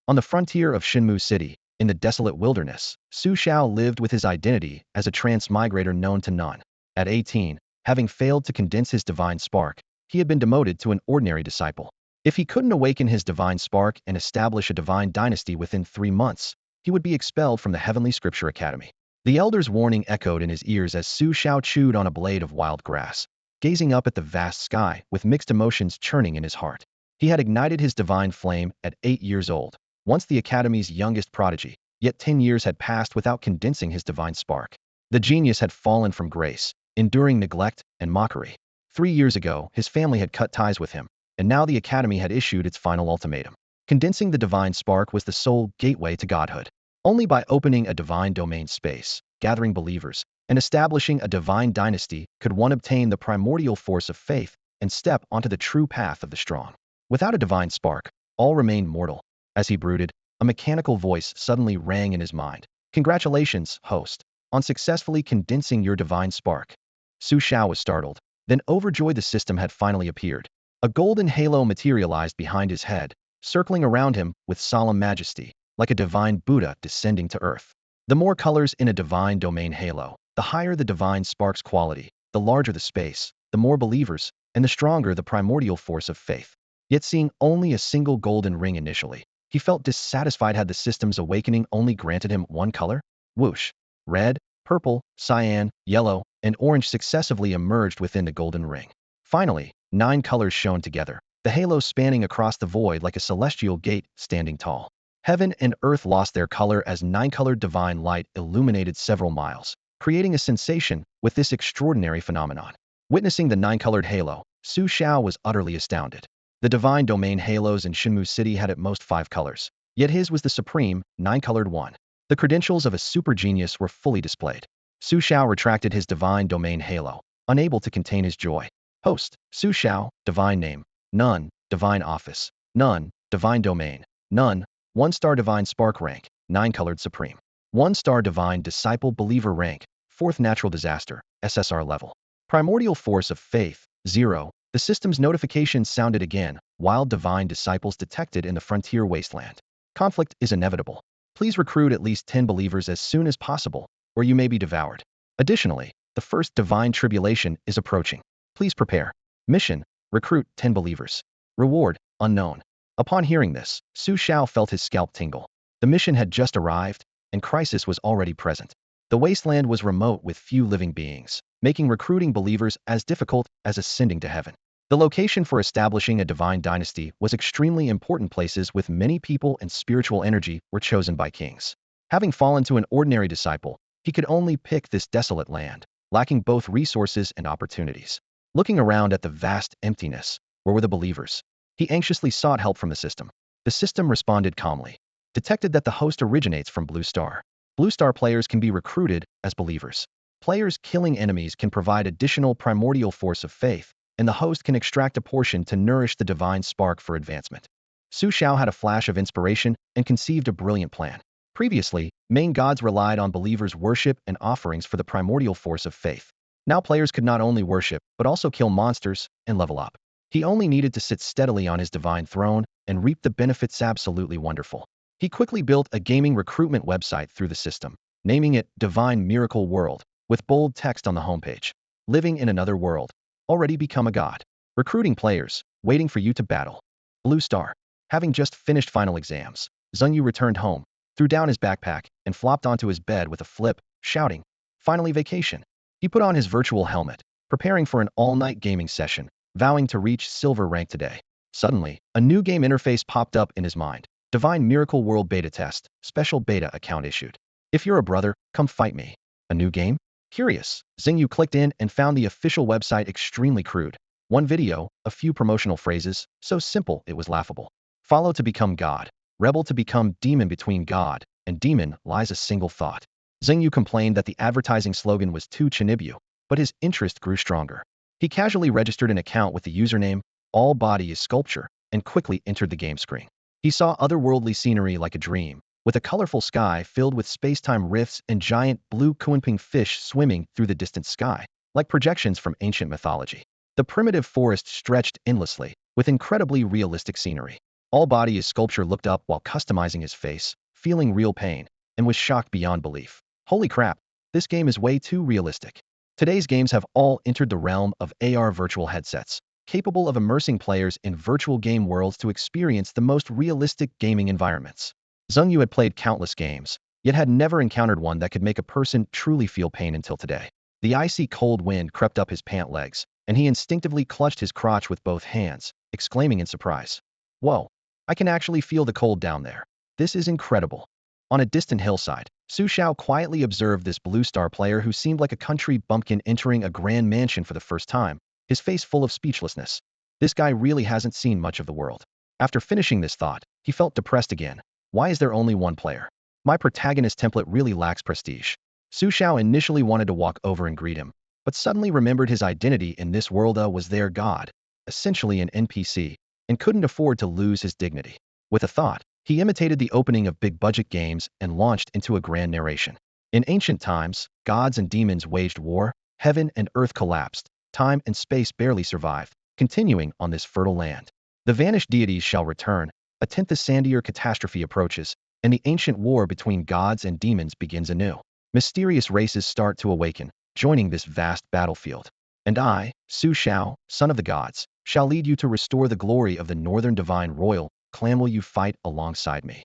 On the frontier of Shinmu City, in the desolate wilderness, Xiao lived with his identity as a transmigrator known to none. At 18, having failed to condense his divine spark, he had been demoted to an ordinary disciple. If he couldn't awaken his divine spark and establish a divine dynasty within 3 months, he would be expelled from the Heavenly Scripture Academy. The elder's warning echoed in his ears as Xiao chewed on a blade of wild grass, gazing up at the vast sky with mixed emotions churning in his heart. He had ignited his divine flame at 8 years old, once the Academy's youngest prodigy, yet 10 years had passed without condensing his divine spark. The genius had fallen from grace, enduring neglect and mockery. 3 years ago, his family had cut ties with him, and now the Academy had issued its final ultimatum. Condensing the divine spark was the sole gateway to godhood. Only by opening a divine domain space, gathering believers, and establishing a divine dynasty could one obtain the primordial force of faith and step onto the true path of the strong. Without a divine spark, all remained mortal. As he brooded, a mechanical voice suddenly rang in his mind. Congratulations, host, on successfully condensing your divine spark. Xiao was startled. Then overjoyed, the system had finally appeared. A golden halo materialized behind his head, circling around him with solemn majesty, like a divine Buddha descending to earth. The more colors in a divine domain halo, the higher the divine spark's quality, the larger the space, the more believers, and the stronger the primordial force of faith. Yet seeing only a single golden ring initially, he felt dissatisfied. Had the system's awakening only granted him one color? Whoosh! Red, purple, cyan, yellow, and orange successively emerged within the golden ring. Finally, 9 colors shone together, the halo spanning across the void like a celestial gate standing tall. Heaven and earth lost their color as 9-colored divine light illuminated several miles, creating a sensation with this extraordinary phenomenon. Witnessing the 9-colored halo, Xiao was utterly astounded. The divine domain halos in Shinmu City had at most 5 colors, yet his was the supreme, 9-colored one. The credentials of a super genius were fully displayed. Xiao retracted his divine domain halo, unable to contain his joy. Host, Xiao, divine name, none, divine office, none, divine domain, none, 1-star divine spark rank, 9-colored supreme. 1-star divine disciple believer rank, 4th natural disaster, SSR level. Primordial force of faith, 0. The system's notification sounded again, wild divine disciples detected in the frontier wasteland. Conflict is inevitable. Please recruit at least 10 believers as soon as possible, or you may be devoured. Additionally, the first divine tribulation is approaching. Please prepare. Mission: recruit 10 believers. Reward: unknown. Upon hearing this, Xiao felt his scalp tingle. The mission had just arrived, and crisis was already present. The wasteland was remote with few living beings, making recruiting believers as difficult as ascending to heaven. The location for establishing a divine dynasty was extremely important. Places with many people and spiritual energy were chosen by kings. Having fallen to an ordinary disciple, he could only pick this desolate land, lacking both resources and opportunities. Looking around at the vast emptiness, where were the believers? He anxiously sought help from the system. The system responded calmly. Detected that the host originates from Blue Star. Blue Star players can be recruited as believers. Players killing enemies can provide additional primordial force of faith, and the host can extract a portion to nourish the divine spark for advancement. Xiao had a flash of inspiration and conceived a brilliant plan. Previously, main gods relied on believers' worship and offerings for the primordial force of faith. Now players could not only worship, but also kill monsters and level up. He only needed to sit steadily on his divine throne and reap the benefits. Absolutely wonderful. He quickly built a gaming recruitment website through the system, naming it Divine Miracle World, with bold text on the homepage. Living in another world. Already become a god. Recruiting players, waiting for you to battle. Blue Star. Having just finished final exams, Zhengyu returned home, threw down his backpack, and flopped onto his bed with a flip, shouting, "Finally vacation." He put on his virtual helmet, preparing for an all-night gaming session, vowing to reach silver rank today. Suddenly, a new game interface popped up in his mind. Divine Miracle World Beta Test, special beta account issued. If you're a brother, come fight me. A new game? Curious, Zhengyu clicked in and found the official website extremely crude. One video, a few promotional phrases, so simple it was laughable. Follow to become God. Rebel to become demon. Between God and demon lies a single thought. Zhengyu complained that the advertising slogan was too Chinibyu, but his interest grew stronger. He casually registered an account with the username, All Body is Sculpture, and quickly entered the game screen. He saw otherworldly scenery like a dream, with a colorful sky filled with space-time rifts and giant blue Kunping fish swimming through the distant sky, like projections from ancient mythology. The primitive forest stretched endlessly, with incredibly realistic scenery. All body his sculpture looked up while customizing his face, feeling real pain, and was shocked beyond belief. Holy crap, this game is way too realistic. Today's games have all entered the realm of AR virtual headsets, capable of immersing players in virtual game worlds to experience the most realistic gaming environments. Zheng Yu had played countless games, yet had never encountered one that could make a person truly feel pain until today. The icy cold wind crept up his pant legs, and he instinctively clutched his crotch with both hands, exclaiming in surprise, "Whoa, I can actually feel the cold down there. This is incredible." On a distant hillside, Xiao quietly observed this blue star player who seemed like a country bumpkin entering a grand mansion for the first time, his face full of speechlessness. This guy really hasn't seen much of the world. After finishing this thought, he felt depressed again. Why is there only one player? My protagonist template really lacks prestige. Xiao initially wanted to walk over and greet him, but suddenly remembered his identity in this world was their god, essentially an NPC, and couldn't afford to lose his dignity. With a thought, he imitated the opening of big-budget games and launched into a grand narration. In ancient times, gods and demons waged war, heaven and earth collapsed, time and space barely survived, continuing on this fertile land. The vanished deities shall return, a tenth sandier catastrophe approaches, and the ancient war between gods and demons begins anew. Mysterious races start to awaken, joining this vast battlefield. And I, Xiao, son of the gods, shall lead you to restore the glory of the northern divine royal clan. Will you fight alongside me?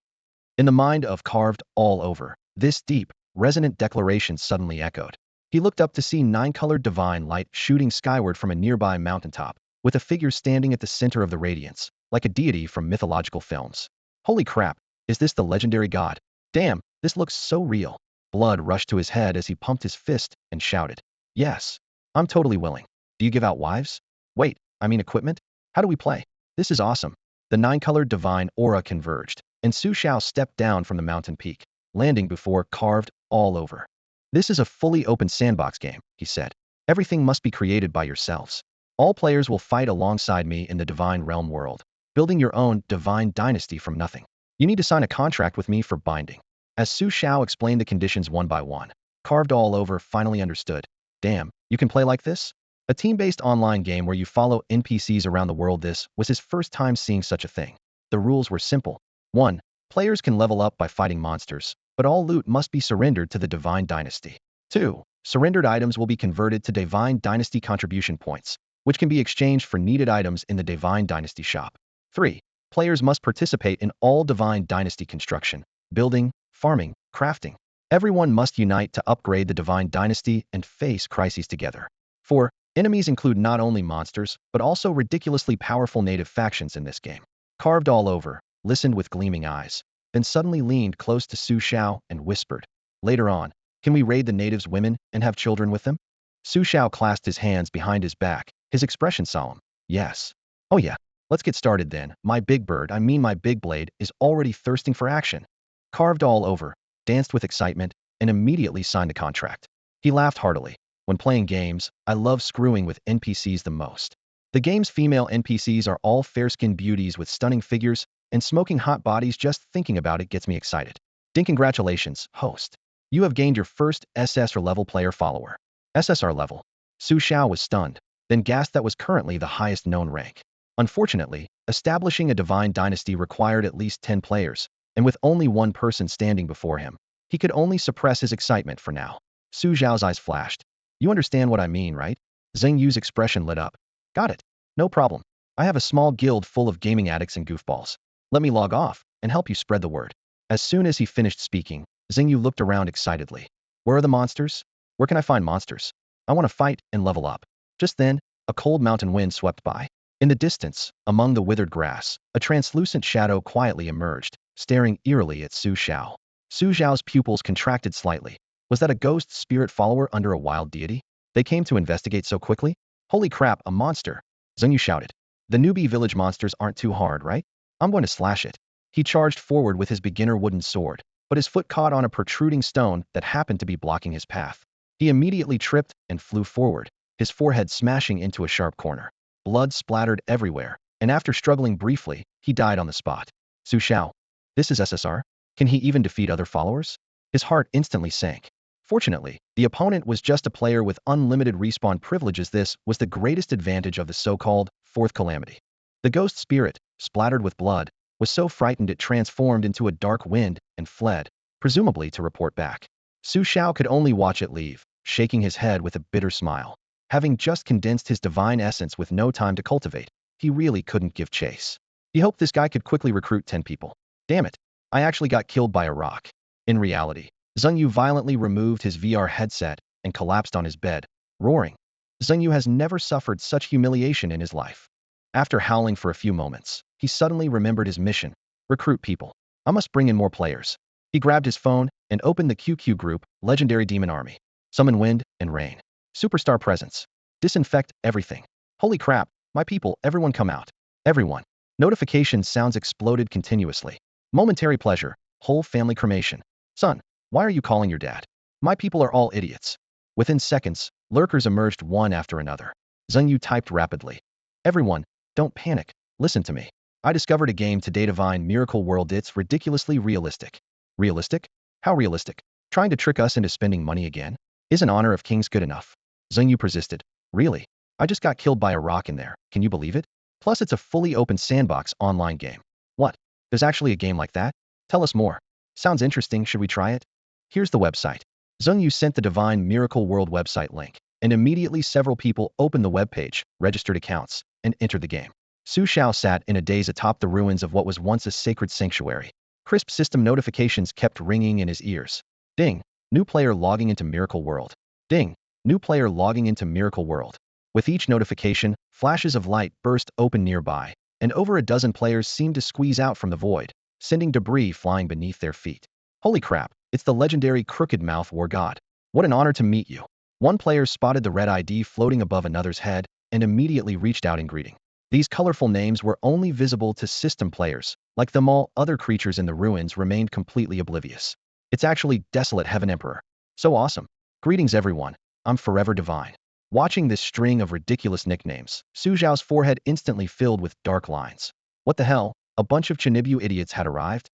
In the mind of carved all over, this deep, resonant declaration suddenly echoed. He looked up to see nine-colored divine light shooting skyward from a nearby mountaintop, with a figure standing at the center of the radiance, like a deity from mythological films. Holy crap, is this the legendary god? Damn, this looks so real. Blood rushed to his head as he pumped his fist and shouted, "Yes, I'm totally willing. Do you give out wives? Wait, I mean equipment? How do we play? This is awesome." The nine-colored divine aura converged, and Xiao stepped down from the mountain peak, landing before carved all over. "This is a fully open sandbox game," he said. "Everything must be created by yourselves. All players will fight alongside me in the divine realm world, building your own divine dynasty from nothing. You need to sign a contract with me for binding." As Xiao explained the conditions one by one, carved all over finally understood. Damn, you can play like this? A team-based online game where you follow NPCs around the world. This was his first time seeing such a thing. The rules were simple. 1. Players can level up by fighting monsters, but all loot must be surrendered to the Divine Dynasty. 2. Surrendered items will be converted to Divine Dynasty contribution points, which can be exchanged for needed items in the Divine Dynasty shop. 3. Players must participate in all Divine Dynasty construction, building, farming, crafting. Everyone must unite to upgrade the Divine Dynasty and face crises together. 4. Enemies include not only monsters, but also ridiculously powerful native factions in this game. Carved all over, listened with gleaming eyes, then suddenly leaned close to Xiao and whispered, "Later on, can we raid the natives' women and have children with them?" Xiao clasped his hands behind his back, his expression solemn. "Yes. Oh yeah, let's get started then. My big bird, I mean my big blade, is already thirsting for action." Carved all over, danced with excitement, and immediately signed a contract. He laughed heartily. "When playing games, I love screwing with NPCs the most. The game's female NPCs are all fair-skinned beauties with stunning figures and smoking hot bodies. Just thinking about it gets me excited." "Ding, congratulations, host. You have gained your first SSR level player follower." SSR level. Xiao was stunned, then gasped. That was currently the highest known rank. Unfortunately, establishing a divine dynasty required at least 10 players, and with only one person standing before him, he could only suppress his excitement for now. Xiao's eyes flashed. "You understand what I mean, right?" Zheng Yu's expression lit up. "Got it. No problem. I have a small guild full of gaming addicts and goofballs. Let me log off and help you spread the word." As soon as he finished speaking, Zheng Yu looked around excitedly. "Where are the monsters? Where can I find monsters? I want to fight and level up." Just then, a cold mountain wind swept by. In the distance, among the withered grass, a translucent shadow quietly emerged, staring eerily at Xiao. Xiao's pupils contracted slightly. Was that a ghost spirit follower under a wild deity? They came to investigate so quickly? "Holy crap, a monster!" Zheng Yu shouted. "The newbie village monsters aren't too hard, right? I'm going to slash it." He charged forward with his beginner wooden sword, but his foot caught on a protruding stone that happened to be blocking his path. He immediately tripped and flew forward, his forehead smashing into a sharp corner. Blood splattered everywhere, and after struggling briefly, he died on the spot. Xiao. This is SSR? Can he even defeat other followers? His heart instantly sank. Fortunately, the opponent was just a player with unlimited respawn privileges. This was the greatest advantage of the so-called Fourth Calamity. The ghost spirit, splattered with blood, was so frightened it transformed into a dark wind and fled, presumably to report back. Su Xiao could only watch it leave, shaking his head with a bitter smile. Having just condensed his divine essence with no time to cultivate, he really couldn't give chase. He hoped this guy could quickly recruit 10 people. Damn it, I actually got killed by a rock. In reality, Zheng Yu violently removed his VR headset and collapsed on his bed, roaring. Zheng Yu has never suffered such humiliation in his life. After howling for a few moments, he suddenly remembered his mission: recruit people. I must bring in more players. He grabbed his phone and opened the QQ group, Legendary Demon Army. Summon wind and rain. Superstar presence. Disinfect everything. Holy crap, my people, everyone come out. Everyone. Notification sounds exploded continuously. Momentary pleasure. Whole family cremation. Son, why are you calling your dad? My people are all idiots. Within seconds, lurkers emerged one after another. Zheng Yu typed rapidly. Everyone, don't panic. Listen to me. I discovered a game today, Divine Miracle World. It's ridiculously realistic. Realistic? How realistic? Trying to trick us into spending money again? Isn't Honor of Kings good enough? Zheng Yu persisted. Really? I just got killed by a rock in there. Can you believe it? Plus it's a fully open sandbox online game. What? There's actually a game like that? Tell us more. Sounds interesting. Should we try it? Here's the website. Zheng Yu sent the Divine Miracle World website link, and immediately several people opened the webpage, registered accounts, and entered the game. Su Xiao sat in a daze atop the ruins of what was once a sacred sanctuary. Crisp system notifications kept ringing in his ears. Ding! New player logging into Miracle World. Ding! New player logging into Miracle World. With each notification, flashes of light burst open nearby, and over a dozen players seemed to squeeze out from the void, sending debris flying beneath their feet. Holy crap, it's the legendary Crooked Mouth War God. What an honor to meet you. One player spotted the red ID floating above another's head and immediately reached out in greeting. These colorful names were only visible to system players. Like them all, other creatures in the ruins remained completely oblivious. It's actually Desolate Heaven Emperor. So awesome. Greetings everyone. I'm Forever Divine. Watching this string of ridiculous nicknames, Su Xiao's forehead instantly filled with dark lines. What the hell? A bunch of Chinibu idiots had arrived?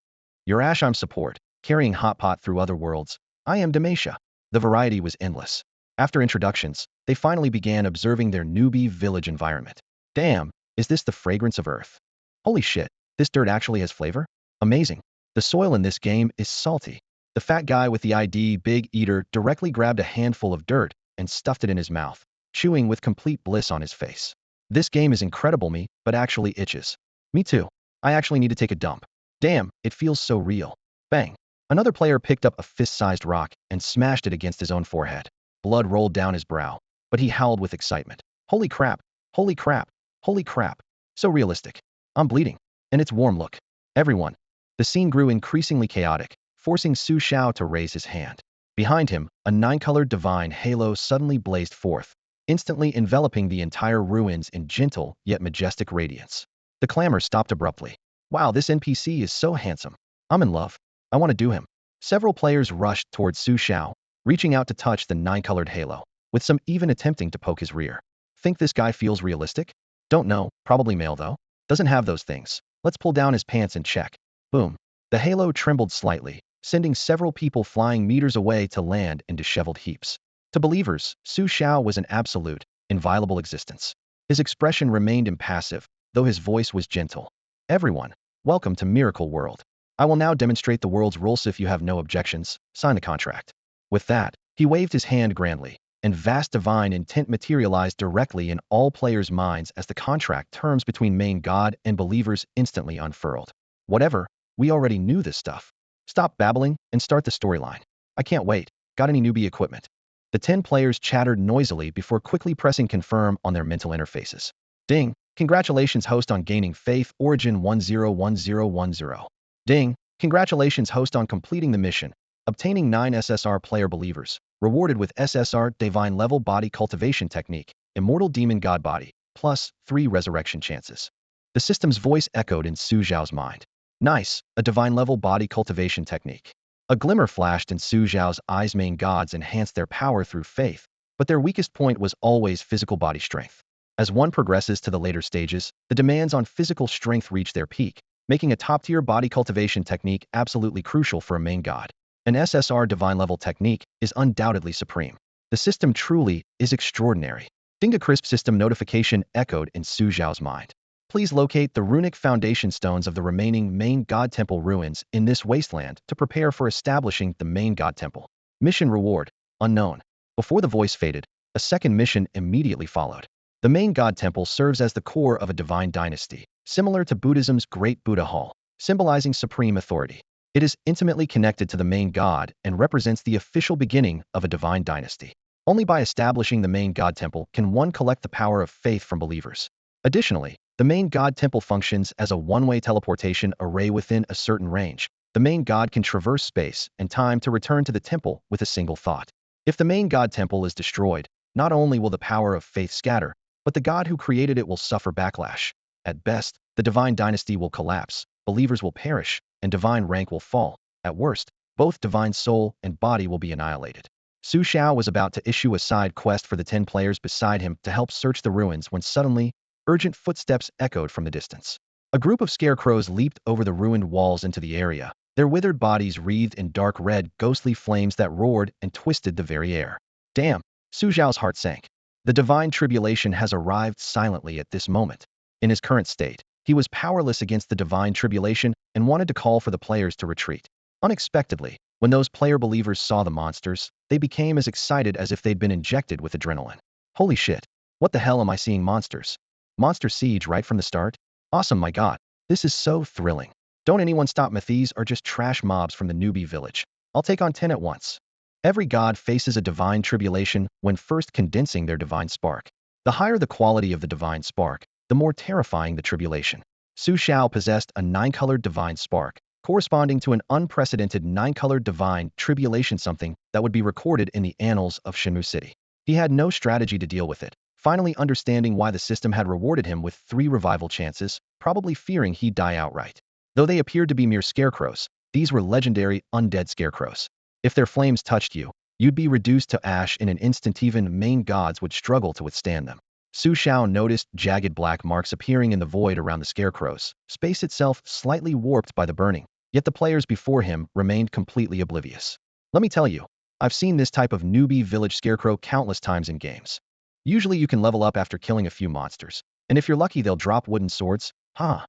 Your Ash, I'm support, carrying hotpot through other worlds. I am Demacia. The variety was endless. After introductions, they finally began observing their newbie village environment. Damn, is this the fragrance of earth? Holy shit, this dirt actually has flavor? Amazing. The soil in this game is salty. The fat guy with the ID Big Eater directly grabbed a handful of dirt and stuffed it in his mouth, chewing with complete bliss on his face. This game is incredible me, but actually itches. Me too. I actually need to take a dump. Damn, it feels so real. Bang. Another player picked up a fist-sized rock and smashed it against his own forehead. Blood rolled down his brow, but he howled with excitement. Holy crap, holy crap, holy crap. So realistic. I'm bleeding. And it's warm, look. Everyone. The scene grew increasingly chaotic, forcing Su Xiao to raise his hand. Behind him, a 9-colored divine halo suddenly blazed forth, instantly enveloping the entire ruins in gentle yet majestic radiance. The clamor stopped abruptly. Wow, this NPC is so handsome. I'm in love. I want to do him. Several players rushed towards Su Xiao, reaching out to touch the 9-colored halo, with some even attempting to poke his rear. Think this guy feels realistic? Don't know, probably male though. Doesn't have those things. Let's pull down his pants and check. Boom. The halo trembled slightly, sending several people flying meters away to land in disheveled heaps. To believers, Su Xiao was an absolute, inviolable existence. His expression remained impassive, though his voice was gentle. Everyone, welcome to Miracle World. I will now demonstrate the world's rules. If you have no objections, sign the contract. With that, he waved his hand grandly, and vast divine intent materialized directly in all players' minds as the contract terms between main god and believers instantly unfurled. Whatever, we already knew this stuff. Stop babbling and start the storyline. I can't wait. Got any newbie equipment? The 10 players chattered noisily before quickly pressing confirm on their mental interfaces. Ding! Congratulations host on gaining Faith Origin 101010. Ding! Congratulations host on completing the mission, obtaining 9 SSR player believers, rewarded with SSR Divine Level Body Cultivation Technique, Immortal Demon God Body, plus 3 resurrection chances. The system's voice echoed in Su Xiao's mind. Nice, a divine level body cultivation technique. A glimmer flashed in Su Xiao's eyes. Main gods enhanced their power through faith, but their weakest point was always physical body strength. As one progresses to the later stages, the demands on physical strength reach their peak, making a top-tier body cultivation technique absolutely crucial for a main god. An SSR divine level technique is undoubtedly supreme. The system truly is extraordinary. Ding! A crisp system notification echoed in Su Xiao's mind. Please locate the runic foundation stones of the remaining main god temple ruins in this wasteland to prepare for establishing the main god temple. Mission reward, unknown. Before the voice faded, a second mission immediately followed. The main god temple serves as the core of a divine dynasty, similar to Buddhism's Great Buddha Hall, symbolizing supreme authority. It is intimately connected to the main god and represents the official beginning of a divine dynasty. Only by establishing the main god temple can one collect the power of faith from believers. Additionally, the main god temple functions as a one-way teleportation array within a certain range. The main god can traverse space and time to return to the temple with a single thought. If the main god temple is destroyed, not only will the power of faith scatter, but the god who created it will suffer backlash. At best, the divine dynasty will collapse, believers will perish, and divine rank will fall. At worst, both divine soul and body will be annihilated. Xiao was about to issue a side quest for the 10 players beside him to help search the ruins when suddenly, urgent footsteps echoed from the distance. A group of scarecrows leaped over the ruined walls into the area, their withered bodies wreathed in dark red, ghostly flames that roared and twisted the very air. Damn! Xiao's heart sank. The divine tribulation has arrived silently at this moment. In his current state, he was powerless against the divine tribulation and wanted to call for the players to retreat. Unexpectedly, when those player believers saw the monsters, they became as excited as if they'd been injected with adrenaline. Holy shit! What the hell am I seeing monsters? Monster Siege right from the start? Awesome, my god. This is so thrilling. Don't anyone stop me, these are just trash mobs from the newbie village. I'll take on 10 at once. Every god faces a divine tribulation when first condensing their divine spark. The higher the quality of the divine spark, the more terrifying the tribulation. Xiao possessed a 9-colored divine spark, corresponding to an unprecedented 9-colored divine tribulation, something that would be recorded in the annals of Shenmue City. He had no strategy to deal with it, finally understanding why the system had rewarded him with 3 revival chances, probably fearing he'd die outright. Though they appeared to be mere scarecrows, these were legendary undead scarecrows. If their flames touched you, you'd be reduced to ash in an instant. Even main gods would struggle to withstand them. Xiao noticed jagged black marks appearing in the void around the scarecrows, space itself slightly warped by the burning, yet the players before him remained completely oblivious. Let me tell you, I've seen this type of newbie village scarecrow countless times in games. Usually you can level up after killing a few monsters, and if you're lucky they'll drop wooden swords. Huh.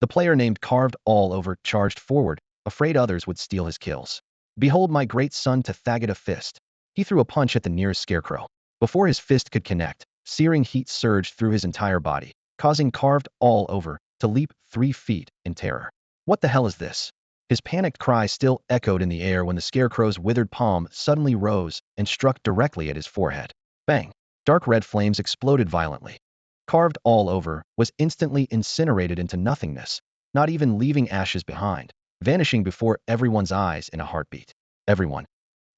The player named Carved All Over charged forward, afraid others would steal his kills. Behold my great son to Thagat a fist. He threw a punch at the nearest scarecrow. Before his fist could connect, searing heat surged through his entire body, causing Carved All Over to leap 3 feet in terror. What the hell is this? His panicked cry still echoed in the air when the scarecrow's withered palm suddenly rose and struck directly at his forehead. Bang! Dark red flames exploded violently. Carved All Over was instantly incinerated into nothingness, not even leaving ashes behind, vanishing before everyone's eyes in a heartbeat. Everyone.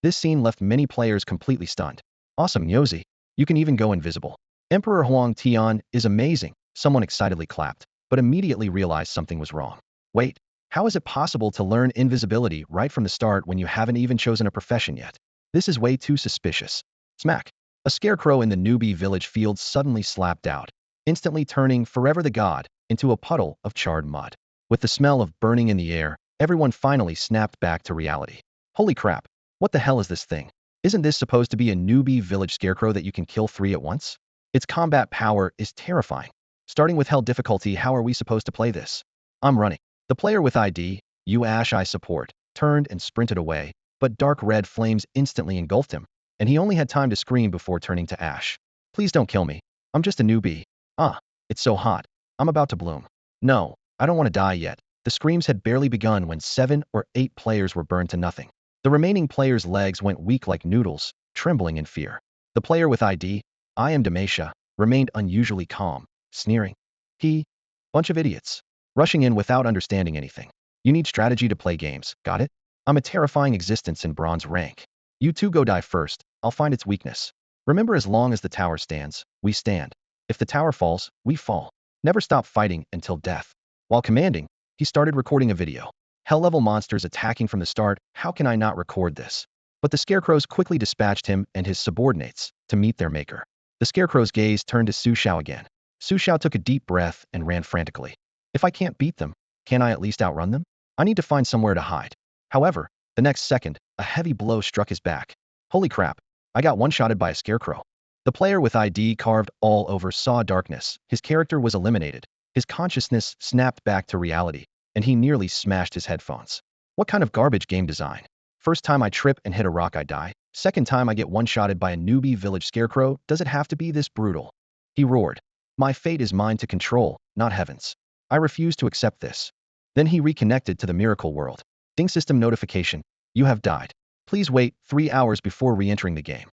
This scene left many players completely stunned. Awesome, Yozi. You can even go invisible. Emperor Huang Tian is amazing, someone excitedly clapped, but immediately realized something was wrong. Wait, how is it possible to learn invisibility right from the start when you haven't even chosen a profession yet? This is way too suspicious. Smack. A scarecrow in the newbie village field suddenly slapped out, instantly turning Forever the God into a puddle of charred mud. With the smell of burning in the air, everyone finally snapped back to reality. Holy crap, what the hell is this thing? Isn't this supposed to be a newbie village scarecrow that you can kill 3 at once? Its combat power is terrifying. Starting with hell difficulty, how are we supposed to play this? I'm running. The player with ID, Ash I support, turned and sprinted away, but dark red flames instantly engulfed him, and he only had time to scream before turning to ash. Please don't kill me. I'm just a newbie. Ah, it's so hot. I'm about to bloom. No, I don't want to die yet. The screams had barely begun when 7 or 8 players were burned to nothing. The remaining players' legs went weak like noodles, trembling in fear. The player with ID, I am Demasha, remained unusually calm, sneering. Bunch of idiots. Rushing in without understanding anything. You need strategy to play games, got it? I'm a terrifying existence in bronze rank. You two go die first, I'll find its weakness. Remember, as long as the tower stands, we stand. If the tower falls, we fall. Never stop fighting until death. While commanding, he started recording a video. Hell-level monsters attacking from the start, how can I not record this? But the scarecrows quickly dispatched him and his subordinates to meet their maker. The scarecrow's gaze turned to Xiao again. Xiao took a deep breath and ran frantically. If I can't beat them, can I at least outrun them? I need to find somewhere to hide. However, the next second, a heavy blow struck his back. Holy crap, I got one-shotted by a scarecrow. The player with ID Carved All Over saw darkness. His character was eliminated, His consciousness snapped back to reality, and he nearly smashed his headphones. What kind of garbage game design? First time I trip and hit a rock I die. Second time I get one-shotted by a newbie village scarecrow. Does it have to be this brutal? He roared. My fate is mine to control, not heaven's. I refuse to accept this. Then he reconnected to the miracle world. Ding system notification. You have died. Please wait 3 hours before re-entering the game.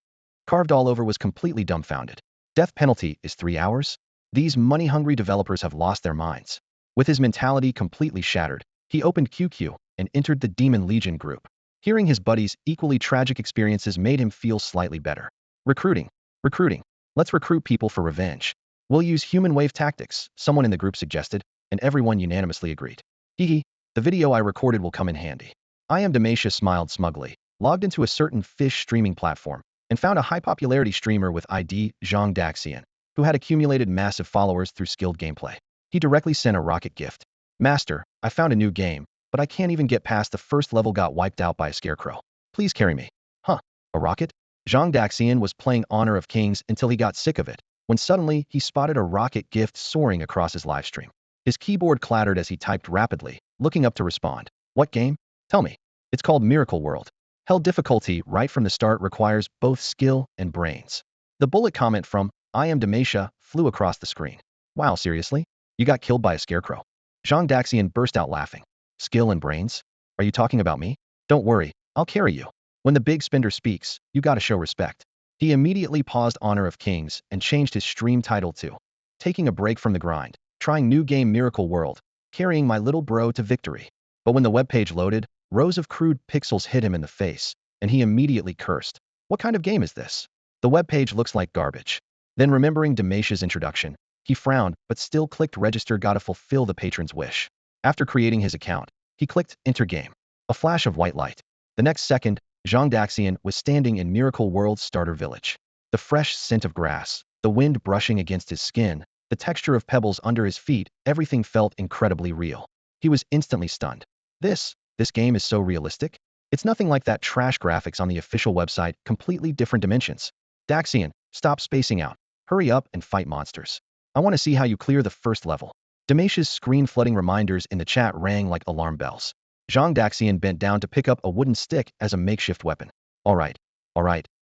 Carved all over was completely dumbfounded. Death penalty is 3 hours? These money-hungry developers have lost their minds. With his mentality completely shattered, he opened QQ and entered the Demon Legion group. Hearing his buddies' equally tragic experiences made him feel slightly better. Recruiting. Recruiting. Let's recruit people for revenge. We'll use human wave tactics, someone in the group suggested, and everyone unanimously agreed. Hee. The video I recorded will come in handy. I am Demacia smiled smugly, logged into a certain fish streaming platform, and found a high-popularity streamer with ID Zhang Daxian, who had accumulated massive followers through skilled gameplay. He directly sent a rocket gift. Master, I found a new game, but I can't even get past the first level, got wiped out by a scarecrow. Please carry me. Huh, a rocket? Zhang Daxian was playing Honor of Kings until he got sick of it, when suddenly he spotted a rocket gift soaring across his livestream. His keyboard clattered as he typed rapidly, looking up to respond. What game? Tell me. It's called Miracle World. Hell difficulty right from the start requires both skill and brains. The bullet comment from I am Demacia flew across the screen. Wow, seriously? You got killed by a scarecrow? Zhang Daxian burst out laughing. Skill and brains? Are you talking about me? Don't worry, I'll carry you. When the big spender speaks, you gotta show respect. He immediately paused Honor of Kings and changed his stream title to Taking a Break from the Grind, trying new game Miracle World, carrying my little bro to victory. But when the webpage loaded, rows of crude pixels hit him in the face, and he immediately cursed. What kind of game is this? The webpage looks like garbage. Then remembering Demacia's introduction, he frowned but still clicked register, gotta fulfill the patron's wish. After creating his account, he clicked enter game. A flash of white light. The next second, Zhang Daxian was standing in Miracle World's starter village. The fresh scent of grass, the wind brushing against his skin, the texture of pebbles under his feet, everything felt incredibly real. He was instantly stunned. This game is so realistic? It's nothing like that trash graphics on the official website, completely different dimensions. Daxian, stop spacing out. Hurry up and fight monsters. I want to see how you clear the first level. Demacia's screen-flooding reminders in the chat rang like alarm bells. Zhang Daxian bent down to pick up a wooden stick as a makeshift weapon. All right,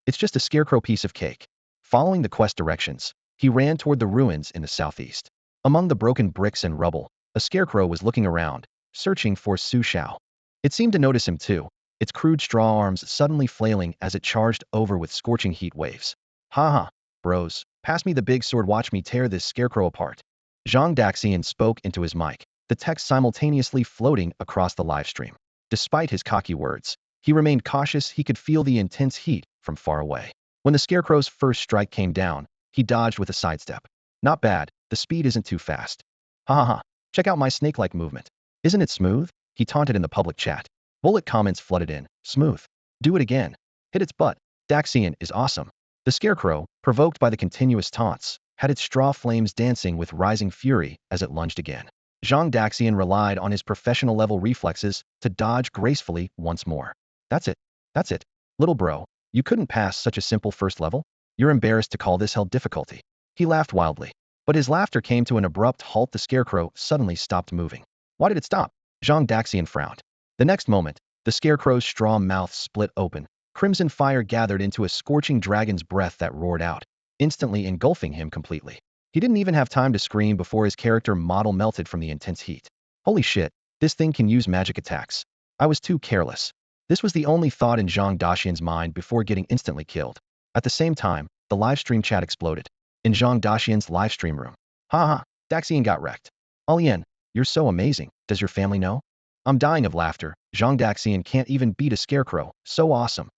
it's just a scarecrow piece of cake. Following the quest directions, he ran toward the ruins in the southeast. Among the broken bricks and rubble, a scarecrow was looking around, searching for Xiao. It seemed to notice him too, its crude straw arms suddenly flailing as it charged over with scorching heat waves. Haha, bros, pass me the big sword, watch me tear this scarecrow apart. Zhang Daxian spoke into his mic, the text simultaneously floating across the livestream. Despite his cocky words, he remained cautious. He could feel the intense heat from far away. When the scarecrow's first strike came down, he dodged with a sidestep. Not bad, the speed isn't too fast. Ha, check out my snake-like movement. Isn't it smooth? He taunted in the public chat. Bullet comments flooded in. Smooth. Do it again. Hit its butt. Daxian is awesome. The scarecrow, provoked by the continuous taunts, had its straw flames dancing with rising fury as it lunged again. Zhang Daxian relied on his professional-level reflexes to dodge gracefully once more. That's it. Little bro, you couldn't pass such a simple first level? You're embarrassed to call this hell difficulty. He laughed wildly. But his laughter came to an abrupt halt. The scarecrow suddenly stopped moving. Why did it stop? Zhang Daxian frowned. The next moment, the scarecrow's straw mouth split open. Crimson fire gathered into a scorching dragon's breath that roared out, instantly engulfing him completely. He didn't even have time to scream before his character model melted from the intense heat. Holy shit, this thing can use magic attacks. I was too careless. This was the only thought in Zhang Daxian's mind before getting instantly killed. At the same time, the livestream chat exploded. In Zhang Daxian's livestream room. Haha, Daxian got wrecked. Alien, you're so amazing. Does your family know? I'm dying of laughter. Zhang Daxian can't even beat a scarecrow. So awesome.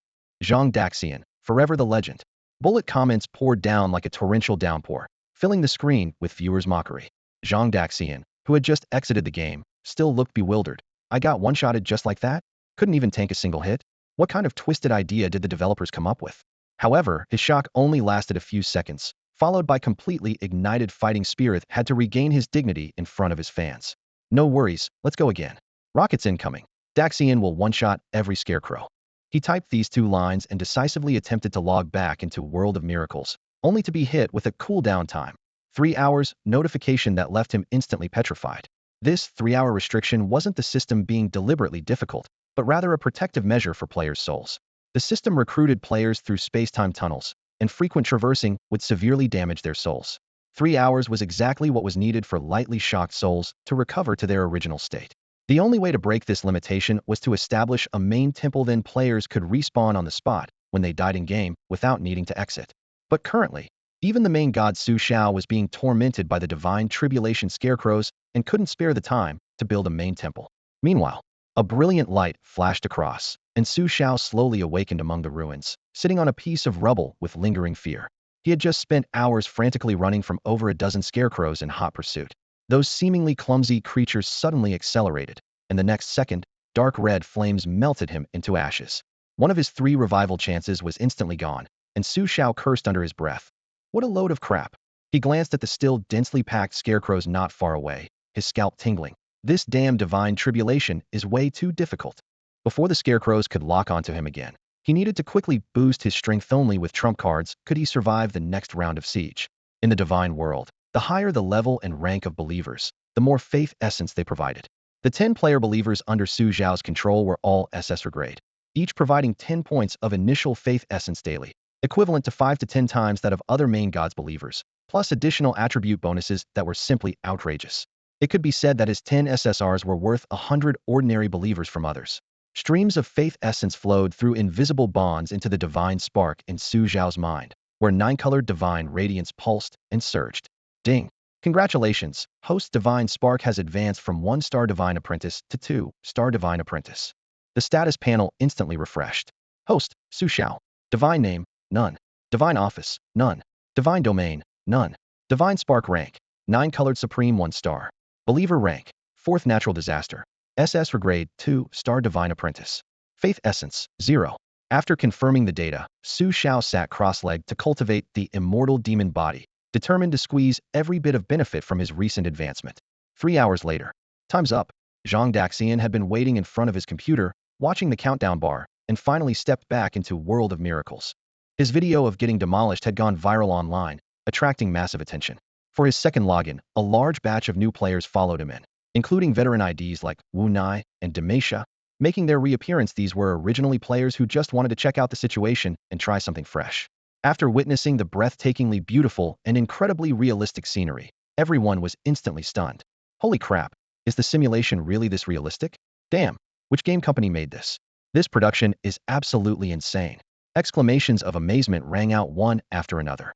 Zhang Daxian, forever the legend. Bullet comments poured down like a torrential downpour, filling the screen with viewers' mockery. Zhang Daxian, who had just exited the game, still looked bewildered. I got one-shotted just like that? Couldn't even tank a single hit? What kind of twisted idea did the developers come up with? However, his shock only lasted a few seconds, followed by completely ignited fighting spirit. Had to regain his dignity in front of his fans. No worries, let's go again. Rockets incoming. Daxian will one-shot every scarecrow. He typed these 2 lines and decisively attempted to log back into World of Miracles, only to be hit with a cooldown time. 3 hours notification that left him instantly petrified. This 3-hour restriction wasn't the system being deliberately difficult, but rather a protective measure for players' souls. The system recruited players through space-time tunnels, and frequent traversing would severely damage their souls. 3 hours was exactly what was needed for lightly shocked souls to recover to their original state. The only way to break this limitation was to establish a main temple, then players could respawn on the spot when they died in-game without needing to exit. But currently, even the main god Xiao was being tormented by the divine tribulation scarecrows and couldn't spare the time to build a main temple. Meanwhile, a brilliant light flashed across, and Xiao slowly awakened among the ruins, sitting on a piece of rubble with lingering fear. He had just spent hours frantically running from over a dozen scarecrows in hot pursuit. Those seemingly clumsy creatures suddenly accelerated, and the next second, dark red flames melted him into ashes. One of his 3 revival chances was instantly gone, and Xiao cursed under his breath. What a load of crap. He glanced at the still densely packed scarecrows not far away, his scalp tingling. This damn divine tribulation is way too difficult. Before the scarecrows could lock onto him again, he needed to quickly boost his strength. Only with trump cards could he survive the next round of siege. In the divine world, the higher the level and rank of believers, the more faith essence they provided. The 10-player believers under Xiao's control were all SS grade, each providing 10 points of initial faith essence daily, equivalent to 5 to 10 times that of other main gods believers, plus additional attribute bonuses that were simply outrageous. It could be said that his 10 SSRs were worth 100 ordinary believers from others. Streams of faith essence flowed through invisible bonds into the divine spark in Xiao's mind, where 9-colored divine radiance pulsed and surged. Ding! Congratulations, host divine spark has advanced from 1-star divine apprentice to 2-star divine apprentice. The status panel instantly refreshed. Host, Xiao. Divine name, none. Divine office, none. Divine domain, none. Divine spark rank, 9-colored supreme 1-star. Believer rank, 4th natural disaster. SS grade 2-star divine apprentice. Faith essence, 0. After confirming the data, Xiao sat cross-legged to cultivate the immortal demon body, determined to squeeze every bit of benefit from his recent advancement. 3 hours later. Time's up. Zhang Daxian had been waiting in front of his computer, watching the countdown bar, and finally stepped back into World of Miracles. His video of getting demolished had gone viral online, attracting massive attention. For his second login, a large batch of new players followed him in, including veteran IDs like Wu Nai and Demetia. Making their reappearance, these were originally players who just wanted to check out the situation and try something fresh. After witnessing the breathtakingly beautiful and incredibly realistic scenery, everyone was instantly stunned. Holy crap, is the simulation really this realistic? Damn, which game company made this? This production is absolutely insane. Exclamations of amazement rang out one after another.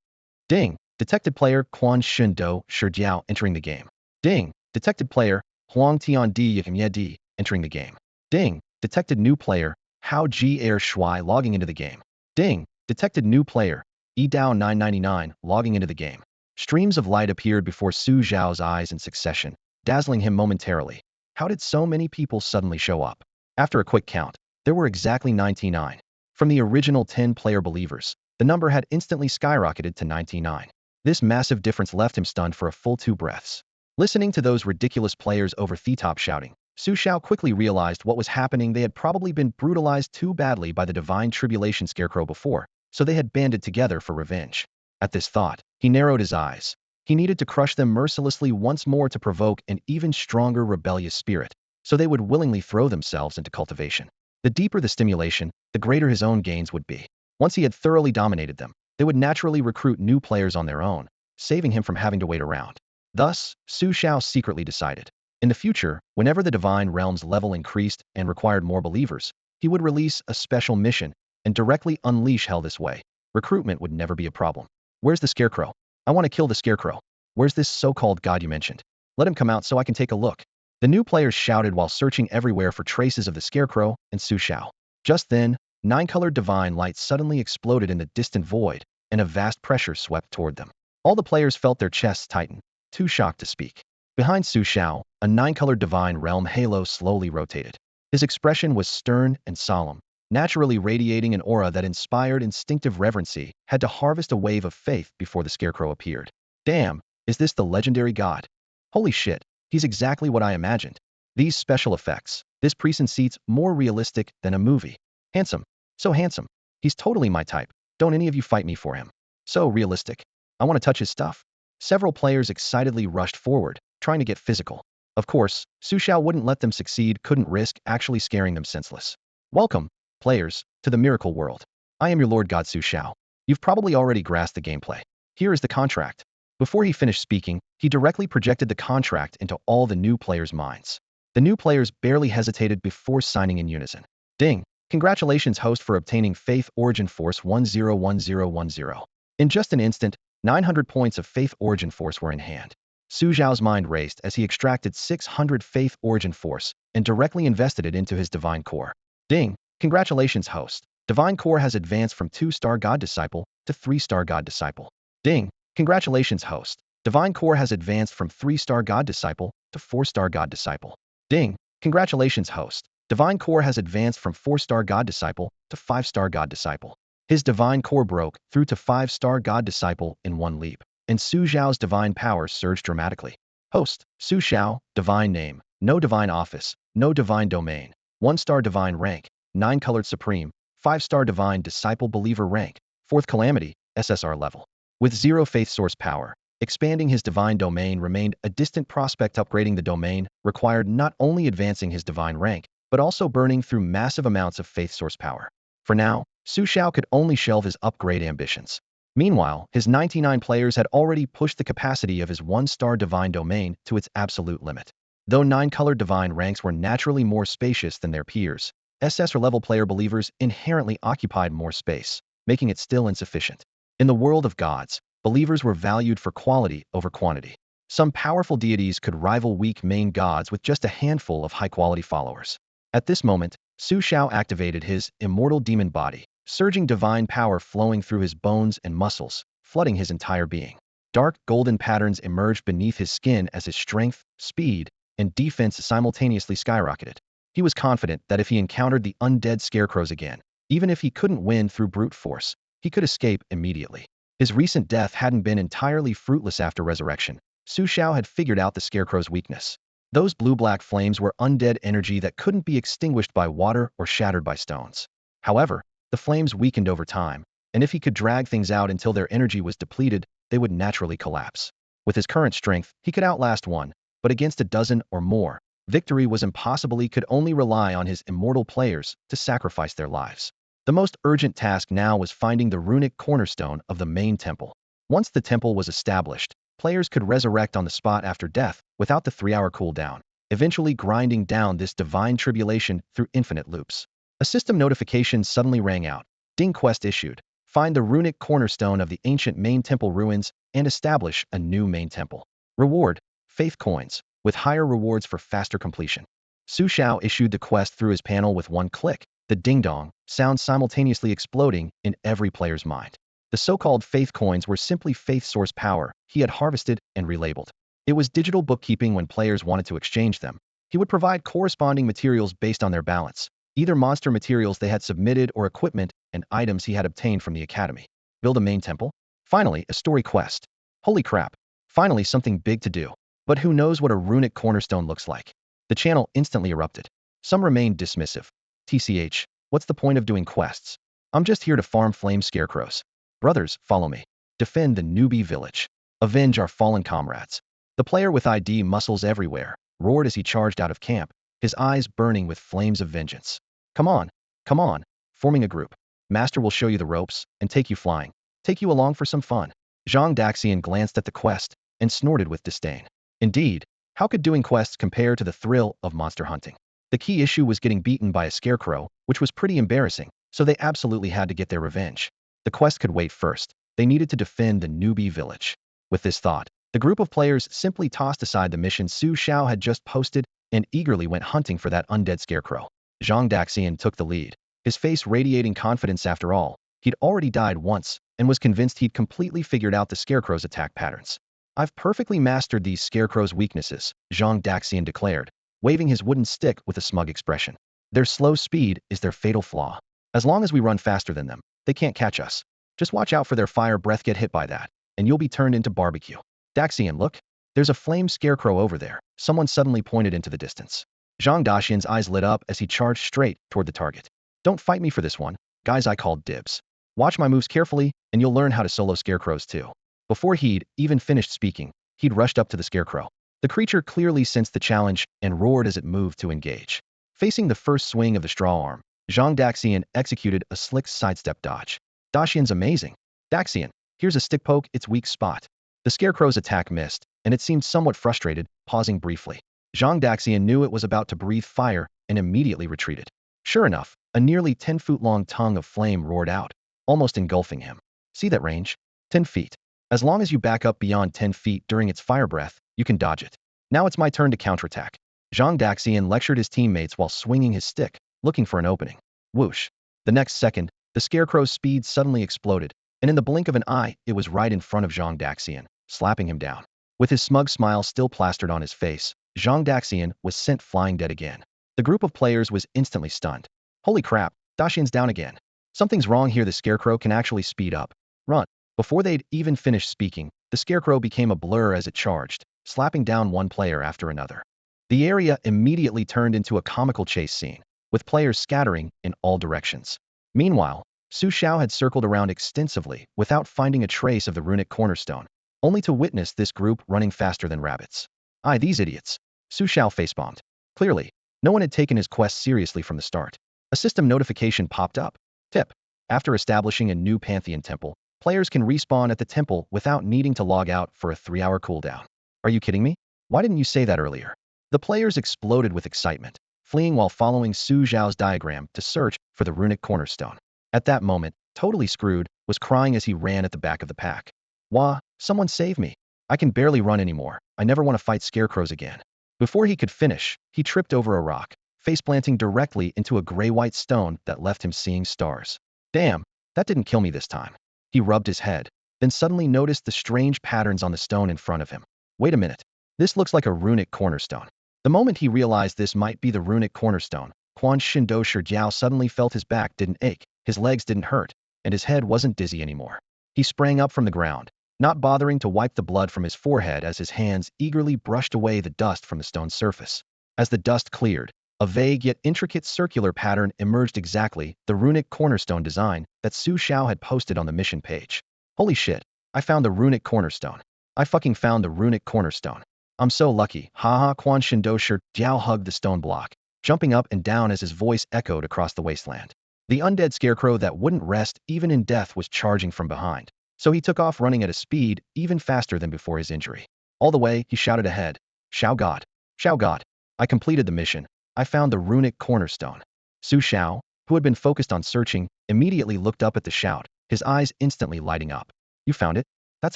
Ding! Detected player Quan Shendo Shijiao entering the game. Ding! Detected player Huang Tiandi Yikimyedi entering the game. Ding! Detected new player Hao Ji Air Shui logging into the game. Ding! Detected new player Edao 999 logging into the game. Streams of light appeared before Su Zhao's eyes in succession, dazzling him momentarily. How did so many people suddenly show up? After a quick count, there were exactly 99. From the original 10-player believers, the number had instantly skyrocketed to 99. This massive difference left him stunned for a full 2 breaths. Listening to those ridiculous players over the top shouting, Xiao quickly realized what was happening. They had probably been brutalized too badly by the divine tribulation scarecrow before, so they had banded together for revenge. At this thought, he narrowed his eyes. He needed to crush them mercilessly once more to provoke an even stronger rebellious spirit, so they would willingly throw themselves into cultivation. The deeper the stimulation, the greater his own gains would be. Once he had thoroughly dominated them, they would naturally recruit new players on their own, saving him from having to wait around. Thus, Xiao secretly decided. In the future, whenever the divine realm's level increased and required more believers, he would release a special mission and directly unleash hell this way. Recruitment would never be a problem. Where's the scarecrow? I want to kill the scarecrow. Where's this so-called god you mentioned? Let him come out so I can take a look. The new players shouted while searching everywhere for traces of the scarecrow and Xiao. Just then, 9-colored divine light suddenly exploded in the distant void, and a vast pressure swept toward them. All the players felt their chests tighten, too shocked to speak. Behind Xiao, a 9-colored divine realm halo slowly rotated. His expression was stern and solemn, naturally radiating an aura that inspired instinctive reverency. Had to harvest a wave of faith before the scarecrow appeared. Damn, is this the legendary god? Holy shit, he's exactly what I imagined. These special effects, this present seats more realistic than a movie. Handsome, so handsome. He's totally my type. Don't any of you fight me for him. So realistic. I want to touch his stuff. Several players excitedly rushed forward, trying to get physical. Of course, Su Xiao wouldn't let them succeed, couldn't risk actually scaring them senseless. Welcome, players, to the miracle world. I am your Lord God Su Xiao. You've probably already grasped the gameplay. Here is the contract. Before he finished speaking, he directly projected the contract into all the new players' minds. The new players barely hesitated before signing in unison. Ding! Congratulations, host, for obtaining Faith Origin Force 101010. In just an instant, 900 points of Faith Origin Force were in hand. Su Xiao's mind raced as he extracted 600 Faith Origin Force and directly invested it into his Divine Core. Ding! Congratulations, host. Divine Core has advanced from 2-star God Disciple to 3-star God Disciple. Ding! Congratulations, host. Divine Core has advanced from 3-star God Disciple to 4-star God Disciple. Ding! Congratulations, host. Divine Core has advanced from 4-star God Disciple to 5-star God Disciple. His Divine Core broke through to 5-star God Disciple in one leap, and Su Xiao's divine power surged dramatically. Host, Su Xiao, divine name, no divine office, no divine domain, 1-star divine rank, 9-colored supreme, 5-star divine disciple believer rank, Fourth Calamity, SSR level. With 0 faith source power, expanding his divine domain remained a distant prospect. Upgrading the domain required not only advancing his divine rank, but also burning through massive amounts of faith source power. For now, Su Xiao could only shelve his upgrade ambitions. Meanwhile, his 99 players had already pushed the capacity of his 1-star divine domain to its absolute limit. Though 9-colored divine ranks were naturally more spacious than their peers, SSR level player believers inherently occupied more space, making it still insufficient. In the world of gods, believers were valued for quality over quantity. Some powerful deities could rival weak main gods with just a handful of high-quality followers. At this moment, Su Xiao activated his immortal demon body, surging divine power flowing through his bones and muscles, flooding his entire being. Dark golden patterns emerged beneath his skin as his strength, speed, and defense simultaneously skyrocketed. He was confident that if he encountered the undead scarecrows again, even if he couldn't win through brute force, he could escape immediately. His recent death hadn't been entirely fruitless. After resurrection, Su Xiao had figured out the scarecrow's weakness. Those blue-black flames were undead energy that couldn't be extinguished by water or shattered by stones. However, the flames weakened over time, and if he could drag things out until their energy was depleted, they would naturally collapse. With his current strength, he could outlast one, but against a dozen or more, victory was impossible. He could only rely on his immortal players to sacrifice their lives. The most urgent task now was finding the runic cornerstone of the main temple. Once the temple was established, players could resurrect on the spot after death without the 3-hour cooldown, eventually grinding down this divine tribulation through infinite loops. A system notification suddenly rang out. Ding! Quest issued. Find the runic cornerstone of the ancient main temple ruins and establish a new main temple. Reward: faith coins, with higher rewards for faster completion. Su Xiao issued the quest through his panel with one click, the ding-dong sound simultaneously exploding in every player's mind. The so-called faith coins were simply faith source power he had harvested and relabeled. It was digital bookkeeping. When players wanted to exchange them, he would provide corresponding materials based on their balance, either monster materials they had submitted or equipment and items he had obtained from the academy. Build a main temple? Finally, a story quest. Holy crap. Finally something big to do. But who knows what a runic cornerstone looks like? The channel instantly erupted. Some remained dismissive. TCH, what's the point of doing quests? I'm just here to farm flame scarecrows. Brothers, follow me. Defend the newbie village. Avenge our fallen comrades. The player with ID muscles everywhere roared as he charged out of camp, his eyes burning with flames of vengeance. Come on, come on, forming a group. Master will show you the ropes and take you flying. Take you along for some fun. Zhang Daxian glanced at the quest and snorted with disdain. Indeed, how could doing quests compare to the thrill of monster hunting? The key issue was getting beaten by a scarecrow, which was pretty embarrassing, so they absolutely had to get their revenge. The quest could wait first. They needed to defend the newbie village. With this thought, the group of players simply tossed aside the mission Su Xiao had just posted and eagerly went hunting for that undead scarecrow. Zhang Daxian took the lead, his face radiating confidence. After all, he'd already died once and was convinced he'd completely figured out the scarecrow's attack patterns. I've perfectly mastered these scarecrows' weaknesses, Zhang Daxian declared, waving his wooden stick with a smug expression. Their slow speed is their fatal flaw. As long as we run faster than them, they can't catch us. Just watch out for their fire breath. Get hit by that, and you'll be turned into barbecue. Daxian, look. There's a flame scarecrow over there. Someone suddenly pointed into the distance. Zhang Daxian's eyes lit up as he charged straight toward the target. Don't fight me for this one. Guys, I called dibs. Watch my moves carefully, and you'll learn how to solo scarecrows too. Before he'd even finished speaking, he'd rushed up to the scarecrow. The creature clearly sensed the challenge and roared as it moved to engage. Facing the first swing of the straw arm, Zhang Daxian executed a slick sidestep dodge. Daxian's amazing. Daxian, here's a stick poke, its weak spot. The scarecrow's attack missed, and it seemed somewhat frustrated, pausing briefly. Zhang Daxian knew it was about to breathe fire and immediately retreated. Sure enough, a nearly 10-foot-long tongue of flame roared out, almost engulfing him. See that range? 10 feet. As long as you back up beyond 10 feet during its fire breath, you can dodge it. Now it's my turn to counterattack. Zhang Daxian lectured his teammates while swinging his stick, looking for an opening. Whoosh. The next second, the scarecrow's speed suddenly exploded, and in the blink of an eye, it was right in front of Zhang Daxian, slapping him down. With his smug smile still plastered on his face, Zhang Daxian was sent flying dead again. The group of players was instantly stunned. Holy crap, Daxian's down again. Something's wrong here, the scarecrow can actually speed up. Run. Before they'd even finished speaking, the scarecrow became a blur as it charged, slapping down one player after another. The area immediately turned into a comical chase scene, with players scattering in all directions. Meanwhile, Xiao had circled around extensively without finding a trace of the runic cornerstone, only to witness this group running faster than rabbits. Aye, these idiots. Xiao facepalmed. Clearly, no one had taken his quest seriously from the start. A system notification popped up. Tip. After establishing a new Pantheon temple, players can respawn at the temple without needing to log out for a 3-hour cooldown. Are you kidding me? Why didn't you say that earlier? The players exploded with excitement, fleeing while following Xiao's diagram to search for the runic cornerstone. At that moment, Totally Screwed was crying as he ran at the back of the pack. Wah, someone save me. I can barely run anymore. I never want to fight scarecrows again. Before he could finish, he tripped over a rock, face-planting directly into a gray-white stone that left him seeing stars. Damn, that didn't kill me this time. He rubbed his head, then suddenly noticed the strange patterns on the stone in front of him. Wait a minute. This looks like a runic cornerstone. The moment he realized this might be the runic cornerstone, Quan Shindo Shijiao suddenly felt his back didn't ache, his legs didn't hurt, and his head wasn't dizzy anymore. He sprang up from the ground, not bothering to wipe the blood from his forehead as his hands eagerly brushed away the dust from the stone's surface. As the dust cleared, a vague yet intricate circular pattern emerged, exactly the runic cornerstone design that Xiao had posted on the mission page. Holy shit, I found the runic cornerstone. I fucking found the runic cornerstone. I'm so lucky, haha. Quan Shindo Jiao hugged the stone block, jumping up and down as his voice echoed across the wasteland. The undead scarecrow that wouldn't rest even in death was charging from behind, so he took off running at a speed even faster than before his injury. All the way, he shouted ahead, Xiao God! Xiao God! I completed the mission. I found the runic cornerstone. Xiao, who had been focused on searching, immediately looked up at the shout, his eyes instantly lighting up. You found it? That's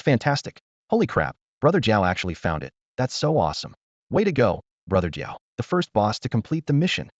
fantastic. Holy crap, Brother Jiao actually found it. That's so awesome. Way to go, Brother Jiao, the first boss to complete the mission.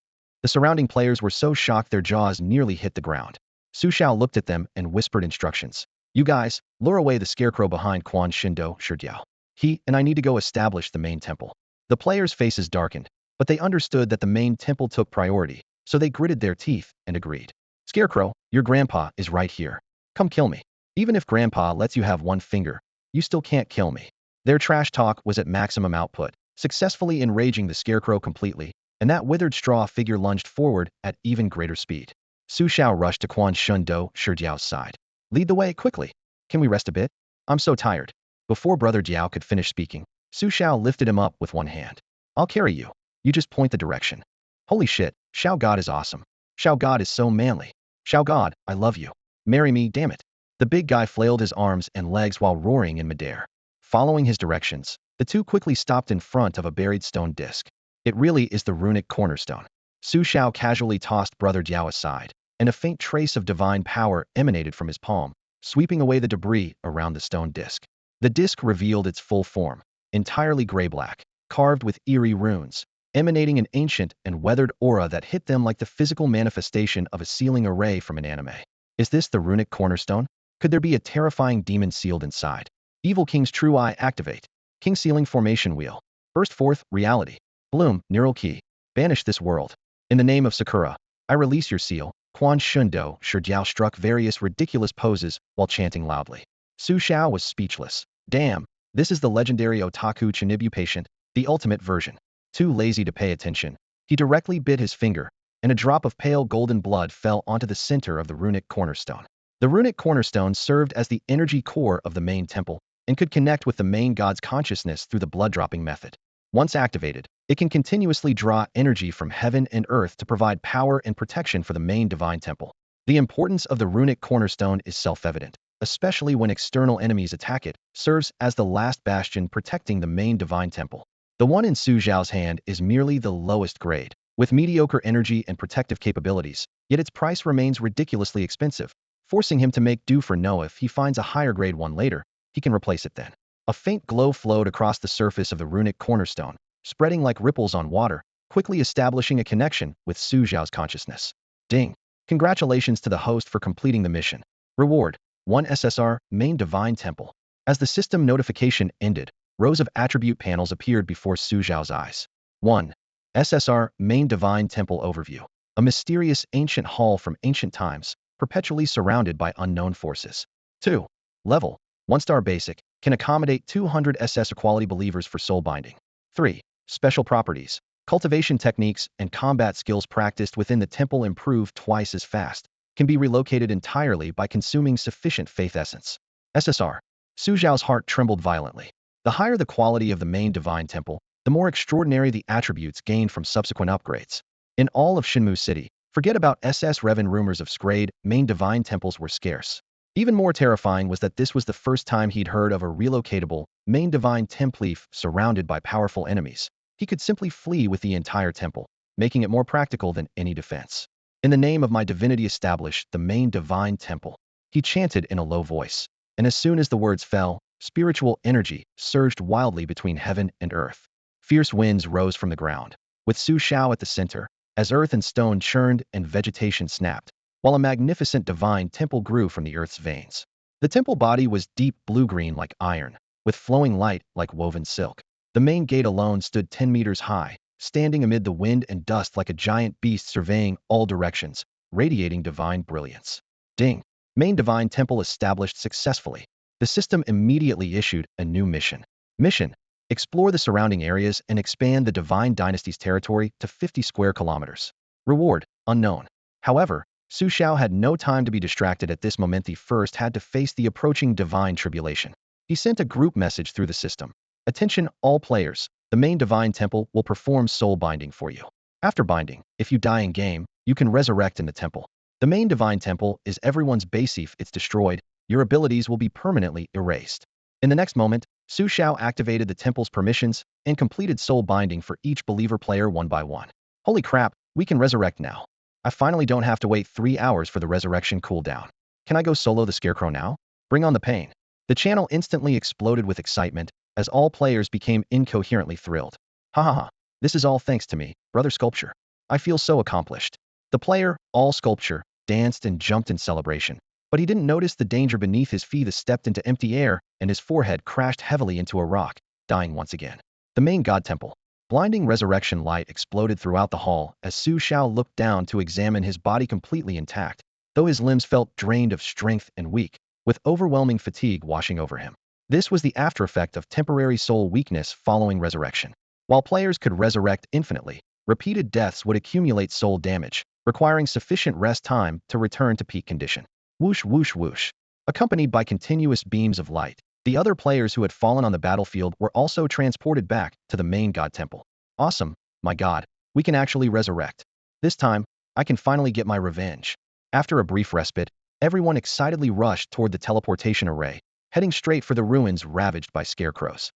The surrounding players were so shocked their jaws nearly hit the ground. Xiao looked at them and whispered instructions. You guys, lure away the scarecrow behind Quan Shindo Shijiao. He and I need to go establish the main temple. The players' faces darkened, but they understood that the main temple took priority, so they gritted their teeth and agreed. Scarecrow, your grandpa is right here. Come kill me. Even if grandpa lets you have one finger, you still can't kill me. Their trash talk was at maximum output, successfully enraging the scarecrow completely, and that withered straw figure lunged forward at even greater speed. Xiao rushed to Quan Shindo Shijiao's side. Lead the way quickly. Can we rest a bit? I'm so tired. Before Brother Jiao could finish speaking, Xiao lifted him up with one hand. I'll carry you. You just point the direction. Holy shit, Xiao God is awesome. Xiao God is so manly. Xiao God, I love you. Marry me, damn it. The big guy flailed his arms and legs while roaring in midair. Following his directions, the two quickly stopped in front of a buried stone disc. It really is the runic cornerstone. Xiao casually tossed Brother Jiao aside, and a faint trace of divine power emanated from his palm, sweeping away the debris around the stone disc. The disc revealed its full form, entirely gray-black, carved with eerie runes, emanating an ancient and weathered aura that hit them like the physical manifestation of a sealing array from an anime. Is this the runic cornerstone? Could there be a terrifying demon sealed inside? Evil King's True Eye activate. King Sealing Formation Wheel. Burst forth, reality. Bloom, neural key. Banish this world. In the name of Sakura, I release your seal. Quan Shindo Shijiao struck various ridiculous poses while chanting loudly. Xiao was speechless. Damn, this is the legendary otaku Chinibu patient, the ultimate version. Too lazy to pay attention, he directly bit his finger, and a drop of pale golden blood fell onto the center of the runic cornerstone. The runic cornerstone served as the energy core of the main temple, and could connect with the main god's consciousness through the blood-dropping method. Once activated, it can continuously draw energy from heaven and earth to provide power and protection for the main divine temple. The importance of the runic cornerstone is self-evident, especially when external enemies attack it, serves as the last bastion protecting the main divine temple. The one in Su Xiao's hand is merely the lowest grade, with mediocre energy and protective capabilities, yet its price remains ridiculously expensive, forcing him to make do for no. If he finds a higher grade one later, he can replace it then. A faint glow flowed across the surface of the runic cornerstone, spreading like ripples on water, quickly establishing a connection with Su Xiao's consciousness. Ding! Congratulations to the host for completing the mission. Reward: 1 SSR, Main Divine Temple. As the system notification ended, rows of attribute panels appeared before Su Xiao's eyes. 1. SSR, Main Divine Temple Overview. A mysterious ancient hall from ancient times, perpetually surrounded by unknown forces. 2. Level: 1-star basic, can accommodate 200 SS quality believers for soul binding. 3. Special properties: cultivation techniques and combat skills practiced within the temple improve twice as fast, can be relocated entirely by consuming sufficient faith essence. SSR. Su Xiao's heart trembled violently. The higher the quality of the main divine temple, the more extraordinary the attributes gained from subsequent upgrades. In all of Shenmue City, forget about SS Revan, rumors of Scrade, main divine temples were scarce. Even more terrifying was that this was the first time he'd heard of a relocatable, main divine temple surrounded by powerful enemies. He could simply flee with the entire temple, making it more practical than any defense. In the name of my divinity, establish the main divine temple, he chanted in a low voice. And as soon as the words fell, spiritual energy surged wildly between heaven and earth. Fierce winds rose from the ground, with Su Xiao at the center, as earth and stone churned and vegetation snapped, while a magnificent divine temple grew from the earth's veins. The temple body was deep blue-green like iron, with flowing light like woven silk. The main gate alone stood 10 meters high, standing amid the wind and dust like a giant beast surveying all directions, radiating divine brilliance. Ding! Main divine temple established successfully. The system immediately issued a new mission. Mission: explore the surrounding areas and expand the divine dynasty's territory to 50 square kilometers. Reward: unknown. However, Su Xiao had no time to be distracted at this moment. He first had to face the approaching divine tribulation. He sent a group message through the system. Attention, all players. The main divine temple will perform soul binding for you. After binding, if you die in game, you can resurrect in the temple. The main divine temple is everyone's base. If it's destroyed, your abilities will be permanently erased. In the next moment, Su Xiao activated the temple's permissions and completed soul binding for each believer player one by one. Holy crap, we can resurrect now. I finally don't have to wait 3 hours for the resurrection cooldown. Can I go solo the scarecrow now? Bring on the pain. The channel instantly exploded with excitement as all players became incoherently thrilled. Ha ha ha, this is all thanks to me, Brother Sculpture. I feel so accomplished. The player, all Sculpture, danced and jumped in celebration, but he didn't notice the danger beneath his feet. He stepped into empty air and his forehead crashed heavily into a rock, dying once again. The main god temple. Blinding resurrection light exploded throughout the hall as Su Xiao looked down to examine his body completely intact, though his limbs felt drained of strength and weak, with overwhelming fatigue washing over him. This was the after effect of temporary soul weakness following resurrection. While players could resurrect infinitely, repeated deaths would accumulate soul damage, requiring sufficient rest time to return to peak condition. Whoosh whoosh whoosh. Accompanied by continuous beams of light, the other players who had fallen on the battlefield were also transported back to the main god temple. Awesome, my god, we can actually resurrect. This time, I can finally get my revenge. After a brief respite, everyone excitedly rushed toward the teleportation array, heading straight for the ruins ravaged by scarecrows.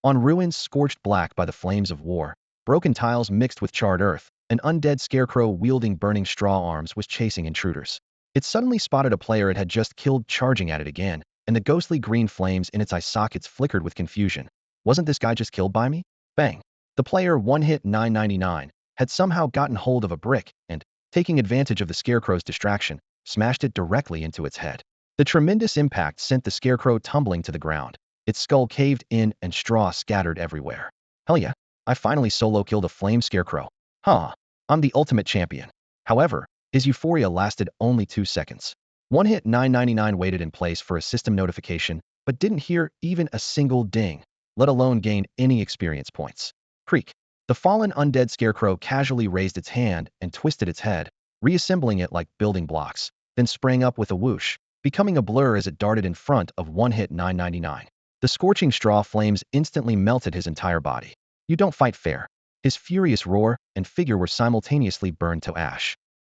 On ruins scorched black by the flames of war, broken tiles mixed with charred earth, an undead scarecrow wielding burning straw arms was chasing intruders. It suddenly spotted a player it had just killed charging at it again, and the ghostly green flames in its eye sockets flickered with confusion. Wasn't this guy just killed by me? Bang! The player one-hit 999 had somehow gotten hold of a brick and, taking advantage of the scarecrow's distraction, smashed it directly into its head. The tremendous impact sent the scarecrow tumbling to the ground. Its skull caved in and straw scattered everywhere. Hell yeah, I finally solo killed a flame scarecrow. Huh, I'm the ultimate champion. However, his euphoria lasted only 2 seconds. One-hit 999 waited in place for a system notification, but didn't hear even a single ding, let alone gain any experience points. Creak. The fallen undead scarecrow casually raised its hand and twisted its head, reassembling it like building blocks, then sprang up with a whoosh, becoming a blur as it darted in front of one-hit 999. The scorching straw flames instantly melted his entire body. You don't fight fair. His furious roar and figure were simultaneously burned to ash.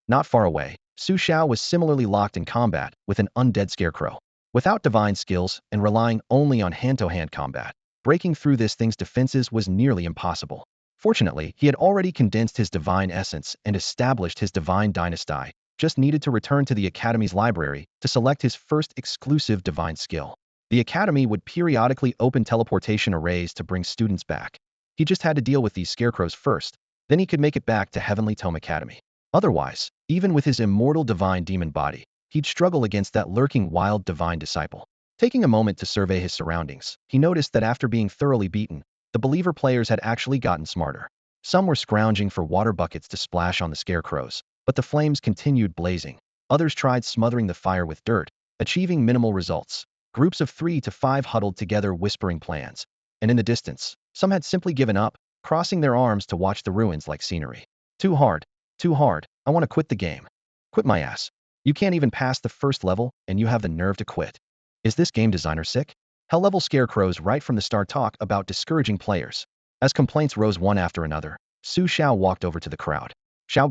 Not far away, Xiao was similarly locked in combat with an undead scarecrow. Without divine skills and relying only on hand-to-hand combat, breaking through this thing's defenses was nearly impossible. Fortunately, he had already condensed his divine essence and established his divine dynasty, just needed to return to the Academy's library to select his first exclusive divine skill. The Academy would periodically open teleportation arrays to bring students back. He just had to deal with these scarecrows first, then he could make it back to Heavenly Tome Academy. Otherwise, even with his immortal divine demon body, he'd struggle against that lurking wild divine disciple. Taking a moment to survey his surroundings, he noticed that after being thoroughly beaten, the believer players had actually gotten smarter. Some were scrounging for water buckets to splash on the scarecrows, but the flames continued blazing. Others tried smothering the fire with dirt, achieving minimal results. Groups of 3 to 5 huddled together whispering plans. And in the distance, some had simply given up, crossing their arms to watch the ruins like scenery. Too hard. Too hard. I want to quit the game. Quit my ass. You can't even pass the first level, and you have the nerve to quit. Is this game designer sick? Hell-level scarecrows right from the start talk about discouraging players. As complaints rose one after another, Xiao walked over to the crowd. Xiao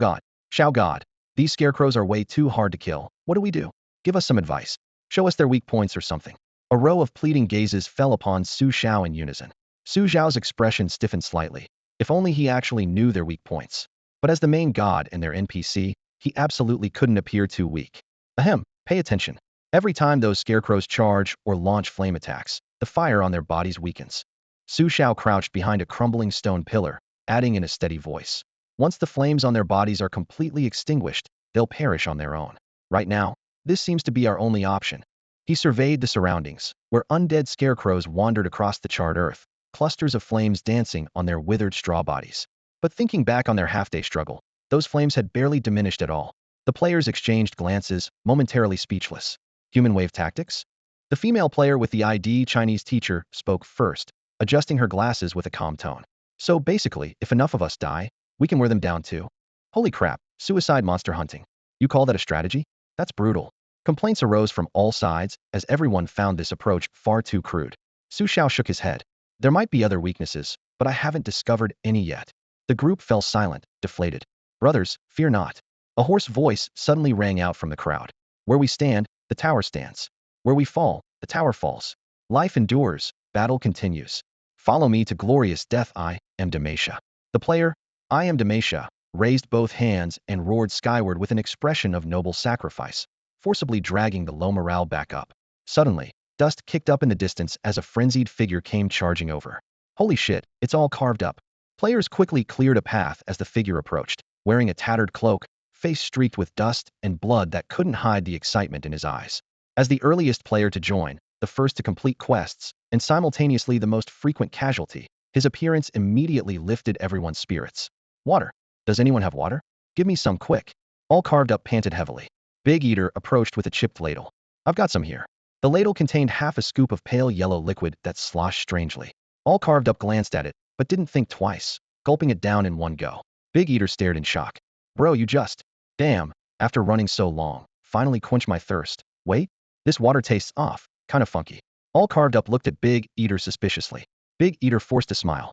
God, these scarecrows are way too hard to kill. What do we do? Give us some advice. Show us their weak points or something. A row of pleading gazes fell upon Xiao in unison. Xiao's expression stiffened slightly. If only he actually knew their weak points. But as the main god and their NPC, he absolutely couldn't appear too weak. Ahem, pay attention. Every time those scarecrows charge or launch flame attacks, the fire on their bodies weakens. Xiao crouched behind a crumbling stone pillar, adding in a steady voice. Once the flames on their bodies are completely extinguished, they'll perish on their own. Right now, this seems to be our only option. He surveyed the surroundings, where undead scarecrows wandered across the charred earth, clusters of flames dancing on their withered straw bodies. But thinking back on their half-day struggle, those flames had barely diminished at all. The players exchanged glances, momentarily speechless. Human wave tactics? The female player with the ID Chinese teacher spoke first, adjusting her glasses with a calm tone. So basically, if enough of us die, we can wear them down too. Holy crap, suicide monster hunting. You call that a strategy? That's brutal. Complaints arose from all sides, as everyone found this approach far too crude. Xiao shook his head. There might be other weaknesses, but I haven't discovered any yet. The group fell silent, deflated. Brothers, fear not. A hoarse voice suddenly rang out from the crowd. Where we stand, the tower stands. Where we fall, the tower falls. Life endures, battle continues. Follow me to glorious death. I am Demacia. The player, I am Demacia, raised both hands and roared skyward with an expression of noble sacrifice, forcibly dragging the low morale back up. Suddenly, dust kicked up in the distance as a frenzied figure came charging over. Holy shit, it's all carved up. Players quickly cleared a path as the figure approached, wearing a tattered cloak, face streaked with dust and blood that couldn't hide the excitement in his eyes. As the earliest player to join, the first to complete quests, and simultaneously the most frequent casualty, his appearance immediately lifted everyone's spirits. Water. Does anyone have water? Give me some quick. All carved up panted heavily. Big Eater approached with a chipped ladle. I've got some here. The ladle contained half a scoop of pale yellow liquid that sloshed strangely. All carved up glanced at it, but didn't think twice, gulping it down in one go. Big Eater stared in shock. Bro, you just... Damn, after running so long, finally quenched my thirst. Wait, this water tastes off, kind of funky. All carved up looked at Big Eater suspiciously. Big Eater forced a smile.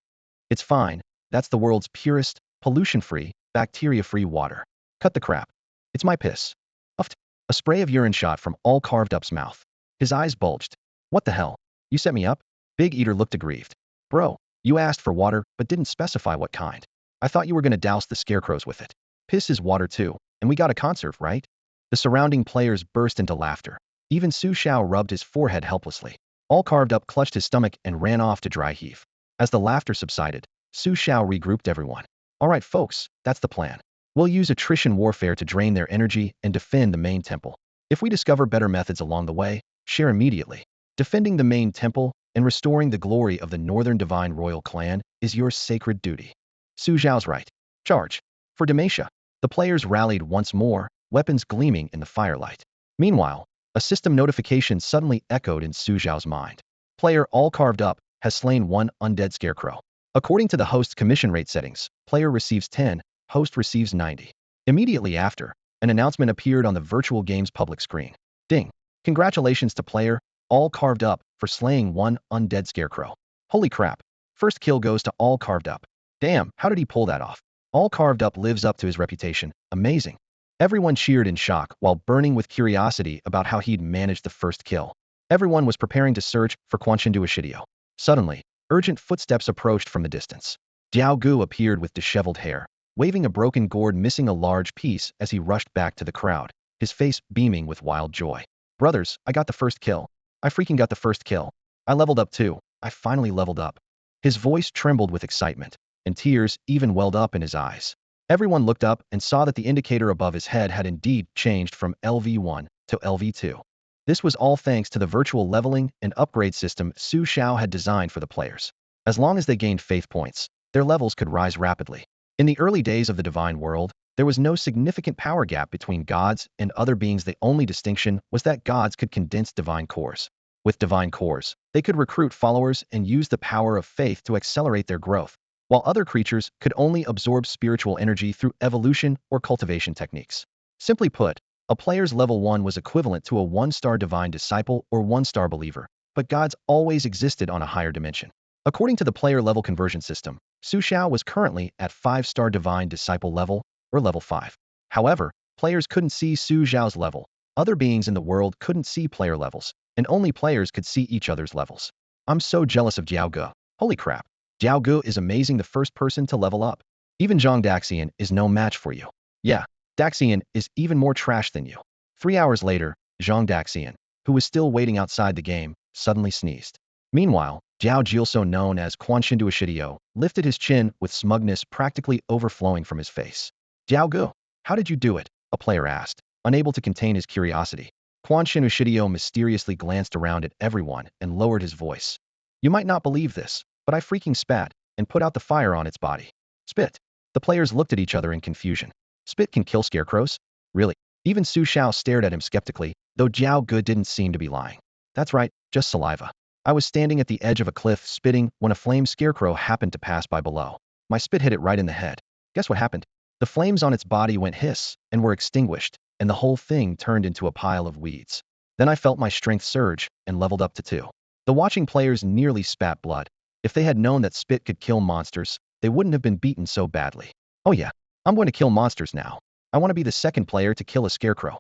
It's fine, that's the world's purest, pollution-free, bacteria-free water. Cut the crap. It's my piss. Uffed. A spray of urine shot from All Carved Up's mouth. His eyes bulged. What the hell? You set me up? Big Eater looked aggrieved. Bro, you asked for water but didn't specify what kind. I thought you were gonna douse the scarecrows with it. Piss is water too, and we got a conserve, right? The surrounding players burst into laughter. Even Xiao rubbed his forehead helplessly. All Carved Up clutched his stomach and ran off to dry heave. As the laughter subsided, Xiao regrouped everyone. All right, folks, that's the plan. We'll use attrition warfare to drain their energy and defend the main temple. If we discover better methods along the way, share immediately. Defending the main temple and restoring the glory of the Northern Divine Royal Clan is your sacred duty. Xiao's right. Charge. For Demacia. The players rallied once more, weapons gleaming in the firelight. Meanwhile, a system notification suddenly echoed in Xiao's mind. Player All Carved Up has slain one undead scarecrow. According to the host's commission rate settings, player receives 10, host receives 90. Immediately after, an announcement appeared on the virtual game's public screen. Ding. Congratulations to player All Carved Up for slaying one undead scarecrow. Holy crap. First kill goes to All Carved Up. Damn, how did he pull that off? All Carved Up lives up to his reputation. Amazing. Everyone cheered in shock while burning with curiosity about how he'd managed the first kill. Everyone was preparing to search for Quanshindu Ashidio. Suddenly, urgent footsteps approached from the distance. Jiao Gu appeared with disheveled hair, waving a broken gourd missing a large piece as he rushed back to the crowd, his face beaming with wild joy. Brothers, I got the first kill. I freaking got the first kill. I leveled up too. I finally leveled up. His voice trembled with excitement, and tears even welled up in his eyes. Everyone looked up and saw that the indicator above his head had indeed changed from LV1 to LV2. This was all thanks to the virtual leveling and upgrade system Su Xiao had designed for the players. As long as they gained faith points, their levels could rise rapidly. In the early days of the divine world, there was no significant power gap between gods and other beings. The only distinction was that gods could condense divine cores. With divine cores, they could recruit followers and use the power of faith to accelerate their growth, while other creatures could only absorb spiritual energy through evolution or cultivation techniques. Simply put, a player's level 1 was equivalent to a 1-star divine disciple or 1-star believer, but gods always existed on a higher dimension. According to the player level conversion system, Su Xiao was currently at 5-star divine disciple level, or level 5. However, players couldn't see Su Xiao's level. Other beings in the world couldn't see player levels, and only players could see each other's levels. I'm so jealous of Jiao Gu. Holy crap. Jiao Gu is amazing, the first person to level up. Even Zhang Daxian is no match for you. Yeah, Daxian is even more trash than you. 3 hours later, Zhang Daxian, who was still waiting outside the game, suddenly sneezed. Meanwhile, Jiao Jilso, known as Quanshindu Ashidio, lifted his chin with smugness practically overflowing from his face. Jiao Gu, how did you do it? A player asked, unable to contain his curiosity. Quanshindu Ashidio mysteriously glanced around at everyone and lowered his voice. You might not believe this, but I freaking spat and put out the fire on its body. Spit. The players looked at each other in confusion. Spit can kill scarecrows? Really? Even Su Xiao stared at him skeptically, though Jiao Gu didn't seem to be lying. That's right, just saliva. I was standing at the edge of a cliff spitting when a flame scarecrow happened to pass by below. My spit hit it right in the head. Guess what happened? The flames on its body went hiss and were extinguished, and the whole thing turned into a pile of weeds. Then I felt my strength surge and leveled up to 2. The watching players nearly spat blood. If they had known that spit could kill monsters, they wouldn't have been beaten so badly. Oh yeah, I'm going to kill monsters now. I want to be the second player to kill a scarecrow.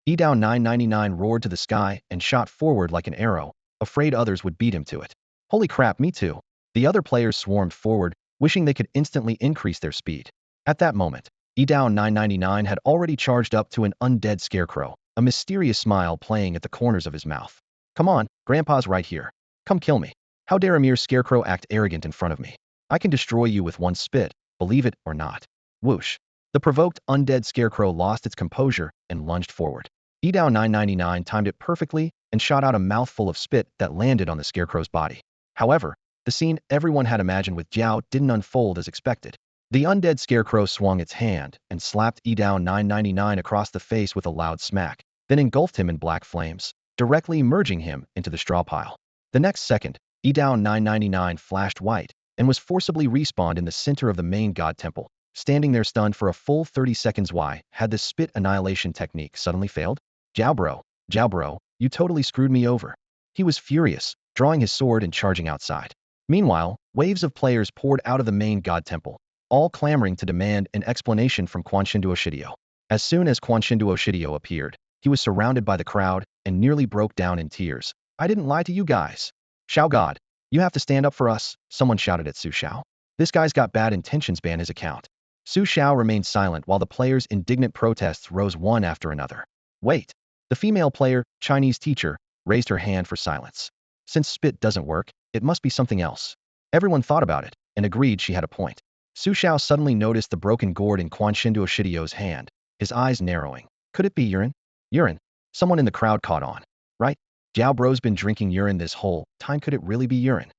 Edao 999 roared to the sky and shot forward like an arrow, afraid others would beat him to it. Holy crap, me too. The other players swarmed forward, wishing they could instantly increase their speed. At that moment, Edao 999 had already charged up to an undead scarecrow, a mysterious smile playing at the corners of his mouth. Come on, Grandpa's right here. Come kill me. How dare a mere scarecrow act arrogant in front of me? I can destroy you with one spit, believe it or not. Whoosh. The provoked undead scarecrow lost its composure and lunged forward. Edao 999 timed it perfectly and shot out a mouthful of spit that landed on the scarecrow's body. However, the scene everyone had imagined with Jiao didn't unfold as expected. The undead scarecrow swung its hand and slapped Edao 999 across the face with a loud smack, then engulfed him in black flames, directly merging him into the straw pile. The next second, Edao 999 flashed white and was forcibly respawned in the center of the main god temple, standing there stunned for a full 30 seconds. Why had the spit annihilation technique suddenly failed? Jiao bro, you totally screwed me over. He was furious, drawing his sword and charging outside. Meanwhile, waves of players poured out of the main god temple, all clamoring to demand an explanation from Quanshindu Ashidio. As soon as Quanshindu Ashidio appeared, he was surrounded by the crowd and nearly broke down in tears. I didn't lie to you guys. Xiao God, you have to stand up for us, someone shouted at Su Xiao. This guy's got bad intentions, ban his account. Su Xiao remained silent while the players' indignant protests rose one after another. Wait. The female player, Chinese teacher, raised her hand for silence. Since spit doesn't work, it must be something else. Everyone thought about it and agreed she had a point. Su Xiao suddenly noticed the broken gourd in Quanshindu Ashidio's hand, his eyes narrowing. Could it be urine? Urine. Someone in the crowd caught on. Right? Jiao bro's been drinking urine this whole time. Could it really be urine?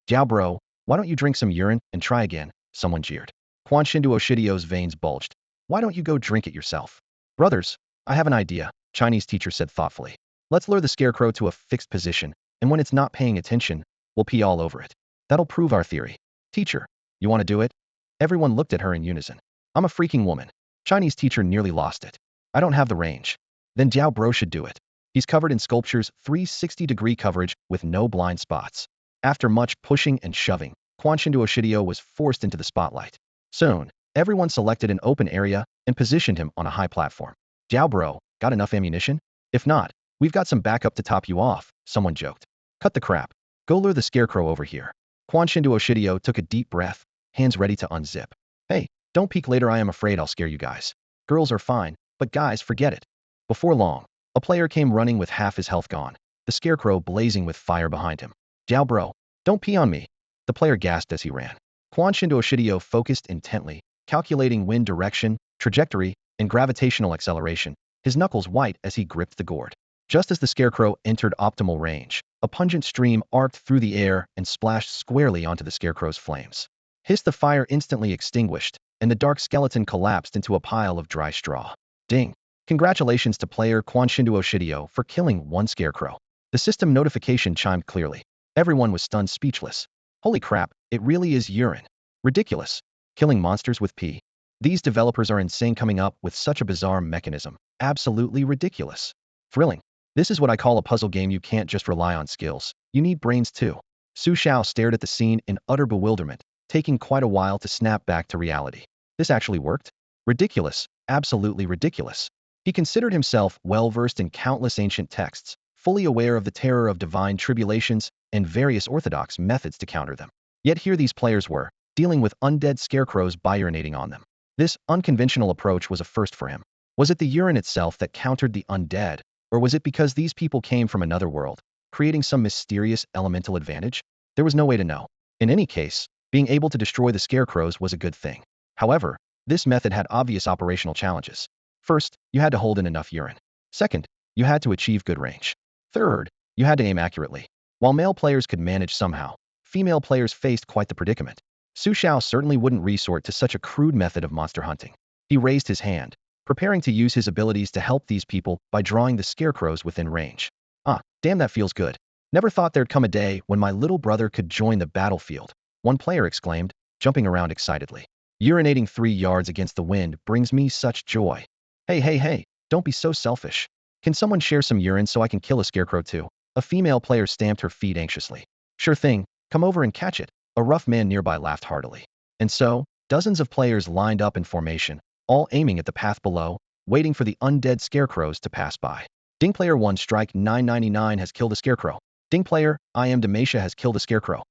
Jiao bro, why don't you drink some urine and try again? Someone jeered. Quanshindu Oshidio's veins bulged. Why don't you go drink it yourself? Brothers, I have an idea, Chinese teacher said thoughtfully. Let's lure the scarecrow to a fixed position, and when it's not paying attention, we'll pee all over it. That'll prove our theory. Teacher, you want to do it? Everyone looked at her in unison. I'm a freaking woman. Chinese teacher nearly lost it. I don't have the range. Then Jiao bro should do it. He's covered in sculptures 360-degree coverage with no blind spots. After much pushing and shoving, Xiao Shidio was forced into the spotlight. Soon, everyone selected an open area and positioned him on a high platform. Xiao bro, got enough ammunition? If not, we've got some backup to top you off, someone joked. Cut the crap. Go lure the scarecrow over here. Xiao Shidio took a deep breath, hands ready to unzip. Hey, don't peek later, I am afraid I'll scare you guys. Girls are fine, but guys, forget it. Before long, a player came running with half his health gone, the scarecrow blazing with fire behind him. Xiao bro, don't pee on me. The player gasped as he ran. Xiao Shidio focused intently, calculating wind direction, trajectory, and gravitational acceleration, his knuckles white as he gripped the gourd. Just as the scarecrow entered optimal range, a pungent stream arced through the air and splashed squarely onto the scarecrow's flames. Hiss, the fire instantly extinguished, and the dark skeleton collapsed into a pile of dry straw. Ding! Congratulations to player Xiao Shidio for killing one scarecrow. The system notification chimed clearly. Everyone was stunned speechless. Holy crap, it really is urine. Ridiculous. Killing monsters with pee. These developers are insane, coming up with such a bizarre mechanism. Absolutely ridiculous. Thrilling. This is what I call a puzzle game. You can't just rely on skills. You need brains too. Xiao stared at the scene in utter bewilderment, taking quite a while to snap back to reality. This actually worked? Ridiculous. Absolutely ridiculous. He considered himself well-versed in countless ancient texts, fully aware of the terror of divine tribulations and various orthodox methods to counter them. Yet here these players were, dealing with undead scarecrows by urinating on them. This unconventional approach was a first for him. Was it the urine itself that countered the undead, or was it because these people came from another world, creating some mysterious elemental advantage? There was no way to know. In any case, being able to destroy the scarecrows was a good thing. However, this method had obvious operational challenges. First, you had to hold in enough urine. Second, you had to achieve good range. Third, you had to aim accurately. While male players could manage somehow, female players faced quite the predicament. Xiao certainly wouldn't resort to such a crude method of monster hunting. He raised his hand, preparing to use his abilities to help these people by drawing the scarecrows within range. Ah, damn, that feels good. Never thought there'd come a day when my little brother could join the battlefield, one player exclaimed, jumping around excitedly. Urinating 3 yards against the wind brings me such joy. Hey, don't be so selfish. Can someone share some urine so I can kill a scarecrow too? A female player stamped her feet anxiously. Sure thing, come over and catch it. A rough man nearby laughed heartily. And so, dozens of players lined up in formation, all aiming at the path below, waiting for the undead scarecrows to pass by. Ding player 1 strike 999 has killed a scarecrow. Ding player, I am Demasha has killed a scarecrow.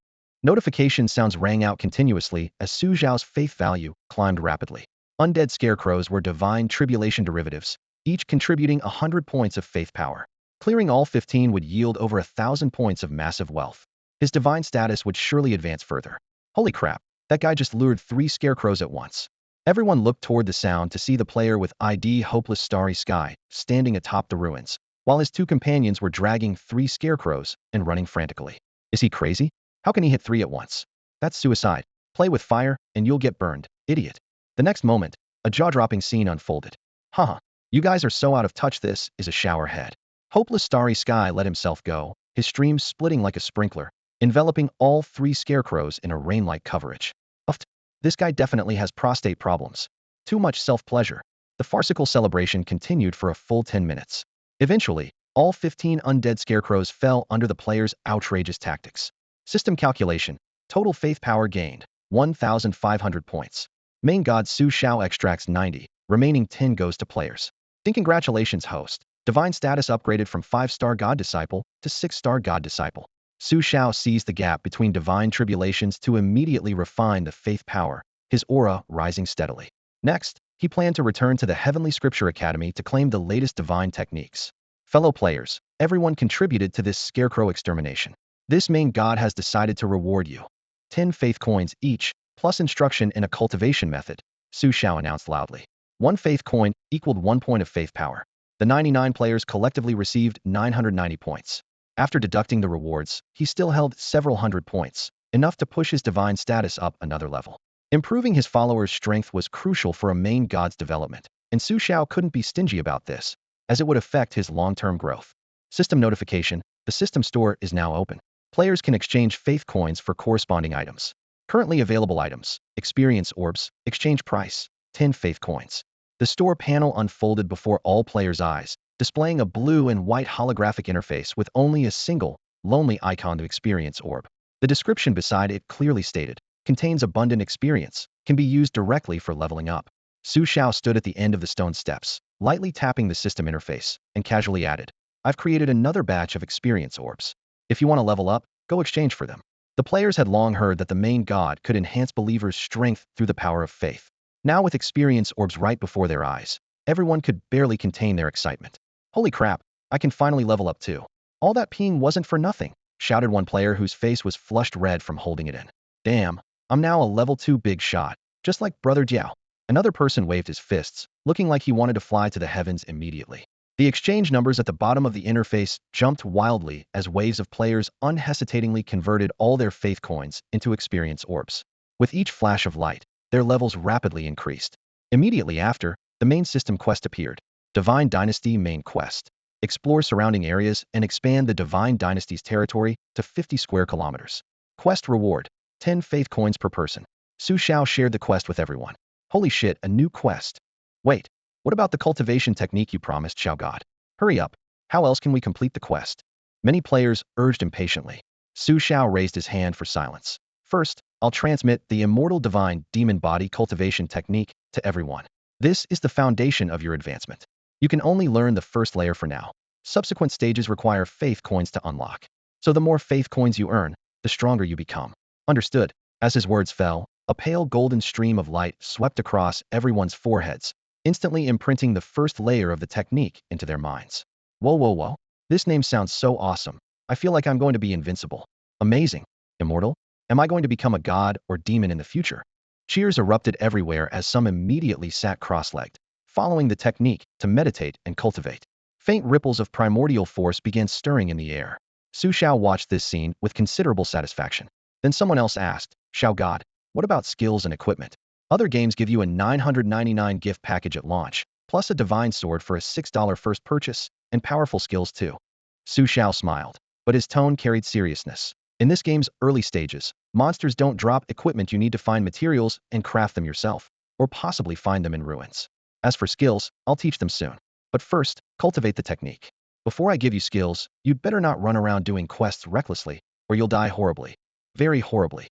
Notification sounds rang out continuously as Xiao's faith value climbed rapidly. Undead scarecrows were divine tribulation derivatives, each contributing 100 points of faith power. Clearing all 15 would yield over 1,000 points of massive wealth. His divine status would surely advance further. Holy crap, that guy just lured 3 scarecrows at once. Everyone looked toward the sound to see the player with ID Hopeless Starry Sky standing atop the ruins, while his 2 companions were dragging 3 scarecrows and running frantically. Is he crazy? How can he hit 3 at once? That's suicide. Play with fire, and you'll get burned, idiot. The next moment, a jaw-dropping scene unfolded. Haha, you guys are so out of touch. This is a shower head. Hopeless Starry Sky let himself go, his stream splitting like a sprinkler, enveloping all 3 scarecrows in a rain-like coverage. Uffed. This guy definitely has prostate problems. Too much self-pleasure. The farcical celebration continued for a full 10 minutes. Eventually, all 15 undead scarecrows fell under the player's outrageous tactics. System calculation. Total faith power gained, 1,500 points. Main god Xiao extracts 90, remaining 10 goes to players. Ding, congratulations host. Divine status upgraded from 5-star god disciple to 6-star god disciple. Xiao seized the gap between divine tribulations to immediately refine the faith power, his aura rising steadily. Next, he planned to return to the Heavenly Scripture Academy to claim the latest divine techniques. Fellow players, everyone contributed to this scarecrow extermination. This main god has decided to reward you. 10 faith coins each, plus instruction in a cultivation method, Xiao announced loudly. 1 faith coin equaled 1 point of faith power. The 99 players collectively received 990 points. After deducting the rewards, he still held several hundred points, enough to push his divine status up another level. Improving his followers' strength was crucial for a main god's development, and Xiao couldn't be stingy about this, as it would affect his long-term growth. System notification, the system store is now open. Players can exchange faith coins for corresponding items. Currently available items, experience orbs, exchange price, 10 faith coins. The store panel unfolded before all players' eyes, displaying a blue and white holographic interface with only a single, lonely icon to experience orb. The description beside it clearly stated, contains abundant experience, can be used directly for leveling up. Su Xiao stood at the end of the stone steps, lightly tapping the system interface, and casually added, I've created another batch of experience orbs. If you want to level up, go exchange for them. The players had long heard that the main god could enhance believers' strength through the power of faith. Now with experience orbs right before their eyes, everyone could barely contain their excitement. Holy crap, I can finally level up too. All that peeing wasn't for nothing, shouted one player whose face was flushed red from holding it in. Damn, I'm now a level 2 big shot, just like Brother Xiao. Another person waved his fists, looking like he wanted to fly to the heavens immediately. The exchange numbers at the bottom of the interface jumped wildly as waves of players unhesitatingly converted all their faith coins into experience orbs. With each flash of light, their levels rapidly increased. Immediately after, the main system quest appeared. Divine Dynasty Main Quest. Explore surrounding areas and expand the Divine Dynasty's territory to 50 square kilometers. Quest reward, 10 faith coins per person. Su Xiao shared the quest with everyone. Holy shit, a new quest. Wait, what about the cultivation technique you promised, Xiao God? Hurry up, how else can we complete the quest? Many players urged impatiently. Su Xiao raised his hand for silence. First, I'll transmit the immortal divine demon body cultivation technique to everyone. This is the foundation of your advancement. You can only learn the first layer for now. Subsequent stages require faith coins to unlock. So the more faith coins you earn, the stronger you become. Understood. As his words fell, a pale golden stream of light swept across everyone's foreheads, instantly imprinting the first layer of the technique into their minds. Whoa, whoa, whoa. This name sounds so awesome. I feel like I'm going to be invincible. Amazing. Immortal? Am I going to become a god or demon in the future? Cheers erupted everywhere as some immediately sat cross-legged, following the technique to meditate and cultivate. Faint ripples of primordial force began stirring in the air. Su Xiao watched this scene with considerable satisfaction. Then someone else asked, Xiao God, what about skills and equipment? Other games give you a $999 gift package at launch, plus a divine sword for a $6 first purchase, and powerful skills too. Su Xiao smiled, but his tone carried seriousness. In this game's early stages, monsters don't drop equipment. You need to find materials and craft them yourself, or possibly find them in ruins. As for skills, I'll teach them soon. But first, cultivate the technique. Before I give you skills, you'd better not run around doing quests recklessly, or you'll die horribly. Very horribly.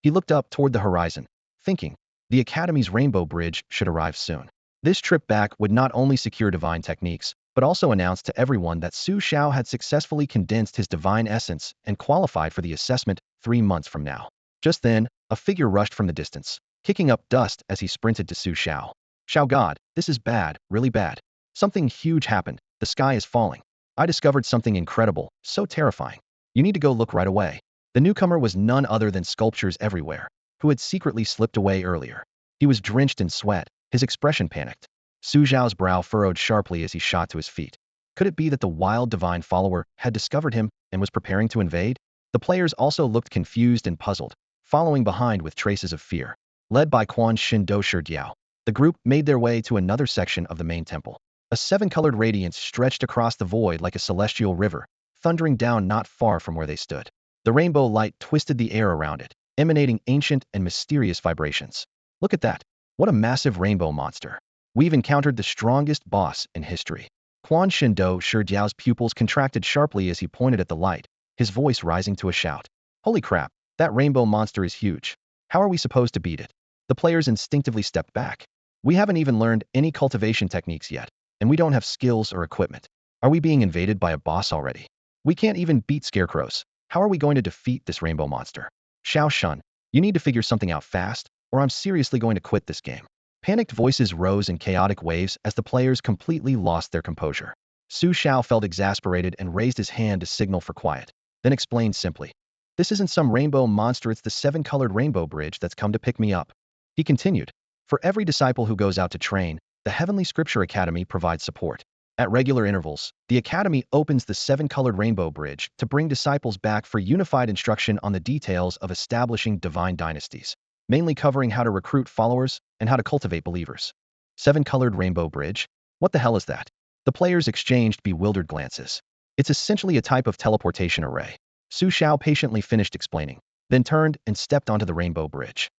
He looked up toward the horizon, thinking, the Academy's Rainbow Bridge should arrive soon. This trip back would not only secure divine techniques, but also announce to everyone that Su Xiao had successfully condensed his divine essence and qualified for the assessment 3 months from now. Just then, a figure rushed from the distance, kicking up dust as he sprinted to Su Xiao. Xiao God, this is bad, really bad. Something huge happened, the sky is falling. I discovered something incredible, so terrifying. You need to go look right away. The newcomer was none other than Sculptures Everywhere, who had secretly slipped away earlier. He was drenched in sweat, his expression panicked. Su Xiao's brow furrowed sharply as he shot to his feet. Could it be that the wild divine follower had discovered him and was preparing to invade? The players also looked confused and puzzled, following behind with traces of fear. Led by Quan Shindo Shijiao, the group made their way to another section of the main temple. A 7-colored radiance stretched across the void like a celestial river, thundering down not far from where they stood. The rainbow light twisted the air around it, emanating ancient and mysterious vibrations. Look at that. What a massive rainbow monster. We've encountered the strongest boss in history. Quan Shindo Shijiao's pupils contracted sharply as he pointed at the light, his voice rising to a shout. Holy crap, that rainbow monster is huge. How are we supposed to beat it? The players instinctively stepped back. We haven't even learned any cultivation techniques yet, and we don't have skills or equipment. Are we being invaded by a boss already? We can't even beat scarecrows. How are we going to defeat this rainbow monster? Xiao Shun, you need to figure something out fast, or I'm seriously going to quit this game. Panicked voices rose in chaotic waves as the players completely lost their composure. Su Xiao felt exasperated and raised his hand to signal for quiet, then explained simply. This isn't some rainbow monster, it's the 7-colored rainbow bridge that's come to pick me up. He continued. For every disciple who goes out to train, the Heavenly Scripture Academy provides support. At regular intervals, the Academy opens the 7-colored rainbow bridge to bring disciples back for unified instruction on the details of establishing divine dynasties, mainly covering how to recruit followers and how to cultivate believers. 7-colored rainbow bridge? What the hell is that? The players exchanged bewildered glances. It's essentially a type of teleportation array. Su Xiao patiently finished explaining, then turned and stepped onto the rainbow bridge.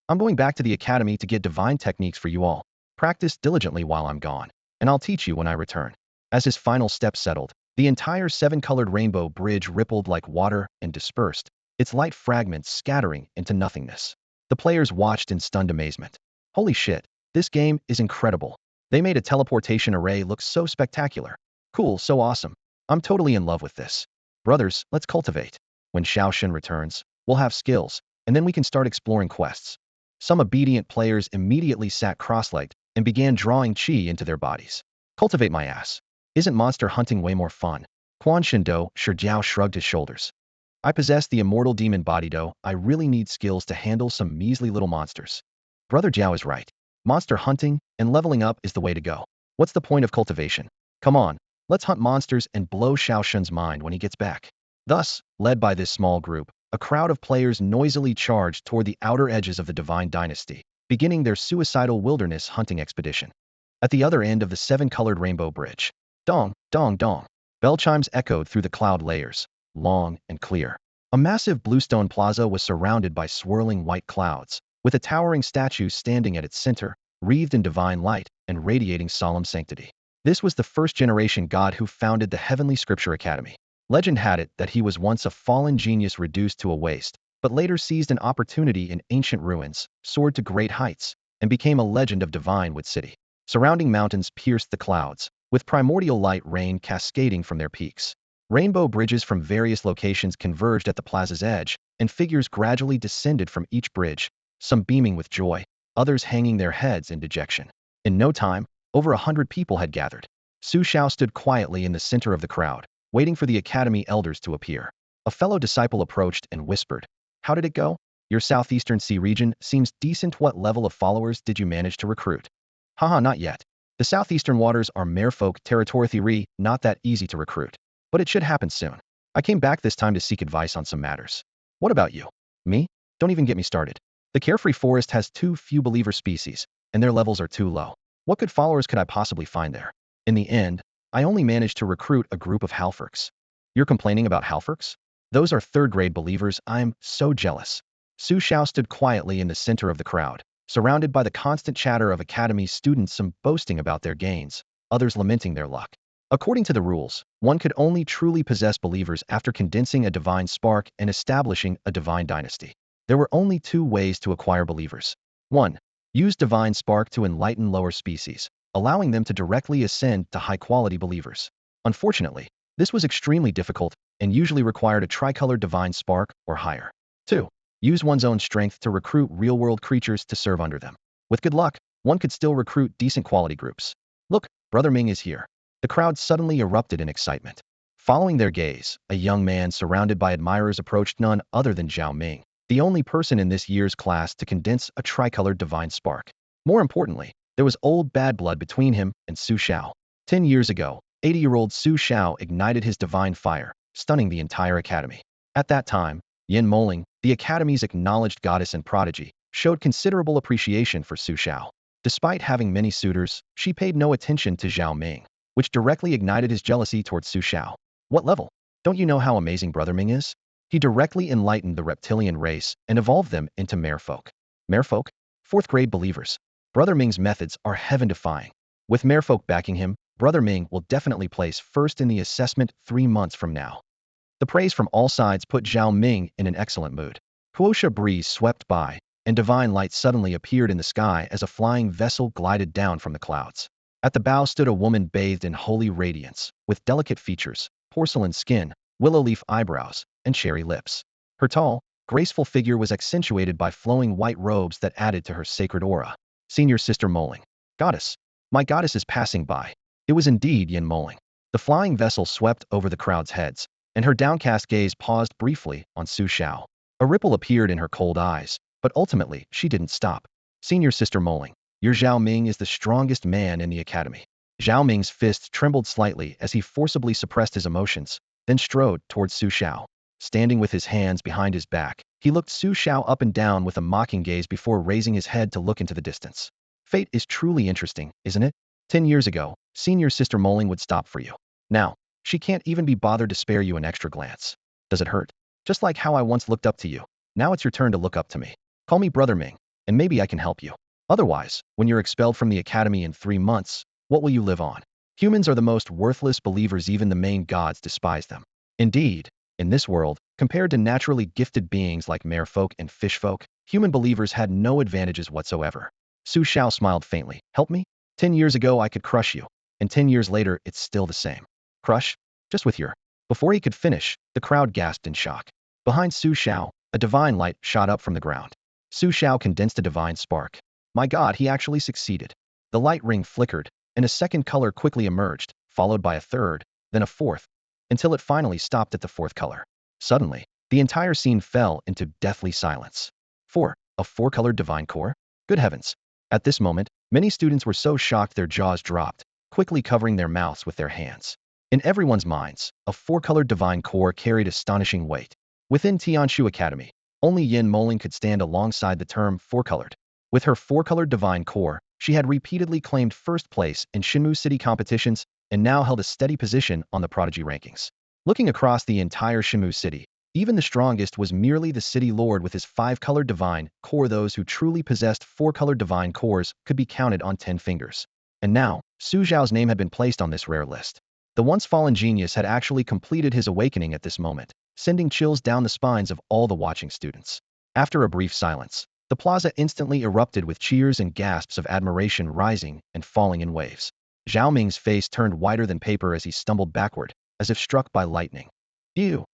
I'm going back to the Academy to get divine techniques for you all. Practice diligently while I'm gone, and I'll teach you when I return. As his final step settled, the entire seven-colored rainbow bridge rippled like water and dispersed, its light fragments scattering into nothingness. The players watched in stunned amazement. Holy shit, this game is incredible. They made a teleportation array look so spectacular. Cool, so awesome. I'm totally in love with this. Brothers, let's cultivate. When Xiao returns, we'll have skills, and then we can start exploring quests. Some obedient players immediately sat cross-legged and began drawing chi into their bodies. Cultivate my ass. Isn't monster hunting way more fun? Quan Shindo, Shijiao shrugged his shoulders. I possess the immortal demon body though, I really need skills to handle some measly little monsters. Brother Jiao is right. Monster hunting and leveling up is the way to go. What's the point of cultivation? Come on, let's hunt monsters and blow Xiao mind when he gets back. Thus, led by this small group, a crowd of players noisily charged toward the outer edges of the Divine Dynasty, beginning their suicidal wilderness hunting expedition. At the other end of the seven-colored rainbow bridge, dong, dong, dong, bell chimes echoed through the cloud layers, long and clear. A massive bluestone plaza was surrounded by swirling white clouds, with a towering statue standing at its center, wreathed in divine light and radiating solemn sanctity. This was the first-generation god who founded the Heavenly Scripture Academy. Legend had it that he was once a fallen genius reduced to a waste, but later seized an opportunity in ancient ruins, soared to great heights, and became a legend of divine Wood City. Surrounding mountains pierced the clouds, with primordial light rain cascading from their peaks. Rainbow bridges from various locations converged at the plaza's edge, and figures gradually descended from each bridge, some beaming with joy, others hanging their heads in dejection. In no time, over 100 people had gathered. Su Xiao stood quietly in the center of the crowd, waiting for the academy elders to appear. A fellow disciple approached and whispered, "How did it go? Your southeastern sea region seems decent. What level of followers did you manage to recruit?" Haha, not yet. The southeastern waters are merfolk territory, not that easy to recruit. But it should happen soon. I came back this time to seek advice on some matters. What about you? Me? Don't even get me started. The carefree forest has too few believer species, and their levels are too low. What good followers could I possibly find there? In the end, I only managed to recruit a group of halferks. You're complaining about halferks? Those are third-grade believers. I'm so jealous. Su Xiao stood quietly in the center of the crowd, surrounded by the constant chatter of academy students, some boasting about their gains, others lamenting their luck. According to the rules, one could only truly possess believers after condensing a divine spark and establishing a divine dynasty. There were only two ways to acquire believers. 1. Use divine spark to enlighten lower species, allowing them to directly ascend to high-quality believers. Unfortunately, this was extremely difficult and usually required a tricolored divine spark or higher. 2. Use one's own strength to recruit real-world creatures to serve under them. With good luck, one could still recruit decent quality groups. Look, Brother Ming is here. The crowd suddenly erupted in excitement. Following their gaze, a young man surrounded by admirers approached, none other than Zhao Ming, the only person in this year's class to condense a tricolored divine spark. More importantly, there was old bad blood between him and Su Xiao. 10 years ago, 80-year-old Su Xiao ignited his divine fire, stunning the entire academy. At that time, Yin Moling, the academy's acknowledged goddess and prodigy, showed considerable appreciation for Su Xiao. Despite having many suitors, she paid no attention to Zhao Ming, which directly ignited his jealousy towards Su Xiao. What level? Don't you know how amazing Brother Ming is? He directly enlightened the reptilian race and evolved them into merfolk. Merfolk? Fourth-grade believers. Brother Ming's methods are heaven-defying. With merfolk backing him, Brother Ming will definitely place first in the assessment 3 months from now. The praise from all sides put Zhao Ming in an excellent mood. Huosha breeze swept by, and divine light suddenly appeared in the sky as a flying vessel glided down from the clouds. At the bow stood a woman bathed in holy radiance, with delicate features, porcelain skin, willow leaf eyebrows, and cherry lips. Her tall, graceful figure was accentuated by flowing white robes that added to her sacred aura. Senior Sister Moling. Goddess. My goddess is passing by. It was indeed Yin Moling. The flying vessel swept over the crowd's heads, and her downcast gaze paused briefly on Su Xiao. A ripple appeared in her cold eyes, but ultimately she didn't stop. Senior Sister Moling. Your Zhao Ming is the strongest man in the academy. Zhao Ming's fists trembled slightly as he forcibly suppressed his emotions, then strode towards Su Xiao. Standing with his hands behind his back, he looked Su Xiao up and down with a mocking gaze before raising his head to look into the distance. Fate is truly interesting, isn't it? 10 years ago, Senior Sister Moling would stop for you. Now, she can't even be bothered to spare you an extra glance. Does it hurt? Just like how I once looked up to you. Now it's your turn to look up to me. Call me Brother Ming, and maybe I can help you. Otherwise, when you're expelled from the academy in 3 months, what will you live on? Humans are the most worthless believers, even the main gods despise them. Indeed, in this world, compared to naturally gifted beings like merfolk and fishfolk, human believers had no advantages whatsoever. Su Xiao smiled faintly. Help me? 10 years ago I could crush you, and 10 years later it's still the same. Crush? Just with your... Before he could finish, the crowd gasped in shock. Behind Su Xiao, a divine light shot up from the ground. Su Xiao condensed a divine spark. My god, he actually succeeded. The light ring flickered, and a second color quickly emerged, followed by a third, then a fourth, until it finally stopped at the fourth color. Suddenly, the entire scene fell into deathly silence. A four-colored divine core? Good heavens! At this moment, many students were so shocked their jaws dropped, quickly covering their mouths with their hands. In everyone's minds, a four-colored divine core carried astonishing weight. Within Tianshu Academy, only Yin Moling could stand alongside the term four-colored. With her four-colored divine core, she had repeatedly claimed first place in Shinmu City competitions and now held a steady position on the prodigy rankings. Looking across the entire Shinmu City, even the strongest was merely the city lord with his five-colored divine core. Those who truly possessed four-colored divine cores could be counted on 10 fingers. And now, Su Zhao's name had been placed on this rare list. The once fallen genius had actually completed his awakening at this moment, sending chills down the spines of all the watching students. After a brief silence, the plaza instantly erupted with cheers and gasps of admiration rising and falling in waves. Zhao Ming's face turned whiter than paper as he stumbled backward, as if struck by lightning. Ew!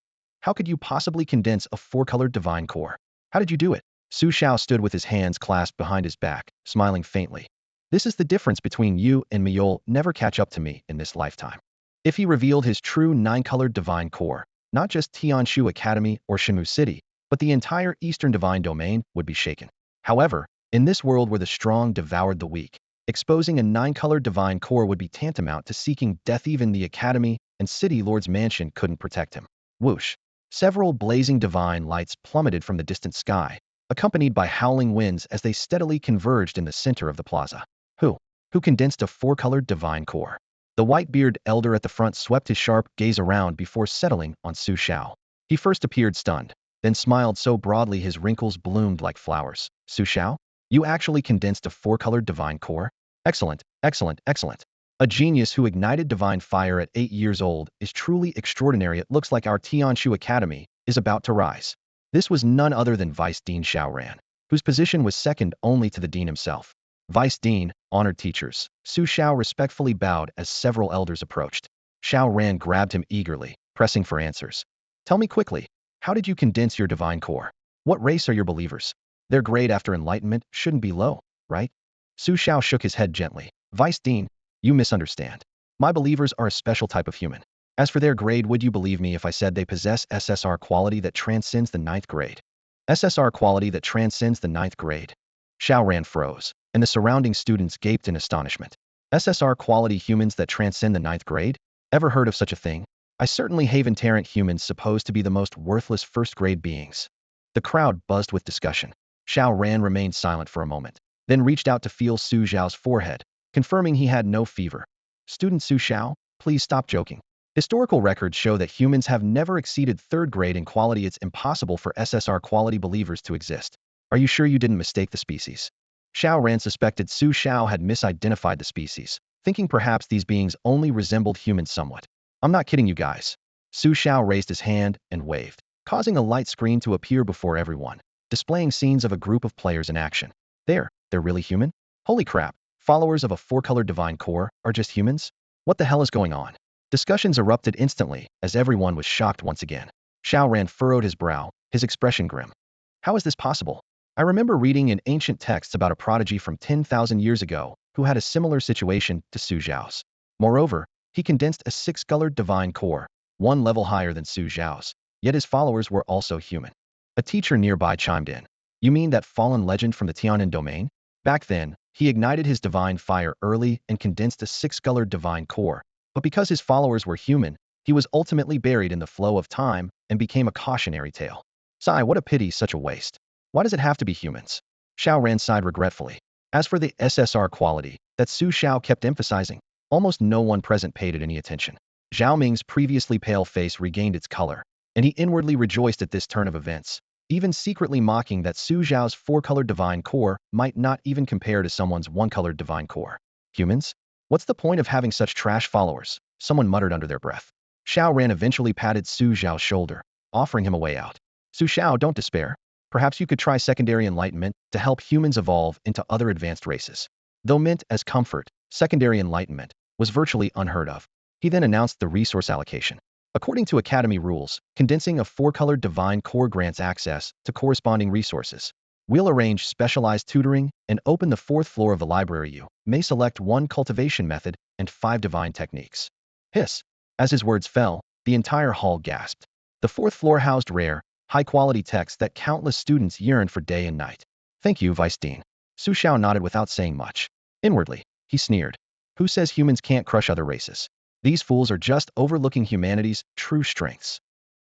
How could you possibly condense a four-colored divine core? How did you do it? Su Xiao stood with his hands clasped behind his back, smiling faintly. This is the difference between you and me. You'll never catch up to me in this lifetime. If he revealed his true nine-colored divine core, not just Tianshu Academy or Shinmu City, but the entire Eastern Divine Domain would be shaken. However, in this world where the strong devoured the weak, exposing a nine-colored divine core would be tantamount to seeking death. Even the Academy and City Lord's mansion couldn't protect him. Whoosh! Several blazing divine lights plummeted from the distant sky, accompanied by howling winds as they steadily converged in the center of the plaza. Who condensed a four-colored divine core? The white-bearded elder at the front swept his sharp gaze around before settling on Su Xiao. He first appeared stunned, then smiled so broadly his wrinkles bloomed like flowers. Su Xiao? You actually condensed a four-colored divine core? Excellent, excellent, excellent. A genius who ignited divine fire at 8 years old is truly extraordinary. It looks like our Tianshu Academy is about to rise. This was none other than Vice Dean Xiao Ran, whose position was second only to the dean himself. Vice Dean, honored teachers. Su Xiao respectfully bowed as several elders approached. Xiao Ran grabbed him eagerly, pressing for answers. Tell me quickly, how did you condense your divine core? What race are your believers? Their grade after enlightenment shouldn't be low, right? Su Xiao shook his head gently. Vice Dean, you misunderstand. My believers are a special type of human. As for their grade, would you believe me if I said they possess SSR quality that transcends the 9th grade? SSR quality that transcends the 9th grade. Xiao Ran froze, and the surrounding students gaped in astonishment. SSR quality humans that transcend the 9th grade? Ever heard of such a thing? I certainly haven't. Tarrant humans supposed to be the most worthless first-grade beings. The crowd buzzed with discussion. Xiao Ran remained silent for a moment, then reached out to feel Su Zhao's forehead, confirming he had no fever. Student Su Xiao, please stop joking. Historical records show that humans have never exceeded 3rd grade in quality. It's impossible for SSR quality believers to exist. Are you sure you didn't mistake the species? Xiao Ran suspected Su Xiao had misidentified the species, thinking perhaps these beings only resembled humans somewhat. I'm not kidding you guys. Su Xiao raised his hand and waved, causing a light screen to appear before everyone, displaying scenes of a group of players in action. They're really human? Holy crap, followers of a four-colored divine core are just humans? What the hell is going on? Discussions erupted instantly as everyone was shocked once again. Xiao Ran furrowed his brow, his expression grim. How is this possible? I remember reading in ancient texts about a prodigy from 10,000 years ago who had a similar situation to Su Zhao's. Moreover, he condensed a 6-colored divine core, 1 level higher than Su Zhao's, yet his followers were also human. A teacher nearby chimed in. You mean that fallen legend from the Tianan domain? Back then, he ignited his divine fire early and condensed a 6-colored divine core, but because his followers were human, he was ultimately buried in the flow of time and became a cautionary tale. Sigh, what a pity, such a waste. Why does it have to be humans? Xiao Ran sighed regretfully. As for the SSR quality that Su Xiao kept emphasizing, almost no one present paid it any attention. Zhao Ming's previously pale face regained its color, and he inwardly rejoiced at this turn of events, even secretly mocking that Su Zhao's 4-colored divine core might not even compare to someone's 1-colored divine core. Humans? What's the point of having such trash followers? Someone muttered under their breath. Xiao Ran eventually patted Su Xiao's shoulder, offering him a way out. Su Xiao, don't despair. Perhaps you could try secondary enlightenment to help humans evolve into other advanced races. Though meant as comfort, secondary enlightenment was virtually unheard of. He then announced the resource allocation. According to Academy rules, condensing a four-colored divine core grants access to corresponding resources. We'll arrange specialized tutoring and open the fourth floor of the library. You may select one cultivation method and 5 divine techniques. Hiss. As his words fell, the entire hall gasped. The fourth floor housed rare, high-quality texts that countless students yearned for day and night. Thank you, Vice Dean. Su Xiao nodded without saying much. Inwardly, he sneered. Who says humans can't crush other races? These fools are just overlooking humanity's true strengths.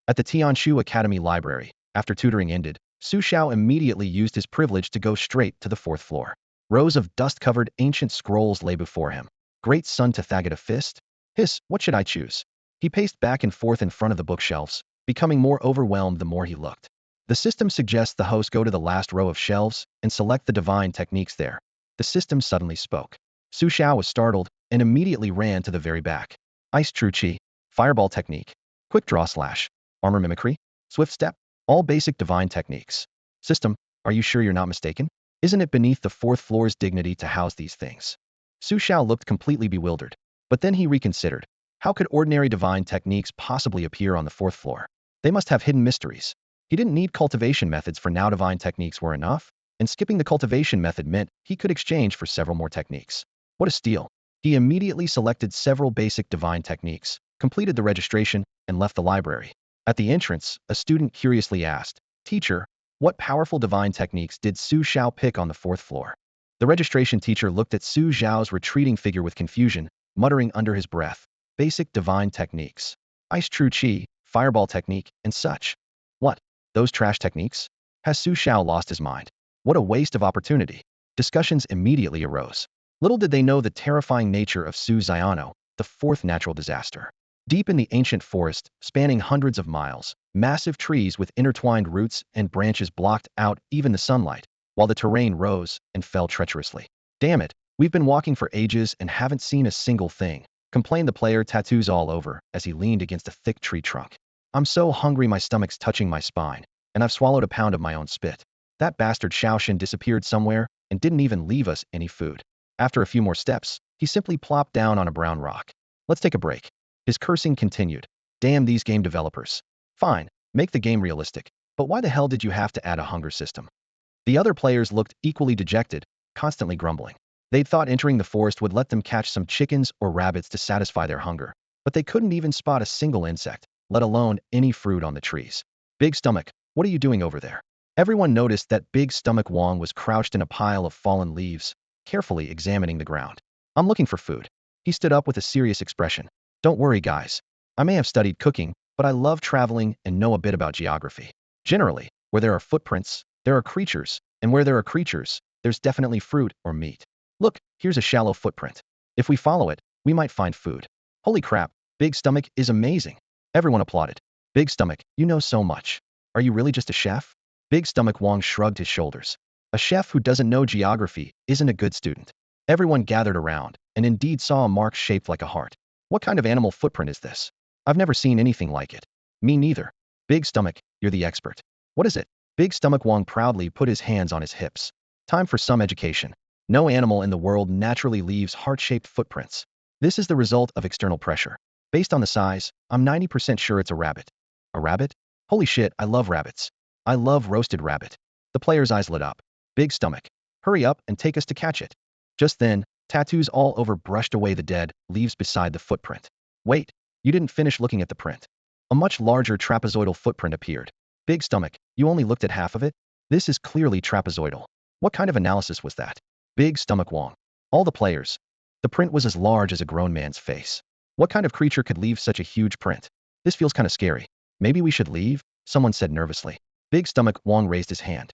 At the Tianshu Academy Library, after tutoring ended, Su Xiao immediately used his privilege to go straight to the fourth floor. Rows of dust-covered ancient scrolls lay before him. Great Sun Tathagata fist? Hiss, what should I choose? He paced back and forth in front of the bookshelves, becoming more overwhelmed the more he looked. The system suggests the host go to the last row of shelves and select the divine techniques there. The system suddenly spoke. Su Xiao was startled and immediately ran to the very back. Ice True Chi, Fireball Technique, Quick Draw Slash, Armor Mimicry, Swift Step, all basic divine techniques. System, are you sure you're not mistaken? Isn't it beneath the fourth floor's dignity to house these things? Su Xiao looked completely bewildered, but then he reconsidered. How could ordinary divine techniques possibly appear on the fourth floor? They must have hidden mysteries. He didn't need cultivation methods for now divine techniques were enough, and skipping the cultivation method meant he could exchange for several more techniques. What a steal. He immediately selected several basic divine techniques, completed the registration, and left the library. At the entrance, a student curiously asked, Teacher, what powerful divine techniques did Su Xiao pick on the fourth floor? The registration teacher looked at Su Xiao's retreating figure with confusion, muttering under his breath, basic divine techniques. Ice True Chi, Fireball Technique, and such. What? Those trash techniques? Has Su Xiao lost his mind? What a waste of opportunity. Discussions immediately arose. Little did they know the terrifying nature of Su Xiano, the fourth natural disaster. Deep in the ancient forest, spanning hundreds of miles, massive trees with intertwined roots and branches blocked out even the sunlight, while the terrain rose and fell treacherously. Damn it, we've been walking for ages and haven't seen a single thing, complained the player, tattoos all over, as he leaned against a thick tree trunk. I'm so hungry my stomach's touching my spine, and I've swallowed a pound of my own spit. That bastard Xiaoshin disappeared somewhere and didn't even leave us any food. After a few more steps, he simply plopped down on a brown rock. Let's take a break. His cursing continued. Damn these game developers. Fine, make the game realistic, but why the hell did you have to add a hunger system? The other players looked equally dejected, constantly grumbling. They'd thought entering the forest would let them catch some chickens or rabbits to satisfy their hunger, but they couldn't even spot a single insect, let alone any fruit on the trees. Big Stomach, what are you doing over there? Everyone noticed that Big Stomach Wong was crouched in a pile of fallen leaves, carefully examining the ground. I'm looking for food. He stood up with a serious expression. Don't worry, guys. I may have studied cooking, but I love traveling and know a bit about geography. Generally, where there are footprints, there are creatures, and where there are creatures, there's definitely fruit or meat. Look, here's a shallow footprint. If we follow it, we might find food. Holy crap, Big Stomach is amazing. Everyone applauded. Big Stomach, you know so much. Are you really just a chef? Big Stomach Wong shrugged his shoulders. A chef who doesn't know geography isn't a good student. Everyone gathered around, and indeed saw a mark shaped like a heart. What kind of animal footprint is this? I've never seen anything like it. Me neither. Big Stomach, you're the expert. What is it? Big Stomach Wong proudly put his hands on his hips. Time for some education. No animal in the world naturally leaves heart-shaped footprints. This is the result of external pressure. Based on the size, I'm 90% sure it's a rabbit. A rabbit? Holy shit, I love rabbits. I love roasted rabbit. The player's eyes lit up. Big Stomach, hurry up and take us to catch it. Just then, tattoos all over brushed away the dead leaves beside the footprint. Wait, you didn't finish looking at the print. A much larger trapezoidal footprint appeared. Big Stomach, you only looked at half of it? This is clearly trapezoidal. What kind of analysis was that? Big Stomach Wong. All the players. The print was as large as a grown man's face. What kind of creature could leave such a huge print? This feels kind of scary. Maybe we should leave? Someone said nervously. Big Stomach Wong raised his hand.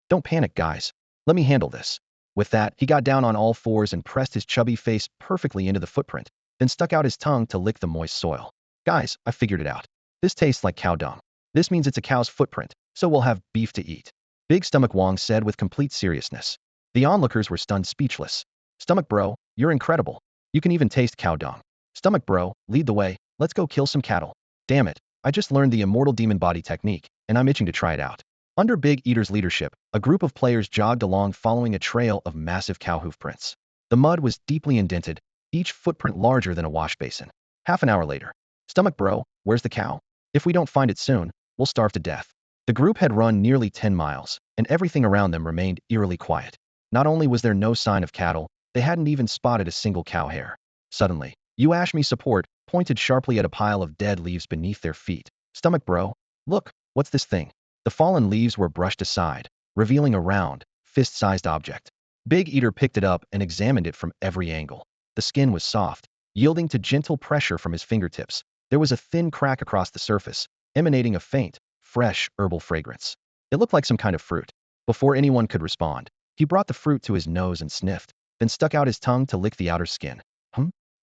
Don't panic, guys. Let me handle this. With that, he got down on all fours and pressed his chubby face perfectly into the footprint, then stuck out his tongue to lick the moist soil. Guys, I figured it out. This tastes like cow dung. This means it's a cow's footprint, so we'll have beef to eat. Big Stomach Wong said with complete seriousness. The onlookers were stunned speechless. Stomach bro, you're incredible. You can even taste cow dung. Stomach bro, lead the way. Let's go kill some cattle. Damn it. I just learned the immortal demon body technique, and I'm itching to try it out. Under Big Eater's leadership, a group of players jogged along following a trail of massive cow hoof prints. The mud was deeply indented, each footprint larger than a wash basin. Half an hour later. Stomach bro, where's the cow? If we don't find it soon, we'll starve to death. The group had run nearly 10 miles, and everything around them remained eerily quiet. Not only was there no sign of cattle, they hadn't even spotted a single cow hair. Suddenly, Ashmi support pointed sharply at a pile of dead leaves beneath their feet. Stomach bro, look, what's this thing? The fallen leaves were brushed aside, revealing a round, fist-sized object. Big Eater picked it up and examined it from every angle. The skin was soft, yielding to gentle pressure from his fingertips. There was a thin crack across the surface, emanating a faint, fresh herbal fragrance. It looked like some kind of fruit. Before anyone could respond, he brought the fruit to his nose and sniffed, then stuck out his tongue to lick the outer skin.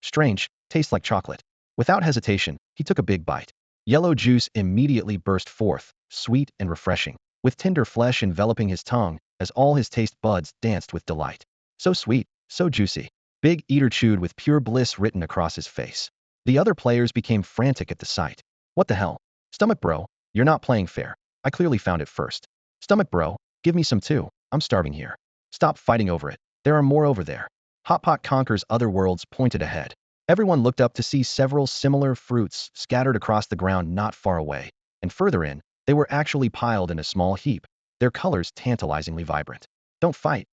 Strange, tastes like chocolate. Without hesitation, he took a big bite. Yellow juice immediately burst forth, sweet and refreshing, with tender flesh enveloping his tongue as all his taste buds danced with delight. So sweet, so juicy. Big Eater chewed with pure bliss written across his face. The other players became frantic at the sight. What the hell? Stomach bro, you're not playing fair. I clearly found it first. Stomach bro, give me some too. I'm starving here. Stop fighting over it. There are more over there. Hotpot conquers other worlds pointed ahead. Everyone looked up to see several similar fruits scattered across the ground not far away, and further in, they were actually piled in a small heap, their colors tantalizingly vibrant. Don't fight,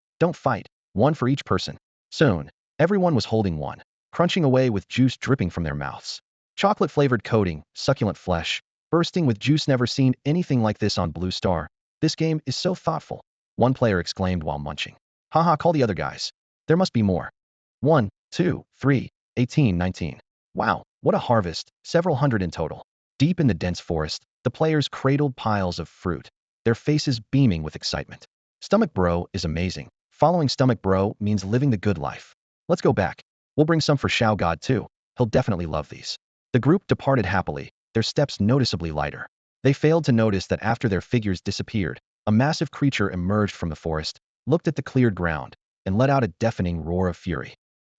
one for each person. Soon, everyone was holding one, crunching away with juice dripping from their mouths. Chocolate-flavored coating, succulent flesh, bursting with juice. Never seen anything like this on Blue Star. This game is so thoughtful, one player exclaimed while munching. Haha, call the other guys. There must be more. 1, 2, 3, 18, 19. Wow, what a harvest, several hundred in total. Deep in the dense forest, the players cradled piles of fruit, their faces beaming with excitement. Stomach bro is amazing. Following Stomach bro means living the good life. Let's go back. We'll bring some for Xiao God too. He'll definitely love these. The group departed happily, their steps noticeably lighter. They failed to notice that after their figures disappeared, a massive creature emerged from the forest, looked at the cleared ground, and let out a deafening roar of fury.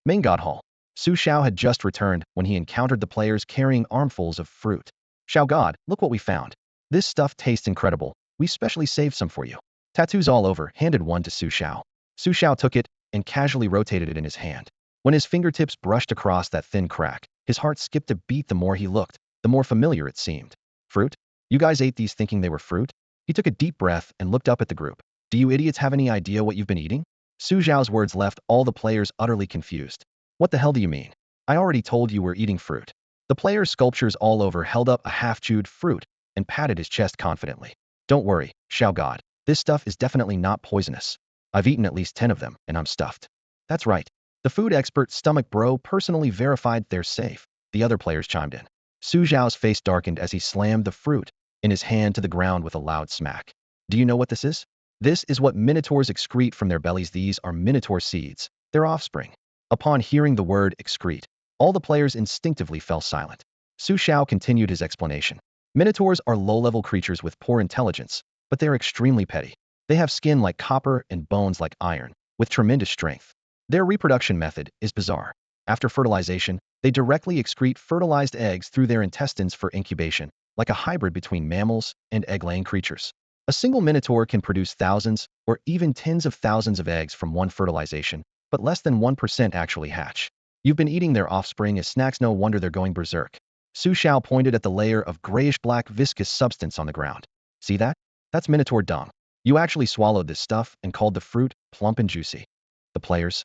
Main God Hall. Xiao had just returned when he encountered the players carrying armfuls of fruit. Xiao God, look what we found. This stuff tastes incredible. We specially saved some for you. Tattoos all over, handed one to Xiao. Xiao took it and casually rotated it in his hand. When his fingertips brushed across that thin crack, his heart skipped a beat. The more he looked, the more familiar it seemed. Fruit? You guys ate these thinking they were fruit? He took a deep breath and looked up at the group. Do you idiots have any idea what you've been eating? Xiao's words left all the players utterly confused. What the hell do you mean? I already told you we're eating fruit. The player's sculptures all over held up a half-chewed fruit and patted his chest confidently. Don't worry, Xiao God. This stuff is definitely not poisonous. I've eaten at least 10 of them, and I'm stuffed. That's right. The food expert Stomach Bro personally verified they're safe. The other players chimed in. Xiao's face darkened as he slammed the fruit in his hand to the ground with a loud smack. Do you know what this is? This is what minotaurs excrete from their bellies. These are minotaur seeds, their offspring. Upon hearing the word excrete, all the players instinctively fell silent. Xiao continued his explanation. Minotaurs are low-level creatures with poor intelligence, but they're extremely petty. They have skin like copper and bones like iron, with tremendous strength. Their reproduction method is bizarre. After fertilization, they directly excrete fertilized eggs through their intestines for incubation, like a hybrid between mammals and egg-laying creatures. A single minotaur can produce thousands or even tens of thousands of eggs from one fertilization, but less than 1% actually hatch. You've been eating their offspring as snacks. No wonder they're going berserk. Xiao pointed at the layer of grayish-black viscous substance on the ground. See that? That's minotaur dung. You actually swallowed this stuff and called the fruit plump and juicy. The players?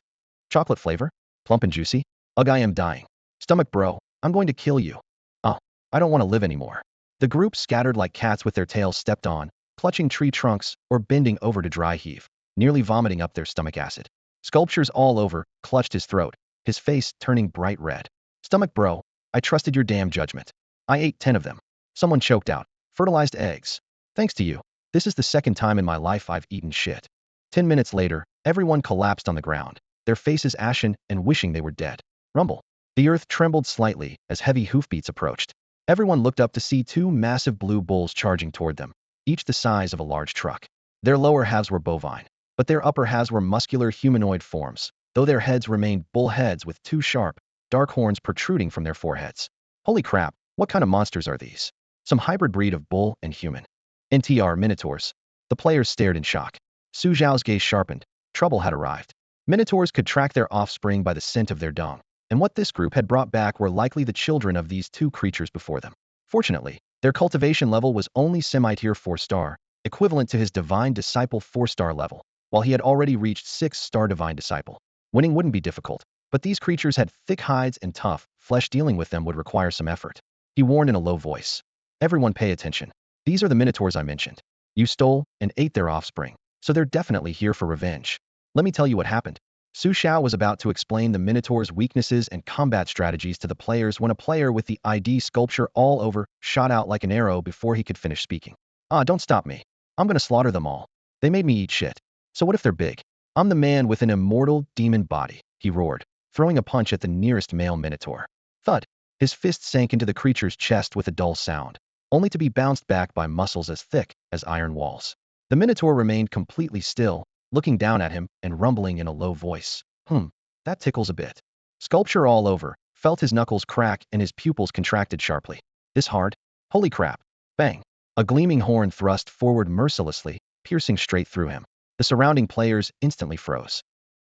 Chocolate flavor? Plump and juicy? Ugh, I am dying. Stomach bro, I'm going to kill you. Oh, I don't want to live anymore. The group scattered like cats with their tails stepped on, clutching tree trunks or bending over to dry heave, nearly vomiting up their stomach acid. Sculptures all over clutched his throat, his face turning bright red. Stomach bro, I trusted your damn judgment. I ate 10 of them. Someone choked out. Fertilized eggs. Thanks to you. This is the second time in my life I've eaten shit. 10 minutes later, everyone collapsed on the ground, their faces ashen and wishing they were dead. Rumble. The earth trembled slightly as heavy hoofbeats approached. Everyone looked up to see two massive blue bulls charging toward them, each the size of a large truck. Their lower halves were bovine, but their upper halves were muscular humanoid forms, though their heads remained bull heads with two sharp, dark horns protruding from their foreheads. Holy crap, what kind of monsters are these? Some hybrid breed of bull and human. NTR minotaurs. The players stared in shock. Su Xiao's gaze sharpened. Trouble had arrived. Minotaurs could track their offspring by the scent of their dung, and what this group had brought back were likely the children of these two creatures before them. Fortunately, their cultivation level was only semi-tier 4-star, equivalent to his divine disciple 4-star level, while he had already reached 6-star divine disciple. Winning wouldn't be difficult, but these creatures had thick hides and tough flesh. Dealing with them would require some effort. He warned in a low voice. Everyone pay attention. These are the minotaurs I mentioned. You stole and ate their offspring, so they're definitely here for revenge. Let me tell you what happened. Su Xiao was about to explain the minotaur's weaknesses and combat strategies to the players when a player with the ID sculpture all over shot out like an arrow before he could finish speaking. Don't stop me. I'm gonna slaughter them all. They made me eat shit. So what if they're big? I'm the man with an immortal demon body, he roared, throwing a punch at the nearest male minotaur. Thud. His fist sank into the creature's chest with a dull sound, only to be bounced back by muscles as thick as iron walls. The minotaur remained completely still, looking down at him and rumbling in a low voice. That tickles a bit. Sculpture all over, felt his knuckles crack and his pupils contracted sharply. This hard? Holy crap. Bang. A gleaming horn thrust forward mercilessly, piercing straight through him. The surrounding players instantly froze.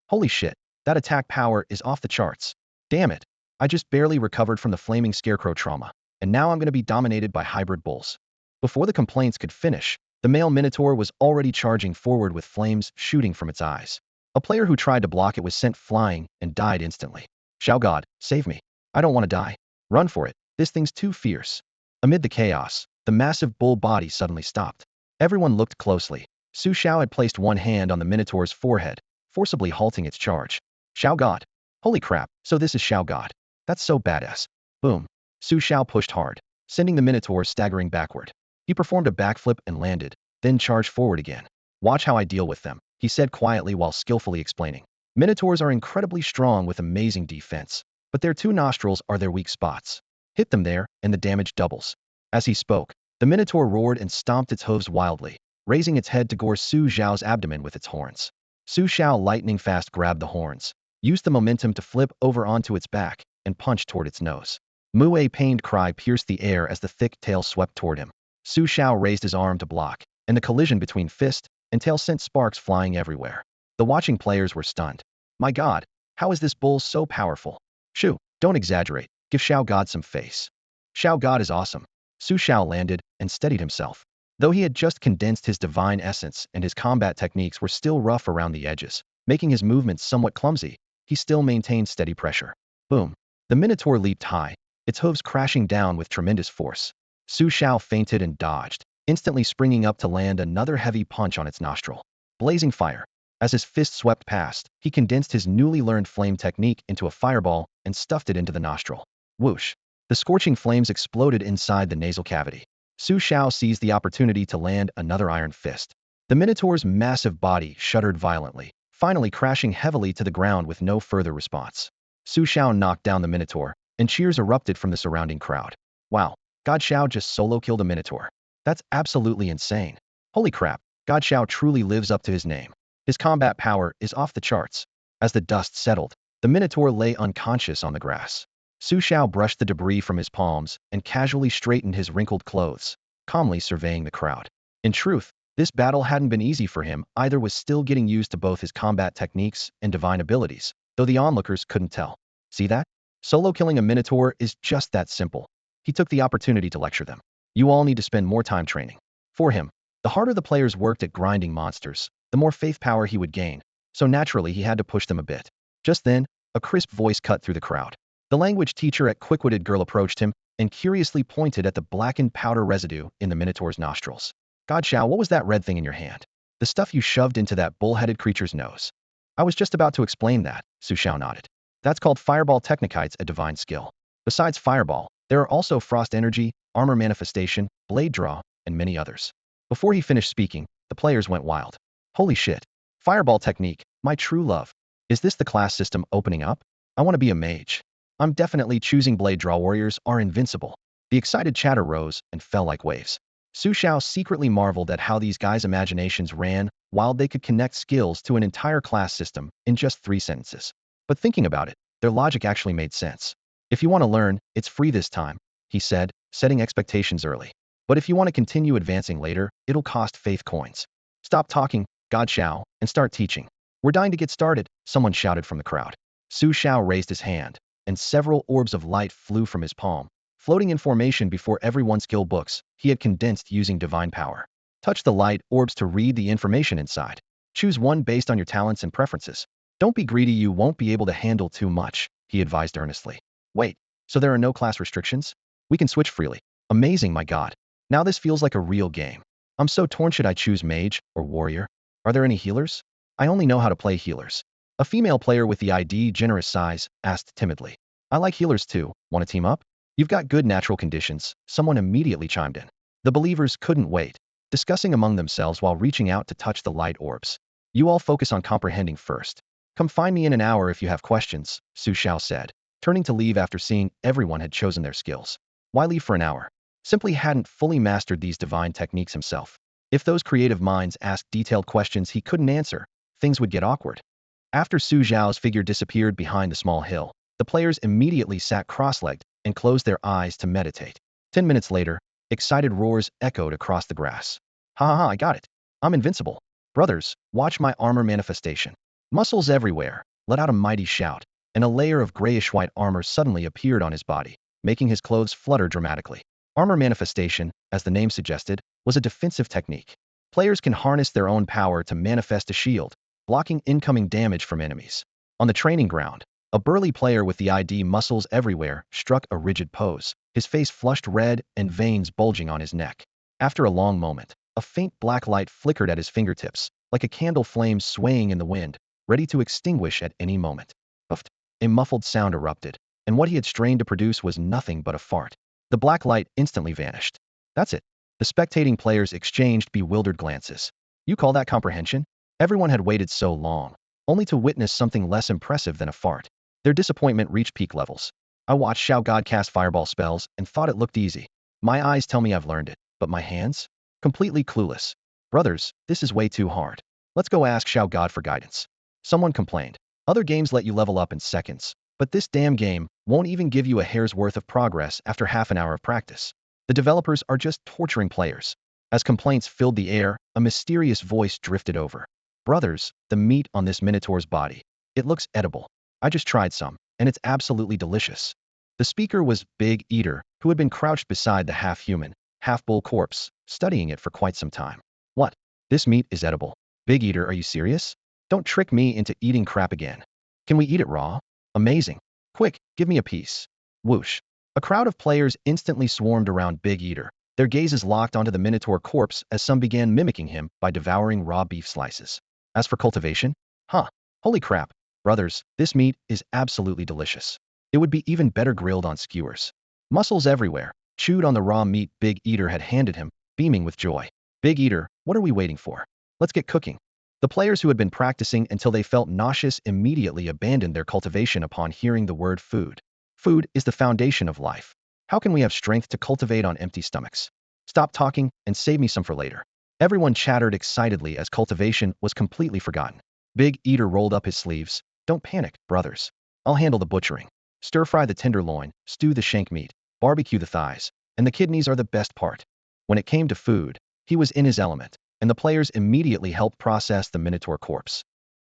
Holy shit, that attack power is off the charts. Damn it. I just barely recovered from the flaming scarecrow trauma, and now I'm going to be dominated by hybrid bulls. Before the complaints could finish, the male minotaur was already charging forward with flames shooting from its eyes. A player who tried to block it was sent flying and died instantly. Xiao God, save me. I don't want to die. Run for it. This thing's too fierce. Amid the chaos, the massive bull body suddenly stopped. Everyone looked closely. Su Xiao had placed one hand on the minotaur's forehead, forcibly halting its charge. Xiao God. Holy crap, so this is Xiao God. That's so badass. Boom. Su Xiao pushed hard, sending the minotaur staggering backward. He performed a backflip and landed, then charged forward again. Watch how I deal with them, he said quietly while skillfully explaining. Minotaurs are incredibly strong with amazing defense, but their two nostrils are their weak spots. Hit them there, and the damage doubles. As he spoke, the minotaur roared and stomped its hooves wildly, raising its head to gore Su Xiao's abdomen with its horns. Su Xiao lightning fast grabbed the horns, used the momentum to flip over onto its back, and punched toward its nose. A pained cry pierced the air as the thick tail swept toward him. Su Xiao raised his arm to block, and the collision between fist and tail sent sparks flying everywhere. The watching players were stunned. My god, how is this bull so powerful? Shoo, don't exaggerate, give Xiao God some face. Xiao God is awesome. Su Xiao landed and steadied himself. Though he had just condensed his divine essence and his combat techniques were still rough around the edges, making his movements somewhat clumsy, he still maintained steady pressure. Boom. The minotaur leaped high, its hooves crashing down with tremendous force. Su Xiao feinted and dodged, instantly springing up to land another heavy punch on its nostril. Blazing fire. As his fist swept past, he condensed his newly learned flame technique into a fireball and stuffed it into the nostril. Whoosh. The scorching flames exploded inside the nasal cavity. Su Xiao seized the opportunity to land another iron fist. The minotaur's massive body shuddered violently, finally crashing heavily to the ground with no further response. Su Xiao knocked down the minotaur, and cheers erupted from the surrounding crowd. Wow. God Xiao just solo killed a minotaur. That's absolutely insane. Holy crap, God Xiao truly lives up to his name. His combat power is off the charts. As the dust settled, the minotaur lay unconscious on the grass. Su Xiao brushed the debris from his palms and casually straightened his wrinkled clothes, calmly surveying the crowd. In truth, this battle hadn't been easy for him. Either was still getting used to both his combat techniques and divine abilities, though the onlookers couldn't tell. See that? Solo killing a minotaur is just that simple. He took the opportunity to lecture them. You all need to spend more time training. For him, the harder the players worked at grinding monsters, the more faith power he would gain, so naturally he had to push them a bit. Just then, a crisp voice cut through the crowd. The language teacher at Quick-Witted Girl approached him and curiously pointed at the blackened powder residue in the minotaur's nostrils. God Xiao, what was that red thing in your hand? The stuff you shoved into that bull-headed creature's nose. I was just about to explain that, Su Xiao nodded. That's called Fireball Technikites, a divine skill. Besides Fireball, there are also Frost Energy, Armor Manifestation, Blade Draw, and many others. Before he finished speaking, the players went wild. Holy shit. Fireball Technique, my true love. Is this the class system opening up? I want to be a mage. I'm definitely choosing Blade Draw. Warriors are invincible. The excited chatter rose and fell like waves. Su Xiao secretly marveled at how these guys' imaginations ran while they could connect skills to an entire class system in just 3 sentences. But thinking about it, their logic actually made sense. If you want to learn, it's free this time, he said, setting expectations early. But if you want to continue advancing later, it'll cost faith coins. Stop talking, God Xiao, and start teaching. We're dying to get started, someone shouted from the crowd. Xiao raised his hand, and several orbs of light flew from his palm, floating in formation before everyone's skill books he had condensed using divine power. Touch the light orbs to read the information inside. Choose one based on your talents and preferences. Don't be greedy, you won't be able to handle too much, he advised earnestly. Wait, so there are no class restrictions? We can switch freely. Amazing, my god. Now this feels like a real game. I'm so torn, should I choose mage or warrior? Are there any healers? I only know how to play healers. A female player with the ID generous size asked timidly. I like healers too, want to team up? You've got good natural conditions, someone immediately chimed in. The believers couldn't wait, discussing among themselves while reaching out to touch the light orbs. You all focus on comprehending first. Come find me in an hour if you have questions, Xiao said, turning to leave after seeing everyone had chosen their skills. Why leave for an hour? Simply hadn't fully mastered these divine techniques himself. If those creative minds asked detailed questions he couldn't answer, things would get awkward. After Xiao's figure disappeared behind the small hill, the players immediately sat cross-legged and closed their eyes to meditate. 10 minutes later, excited roars echoed across the grass. Ha ha ha, I got it. I'm invincible. Brothers, watch my armor manifestation. Muscles everywhere, let out a mighty shout, and a layer of grayish-white armor suddenly appeared on his body, making his clothes flutter dramatically. Armor manifestation, as the name suggested, was a defensive technique. Players can harness their own power to manifest a shield, blocking incoming damage from enemies. On the training ground, a burly player with the ID muscles everywhere struck a rigid pose, his face flushed red and veins bulging on his neck. After a long moment, a faint black light flickered at his fingertips, like a candle flame swaying in the wind, ready to extinguish at any moment. Puffed. A muffled sound erupted, and what he had strained to produce was nothing but a fart. The black light instantly vanished. That's it. The spectating players exchanged bewildered glances. You call that comprehension? Everyone had waited so long, only to witness something less impressive than a fart. Their disappointment reached peak levels. I watched Xiao God cast fireball spells and thought it looked easy. My eyes tell me I've learned it, but my hands? Completely clueless. Brothers, this is way too hard. Let's go ask Xiao God for guidance. Someone complained. Other games let you level up in seconds, but this damn game won't even give you a hair's worth of progress after half an hour of practice. The developers are just torturing players. As complaints filled the air, a mysterious voice drifted over. Brothers, the meat on this minotaur's body. It looks edible. I just tried some, and it's absolutely delicious. The speaker was Big Eater, who had been crouched beside the half-human, half-bull corpse, studying it for quite some time. What? This meat is edible. Big Eater, are you serious? Don't trick me into eating crap again. Can we eat it raw? Amazing. Quick, give me a piece. Whoosh. A crowd of players instantly swarmed around Big Eater, their gazes locked onto the minotaur corpse as some began mimicking him by devouring raw beef slices. As for cultivation? Huh. Holy crap. Brothers, this meat is absolutely delicious. It would be even better grilled on skewers. Muscles everywhere, chewed on the raw meat Big Eater had handed him, beaming with joy. Big Eater, what are we waiting for? Let's get cooking. The players who had been practicing until they felt nauseous immediately abandoned their cultivation upon hearing the word food. Food is the foundation of life. How can we have strength to cultivate on empty stomachs? Stop talking and save me some for later. Everyone chattered excitedly as cultivation was completely forgotten. Big Eater rolled up his sleeves. Don't panic, brothers. I'll handle the butchering. Stir-fry the tenderloin, stew the shank meat, barbecue the thighs, and the kidneys are the best part. When it came to food, he was in his element, and the players immediately helped process the minotaur corpse.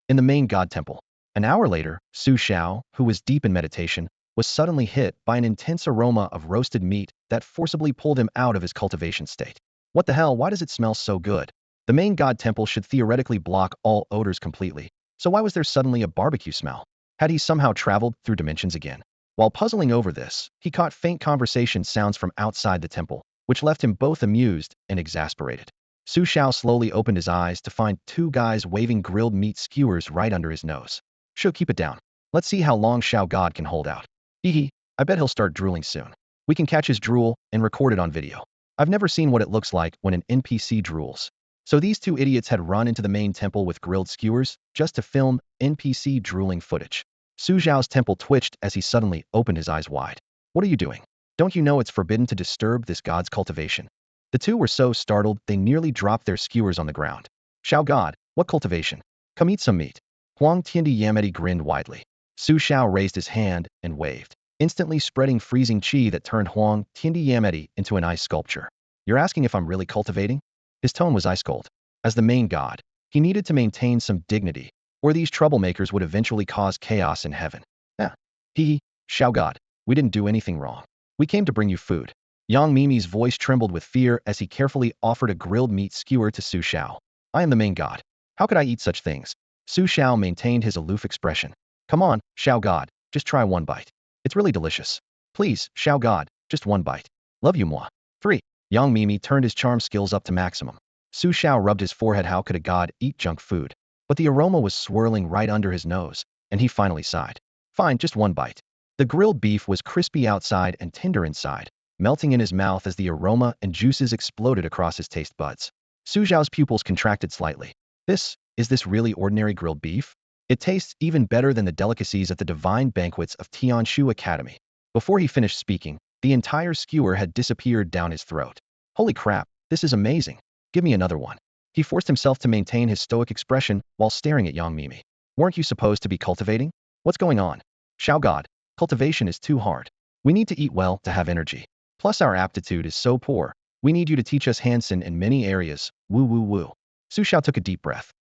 In the main god temple, an hour later, Xiao, who was deep in meditation, was suddenly hit by an intense aroma of roasted meat that forcibly pulled him out of his cultivation state. What the hell, why does it smell so good? The main god temple should theoretically block all odors completely, so why was there suddenly a barbecue smell? Had he somehow traveled through dimensions again? While puzzling over this, he caught faint conversation sounds from outside the temple, which left him both amused and exasperated. Xiao slowly opened his eyes to find two guys waving grilled meat skewers right under his nose. Sure, keep it down. Let's see how long Xiao God can hold out. Hee, I bet he'll start drooling soon. We can catch his drool and record it on video. I've never seen what it looks like when an NPC drools. So these two idiots had run into the main temple with grilled skewers just to film NPC drooling footage. Xiao's temple twitched as he suddenly opened his eyes wide. What are you doing? Don't you know it's forbidden to disturb this god's cultivation? The two were so startled they nearly dropped their skewers on the ground. Xiao God, What cultivation? Come eat some meat. Huang Tiandi grinned widely. Su Xiao raised his hand and waved, instantly spreading freezing qi that turned Huang Tiandi into an ice sculpture. You're asking if I'm really cultivating? His tone was ice cold. As the main god, he needed to maintain some dignity, or these troublemakers would eventually cause chaos in heaven. Yeah. Xiao god, we didn't do anything wrong. We came to bring you food. Yang Mimi's voice trembled with fear as he carefully offered a grilled meat skewer to Su Xiao. I am the main god. How could I eat such things? Su Xiao maintained his aloof expression. Come on, Xiao god, just try one bite. It's really delicious. Please, Xiao god, just one bite. Love you moi. 3. Yang Mimi turned his charm skills up to maximum. Su Xiao rubbed his forehead. How could a god eat junk food? But the aroma was swirling right under his nose, and he finally sighed. Fine, just one bite. The grilled beef was crispy outside and tender inside, melting in his mouth as the aroma and juices exploded across his taste buds. Su Xiao's pupils contracted slightly. Is this really ordinary grilled beef? It tastes even better than the delicacies at the divine banquets of Tianshu Academy. Before he finished speaking, the entire skewer had disappeared down his throat. Holy crap, this is amazing. Give me another one. He forced himself to maintain his stoic expression while staring at Yang Mimi. Weren't you supposed to be cultivating? What's going on? Xiao god, cultivation is too hard. We need to eat well to have energy. Plus our aptitude is so poor. We need you to teach us Hansen in many areas. Woo woo woo. Su Xiao took a deep breath.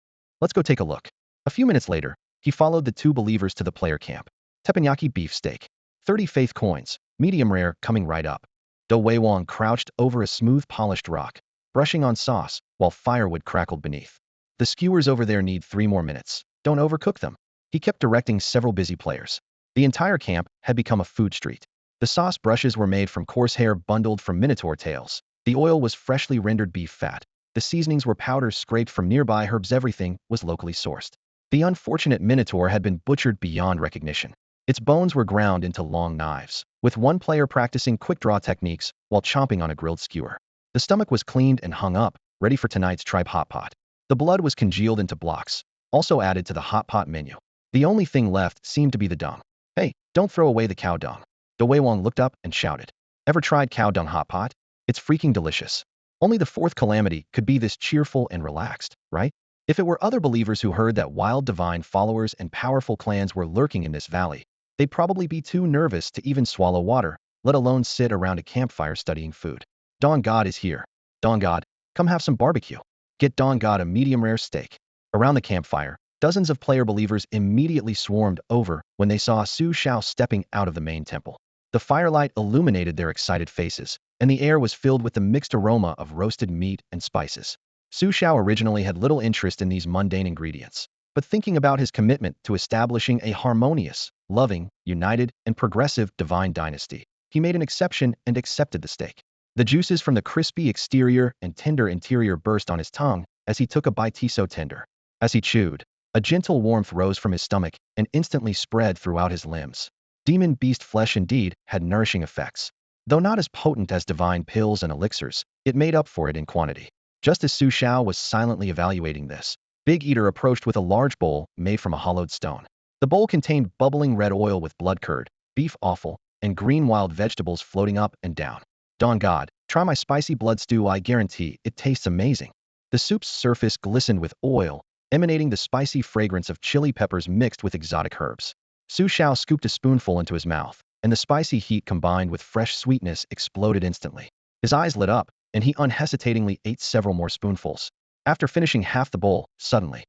Let's go take a look. A few minutes later, he followed the two believers to the player camp. Teppanyaki beef steak. 30 faith coins, medium rare, coming right up. Do Wei Wang crouched over a smooth polished rock, brushing on sauce, while firewood crackled beneath. The skewers over there need 3 more minutes. Don't overcook them. He kept directing several busy players. The entire camp had become a food street. The sauce brushes were made from coarse hair bundled from minotaur tails. The oil was freshly rendered beef fat. The seasonings were powders scraped from nearby herbs. Everything was locally sourced. The unfortunate minotaur had been butchered beyond recognition. Its bones were ground into long knives, with one player practicing quick-draw techniques while chomping on a grilled skewer. The stomach was cleaned and hung up, ready for tonight's tribe hotpot. The blood was congealed into blocks, also added to the hotpot menu. The only thing left seemed to be the dung. Hey, don't throw away the cow dung. Do Wei Wang looked up and shouted. Ever tried cow dung hotpot? It's freaking delicious. Only the Fourth Calamity could be this cheerful and relaxed, right? If it were other believers who heard that wild divine followers and powerful clans were lurking in this valley, they'd probably be too nervous to even swallow water, let alone sit around a campfire studying food. Dawn God is here. Dawn God, come have some barbecue. Get Dawn God a medium rare steak. Around the campfire, dozens of player believers immediately swarmed over when they saw Su Xiao stepping out of the main temple. The firelight illuminated their excited faces, and the air was filled with the mixed aroma of roasted meat and spices. Su Xiao originally had little interest in these mundane ingredients, but thinking about his commitment to establishing a harmonious, loving, united, and progressive divine dynasty, he made an exception and accepted the steak. The juices from the crispy exterior and tender interior burst on his tongue as he took a bite. So tender. As he chewed, a gentle warmth rose from his stomach and instantly spread throughout his limbs. Demon beast flesh indeed had nourishing effects. Though not as potent as divine pills and elixirs, it made up for it in quantity. Just as Su Xiao was silently evaluating this, Big Eater approached with a large bowl made from a hollowed stone. The bowl contained bubbling red oil with blood curd, beef offal, and green wild vegetables floating up and down. Dawn God, try my spicy blood stew. I guarantee it tastes amazing. The soup's surface glistened with oil, emanating the spicy fragrance of chili peppers mixed with exotic herbs. Su Xiao scooped a spoonful into his mouth, and the spicy heat combined with fresh sweetness exploded instantly. His eyes lit up, and he unhesitatingly ate several more spoonfuls. After finishing half the bowl, suddenly,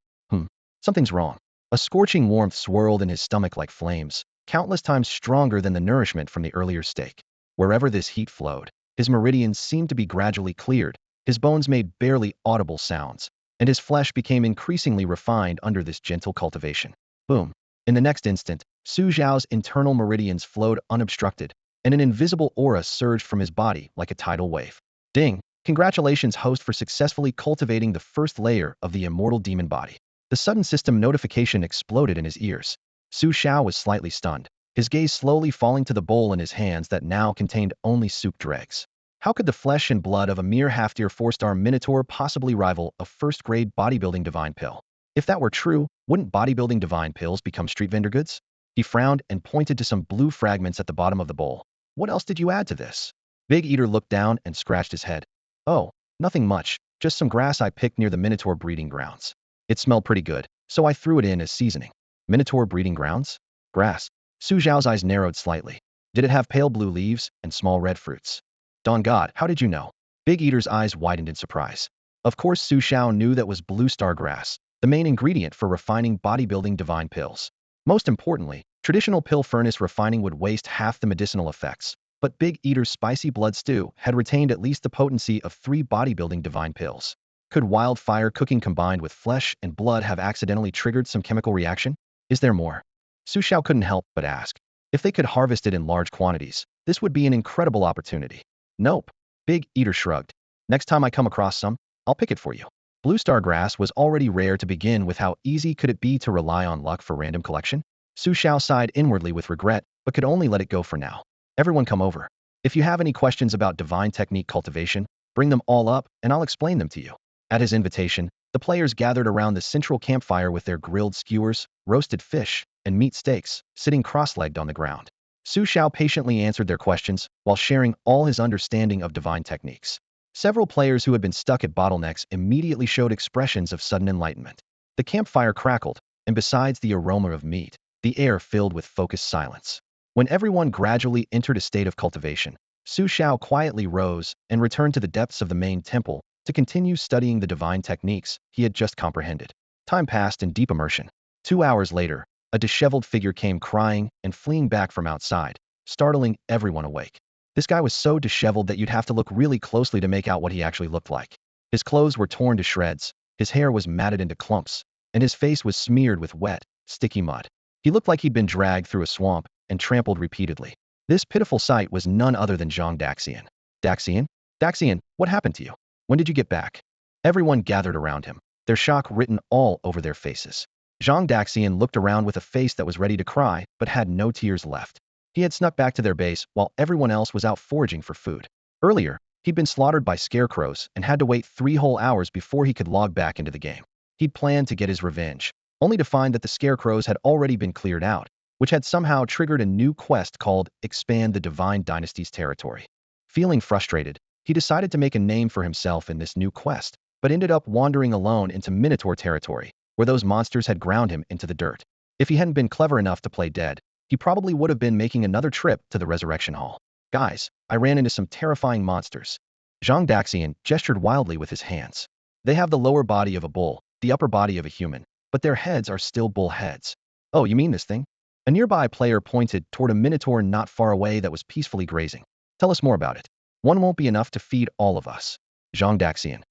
something's wrong. A scorching warmth swirled in his stomach like flames, countless times stronger than the nourishment from the earlier steak. Wherever this heat flowed, his meridians seemed to be gradually cleared, his bones made barely audible sounds, and his flesh became increasingly refined under this gentle cultivation. Boom. In the next instant, Su Xiao's internal meridians flowed unobstructed, and an invisible aura surged from his body like a tidal wave. Ding! Congratulations, host, for successfully cultivating the first layer of the immortal demon body. The sudden system notification exploded in his ears. Su Xiao was slightly stunned, his gaze slowly falling to the bowl in his hands that now contained only soup dregs. How could the flesh and blood of a mere half-tier 4-star minotaur possibly rival a first-grade bodybuilding divine pill? If that were true, wouldn't bodybuilding divine pills become street vendor goods? He frowned and pointed to some blue fragments at the bottom of the bowl. What else did you add to this? Big Eater looked down and scratched his head. Oh, nothing much, just some grass I picked near the minotaur breeding grounds. It smelled pretty good, so I threw it in as seasoning. Minotaur breeding grounds? Grass. Su Xiao's eyes narrowed slightly. Did it have pale blue leaves and small red fruits? Dawn God, how did you know? Big Eater's eyes widened in surprise. Of course Su Xiao knew that was blue star grass, the main ingredient for refining bodybuilding divine pills. Most importantly, traditional pill furnace refining would waste half the medicinal effects, but Big Eater's spicy blood stew had retained at least the potency of 3 bodybuilding divine pills. Could wildfire cooking combined with flesh and blood have accidentally triggered some chemical reaction? Is there more? Su Xiao couldn't help but ask. If they could harvest it in large quantities, this would be an incredible opportunity. Nope. Big Eater shrugged. Next time I come across some, I'll pick it for you. Blue star grass was already rare to begin with. How easy could it be to rely on luck for random collection? Su Xiao sighed inwardly with regret, but could only let it go for now. Everyone come over. If you have any questions about divine technique cultivation, bring them all up and I'll explain them to you. At his invitation, the players gathered around the central campfire with their grilled skewers, roasted fish, and meat steaks, sitting cross-legged on the ground. Su Xiao patiently answered their questions while sharing all his understanding of divine techniques. Several players who had been stuck at bottlenecks immediately showed expressions of sudden enlightenment. The campfire crackled, and besides the aroma of meat, the air filled with focused silence. When everyone gradually entered a state of cultivation, Su Xiao quietly rose and returned to the depths of the main temple to continue studying the divine techniques he had just comprehended. Time passed in deep immersion. 2 hours later, a disheveled figure came crying and fleeing back from outside, startling everyone awake. This guy was so disheveled that you'd have to look really closely to make out what he actually looked like. His clothes were torn to shreds, his hair was matted into clumps, and his face was smeared with wet, sticky mud. He looked like he'd been dragged through a swamp and trampled repeatedly. This pitiful sight was none other than Zhang Daxian. Daxian? Daxian, what happened to you? When did you get back? Everyone gathered around him, their shock written all over their faces. Zhang Daxian looked around with a face that was ready to cry, but had no tears left. He had snuck back to their base while everyone else was out foraging for food. Earlier, he'd been slaughtered by scarecrows and had to wait 3 whole hours before he could log back into the game. He'd planned to get his revenge, only to find that the scarecrows had already been cleared out, which had somehow triggered a new quest called Expand the Divine Dynasty's Territory. Feeling frustrated, he decided to make a name for himself in this new quest, but ended up wandering alone into Minotaur territory, where those monsters had ground him into the dirt. If he hadn't been clever enough to play dead, he probably would have been making another trip to the Resurrection Hall. Guys, I ran into some terrifying monsters. Zhang Daxian gestured wildly with his hands. They have the lower body of a bull, the upper body of a human, but their heads are still bull heads. Oh, you mean this thing? A nearby player pointed toward a minotaur not far away that was peacefully grazing. Tell us more about it. One won't be enough to feed all of us. Zhang Daxian.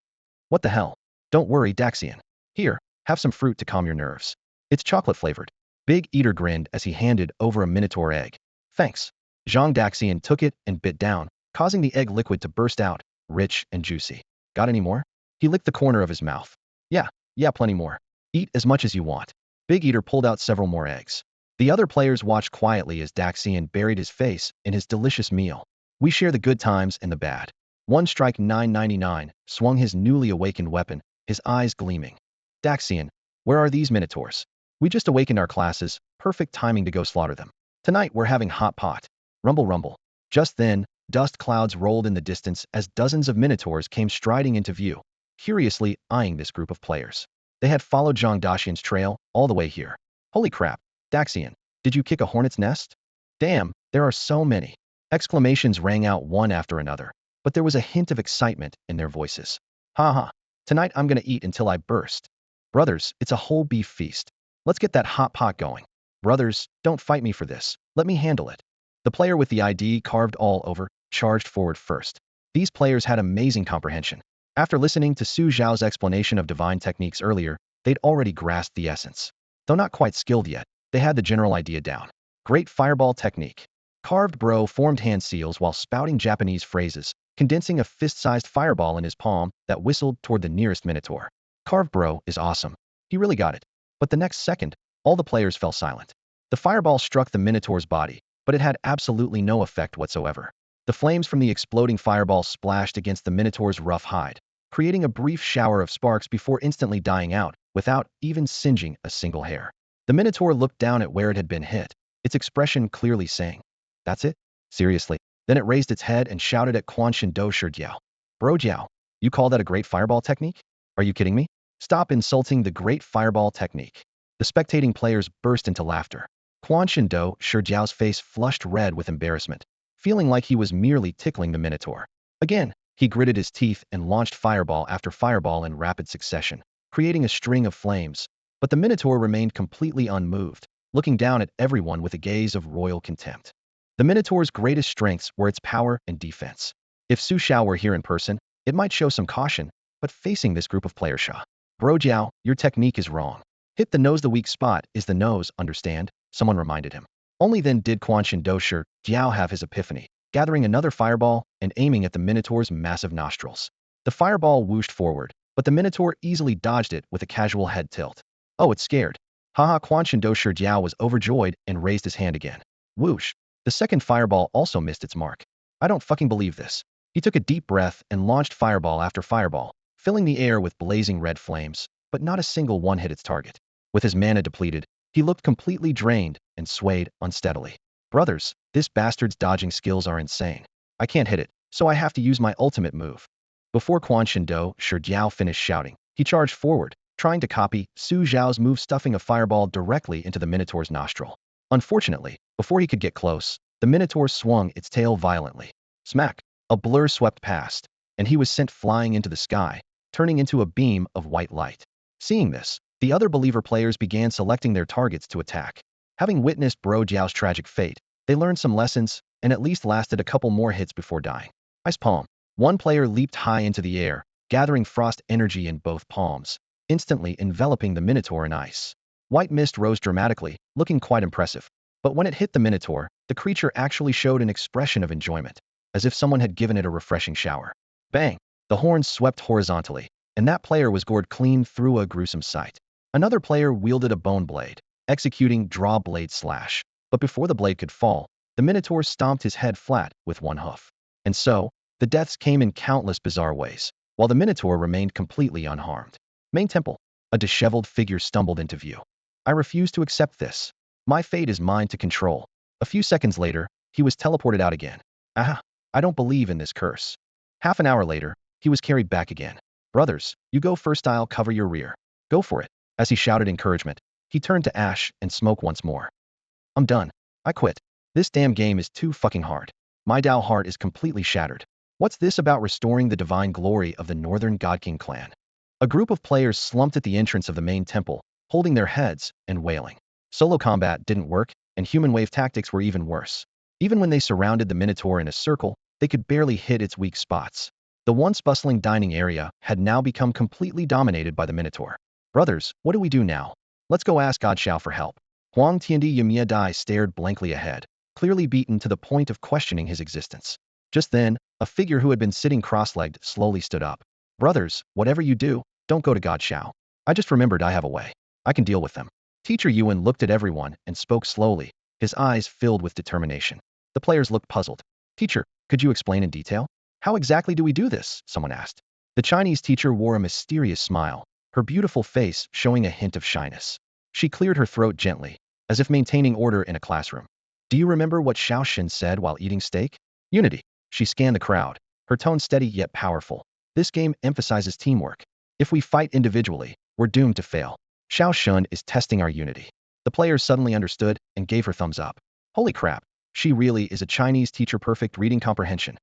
What the hell? Don't worry, Daxian. Here, have some fruit to calm your nerves. It's chocolate flavored. Big Eater grinned as he handed over a minotaur egg. Thanks. Zhang Daxian took it and bit down, causing the egg liquid to burst out, rich and juicy. Got any more? He licked the corner of his mouth. Yeah, plenty more. Eat as much as you want. Big Eater pulled out several more eggs. The other players watched quietly as Daxian buried his face in his delicious meal. We share the good times and the bad. One Strike 999 swung his newly awakened weapon, his eyes gleaming. Daxian, where are these minotaurs? We just awakened our classes, perfect timing to go slaughter them. Tonight we're having hot pot. Rumble rumble. Just then, dust clouds rolled in the distance as dozens of minotaurs came striding into view, curiously eyeing this group of players. They had followed Zhang Daxian's trail all the way here. Holy crap, Daxian, did you kick a hornet's nest? Damn, there are so many. Exclamations rang out one after another, but there was a hint of excitement in their voices. Ha. Tonight I'm gonna eat until I burst. Brothers, it's a whole beef feast. Let's get that hot pot going. Brothers, don't fight me for this. Let me handle it. The player with the ID carved all over charged forward first. These players had amazing comprehension. After listening to Su Xiao's explanation of divine techniques earlier, they'd already grasped the essence. Though not quite skilled yet, they had the general idea down. Great fireball technique. Carved bro formed hand seals while spouting Japanese phrases, condensing a fist-sized fireball in his palm that whistled toward the nearest minotaur. Carved bro is awesome. He really got it. But the next second, all the players fell silent. The fireball struck the minotaur's body, but it had absolutely no effect whatsoever. The flames from the exploding fireball splashed against the minotaur's rough hide, creating a brief shower of sparks before instantly dying out, without even singeing a single hair. The minotaur looked down at where it had been hit, its expression clearly saying, "That's it? Seriously?" Then it raised its head and shouted at Quan Shin Do Shi Jiao. "Bro Jiao, you call that a great fireball technique? Are you kidding me? Stop insulting the great fireball technique. The spectating players burst into laughter. Quan Shindo, Shijiao's face flushed red with embarrassment, feeling like he was merely tickling the Minotaur. Again, he gritted his teeth and launched fireball after fireball in rapid succession, creating a string of flames. But the Minotaur remained completely unmoved, looking down at everyone with a gaze of royal contempt. The Minotaur's greatest strengths were its power and defense. If Su Xiao were here in person, it might show some caution, but facing this group of players, Bro Jiao, your technique is wrong. Hit the nose. The weak spot is the nose, understand? Someone reminded him. Only then did Quan Shindo Jiao have his epiphany, gathering another fireball and aiming at the Minotaur's massive nostrils. The fireball whooshed forward, but the Minotaur easily dodged it with a casual head tilt. Oh, it's scared. Haha, Quan Shindo Jiao was overjoyed and raised his hand again. Whoosh. The second fireball also missed its mark. I don't fucking believe this. He took a deep breath and launched fireball after fireball, filling the air with blazing red flames, but not a single one hit its target. With his mana depleted, he looked completely drained and swayed unsteadily. Brothers, this bastard's dodging skills are insane. I can't hit it, so I have to use my ultimate move. Before Quan Shindo Jiao finished shouting, he charged forward, trying to copy Su Xiao's move, stuffing a fireball directly into the Minotaur's nostril. Unfortunately, before he could get close, the Minotaur swung its tail violently. Smack! A blur swept past, and he was sent flying into the sky, turning into a beam of white light. Seeing this, the other believer players began selecting their targets to attack. Having witnessed Bro Jiao's tragic fate, they learned some lessons and at least lasted a couple more hits before dying. Ice palm. One player leaped high into the air, gathering frost energy in both palms, instantly enveloping the Minotaur in ice. White mist rose dramatically, looking quite impressive. But when it hit the Minotaur, the creature actually showed an expression of enjoyment, as if someone had given it a refreshing shower. Bang! The horns swept horizontally, and that player was gored clean through a gruesome sight. Another player wielded a bone blade, executing draw blade slash. But before the blade could fall, the Minotaur stomped his head flat with one hoof. And so, the deaths came in countless bizarre ways, while the Minotaur remained completely unharmed. Main temple. A disheveled figure stumbled into view. I refuse to accept this. My fate is mine to control. A few seconds later, he was teleported out again. Ah, I don't believe in this curse. Half an hour later, he was carried back again. Brothers, you go first, I'll cover your rear. Go for it. As he shouted encouragement, he turned to ash and smoke once more. I'm done. I quit. This damn game is too fucking hard. My Dao heart is completely shattered. What's this about restoring the divine glory of the Northern God King clan? A group of players slumped at the entrance of the main temple, holding their heads and wailing. Solo combat didn't work, and human wave tactics were even worse. Even when they surrounded the Minotaur in a circle, they could barely hit its weak spots. The once bustling dining area had now become completely dominated by the Minotaur. Brothers, what do we do now? Let's go ask God Xiao for help. Huang Tiandi Yamia Dai stared blankly ahead, clearly beaten to the point of questioning his existence. Just then, a figure who had been sitting cross-legged slowly stood up. Brothers, whatever you do, don't go to God Xiao. I just remembered I have a way. I can deal with them. Teacher Yuan looked at everyone and spoke slowly, his eyes filled with determination. The players looked puzzled. Teacher, could you explain in detail? How exactly do we do this? Someone asked. The Chinese teacher wore a mysterious smile, her beautiful face showing a hint of shyness. She cleared her throat gently, as if maintaining order in a classroom. Do you remember what Xiao Xin said while eating steak? Unity. She scanned the crowd, her tone steady yet powerful. This game emphasizes teamwork. If we fight individually, we're doomed to fail. Xiao Xun is testing our unity. The players suddenly understood and gave her thumbs up. Holy crap, she really is a Chinese teacher, perfect reading comprehension.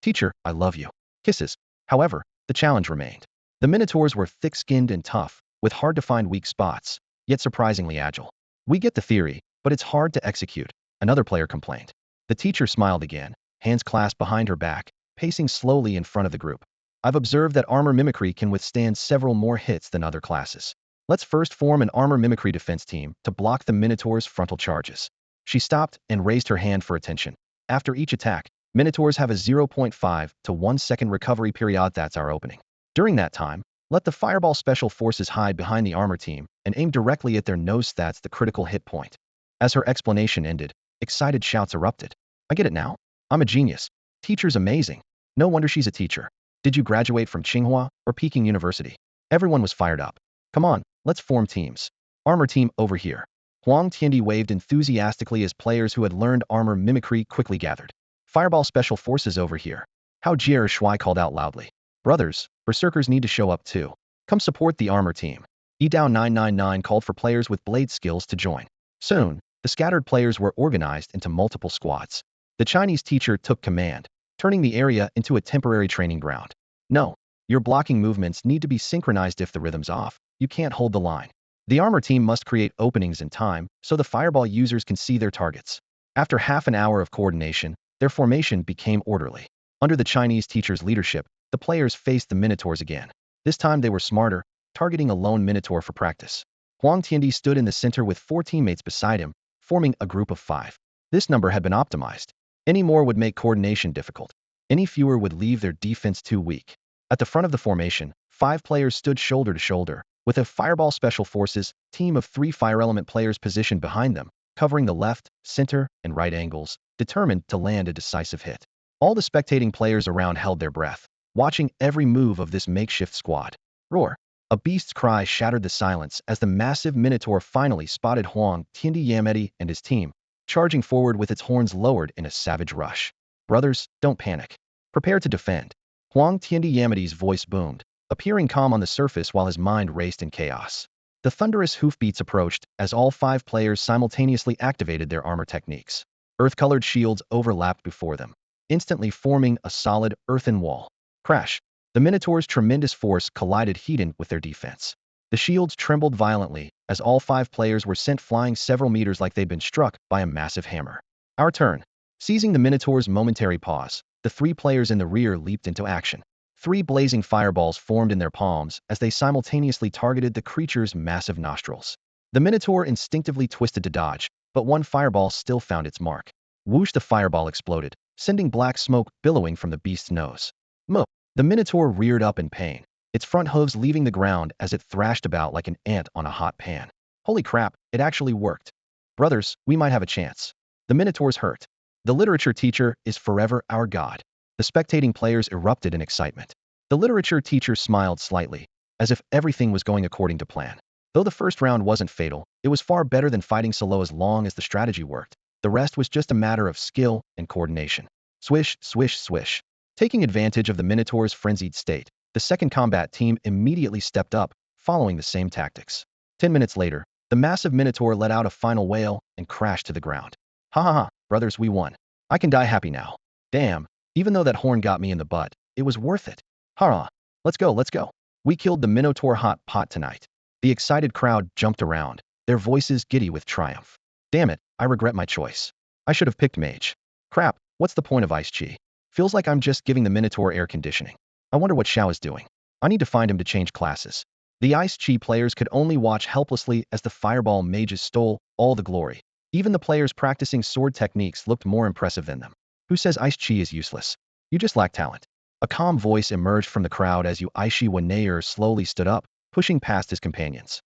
Teacher, I love you. Kisses. However, the challenge remained. The Minotaurs were thick-skinned and tough, with hard-to-find weak spots, yet surprisingly agile. We get the theory, but it's hard to execute, another player complained. The teacher smiled again, hands clasped behind her back, pacing slowly in front of the group. I've observed that armor mimicry can withstand several more hits than other classes. Let's first form an armor mimicry defense team to block the Minotaur's frontal charges. She stopped and raised her hand for attention. After each attack, Minotaurs have a 0.5 to 1 second recovery period. That's our opening. During that time, let the Fireball Special Forces hide behind the armor team and aim directly at their nose. That's the critical hit point. As her explanation ended, excited shouts erupted. I get it now. I'm a genius. Teacher's amazing. No wonder she's a teacher. Did you graduate from Tsinghua or Peking University? Everyone was fired up. Come on, let's form teams. Armor team over here. Huang Tiandi waved enthusiastically as players who had learned armor mimicry quickly gathered. Fireball Special Forces over here. Hao Jie Shui called out loudly. Brothers, berserkers need to show up too. Come support the armor team. Edown 999 called for players with blade skills to join. Soon, the scattered players were organized into multiple squads. The Chinese teacher took command, turning the area into a temporary training ground. No, your blocking movements need to be synchronized. If the rhythm's off, you can't hold the line. The armor team must create openings in time so the fireball users can see their targets. After half an hour of coordination, their formation became orderly. Under the Chinese teacher's leadership, the players faced the Minotaurs again. This time they were smarter, targeting a lone Minotaur for practice. Huang Tiandi stood in the center with 4 teammates beside him, forming a group of 5. This number had been optimized. Any more would make coordination difficult. Any fewer would leave their defense too weak. At the front of the formation, 5 players stood shoulder to shoulder, with a Fireball Special Forces team of 3 fire element players positioned behind them, covering the left, center, and right angles, determined to land a decisive hit. All the spectating players around held their breath, watching every move of this makeshift squad. Roar! A beast's cry shattered the silence as the massive Minotaur finally spotted Huang Tiandi and his team, charging forward with its horns lowered in a savage rush. Brothers, don't panic. Prepare to defend. Huang Tiandi's voice boomed, appearing calm on the surface while his mind raced in chaos. The thunderous hoofbeats approached as all 5 players simultaneously activated their armor techniques. Earth-colored shields overlapped before them, instantly forming a solid earthen wall. Crash! The Minotaur's tremendous force collided heat-in with their defense. The shields trembled violently as all 5 players were sent flying several meters like they'd been struck by a massive hammer. Our turn. Seizing the Minotaur's momentary pause, the 3 players in the rear leaped into action. 3 blazing fireballs formed in their palms as they simultaneously targeted the creature's massive nostrils. The Minotaur instinctively twisted to dodge, but one fireball still found its mark. Whoosh! The fireball exploded, sending black smoke billowing from the beast's nose. Mo! The Minotaur reared up in pain, its front hooves leaving the ground as it thrashed about like an ant on a hot pan. Holy crap, it actually worked. Brothers, we might have a chance. The Minotaur's hurt. The literature teacher is forever our god. The spectating players erupted in excitement. The literature teacher smiled slightly, as if everything was going according to plan. Though the first round wasn't fatal, it was far better than fighting solo as long as the strategy worked. The rest was just a matter of skill and coordination. Swish, swish, swish. Taking advantage of the Minotaur's frenzied state, the second combat team immediately stepped up, following the same tactics. 10 minutes later, the massive Minotaur let out a final wail and crashed to the ground. Ha ha ha, brothers, we won. I can die happy now. Damn, even though that horn got me in the butt, it was worth it. Ha! Let's go, let's go. We killed the Minotaur hot pot tonight. The excited crowd jumped around, their voices giddy with triumph. Damn it, I regret my choice. I should have picked mage. Crap, what's the point of Ice Chi? Feels like I'm just giving the Minotaur air conditioning. I wonder what Xiao is doing. I need to find him to change classes. The Ice Chi players could only watch helplessly as the fireball mages stole all the glory. Even the players practicing sword techniques looked more impressive than them. Who says Ice Chi is useless? You just lack talent. A calm voice emerged from the crowd as Aishi Wanayer slowly stood up, pushing past his companions.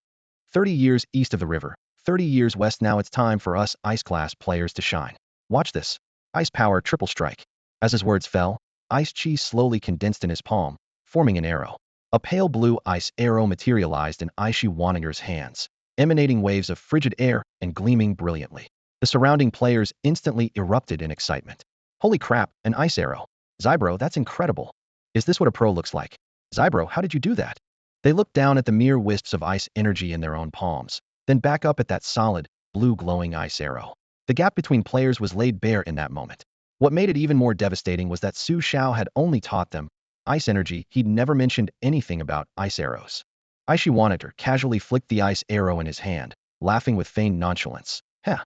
30 years east of the river, 30 years west. Now it's time for us Ice class players to shine. Watch this. Ice power triple strike. As his words fell, Ice Chi slowly condensed in his palm, forming an arrow. A pale blue ice arrow materialized in Aishi Wananger's hands, emanating waves of frigid air and gleaming brilliantly. The surrounding players instantly erupted in excitement. Holy crap, an ice arrow. Zybro, that's incredible. Is this what a pro looks like? Zybro, how did you do that? They looked down at the mere wisps of ice energy in their own palms, then back up at that solid, blue glowing ice arrow. The gap between players was laid bare in that moment. What made it even more devastating was that Xiao had only taught them ice energy. He'd never mentioned anything about ice arrows. Aishi Wanager casually flicked the ice arrow in his hand, laughing with feigned nonchalance. Heh,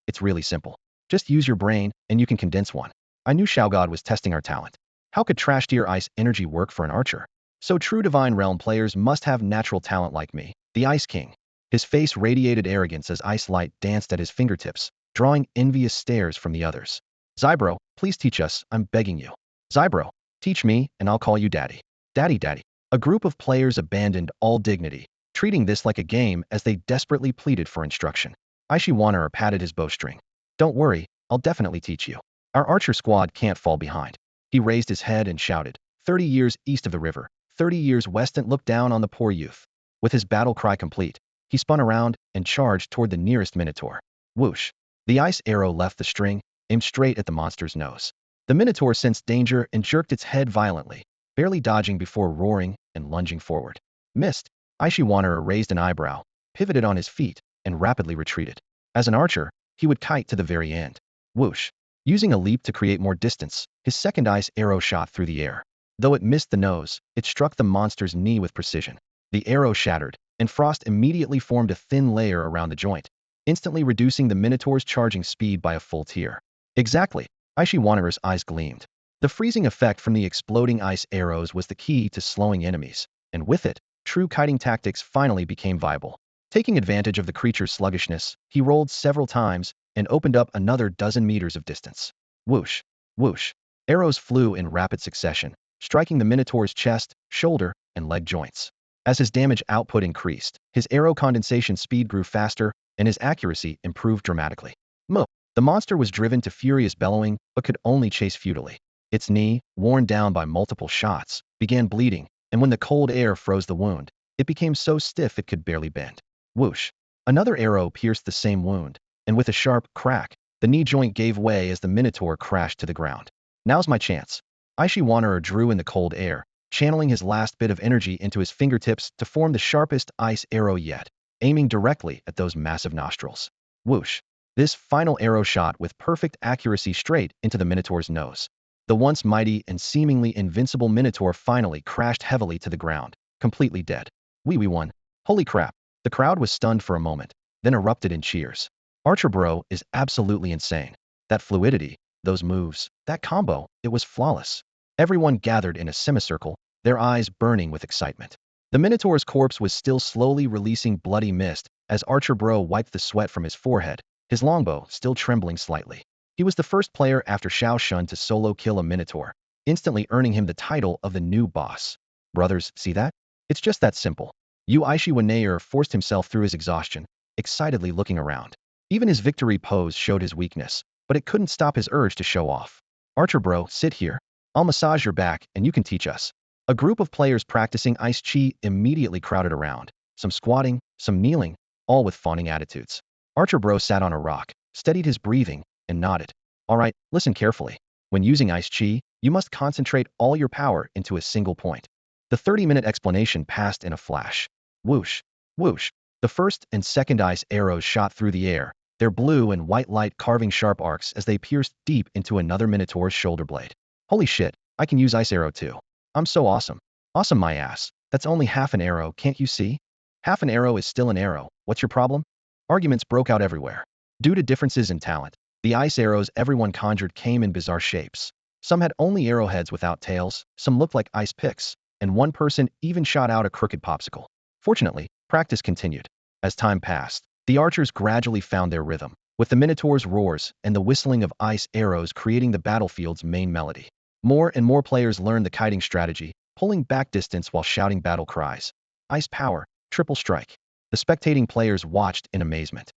it's really simple. Just use your brain, and you can condense one. I knew Xiao God was testing our talent. How could trash tier ice energy work for an archer? So true Divine Realm players must have natural talent like me, the Ice King. His face radiated arrogance as ice light danced at his fingertips, drawing envious stares from the others. Zybro, please teach us, I'm begging you. Zybro, teach me, and I'll call you Daddy. Daddy, Daddy. A group of players abandoned all dignity, treating this like a game as they desperately pleaded for instruction. Aishi Wanner patted his bowstring. Don't worry, I'll definitely teach you. Our archer squad can't fall behind. He raised his head and shouted, 30 years east of the river, 30 years west, and looked down on the poor youth. With his battle cry complete, he spun around and charged toward the nearest Minotaur. Whoosh! The ice arrow left the string, aimed straight at the monster's nose. The Minotaur sensed danger and jerked its head violently, barely dodging before roaring and lunging forward. Missed. Aishi Wanderer raised an eyebrow, pivoted on his feet, and rapidly retreated. As an archer, he would kite to the very end. Whoosh. Using a leap to create more distance, his second ice arrow shot through the air. Though it missed the nose, it struck the monster's knee with precision. The arrow shattered, and frost immediately formed a thin layer around the joint, instantly reducing the Minotaur's charging speed by a full tier. Exactly. Aishi Wanderer's eyes gleamed. The freezing effect from the exploding ice arrows was the key to slowing enemies, and with it, true kiting tactics finally became viable. Taking advantage of the creature's sluggishness, he rolled several times and opened up another dozen meters of distance. Whoosh, whoosh. Arrows flew in rapid succession, striking the Minotaur's chest, shoulder, and leg joints. As his damage output increased, his arrow condensation speed grew faster, and his accuracy improved dramatically. Mo. The monster was driven to furious bellowing, but could only chase futilely. Its knee, worn down by multiple shots, began bleeding, and when the cold air froze the wound, it became so stiff it could barely bend. Whoosh. Another arrow pierced the same wound, and with a sharp crack, the knee joint gave way as the Minotaur crashed to the ground. Now's my chance. Aishi Wanderer drew in the cold air, channeling his last bit of energy into his fingertips to form the sharpest ice arrow yet, aiming directly at those massive nostrils. Whoosh. This final arrow shot with perfect accuracy straight into the Minotaur's nose. The once mighty and seemingly invincible Minotaur finally crashed heavily to the ground, completely dead. We won. Holy crap. The crowd was stunned for a moment, then erupted in cheers. Archer Bro is absolutely insane. That fluidity, those moves, that combo, it was flawless. Everyone gathered in a semicircle, their eyes burning with excitement. The Minotaur's corpse was still slowly releasing bloody mist as Archer Bro wiped the sweat from his forehead, his longbow still trembling slightly. He was the first player after Xiao Shun to solo kill a Minotaur, instantly earning him the title of the new boss. Brothers, see that? It's just that simple. Aishi Wanderer forced himself through his exhaustion, excitedly looking around. Even his victory pose showed his weakness, but it couldn't stop his urge to show off. Archer Bro, sit here. I'll massage your back and you can teach us. A group of players practicing Ice Chi immediately crowded around, some squatting, some kneeling, all with fawning attitudes. Archer Bro sat on a rock, steadied his breathing, and nodded. All right, listen carefully. When using Ice Chi, you must concentrate all your power into a single point. The 30-minute explanation passed in a flash. Whoosh, whoosh. The first and second ice arrows shot through the air, their blue and white light carving sharp arcs as they pierced deep into another Minotaur's shoulder blade. Holy shit, I can use ice arrow too. I'm so awesome. Awesome my ass. That's only half an arrow, can't you see? Half an arrow is still an arrow. What's your problem? Arguments broke out everywhere. Due to differences in talent, the ice arrows everyone conjured came in bizarre shapes. Some had only arrowheads without tails, some looked like ice picks, and one person even shot out a crooked popsicle. Fortunately, practice continued. As time passed, the archers gradually found their rhythm, with the Minotaur's roars and the whistling of ice arrows creating the battlefield's main melody. More and more players learned the kiting strategy, pulling back distance while shouting battle cries. Ice power, triple strike. The spectating players watched in amazement.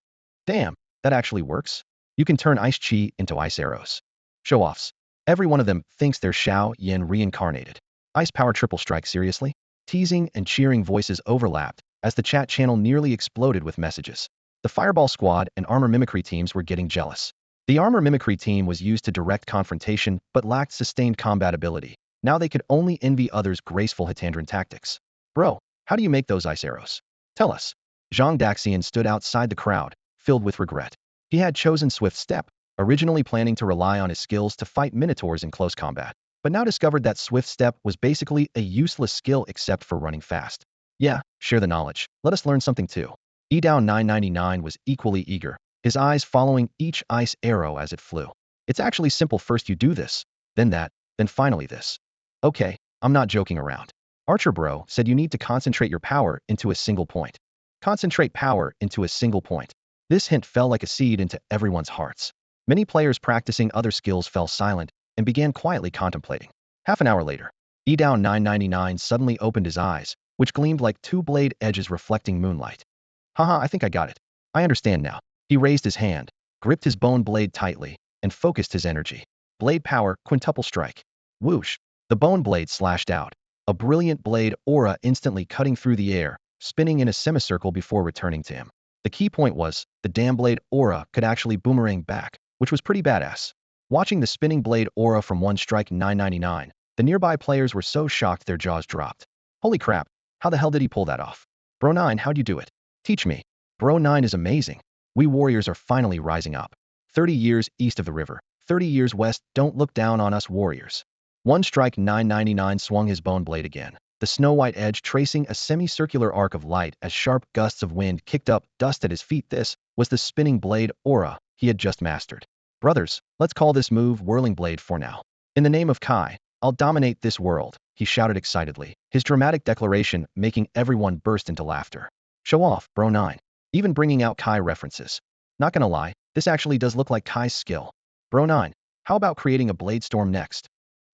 Damn, that actually works? You can turn Ice Chi into ice arrows. Show-offs. Every one of them thinks they're Xiao Yan reincarnated. Ice power triple strike, seriously? Teasing and cheering voices overlapped as the chat channel nearly exploded with messages. The Fireball Squad and Armor Mimicry teams were getting jealous. The Armor Mimicry team was used to direct confrontation but lacked sustained combat ability. Now they could only envy others' graceful Hitandran tactics. Bro, how do you make those ice arrows? Tell us. Zhang Daxian stood outside the crowd, filled with regret. He had chosen Swift Step, originally planning to rely on his skills to fight Minotaurs in close combat, but now discovered that Swift Step was basically a useless skill except for running fast. Yeah, share the knowledge. Let us learn something too. Edown 999 was equally eager, his eyes following each ice arrow as it flew. It's actually simple. First you do this, then that, then finally this. Okay, I'm not joking around. Archer Bro said you need to concentrate your power into a single point. Concentrate power into a single point. This hint fell like a seed into everyone's hearts. Many players practicing other skills fell silent and began quietly contemplating. Half an hour later, Edown 999 suddenly opened his eyes, which gleamed like two blade edges reflecting moonlight. Haha, I think I got it. I understand now. He raised his hand, gripped his bone blade tightly, and focused his energy. Blade power, quintuple strike. Whoosh. The bone blade slashed out, a brilliant blade aura instantly cutting through the air, spinning in a semicircle before returning to him. The key point was, the damn blade aura could actually boomerang back, which was pretty badass. Watching the spinning blade aura from one strike 999, the nearby players were so shocked their jaws dropped. Holy crap, How the hell did he pull that off? Bro 9, how'd you do it? Teach me. Bro 9 is amazing. We warriors are finally rising up. 30 years east of the river, 30 years west, don't look down on us warriors. One strike 999 swung his bone blade again, the snow-white edge tracing a semicircular arc of light as sharp gusts of wind kicked up dust at his feet. This was the spinning blade aura he had just mastered. Brothers, let's call this move Whirling Blade for now. In the name of Kai, I'll dominate this world, he shouted excitedly, his dramatic declaration making everyone burst into laughter. Show off, Bro 9. Even bringing out Kai references. Not gonna lie, this actually does look like Kai's skill. Bro 9, how about creating a blade storm next?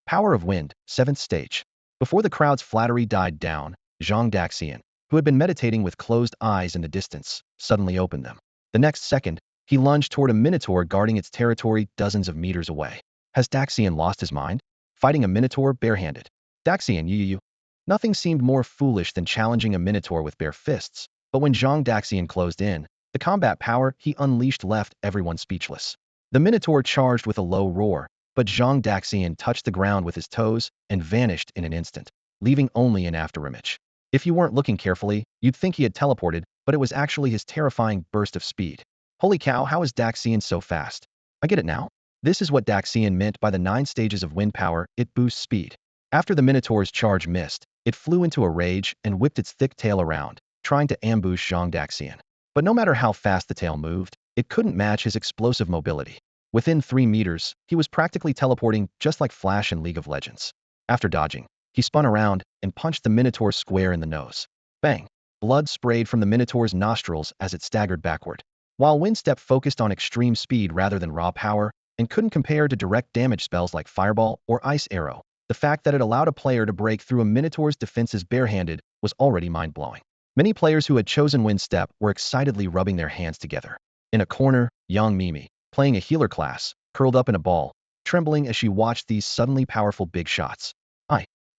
Power of Wind, 7th stage. Before the crowd's flattery died down, Zhang Daxian, who had been meditating with closed eyes in the distance, suddenly opened them. The next second, he lunged toward a minotaur guarding its territory dozens of meters away. Has Daxian lost his mind? Fighting a minotaur barehanded. Daxian, you. Nothing seemed more foolish than challenging a minotaur with bare fists, but when Zhang Daxian closed in, the combat power he unleashed left everyone speechless. The minotaur charged with a low roar, but Zhang Daxian touched the ground with his toes and vanished in an instant, leaving only an afterimage. If you weren't looking carefully, you'd think he had teleported, but it was actually his terrifying burst of speed. Holy cow, how is Daxian so fast? I get it now. This is what Daxian meant by the 9 stages of wind power, it boosts speed. After the minotaur's charge missed, it flew into a rage and whipped its thick tail around, trying to ambush Zhang Daxian. But no matter how fast the tail moved, it couldn't match his explosive mobility. Within 3 meters, he was practically teleporting just like Flash in League of Legends. After dodging, he spun around and punched the minotaur square in the nose. Bang! Blood sprayed from the minotaur's nostrils as it staggered backward. While Windstep focused on extreme speed rather than raw power, and couldn't compare to direct damage spells like Fireball or Ice Arrow, the fact that it allowed a player to break through a minotaur's defenses barehanded was already mind-blowing. Many players who had chosen Windstep were excitedly rubbing their hands together. In a corner, young Mimi, playing a healer class, curled up in a ball, trembling as she watched these suddenly powerful big shots.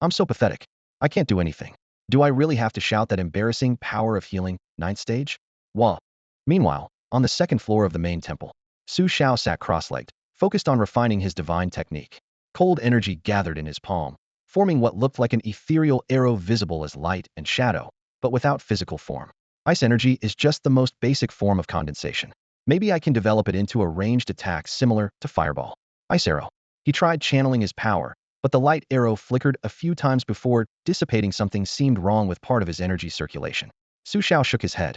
I'm so pathetic. I can't do anything. Do I really have to shout that embarrassing power of healing, 9th stage? Wah. Meanwhile, on the 2nd floor of the main temple, Xiao sat cross-legged, focused on refining his divine technique. Cold energy gathered in his palm, forming what looked like an ethereal arrow visible as light and shadow, but without physical form. Ice energy is just the most basic form of condensation. Maybe I can develop it into a ranged attack similar to Fireball. Ice Arrow. He tried channeling his power, but the light arrow flickered a few times before dissipating. Something seemed wrong with part of his energy circulation. Xiao shook his head.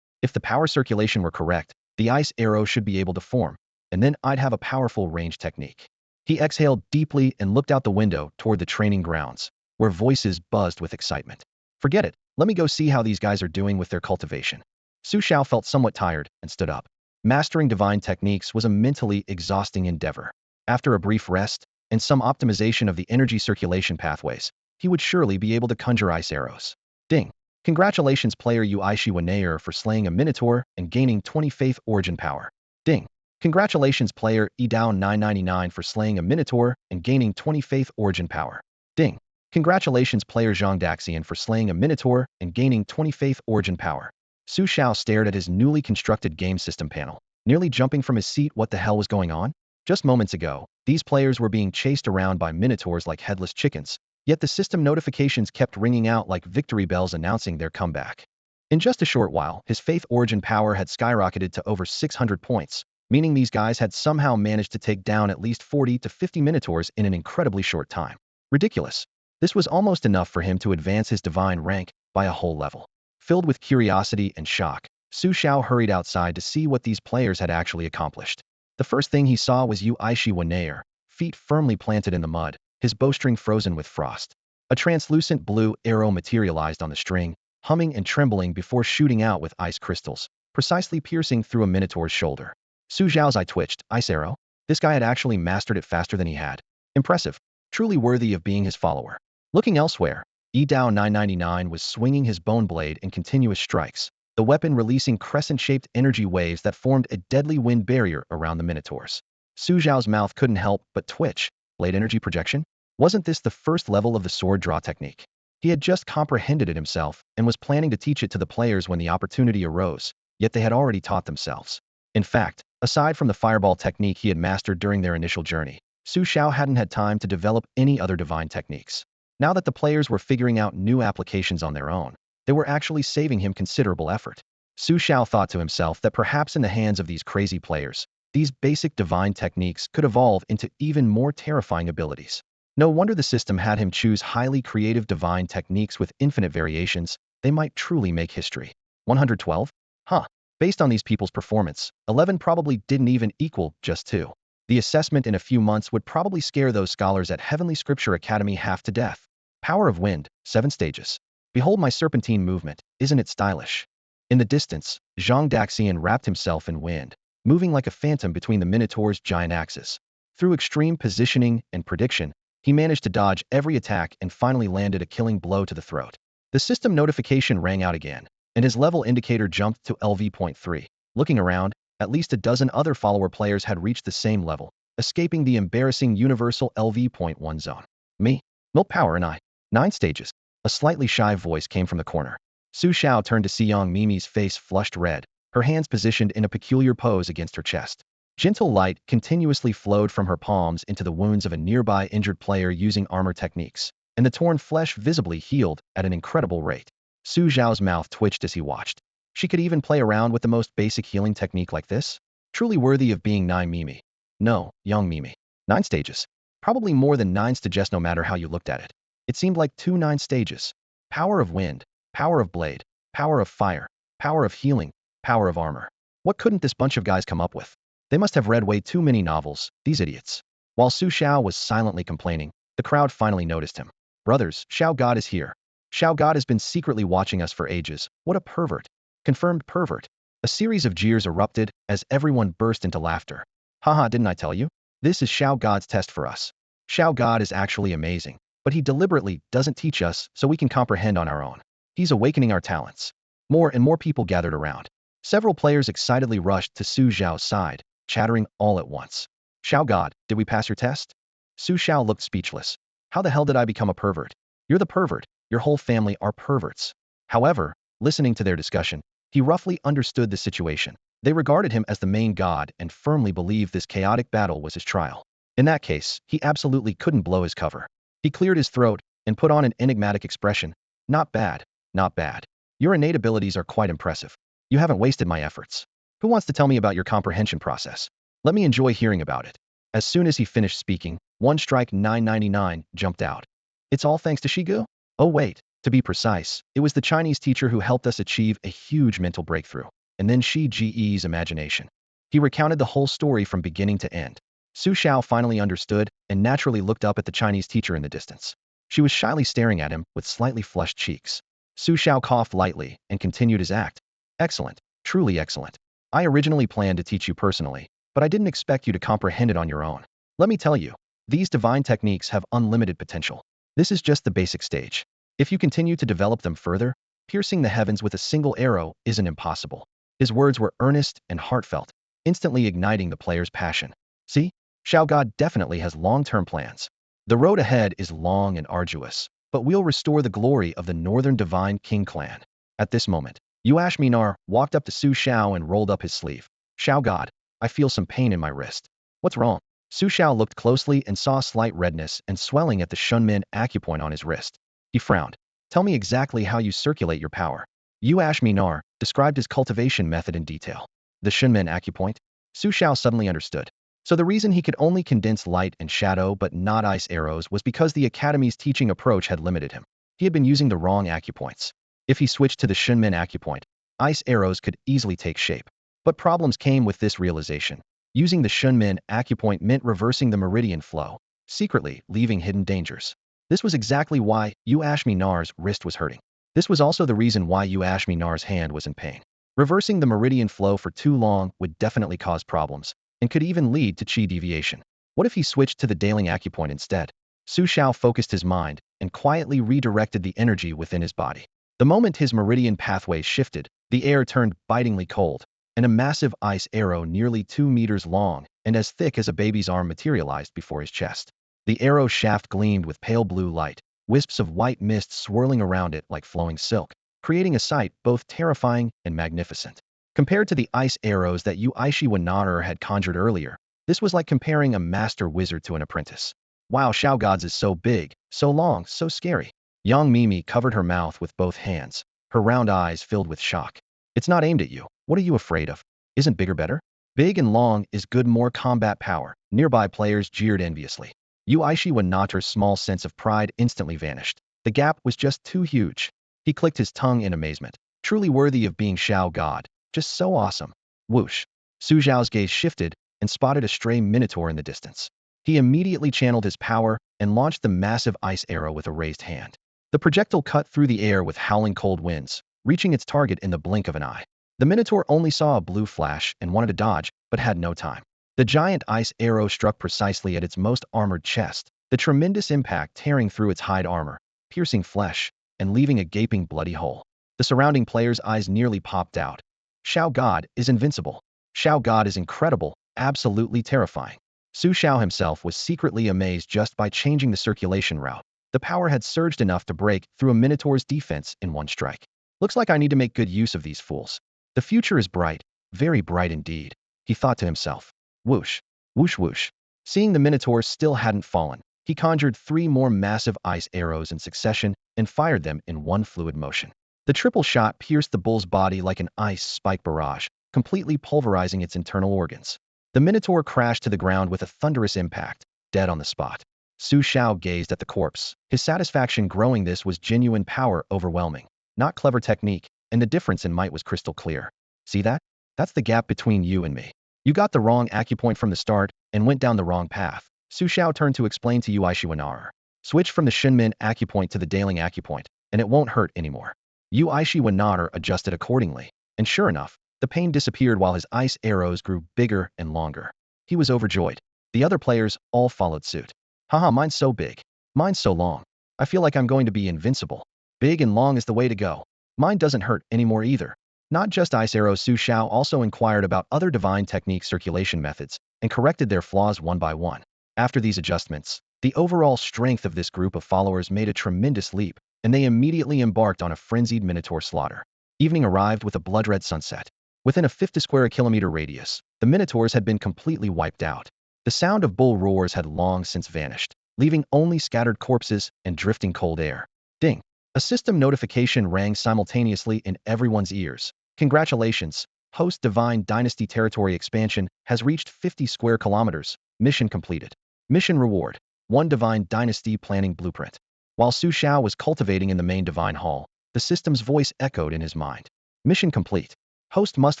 If the power circulation were correct, the ice arrow should be able to form, and then I'd have a powerful range technique. He exhaled deeply and looked out the window toward the training grounds, where voices buzzed with excitement. Forget it, let me go see how these guys are doing with their cultivation. Xiao felt somewhat tired and stood up. Mastering divine techniques was a mentally exhausting endeavor. After a brief rest, and some optimization of the energy circulation pathways, he would surely be able to conjure ice arrows. Ding! Congratulations player Uishi Wanayer for slaying a minotaur and gaining 20 faith origin power. Ding! Congratulations player Edown 999 for slaying a minotaur and gaining 20 faith origin power. Ding! Congratulations player Zhang Daxian for slaying a minotaur and gaining 20 faith origin power. Xiao stared at his newly constructed game system panel, nearly jumping from his seat. What the hell was going on? Just moments ago, these players were being chased around by minotaurs like headless chickens, yet the system notifications kept ringing out like victory bells announcing their comeback. In just a short while, his faith origin power had skyrocketed to over 600 points, meaning these guys had somehow managed to take down at least 40 to 50 minotaurs in an incredibly short time. Ridiculous. This was almost enough for him to advance his divine rank by a whole level. Filled with curiosity and shock, Xiao hurried outside to see what these players had actually accomplished. The first thing he saw was Uishi Wanayer, feet firmly planted in the mud, his bowstring frozen with frost. A translucent blue arrow materialized on the string, humming and trembling before shooting out with ice crystals, precisely piercing through a minotaur's shoulder. Xiao's eye twitched. Ice arrow? This guy had actually mastered it faster than he had. Impressive. Truly worthy of being his follower. Looking elsewhere, Edao 999 was swinging his bone blade in continuous strikes, the weapon releasing crescent-shaped energy waves that formed a deadly wind barrier around the minotaurs. Xiao's mouth couldn't help but twitch. Blade energy projection? Wasn't this the first level of the sword draw technique? He had just comprehended it himself and was planning to teach it to the players when the opportunity arose, yet they had already taught themselves. In fact, aside from the fireball technique he had mastered during their initial journey, Xiao hadn't had time to develop any other divine techniques. Now that the players were figuring out new applications on their own, They were actually saving him considerable effort. Su Xiao thought to himself that perhaps in the hands of these crazy players, these basic divine techniques could evolve into even more terrifying abilities. No wonder the system had him choose highly creative divine techniques with infinite variations. They might truly make history. 112? Huh. Based on these people's performance, 11 probably didn't even equal just 2. The assessment in a few months would probably scare those scholars at Heavenly Scripture Academy half to death. Power of wind, 7 stages. Behold my serpentine movement, isn't it stylish? In the distance, Zhang Daxian wrapped himself in wind, moving like a phantom between the Minotaur's giant axes. Through extreme positioning and prediction, he managed to dodge every attack and finally landed a killing blow to the throat. The system notification rang out again, and his level indicator jumped to LV.3. Looking around, at least a dozen other follower players had reached the same level, escaping the embarrassing universal LV.1 zone. Me? Milk power and I. 9 stages. A slightly shy voice came from the corner. Su Xiao turned to see Yang Mimi's face flushed red, her hands positioned in a peculiar pose against her chest. Gentle light continuously flowed from her palms into the wounds of a nearby injured player using armor techniques, and the torn flesh visibly healed at an incredible rate. Su Xiao's mouth twitched as he watched. She could even play around with the most basic healing technique like this? Truly worthy of being Nine Mimi. No, Young Mimi. 9 stages. Probably more than 9 stages no matter how you looked at it. It seemed like 2 9 stages. Power of wind, power of blade, power of fire, power of healing, power of armor. What couldn't this bunch of guys come up with? They must have read way too many novels, these idiots. While Su Xiao was silently complaining, the crowd finally noticed him. Brothers, Xiao God is here. Xiao God has been secretly watching us for ages. What a pervert. Confirmed pervert. A series of jeers erupted as everyone burst into laughter. Haha, didn't I tell you? This is Xiao God's test for us. Xiao God is actually amazing, but he deliberately doesn't teach us so we can comprehend on our own. He's awakening our talents. More and more people gathered around. Several players excitedly rushed to Su Xiao's side, chattering all at once. Xiao God, did we pass your test? Su Xiao looked speechless. How the hell did I become a pervert? You're the pervert. Your whole family are perverts. However, listening to their discussion, he roughly understood the situation. They regarded him as the main god and firmly believed this chaotic battle was his trial. In that case, he absolutely couldn't blow his cover. He cleared his throat and put on an enigmatic expression. Not bad, not bad. Your innate abilities are quite impressive. You haven't wasted my efforts. Who wants to tell me about your comprehension process? Let me enjoy hearing about it. As soon as he finished speaking, One Strike 999 jumped out. It's all thanks to Shigu? Oh wait, to be precise, it was the Chinese teacher who helped us achieve a huge mental breakthrough, and then Shi Ge's imagination. He recounted the whole story from beginning to end. Su Xiao finally understood and naturally looked up at the Chinese teacher in the distance. She was shyly staring at him with slightly flushed cheeks. Su Xiao coughed lightly and continued his act. Excellent, truly excellent. I originally planned to teach you personally, but I didn't expect you to comprehend it on your own. Let me tell you, these divine techniques have unlimited potential. This is just the basic stage. If you continue to develop them further, piercing the heavens with a single arrow isn't impossible. His words were earnest and heartfelt, instantly igniting the player's passion. See, Xiao God definitely has long-term plans. The road ahead is long and arduous, but we'll restore the glory of the Northern Divine King clan. At this moment, Yuash Minar walked up to Su Xiao and rolled up his sleeve. Xiao God, I feel some pain in my wrist. What's wrong? Su Xiao looked closely and saw slight redness and swelling at the Shunmin acupoint on his wrist. He frowned. Tell me exactly how you circulate your power. Yuash Minar described his cultivation method in detail. The Shunmin acupoint? Su Xiao suddenly understood. So the reason he could only condense light and shadow but not ice arrows was because the Academy's teaching approach had limited him. He had been using the wrong acupoints. If he switched to the Shunmin acupoint, ice arrows could easily take shape. But problems came with this realization. Using the Shunmin acupoint meant reversing the meridian flow, secretly leaving hidden dangers. This was exactly why Yuashmi Nar's wrist was hurting. This was also the reason why Yuashmi Nar's hand was in pain. Reversing the meridian flow for too long would definitely cause problems, and could even lead to chi deviation. What if he switched to the Daling acupoint instead? Su Xiao focused his mind and quietly redirected the energy within his body. The moment his meridian pathway shifted, the air turned bitingly cold, and a massive ice arrow nearly 2 meters long and as thick as a baby's arm materialized before his chest. The arrow shaft gleamed with pale blue light, wisps of white mist swirling around it like flowing silk, creating a sight both terrifying and magnificent. Compared to the ice arrows that Yuishi Wanarer had conjured earlier, this was like comparing a master wizard to an apprentice. Wow, Xiao God's is so big, so long, so scary. Yang Mimi covered her mouth with both hands. her round eyes filled with shock. It's not aimed at you. What are you afraid of? Isn't bigger better? Big and long is good, more combat power. Nearby players jeered enviously. Yuishi Wanater's small sense of pride instantly vanished. The gap was just too huge. He clicked his tongue in amazement. Truly worthy of being Xiao God. Just so awesome. Whoosh. Su Xiao's gaze shifted and spotted a stray minotaur in the distance. He immediately channeled his power and launched the massive ice arrow with a raised hand. The projectile cut through the air with howling cold winds, reaching its target in the blink of an eye. The minotaur only saw a blue flash and wanted to dodge, but had no time. The giant ice arrow struck precisely at its most armored chest, the tremendous impact tearing through its hide armor, piercing flesh, and leaving a gaping bloody hole. The surrounding players' eyes nearly popped out. Xiao God is invincible. Xiao God is incredible, absolutely terrifying. Su Xiao himself was secretly amazed just by changing the circulation route. The power had surged enough to break through a minotaur's defense in one strike. Looks like I need to make good use of these fools. The future is bright, very bright indeed, he thought to himself. Whoosh, whoosh whoosh. Seeing the minotaur still hadn't fallen, he conjured 3 more massive ice arrows in succession and fired them in one fluid motion. The triple shot pierced the bull's body like an ice spike barrage, completely pulverizing its internal organs. The minotaur crashed to the ground with a thunderous impact, dead on the spot. Su Xiao gazed at the corpse, his satisfaction growing. This was genuine power, overwhelming. Not clever technique, and the difference in might was crystal clear. See that? That's the gap between you and me. You got the wrong acupoint from the start and went down the wrong path. Su Xiao turned to explain to Yuishi Wanater. Switch from the Shinmin acupoint to the Daling acupoint, and it won't hurt anymore. Yuishi Wanater adjusted accordingly, and sure enough, the pain disappeared while his ice arrows grew bigger and longer. He was overjoyed. The other players all followed suit. Haha, mine's so big. Mine's so long. I feel like I'm going to be invincible. Big and long is the way to go. Mine doesn't hurt anymore either. Not just ice arrows. Su Xiao also inquired about other divine technique circulation methods and corrected their flaws one by one. After these adjustments, the overall strength of this group of followers made a tremendous leap, and they immediately embarked on a frenzied minotaur slaughter. Evening arrived with a blood-red sunset. Within a 50 square kilometer radius, the minotaurs had been completely wiped out. The sound of bull roars had long since vanished, leaving only scattered corpses and drifting cold air. Ding! A system notification rang simultaneously in everyone's ears. Congratulations! Host Divine Dynasty territory expansion has reached 50 square kilometers. Mission completed. Mission reward: 1 Divine Dynasty planning blueprint. While Su Xiao was cultivating in the main Divine Hall, the system's voice echoed in his mind. Mission complete. Host must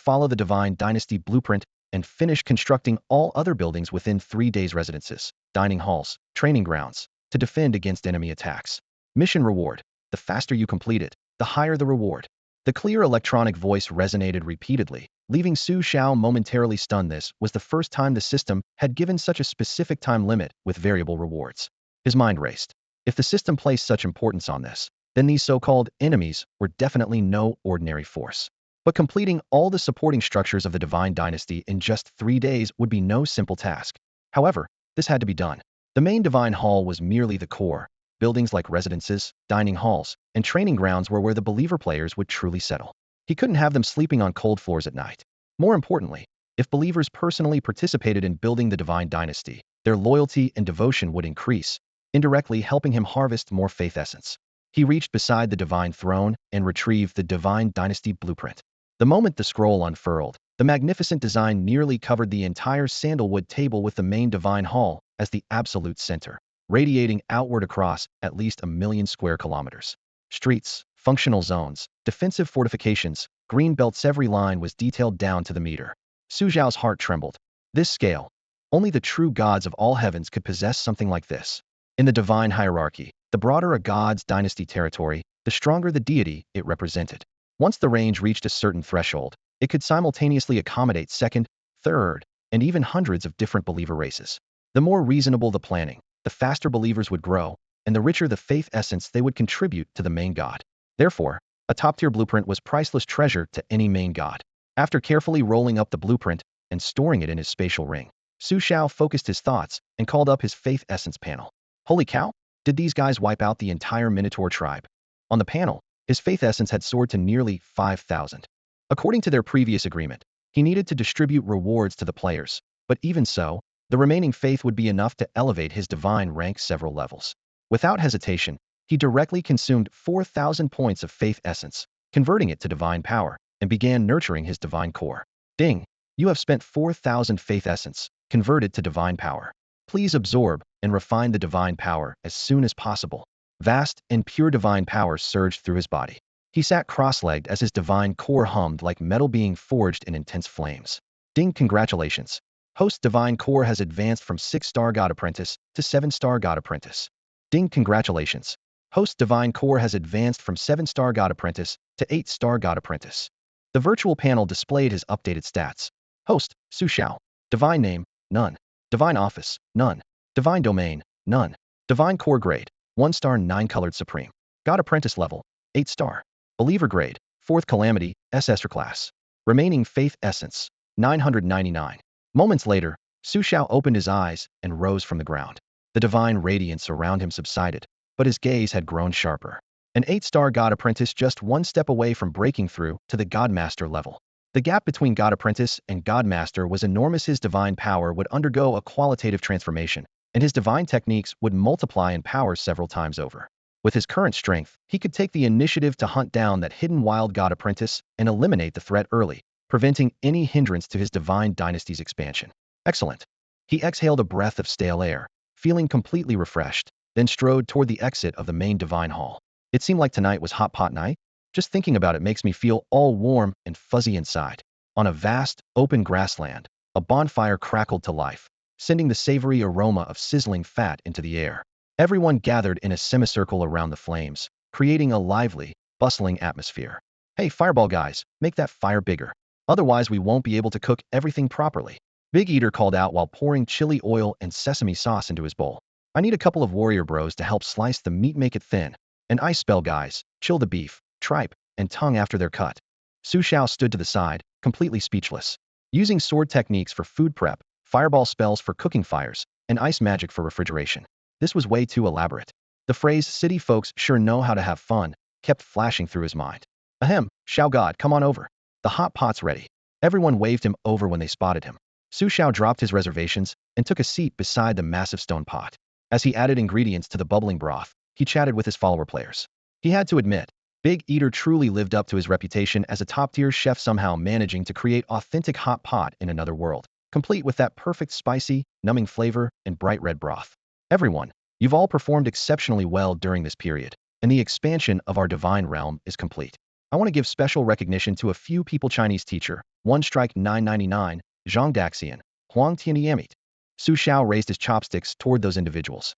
follow the Divine Dynasty blueprint and finish constructing all other buildings within 3 days: residences, dining halls, training grounds, to defend against enemy attacks. Mission reward: the faster you complete it, the higher the reward. The clear electronic voice resonated repeatedly, leaving Su Xiao momentarily stunned. This was the first time the system had given such a specific time limit with variable rewards. His mind raced. If the system placed such importance on this, then these so-called enemies were definitely no ordinary force. But completing all the supporting structures of the Divine Dynasty in just 3 days would be no simple task. However, this had to be done. The main Divine Hall was merely the core. Buildings like residences, dining halls, and training grounds were where the believer players would truly settle. He couldn't have them sleeping on cold floors at night. More importantly, if believers personally participated in building the Divine Dynasty, their loyalty and devotion would increase, indirectly helping him harvest more faith essence. He reached beside the Divine Throne and retrieved the Divine Dynasty blueprint. The moment the scroll unfurled, the magnificent design nearly covered the entire sandalwood table, with the main Divine Hall as the absolute center, radiating outward across at least 1,000,000 square kilometers. Streets, functional zones, defensive fortifications, green belts, every line was detailed down to the meter. Su Xiao's heart trembled. This scale. Only the true gods of all heavens could possess something like this. In the divine hierarchy, the broader a god's dynasty territory, the stronger the deity it represented. Once the range reached a certain threshold, it could simultaneously accommodate second, third, and even hundreds of different believer races. The more reasonable the planning, the faster believers would grow, and the richer the faith essence they would contribute to the main god. Therefore, a top-tier blueprint was priceless treasure to any main god. After carefully rolling up the blueprint and storing it in his spatial ring, Su Xiao focused his thoughts and called up his faith essence panel. Holy cow! Did these guys wipe out the entire Minotaur tribe? On the panel, his faith essence had soared to nearly 5,000. According to their previous agreement, he needed to distribute rewards to the players, but even so, the remaining faith would be enough to elevate his divine rank several levels. Without hesitation, he directly consumed 4,000 points of faith essence, converting it to divine power, and began nurturing his divine core. Ding! You have spent 4,000 faith essence, converted to divine power. Please absorb and refine the divine power as soon as possible. Vast and pure divine power surged through his body. He sat cross-legged as his divine core hummed like metal being forged in intense flames. Ding! Congratulations! Host divine core has advanced from 6-star god apprentice to 7-star god apprentice. Ding! Congratulations! Host divine core has advanced from 7-star god apprentice to 8-star god apprentice. The virtual panel displayed his updated stats. Host, Xiao. Divine name, none. Divine office, none. Divine domain, none. Divine core grade, 1-star 9-colored supreme. God apprentice level, 8-star. Believer grade, Fourth Calamity, SS class. Remaining faith essence, 999. Moments later, Xiao opened his eyes and rose from the ground. The divine radiance around him subsided, but his gaze had grown sharper. An 8-star God Apprentice just one step away from breaking through to the God Master level. The gap between God Apprentice and God Master was enormous. His divine power would undergo a qualitative transformation, and his divine techniques would multiply in power several times over. With his current strength, he could take the initiative to hunt down that hidden wild God Apprentice and eliminate the threat early, preventing any hindrance to his divine dynasty's expansion. Excellent. He exhaled a breath of stale air, feeling completely refreshed, then strode toward the exit of the main divine hall. It seemed like tonight was hot pot night. Just thinking about it makes me feel all warm and fuzzy inside. On a vast, open grassland, a bonfire crackled to life, sending the savory aroma of sizzling fat into the air. Everyone gathered in a semicircle around the flames, creating a lively, bustling atmosphere. Hey, fireball guys, make that fire bigger. Otherwise, we won't be able to cook everything properly. Big Eater called out while pouring chili oil and sesame sauce into his bowl. I need a couple of warrior bros to help slice the meat, make it thin. And ice spell guys, chill the beef, tripe, and tongue after they're cut. Xiao stood to the side, completely speechless. Using sword techniques for food prep, fireball spells for cooking fires, and ice magic for refrigeration. This was way too elaborate. The phrase, city folks sure know how to have fun, kept flashing through his mind. Ahem, Xiao God, come on over. The hot pot's ready. Everyone waved him over when they spotted him. Xiao dropped his reservations and took a seat beside the massive stone pot. As he added ingredients to the bubbling broth, he chatted with his follower players. He had to admit, Big Eater truly lived up to his reputation as a top-tier chef, somehow managing to create authentic hot pot in another world, complete with that perfect spicy, numbing flavor and bright red broth. Everyone, you've all performed exceptionally well during this period, and the expansion of our divine realm is complete. I want to give special recognition to a few people. Chinese teacher, 1 strike 999, Zhang Daxian, Huang Tianyamit. Xiao raised his chopsticks toward those individuals.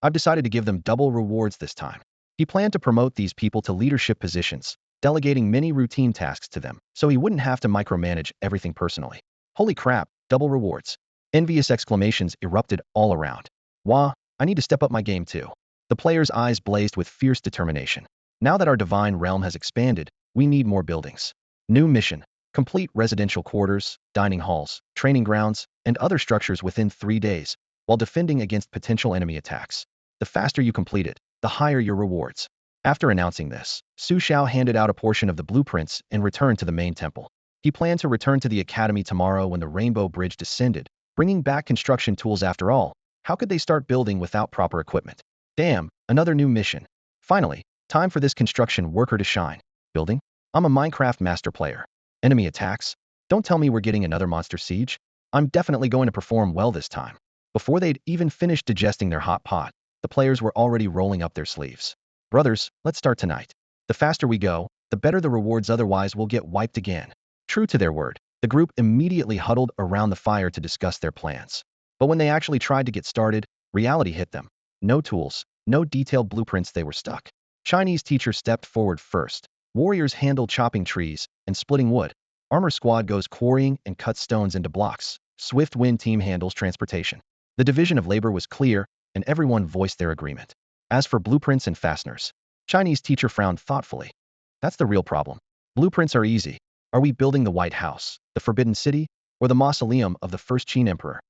I've decided to give them double rewards this time. He planned to promote these people to leadership positions, delegating many routine tasks to them, so he wouldn't have to micromanage everything personally. Holy crap, double rewards. Envious exclamations erupted all around. Wah, I need to step up my game too. The players' eyes blazed with fierce determination. Now that our divine realm has expanded, we need more buildings. New mission. Complete residential quarters, dining halls, training grounds, and other structures within 3 days, while defending against potential enemy attacks. The faster you complete it, the higher your rewards. After announcing this, Xiao handed out a portion of the blueprints and returned to the main temple. He planned to return to the academy tomorrow when the Rainbow Bridge descended, bringing back construction tools. After all, how could they start building without proper equipment? Damn, another new mission. Finally, time for this construction worker to shine. Building? I'm a Minecraft master player. Enemy attacks? Don't tell me we're getting another monster siege. I'm definitely going to perform well this time. Before they'd even finished digesting their hot pot, the players were already rolling up their sleeves. Brothers, let's start tonight. The faster we go, the better the rewards, otherwise we'll get wiped again. True to their word, the group immediately huddled around the fire to discuss their plans. But when they actually tried to get started, reality hit them. No tools, no detailed blueprints, they were stuck. Chinese teacher stepped forward first. Warriors handle chopping trees and splitting wood. Armor squad goes quarrying and cuts stones into blocks. Swift wind team handles transportation. The division of labor was clear, and everyone voiced their agreement. As for blueprints and fasteners, Chinese teacher frowned thoughtfully. That's the real problem. Blueprints are easy. Are we building the White House, the Forbidden City, or the mausoleum of the first Qin Emperor?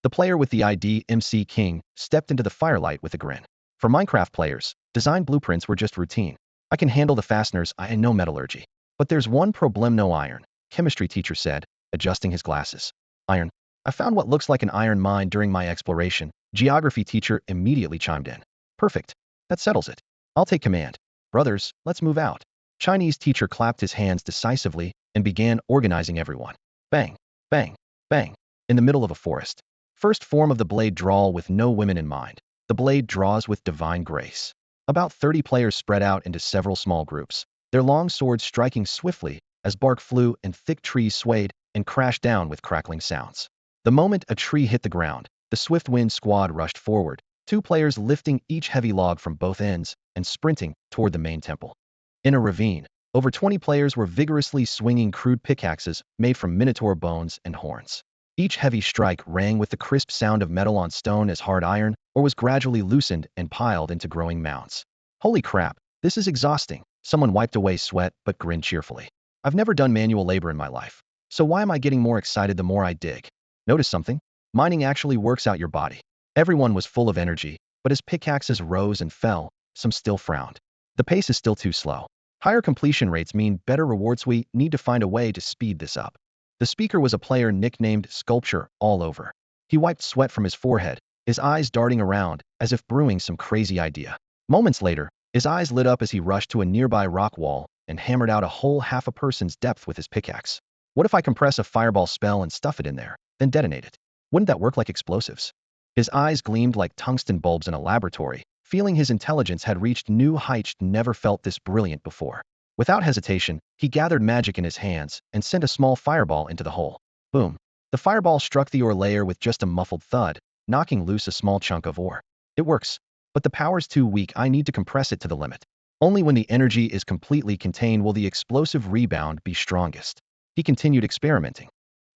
The player with the ID MC King stepped into the firelight with a grin. For Minecraft players, design blueprints were just routine. I can handle the fasteners, I know metallurgy. But there's one problem: no iron, chemistry teacher said, adjusting his glasses. Iron? I found what looks like an iron mine during my exploration. Geography teacher immediately chimed in. Perfect. That settles it. I'll take command. Brothers, let's move out. Chinese teacher clapped his hands decisively and began organizing everyone. Bang, bang, bang. In the middle of a forest. First form of the blade drawl with no women in mind. The blade draws with divine grace. About 30 players spread out into several small groups, their long swords striking swiftly as bark flew and thick trees swayed and crashed down with crackling sounds. The moment a tree hit the ground, the swift wind squad rushed forward, 2 players lifting each heavy log from both ends and sprinting toward the main temple. In a ravine, over 20 players were vigorously swinging crude pickaxes made from minotaur bones and horns. Each heavy strike rang with the crisp sound of metal on stone as hard iron, or was gradually loosened and piled into growing mounds. Holy crap, this is exhausting. Someone wiped away sweat but grinned cheerfully. I've never done manual labor in my life, so why am I getting more excited the more I dig? Notice something? Mining actually works out your body. Everyone was full of energy, but as pickaxes rose and fell, some still frowned. The pace is still too slow. Higher completion rates mean better rewards. We need to find a way to speed this up. The speaker was a player nicknamed Sculpture all over. He wiped sweat from his forehead, his eyes darting around as if brewing some crazy idea. Moments later, his eyes lit up as he rushed to a nearby rock wall and hammered out a whole half a person's depth with his pickaxe. What if I compress a fireball spell and stuff it in there, then detonate it? Wouldn't that work like explosives? His eyes gleamed like tungsten bulbs in a laboratory, feeling his intelligence had reached new heights. Never felt this brilliant before. Without hesitation, he gathered magic in his hands and sent a small fireball into the hole. Boom. The fireball struck the ore layer with just a muffled thud, knocking loose a small chunk of ore. It works, but the power's too weak. I need to compress it to the limit. Only when the energy is completely contained will the explosive rebound be strongest. He continued experimenting.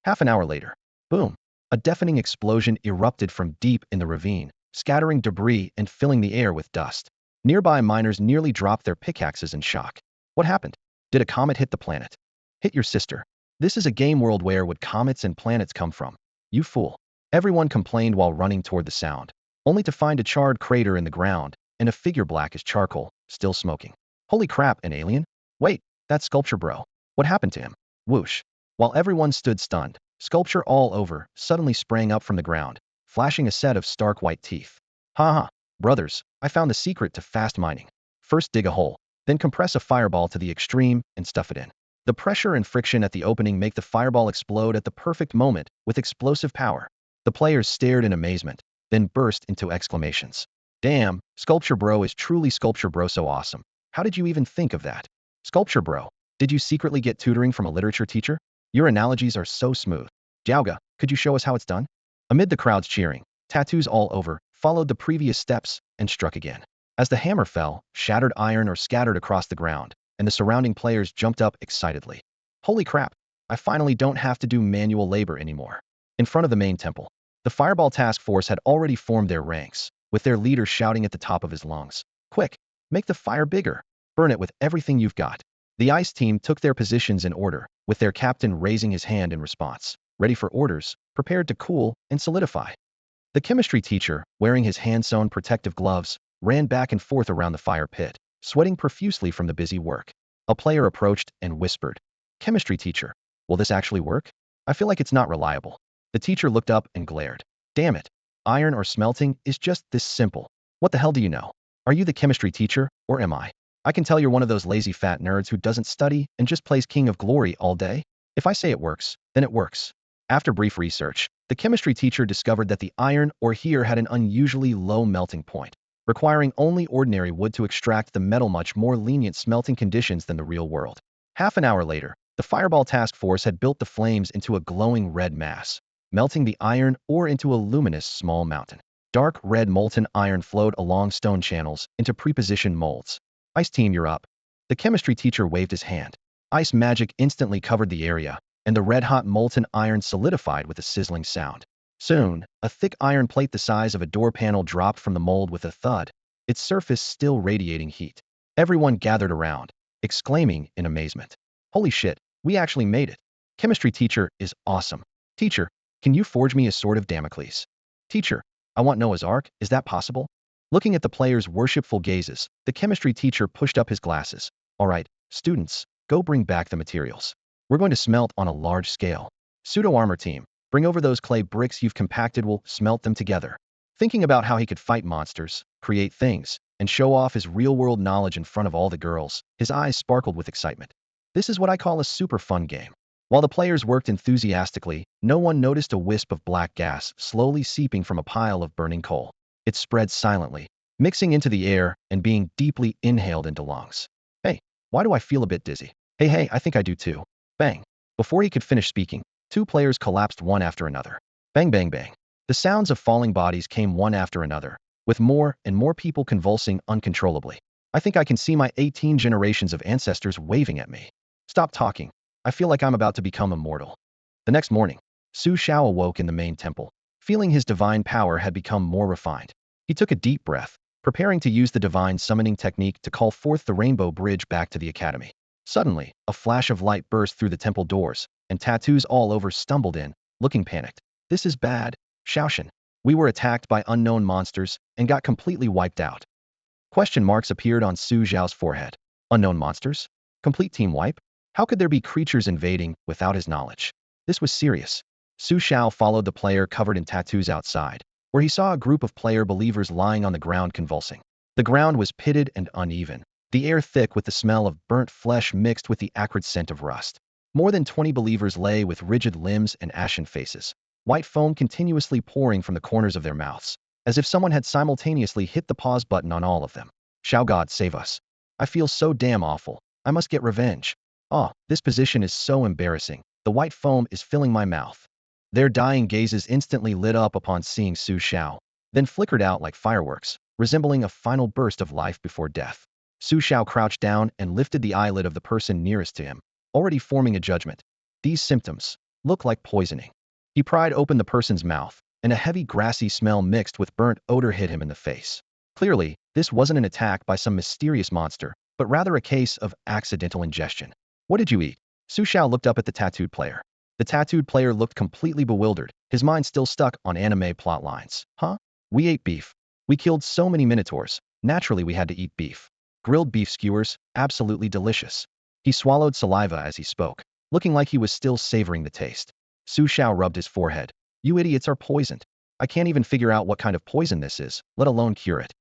Half an hour later, boom. A deafening explosion erupted from deep in the ravine, scattering debris and filling the air with dust. Nearby miners nearly dropped their pickaxes in shock. What happened? Did a comet hit the planet? Hit your sister. This is a game world. Where would comets and planets come from? You fool. Everyone complained while running toward the sound, only to find a charred crater in the ground and a figure black as charcoal, still smoking. Holy crap, an alien? Wait, that's Sculpture bro. What happened to him? Whoosh. While everyone stood stunned, Sculpture all over suddenly sprang up from the ground, flashing a set of stark white teeth. Haha, brothers, I found the secret to fast mining. First dig a hole, then compress a fireball to the extreme and stuff it in. The pressure and friction at the opening make the fireball explode at the perfect moment with explosive power. The players stared in amazement, then burst into exclamations. Damn, Sculpture bro is truly Sculpture bro, so awesome. How did you even think of that? Sculpture bro, did you secretly get tutoring from a literature teacher? Your analogies are so smooth. Xiao, could you show us how it's done? Amid the crowd's cheering, tattoos all over followed the previous steps and struck again. As the hammer fell, shattered iron or scattered across the ground, and the surrounding players jumped up excitedly. Holy crap, I finally don't have to do manual labor anymore. In front of the main temple, the fireball task force had already formed their ranks, with their leader shouting at the top of his lungs. Quick, make the fire bigger. Burn it with everything you've got. The ice team took their positions in order, with their captain raising his hand in response, ready for orders, prepared to cool and solidify. The chemistry teacher, wearing his hand-sewn protective gloves, ran back and forth around the fire pit, sweating profusely from the busy work. A player approached and whispered, Chemistry teacher, will this actually work? I feel like it's not reliable. The teacher looked up and glared. Damn it. Iron or smelting is just this simple. What the hell do you know? Are you the chemistry teacher, or am I? I can tell you're one of those lazy fat nerds who doesn't study and just plays King of Glory all day. If I say it works, then it works. After brief research, the chemistry teacher discovered that the iron ore here had an unusually low melting point, requiring only ordinary wood to extract the metal, much more lenient smelting conditions than the real world. Half an hour later, the fireball task force had built the flames into a glowing red mass, melting the iron ore into a luminous small mountain. Dark red molten iron flowed along stone channels into prepositioned molds. Ice team, you're up. The chemistry teacher waved his hand. Ice magic instantly covered the area, and the red-hot molten iron solidified with a sizzling sound. Soon, a thick iron plate the size of a door panel dropped from the mold with a thud, its surface still radiating heat. Everyone gathered around, exclaiming in amazement. Holy shit, we actually made it. Chemistry teacher is awesome. Teacher, can you forge me a sword of Damocles? Teacher, I want Noah's Ark, is that possible? Looking at the players' worshipful gazes, the chemistry teacher pushed up his glasses. All right, students, go bring back the materials. We're going to smelt on a large scale. Pseudo-armor team, bring over those clay bricks you've compacted, we'll smelt them together. Thinking about how he could fight monsters, create things, and show off his real-world knowledge in front of all the girls. His eyes sparkled with excitement. This is what I call a super fun game. While the players worked enthusiastically, no one noticed a wisp of black gas slowly seeping from a pile of burning coal. It spread silently, mixing into the air and being deeply inhaled into lungs. Hey, why do I feel a bit dizzy? Hey, I think I do too. Bang. Before he could finish speaking, two players collapsed one after another. Bang, bang, bang. The sounds of falling bodies came one after another, with more and more people convulsing uncontrollably. I think I can see my 18 generations of ancestors waving at me. Stop talking. I feel like I'm about to become immortal. The next morning, Xiao awoke in the main temple, feeling his divine power had become more refined. He took a deep breath, preparing to use the divine summoning technique to call forth the rainbow bridge back to the academy. Suddenly, a flash of light burst through the temple doors, and tattoos all over stumbled in, looking panicked. This is bad, Xiaoshan. We were attacked by unknown monsters and got completely wiped out. Question marks appeared on Xiao's forehead. Unknown monsters? Complete team wipe? How could there be creatures invading without his knowledge? This was serious. Xiao followed the player covered in tattoos outside, where he saw a group of player believers lying on the ground convulsing. The ground was pitted and uneven, the air thick with the smell of burnt flesh mixed with the acrid scent of rust. More than 20 believers lay with rigid limbs and ashen faces, white foam continuously pouring from the corners of their mouths, as if someone had simultaneously hit the pause button on all of them. Xiao God save us. I feel so damn awful. I must get revenge. Oh, this position is so embarrassing. The white foam is filling my mouth. Their dying gazes instantly lit up upon seeing Xiao, then flickered out like fireworks, resembling a final burst of life before death. Xiao crouched down and lifted the eyelid of the person nearest to him, already forming a judgment. These symptoms look like poisoning. He pried open the person's mouth, and a heavy grassy smell mixed with burnt odor hit him in the face. Clearly, this wasn't an attack by some mysterious monster, but rather a case of accidental ingestion. What did you eat? Xiao looked up at the tattooed player. The tattooed player looked completely bewildered, his mind still stuck on anime plot lines. Huh? We ate beef. We killed so many minotaurs. Naturally, we had to eat beef. Grilled beef skewers, absolutely delicious. He swallowed saliva as he spoke, looking like he was still savoring the taste. Xiao rubbed his forehead. You idiots are poisoned. I can't even figure out what kind of poison this is, let alone cure it.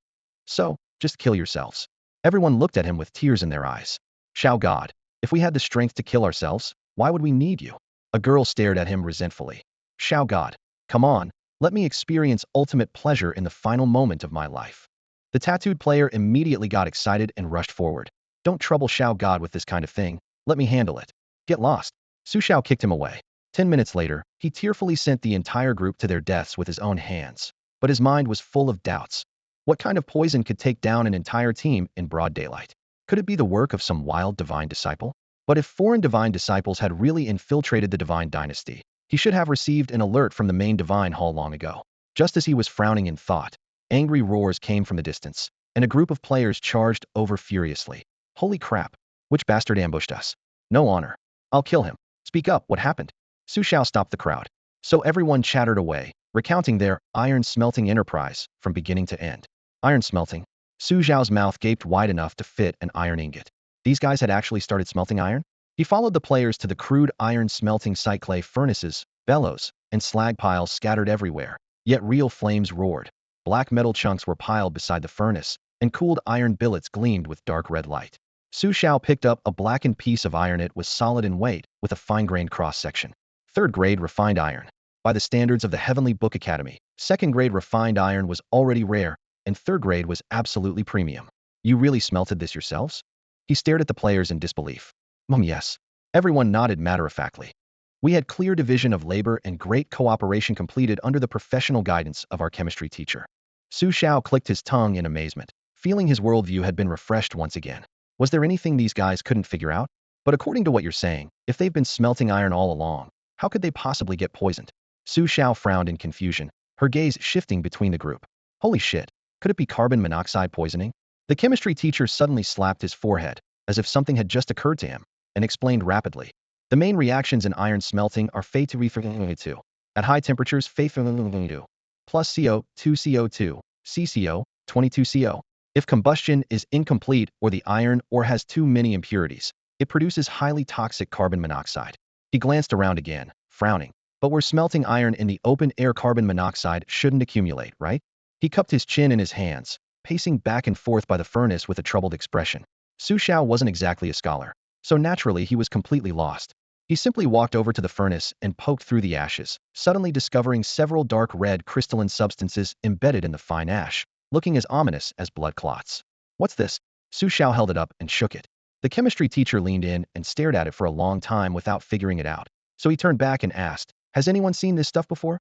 So, just kill yourselves. Everyone looked at him with tears in their eyes. Xiao God, if we had the strength to kill ourselves, why would we need you? A girl stared at him resentfully. Xiao God, come on, let me experience ultimate pleasure in the final moment of my life. The tattooed player immediately got excited and rushed forward. Don't trouble Xiao God with this kind of thing, let me handle it. Get lost. Xiao kicked him away. 10 minutes later, he tearfully sent the entire group to their deaths with his own hands. But his mind was full of doubts. What kind of poison could take down an entire team in broad daylight? Could it be the work of some wild divine disciple? But if foreign divine disciples had really infiltrated the divine dynasty, he should have received an alert from the main divine hall long ago. Just as he was frowning in thought, angry roars came from the distance, and a group of players charged over furiously. Holy crap! Which bastard ambushed us? No honor. I'll kill him. Speak up, what happened? Xiao stopped the crowd. So everyone chattered away, recounting their iron smelting enterprise from beginning to end. Iron smelting? Xiao's mouth gaped wide enough to fit an iron ingot. These guys had actually started smelting iron? He followed the players to the crude iron smelting site. Clay furnaces, bellows, and slag piles scattered everywhere, yet real flames roared. Black metal chunks were piled beside the furnace, and cooled iron billets gleamed with dark red light. Xiao picked up a blackened piece of iron. It was solid in weight, with a fine-grained cross-section. Third-grade refined iron. By the standards of the Heavenly Book Academy, second-grade refined iron was already rare, and third-grade was absolutely premium. You really smelted this yourselves? He stared at the players in disbelief. Yes. Everyone nodded matter-of-factly. We had clear division of labor and great cooperation completed under the professional guidance of our chemistry teacher. Xiao clicked his tongue in amazement, feeling his worldview had been refreshed once again. Was there anything these guys couldn't figure out? But according to what you're saying, if they've been smelting iron all along, how could they possibly get poisoned? Xiao frowned in confusion, her gaze shifting between the group. Holy shit, could it be carbon monoxide poisoning? The chemistry teacher suddenly slapped his forehead, as if something had just occurred to him, and explained rapidly. The main reactions in iron smelting are Fe2 at high temperatures Fe2 plus CO, 2CO2, CCO, 22CO. If combustion is incomplete or the iron ore has too many impurities, it produces highly toxic carbon monoxide. He glanced around again, frowning. But we're smelting iron in the open air. Carbon monoxide shouldn't accumulate, right? He cupped his chin in his hands, pacing back and forth by the furnace with a troubled expression. Xiao wasn't exactly a scholar, so naturally he was completely lost. He simply walked over to the furnace and poked through the ashes, suddenly discovering several dark red crystalline substances embedded in the fine ash, looking as ominous as blood clots. What's this? Xiao held it up and shook it. The chemistry teacher leaned in and stared at it for a long time without figuring it out. So he turned back and asked, "Has anyone seen this stuff before?"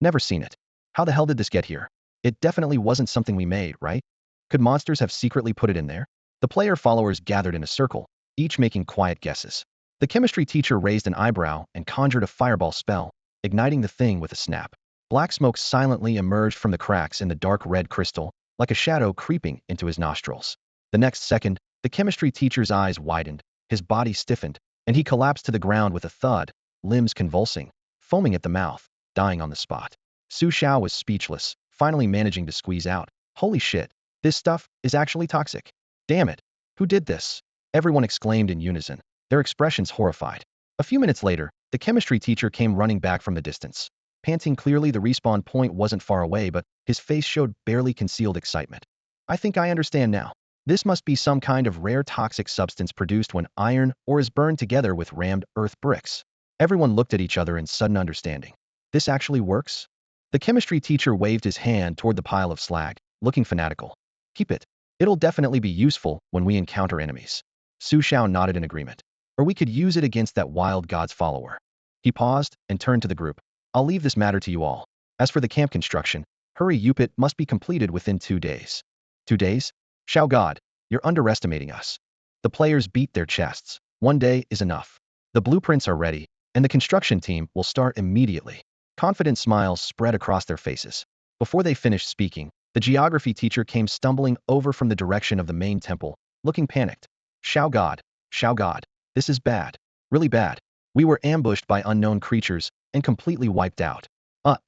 "Never seen it. How the hell did this get here? It definitely wasn't something we made, right? Could monsters have secretly put it in there?" The player followers gathered in a circle, each making quiet guesses. The chemistry teacher raised an eyebrow and conjured a fireball spell, igniting the thing with a snap. Black smoke silently emerged from the cracks in the dark red crystal, like a shadow creeping into his nostrils. The next second, the chemistry teacher's eyes widened, his body stiffened, and he collapsed to the ground with a thud, limbs convulsing, foaming at the mouth, dying on the spot. Xiao was speechless, finally managing to squeeze out, "Holy shit, this stuff is actually toxic. Damn it. Who did this?" Everyone exclaimed in unison, their expressions horrified. A few minutes later, the chemistry teacher came running back from the distance. Panting clearly, the respawn point wasn't far away, but his face showed barely concealed excitement. "I think I understand now. This must be some kind of rare toxic substance produced when iron ore is burned together with rammed earth bricks." Everyone looked at each other in sudden understanding. "This actually works?" The chemistry teacher waved his hand toward the pile of slag, looking fanatical. "Keep it. It'll definitely be useful when we encounter enemies." Xiao nodded in agreement. "Or we could use it against that wild god's follower." He paused and turned to the group. "I'll leave this matter to you all. As for the camp construction, hurry up, it must be completed within 2 days." 2 days? Xiao God, you're underestimating us. The players beat their chests. 1 day is enough. The blueprints are ready, and the construction team will start immediately. Confident smiles spread across their faces. Before they finished speaking, the geography teacher came stumbling over from the direction of the main temple, looking panicked. Xiao God, this is bad. Really bad. We were ambushed by unknown creatures and completely wiped out."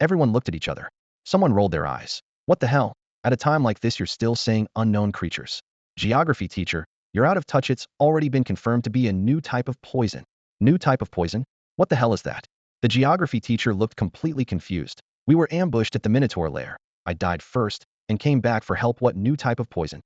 Everyone looked at each other. Someone rolled their eyes. "What the hell? At a time like this you're still saying unknown creatures?" "Geography teacher, you're out of touch. It's already been confirmed to be a new type of poison." "New type of poison? What the hell is that?" The geography teacher looked completely confused. "We were ambushed at the Minotaur lair. I died first and came back for help. What new type of poison?"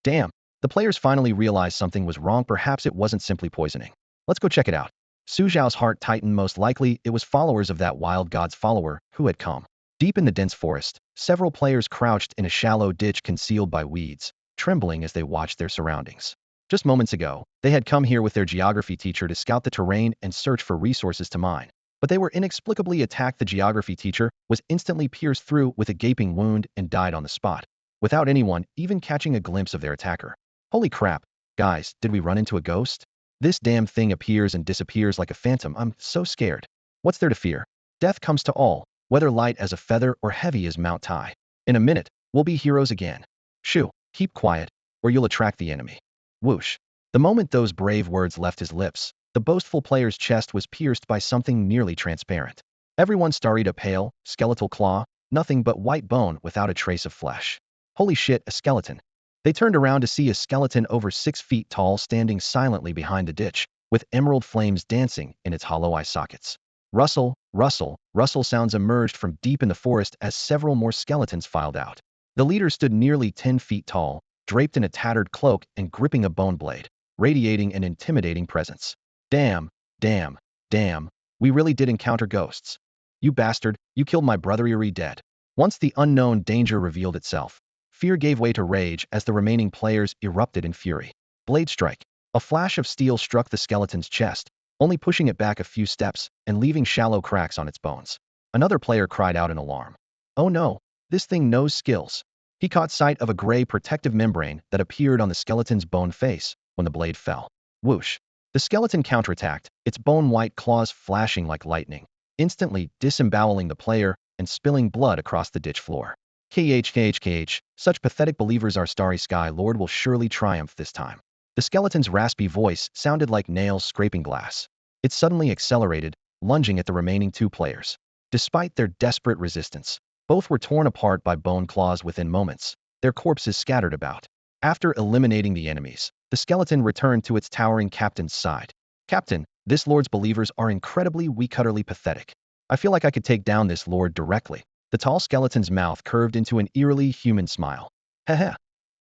Damn. The players finally realized something was wrong. Perhaps it wasn't simply poisoning. "Let's go check it out." Xiao's heart tightened. Most likely, it was followers of that wild god's follower who had come. Deep in the dense forest, several players crouched in a shallow ditch concealed by weeds, trembling as they watched their surroundings. Just moments ago, they had come here with their geography teacher to scout the terrain and search for resources to mine. But they were inexplicably attacked. The geography teacher was instantly pierced through with a gaping wound and died on the spot, without anyone even catching a glimpse of their attacker. Holy crap, guys, did we run into a ghost? This damn thing appears and disappears like a phantom. I'm so scared. What's there to fear? Death comes to all, whether light as a feather or heavy as Mount Tai. In a minute, we'll be heroes again. Shoo, keep quiet, or you'll attract the enemy. Whoosh. The moment those brave words left his lips, the boastful player's chest was pierced by something nearly transparent. Everyone started a pale, skeletal claw, nothing but white bone without a trace of flesh. Holy shit, a skeleton. They turned around to see a skeleton over 6 feet tall standing silently behind the ditch, with emerald flames dancing in its hollow eye sockets. Rustle, rustle, rustle sounds emerged from deep in the forest as several more skeletons filed out. The leader stood nearly 10 feet tall, draped in a tattered cloak and gripping a bone blade, radiating an intimidating presence. Damn, damn, damn, we really did encounter ghosts. You bastard, you killed my brother. You're dead. Once the unknown danger revealed itself, fear gave way to rage as the remaining players erupted in fury. Blade strike. A flash of steel struck the skeleton's chest, only pushing it back a few steps and leaving shallow cracks on its bones. Another player cried out in alarm. Oh no, this thing knows skills. He caught sight of a gray protective membrane that appeared on the skeleton's bone face when the blade fell. Whoosh. The skeleton counterattacked, its bone-white claws flashing like lightning, instantly disemboweling the player and spilling blood across the ditch floor. KH, such pathetic believers. Our starry sky lord will surely triumph this time. The skeleton's raspy voice sounded like nails scraping glass. It suddenly accelerated, lunging at the remaining 2 players. Despite their desperate resistance, both were torn apart by bone claws within moments, their corpses scattered about. After eliminating the enemies, the skeleton returned to its towering captain's side. "Captain, this lord's believers are incredibly weak, utterly pathetic. I feel like I could take down this lord directly." The tall skeleton's mouth curved into an eerily human smile. Heh.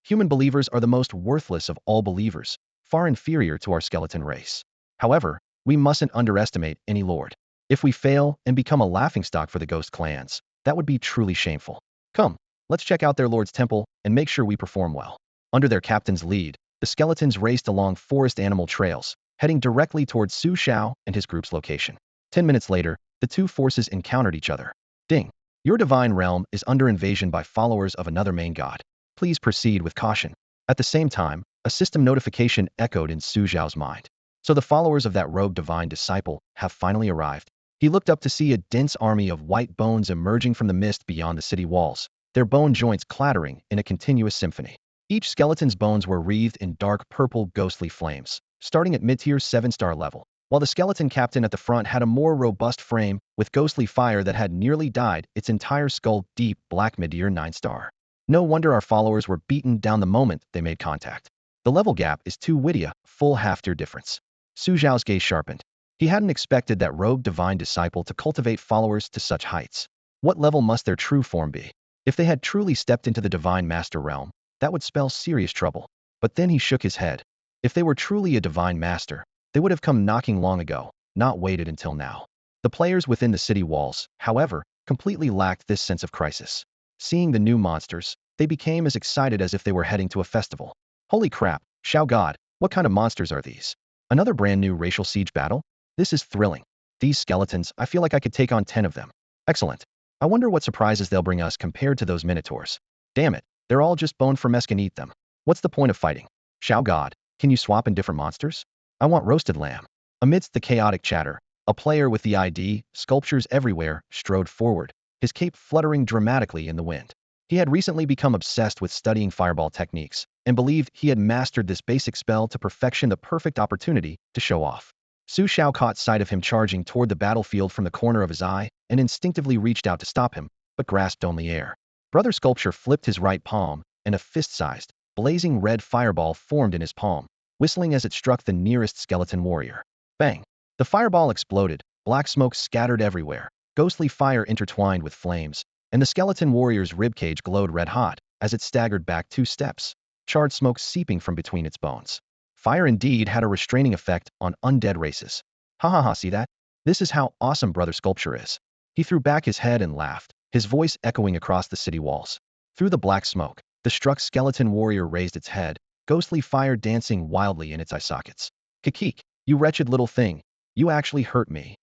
Human believers are the most worthless of all believers, far inferior to our skeleton race. However, we mustn't underestimate any lord. If we fail and become a laughingstock for the ghost clans, that would be truly shameful. Come, let's check out their lord's temple and make sure we perform well. Under their captain's lead, the skeletons raced along forest animal trails, heading directly towards Xiao and his group's location. 10 minutes later, the two forces encountered each other. Ding! Your divine realm is under invasion by followers of another main god. Please proceed with caution. At the same time, a system notification echoed in Xiao's mind. So the followers of that rogue divine disciple have finally arrived. He looked up to see a dense army of white bones emerging from the mist beyond the city walls, their bone joints clattering in a continuous symphony. Each skeleton's bones were wreathed in dark purple ghostly flames, starting at mid-tier 7-star level, while the skeleton captain at the front had a more robust frame with ghostly fire that had nearly dyed its entire skull deep black mid-tier 9-star. No wonder our followers were beaten down the moment they made contact. The level gap is too witty, a full half-tier difference. Xiao's gaze sharpened. He hadn't expected that rogue divine disciple to cultivate followers to such heights. What level must their true form be? If they had truly stepped into the divine master realm, that would spell serious trouble. But then he shook his head. If they were truly a divine master, they would have come knocking long ago, not waited until now. The players within the city walls, however, completely lacked this sense of crisis. Seeing the new monsters, they became as excited as if they were heading to a festival. Holy crap, Xiao God, what kind of monsters are these? Another brand new racial siege battle? This is thrilling. These skeletons, I feel like I could take on 10 of them. Excellent. I wonder what surprises they'll bring us compared to those minotaurs. Damn it, they're all just bone for mess and eat them. What's the point of fighting? Xiao God, can you swap in different monsters? I want roasted lamb. Amidst the chaotic chatter, a player with the ID, sculptures everywhere, strode forward, his cape fluttering dramatically in the wind. He had recently become obsessed with studying fireball techniques, and believed he had mastered this basic spell to perfection, the perfect opportunity to show off. Xiao caught sight of him charging toward the battlefield from the corner of his eye, and instinctively reached out to stop him, but grasped only air. Brother Sculpture flipped his right palm, and a fist-sized, blazing red fireball formed in his palm, whistling as it struck the nearest skeleton warrior. Bang! The fireball exploded, black smoke scattered everywhere, ghostly fire intertwined with flames, and the skeleton warrior's ribcage glowed red-hot as it staggered back 2 steps, charred smoke seeping from between its bones. Fire indeed had a restraining effect on undead races. Ha ha ha, see that? This is how awesome Brother Sculpture is. He threw back his head and laughed, his voice echoing across the city walls. Through the black smoke, the struck skeleton warrior raised its head, ghostly fire dancing wildly in its eye sockets. Kikik, you wretched little thing, you actually hurt me.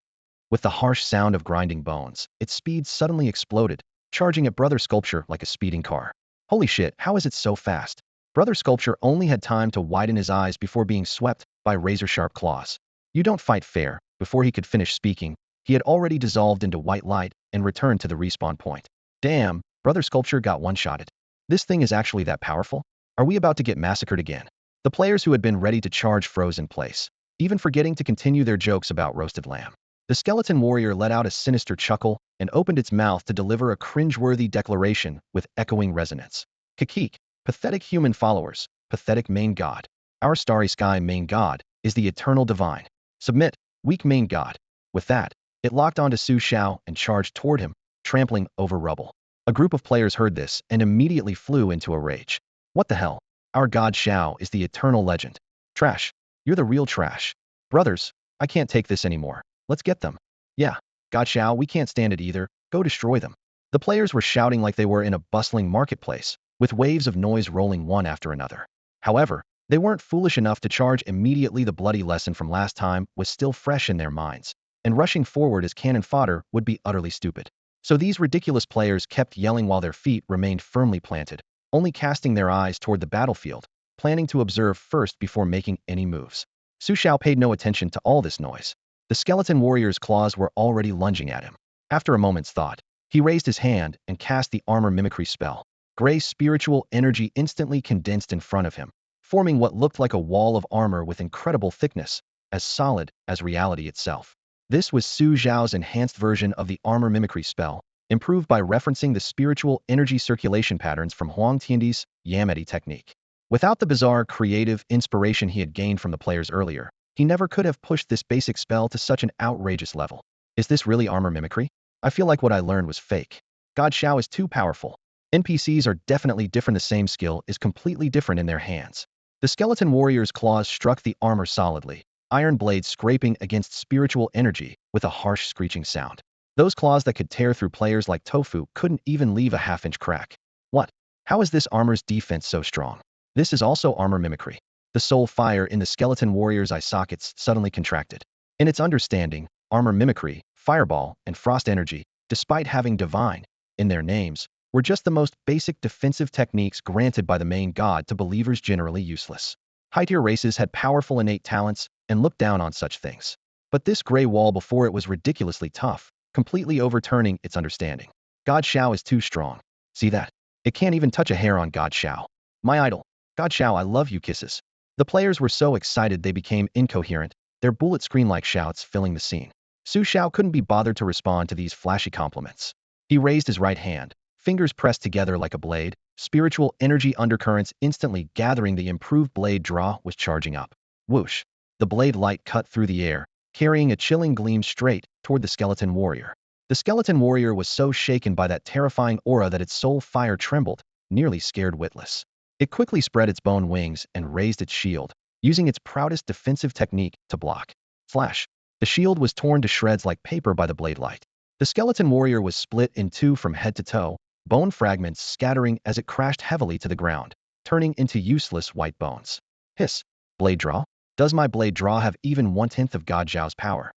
With the harsh sound of grinding bones, its speed suddenly exploded, charging at Brother Sculpture like a speeding car. Holy shit, how is it so fast? Brother Sculpture only had time to widen his eyes before being swept by razor-sharp claws. You don't fight fair. Before he could finish speaking, he had already dissolved into white light and returned to the respawn point. Damn, Brother Sculpture got one-shotted. This thing is actually that powerful? Are we about to get massacred again? The players who had been ready to charge froze in place, even forgetting to continue their jokes about roasted lamb. The skeleton warrior let out a sinister chuckle and opened its mouth to deliver a cringe-worthy declaration with echoing resonance. Kikik, pathetic human followers, pathetic main god. Our starry sky main god is the eternal divine. Submit, weak main god. With that, it locked onto Xiao and charged toward him, trampling over rubble. A group of players heard this and immediately flew into a rage. What the hell? Our god Xiao is the eternal legend. Trash. You're the real trash. Brothers, I can't take this anymore. Let's get them. Yeah, God Xiao, we can't stand it either. Go destroy them. The players were shouting like they were in a bustling marketplace, with waves of noise rolling one after another. However, they weren't foolish enough to charge immediately. The bloody lesson from last time was still fresh in their minds, and rushing forward as cannon fodder would be utterly stupid. So these ridiculous players kept yelling while their feet remained firmly planted, only casting their eyes toward the battlefield, planning to observe first before making any moves. Xiao paid no attention to all this noise. The skeleton warrior's claws were already lunging at him. After a moment's thought, he raised his hand and cast the armor mimicry spell. Gray spiritual energy instantly condensed in front of him, forming what looked like a wall of armor with incredible thickness, as solid as reality itself. This was Xiao's enhanced version of the armor mimicry spell, improved by referencing the spiritual energy circulation patterns from Huang Tiandi's Yameti technique. Without the bizarre creative inspiration he had gained from the players earlier, he never could have pushed this basic spell to such an outrageous level. Is this really armor mimicry? I feel like what I learned was fake. God Xiao is too powerful. NPCs are definitely different. The same skill is completely different in their hands. The skeleton warrior's claws struck the armor solidly, iron blades scraping against spiritual energy with a harsh screeching sound. Those claws that could tear through players like tofu couldn't even leave a half-inch crack. What? How is this armor's defense so strong? This is also armor mimicry. The soul fire in the skeleton warrior's eye sockets suddenly contracted. In its understanding, armor mimicry, fireball, and frost energy, despite having divine in their names, were just the most basic defensive techniques granted by the main god to believers, generally useless. High-tier races had powerful innate talents and looked down on such things. But this gray wall before it was ridiculously tough, completely overturning its understanding. God Xiao is too strong. See that? It can't even touch a hair on God Xiao. My idol. God Xiao, I love you, kisses. The players were so excited they became incoherent, their bullet screen-like shouts filling the scene. Xiao couldn't be bothered to respond to these flashy compliments. He raised his right hand, fingers pressed together like a blade, spiritual energy undercurrents instantly gathering. The improved blade draw was charging up. Whoosh! The blade light cut through the air, carrying a chilling gleam straight toward the skeleton warrior. The skeleton warrior was so shaken by that terrifying aura that its soul fire trembled, nearly scared witless. It quickly spread its bone wings and raised its shield, using its proudest defensive technique to block. Flash! The shield was torn to shreds like paper by the blade light. The skeleton warrior was split in two from head to toe, bone fragments scattering as it crashed heavily to the ground, turning into useless white bones. Hiss! Blade draw? Does my blade draw have even 1/10 of God Xiao's power?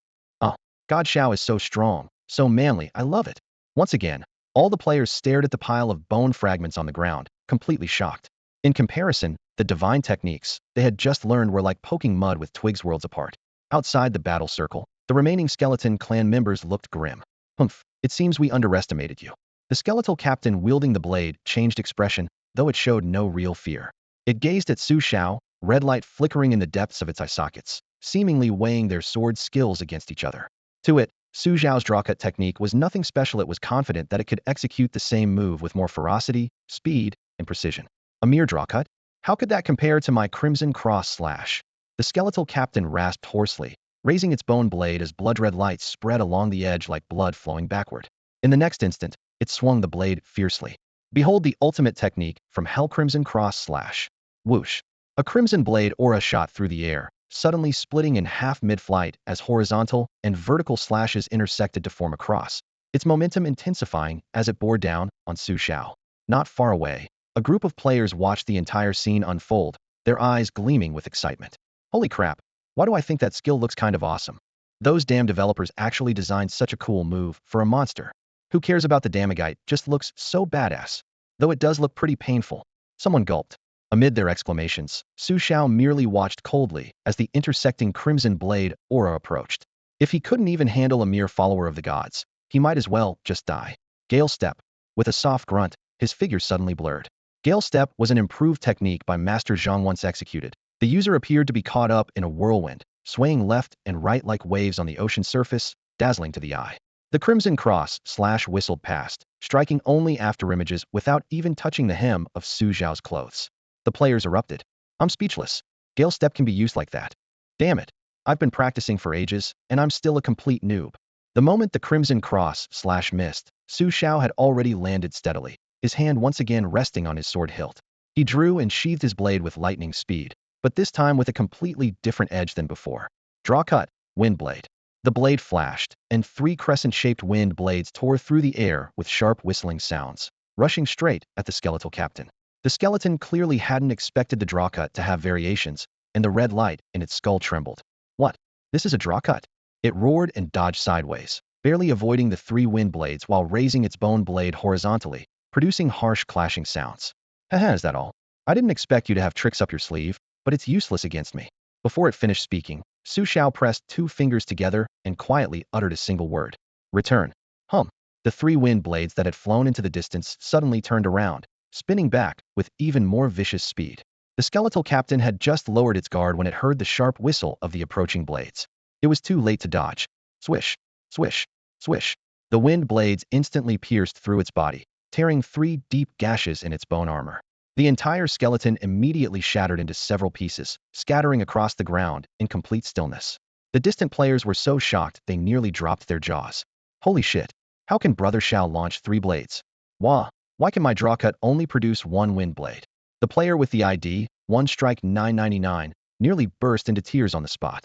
God Xiao is so strong, so manly, I love it. Once again, all the players stared at the pile of bone fragments on the ground, completely shocked. In comparison, the divine techniques they had just learned were like poking mud with twigs worlds apart. Outside the battle circle, the remaining skeleton clan members looked grim. Humph, it seems we underestimated you. The skeletal captain wielding the blade changed expression, though it showed no real fear. It gazed at Xiao, red light flickering in the depths of its eye sockets, seemingly weighing their sword skills against each other. To it, Xiao's drawcut technique was nothing special. It was confident that it could execute the same move with more ferocity, speed, and precision. A mere drawcut? How could that compare to my crimson cross slash? The skeletal captain rasped hoarsely, raising its bone blade as blood-red light spread along the edge like blood flowing backward. In the next instant, it swung the blade fiercely. Behold the ultimate technique from Hell Crimson Cross Slash. Whoosh! A crimson blade aura shot through the air, suddenly splitting in half mid-flight as horizontal and vertical slashes intersected to form a cross, its momentum intensifying as it bore down on Xiao. Not far away, a group of players watched the entire scene unfold, their eyes gleaming with excitement. Holy crap, why do I think that skill looks kind of awesome? Those damn developers actually designed such a cool move for a monster. Who cares about the damagite, just looks so badass. Though it does look pretty painful. Someone gulped. Amid their exclamations, Xiao merely watched coldly as the intersecting crimson blade aura approached. If he couldn't even handle a mere follower of the gods, he might as well just die. Gale Step. With a soft grunt, his figure suddenly blurred. Gale Step was an improved technique by Master Zhang once executed. The user appeared to be caught up in a whirlwind, swaying left and right like waves on the ocean surface, dazzling to the eye. The crimson cross slash whistled past, striking only after images without even touching the hem of Xiao's clothes. The players erupted. I'm speechless. Gale Step can be used like that. Damn it. I've been practicing for ages, and I'm still a complete noob. The moment the crimson cross slash missed, Xiao had already landed steadily, his hand once again resting on his sword hilt. He drew and sheathed his blade with lightning speed, but this time with a completely different edge than before. Draw cut, wind blade. The blade flashed, and 3 crescent-shaped wind blades tore through the air with sharp whistling sounds, rushing straight at the skeletal captain. The skeleton clearly hadn't expected the drawcut to have variations, and the red light in its skull trembled. What? This is a drawcut? It roared and dodged sideways, barely avoiding the 3 wind blades while raising its bone blade horizontally, producing harsh clashing sounds. Haha, is that all? I didn't expect you to have tricks up your sleeve, but it's useless against me. Before it finished speaking, Xiao pressed 2 fingers together and quietly uttered a single word. Return. Hum. The 3 wind blades that had flown into the distance suddenly turned around, spinning back with even more vicious speed. The skeletal captain had just lowered its guard when it heard the sharp whistle of the approaching blades. It was too late to dodge. Swish, swish, swish. The wind blades instantly pierced through its body, tearing 3 deep gashes in its bone armor. The entire skeleton immediately shattered into several pieces, scattering across the ground in complete stillness. The distant players were so shocked they nearly dropped their jaws. Holy shit! How can Brother Xiao launch 3 blades? Wah! Why can my draw cut only produce one wind blade? The player with the ID, 1 strike 999, nearly burst into tears on the spot.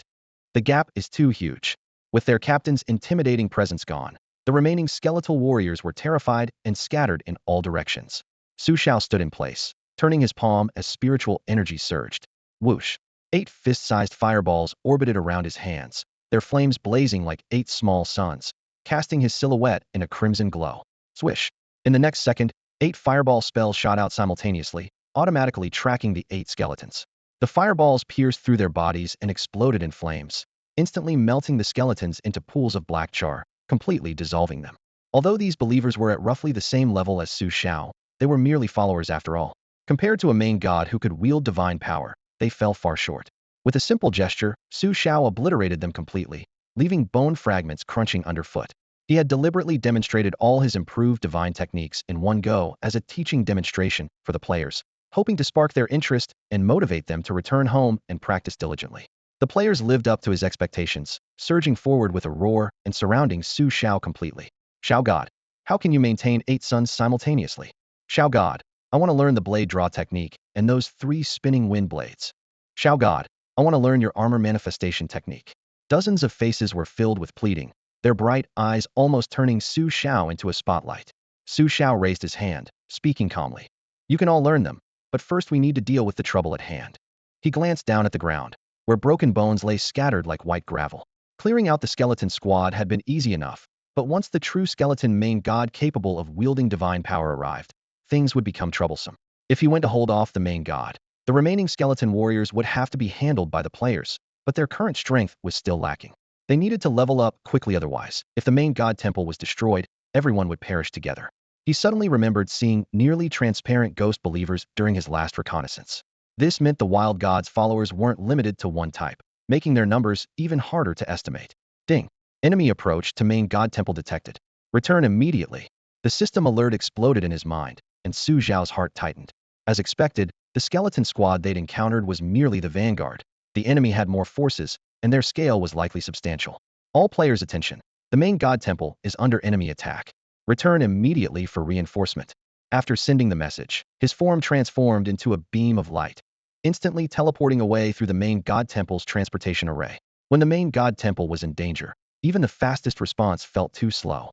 The gap is too huge. With their captain's intimidating presence gone, the remaining skeletal warriors were terrified and scattered in all directions. Xiao stood in place, turning his palm as spiritual energy surged. Whoosh! 8 fist-sized fireballs orbited around his hands, their flames blazing like 8 small suns, casting his silhouette in a crimson glow. Swish! In the next second, 8 fireball spells shot out simultaneously, automatically tracking the 8 skeletons. The fireballs pierced through their bodies and exploded in flames, instantly melting the skeletons into pools of black char, completely dissolving them. Although these believers were at roughly the same level as Xiao, they were merely followers after all. Compared to a main god who could wield divine power, they fell far short. With a simple gesture, Xiao obliterated them completely, leaving bone fragments crunching underfoot. He had deliberately demonstrated all his improved divine techniques in one go as a teaching demonstration for the players, hoping to spark their interest and motivate them to return home and practice diligently. The players lived up to his expectations, surging forward with a roar and surrounding Xiao completely. Xiao God, how can you maintain 8 suns simultaneously? Xiao God, I want to learn the blade draw technique and those 3 spinning wind blades. Xiao God, I want to learn your armor manifestation technique. Dozens of faces were filled with pleading, their bright eyes almost turning Xiao into a spotlight. Xiao raised his hand, speaking calmly. You can all learn them, but first we need to deal with the trouble at hand. He glanced down at the ground, where broken bones lay scattered like white gravel. Clearing out the skeleton squad had been easy enough, but once the true skeleton main god capable of wielding divine power arrived, things would become troublesome. If he went to hold off the main god, the remaining skeleton warriors would have to be handled by the players, but their current strength was still lacking. They needed to level up quickly, otherwise, if the main god temple was destroyed, everyone would perish together. He suddenly remembered seeing nearly transparent ghost believers during his last reconnaissance. This meant the wild god's followers weren't limited to one type, making their numbers even harder to estimate. Ding! Enemy approach to main god temple detected. Return immediately. The system alert exploded in his mind, and Xiao's heart tightened. As expected, the skeleton squad they'd encountered was merely the vanguard. The enemy had more forces, and their scale was likely substantial. All players' attention. The main god temple is under enemy attack. Return immediately for reinforcement. After sending the message, his form transformed into a beam of light, instantly teleporting away through the main god temple's transportation array. When the main god temple was in danger, even the fastest response felt too slow.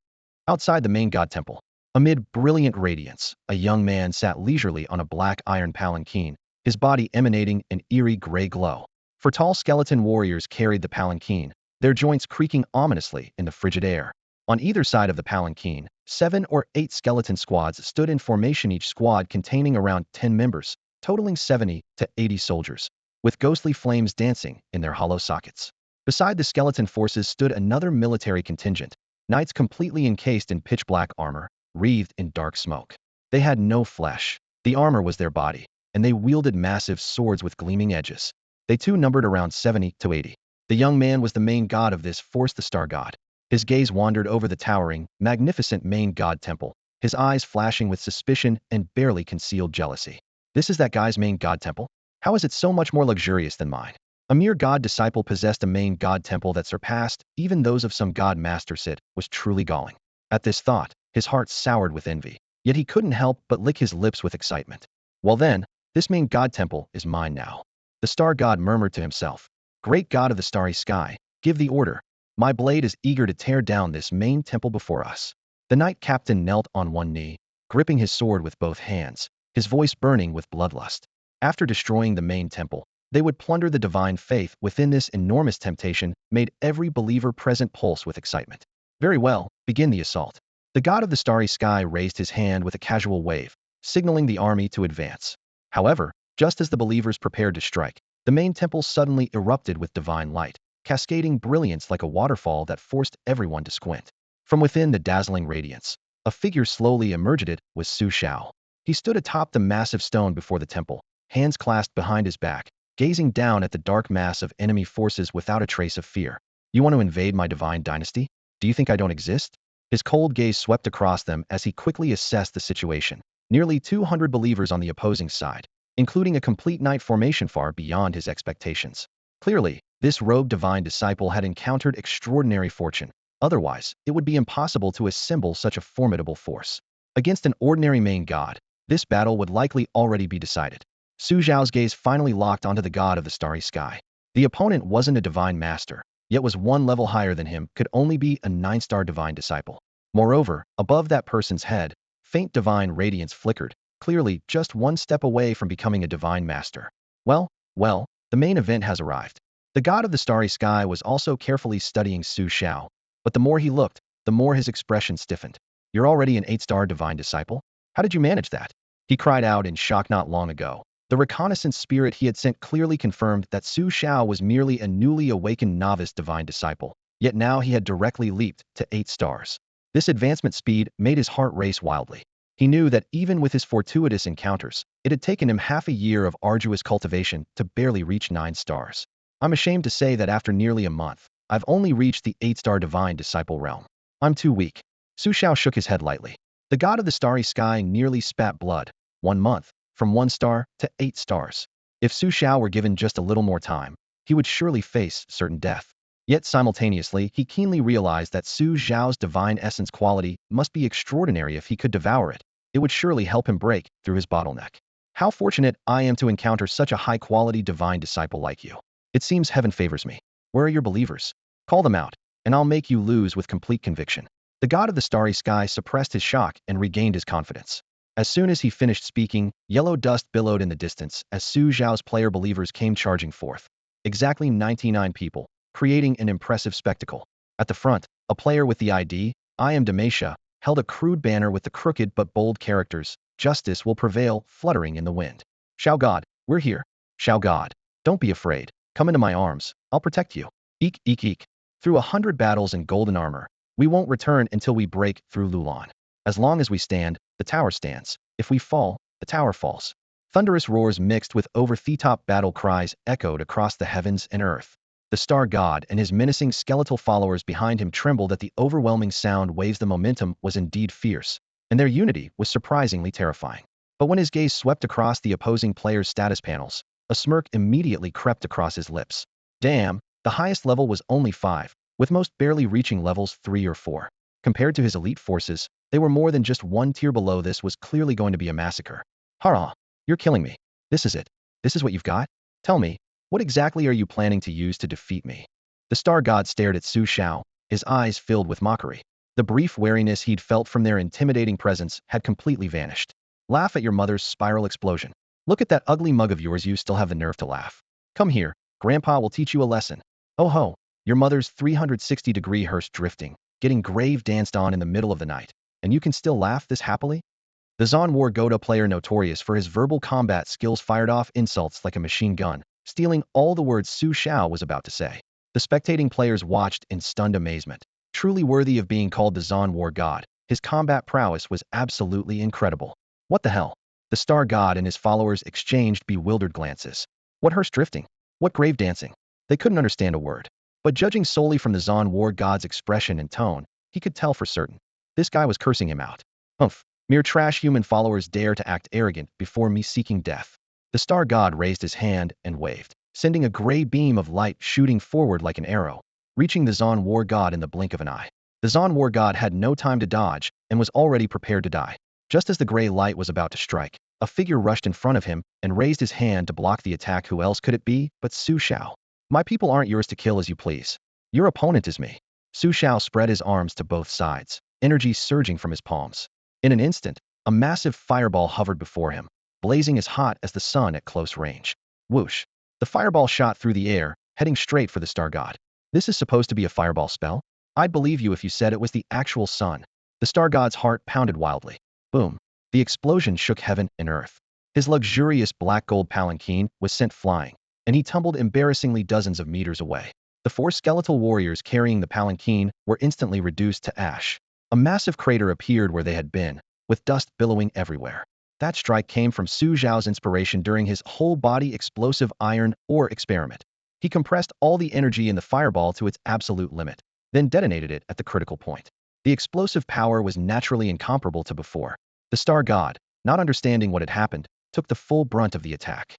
Outside the main god temple, amid brilliant radiance, a young man sat leisurely on a black iron palanquin, his body emanating an eerie gray glow. 4 tall skeleton warriors carried the palanquin, their joints creaking ominously in the frigid air. On either side of the palanquin, 7 or 8 skeleton squads stood in formation, each squad containing around 10 members, totaling 70 to 80 soldiers, with ghostly flames dancing in their hollow sockets. Beside the skeleton forces stood another military contingent, knights completely encased in pitch-black armor, wreathed in dark smoke. They had no flesh. The armor was their body, and they wielded massive swords with gleaming edges. They too numbered around 70 to 80. The young man was the main god of this force, the star god. His gaze wandered over the towering, magnificent main god temple, his eyes flashing with suspicion and barely concealed jealousy. This is that guy's main god temple? How is it so much more luxurious than mine? A mere god disciple possessed a main god temple that surpassed even those of some god master. Sid was truly galling. At this thought, his heart soured with envy, yet he couldn't help but lick his lips with excitement. Well then, this main god temple is mine now. The star god murmured to himself. Great god of the starry sky, give the order. My blade is eager to tear down this main temple before us. The knight captain knelt on one knee, gripping his sword with both hands, his voice burning with bloodlust. After destroying the main temple, they would plunder the divine faith within. This enormous temptation made every believer present pulse with excitement. Very well, begin the assault. The god of the starry sky raised his hand with a casual wave, signaling the army to advance. However, just as the believers prepared to strike, the main temple suddenly erupted with divine light, cascading brilliance like a waterfall that forced everyone to squint. From within the dazzling radiance, a figure slowly emerged. It was Xiao. He stood atop the massive stone before the temple, hands clasped behind his back, gazing down at the dark mass of enemy forces without a trace of fear. You want to invade my divine dynasty? Do you think I don't exist? His cold gaze swept across them as he quickly assessed the situation. Nearly 200 believers on the opposing side, including a complete knight formation far beyond his expectations. Clearly, this robed divine disciple had encountered extraordinary fortune. Otherwise, it would be impossible to assemble such a formidable force. Against an ordinary main god, this battle would likely already be decided. Su Xiao's gaze finally locked onto the god of the starry sky. The opponent wasn't a divine master, yet was one level higher than him, could only be a 9-star divine disciple. Moreover, above that person's head, faint divine radiance flickered, clearly just one step away from becoming a divine master. Well, the main event has arrived. The god of the starry sky was also carefully studying Su Xiao, but the more he looked, the more his expression stiffened. You're already an 8-star divine disciple? How did you manage that? He cried out in shock not long ago. The reconnaissance spirit he had sent clearly confirmed that Su Xiao was merely a newly awakened novice divine disciple, yet now he had directly leaped to 8 stars. This advancement speed made his heart race wildly. He knew that even with his fortuitous encounters, it had taken him half a year of arduous cultivation to barely reach 9 stars. I'm ashamed to say that after nearly a month, I've only reached the 8-star divine disciple realm. I'm too weak. Su Xiao shook his head lightly. The god of the starry sky nearly spat blood. 1 month, from 1 star to 8 stars. If Su Xiao were given just a little more time, he would surely face certain death. Yet simultaneously, he keenly realized that Su Xiao's divine essence quality must be extraordinary. If he could devour it, it would surely help him break through his bottleneck. How fortunate I am to encounter such a high-quality divine disciple like you. It seems heaven favors me. Where are your believers? Call them out, and I'll make you lose with complete conviction. The god of the starry sky suppressed his shock and regained his confidence. As soon as he finished speaking, yellow dust billowed in the distance as Su Xiao's player believers came charging forth. Exactly 99 people, creating an impressive spectacle. At the front, a player with the ID, I am Demacia, held a crude banner with the crooked but bold characters, "Justice will prevail," fluttering in the wind. Xiao God, we're here. Xiao God, don't be afraid. Come into my arms. I'll protect you. Eek, eek, eek. Through 100 battles in golden armor, we won't return until we break through Lulan. As long as we stand, the tower stands. If we fall, the tower falls. Thunderous roars mixed with over-the-top battle cries echoed across the heavens and earth. The star god and his menacing skeletal followers behind him trembled at the overwhelming sound waves. The momentum was indeed fierce, and their unity was surprisingly terrifying. But when his gaze swept across the opposing players' status panels, a smirk immediately crept across his lips. Damn, the highest level was only 5, with most barely reaching levels 3 or 4. Compared to his elite forces, they were more than just 1 tier below. This was clearly going to be a massacre. Hurrah! You're killing me. This is it. This is what you've got? Tell me, what exactly are you planning to use to defeat me? The star god stared at Su Xiao, his eyes filled with mockery. The brief wariness he'd felt from their intimidating presence had completely vanished. Laugh at your mother's spiral explosion. Look at that ugly mug of yours. You still have the nerve to laugh. Come here, Grandpa will teach you a lesson. Oh ho, your mother's 360-degree hearse drifting, getting grave danced on in the middle of the night, and you can still laugh this happily? The Zon War Goda player, notorious for his verbal combat skills, fired off insults like a machine gun, stealing all the words Su Xiao was about to say. The spectating players watched in stunned amazement. Truly worthy of being called the Zon War God, his combat prowess was absolutely incredible. What the hell? The star god and his followers exchanged bewildered glances. What hearse drifting? What grave dancing? They couldn't understand a word. But judging solely from the Zon War God's expression and tone, he could tell for certain. This guy was cursing him out. Humph, mere trash. Human followers dare to act arrogant before me, seeking death. The star god raised his hand and waved, sending a gray beam of light shooting forward like an arrow, reaching the Zon War God in the blink of an eye. The Zon War God had no time to dodge and was already prepared to die. Just as the gray light was about to strike, a figure rushed in front of him and raised his hand to block the attack. Who else could it be but Su Xiao? My people aren't yours to kill as you please. Your opponent is me. Su Xiao spread his arms to both sides, energy surging from his palms. In an instant, a massive fireball hovered before him, blazing as hot as the sun at close range. Whoosh! The fireball shot through the air, heading straight for the star god. This is supposed to be a fireball spell? I'd believe you if you said it was the actual sun. The star god's heart pounded wildly. Boom! The explosion shook heaven and earth. His luxurious black gold palanquin was sent flying, and he tumbled embarrassingly dozens of meters away. The 4 skeletal warriors carrying the palanquin were instantly reduced to ash. A massive crater appeared where they had been, with dust billowing everywhere. That strike came from Su Xiao's inspiration during his whole-body explosive iron ore experiment. He compressed all the energy in the fireball to its absolute limit, then detonated it at the critical point. The explosive power was naturally incomparable to before. The star god, not understanding what had happened, took the full brunt of the attack.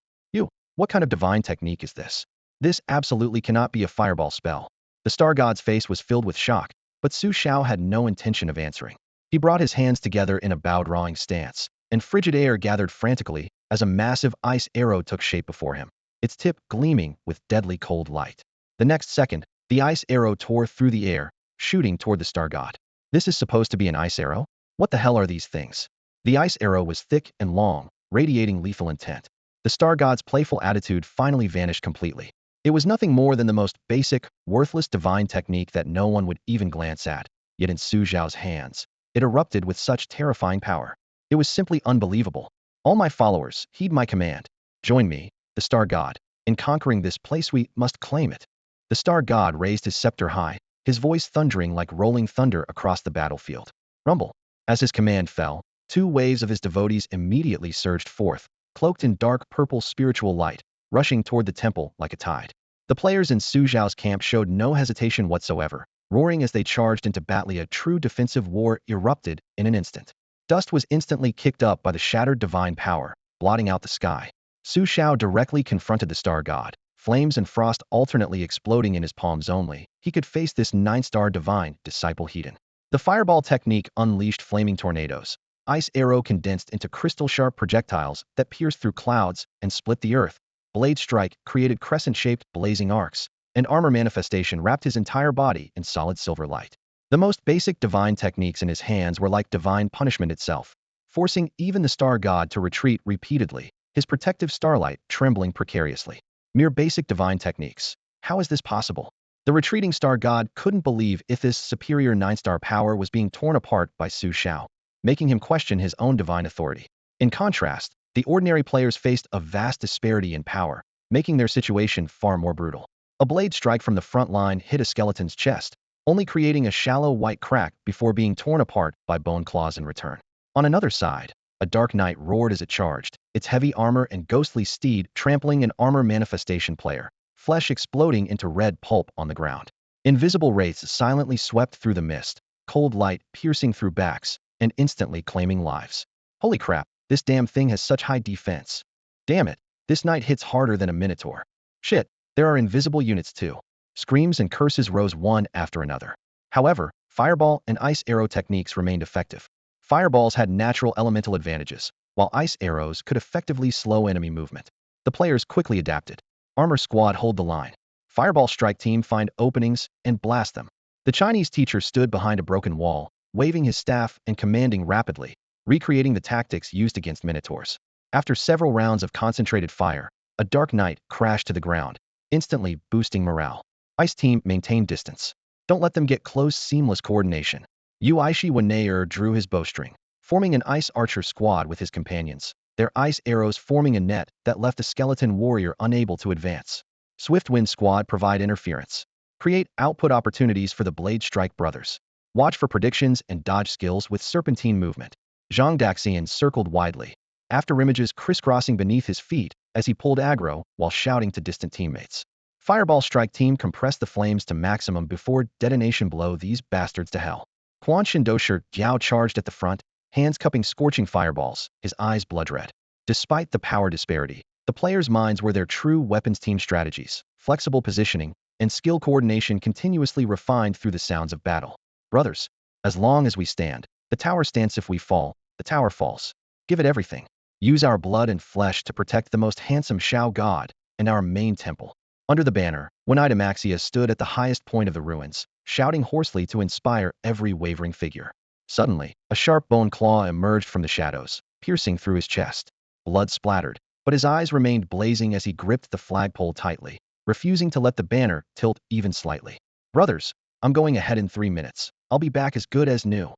What kind of divine technique is this? This absolutely cannot be a fireball spell. The star god's face was filled with shock, but Su Xiao had no intention of answering. He brought his hands together in a bow-drawing stance, and frigid air gathered frantically as a massive ice arrow took shape before him, its tip gleaming with deadly cold light. The next second, the ice arrow tore through the air, shooting toward the star god. This is supposed to be an ice arrow? What the hell are these things? The ice arrow was thick and long, radiating lethal intent. The star god's playful attitude finally vanished completely. It was nothing more than the most basic, worthless divine technique that no one would even glance at, yet in Su Xiao's hands, it erupted with such terrifying power. It was simply unbelievable. All my followers, heed my command. Join me, the star god. In conquering this place we must claim it. The star god raised his scepter high, his voice thundering like rolling thunder across the battlefield. Rumble. As his command fell, two waves of his devotees immediately surged forth, cloaked in dark purple spiritual light, rushing toward the temple like a tide. The players in Su Xiao's camp showed no hesitation whatsoever, roaring as they charged into battle. A true defensive war erupted in an instant. Dust was instantly kicked up by the shattered divine power, blotting out the sky. Su Xiao directly confronted the star god, flames and frost alternately exploding in his palms. Only he could face this 9-star divine disciple Hedon. The fireball technique unleashed flaming tornadoes. Ice arrow condensed into crystal-sharp projectiles that pierced through clouds and split the earth. Blade strike created crescent-shaped blazing arcs, and armor manifestation wrapped his entire body in solid silver light. The most basic divine techniques in his hands were like divine punishment itself, forcing even the star god to retreat repeatedly, his protective starlight trembling precariously. Mere basic divine techniques. How is this possible? The retreating star god couldn't believe if this superior 9-star power was being torn apart by Su Xiao, making him question his own divine authority. In contrast, the ordinary players faced a vast disparity in power, making their situation far more brutal. A blade strike from the front line hit a skeleton's chest, only creating a shallow white crack before being torn apart by bone claws in return. On another side, a dark knight roared as it charged, its heavy armor and ghostly steed trampling an armor manifestation player, flesh exploding into red pulp on the ground. Invisible wraiths silently swept through the mist, cold light piercing through backs, and instantly claiming lives. Holy crap, this damn thing has such high defense. Damn it, this knight hits harder than a minotaur. Shit, there are invisible units too. Screams and curses rose one after another. However, fireball and ice arrow techniques remained effective. Fireballs had natural elemental advantages, while ice arrows could effectively slow enemy movement. The players quickly adapted. Armor squad hold the line. Fireball strike team find openings and blast them. The Chinese teacher stood behind a broken wall, waving his staff and commanding rapidly, recreating the tactics used against minotaurs. After several rounds of concentrated fire, a dark knight crashed to the ground, instantly boosting morale. Ice team maintained distance. Don't let them get close. Seamless coordination. Yu Aishi Waneer drew his bowstring, forming an ice archer squad with his companions, their ice arrows forming a net that left the skeleton warrior unable to advance. Swift Wind squad provide interference. Create output opportunities for the Blade Strike brothers. Watch for predictions and dodge skills with serpentine movement. Zhang Daxian circled widely, after images crisscrossing beneath his feet as he pulled aggro while shouting to distant teammates. Fireball strike team compressed the flames to maximum before detonation. Blow these bastards to hell. Quan Shindosher Jiao charged at the front, hands cupping scorching fireballs, his eyes blood red. Despite the power disparity, the players' minds were their true weapons. Team strategies, flexible positioning, and skill coordination continuously refined through the sounds of battle. Brothers, as long as we stand, the tower stands. If we fall, the tower falls. Give it everything. Use our blood and flesh to protect the most handsome Xiao god and our main temple. Under the banner, One-Eyed Amaxia stood at the highest point of the ruins, shouting hoarsely to inspire every wavering figure. Suddenly, a sharp bone claw emerged from the shadows, piercing through his chest. Blood splattered, but his eyes remained blazing as he gripped the flagpole tightly, refusing to let the banner tilt even slightly. Brothers, I'm going ahead in 3 minutes. I'll be back as good as new.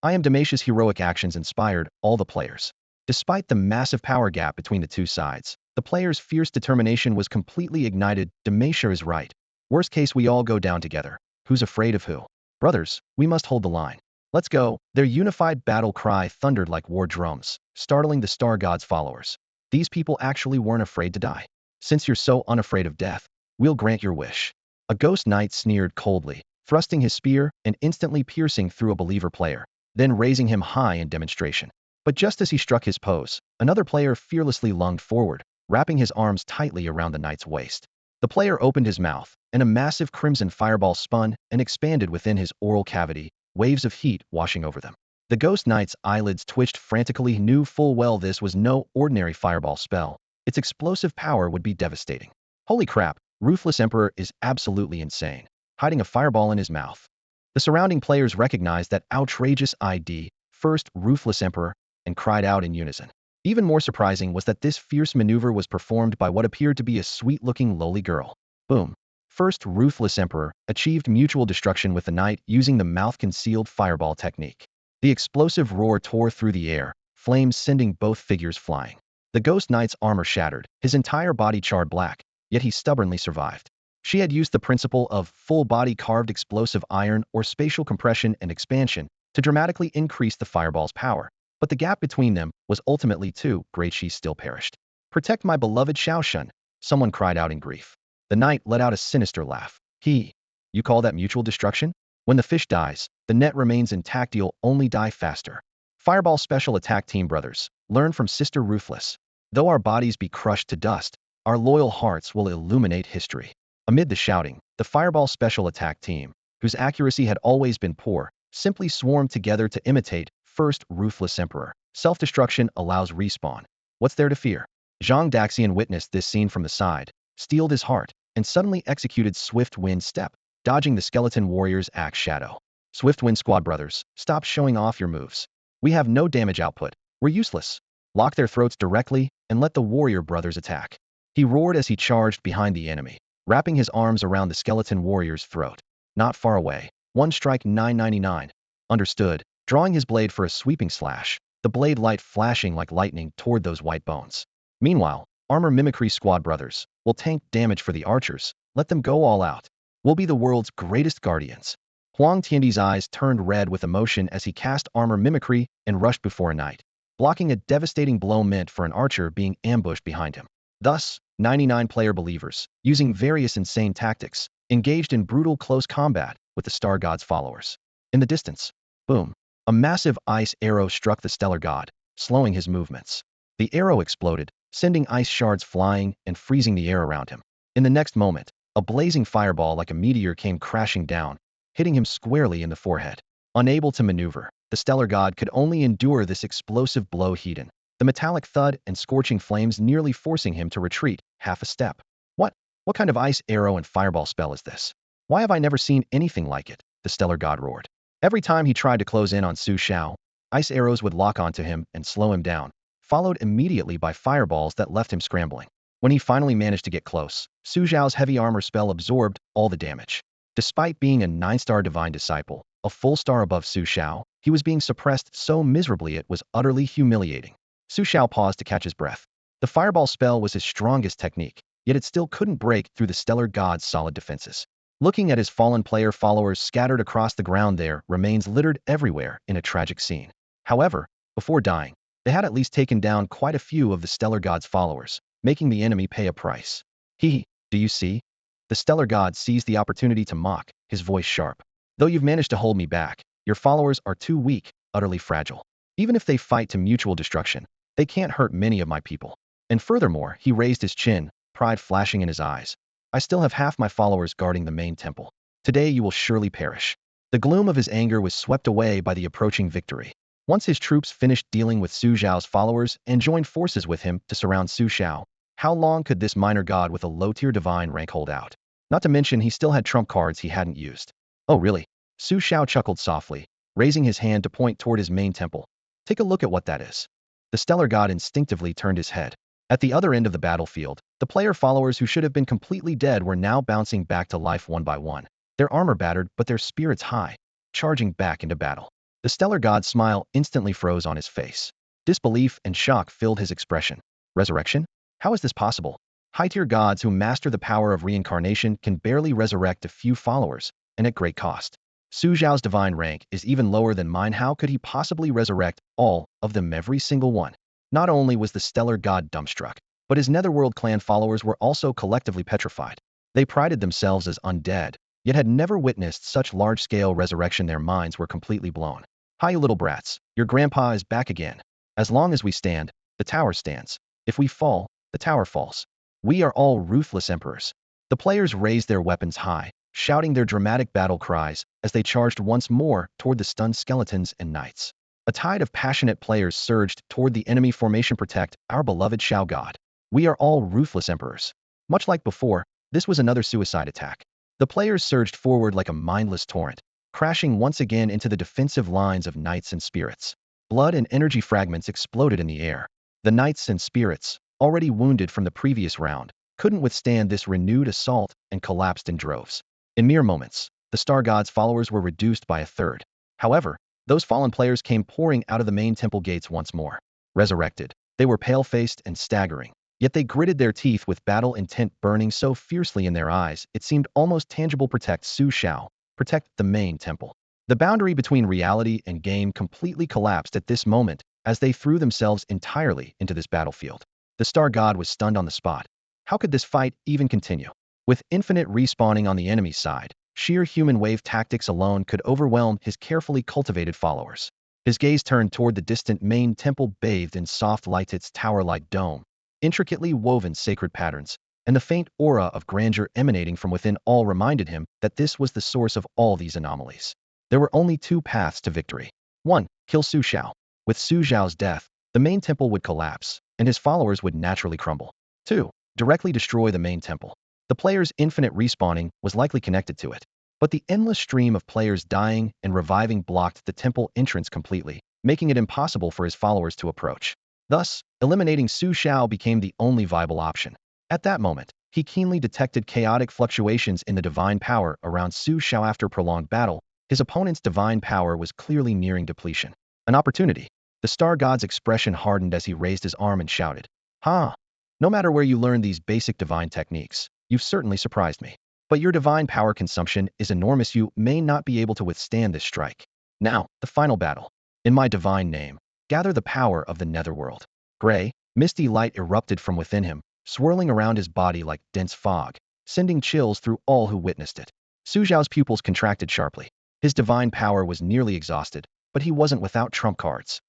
I am Damasia's heroic actions inspired all the players. Despite the massive power gap between the two sides, the players' fierce determination was completely ignited. Demacia is right. Worst case, we all go down together. Who's afraid of who? Brothers, we must hold the line. Let's go. Their unified battle cry thundered like war drums, startling the star god's followers. These people actually weren't afraid to die. Since you're so unafraid of death, we'll grant your wish. A ghost knight sneered coldly, thrusting his spear and instantly piercing through a believer player, then raising him high in demonstration. But just as he struck his pose, another player fearlessly lunged forward, wrapping his arms tightly around the knight's waist. The player opened his mouth, and a massive crimson fireball spun and expanded within his oral cavity, waves of heat washing over them. The ghost knight's eyelids twitched frantically. He knew full well this was no ordinary fireball spell. Its explosive power would be devastating. Holy crap, Ruthless Emperor is absolutely insane, hiding a fireball in his mouth. The surrounding players recognized that outrageous ID, first Ruthless Emperor, and cried out in unison. Even more surprising was that this fierce maneuver was performed by what appeared to be a sweet-looking lowly girl. Boom. First Ruthless Emperor achieved mutual destruction with the knight using the mouth-concealed fireball technique. The explosive roar tore through the air, flames sending both figures flying. The ghost knight's armor shattered, his entire body charred black, yet he stubbornly survived. She had used the principle of full-body carved explosive iron or spatial compression and expansion to dramatically increase the fireball's power, but the gap between them was ultimately too great. She still perished. "Protect my beloved Xiao," someone cried out in grief. The knight let out a sinister laugh. You call that mutual destruction? When the fish dies, the net remains intact. You'll only die faster. Fireball Special Attack Team brothers, learn from Sister Ruthless. Though our bodies be crushed to dust, our loyal hearts will illuminate history. Amid the shouting, the Fireball Special Attack Team, whose accuracy had always been poor, simply swarmed together to imitate first Ruthless Emperor. Self-destruction allows respawn. What's there to fear? Zhang Daxian witnessed this scene from the side, steeled his heart, and suddenly executed Swift Wind Step, dodging the skeleton warrior's axe shadow. Swift Wind Squad brothers, stop showing off your moves. We have no damage output. We're useless. Lock their throats directly and let the warrior brothers attack. He roared as he charged behind the enemy, wrapping his arms around the skeleton warrior's throat. Not far away. One strike 999. Understood, drawing his blade for a sweeping slash, the blade light flashing like lightning toward those white bones. Meanwhile, Armor Mimicry Squad brothers will tank damage for the archers. Let them go all out. We'll be the world's greatest guardians. Huang Tiandi's eyes turned red with emotion as he cast Armor Mimicry and rushed before a knight, blocking a devastating blow meant for an archer being ambushed behind him. Thus, 99-player believers, using various insane tactics, engaged in brutal close combat with the Star God's followers. In the distance, boom, a massive ice arrow struck the Stellar God, slowing his movements. The arrow exploded, sending ice shards flying and freezing the air around him. In the next moment, a blazing fireball like a meteor came crashing down, hitting him squarely in the forehead. Unable to maneuver, the Stellar God could only endure this explosive blow. The metallic thud and scorching flames nearly forcing him to retreat half a step. What kind of ice arrow and fireball spell is this? Why have I never seen anything like it? The Stellar God roared. Every time he tried to close in on Su Xiao, ice arrows would lock onto him and slow him down, followed immediately by fireballs that left him scrambling. When he finally managed to get close, Su Xiao's heavy armor spell absorbed all the damage. Despite being a 9-star divine disciple, a full star above Su Xiao, he was being suppressed so miserably it was utterly humiliating. Su Xiao paused to catch his breath. The fireball spell was his strongest technique, yet it still couldn't break through the Stellar God's solid defenses. Looking at his fallen player followers scattered across the ground, their remains littered everywhere in a tragic scene. However, before dying, they had at least taken down quite a few of the Stellar God's followers, making the enemy pay a price. Do you see? The Stellar God seized the opportunity to mock, his voice sharp. Though you've managed to hold me back, your followers are too weak, utterly fragile. Even if they fight to mutual destruction, they can't hurt many of my people. And furthermore, he raised his chin, pride flashing in his eyes. I still have half my followers guarding the main temple. Today you will surely perish. The gloom of his anger was swept away by the approaching victory. Once his troops finished dealing with Su Xiao's followers and joined forces with him to surround Su Xiao, how long could this minor god with a low-tier divine rank hold out? Not to mention he still had trump cards he hadn't used. Oh really? Su Xiao chuckled softly, raising his hand to point toward his main temple. Take a look at what that is. The Stellar God instinctively turned his head. At the other end of the battlefield, the player followers who should have been completely dead were now bouncing back to life one by one. Their armor battered but their spirits high, charging back into battle. The Stellar God's smile instantly froze on his face. Disbelief and shock filled his expression. Resurrection? How is this possible? High-tier gods who master the power of reincarnation can barely resurrect a few followers, and at great cost. Su Xiao's divine rank is even lower than mine. How could he possibly resurrect all of them, every single one? Not only was the Stellar God dumbstruck, but his Netherworld clan followers were also collectively petrified. They prided themselves as undead, yet had never witnessed such large-scale resurrection. Their minds were completely blown. Hi, you little brats, your grandpa is back again. As long as we stand, the tower stands. If we fall, the tower falls. We are all ruthless emperors. The players raised their weapons high, shouting their dramatic battle cries as they charged once more toward the stunned skeletons and knights. A tide of passionate players surged toward the enemy formation. Protect our beloved Xiao god. We are all ruthless emperors. Much like before, this was another suicide attack. The players surged forward like a mindless torrent, crashing once again into the defensive lines of knights and spirits. Blood and energy fragments exploded in the air. The knights and spirits, already wounded from the previous round, couldn't withstand this renewed assault and collapsed in droves. In mere moments, the Star God's followers were reduced by a third. However, those fallen players came pouring out of the main temple gates once more. Resurrected, they were pale-faced and staggering, yet they gritted their teeth with battle intent burning so fiercely in their eyes it seemed almost tangible. Protect Xiao, protect the main temple. The boundary between reality and game completely collapsed at this moment as they threw themselves entirely into this battlefield. The Star God was stunned on the spot. How could this fight even continue? With infinite respawning on the enemy side, sheer human wave tactics alone could overwhelm his carefully cultivated followers. His gaze turned toward the distant main temple bathed in soft light, its tower-like dome, intricately woven sacred patterns, and the faint aura of grandeur emanating from within all reminded him that this was the source of all these anomalies. There were only two paths to victory. 1. Kill Su Xiao. With Su Xiao's death, the main temple would collapse, and his followers would naturally crumble. 2. Directly destroy the main temple. The player's infinite respawning was likely connected to it. But the endless stream of players dying and reviving blocked the temple entrance completely, making it impossible for his followers to approach. Thus, eliminating Su Xiao became the only viable option. At that moment, he keenly detected chaotic fluctuations in the divine power around Su Xiao. After prolonged battle, his opponent's divine power was clearly nearing depletion. An opportunity. The Star God's expression hardened as he raised his arm and shouted, "Ha! No matter where you learn these basic divine techniques, you've certainly surprised me. But your divine power consumption is enormous. You may not be able to withstand this strike. Now, the final battle. In my divine name, gather the power of the netherworld." Gray, misty light erupted from within him, swirling around his body like dense fog, sending chills through all who witnessed it. Su Xiao's pupils contracted sharply. His divine power was nearly exhausted, but he wasn't without trump cards.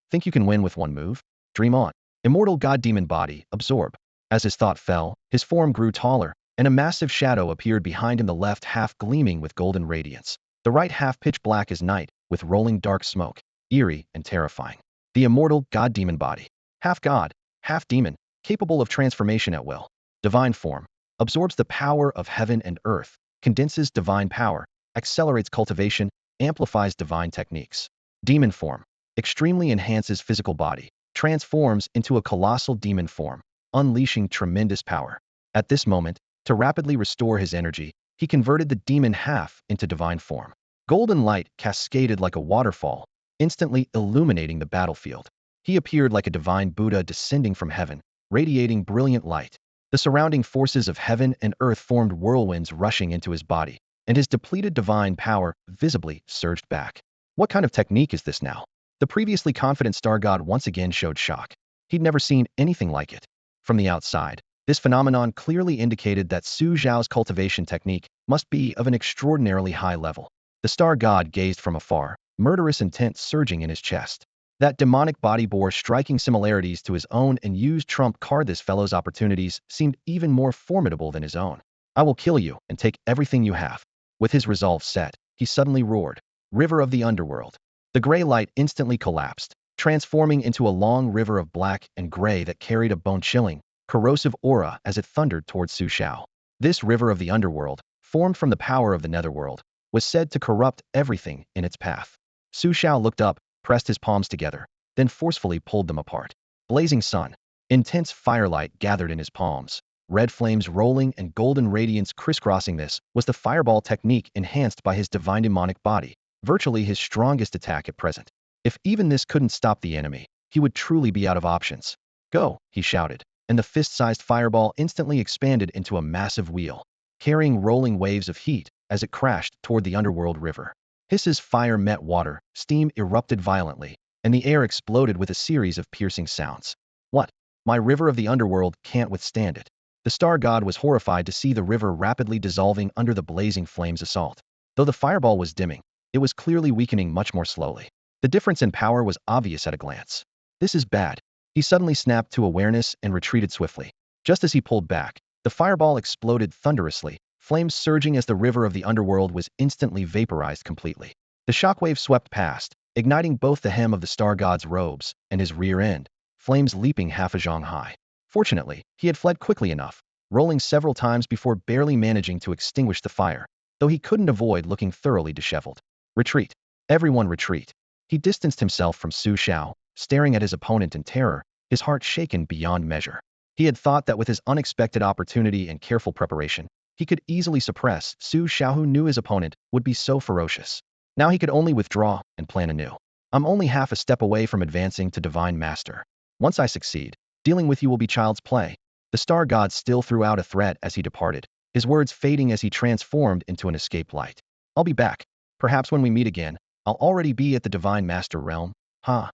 Think you can win with one move? Dream on. Immortal god-demon body, absorb. As his thought fell, his form grew taller, and a massive shadow appeared behind him, the left half gleaming with golden radiance, the right half pitch black as night, with rolling dark smoke, eerie and terrifying. The immortal god-demon body. Half god, half demon, capable of transformation at will. Divine form. Absorbs the power of heaven and earth, condenses divine power, accelerates cultivation, amplifies divine techniques. Demon form. Extremely enhances physical body, transforms into a colossal demon form, unleashing tremendous power. At this moment, to rapidly restore his energy, he converted the demon half into divine form. Golden light cascaded like a waterfall, instantly illuminating the battlefield. He appeared like a divine Buddha descending from heaven, radiating brilliant light. The surrounding forces of heaven and earth formed whirlwinds rushing into his body, and his depleted divine power visibly surged back. What kind of technique is this now? The previously confident Star God once again showed shock. He'd never seen anything like it. From the outside, this phenomenon clearly indicated that Su Xiao's cultivation technique must be of an extraordinarily high level. The Star God gazed from afar, murderous intent surging in his chest. That demonic body bore striking similarities to his own and used trump card. This fellow's opportunities seemed even more formidable than his own. "I will kill you and take everything you have." With his resolve set, he suddenly roared, "River of the underworld." The gray light instantly collapsed, transforming into a long river of black and gray that carried a bone-chilling, corrosive aura as it thundered towards Su Xiao. This river of the underworld, formed from the power of the netherworld, was said to corrupt everything in its path. Su Xiao looked up, pressed his palms together, then forcefully pulled them apart. Blazing sun. Intense firelight gathered in his palms, red flames rolling and golden radiance crisscrossing. This was the fireball technique enhanced by his divine demonic body, virtually his strongest attack at present. If even this couldn't stop the enemy, he would truly be out of options. "Go," he shouted, and the fist-sized fireball instantly expanded into a massive wheel, carrying rolling waves of heat as it crashed toward the underworld river. Hisses fire met water, steam erupted violently, and the air exploded with a series of piercing sounds. "What? My river of the underworld can't withstand it." The Star God was horrified to see the river rapidly dissolving under the blazing flames' assault. Though the fireball was dimming, it was clearly weakening much more slowly. The difference in power was obvious at a glance. "This is bad." He suddenly snapped to awareness and retreated swiftly. Just as he pulled back, the fireball exploded thunderously, flames surging as the river of the underworld was instantly vaporized completely. The shockwave swept past, igniting both the hem of the star god's robes and his rear end, flames leaping half a zhang high. Fortunately, he had fled quickly enough, rolling several times before barely managing to extinguish the fire, though he couldn't avoid looking thoroughly disheveled. Retreat. Everyone retreat. He distanced himself from Su Xiao, staring at his opponent in terror, his heart shaken beyond measure. He had thought that with his unexpected opportunity and careful preparation, he could easily suppress Su Xiao, who knew his opponent would be so ferocious. Now he could only withdraw and plan anew. I'm only half a step away from advancing to Divine Master. Once I succeed, dealing with you will be child's play. The star god still threw out a threat as he departed, his words fading as he transformed into an escape light. I'll be back. Perhaps when we meet again, I'll already be at the Divine Master realm. Huh.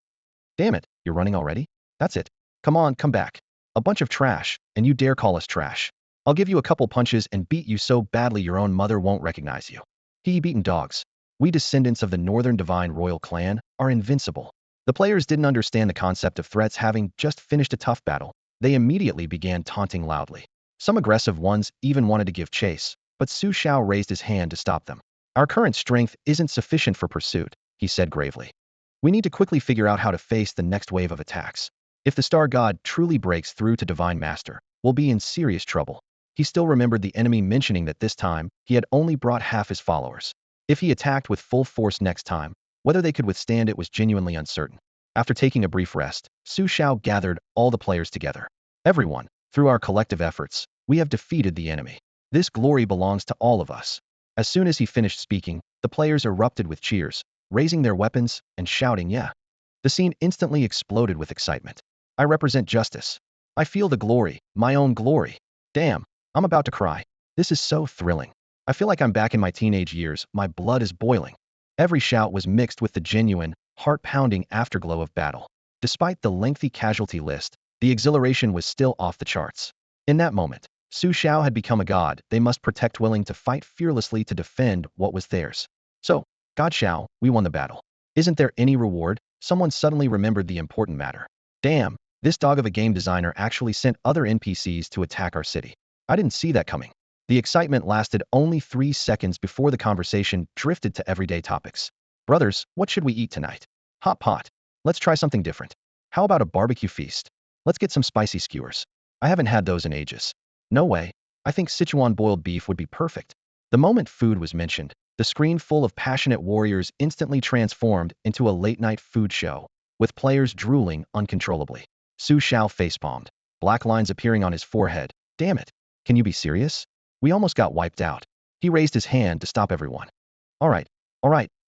Damn it, you're running already? That's it. Come on, come back. A bunch of trash, and you dare call us trash. I'll give you a couple punches and beat you so badly your own mother won't recognize you. Beaten dogs. We descendants of the Northern Divine Royal Clan are invincible. The players didn't understand the concept of threats having just finished a tough battle. They immediately began taunting loudly. Some aggressive ones even wanted to give chase, but Su Xiao raised his hand to stop them. Our current strength isn't sufficient for pursuit, he said gravely. We need to quickly figure out how to face the next wave of attacks. If the Star God truly breaks through to Divine Master, we'll be in serious trouble. He still remembered the enemy mentioning that this time, he had only brought half his followers. If he attacked with full force next time, whether they could withstand it was genuinely uncertain. After taking a brief rest, Su Xiao gathered all the players together. Everyone, through our collective efforts, we have defeated the enemy. This glory belongs to all of us. As soon as he finished speaking, the players erupted with cheers, raising their weapons and shouting, "Yeah!" The scene instantly exploded with excitement. I represent justice. I feel the glory, my own glory. Damn, I'm about to cry. This is so thrilling. I feel like I'm back in my teenage years, my blood is boiling. Every shout was mixed with the genuine, heart-pounding afterglow of battle. Despite the lengthy casualty list, the exhilaration was still off the charts. In that moment, Su Xiao had become a god they must protect, willing to fight fearlessly to defend what was theirs. So, God Xiao, we won the battle. Isn't there any reward? Someone suddenly remembered the important matter. Damn, this dog of a game designer actually sent other NPCs to attack our city. I didn't see that coming. The excitement lasted only 3 seconds before the conversation drifted to everyday topics. Brothers, what should we eat tonight? Hot pot. Let's try something different. How about a barbecue feast? Let's get some spicy skewers. I haven't had those in ages. No way. I think Sichuan boiled beef would be perfect. The moment food was mentioned, the screen full of passionate warriors instantly transformed into a late-night food show, with players drooling uncontrollably. Su Xiao facepalmed, black lines appearing on his forehead. Damn it. Can you be serious? We almost got wiped out. He raised his hand to stop everyone. All right,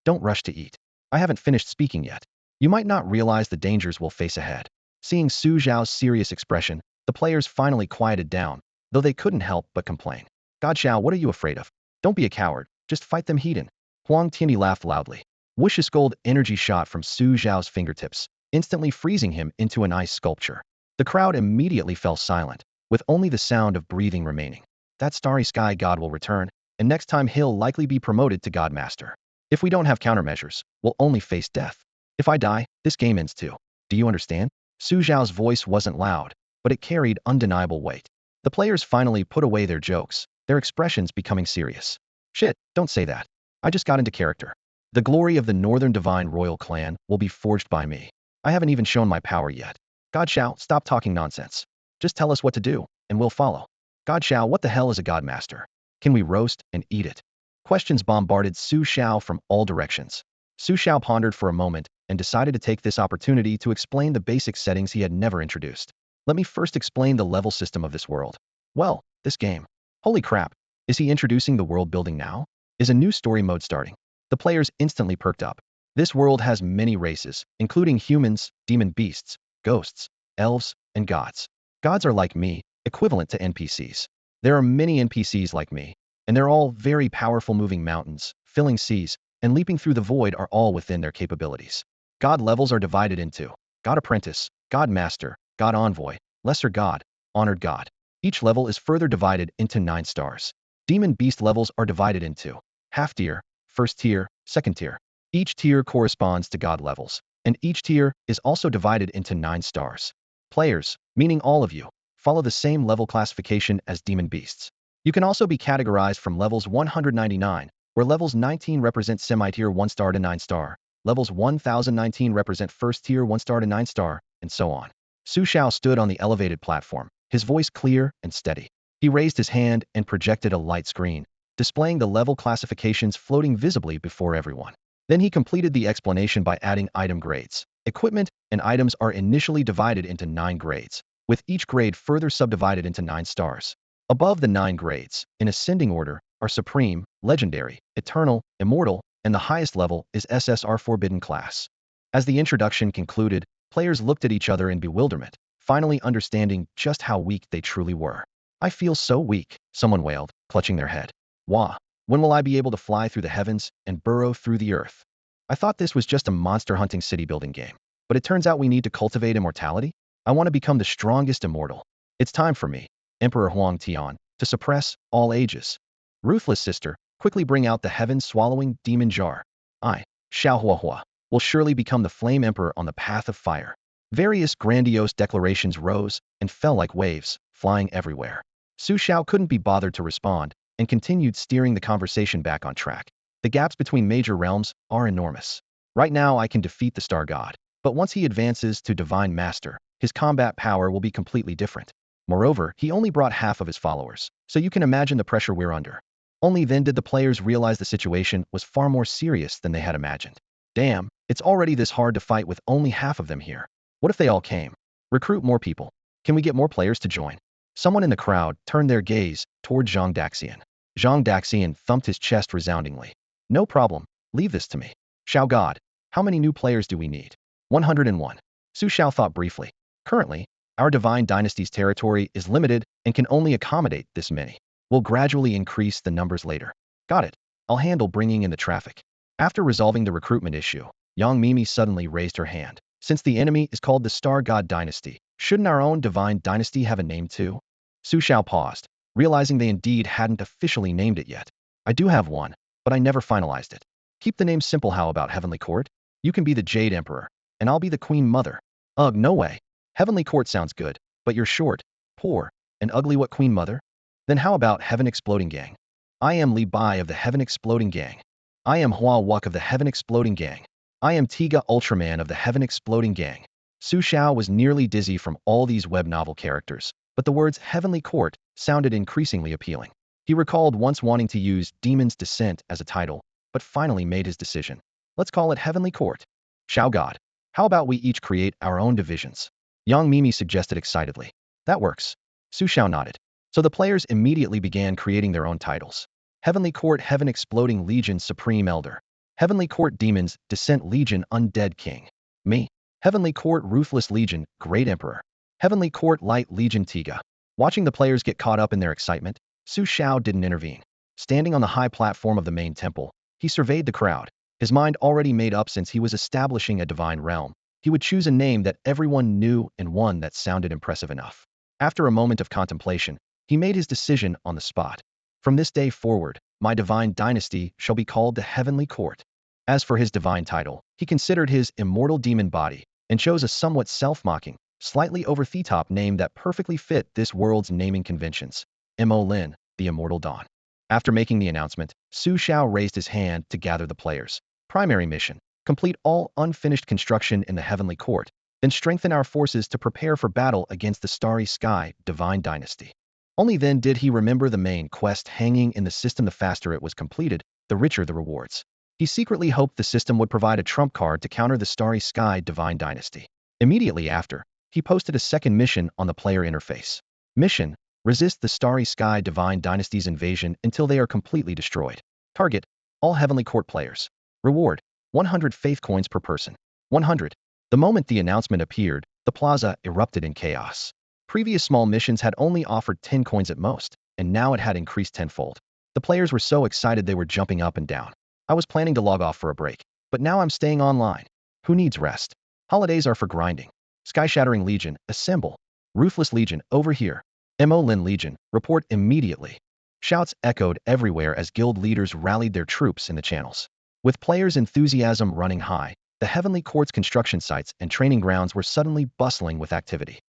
don't rush to eat. I haven't finished speaking yet. You might not realize the dangers we'll face ahead. Seeing Su Xiao's serious expression, the players finally quieted down, though they couldn't help but complain. God Xiao, what are you afraid of? Don't be a coward, just fight them heathen. Huang Tianyi laughed loudly. Whoosh, gold energy shot from Su Xiao's fingertips, instantly freezing him into an ice sculpture. The crowd immediately fell silent, with only the sound of breathing remaining. That starry sky god will return, and next time he'll likely be promoted to God Master. If we don't have countermeasures, we'll only face death. If I die, this game ends too. Do you understand? Su Xiao's voice wasn't loud, but it carried undeniable weight. The players finally put away their jokes, their expressions becoming serious. Shit, don't say that. I just got into character. The glory of the Northern Divine Royal Clan will be forged by me. I haven't even shown my power yet. God Xiao, stop talking nonsense. Just tell us what to do, and we'll follow. God Xiao, what the hell is a God Master? Can we roast and eat it? Questions bombarded Su Xiao from all directions. Su Xiao pondered for a moment and decided to take this opportunity to explain the basic settings he had never introduced. Let me first explain the level system of this world. Well, this game. Holy crap, is he introducing the world building now? Is a new story mode starting? The players instantly perked up. This world has many races, including humans, demon beasts, ghosts, elves, and gods. Gods are like me, equivalent to NPCs. There are many NPCs like me, and they're all very powerful, moving mountains, filling seas, and leaping through the void are all within their capabilities. God levels are divided into God Apprentice, God Master, God Envoy, Lesser God, Honored God. Each level is further divided into 9 stars. Demon Beast levels are divided into half tier, first tier, second tier. Each tier corresponds to God levels, and each tier is also divided into 9 stars. Players, meaning all of you, follow the same level classification as Demon Beasts. You can also be categorized from levels 199, where levels 19 represent semi-tier 1 star to 9 star, Levels 1019 represent first tier 1 star to 9 star, and so on. Su Xiao stood on the elevated platform, his voice clear and steady. He raised his hand and projected a light screen, displaying the level classifications floating visibly before everyone. Then he completed the explanation by adding item grades. Equipment and items are initially divided into 9 grades, with each grade further subdivided into 9 stars. Above the 9 grades, in ascending order, are Supreme, Legendary, Eternal, Immortal, and the highest level is SSR Forbidden class. As the introduction concluded, players looked at each other in bewilderment, finally understanding just how weak they truly were. I feel so weak, someone wailed, clutching their head. Wah, when will I be able to fly through the heavens and burrow through the earth? I thought this was just a monster hunting city building game, but it turns out we need to cultivate immortality? I want to become the strongest immortal. It's time for me, Emperor Huang Tian, to suppress all ages. Ruthless sister, quickly bring out the heaven-swallowing demon jar. I, Xiao Huahua, will surely become the flame emperor on the path of fire. Various grandiose declarations rose and fell like waves, flying everywhere. Su Xiao couldn't be bothered to respond and continued steering the conversation back on track. The gaps between major realms are enormous. Right now I can defeat the Star God, but once he advances to Divine Master, his combat power will be completely different. Moreover, he only brought half of his followers, so you can imagine the pressure we're under. Only then did the players realize the situation was far more serious than they had imagined. Damn, it's already this hard to fight with only half of them here. What if they all came? Recruit more people. Can we get more players to join? Someone in the crowd turned their gaze toward Zhang Daxian. Zhang Daxian thumped his chest resoundingly. No problem, leave this to me. Xiao God, how many new players do we need? 101. Su Xiao thought briefly. Currently, our Divine Dynasty's territory is limited and can only accommodate this many. We'll gradually increase the numbers later. Got it. I'll handle bringing in the traffic. After resolving the recruitment issue, Yang Mimi suddenly raised her hand. Since the enemy is called the Star God Dynasty, shouldn't our own Divine Dynasty have a name too? Su Xiao paused, realizing they indeed hadn't officially named it yet. I do have one, but I never finalized it. Keep the name simple. How about Heavenly Court? You can be the Jade Emperor, and I'll be the Queen Mother. Ugh, no way. Heavenly Court sounds good, but you're short, poor, and ugly. What, Queen Mother? Then how about Heaven Exploding Gang? I am Li Bai of the Heaven Exploding Gang. I am Hua Wuk of the Heaven Exploding Gang. I am Tiga Ultraman of the Heaven Exploding Gang. Su Xiao was nearly dizzy from all these web novel characters, but the words Heavenly Court sounded increasingly appealing. He recalled once wanting to use Demon's Descent as a title, but finally made his decision. Let's call it Heavenly Court. Xiao God, how about we each create our own divisions? Yang Mimi suggested excitedly. That works. Su Xiao nodded. So the players immediately began creating their own titles. Heavenly Court Heaven Exploding Legion Supreme Elder. Heavenly Court Demons Descent Legion Undead King. Me. Heavenly Court Ruthless Legion Great Emperor. Heavenly Court Light Legion Tiga. Watching the players get caught up in their excitement, Su Xiao didn't intervene. Standing on the high platform of the main temple, he surveyed the crowd. His mind already made up. Since he was establishing a divine realm, he would choose a name that everyone knew and one that sounded impressive enough. After a moment of contemplation, he made his decision on the spot. From this day forward, my divine dynasty shall be called the Heavenly Court. As for his divine title, he considered his immortal demon body and chose a somewhat self-mocking, slightly over-the-top name that perfectly fit this world's naming conventions. Mo Lin, the Immortal Dawn. After making the announcement, Su Xiao raised his hand to gather the players. Primary mission: complete all unfinished construction in the Heavenly Court, then strengthen our forces to prepare for battle against the Starry Sky Divine Dynasty. Only then did he remember the main quest hanging in the system. The faster it was completed, the richer the rewards. He secretly hoped the system would provide a trump card to counter the Starry Sky Divine Dynasty. Immediately after, he posted a second mission on the player interface. Mission: resist the Starry Sky Divine Dynasty's invasion until they are completely destroyed. Target: all Heavenly Court players. Reward: 100 faith coins per person. 100. The moment the announcement appeared, the plaza erupted in chaos. Previous small missions had only offered 10 coins at most, and now it had increased tenfold. The players were so excited they were jumping up and down. I was planning to log off for a break, but now I'm staying online. Who needs rest? Holidays are for grinding. Sky-Shattering Legion, assemble. Ruthless Legion, over here. Mo Lin Legion, report immediately. Shouts echoed everywhere as guild leaders rallied their troops in the channels. With players' enthusiasm running high, the Heavenly Court's construction sites and training grounds were suddenly bustling with activity.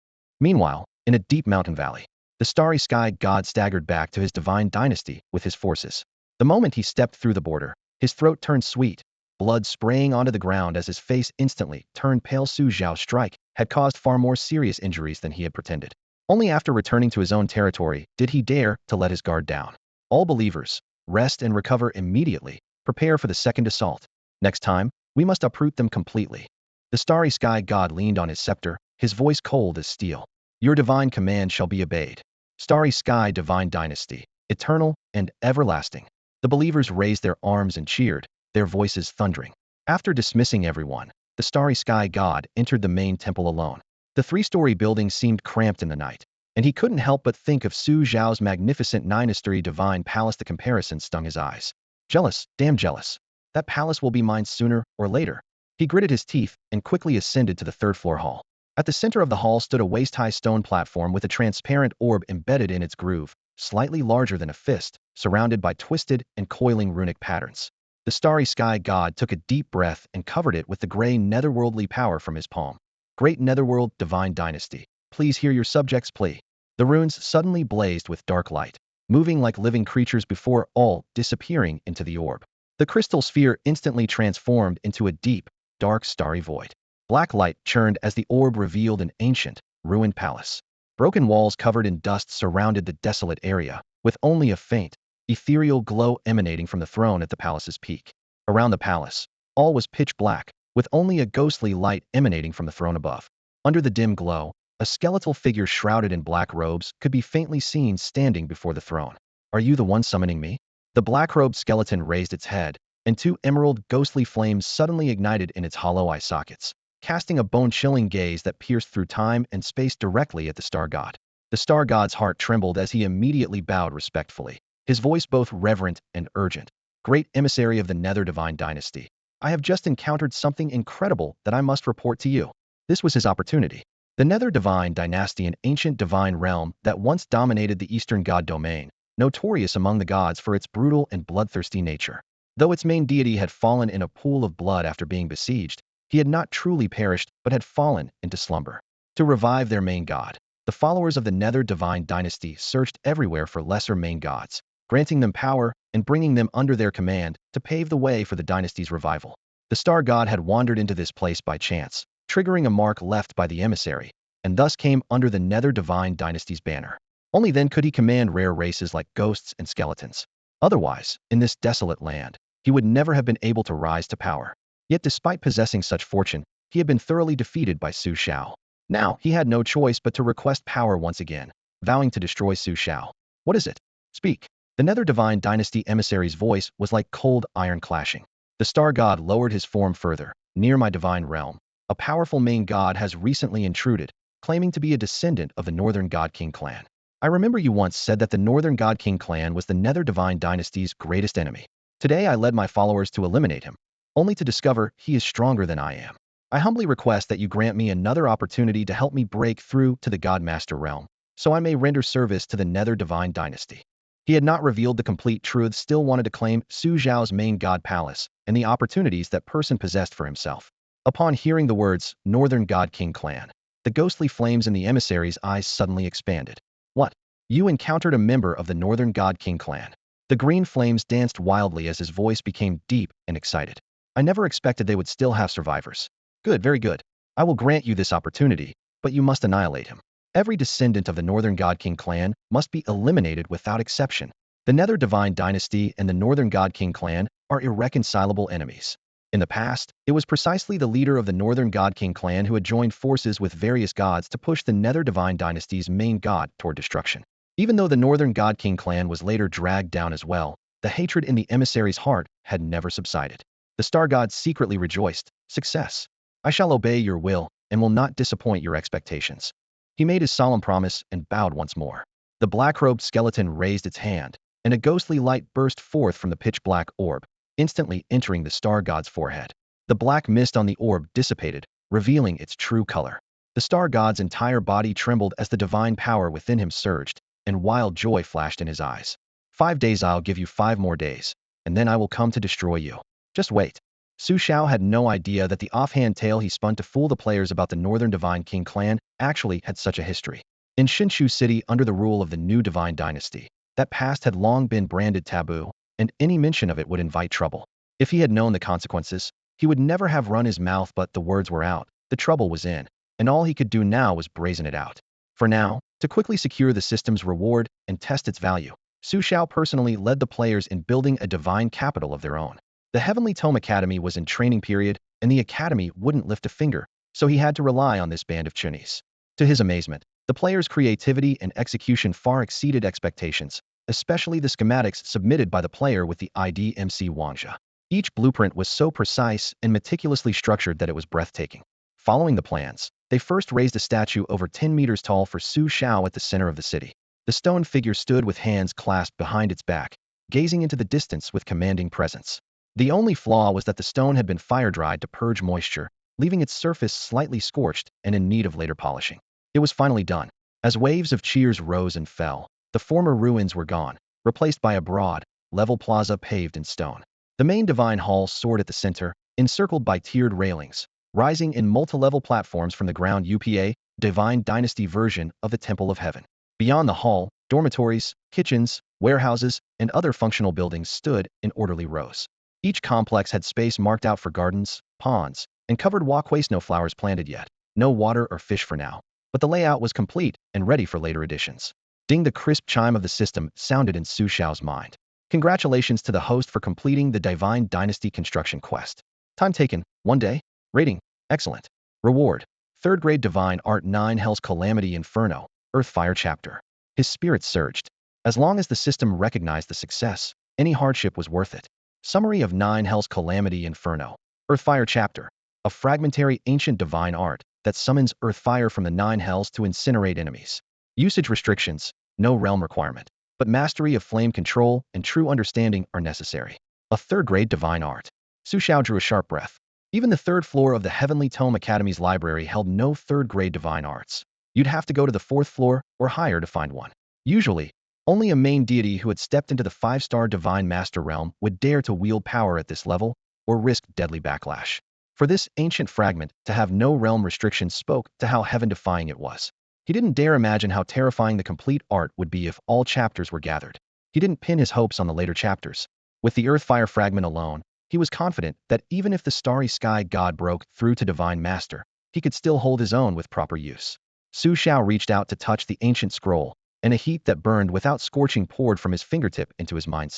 Meanwhile, in a deep mountain valley, the Starry Sky God staggered back to his divine dynasty with his forces. The moment he stepped through the border, his throat turned sweet. blood spraying onto the ground as his face instantly turned pale. Su Xiao's strike had caused far more serious injuries than he had pretended. Only after returning to his own territory did he dare to let his guard down. All believers, rest and recover immediately. Prepare for the second assault. Next time, we must uproot them completely. The starry sky god leaned on his scepter, his voice cold as steel. Your divine command shall be obeyed. Starry sky divine dynasty, eternal and everlasting. The believers raised their arms and cheered, their voices thundering. After dismissing everyone, the starry sky god entered the main temple alone. The three-story building seemed cramped in the night, and he couldn't help but think of Su Xiao's magnificent nine-story divine palace. The comparison stung his eyes. Jealous, damn jealous. That palace will be mine sooner or later. He gritted his teeth and quickly ascended to the third-floor hall. At the center of the hall stood a waist-high stone platform with a transparent orb embedded in its groove, slightly larger than a fist, surrounded by twisted and coiling runic patterns. The starry sky god took a deep breath and covered it with the gray netherworldly power from his palm. Great netherworld divine dynasty, please hear your subjects' plea. The runes suddenly blazed with dark light, moving like living creatures before all disappearing into the orb. The crystal sphere instantly transformed into a deep, dark starry void. Black light churned as the orb revealed an ancient, ruined palace. Broken walls covered in dust surrounded the desolate area, with only a faint, ethereal glow emanating from the throne at the palace's peak. Around the palace, all was pitch black, with only a ghostly light emanating from the throne above. Under the dim glow, a skeletal figure shrouded in black robes could be faintly seen standing before the throne. Are you the one summoning me? The black-robed skeleton raised its head, and two emerald ghostly flames suddenly ignited in its hollow eye sockets, casting a bone-chilling gaze that pierced through time and space directly at the star god. The star god's heart trembled as he immediately bowed respectfully, his voice both reverent and urgent. Great emissary of the Nether Divine Dynasty, I have just encountered something incredible that I must report to you. This was his opportunity. The Nether Divine Dynasty, an ancient divine realm that once dominated the Eastern God domain, notorious among the gods for its brutal and bloodthirsty nature. Though its main deity had fallen in a pool of blood after being besieged, he had not truly perished but had fallen into slumber. To revive their main god, the followers of the Nether Divine Dynasty searched everywhere for lesser main gods, granting them power and bringing them under their command to pave the way for the dynasty's revival. The star god had wandered into this place by chance, triggering a mark left by the emissary, and thus came under the Nether Divine Dynasty's banner. Only then could he command rare races like ghosts and skeletons. Otherwise, in this desolate land, he would never have been able to rise to power. Yet despite possessing such fortune, he had been thoroughly defeated by Su Xiao. Now, he had no choice but to request power once again, vowing to destroy Su Xiao. What is it? Speak. The Nether Divine Dynasty emissary's voice was like cold iron clashing. The star god lowered his form further, near my divine realm. A powerful main god has recently intruded, claiming to be a descendant of the Northern God King clan. I remember you once said that the Northern God King clan was the Nether Divine Dynasty's greatest enemy. Today I led my followers to eliminate him, only to discover he is stronger than I am. I humbly request that you grant me another opportunity to help me break through to the Godmaster realm, so I may render service to the Nether Divine Dynasty. He had not revealed the complete truth, still wanted to claim Su Xiao's main god palace and the opportunities that person possessed for himself. Upon hearing the words, Northern God King clan, the ghostly flames in the emissary's eyes suddenly expanded. What? You encountered a member of the Northern God King clan. The green flames danced wildly as his voice became deep and excited. I never expected they would still have survivors. Good, very good. I will grant you this opportunity, but you must annihilate him. Every descendant of the Northern God King clan must be eliminated without exception. The Nether Divine Dynasty and the Northern God King clan are irreconcilable enemies. In the past, it was precisely the leader of the Northern God King clan who had joined forces with various gods to push the Nether Divine Dynasty's main god toward destruction. Even though the Northern God King clan was later dragged down as well, the hatred in the emissary's heart had never subsided. The star god secretly rejoiced. Success. I shall obey your will and will not disappoint your expectations. He made his solemn promise and bowed once more. The black-robed skeleton raised its hand, and a ghostly light burst forth from the pitch-black orb, instantly entering the star god's forehead. The black mist on the orb dissipated, revealing its true color. The star god's entire body trembled as the divine power within him surged, and wild joy flashed in his eyes. 5 days, I'll give you 5 more days, and then I will come to destroy you. Just wait. Su Xiao had no idea that the offhand tale he spun to fool the players about the Northern Divine King clan actually had such a history. In Shinshu City, under the rule of the new Divine Dynasty, that past had long been branded taboo, and any mention of it would invite trouble. If he had known the consequences, he would never have run his mouth, but the words were out. The trouble was in, and all he could do now was brazen it out. For now, to quickly secure the system's reward and test its value, Xiao personally led the players in building a divine capital of their own. The Heavenly Tome Academy was in training period, and the academy wouldn't lift a finger, so he had to rely on this band of Chinese. To his amazement, the players' creativity and execution far exceeded expectations, especially the schematics submitted by the player with the ID MC Wangxia. Each blueprint was so precise and meticulously structured that it was breathtaking. Following the plans, they first raised a statue over 10 meters tall for Xiao at the center of the city. The stone figure stood with hands clasped behind its back, gazing into the distance with commanding presence. The only flaw was that the stone had been fire-dried to purge moisture, leaving its surface slightly scorched and in need of later polishing. It was finally done. As waves of cheers rose and fell, the former ruins were gone, replaced by a broad, level plaza paved in stone. The main divine hall soared at the center, encircled by tiered railings, rising in multi-level platforms from the ground. UPA, Divine Dynasty version of the Temple of Heaven. Beyond the hall, dormitories, kitchens, warehouses, and other functional buildings stood in orderly rows. Each complex had space marked out for gardens, ponds, and covered walkways. No flowers planted yet, no water or fish for now, but the layout was complete and ready for later additions. Ding! The crisp chime of the system sounded in Xiao's mind. Congratulations to the host for completing the Divine Dynasty construction quest. Time taken, 1 day. Rating, excellent. Reward, 3rd grade Divine Art 9 Hell's Calamity Inferno, Earthfire Chapter. His spirit surged. As long as the system recognized the success, any hardship was worth it. Summary of 9 Hell's Calamity Inferno, Earthfire Chapter. A fragmentary ancient divine art that summons earthfire from the 9 hells to incinerate enemies. Usage restrictions, no realm requirement, but mastery of flame control and true understanding are necessary. A 3rd grade divine art. Xiao drew a sharp breath. Even the 3rd floor of the Heavenly Tome Academy's library held no 3rd grade divine arts. You'd have to go to the 4th floor or higher to find one. Usually, only a main deity who had stepped into the 5-star divine master realm would dare to wield power at this level or risk deadly backlash. For this ancient fragment to have no realm restrictions spoke to how heaven-defying it was. He didn't dare imagine how terrifying the complete art would be if all chapters were gathered. He didn't pin his hopes on the later chapters. With the Earthfire fragment alone, he was confident that even if the starry sky god broke through to divine master, he could still hold his own with proper use. Xiao reached out to touch the ancient scroll, and a heat that burned without scorching poured from his fingertip into his mind.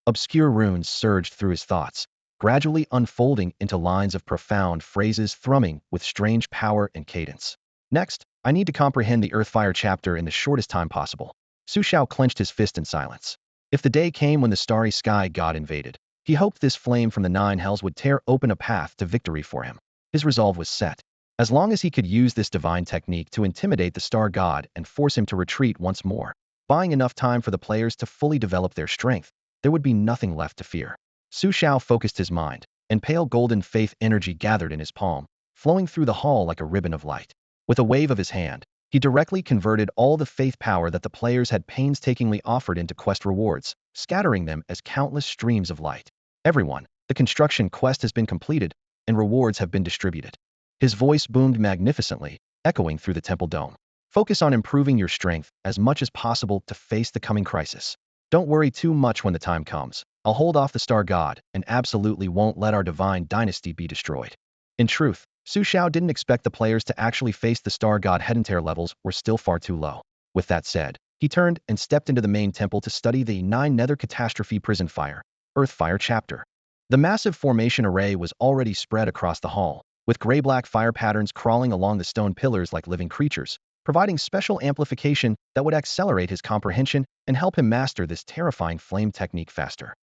Obscure runes surged through his thoughts, gradually unfolding into lines of profound phrases thrumming with strange power and cadence. Next, I need to comprehend the Earthfire chapter in the shortest time possible. Xiao clenched his fist in silence. If the day came when the starry sky god invaded, he hoped this flame from the 9 hells would tear open a path to victory for him. His resolve was set. As long as he could use this divine technique to intimidate the star god and force him to retreat once more, buying enough time for the players to fully develop their strength, there would be nothing left to fear. Xiao focused his mind, and pale golden faith energy gathered in his palm, flowing through the hall like a ribbon of light. With a wave of his hand, he directly converted all the faith power that the players had painstakingly offered into quest rewards, scattering them as countless streams of light. Everyone, the construction quest has been completed, and rewards have been distributed. His voice boomed magnificently, echoing through the temple dome. Focus on improving your strength as much as possible to face the coming crisis. Don't worry too much when the time comes. I'll hold off the star god and absolutely won't let our divine dynasty be destroyed. In truth, Xiao didn't expect the players to actually face the star god. Head levels were still far too low. With that said, he turned and stepped into the main temple to study the 9 Nether Catastrophe Prison Fire, Earthfire Chapter. The massive formation array was already spread across the hall, with gray-black fire patterns crawling along the stone pillars like living creatures, providing special amplification that would accelerate his comprehension and help him master this terrifying flame technique faster.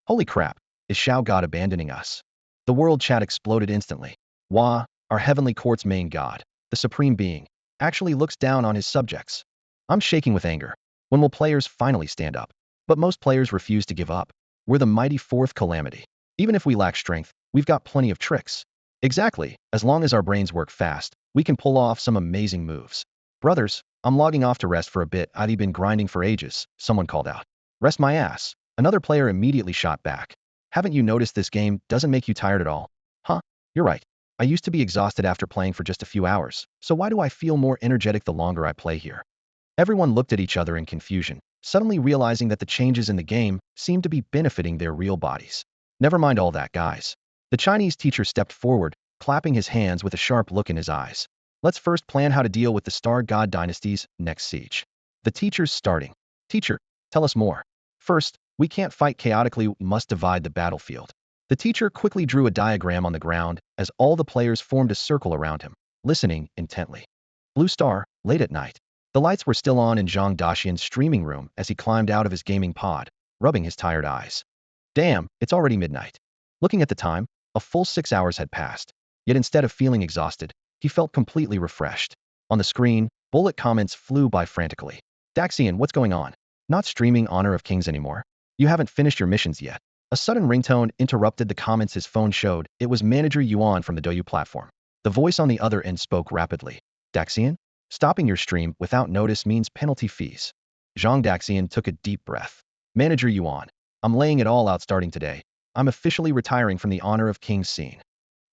Holy crap, is Xiao God abandoning us? The world chat exploded instantly. Wah, our heavenly court's main god, the supreme being, actually looks down on his subjects. I'm shaking with anger. When will players finally stand up? But most players refuse to give up. We're the mighty Fourth Calamity. Even if we lack strength, we've got plenty of tricks. Exactly, as long as our brains work fast, we can pull off some amazing moves. Brothers, I'm logging off to rest for a bit. I've been grinding for ages, someone called out. Rest my ass. Another player immediately shot back. Haven't you noticed this game doesn't make you tired at all? Huh, you're right. I used to be exhausted after playing for just a few hours, so why do I feel more energetic the longer I play here? Everyone looked at each other in confusion, suddenly realizing that the changes in the game seemed to be benefiting their real bodies. Never mind all that, guys. The Chinese teacher stepped forward, clapping his hands with a sharp look in his eyes. Let's first plan how to deal with the Star God Dynasty's next siege. The teacher's starting. Teacher, tell us more. First, we can't fight chaotically, we must divide the battlefield. The teacher quickly drew a diagram on the ground as all the players formed a circle around him, listening intently. Blue Star, late at night. The lights were still on in Zhang Daxian's streaming room as he climbed out of his gaming pod, rubbing his tired eyes. Damn, it's already midnight. Looking at the time, a full 6 hours had passed. Yet instead of feeling exhausted, he felt completely refreshed. On the screen, bullet comments flew by frantically. Daxian, what's going on? Not streaming Honor of Kings anymore? You haven't finished your missions yet. A sudden ringtone interrupted the comments his phone showed. It was Manager Yuan from the Douyu platform. The voice on the other end spoke rapidly. Daxian? Stopping your stream without notice means penalty fees. Zhang Daxian took a deep breath. Manager Yuan, I'm laying it all out starting today. I'm officially retiring from the Honor of Kings scene.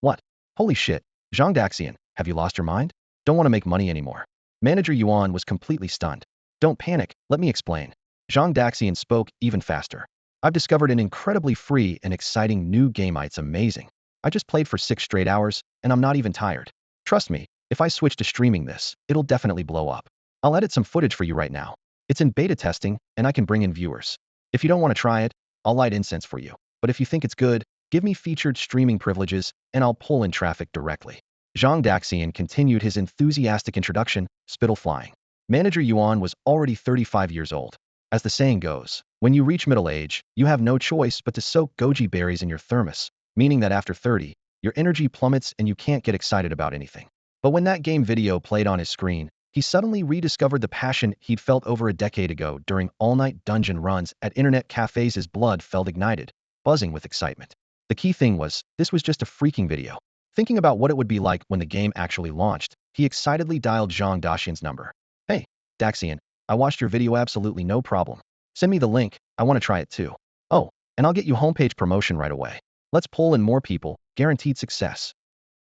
What? Holy shit. Zhang Daxian, have you lost your mind? Don't want to make money anymore. Manager Yuan was completely stunned. Don't panic, let me explain. Zhang Daxian spoke even faster. I've discovered an incredibly free and exciting new game. It's amazing. I just played for 6 straight hours, and I'm not even tired. Trust me, if I switch to streaming this, it'll definitely blow up. I'll edit some footage for you right now. It's in beta testing, and I can bring in viewers. If you don't want to try it, I'll light incense for you. But if you think it's good, give me featured streaming privileges, and I'll pull in traffic directly. Zhang Daxian continued his enthusiastic introduction, spittle flying. Manager Yuan was already 35 years old. As the saying goes, when you reach middle age, you have no choice but to soak goji berries in your thermos, meaning that after 30, your energy plummets and you can't get excited about anything. But when that game video played on his screen, he suddenly rediscovered the passion he'd felt over a decade ago during all-night dungeon runs at internet cafes. His blood felt ignited, buzzing with excitement. The key thing was, this was just a freaking video. Thinking about what it would be like when the game actually launched, he excitedly dialed Zhang Daxian's number. Hey, Daxian, I watched your video, absolutely no problem. Send me the link, I want to try it too. Oh, and I'll get you homepage promotion right away. Let's pull in more people, guaranteed success.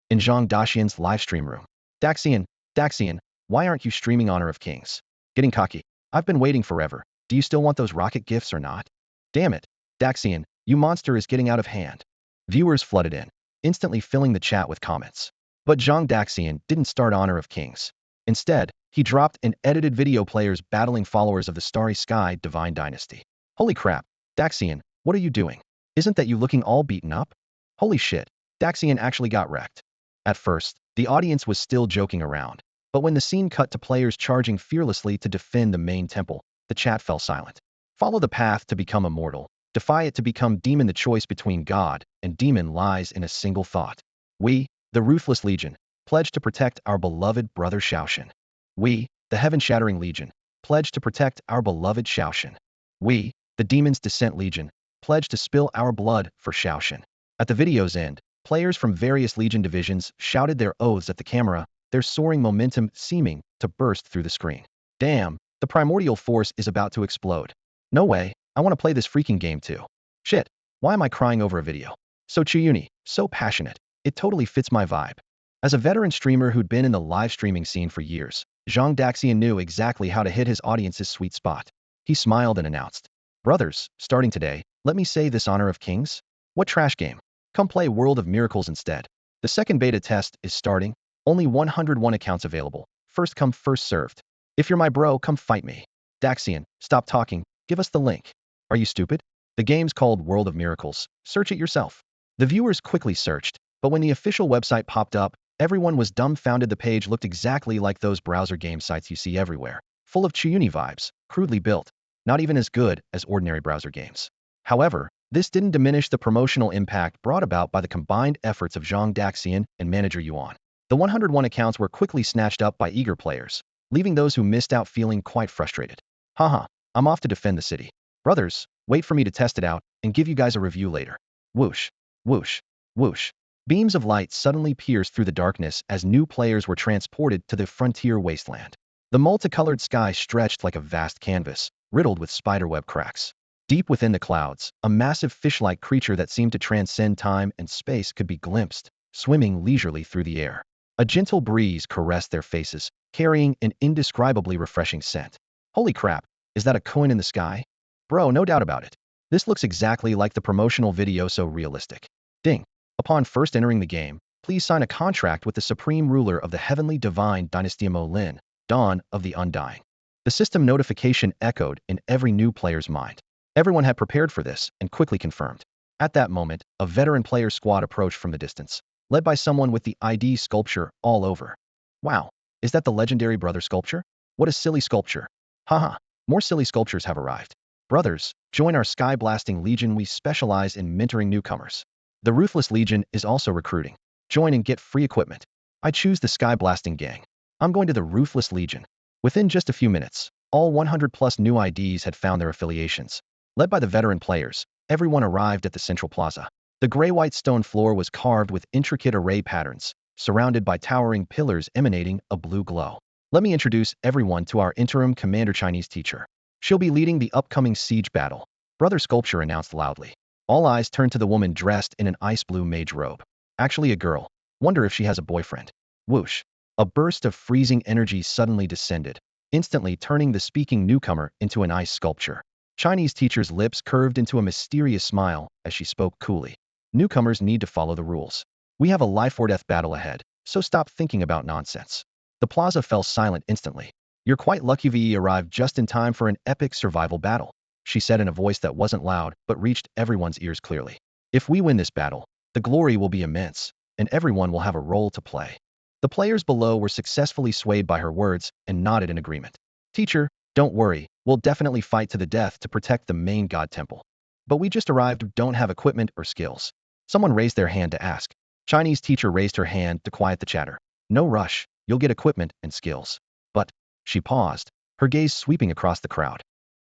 In Zhang Daxian's livestream room. Daxian, why aren't you streaming Honor of Kings? Getting cocky. I've been waiting forever. Do you still want those rocket gifts or not? Damn it, Daxian, you monster is getting out of hand. Viewers flooded in, instantly filling the chat with comments. But Zhang Daxian didn't start Honor of Kings. Instead, he dropped an edited video players battling followers of the Starry Sky Divine Dynasty. Holy crap, Daxian, what are you doing? Isn't that you looking all beaten up? Holy shit, Daxian actually got wrecked. At first, the audience was still joking around, but when the scene cut to players charging fearlessly to defend the main temple, the chat fell silent. Follow the path to become immortal. Defy it to become demon. The choice between God and demon lies in a single thought. We, the Ruthless Legion, pledge to protect our beloved brother Xiao. We, the Heaven-Shattering Legion, pledge to protect our beloved Xiao. We, the Demon's Descent Legion, pledge to spill our blood for Xiao. At the video's end, players from various Legion divisions shouted their oaths at the camera, their soaring momentum seeming to burst through the screen. Damn, the primordial force is about to explode. No way, I want to play this freaking game too. Shit, why am I crying over a video? So Chiuni, so passionate, it totally fits my vibe. As a veteran streamer who'd been in the live streaming scene for years, Zhang Daxian knew exactly how to hit his audience's sweet spot. He smiled and announced, brothers, starting today, let me say this Honor of Kings? What trash game? Come play World of Miracles instead. The second beta test is starting, only 101 accounts available, first come first served. If you're my bro, come fight me. Daxian, stop talking, give us the link. Are you stupid? The game's called World of Miracles, search it yourself. The viewers quickly searched, but when the official website popped up, everyone was dumbfounded. The page looked exactly like those browser game sites you see everywhere, full of Chiuni vibes, crudely built, not even as good as ordinary browser games. However, this didn't diminish the promotional impact brought about by the combined efforts of Zhang Daxian and Manager Yuan. The 101 accounts were quickly snatched up by eager players, leaving those who missed out feeling quite frustrated. Haha, I'm off to defend the city. Brothers, wait for me to test it out and give you guys a review later. Whoosh, whoosh, whoosh. Beams of light suddenly pierced through the darkness as new players were transported to the frontier wasteland. The multicolored sky stretched like a vast canvas, riddled with spiderweb cracks. Deep within the clouds, a massive fish-like creature that seemed to transcend time and space could be glimpsed, swimming leisurely through the air. A gentle breeze caressed their faces, carrying an indescribably refreshing scent. Holy crap, is that a coin in the sky? Bro, no doubt about it. This looks exactly like the promotional video, so realistic. Ding. Upon first entering the game, please sign a contract with the supreme ruler of the heavenly divine dynasty Mo Lin, Dawn of the Undying. The system notification echoed in every new player's mind. Everyone had prepared for this and quickly confirmed. At that moment, a veteran player squad approached from the distance, led by someone with the ID sculpture all over. Wow, is that the legendary brother sculpture? What a silly sculpture. Haha, more silly sculptures have arrived. Brothers, join our Sky Blasting Legion. We specialize in mentoring newcomers. The Ruthless Legion is also recruiting. Join and get free equipment. I choose the Sky Blasting Gang. I'm going to the Ruthless Legion. Within just a few minutes, all 100 plus new IDs had found their affiliations. Led by the veteran players, everyone arrived at the central plaza. The gray-white stone floor was carved with intricate array patterns, surrounded by towering pillars emanating a blue glow. Let me introduce everyone to our interim commander Chinese teacher. She'll be leading the upcoming siege battle, Brother Sculpture announced loudly. All eyes turned to the woman dressed in an ice blue mage robe. Actually a girl. Wonder if she has a boyfriend. Whoosh. A burst of freezing energy suddenly descended, instantly turning the speaking newcomer into an ice sculpture. Chinese teacher's lips curved into a mysterious smile as she spoke coolly. Newcomers need to follow the rules. We have a life or death battle ahead, so stop thinking about nonsense. The plaza fell silent instantly. You're quite lucky VE arrived just in time for an epic survival battle, she said in a voice that wasn't loud but reached everyone's ears clearly. If we win this battle, the glory will be immense, and everyone will have a role to play. The players below were successfully swayed by her words and nodded in agreement. Teacher, don't worry, we'll definitely fight to the death to protect the main god temple. But we just arrived, don't have equipment or skills. Someone raised their hand to ask. Chinese teacher raised her hand to quiet the chatter. No rush, you'll get equipment and skills. But, she paused, her gaze sweeping across the crowd.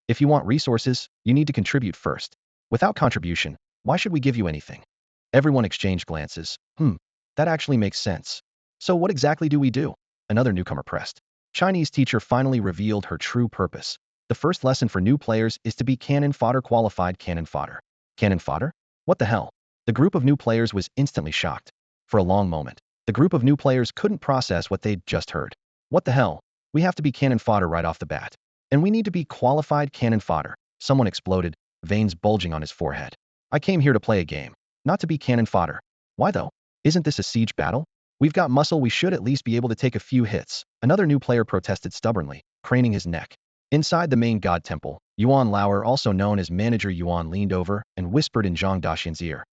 If you want resources, you need to contribute first. Without contribution, why should we give you anything? Everyone exchanged glances. That actually makes sense. So what exactly do we do? Another newcomer pressed. Chinese teacher finally revealed her true purpose. The first lesson for new players is to be cannon fodder, qualified cannon fodder. Cannon fodder? What the hell? The group of new players was instantly shocked. For a long moment, the group of new players couldn't process what they'd just heard. What the hell? We have to be cannon fodder right off the bat. And we need to be qualified cannon fodder. Someone exploded, veins bulging on his forehead. I came here to play a game, not to be cannon fodder. Why though? Isn't this a siege battle? We've got muscle, we should at least be able to take a few hits. Another new player protested stubbornly, craning his neck. Inside the main god temple, Yuan Lauer, also known as Manager Yuan, leaned over and whispered in Zhang Daxian's ear.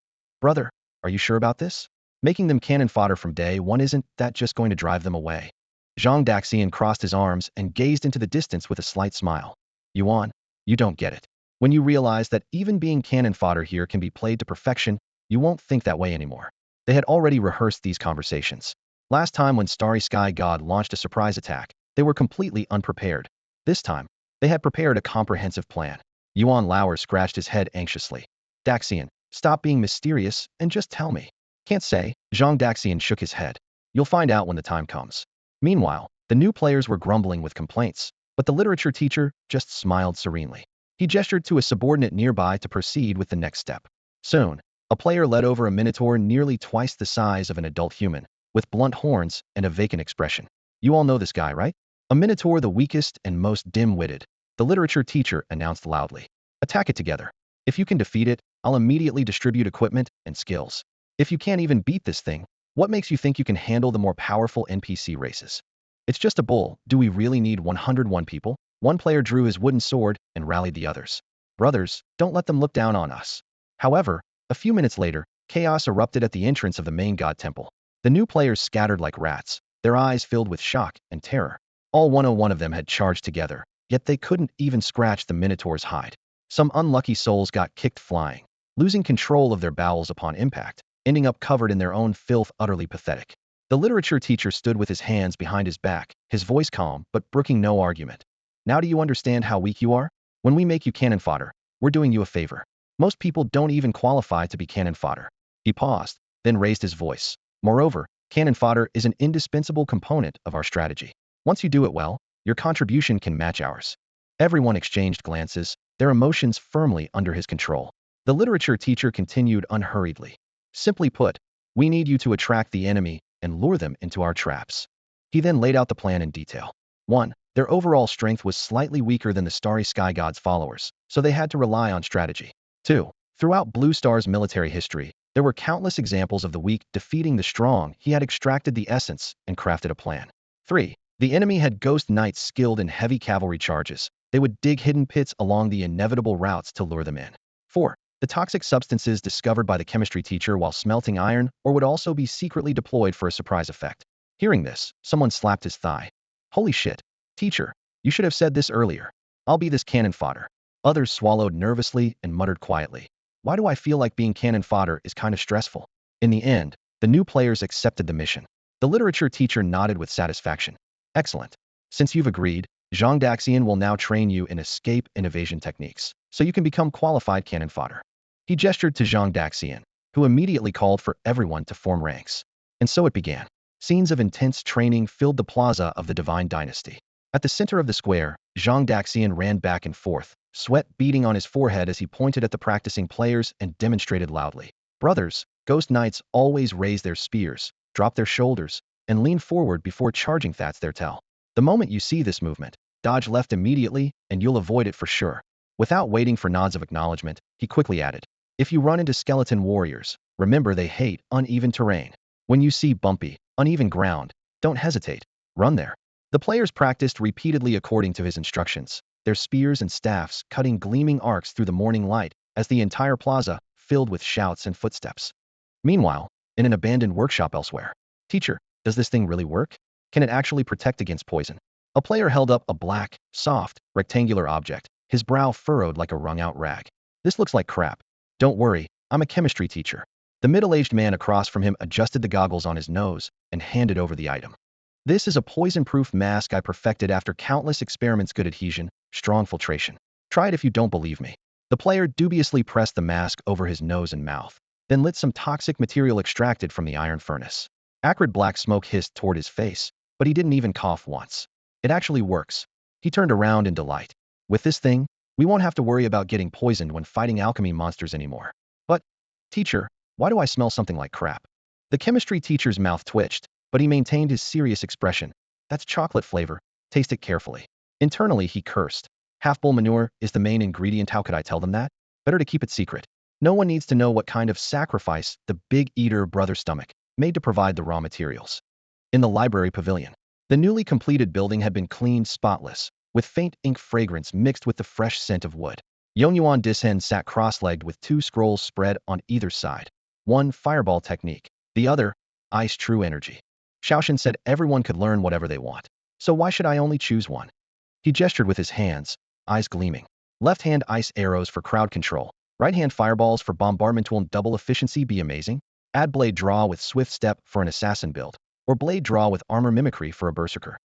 Brother, are you sure about this? Making them cannon fodder from day one, isn't that just going to drive them away? Zhang Daxian crossed his arms and gazed into the distance with a slight smile. Yuan, you don't get it. When you realize that even being cannon fodder here can be played to perfection, you won't think that way anymore. They had already rehearsed these conversations. Last time when Starry Sky God launched a surprise attack, they were completely unprepared. This time, they had prepared a comprehensive plan. Yuan Lauer scratched his head anxiously. Daxian, stop being mysterious and just tell me. Can't say. Zhang Daxian shook his head. You'll find out when the time comes. Meanwhile, the new players were grumbling with complaints, but the literature teacher just smiled serenely. He gestured to a subordinate nearby to proceed with the next step. Soon, a player led over a minotaur nearly twice the size of an adult human, with blunt horns and a vacant expression. You all know this guy, right? A minotaur, the weakest and most dim-witted, the literature teacher announced loudly. Attack it together. If you can defeat it, I'll immediately distribute equipment and skills. If you can't even beat this thing, what makes you think you can handle the more powerful NPC races? It's just a bull. Do we really need 101 people? One player drew his wooden sword and rallied the others. Brothers, don't let them look down on us. However, a few minutes later, chaos erupted at the entrance of the main god temple. The new players scattered like rats, their eyes filled with shock and terror. All 101 of them had charged together, yet they couldn't even scratch the minotaur's hide. Some unlucky souls got kicked flying, losing control of their bowels upon impact, ending up covered in their own filth, utterly pathetic. The literature teacher stood with his hands behind his back, his voice calm but brooking no argument. Now do you understand how weak you are? When we make you cannon fodder, we're doing you a favor. Most people don't even qualify to be cannon fodder. He paused, then raised his voice. Moreover, cannon fodder is an indispensable component of our strategy. Once you do it well, your contribution can match ours. Everyone exchanged glances, their emotions firmly under his control. The literature teacher continued unhurriedly. Simply put, we need you to attract the enemy and lure them into our traps. He then laid out the plan in detail. 1. Their overall strength was slightly weaker than the Starry Sky God's followers, so they had to rely on strategy. 2. Throughout Blue Star's military history, there were countless examples of the weak defeating the strong. He had extracted the essence and crafted a plan. 3. The enemy had ghost knights skilled in heavy cavalry charges. They would dig hidden pits along the inevitable routes to lure them in. 4. The toxic substances discovered by the chemistry teacher while smelting iron or would also be secretly deployed for a surprise effect. Hearing this, someone slapped his thigh. Holy shit. Teacher, you should have said this earlier. I'll be this cannon fodder. Others swallowed nervously and muttered quietly. Why do I feel like being cannon fodder is kind of stressful? In the end, the new players accepted the mission. The literature teacher nodded with satisfaction. Excellent. Since you've agreed, Zhang Daxian will now train you in escape and evasion techniques, so you can become qualified cannon fodder. He gestured to Zhang Daxian, who immediately called for everyone to form ranks. And so it began. Scenes of intense training filled the plaza of the Divine Dynasty. At the center of the square, Zhang Daxian ran back and forth, sweat beading on his forehead as he pointed at the practicing players and demonstrated loudly. Brothers, ghost knights always raise their spears, drop their shoulders, and lean forward before charging. That's their tell. The moment you see this movement, dodge left immediately and you'll avoid it for sure. Without waiting for nods of acknowledgement, he quickly added, if you run into skeleton warriors, remember they hate uneven terrain. When you see bumpy, uneven ground, don't hesitate, run there. The players practiced repeatedly according to his instructions, their spears and staffs cutting gleaming arcs through the morning light as the entire plaza filled with shouts and footsteps. Meanwhile, in an abandoned workshop elsewhere, teacher, does this thing really work? Can it actually protect against poison? A player held up a black, soft, rectangular object, his brow furrowed like a wrung-out rag. This looks like crap. Don't worry, I'm a chemistry teacher. The middle-aged man across from him adjusted the goggles on his nose and handed over the item. This is a poison-proof mask I perfected after countless experiments. Good adhesion, strong filtration. Try it if you don't believe me. The player dubiously pressed the mask over his nose and mouth, then lit some toxic material extracted from the iron furnace. Acrid black smoke hissed toward his face, but he didn't even cough once. It actually works. He turned around in delight. With this thing, we won't have to worry about getting poisoned when fighting alchemy monsters anymore. But, teacher, why do I smell something like crap? The chemistry teacher's mouth twitched, but he maintained his serious expression. That's chocolate flavor. Taste it carefully. Internally, he cursed. Half-bull manure is the main ingredient. How could I tell them that? Better to keep it secret. No one needs to know what kind of sacrifice the big eater brother stomach made to provide the raw materials. In the library pavilion, the newly completed building had been cleaned spotless, with faint ink fragrance mixed with the fresh scent of wood. Yongyuan Disen sat cross-legged with two scrolls spread on either side. One, fireball technique. The other, ice true energy. Xiao said everyone could learn whatever they want. So why should I only choose one? He gestured with his hands, eyes gleaming. Left hand ice arrows for crowd control. Right hand fireballs for bombardment. Won't double efficiency be amazing? Add blade draw with swift step for an assassin build, or blade draw with armor mimicry for a berserker.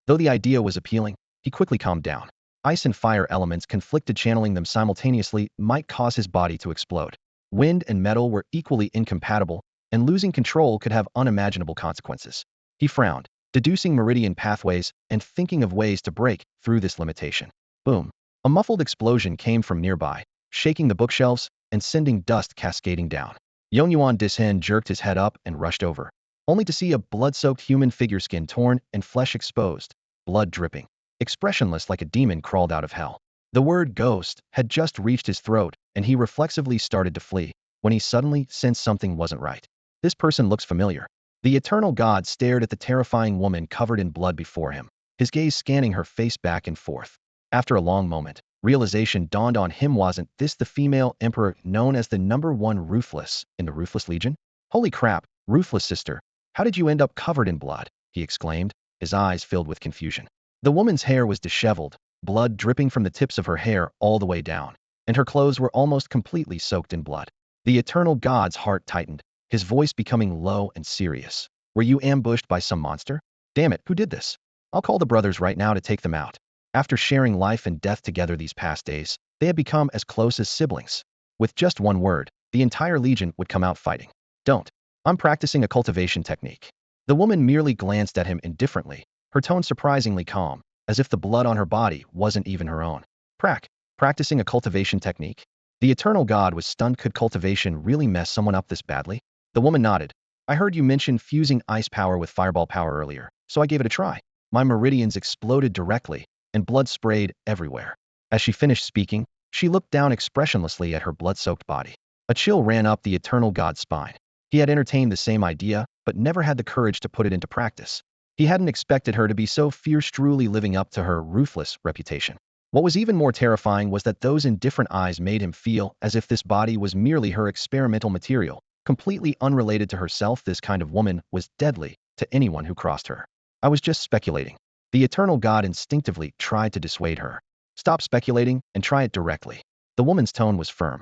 Though the idea was appealing, he quickly calmed down. Ice and fire elements conflicted. Channeling them simultaneously might cause his body to explode. Wind and metal were equally incompatible, and losing control could have unimaginable consequences. He frowned, deducing meridian pathways and thinking of ways to break through this limitation. Boom. A muffled explosion came from nearby, shaking the bookshelves and sending dust cascading down. Yongyuan Disen jerked his head up and rushed over, only to see a blood-soaked human figure, skin torn and flesh exposed, blood dripping. Expressionless like a demon crawled out of hell. The word ghost had just reached his throat, and he reflexively started to flee, when he suddenly sensed something wasn't right. This person looks familiar. The eternal god stared at the terrifying woman covered in blood before him, his gaze scanning her face back and forth. After a long moment, realization dawned on him. Wasn't this the female emperor known as the #1 Ruthless in the Ruthless Legion? Holy crap, Ruthless sister, how did you end up covered in blood? He exclaimed, his eyes filled with confusion. The woman's hair was disheveled, blood dripping from the tips of her hair all the way down, and her clothes were almost completely soaked in blood. The eternal god's heart tightened, his voice becoming low and serious. Were you ambushed by some monster? Damn it, who did this? I'll call the brothers right now to take them out. After sharing life and death together these past days, they had become as close as siblings. With just one word, the entire legion would come out fighting. Don't. I'm practicing a cultivation technique. The woman merely glanced at him indifferently, her tone surprisingly calm, as if the blood on her body wasn't even her own. Practicing a cultivation technique? The eternal god was stunned. Could cultivation really mess someone up this badly? The woman nodded. I heard you mention fusing ice power with fireball power earlier, so I gave it a try. My meridians exploded directly, and blood sprayed everywhere. As she finished speaking, She looked down expressionlessly at her blood-soaked body. A chill ran up the eternal god's spine. He had entertained the same idea, but never had the courage to put it into practice. He hadn't expected her to be so fierce, truly living up to her ruthless reputation. What was even more terrifying was that those indifferent eyes made him feel as if this body was merely her experimental material, completely unrelated to herself. This kind of woman was deadly to anyone who crossed her. I was just speculating. The eternal god instinctively tried to dissuade her. Stop speculating and try it directly. The woman's tone was firm.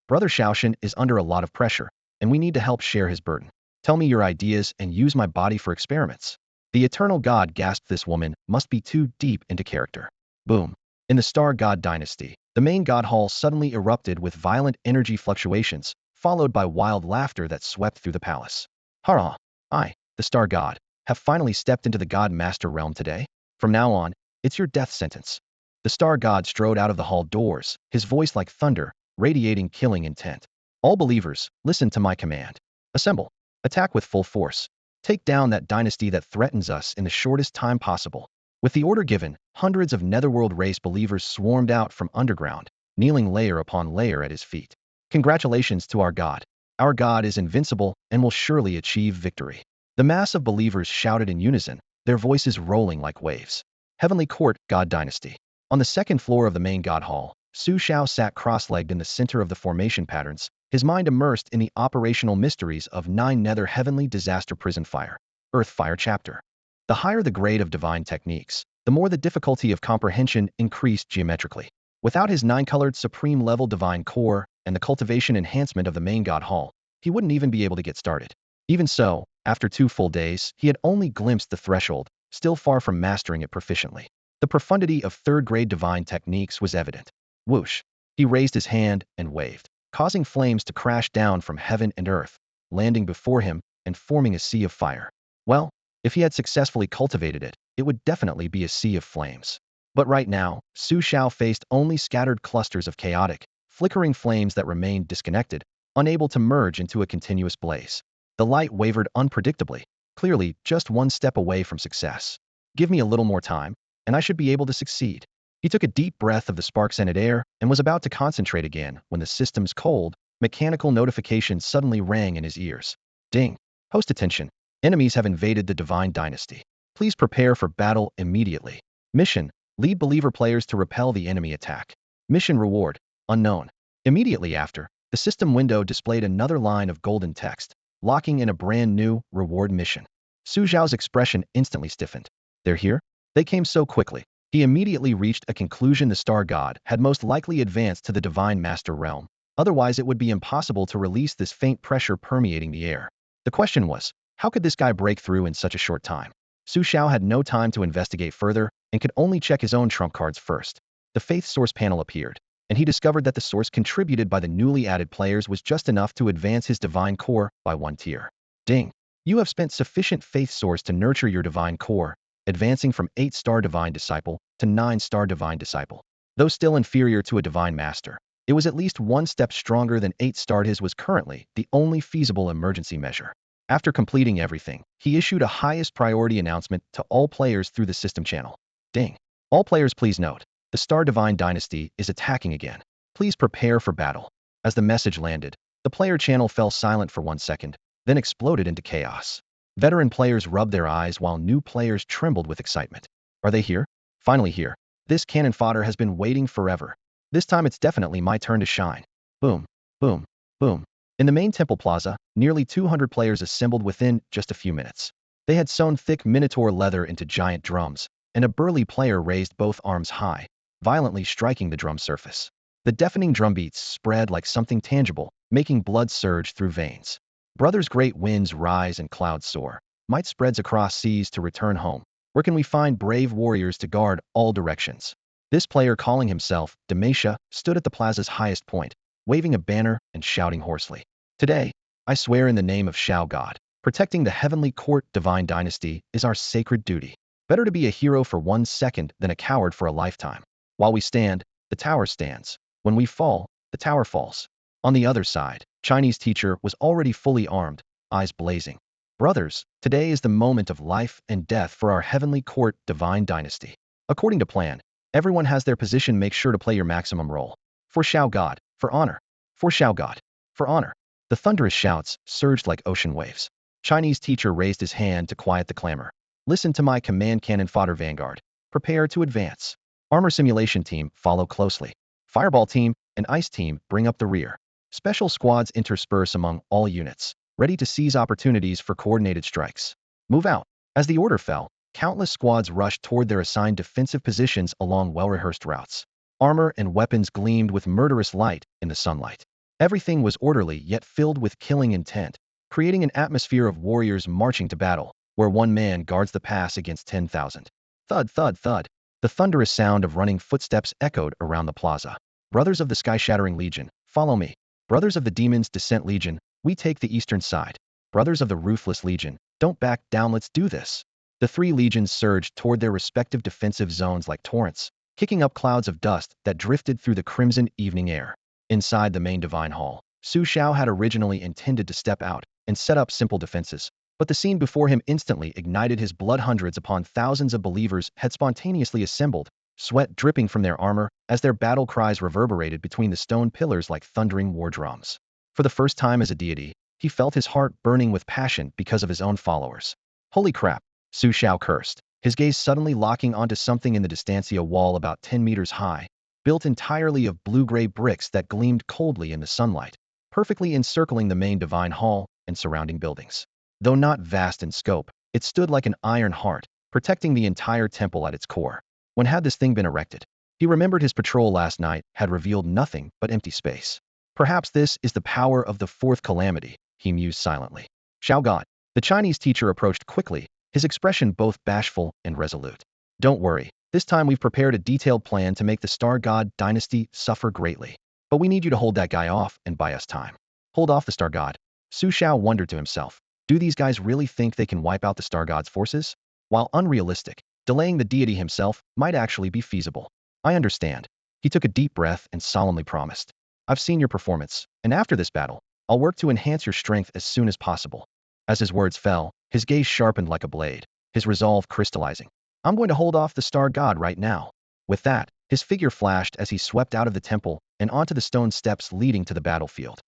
Brother Xiaoshan is under a lot of pressure, and we need to help share his burden. Tell me your ideas and use my body for experiments. The eternal god gasped. This woman must be too deep into character. Boom. In the Star God dynasty, the main god hall suddenly erupted with violent energy fluctuations, followed by wild laughter that swept through the palace. Hurrah! I, the Star God, have finally stepped into the God Master realm today. From now on, it's your death sentence. The Star God strode out of the hall doors, his voice like thunder, radiating killing intent. All believers, listen to my command. Assemble. Attack with full force. Take down that dynasty that threatens us in the shortest time possible. With the order given, hundreds of Netherworld race believers swarmed out from underground, kneeling layer upon layer at his feet. Congratulations to our God. Our God is invincible and will surely achieve victory. The mass of believers shouted in unison, their voices rolling like waves. Heavenly Court, God Dynasty. On the second floor of the main God Hall, Xiao sat cross-legged in the center of the formation patterns, his mind immersed in the operational mysteries of 9 Nether Heavenly Disaster Prison Fire, Earth Fire Chapter. The higher the grade of divine techniques, the more the difficulty of comprehension increased geometrically. Without his 9-colored supreme-level divine core and the cultivation enhancement of the main God Hall, he wouldn't even be able to get started. Even so, after 2 full days, he had only glimpsed the threshold, still far from mastering it proficiently. The profundity of 3rd-grade divine techniques was evident. Whoosh! He raised his hand and waved, causing flames to crash down from heaven and earth, landing before him and forming a sea of fire. Well, if he had successfully cultivated it, it would definitely be a sea of flames. But right now, Xiao faced only scattered clusters of chaotic, flickering flames that remained disconnected, unable to merge into a continuous blaze. The light wavered unpredictably, clearly just one step away from success. Give me a little more time, and I should be able to succeed. He took a deep breath of the spark-scented air and was about to concentrate again when the system's cold, mechanical notification suddenly rang in his ears. Ding! Host attention. Enemies have invaded the Divine Dynasty. Please prepare for battle immediately. Mission: lead believer players to repel the enemy attack. Mission reward: unknown. Immediately after, the system window displayed another line of golden text, locking in a brand new reward mission. Su Zhao's expression instantly stiffened. They're here? They came so quickly. He immediately reached a conclusion. The Star God had most likely advanced to the Divine Master realm. Otherwise, it would be impossible to release this faint pressure permeating the air. The question was, how could this guy break through in such a short time? Xiao had no time to investigate further and could only check his own trump cards first. The Faith Source panel appeared, and he discovered that the source contributed by the newly added players was just enough to advance his divine core by 1 tier. Ding! You have spent sufficient Faith Source to nurture your divine core, advancing from 8-star Divine Disciple to 9-star Divine Disciple. Though still inferior to a Divine Master, it was at least 1 step stronger than 8-star. His was currently the only feasible emergency measure. After completing everything, he issued a highest priority announcement to all players through the system channel. Ding! All players please note, the Star Divine Dynasty is attacking again. Please prepare for battle. As the message landed, the player channel fell silent for 1 second, then exploded into chaos. Veteran players rubbed their eyes while new players trembled with excitement. Are they here? Finally here. This cannon fodder has been waiting forever. This time it's definitely my turn to shine. Boom, boom, boom. In the main temple plaza, nearly 200 players assembled within just a few minutes. They had sewn thick minotaur leather into giant drums, and a burly player raised both arms high, violently striking the drum surface. The deafening drum beats spread like something tangible, making blood surge through veins. Brothers, great winds rise and clouds soar. Might spreads across seas to return home. Where can we find brave warriors to guard all directions? This player, calling himself Demacia, stood at the plaza's highest point, waving a banner and shouting hoarsely. Today, I swear in the name of Xiao God, protecting the Heavenly Court Divine Dynasty is our sacred duty. Better to be a hero for 1 second than a coward for a lifetime. While we stand, the tower stands. When we fall, the tower falls. On the other side, Chinese teacher was already fully armed, eyes blazing. Brothers, today is the moment of life and death for our Heavenly Court Divine Dynasty. According to plan, everyone has their position. Make sure to play your maximum role. For Xiao God, for honor. For Xiao God, for honor. The thunderous shouts surged like ocean waves. Chinese teacher raised his hand to quiet the clamor. Listen to my command cannon fodder vanguard. Prepare to advance. Armor simulation team, follow closely. Fireball team and ice team, bring up the rear. Special squads intersperse among all units, ready to seize opportunities for coordinated strikes. Move out. As the order fell, countless squads rushed toward their assigned defensive positions along well-rehearsed routes. Armor and weapons gleamed with murderous light in the sunlight. Everything was orderly yet filled with killing intent, creating an atmosphere of warriors marching to battle, where one man guards the pass against 10,000. Thud, thud, thud. The thunderous sound of running footsteps echoed around the plaza. Brothers of the Sky-Shattering Legion, follow me. Brothers of the Demon's Descent Legion, we take the eastern side. Brothers of the Ruthless Legion, don't back down, let's do this. The three legions surged toward their respective defensive zones like torrents, kicking up clouds of dust that drifted through the crimson evening air. Inside the main divine hall, Xiao had originally intended to step out and set up simple defenses, but the scene before him instantly ignited his blood. Hundreds upon thousands of believers had spontaneously assembled, sweat dripping from their armor as their battle cries reverberated between the stone pillars like thundering war drums. For the first time as a deity, he felt his heart burning with passion because of his own followers. Holy crap, Xiao cursed, his gaze suddenly locking onto something in the distancia wall about 10 meters high, built entirely of blue-gray bricks that gleamed coldly in the sunlight, perfectly encircling the main divine hall and surrounding buildings. Though not vast in scope, it stood like an iron heart, protecting the entire temple at its core. When had this thing been erected? He remembered his patrol last night had revealed nothing but empty space. Perhaps this is the power of the Fourth Calamity, he mused silently. Xiao God. The Chinese teacher approached quickly, his expression both bashful and resolute. Don't worry, this time we've prepared a detailed plan to make the Star God dynasty suffer greatly. But we need you to hold that guy off and buy us time. Hold off the Star God. Xiao wondered to himself. Do these guys really think they can wipe out the Star God's forces? While unrealistic, delaying the deity himself might actually be feasible. I understand. He took a deep breath and solemnly promised. I've seen your performance, and after this battle, I'll work to enhance your strength as soon as possible. As his words fell, his gaze sharpened like a blade, his resolve crystallizing. I'm going to hold off the Star God right now. With that, his figure flashed as he swept out of the temple and onto the stone steps leading to the battlefield.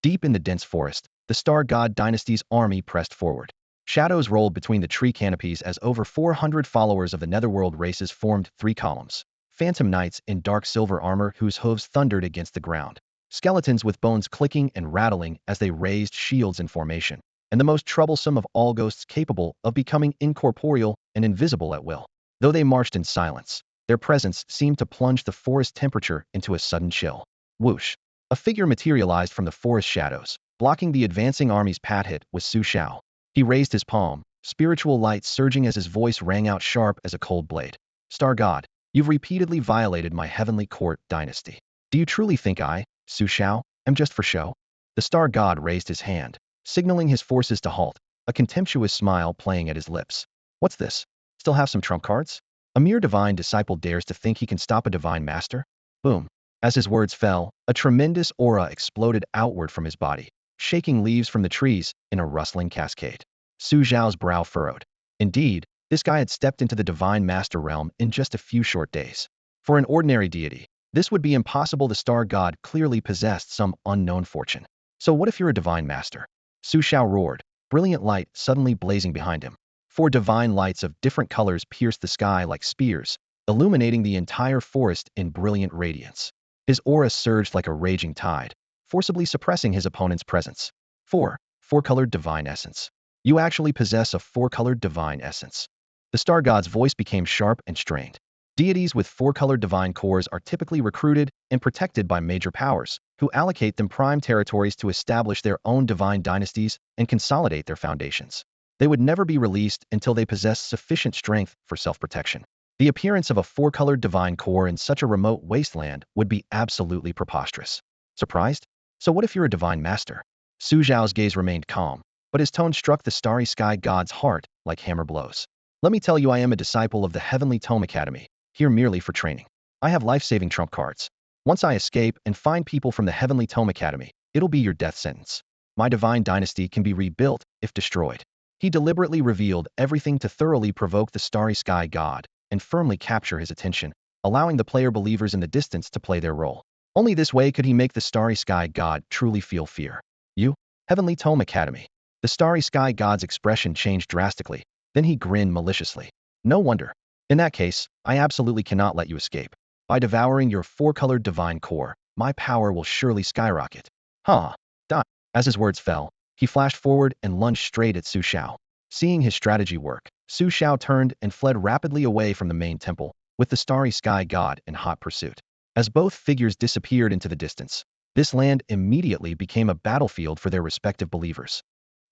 Deep in the dense forest, the Star God dynasty's army pressed forward. Shadows rolled between the tree canopies as over 400 followers of the netherworld races formed 3 columns. Phantom knights in dark silver armor whose hooves thundered against the ground. Skeletons with bones clicking and rattling as they raised shields in formation. And the most troublesome of all ghosts capable of becoming incorporeal and invisible at will. Though they marched in silence, their presence seemed to plunge the forest temperature into a sudden chill. Whoosh! A figure materialized from the forest shadows, blocking the advancing army's path. It was Xiao. He raised his palm, spiritual light surging as his voice rang out sharp as a cold blade. Star God, you've repeatedly violated my heavenly court dynasty. Do you truly think I, Xiao, am just for show? The Star God raised his hand, signaling his forces to halt, a contemptuous smile playing at his lips. What's this? Still have some trump cards? A mere divine disciple dares to think he can stop a divine master? Boom. As his words fell, a tremendous aura exploded outward from his body, shaking leaves from the trees in a rustling cascade. Xiao's brow furrowed. Indeed, this guy had stepped into the divine master realm in just a few short days. For an ordinary deity, this would be impossible. The Star God clearly possessed some unknown fortune. So what if you're a divine master? Xiao roared, brilliant light suddenly blazing behind him. 4 divine lights of different colors pierced the sky like spears, illuminating the entire forest in brilliant radiance. His aura surged like a raging tide, forcibly suppressing his opponent's presence. 4-colored divine essence. You actually possess a 4-colored divine essence. The Star God's voice became sharp and strained. Deities with 4-colored divine cores are typically recruited and protected by major powers, who allocate them prime territories to establish their own divine dynasties and consolidate their foundations. They would never be released until they possess sufficient strength for self-protection. The appearance of a 4-colored divine core in such a remote wasteland would be absolutely preposterous. Surprised? So what if you're a divine master? Xiao's gaze remained calm, but his tone struck the starry sky god's heart like hammer blows. Let me tell you, I am a disciple of the Heavenly Tome Academy, here merely for training. I have life-saving trump cards. Once I escape and find people from the Heavenly Tome Academy, it'll be your death sentence. My divine dynasty can be rebuilt if destroyed. He deliberately revealed everything to thoroughly provoke the starry sky god and firmly capture his attention, allowing the player believers in the distance to play their role. Only this way could he make the starry sky god truly feel fear. You? Heavenly Tome Academy. The starry sky god's expression changed drastically. Then he grinned maliciously. No wonder. In that case, I absolutely cannot let you escape. By devouring your four-colored divine core, my power will surely skyrocket. Huh. Dot. As his words fell, he flashed forward and lunged straight at Xiao. Seeing his strategy work, Xiao turned and fled rapidly away from the main temple, with the starry sky god in hot pursuit. As both figures disappeared into the distance, this land immediately became a battlefield for their respective believers.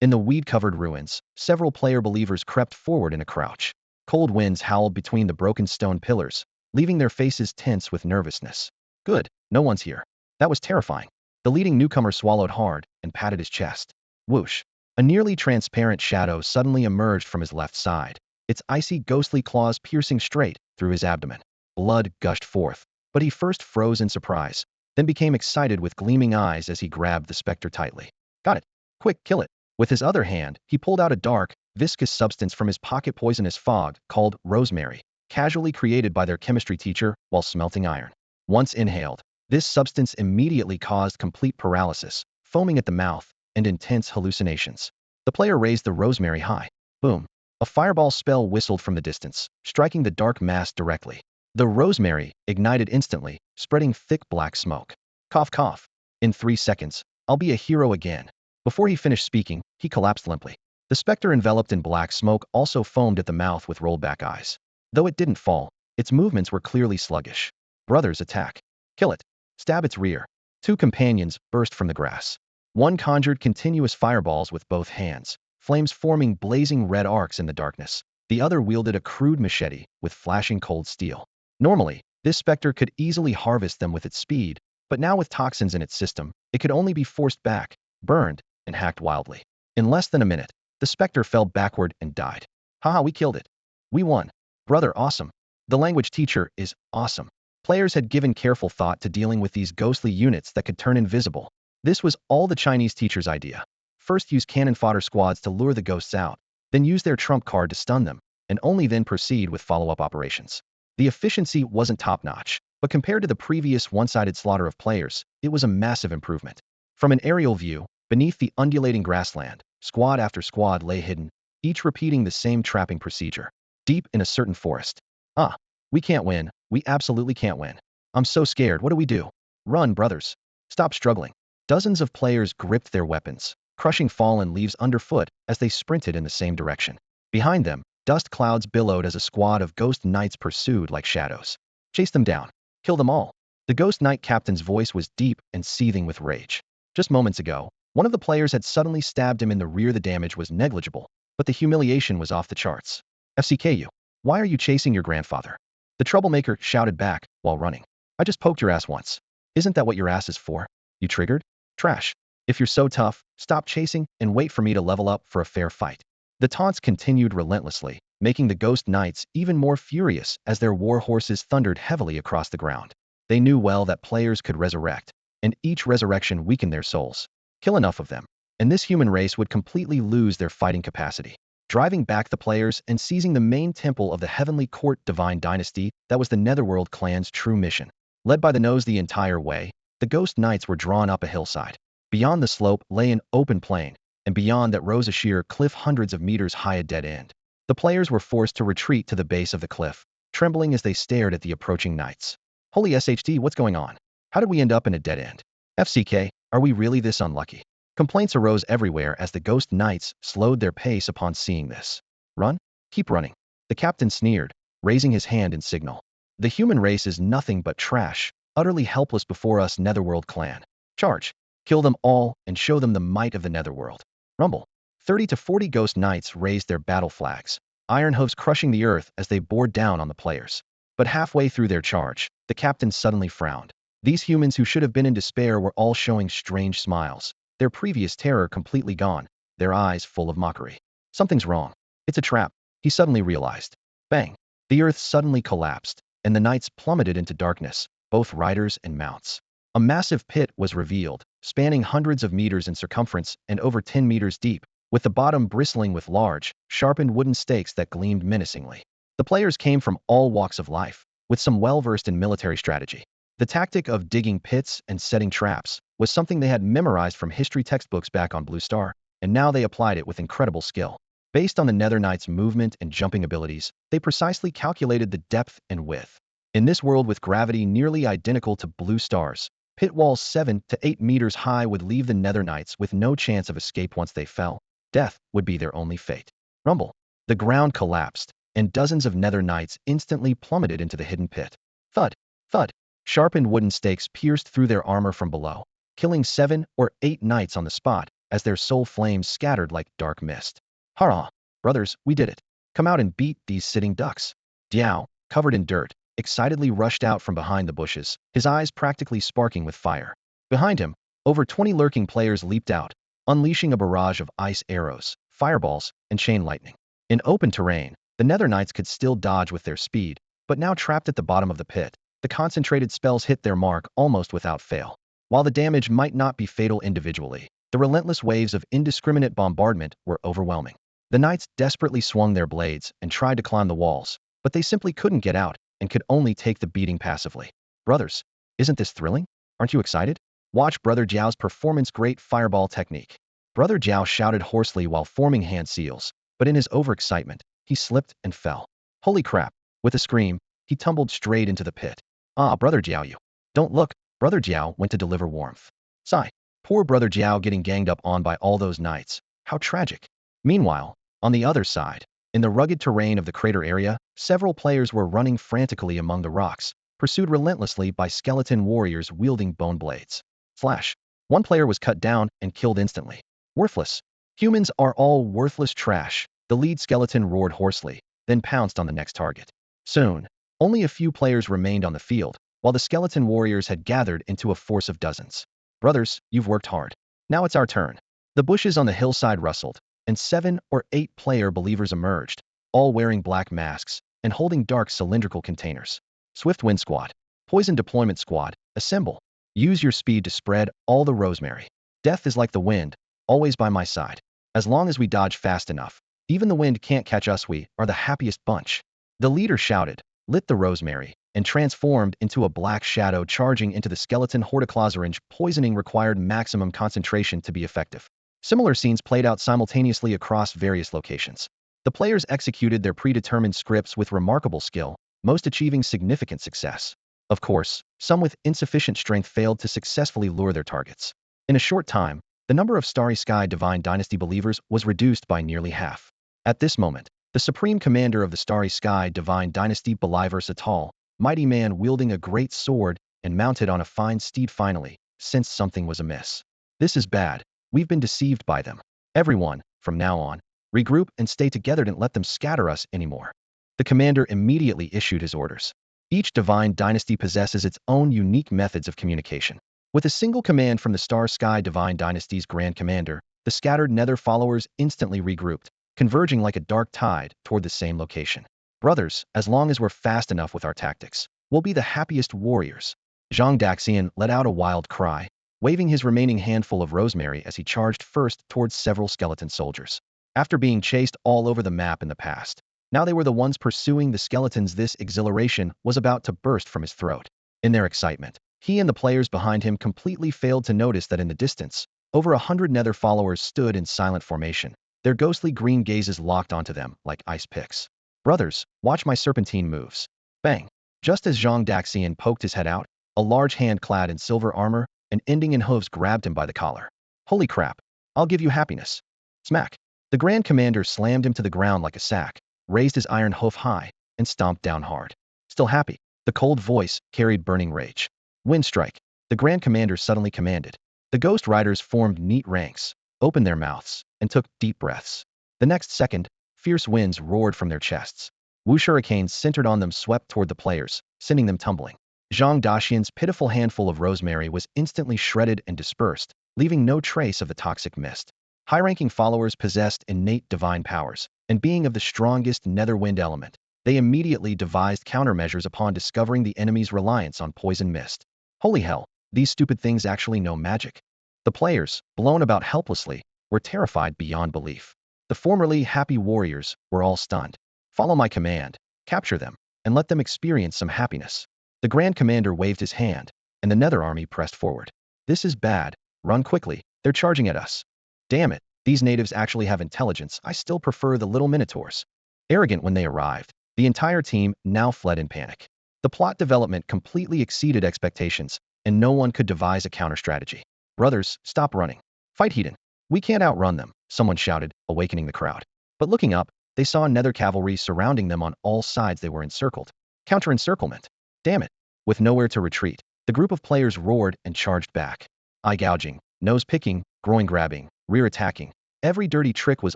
In the weed-covered ruins, several player believers crept forward in a crouch. Cold winds howled between the broken stone pillars, leaving their faces tense with nervousness. Good, no one's here. That was terrifying. The leading newcomer swallowed hard and patted his chest. Whoosh. A nearly transparent shadow suddenly emerged from his left side, its icy ghostly claws piercing straight through his abdomen. Blood gushed forth, but he first froze in surprise, then became excited with gleaming eyes as he grabbed the specter tightly. Got it. Quick, kill it. With his other hand, he pulled out a dark, viscous substance from his pocket poisonous fog called rosemary, casually created by their chemistry teacher while smelting iron. Once inhaled, this substance immediately caused complete paralysis, foaming at the mouth, and intense hallucinations. The player raised the rosemary high. Boom. A fireball spell whistled from the distance, striking the dark mass directly. The rosemary ignited instantly, spreading thick black smoke. Cough, cough. In 3 seconds, I'll be a hero again. Before he finished speaking, he collapsed limply. The specter enveloped in black smoke also foamed at the mouth with rolled-back eyes. Though it didn't fall, its movements were clearly sluggish. Brothers, attack. Kill it. Stab its rear. 2 companions burst from the grass. One conjured continuous fireballs with both hands, flames forming blazing red arcs in the darkness. The other wielded a crude machete with flashing cold steel. Normally, this specter could easily harvest them with its speed, but now with toxins in its system, it could only be forced back, burned, and hacked wildly. In less than a minute, the specter fell backward and died. Haha, we killed it. We won. Brother, awesome. The language teacher is awesome. Players had given careful thought to dealing with these ghostly units that could turn invisible. This was all the Chinese teacher's idea. First use cannon fodder squads to lure the ghosts out, then use their trump card to stun them, and only then proceed with follow-up operations. The efficiency wasn't top-notch, but compared to the previous one-sided slaughter of players, it was a massive improvement. From an aerial view, beneath the undulating grassland, squad after squad lay hidden, each repeating the same trapping procedure. Deep in a certain forest. Ah, we can't win. We absolutely can't win. I'm so scared. What do we do? Run, brothers. Stop struggling. Dozens of players gripped their weapons, crushing fallen leaves underfoot as they sprinted in the same direction. Behind them, dust clouds billowed as a squad of ghost knights pursued like shadows. Chase them down. Kill them all. The ghost knight captain's voice was deep and seething with rage. Just moments ago, one of the players had suddenly stabbed him in the rear. The damage was negligible, but the humiliation was off the charts. FCKU, why are you chasing your grandfather? The troublemaker shouted back while running. I just poked your ass once. Isn't that what your ass is for? You triggered? Trash. If you're so tough, stop chasing and wait for me to level up for a fair fight. The taunts continued relentlessly, making the ghost knights even more furious as their war horses thundered heavily across the ground. They knew well that players could resurrect, and each resurrection weakened their souls. Kill enough of them, and this human race would completely lose their fighting capacity. Driving back the players and seizing the main temple of the Heavenly Court Divine Dynasty, that was the Netherworld clan's true mission. Led by the nose the entire way, the ghost knights were drawn up a hillside. Beyond the slope lay an open plain, and beyond that rose a sheer cliff hundreds of meters high, a dead end. The players were forced to retreat to the base of the cliff, trembling as they stared at the approaching knights. Holy SHT, what's going on? How did we end up in a dead end? FCK, are we really this unlucky? Complaints arose everywhere as the ghost knights slowed their pace upon seeing this. Run? Keep running. The captain sneered, raising his hand in signal. The human race is nothing but trash, utterly helpless before us Netherworld clan. Charge. Kill them all and show them the might of the Netherworld. Rumble. 30 to 40 ghost knights raised their battle flags, iron hooves crushing the earth as they bore down on the players. But halfway through their charge, the captain suddenly frowned. These humans who should have been in despair were all showing strange smiles, their previous terror completely gone, their eyes full of mockery. Something's wrong. It's a trap, he suddenly realized. Bang! The earth suddenly collapsed, and the knights plummeted into darkness, both riders and mounts. A massive pit was revealed, spanning hundreds of meters in circumference and over 10 meters deep, with the bottom bristling with large, sharpened wooden stakes that gleamed menacingly. The players came from all walks of life, with some well-versed in military strategy. The tactic of digging pits and setting traps was something they had memorized from history textbooks back on Blue Star, and now they applied it with incredible skill. Based on the Nether Knight's movement and jumping abilities, they precisely calculated the depth and width. In this world with gravity nearly identical to Blue Star's, pit walls 7 to 8 meters high would leave the Nether Knights with no chance of escape once they fell. Death would be their only fate. Rumble. The ground collapsed, and dozens of Nether Knights instantly plummeted into the hidden pit. Thud. Thud. Sharpened wooden stakes pierced through their armor from below, killing 7 or 8 knights on the spot as their soul flames scattered like dark mist. Hurrah! Brothers, we did it. Come out and beat these sitting ducks. Xiao, covered in dirt, excitedly rushed out from behind the bushes, his eyes practically sparking with fire. Behind him, over 20 lurking players leaped out, unleashing a barrage of ice arrows, fireballs, and chain lightning. In open terrain, the Nether Knights could still dodge with their speed, but now trapped at the bottom of the pit, the concentrated spells hit their mark almost without fail. While the damage might not be fatal individually, the relentless waves of indiscriminate bombardment were overwhelming. The knights desperately swung their blades and tried to climb the walls, but they simply couldn't get out and could only take the beating passively. Brothers, isn't this thrilling? Aren't you excited? Watch Brother Jiao's performance great fireball technique. Brother Jiao shouted hoarsely while forming hand seals, but in his overexcitement, he slipped and fell. Holy crap! With a scream, he tumbled straight into the pit. Ah, Brother Jiao, you don't look. Brother Jiao went to deliver warmth. Sigh. Poor Brother Jiao getting ganged up on by all those knights. How tragic. Meanwhile, on the other side, in the rugged terrain of the crater area, several players were running frantically among the rocks, pursued relentlessly by skeleton warriors wielding bone blades. Flash. One player was cut down and killed instantly. Worthless. Humans are all worthless trash, the lead skeleton roared hoarsely, then pounced on the next target. Soon, only a few players remained on the field, while the skeleton warriors had gathered into a force of dozens. Brothers, you've worked hard. Now it's our turn. The bushes on the hillside rustled, and 7 or 8 player believers emerged, all wearing black masks and holding dark cylindrical containers. Swift Wind Squad. Poison Deployment Squad, assemble. Use your speed to spread all the rosemary. Death is like the wind, always by my side. As long as we dodge fast enough, even the wind can't catch us. We are the happiest bunch. The leader shouted, lit the rosemary, and transformed into a black shadow charging into the skeleton horticloserange. Poisoning required maximum concentration to be effective. Similar scenes played out simultaneously across various locations. The players executed their predetermined scripts with remarkable skill, most achieving significant success. Of course, some with insufficient strength failed to successfully lure their targets. In a short time, the number of Starry Sky Divine Dynasty believers was reduced by nearly half. At this moment, the supreme commander of the Starry Sky Divine Dynasty, believers, a tall, mighty man wielding a great sword and mounted on a fine steed, finally sensed something was amiss. This is bad. We've been deceived by them. Everyone, from now on, regroup and stay together. Don't let them scatter us anymore. The commander immediately issued his orders. Each divine dynasty possesses its own unique methods of communication. With a single command from the Star Sky Divine Dynasty's Grand Commander, the scattered Nether followers instantly regrouped, converging like a dark tide toward the same location. Brothers, as long as we're fast enough with our tactics, we'll be the happiest warriors. Zhang Daxian let out a wild cry, waving his remaining handful of rosemary as he charged first towards several skeleton soldiers. After being chased all over the map in the past, now they were the ones pursuing the skeletons. This exhilaration was about to burst from his throat. In their excitement, he and the players behind him completely failed to notice that in the distance, over 100 Nether followers stood in silent formation, their ghostly green gazes locked onto them like ice picks. Brothers, watch my serpentine moves. Bang! Just as Zhang Daxian poked his head out, a large hand clad in silver armor and ending in hooves grabbed him by the collar. Holy crap! I'll give you happiness. Smack! The Grand Commander slammed him to the ground like a sack, raised his iron hoof high, and stomped down hard. Still happy? The cold voice carried burning rage. Wind strike! The Grand Commander suddenly commanded. The Ghost Riders formed neat ranks, opened their mouths, and took deep breaths. The next second, fierce winds roared from their chests. Whoosh hurricanes centered on them swept toward the players, sending them tumbling. Zhang Daxian's pitiful handful of rosemary was instantly shredded and dispersed, leaving no trace of the toxic mist. High-ranking followers possessed innate divine powers, and being of the strongest nether wind element, they immediately devised countermeasures upon discovering the enemy's reliance on poison mist. Holy hell, these stupid things actually know magic. The players, blown about helplessly, were terrified beyond belief. The formerly happy warriors were all stunned. Follow my command, capture them, and let them experience some happiness. The Grand Commander waved his hand, and the Nether Army pressed forward. This is bad. Run quickly. They're charging at us. Damn it. These natives actually have intelligence. I still prefer the little minotaurs. Arrogant when they arrived, the entire team now fled in panic. The plot development completely exceeded expectations, and no one could devise a counter-strategy. Brothers, stop running. Fight Hedon. We can't outrun them, someone shouted, awakening the crowd. But looking up, they saw Nether cavalry surrounding them on all sides. They were encircled. Counter-encirclement. Damn it. With nowhere to retreat, the group of players roared and charged back. Eye gouging, nose picking, groin grabbing, rear attacking. Every dirty trick was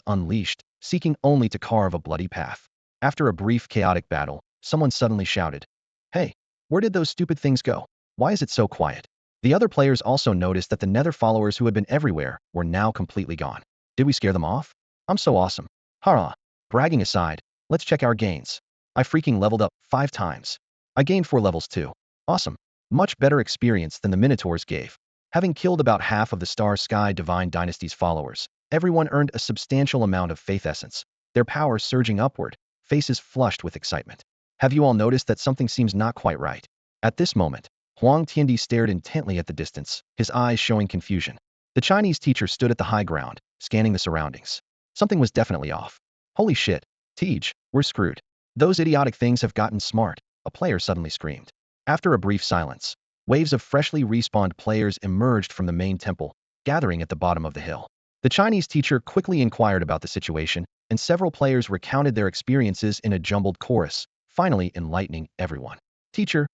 unleashed, seeking only to carve a bloody path. After a brief chaotic battle, someone suddenly shouted, "Hey, where did those stupid things go? Why is it so quiet?" The other players also noticed that the Nether followers who had been everywhere were now completely gone. Did we scare them off? I'm so awesome. Hurrah. Bragging aside, let's check our gains. I freaking leveled up 5 times. I gained 4 levels too. Awesome. Much better experience than the Minotaurs gave. Having killed about half of the Star Sky Divine Dynasty's followers, everyone earned a substantial amount of faith essence, their power surging upward, faces flushed with excitement. Have you all noticed that something seems not quite right? At this moment, Huang Tiandi stared intently at the distance, his eyes showing confusion. The Chinese teacher stood at the high ground, scanning the surroundings. Something was definitely off. Holy shit, Tej, we're screwed. Those idiotic things have gotten smart, a player suddenly screamed. After a brief silence, waves of freshly respawned players emerged from the main temple, gathering at the bottom of the hill. The Chinese teacher quickly inquired about the situation, and several players recounted their experiences in a jumbled chorus, finally enlightening everyone. Teacher,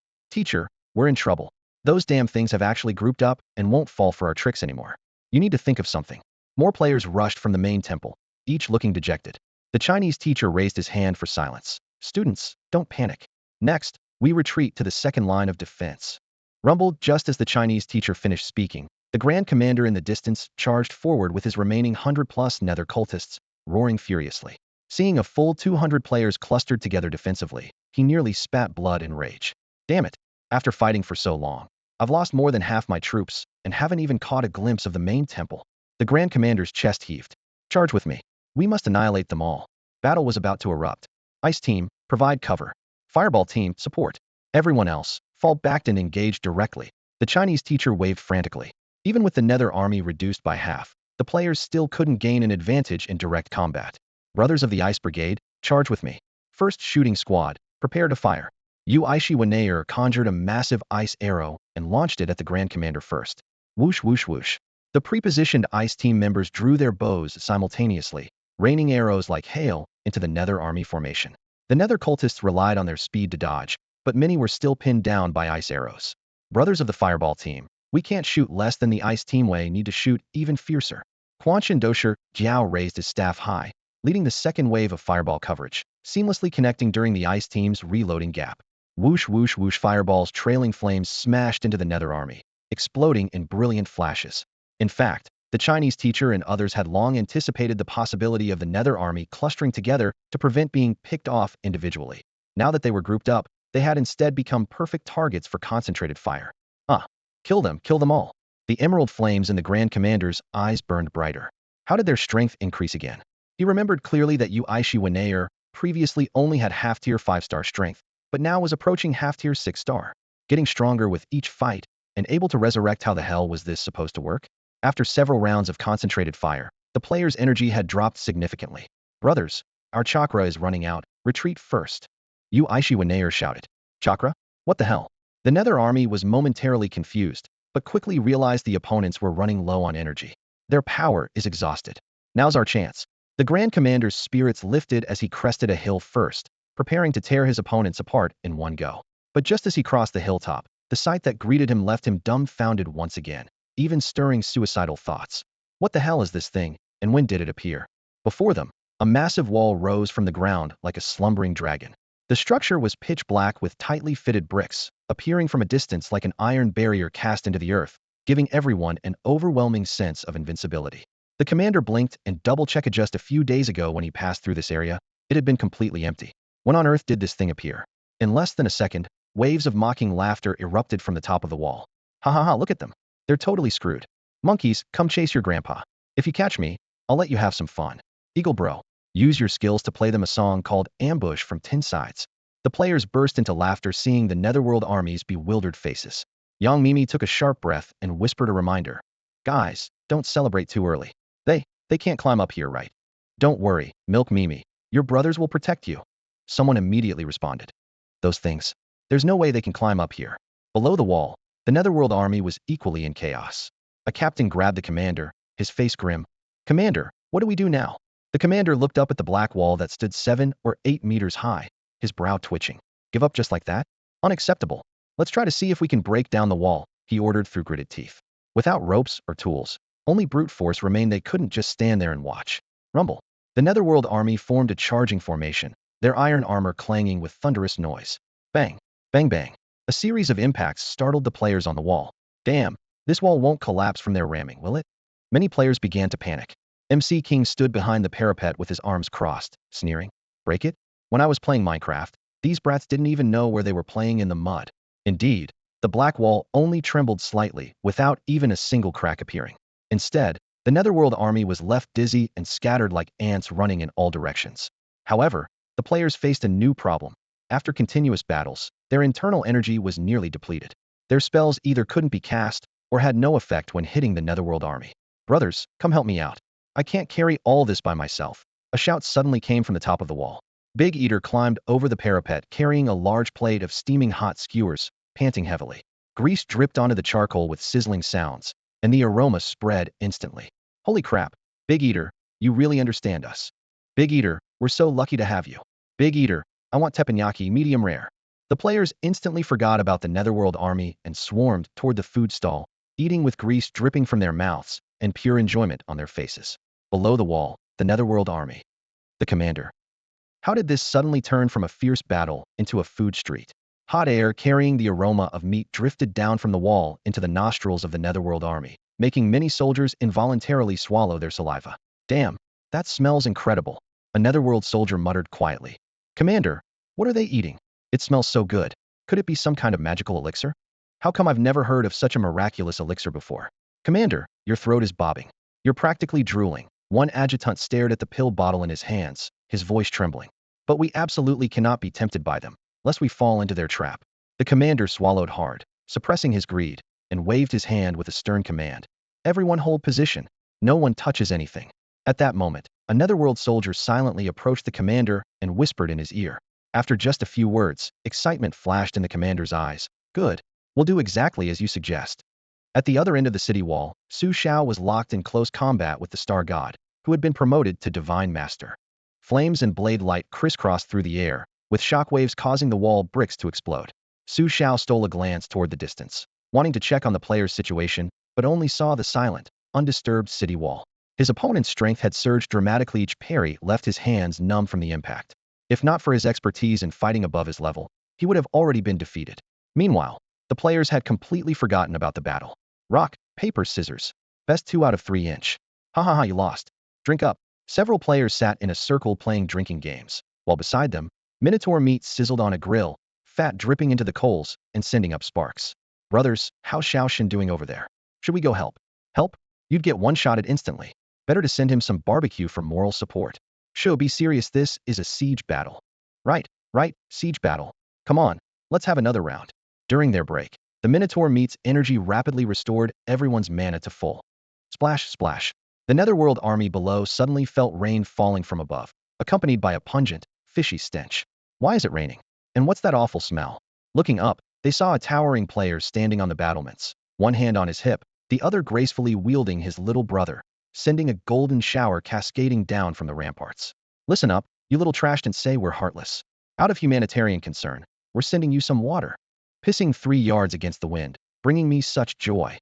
we're in trouble. Those damn things have actually grouped up and won't fall for our tricks anymore. You need to think of something. More players rushed from the main temple, each looking dejected. The Chinese teacher raised his hand for silence. Students, don't panic. Next, we retreat to the second line of defense. Rumbled just as the Chinese teacher finished speaking, the Grand Commander in the distance charged forward with his remaining 100+ Nether cultists, roaring furiously. Seeing a full 200 players clustered together defensively, he nearly spat blood in rage. Damn it. After fighting for so long, I've lost more than half my troops and haven't even caught a glimpse of the main temple. The Grand Commander's chest heaved. Charge with me. We must annihilate them all. Battle was about to erupt. Ice Team, provide cover. Fireball Team, support. Everyone else, fall back and engage directly. The Chinese teacher waved frantically. Even with the Nether army reduced by half, the players still couldn't gain an advantage in direct combat. Brothers of the Ice Brigade, charge with me. First shooting squad, prepare to fire. Yu Aishi Wanayer conjured a massive ice arrow and launched it at the Grand Commander first. Whoosh whoosh whoosh. The prepositioned Ice Team members drew their bows simultaneously, raining arrows like hail into the Nether army formation. The Nether cultists relied on their speed to dodge, but many were still pinned down by ice arrows. Brothers of the Fireball Team, we can't shoot less than the Ice Team way, need to shoot even fiercer. Quanshan Dosher, Xiao raised his staff high, leading the second wave of fireball coverage, seamlessly connecting during the Ice Team's reloading gap. Whoosh whoosh whoosh, fireballs trailing flames smashed into the Nether army, exploding in brilliant flashes. In fact, the Chinese teacher and others had long anticipated the possibility of the Nether army clustering together to prevent being picked off individually. Now that they were grouped up, they had instead become perfect targets for concentrated fire. Kill them all. The emerald flames in the Grand Commander's eyes burned brighter. How did their strength increase again? He remembered clearly that Yu Aishi Wanayer previously only had half-tier 5-star strength, but now was approaching half-tier 6-star, getting stronger with each fight, and able to resurrect. How the hell was this supposed to work? After several rounds of concentrated fire, the player's energy had dropped significantly. Brothers, our chakra is running out, retreat first. Yu Aishi Wanayer shouted. Chakra? What the hell? The Nether army was momentarily confused, but quickly realized the opponents were running low on energy. Their power is exhausted. Now's our chance. The Grand Commander's spirits lifted as he crested a hill first, preparing to tear his opponents apart in one go. But just as he crossed the hilltop, the sight that greeted him left him dumbfounded once again, even stirring suicidal thoughts. What the hell is this thing, and when did it appear? Before them, a massive wall rose from the ground like a slumbering dragon. The structure was pitch black with tightly fitted bricks, appearing from a distance like an iron barrier cast into the earth, giving everyone an overwhelming sense of invincibility. The commander blinked and double-checked. Just a few days ago when he passed through this area, it had been completely empty. When on earth did this thing appear? In less than a second, waves of mocking laughter erupted from the top of the wall. Ha ha ha, look at them. They're totally screwed. Monkeys, come chase your grandpa. If you catch me, I'll let you have some fun. Eagle bro, use your skills to play them a song called Ambush from 10 Sides. The players burst into laughter seeing the Netherworld army's bewildered faces. Young Mimi took a sharp breath and whispered a reminder. Guys, don't celebrate too early. They can't climb up here, right? Don't worry, Milk Mimi. Your brothers will protect you. Someone immediately responded. Those things. There's no way they can climb up here. Below the wall, the Netherworld army was equally in chaos. A captain grabbed the commander, his face grim. Commander, what do we do now? The commander looked up at the black wall that stood 7 or 8 meters high, his brow twitching. Give up just like that? Unacceptable. Let's try to see if we can break down the wall, he ordered through gritted teeth. Without ropes or tools, only brute force remained. They couldn't just stand there and watch. Rumble. The Netherworld army formed a charging formation, their iron armor clanging with thunderous noise. Bang, bang, bang. A series of impacts startled the players on the wall. Damn, this wall won't collapse from their ramming, will it? Many players began to panic. MC King stood behind the parapet with his arms crossed, sneering. Break it? When I was playing Minecraft, these brats didn't even know where they were playing in the mud. Indeed, the black wall only trembled slightly, without even a single crack appearing. Instead, the Netherworld army was left dizzy and scattered like ants running in all directions. However, the players faced a new problem. After continuous battles, their internal energy was nearly depleted. Their spells either couldn't be cast, or had no effect when hitting the Netherworld army. Brothers, come help me out. I can't carry all this by myself. A shout suddenly came from the top of the wall. Big Eater climbed over the parapet carrying a large plate of steaming hot skewers, panting heavily. Grease dripped onto the charcoal with sizzling sounds, and the aroma spread instantly. Holy crap, Big Eater, you really understand us. Big Eater, we're so lucky to have you. Big Eater, I want teppanyaki medium rare. The players instantly forgot about the Netherworld army and swarmed toward the food stall, eating with grease dripping from their mouths and pure enjoyment on their faces. Below the wall, the Netherworld army. The commander. How did this suddenly turn from a fierce battle into a food street? Hot air carrying the aroma of meat drifted down from the wall into the nostrils of the Netherworld army, making many soldiers involuntarily swallow their saliva. Damn, that smells incredible, a Netherworld soldier muttered quietly. Commander, what are they eating? It smells so good. Could it be some kind of magical elixir? How come I've never heard of such a miraculous elixir before? Commander, your throat is bobbing. You're practically drooling. One adjutant stared at the pill bottle in his hands, his voice trembling. But we absolutely cannot be tempted by them, lest we fall into their trap. The commander swallowed hard, suppressing his greed, and waved his hand with a stern command. Everyone hold position. No one touches anything. At that moment, a Netherworld soldier silently approached the commander and whispered in his ear. After just a few words, excitement flashed in the commander's eyes. Good. We'll do exactly as you suggest. At the other end of the city wall, Xiao was locked in close combat with the Star God, who had been promoted to Divine Master. Flames and blade light crisscrossed through the air, with shockwaves causing the wall bricks to explode. Xiao stole a glance toward the distance, wanting to check on the player's situation, but only saw the silent, undisturbed city wall. His opponent's strength had surged dramatically. Each parry left his hands numb from the impact. If not for his expertise in fighting above his level, he would have already been defeated. Meanwhile, the players had completely forgotten about the battle. Rock, paper, scissors. Best 2 out of 3 inch. Ha ha ha, you lost. Drink up. Several players sat in a circle playing drinking games, while beside them, Minotaur meat sizzled on a grill, fat dripping into the coals and sending up sparks. Brothers, how's Xiao doing over there? Should we go help? Help? You'd get one-shotted instantly. Better to send him some barbecue for moral support. Sho, be serious, this is a siege battle. Right, siege battle. Come on, let's have another round. During their break, the Minotaur meat's energy rapidly restored everyone's mana to full. Splash, splash. The Netherworld army below suddenly felt rain falling from above, accompanied by a pungent, fishy stench. Why is it raining? And what's that awful smell? Looking up, they saw a towering player standing on the battlements, one hand on his hip, the other gracefully wielding his little brother, sending a golden shower cascading down from the ramparts. Listen up, you little trashed, and say we're heartless. Out of humanitarian concern, we're sending you some water. Pissing 3 yards against the wind, bringing me such joy.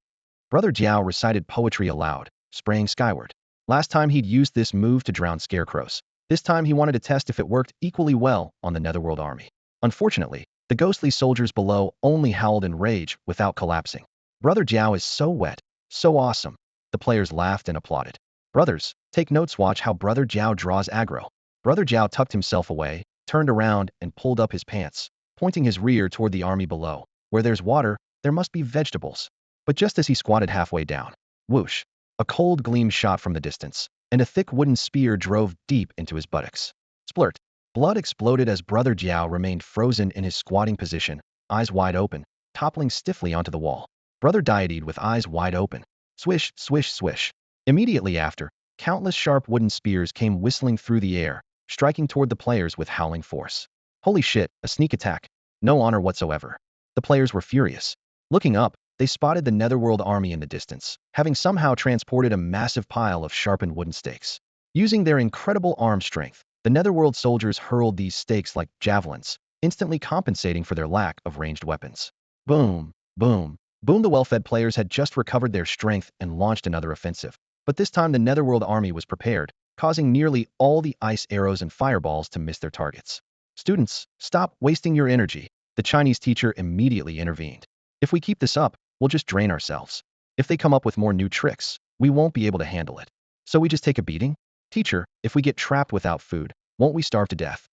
Brother Xiao recited poetry aloud, spraying skyward. Last time he'd used this move to drown scarecrows. This time he wanted to test if it worked equally well on the Netherworld army. Unfortunately, the ghostly soldiers below only howled in rage without collapsing. Brother Xiao is so wet, so awesome. The players laughed and applauded. Brothers, take notes, watch how Brother Xiao draws aggro. Brother Xiao tucked himself away, turned around and pulled up his pants, pointing his rear toward the army below. Where there's water, there must be vegetables. But just as he squatted halfway down, whoosh, a cold gleam shot from the distance, and a thick wooden spear drove deep into his buttocks. Splurt. Blood exploded as Brother Xiao remained frozen in his squatting position, eyes wide open, toppling stiffly onto the wall. Brother Deity with eyes wide open. Swish, swish, swish. Immediately after, countless sharp wooden spears came whistling through the air, striking toward the players with howling force. Holy shit, a sneak attack. No honor whatsoever. The players were furious. Looking up, they spotted the Netherworld army in the distance, having somehow transported a massive pile of sharpened wooden stakes. Using their incredible arm strength, the Netherworld soldiers hurled these stakes like javelins, instantly compensating for their lack of ranged weapons. Boom, boom, boom. The well-fed players had just recovered their strength and launched another offensive. But this time the Netherworld army was prepared, causing nearly all the ice arrows and fireballs to miss their targets. Students, stop wasting your energy. The Chinese teacher immediately intervened. If we keep this up, we'll just drain ourselves. If they come up with more new tricks, we won't be able to handle it. So we just take a beating? Teacher, if we get trapped without food, won't we starve to death?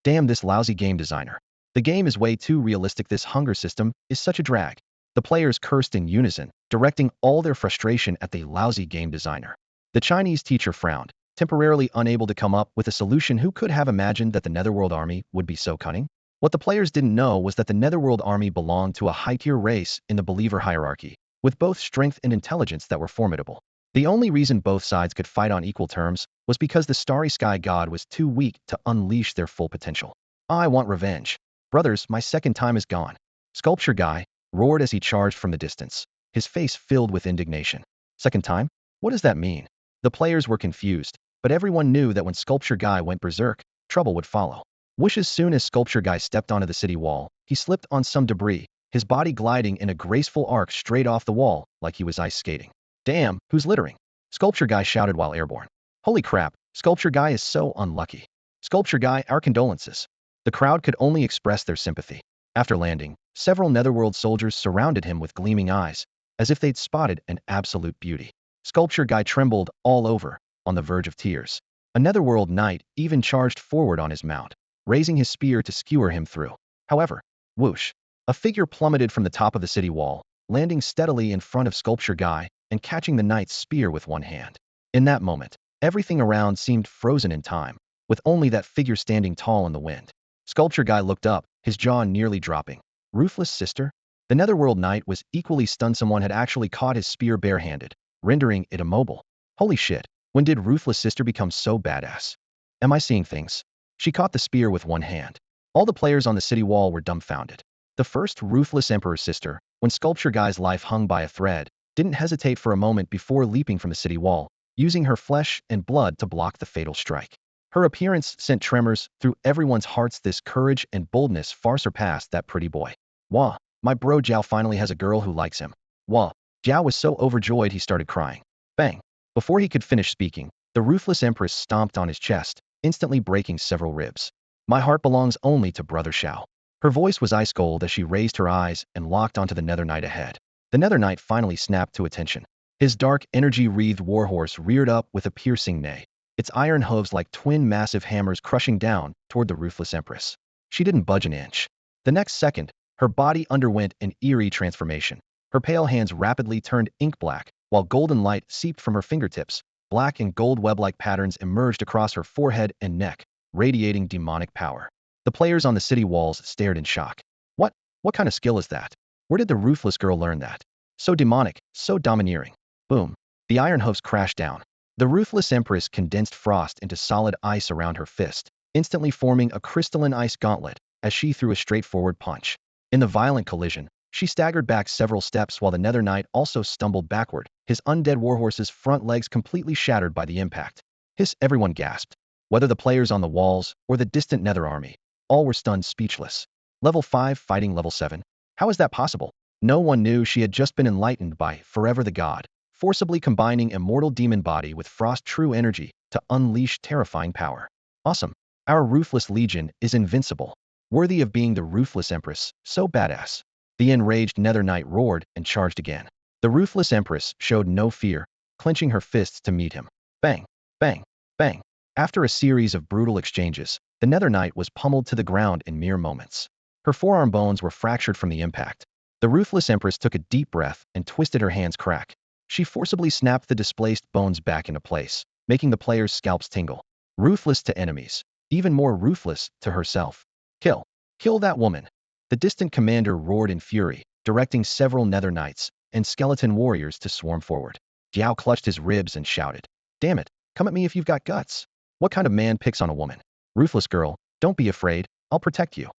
Damn this lousy game designer. The game is way too realistic. This hunger system is such a drag. The players cursed in unison, directing all their frustration at the lousy game designer. The Chinese teacher frowned, temporarily unable to come up with a solution. Who could have imagined that the Netherworld army would be so cunning? What the players didn't know was that the Netherworld army belonged to a high-tier race in the believer hierarchy, with both strength and intelligence that were formidable. The only reason both sides could fight on equal terms was because the Starry Sky God was too weak to unleash their full potential. I want revenge. Brothers, my second time is gone. Sculpture Guy roared as he charged from the distance, his face filled with indignation. Second time? What does that mean? The players were confused, but everyone knew that when Sculpture Guy went berserk, trouble would follow. Whoosh! As soon as Sculpture Guy stepped onto the city wall, he slipped on some debris, his body gliding in a graceful arc straight off the wall like he was ice skating. Damn, who's littering? Sculpture Guy shouted while airborne. Holy crap, Sculpture Guy is so unlucky. Sculpture Guy, our condolences. The crowd could only express their sympathy. After landing, several Netherworld soldiers surrounded him with gleaming eyes, as if they'd spotted an absolute beauty. Sculpture Guy trembled all over, on the verge of tears. A Netherworld knight even charged forward on his mount, raising his spear to skewer him through. However, whoosh, a figure plummeted from the top of the city wall, landing steadily in front of Sculpture Guy and catching the knight's spear with one hand. In that moment, everything around seemed frozen in time, with only that figure standing tall in the wind. Sculpture Guy looked up, his jaw nearly dropping. Ruthless sister? The Netherworld knight was equally stunned. Someone had actually caught his spear barehanded, rendering it immobile. Holy shit, when did Ruthless sister become so badass? Am I seeing things? She caught the spear with one hand. All the players on the city wall were dumbfounded. The first Ruthless Emperor's sister, when Sculpture Guy's life hung by a thread, didn't hesitate for a moment before leaping from the city wall, using her flesh and blood to block the fatal strike. Her appearance sent tremors through everyone's hearts. This courage and boldness far surpassed that pretty boy. Wah, my bro Xiao finally has a girl who likes him. Wah, Xiao was so overjoyed he started crying. Bang. Before he could finish speaking, the Ruthless Empress stomped on his chest, instantly breaking several ribs. My heart belongs only to Brother Xiao. Her voice was ice cold as she raised her eyes and locked onto the Nether Knight ahead. The Nether Knight finally snapped to attention. His dark, energy-wreathed warhorse reared up with a piercing neigh, its iron hooves like twin massive hammers crushing down toward the Ruthless Empress. She didn't budge an inch. The next second, her body underwent an eerie transformation. Her pale hands rapidly turned ink black, while golden light seeped from her fingertips. Black and gold web-like patterns emerged across her forehead and neck, radiating demonic power. The players on the city walls stared in shock. What kind of skill is that? Where did the ruthless girl learn that? So demonic, so domineering. Boom. The iron hooves crashed down. The Ruthless Empress condensed frost into solid ice around her fist, instantly forming a crystalline ice gauntlet as she threw a straightforward punch. In the violent collision, she staggered back several steps while the Nether Knight also stumbled backward, his undead warhorse's front legs completely shattered by the impact. Hiss! Everyone gasped. Whether the players on the walls or the distant Nether army, all were stunned speechless. Level 5 fighting level 7? How is that possible? No one knew. She had just been enlightened by Forever the God, forcibly combining immortal demon body with frost true energy to unleash terrifying power. Awesome. Our Ruthless Legion is invincible. Worthy of being the Ruthless Empress, so badass. The enraged Nether Knight roared and charged again. The Ruthless Empress showed no fear, clenching her fists to meet him. Bang, bang, bang. After a series of brutal exchanges, the Nether Knight was pummeled to the ground in mere moments. Her forearm bones were fractured from the impact. The Ruthless Empress took a deep breath and twisted her hands crack. She forcibly snapped the displaced bones back into place, making the players' scalps tingle. Ruthless to enemies. even more ruthless to herself. Kill. Kill that woman. The distant commander roared in fury, directing several nether knights and skeleton warriors to swarm forward. Xiao clutched his ribs and shouted, "Damn it, come at me if you've got guts. What kind of man picks on a woman? Ruthless girl, don't be afraid, I'll protect you."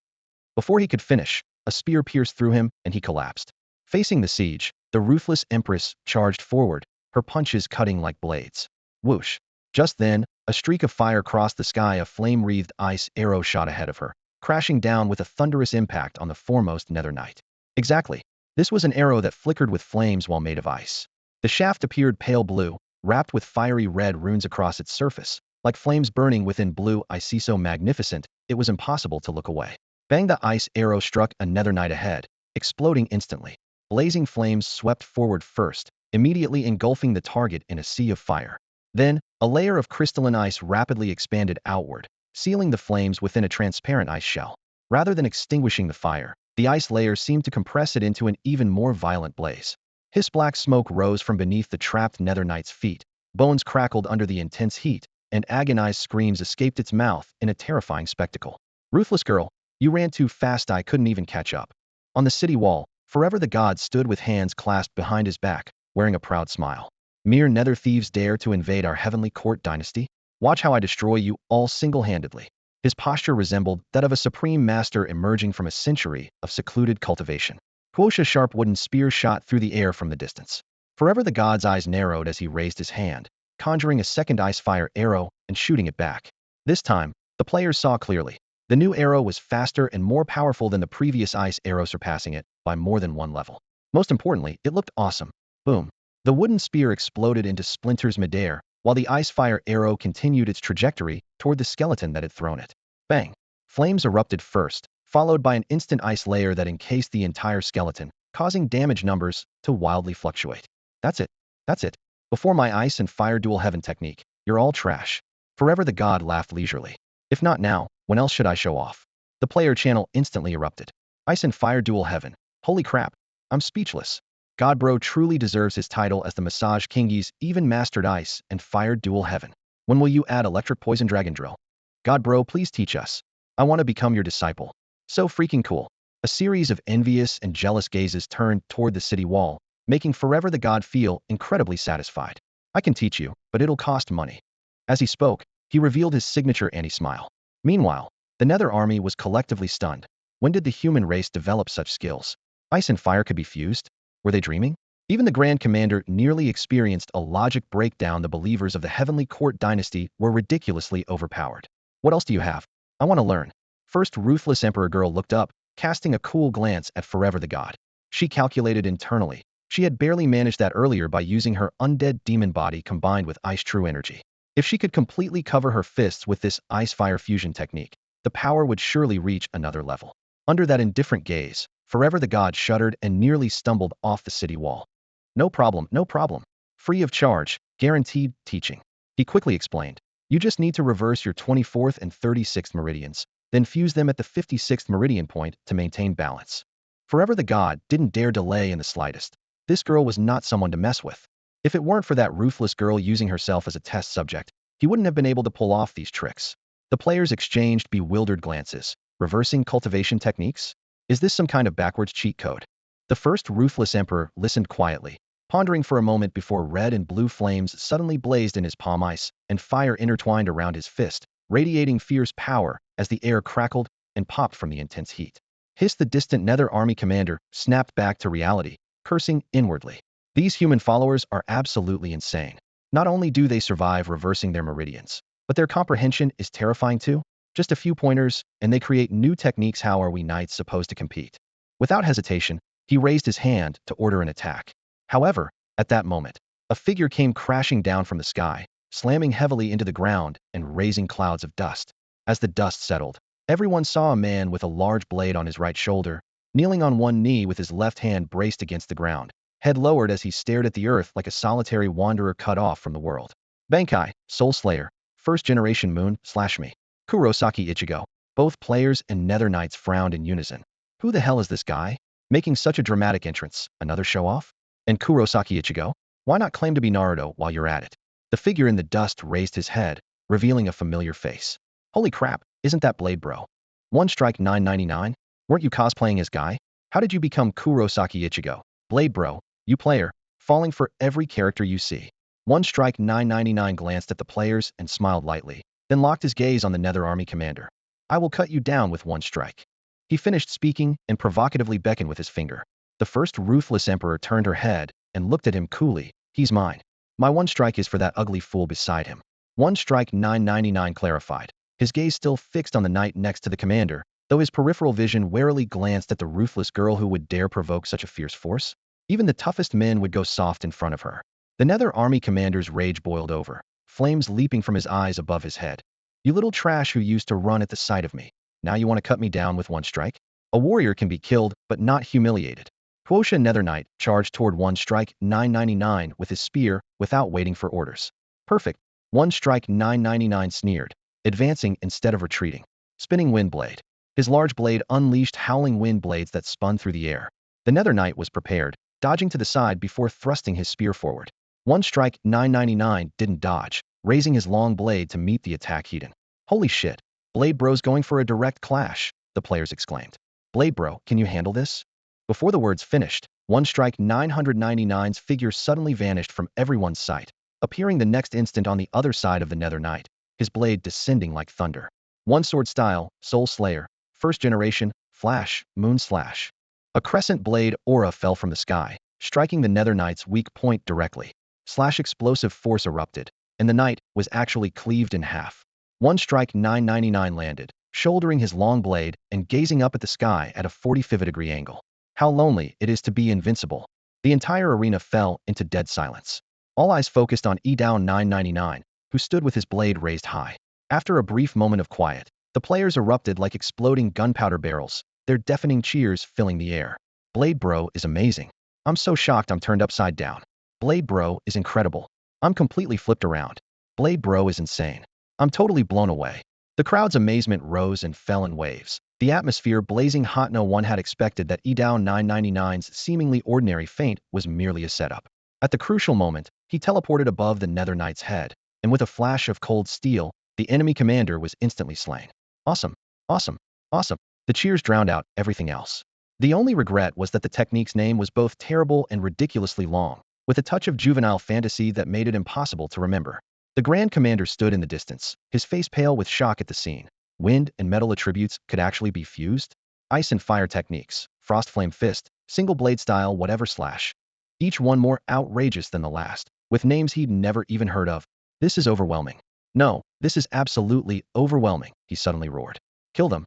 Before he could finish, a spear pierced through him and he collapsed. Facing the siege, the ruthless empress charged forward, her punches cutting like blades. Whoosh. Just then, a streak of fire crossed the sky. A flame-wreathed ice arrow shot ahead of her, crashing down with a thunderous impact on the foremost nether knight. Exactly. This was an arrow that flickered with flames while made of ice. The shaft appeared pale blue, wrapped with fiery red runes across its surface, like flames burning within blue ice so magnificent, it was impossible to look away. Bang! The ice arrow struck a nether knight ahead, exploding instantly. Blazing flames swept forward first, immediately engulfing the target in a sea of fire. Then, a layer of crystalline ice rapidly expanded outward, sealing the flames within a transparent ice shell. Rather than extinguishing the fire, the ice layer seemed to compress it into an even more violent blaze. Hiss black smoke rose from beneath the trapped nether knight's feet, bones crackled under the intense heat, and agonized screams escaped its mouth in a terrifying spectacle. "Ruthless girl, you ran too fast, I couldn't even catch up." On the city wall, Forever the God stood with hands clasped behind his back, wearing a proud smile. "Mere nether thieves dare to invade our heavenly court dynasty? Watch how I destroy you all single-handedly." His posture resembled that of a supreme master emerging from a century of secluded cultivation. Quosh! A sharp wooden spear shot through the air from the distance. Forever the God's eyes narrowed as he raised his hand, conjuring a second ice fire arrow and shooting it back. This time, the players saw clearly. The new arrow was faster and more powerful than the previous ice arrow, surpassing it by more than one level. Most importantly, it looked awesome. Boom. The wooden spear exploded into splinters midair, while the ice fire arrow continued its trajectory toward the skeleton that had thrown it. Bang! Flames erupted first, followed by an instant ice layer that encased the entire skeleton, causing damage numbers to wildly fluctuate. "That's it. That's it. Before my ice and fire dual heaven technique, you're all trash." Forever the God laughed leisurely. "If not now, when else should I show off?" The player channel instantly erupted. "Ice and fire dual heaven. Holy crap. I'm speechless. God Bro truly deserves his title as the Massage Kingi's even mastered ice and fire dual heaven. When will you add electric poison dragon drill? God Bro, please teach us. I want to become your disciple." So freaking cool. A series of envious and jealous gazes turned toward the city wall, making Forever the God feel incredibly satisfied. "I can teach you, but it'll cost money." As he spoke, he revealed his signature anti-smile. Meanwhile, the Nether army was collectively stunned. When did the human race develop such skills? Ice and fire could be fused? Were they dreaming? Even the Grand Commander nearly experienced a logic breakdown. The believers of the Heavenly Court dynasty were ridiculously overpowered. "What else do you have? I want to learn." First, ruthless Emperor Girl looked up, casting a cool glance at Forever the God. She calculated internally. She had barely managed that earlier by using her undead demon body combined with ice true energy. If she could completely cover her fists with this ice-fire fusion technique, the power would surely reach another level. Under that indifferent gaze, Forever the God shuddered and nearly stumbled off the city wall. "No problem, no problem. Free of charge, guaranteed teaching." He quickly explained. "You just need to reverse your 24th and 36th meridians, then fuse them at the 56th meridian point to maintain balance." Forever the God didn't dare delay in the slightest. This girl was not someone to mess with. If it weren't for that ruthless girl using herself as a test subject, he wouldn't have been able to pull off these tricks. The players exchanged bewildered glances. Reversing cultivation techniques? Is this some kind of backwards cheat code? The first ruthless emperor listened quietly, pondering for a moment before red and blue flames suddenly blazed in his palm, ice and fire intertwined around his fist, radiating fierce power as the air crackled and popped from the intense heat. Hiss! The distant Nether army commander snapped back to reality, cursing inwardly. These human followers are absolutely insane. Not only do they survive reversing their meridians, but their comprehension is terrifying too. Just a few pointers, and they create new techniques. How are we knights supposed to compete? Without hesitation, he raised his hand to order an attack. However, at that moment, a figure came crashing down from the sky, slamming heavily into the ground and raising clouds of dust. As the dust settled, everyone saw a man with a large blade on his right shoulder, kneeling on one knee with his left hand braced against the ground, head lowered as he stared at the earth like a solitary wanderer cut off from the world. "Bankai, Soul Slayer, first generation moon, slash me. Kurosaki Ichigo." Both players and Nether Knights frowned in unison. Who the hell is this guy? Making such a dramatic entrance, another show-off? And Kurosaki Ichigo? Why not claim to be Naruto while you're at it? The figure in the dust raised his head, revealing a familiar face. Holy crap, isn't that Blade Bro? One strike 999? Weren't you cosplaying as Guy? How did you become Kurosaki Ichigo? Blade Bro, you player, falling for every character you see. One strike 999 glanced at the players and smiled lightly, then locked his gaze on the Nether Army commander. I will cut you down with one strike. He finished speaking and provocatively beckoned with his finger. The first ruthless emperor turned her head and looked at him coolly. He's mine. My one strike is for that ugly fool beside him. One strike 999 clarified, his gaze still fixed on the knight next to the commander, though his peripheral vision warily glanced at the ruthless girl who would dare provoke such a fierce force. Even the toughest men would go soft in front of her. The Nether Army commander's rage boiled over, flames leaping from his eyes above his head. You little trash who used to run at the sight of me. Now you want to cut me down with one strike? A warrior can be killed, but not humiliated. Quosha Nether Knight charged toward one strike 999 with his spear without waiting for orders. Perfect. One strike 999 sneered, advancing instead of retreating. Spinning wind blade. His large blade unleashed howling wind blades that spun through the air. The Nether Knight was prepared, dodging to the side before thrusting his spear forward. One strike 999 didn't dodge, raising his long blade to meet the attack heat in. Holy shit, Blade Bro's going for a direct clash, the players exclaimed. Blade Bro, can you handle this? Before the words finished, one strike 999's figure suddenly vanished from everyone's sight, appearing the next instant on the other side of the Nether Knight, his blade descending like thunder. One sword style, Soul Slayer, first generation, flash, moon slash. A crescent blade aura fell from the sky, striking the Nether Knight's weak point directly. Slash explosive force erupted, and the knight was actually cleaved in half. One strike 999 landed, shouldering his long blade and gazing up at the sky at a 45-degree angle. How lonely it is to be invincible. The entire arena fell into dead silence. All eyes focused on down 999, who stood with his blade raised high. After a brief moment of quiet, the players erupted like exploding gunpowder barrels, their deafening cheers filling the air. Blade Bro is amazing. I'm so shocked I'm turned upside down. Blade Bro is incredible. I'm completely flipped around. Blade Bro is insane. I'm totally blown away. The crowd's amazement rose and fell in waves, the atmosphere blazing hot. No one had expected that down 999's seemingly ordinary feint was merely a setup. At the crucial moment, he teleported above the Nether Knight's head, and with a flash of cold steel, the enemy commander was instantly slain. Awesome, awesome, awesome. The cheers drowned out everything else. The only regret was that the technique's name was both terrible and ridiculously long, with a touch of juvenile fantasy that made it impossible to remember. The Grand Commander stood in the distance, his face pale with shock at the scene. Wind and metal attributes could actually be fused? Ice and fire techniques, frost flame fist, single blade style whatever slash. Each one more outrageous than the last, with names he'd never even heard of. This is overwhelming. No, this is absolutely overwhelming, he suddenly roared. Kill them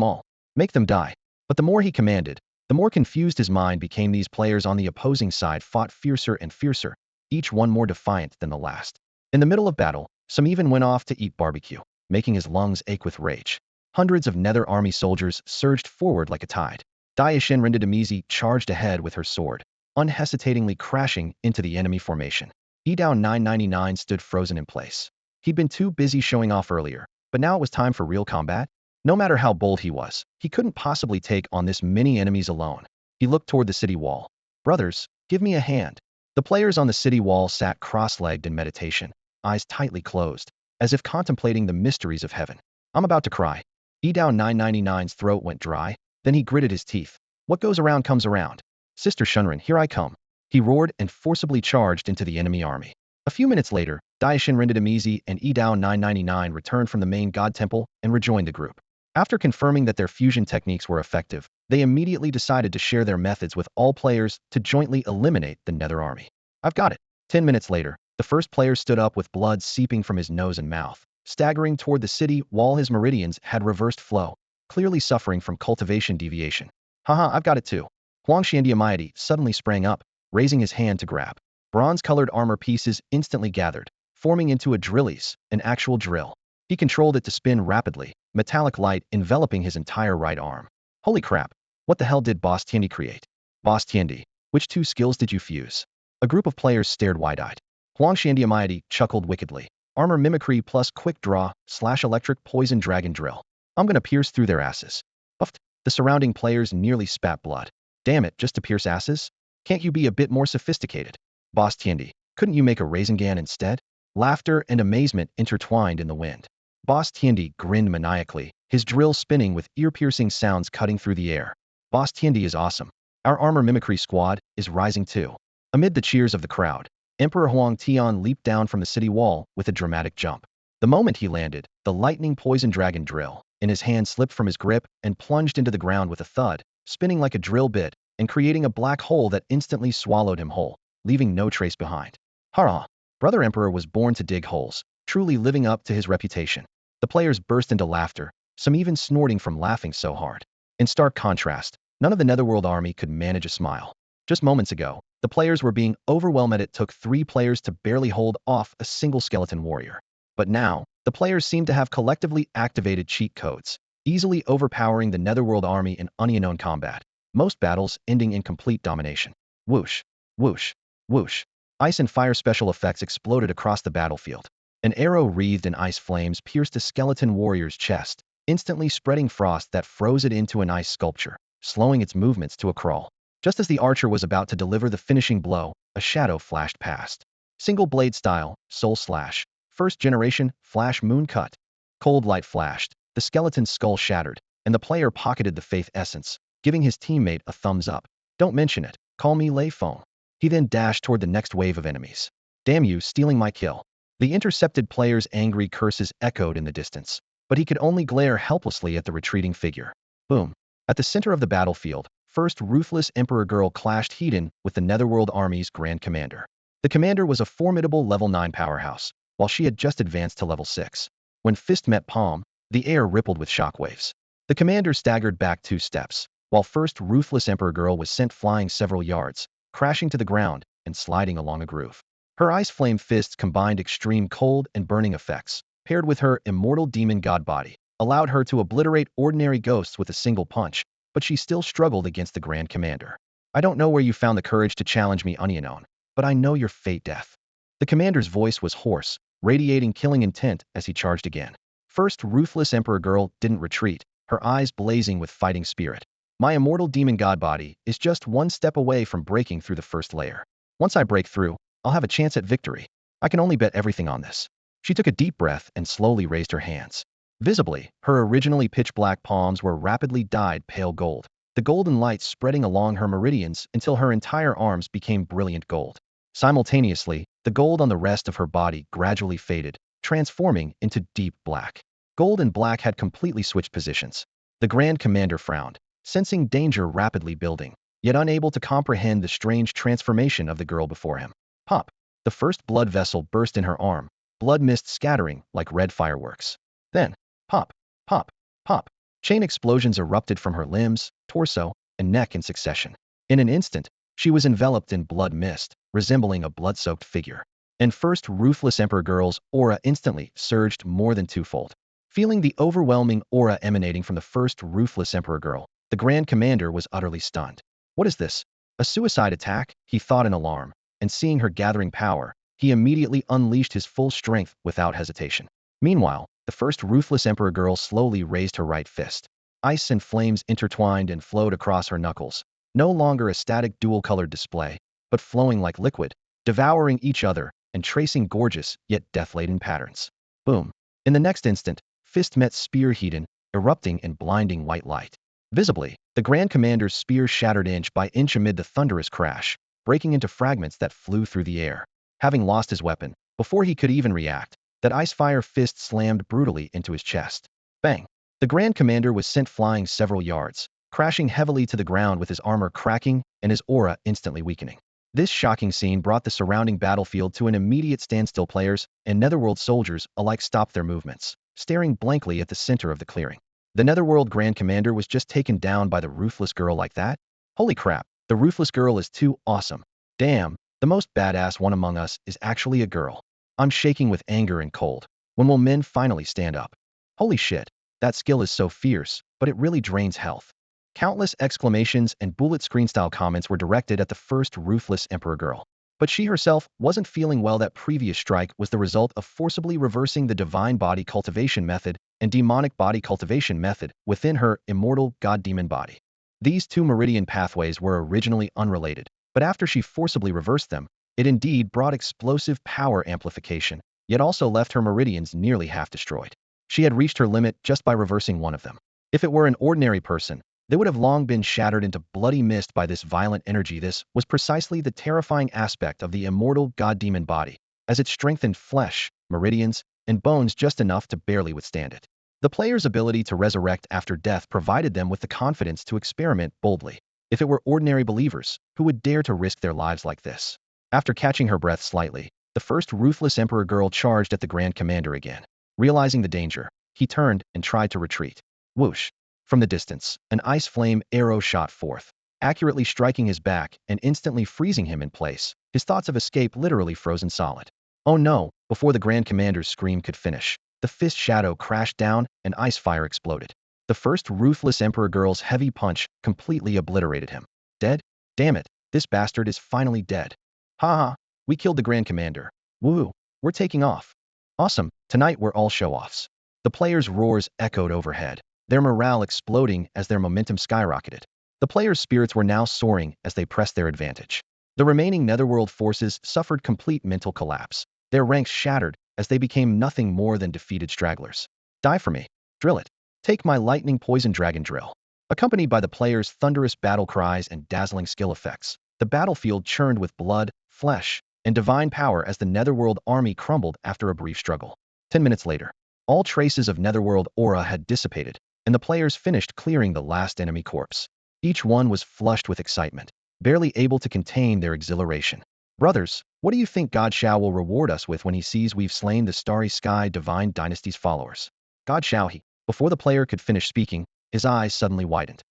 all, make them die. But the more he commanded, the more confused his mind became. These players on the opposing side fought fiercer and fiercer, each one more defiant than the last. In the middle of battle, some even went off to eat barbecue, making his lungs ache with rage. Hundreds of Nether Army soldiers surged forward like a tide. Daishin Rindadamizi charged ahead with her sword, unhesitatingly crashing into the enemy formation. down 999 stood frozen in place. He'd been too busy showing off earlier, but now it was time for real combat. No matter how bold he was, he couldn't possibly take on this many enemies alone. He looked toward the city wall. Brothers, give me a hand. The players on the city wall sat cross-legged in meditation, eyes tightly closed, as if contemplating the mysteries of heaven. I'm about to cry. down 999's throat went dry, then he gritted his teeth. What goes around comes around. Sister Shunrin, here I come. He roared and forcibly charged into the enemy army. A few minutes later, Daishin Rindadamizi and down 999 returned from the main god temple and rejoined the group. After confirming that their fusion techniques were effective, they immediately decided to share their methods with all players to jointly eliminate the Nether Army. I've got it. 10 minutes later, the first player stood up with blood seeping from his nose and mouth, staggering toward the city while his meridians had reversed flow, clearly suffering from cultivation deviation. Haha, I've got it too. Huang Xiandiamayati suddenly sprang up, raising his hand to grab. Bronze-colored armor pieces instantly gathered, forming into a drillies, an actual drill. He controlled it to spin rapidly, metallic light enveloping his entire right arm. Holy crap, what the hell did Boss Tiendi create? Boss Tiendi, which two skills did you fuse? A group of players stared wide-eyed. Huang Xiandiamayati chuckled wickedly. Armor mimicry plus quick draw / electric poison dragon drill. I'm gonna pierce through their asses. Puffed. The surrounding players nearly spat blood. Damn it, just to pierce asses? Can't you be a bit more sophisticated? Boss Tiendi, couldn't you make a Rasengan instead? Laughter and amazement intertwined in the wind. Boss Tiandi grinned maniacally, his drill spinning with ear-piercing sounds cutting through the air. Boss Tiandi is awesome. Our armor mimicry squad is rising too. Amid the cheers of the crowd, Emperor Huang Tian leaped down from the city wall with a dramatic jump. The moment he landed, the lightning poison dragon drill in his hand slipped from his grip and plunged into the ground with a thud, spinning like a drill bit and creating a black hole that instantly swallowed him whole, leaving no trace behind. Hurrah! Brother Emperor was born to dig holes, truly living up to his reputation. The players burst into laughter, some even snorting from laughing so hard. In stark contrast, none of the Netherworld army could manage a smile. Just moments ago, the players were being overwhelmed. It took 3 players to barely hold off a single skeleton warrior. But now, the players seem to have collectively activated cheat codes, easily overpowering the Netherworld army in unknown combat. Most battles ending in complete domination. Whoosh, whoosh, whoosh. Ice and fire special effects exploded across the battlefield. An arrow wreathed in ice flames pierced a skeleton warrior's chest, instantly spreading frost that froze it into an ice sculpture, slowing its movements to a crawl. Just as the archer was about to deliver the finishing blow, a shadow flashed past. Single blade style, soul slash. First generation, flash moon cut. Cold light flashed, the skeleton's skull shattered, and the player pocketed the faith essence, giving his teammate a thumbs up. Don't mention it, call me Lei Feng. He then dashed toward the next wave of enemies. Damn you, stealing my kill. The intercepted player's angry curses echoed in the distance, but he could only glare helplessly at the retreating figure. Boom. At the center of the battlefield, first ruthless Emperor girl clashed head-on with the Netherworld army's Grand Commander. The commander was a formidable level 9 powerhouse, while she had just advanced to level 6. When fist met palm, the air rippled with shockwaves. The commander staggered back 2 steps, while first ruthless Emperor girl was sent flying several yards, crashing to the ground and sliding along a groove. Her ice flame fists combined extreme cold and burning effects, paired with her immortal demon god body, allowed her to obliterate ordinary ghosts with a single punch, but she still struggled against the Grand Commander. I don't know where you found the courage to challenge me, unknown, but I know your fate death. The commander's voice was hoarse, radiating killing intent as he charged again. First ruthless Emperor girl didn't retreat, her eyes blazing with fighting spirit. My immortal demon god body is just 1 step away from breaking through the first layer. Once I break through, I'll have a chance at victory. I can only bet everything on this. She took a deep breath and slowly raised her hands. Visibly, her originally pitch-black palms were rapidly dyed pale gold, the golden light spreading along her meridians until her entire arms became brilliant gold. Simultaneously, the gold on the rest of her body gradually faded, transforming into deep black. Gold and black had completely switched positions. The Grand Commander frowned, sensing danger rapidly building, yet unable to comprehend the strange transformation of the girl before him. Pop! The first blood vessel burst in her arm, blood mist scattering like red fireworks. Then, pop, pop, pop. Chain explosions erupted from her limbs, torso, and neck in succession. In an instant, she was enveloped in blood mist, resembling a blood-soaked figure. And first ruthless Emperor girl's aura instantly surged more than 2-fold. Feeling the overwhelming aura emanating from the first ruthless Emperor girl, the Grand Commander was utterly stunned. What is this? A suicide attack? He thought in alarm, and seeing her gathering power, he immediately unleashed his full strength without hesitation. Meanwhile, the first ruthless Emperor girl slowly raised her right fist. Ice and flames intertwined and flowed across her knuckles, no longer a static dual-colored display, but flowing like liquid, devouring each other and tracing gorgeous yet death-laden patterns. Boom. In the next instant, fist met spear head-on, erupting in blinding white light. Visibly, the Grand Commander's spear shattered inch by inch amid the thunderous crash, breaking into fragments that flew through the air. Having lost his weapon, before he could even react, that ice-fire fist slammed brutally into his chest. Bang! The Grand Commander was sent flying several yards, crashing heavily to the ground with his armor cracking and his aura instantly weakening. This shocking scene brought the surrounding battlefield to an immediate standstill. Players and Netherworld soldiers alike stopped their movements, staring blankly at the center of the clearing. The Netherworld Grand Commander was just taken down by the ruthless girl like that? Holy crap, the ruthless girl is too awesome. Damn, the most badass one among us is actually a girl. I'm shaking with anger and cold. When will men finally stand up? Holy shit, that skill is so fierce, but it really drains health. Countless exclamations and bullet screen-style comments were directed at the first ruthless Emperor girl. But she herself wasn't feeling well. That previous strike was the result of forcibly reversing the divine body cultivation method and demonic body cultivation method within her immortal god-demon body. These 2 meridian pathways were originally unrelated, but after she forcibly reversed them, it indeed brought explosive power amplification, yet also left her meridians nearly half destroyed. She had reached her limit just by reversing one of them. If it were an ordinary person, they would have long been shattered into bloody mist by this violent energy. This was precisely the terrifying aspect of the immortal god-demon body, as it strengthened flesh, meridians, and bones just enough to barely withstand it. The player's ability to resurrect after death provided them with the confidence to experiment boldly. If it were ordinary believers, who would dare to risk their lives like this? After catching her breath slightly, the first ruthless Emperor girl charged at the Grand Commander again. Realizing the danger, he turned and tried to retreat. Whoosh! From the distance, an ice flame arrow shot forth, accurately striking his back and instantly freezing him in place, his thoughts of escape literally frozen solid. Oh no! Before the Grand Commander's scream could finish, the fist shadow crashed down and ice fire exploded. The first ruthless Emperor girl's heavy punch completely obliterated him. Dead? Damn it, this bastard is finally dead. Haha, we killed the Grand Commander. Woo, we're taking off. Awesome, tonight we're all show-offs. The players' roars echoed overhead, their morale exploding as their momentum skyrocketed. The players' spirits were now soaring as they pressed their advantage. The remaining Netherworld forces suffered complete mental collapse, their ranks shattered as they became nothing more than defeated stragglers. Die for me. Drill it. Take my lightning poison dragon drill. Accompanied by the players' thunderous battle cries and dazzling skill effects, the battlefield churned with blood, flesh, and divine power as the Netherworld army crumbled after a brief struggle. 10 minutes later, all traces of Netherworld aura had dissipated, and the players finished clearing the last enemy corpse. Each one was flushed with excitement, barely able to contain their exhilaration. Brothers, what do you think God Xiao will reward us with when he sees we've slain the Starry Sky Divine Dynasty's followers? God Xiao he. Before the player could finish speaking, his eyes suddenly widened.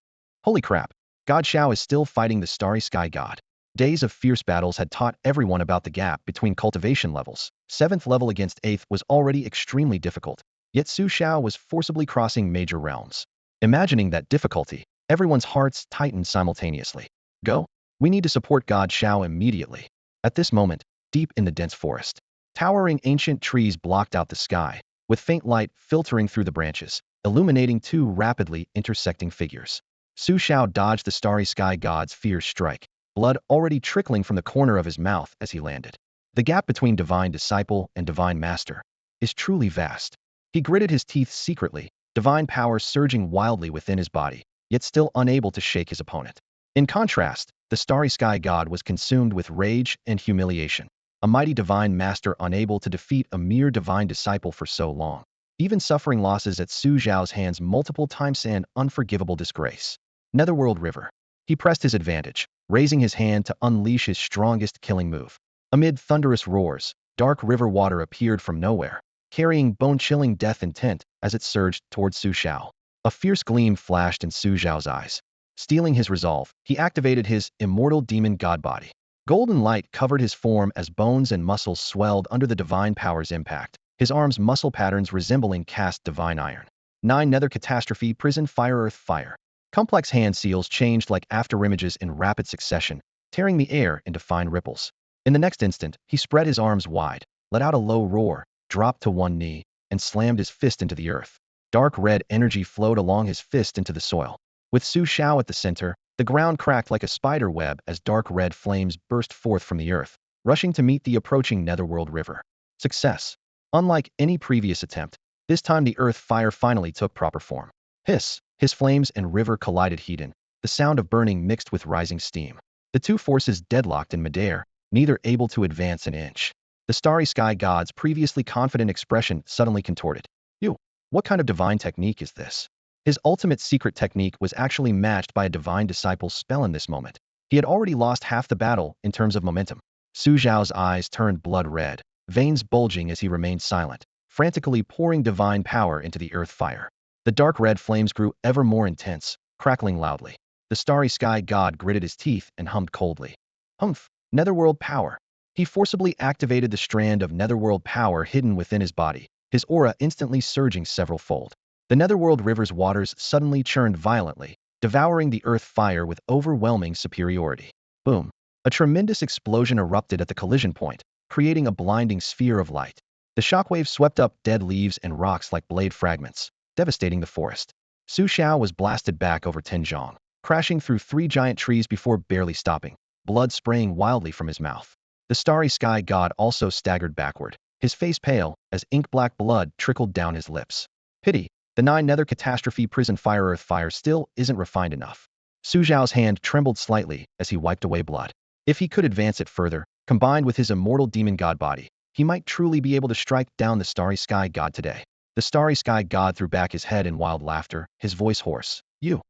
Holy crap, God Xiao is still fighting the Starry Sky God. Days of fierce battles had taught everyone about the gap between cultivation levels. 7th level against 8th was already extremely difficult, yet Su Xiao was forcibly crossing major realms. Imagining that difficulty, everyone's hearts tightened simultaneously. Go! We need to support God Xiao immediately. At this moment, deep in the dense forest, towering ancient trees blocked out the sky, with faint light filtering through the branches, illuminating two rapidly intersecting figures. Su Xiao dodged the Starry Sky God's fierce strike, blood already trickling from the corner of his mouth as he landed. The gap between Divine Disciple and Divine Master is truly vast. He gritted his teeth secretly, divine power surging wildly within his body, yet still unable to shake his opponent. In contrast, the Starry Sky God was consumed with rage and humiliation, a mighty divine master unable to defeat a mere divine disciple for so long, even suffering losses at Su Xiao's hands multiple times an unforgivable disgrace. Netherworld River. He pressed his advantage, raising his hand to unleash his strongest killing move. Amid thunderous roars, dark river water appeared from nowhere, carrying bone-chilling death intent as it surged towards Su Xiao. A fierce gleam flashed in Su Xiao's eyes. Stealing his resolve, he activated his immortal demon god body. Golden light covered his form as bones and muscles swelled under the divine power's impact, his arms' muscle patterns resembling cast divine iron. 9 Nether Catastrophe Prison Fire Earth Fire. Complex hand seals changed like afterimages in rapid succession, tearing the air into fine ripples. In the next instant, he spread his arms wide, let out a low roar, dropped to one knee, and slammed his fist into the earth. Dark red energy flowed along his fist into the soil. With Su Xiao at the center, the ground cracked like a spider web as dark red flames burst forth from the earth, rushing to meet the approaching Netherworld River. Success. Unlike any previous attempt, this time the earth fire finally took proper form. Hiss! His flames and river collided heat-in, the sound of burning mixed with rising steam. The two forces deadlocked in midair, neither able to advance an inch. The Starry Sky God's previously confident expression suddenly contorted. You, what kind of divine technique is this? His ultimate secret technique was actually matched by a divine disciple's spell in this moment. He had already lost half the battle in terms of momentum. Su Xiao's eyes turned blood red, veins bulging as he remained silent, frantically pouring divine power into the earth fire. The dark red flames grew ever more intense, crackling loudly. The Starry Sky God gritted his teeth and hummed coldly. Humph! Netherworld power. He forcibly activated the strand of Netherworld power hidden within his body, his aura instantly surging several-fold. The Netherworld River's waters suddenly churned violently, devouring the earth fire with overwhelming superiority. Boom! A tremendous explosion erupted at the collision point, creating a blinding sphere of light. The shockwave swept up dead leaves and rocks like blade fragments, devastating the forest. Su Xiao was blasted back over Tianzhong, crashing through 3 giant trees before barely stopping, blood spraying wildly from his mouth. The Starry Sky God also staggered backward, his face pale, as ink-black blood trickled down his lips. Pity, the 9 nether catastrophe prison fire earth fire still isn't refined enough. Su Xiao's hand trembled slightly as he wiped away blood. If he could advance it further, combined with his immortal demon god body, he might truly be able to strike down the starry sky god today. The starry sky god threw back his head in wild laughter, his voice hoarse. You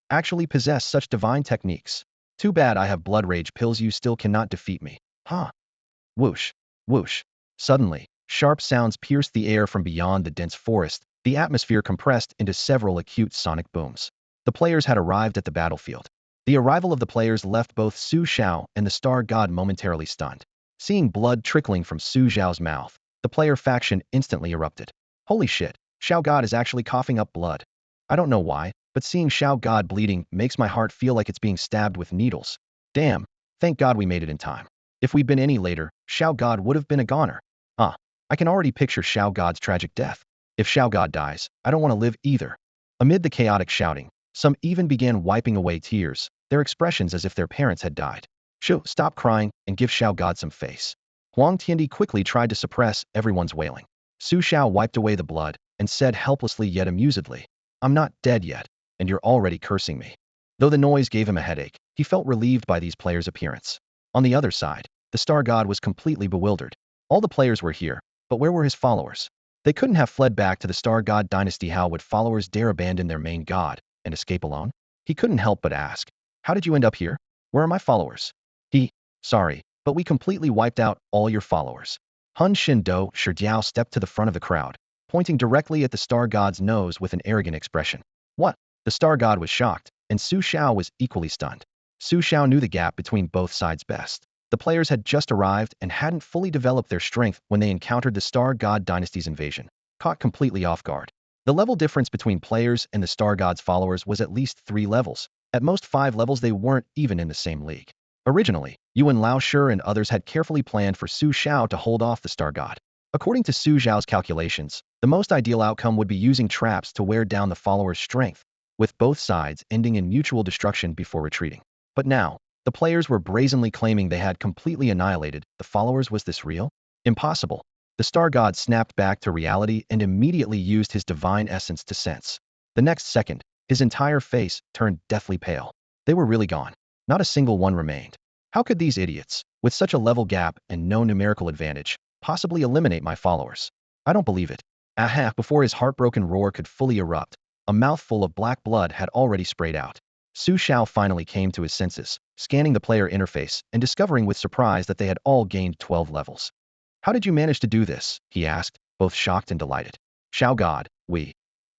actually possess such divine techniques. Too bad I have blood rage pills, you still cannot defeat me. Huh? Whoosh, whoosh. Suddenly, sharp sounds pierced the air from beyond the dense forest, the atmosphere compressed into several acute sonic booms. The players had arrived at the battlefield. The arrival of the players left both Su Xiao and the star god momentarily stunned. Seeing blood trickling from Su Xiao's mouth, the player faction instantly erupted. Holy shit, Xiao god is actually coughing up blood. I don't know why, but seeing Xiao god bleeding makes my heart feel like it's being stabbed with needles. Damn, thank God we made it in time. If we'd been any later, Xiao god would have been a goner. I can already picture Xiao god's tragic death. If Xiao god dies, I don't want to live either. Amid the chaotic shouting, some even began wiping away tears, their expressions as if their parents had died. Shoo, stop crying and give Xiao god some face. Huang Tiandi quickly tried to suppress everyone's wailing. Su Xiao wiped away the blood and said helplessly yet amusedly, I'm not dead yet, and you're already cursing me. Though the noise gave him a headache, he felt relieved by these players' appearance. On the other side, the star god was completely bewildered. All the players were here, but where were his followers? They couldn't have fled back to the star god dynasty. How would followers dare abandon their main god and escape alone? He couldn't help but ask, how did you end up here? Where are my followers? Sorry, but we completely wiped out all your followers. Hun Shindo Shijiao stepped to the front of the crowd, pointing directly at the star god's nose with an arrogant expression. What? The star god was shocked, and Su Xiao was equally stunned. Su Xiao knew the gap between both sides best. The players had just arrived and hadn't fully developed their strength when they encountered the Star God Dynasty's invasion, caught completely off guard. The level difference between players and the Star God's followers was at least 3 levels. At most 5 levels, they weren't even in the same league. Originally, Yuan Lao Shi and others had carefully planned for Su Xiao to hold off the Star God. According to Su Xiao's calculations, the most ideal outcome would be using traps to wear down the followers' strength, with both sides ending in mutual destruction before retreating. But now, the players were brazenly claiming they had completely annihilated the followers. Was this real? Impossible. The star god snapped back to reality and immediately used his divine essence to sense. The next second, his entire face turned deathly pale. They were really gone. Not a single one remained. How could these idiots, with such a level gap and no numerical advantage, possibly eliminate my followers? I don't believe it. Aha! Before his heartbroken roar could fully erupt, a mouthful of black blood had already sprayed out. Su Xiao finally came to his senses, scanning the player interface and discovering with surprise that they had all gained 12 levels. How did you manage to do this? He asked, both shocked and delighted. Xiao God, we.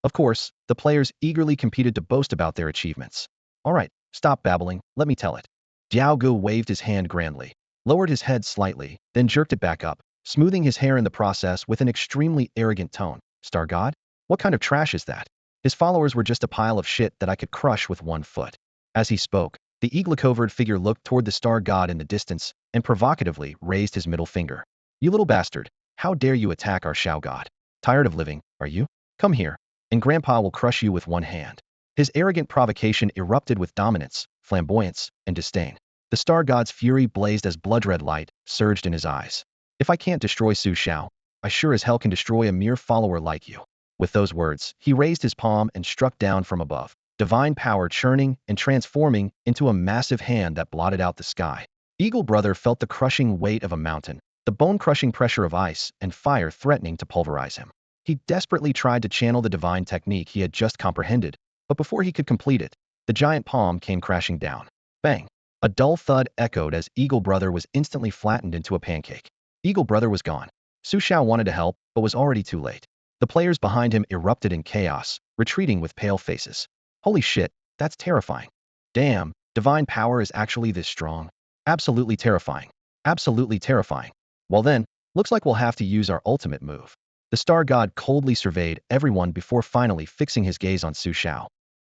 Of course, the players eagerly competed to boast about their achievements. All right, stop babbling, let me tell it. Jiao Gu waved his hand grandly, lowered his head slightly, then jerked it back up, smoothing his hair in the process with an extremely arrogant tone. Star God? What kind of trash is that? His followers were just a pile of shit that I could crush with one foot. As he spoke, the eagle-covered figure looked toward the star god in the distance and provocatively raised his middle finger. You little bastard, how dare you attack our Xiao god? Tired of living, are you? Come here, and Grandpa will crush you with one hand. His arrogant provocation erupted with dominance, flamboyance, and disdain. The star god's fury blazed as blood-red light surged in his eyes. If I can't destroy Su Xiao, I sure as hell can destroy a mere follower like you. With those words, he raised his palm and struck down from above, divine power churning and transforming into a massive hand that blotted out the sky. Eagle Brother felt the crushing weight of a mountain, the bone-crushing pressure of ice and fire threatening to pulverize him. He desperately tried to channel the divine technique he had just comprehended, but before he could complete it, the giant palm came crashing down. Bang! A dull thud echoed as Eagle Brother was instantly flattened into a pancake. Eagle Brother was gone. Su Xiao wanted to help, but was already too late. The players behind him erupted in chaos, retreating with pale faces. Holy shit, that's terrifying. Damn, divine power is actually this strong. Absolutely terrifying. Absolutely terrifying. Well then, looks like we'll have to use our ultimate move. The star god coldly surveyed everyone before finally fixing his gaze on Su Xiao.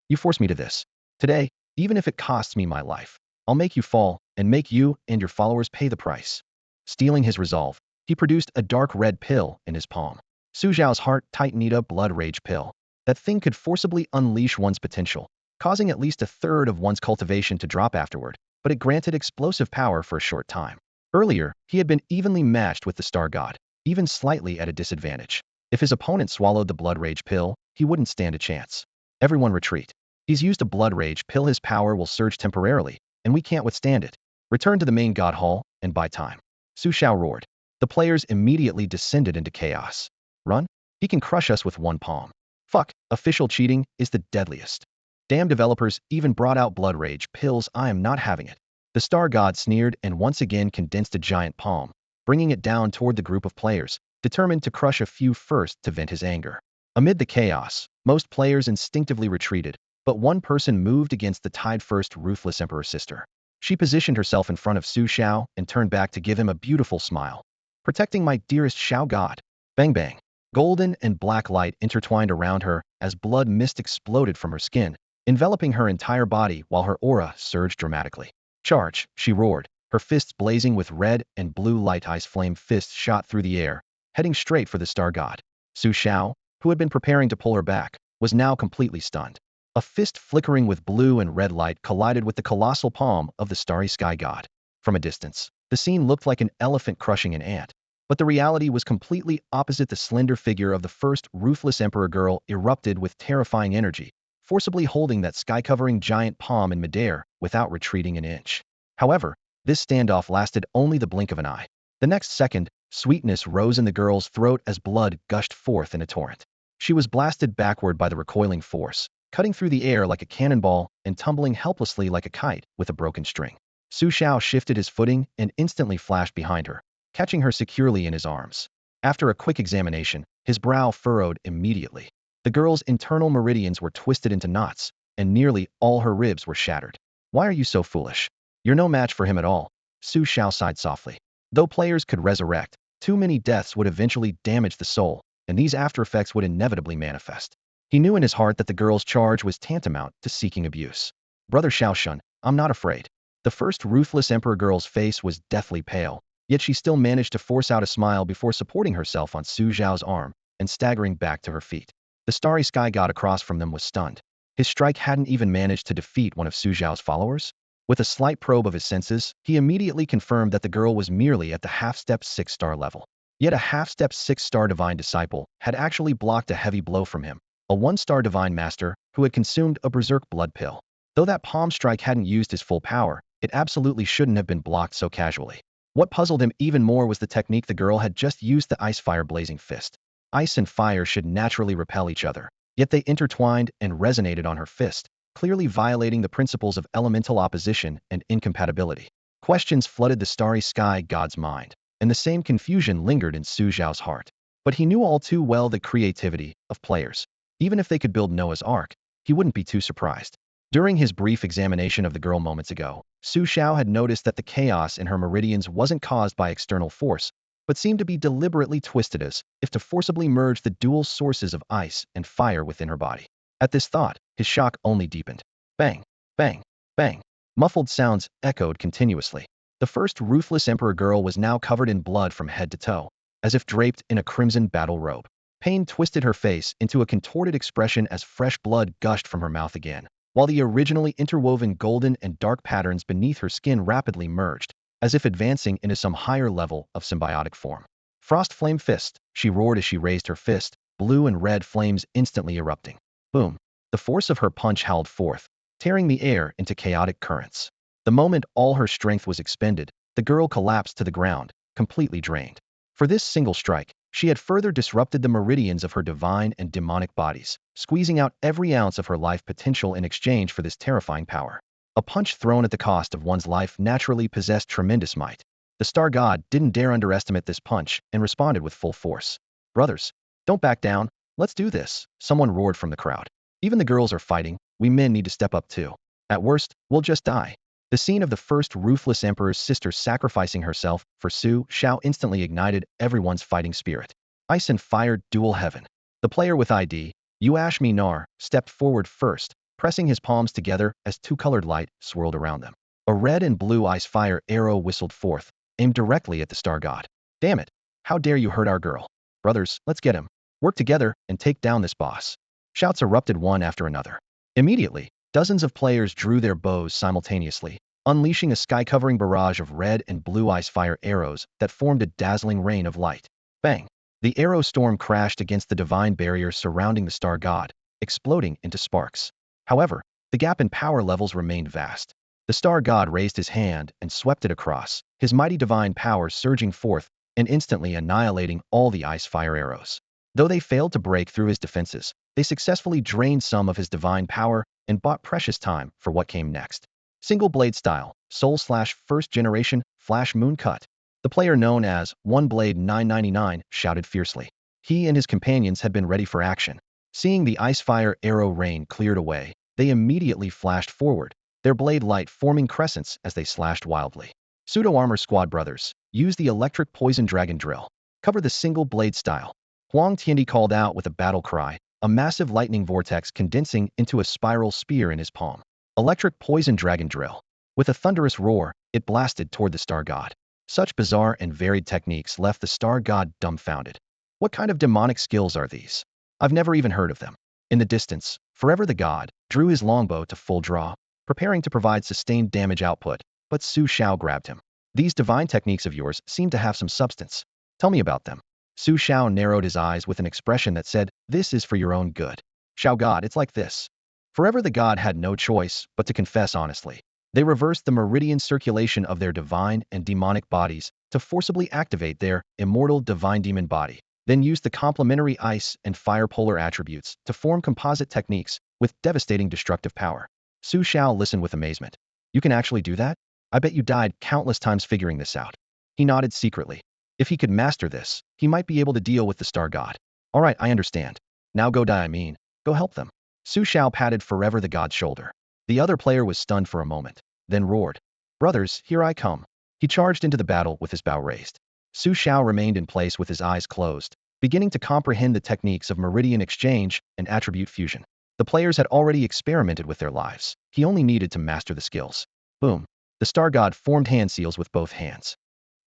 You forced me to this. Today, even if it costs me my life, I'll make you fall and make you and your followers pay the price. Stealing his resolve, he produced a dark red pill in his palm. Su Xiao's heart tightened. A blood rage pill. That thing could forcibly unleash one's potential, causing at least a third of one's cultivation to drop afterward, but it granted explosive power for a short time. Earlier, he had been evenly matched with the star god, even slightly at a disadvantage. If his opponent swallowed the blood rage pill, he wouldn't stand a chance. Everyone retreat. He's used a blood rage pill. His power will surge temporarily, and we can't withstand it. Return to the main god hall and buy time. Su Xiao roared. The players immediately descended into chaos. Run? He can crush us with one palm. Fuck, official cheating is the deadliest. Damn developers even brought out blood rage pills. I am not having it. The star god sneered and once again condensed a giant palm, bringing it down toward the group of players, determined to crush a few first to vent his anger. Amid the chaos, most players instinctively retreated, but one person moved against the tied-first ruthless emperor sister. She positioned herself in front of Su Xiao and turned back to give him a beautiful smile. Protecting my dearest Xiao god. Bang bang. Golden and black light intertwined around her as blood mist exploded from her skin, enveloping her entire body while her aura surged dramatically. Charge, she roared, her fists blazing with red and blue light. Ice flame fists shot through the air, heading straight for the star god. Su Xiao, who had been preparing to pull her back, was now completely stunned. A fist flickering with blue and red light collided with the colossal palm of the starry sky god. From a distance, the scene looked like an elephant crushing an ant, but the reality was completely opposite. The slender figure of the first ruthless emperor girl erupted with terrifying energy, forcibly holding that sky-covering giant palm in midair without retreating an inch. However, this standoff lasted only the blink of an eye. The next second, sweetness rose in the girl's throat as blood gushed forth in a torrent. She was blasted backward by the recoiling force, cutting through the air like a cannonball and tumbling helplessly like a kite with a broken string. Su Xiao shifted his footing and instantly flashed behind her, catching her securely in his arms. After a quick examination, his brow furrowed immediately. The girl's internal meridians were twisted into knots, and nearly all her ribs were shattered. Why are you so foolish? You're no match for him at all. Su Xiao sighed softly. Though players could resurrect, too many deaths would eventually damage the soul, and these after-effects would inevitably manifest. He knew in his heart that the girl's charge was tantamount to seeking abuse. Brother Xiaoshun, I'm not afraid. The first ruthless emperor girl's face was deathly pale, yet she still managed to force out a smile before supporting herself on Su Xiao's arm and staggering back to her feet. The starry sky god across from them was stunned. His strike hadn't even managed to defeat one of Su Xiao's followers. With a slight probe of his senses, he immediately confirmed that the girl was merely at the half-step 6-star level. Yet a half-step 6-star divine disciple had actually blocked a heavy blow from him, a 1-star divine master who had consumed a berserk blood pill. Though that palm strike hadn't used his full power, it absolutely shouldn't have been blocked so casually. What puzzled him even more was the technique the girl had just used, the ice-fire blazing fist. Ice and fire should naturally repel each other, yet they intertwined and resonated on her fist, clearly violating the principles of elemental opposition and incompatibility. Questions flooded the starry sky god's mind, and the same confusion lingered in Su Xiao's heart. But he knew all too well the creativity of players. Even if they could build Noah's Ark, he wouldn't be too surprised. During his brief examination of the girl moments ago, Su Xiao had noticed that the chaos in her meridians wasn't caused by external force, but seemed to be deliberately twisted as if to forcibly merge the dual sources of ice and fire within her body. At this thought, his shock only deepened. Bang, bang, bang. Muffled sounds echoed continuously. The first ruthless emperor girl was now covered in blood from head to toe, as if draped in a crimson battle robe. Pain twisted her face into a contorted expression as fresh blood gushed from her mouth again, while the originally interwoven golden and dark patterns beneath her skin rapidly merged, as if advancing into some higher level of symbiotic form. Frost Flame Fist, she roared as she raised her fist, blue and red flames instantly erupting. Boom. The force of her punch howled forth, tearing the air into chaotic currents. The moment all her strength was expended, the girl collapsed to the ground, completely drained. For this single strike, she had further disrupted the meridians of her divine and demonic bodies, squeezing out every ounce of her life potential in exchange for this terrifying power. A punch thrown at the cost of one's life naturally possessed tremendous might. The star god didn't dare underestimate this punch and responded with full force. Brothers, don't back down, let's do this, someone roared from the crowd. Even the girls are fighting, we men need to step up too. At worst, we'll just die. The scene of the first ruthless emperor's sister sacrificing herself for Su Xiao instantly ignited everyone's fighting spirit. Ice and fire dual heaven. The player with ID, Yuashmi Nar, stepped forward first, pressing his palms together as two-colored light swirled around them. A red and blue ice fire arrow whistled forth, aimed directly at the star god. Damn it! How dare you hurt our girl? Brothers, let's get him. Work together and take down this boss. Shouts erupted one after another. Immediately, dozens of players drew their bows simultaneously, unleashing a sky-covering barrage of red and blue ice fire arrows that formed a dazzling rain of light. Bang! The arrow storm crashed against the divine barrier surrounding the star god, exploding into sparks. However, the gap in power levels remained vast. The star god raised his hand and swept it across, his mighty divine power surging forth and instantly annihilating all the ice-fire arrows. Though they failed to break through his defenses, they successfully drained some of his divine power and bought precious time for what came next. Single blade style, Soul/first generation, Flash Moon Cut. The player known as One Blade 999 shouted fiercely. He and his companions had been ready for action. Seeing the ice-fire arrow rain cleared away, they immediately flashed forward, their blade light forming crescents as they slashed wildly. Pseudo-armor squad brothers, use the electric poison dragon drill. Cover the single blade style. Huang Tiandi called out with a battle cry, a massive lightning vortex condensing into a spiral spear in his palm. Electric poison dragon drill. With a thunderous roar, it blasted toward the star god. Such bizarre and varied techniques left the star god dumbfounded. What kind of demonic skills are these? I've never even heard of them. In the distance, Forever the god drew his longbow to full draw, preparing to provide sustained damage output, but Su Xiao grabbed him. These divine techniques of yours seem to have some substance. Tell me about them. Su Xiao narrowed his eyes with an expression that said, this is for your own good. Xiao god, it's like this. Forever the god had no choice but to confess honestly. They reversed the meridian circulation of their divine and demonic bodies to forcibly activate their immortal divine demon body, then used the complementary ice and fire polar attributes to form composite techniques with devastating destructive power. Su Xiao listened with amazement. You can actually do that? I bet you died countless times figuring this out. He nodded secretly. If he could master this, he might be able to deal with the star god. All right, I understand. Now go go help them. Su Xiao patted Forever the god's shoulder. The other player was stunned for a moment, then roared. Brothers, here I come. He charged into the battle with his bow raised. Su Xiao remained in place with his eyes closed, beginning to comprehend the techniques of meridian exchange and attribute fusion. The players had already experimented with their lives. He only needed to master the skills. Boom. The star god formed hand seals with both hands.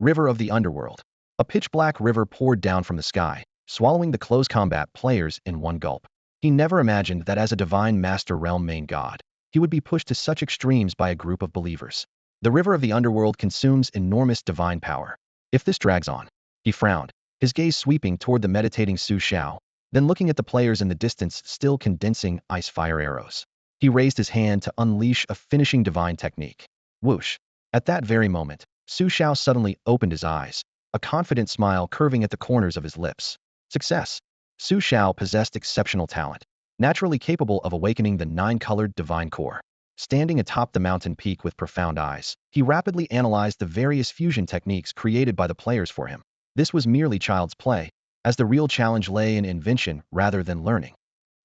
River of the Underworld. A pitch-black river poured down from the sky, swallowing the close combat players in one gulp. He never imagined that as a divine master realm main god, he would be pushed to such extremes by a group of believers. The river of the underworld consumes enormous divine power. If this drags on, he frowned, his gaze sweeping toward the meditating Su Xiao, then looking at the players in the distance still condensing ice-fire arrows. He raised his hand to unleash a finishing divine technique. Whoosh. At that very moment, Su Xiao suddenly opened his eyes, a confident smile curving at the corners of his lips. Success. Su Xiao possessed exceptional talent, naturally capable of awakening the nine-colored divine core. Standing atop the mountain peak with profound eyes, he rapidly analyzed the various fusion techniques created by the players for him. This was merely child's play, as the real challenge lay in invention rather than learning.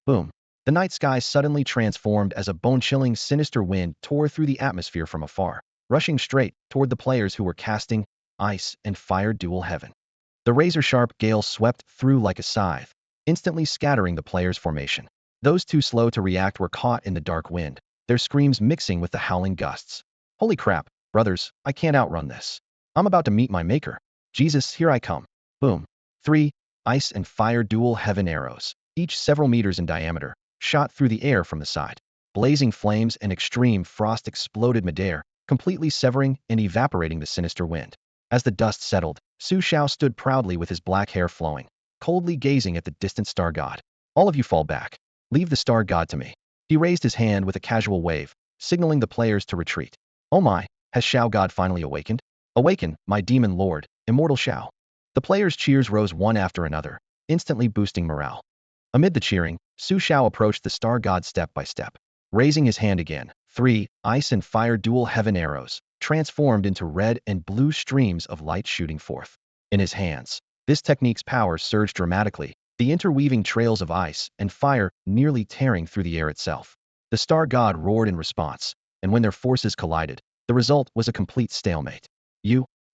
Boom. The night sky suddenly transformed as a bone-chilling, sinister wind tore through the atmosphere from afar, rushing straight toward the players who were casting ice and fire dual heaven. The razor-sharp gale swept through like a scythe, instantly scattering the players' formation. Those too slow to react were caught in the dark wind, their screams mixing with the howling gusts. Holy crap, brothers, I can't outrun this. I'm about to meet my maker. Jesus, here I come. Boom. 3 ice and fire dual heaven arrows, each several meters in diameter, shot through the air from the side. Blazing flames and extreme frost exploded midair, completely severing and evaporating the sinister wind. As the dust settled, Su Xiao stood proudly with his black hair flowing, coldly gazing at the distant star god. All of you fall back. Leave the star god to me. He raised his hand with a casual wave, signaling the players to retreat. Oh my, has Xiao god finally awakened? Awaken, my demon lord, immortal Xiao. The players' cheers rose one after another, instantly boosting morale. Amid the cheering, Su Xiao approached the star god step by step. Raising his hand again, 3 ice and fire dual heaven arrows transformed into red and blue streams of light shooting forth. In his hands, this technique's power surged dramatically, the interweaving trails of ice and fire nearly tearing through the air itself. The star god roared in response, and when their forces collided, the result was a complete stalemate.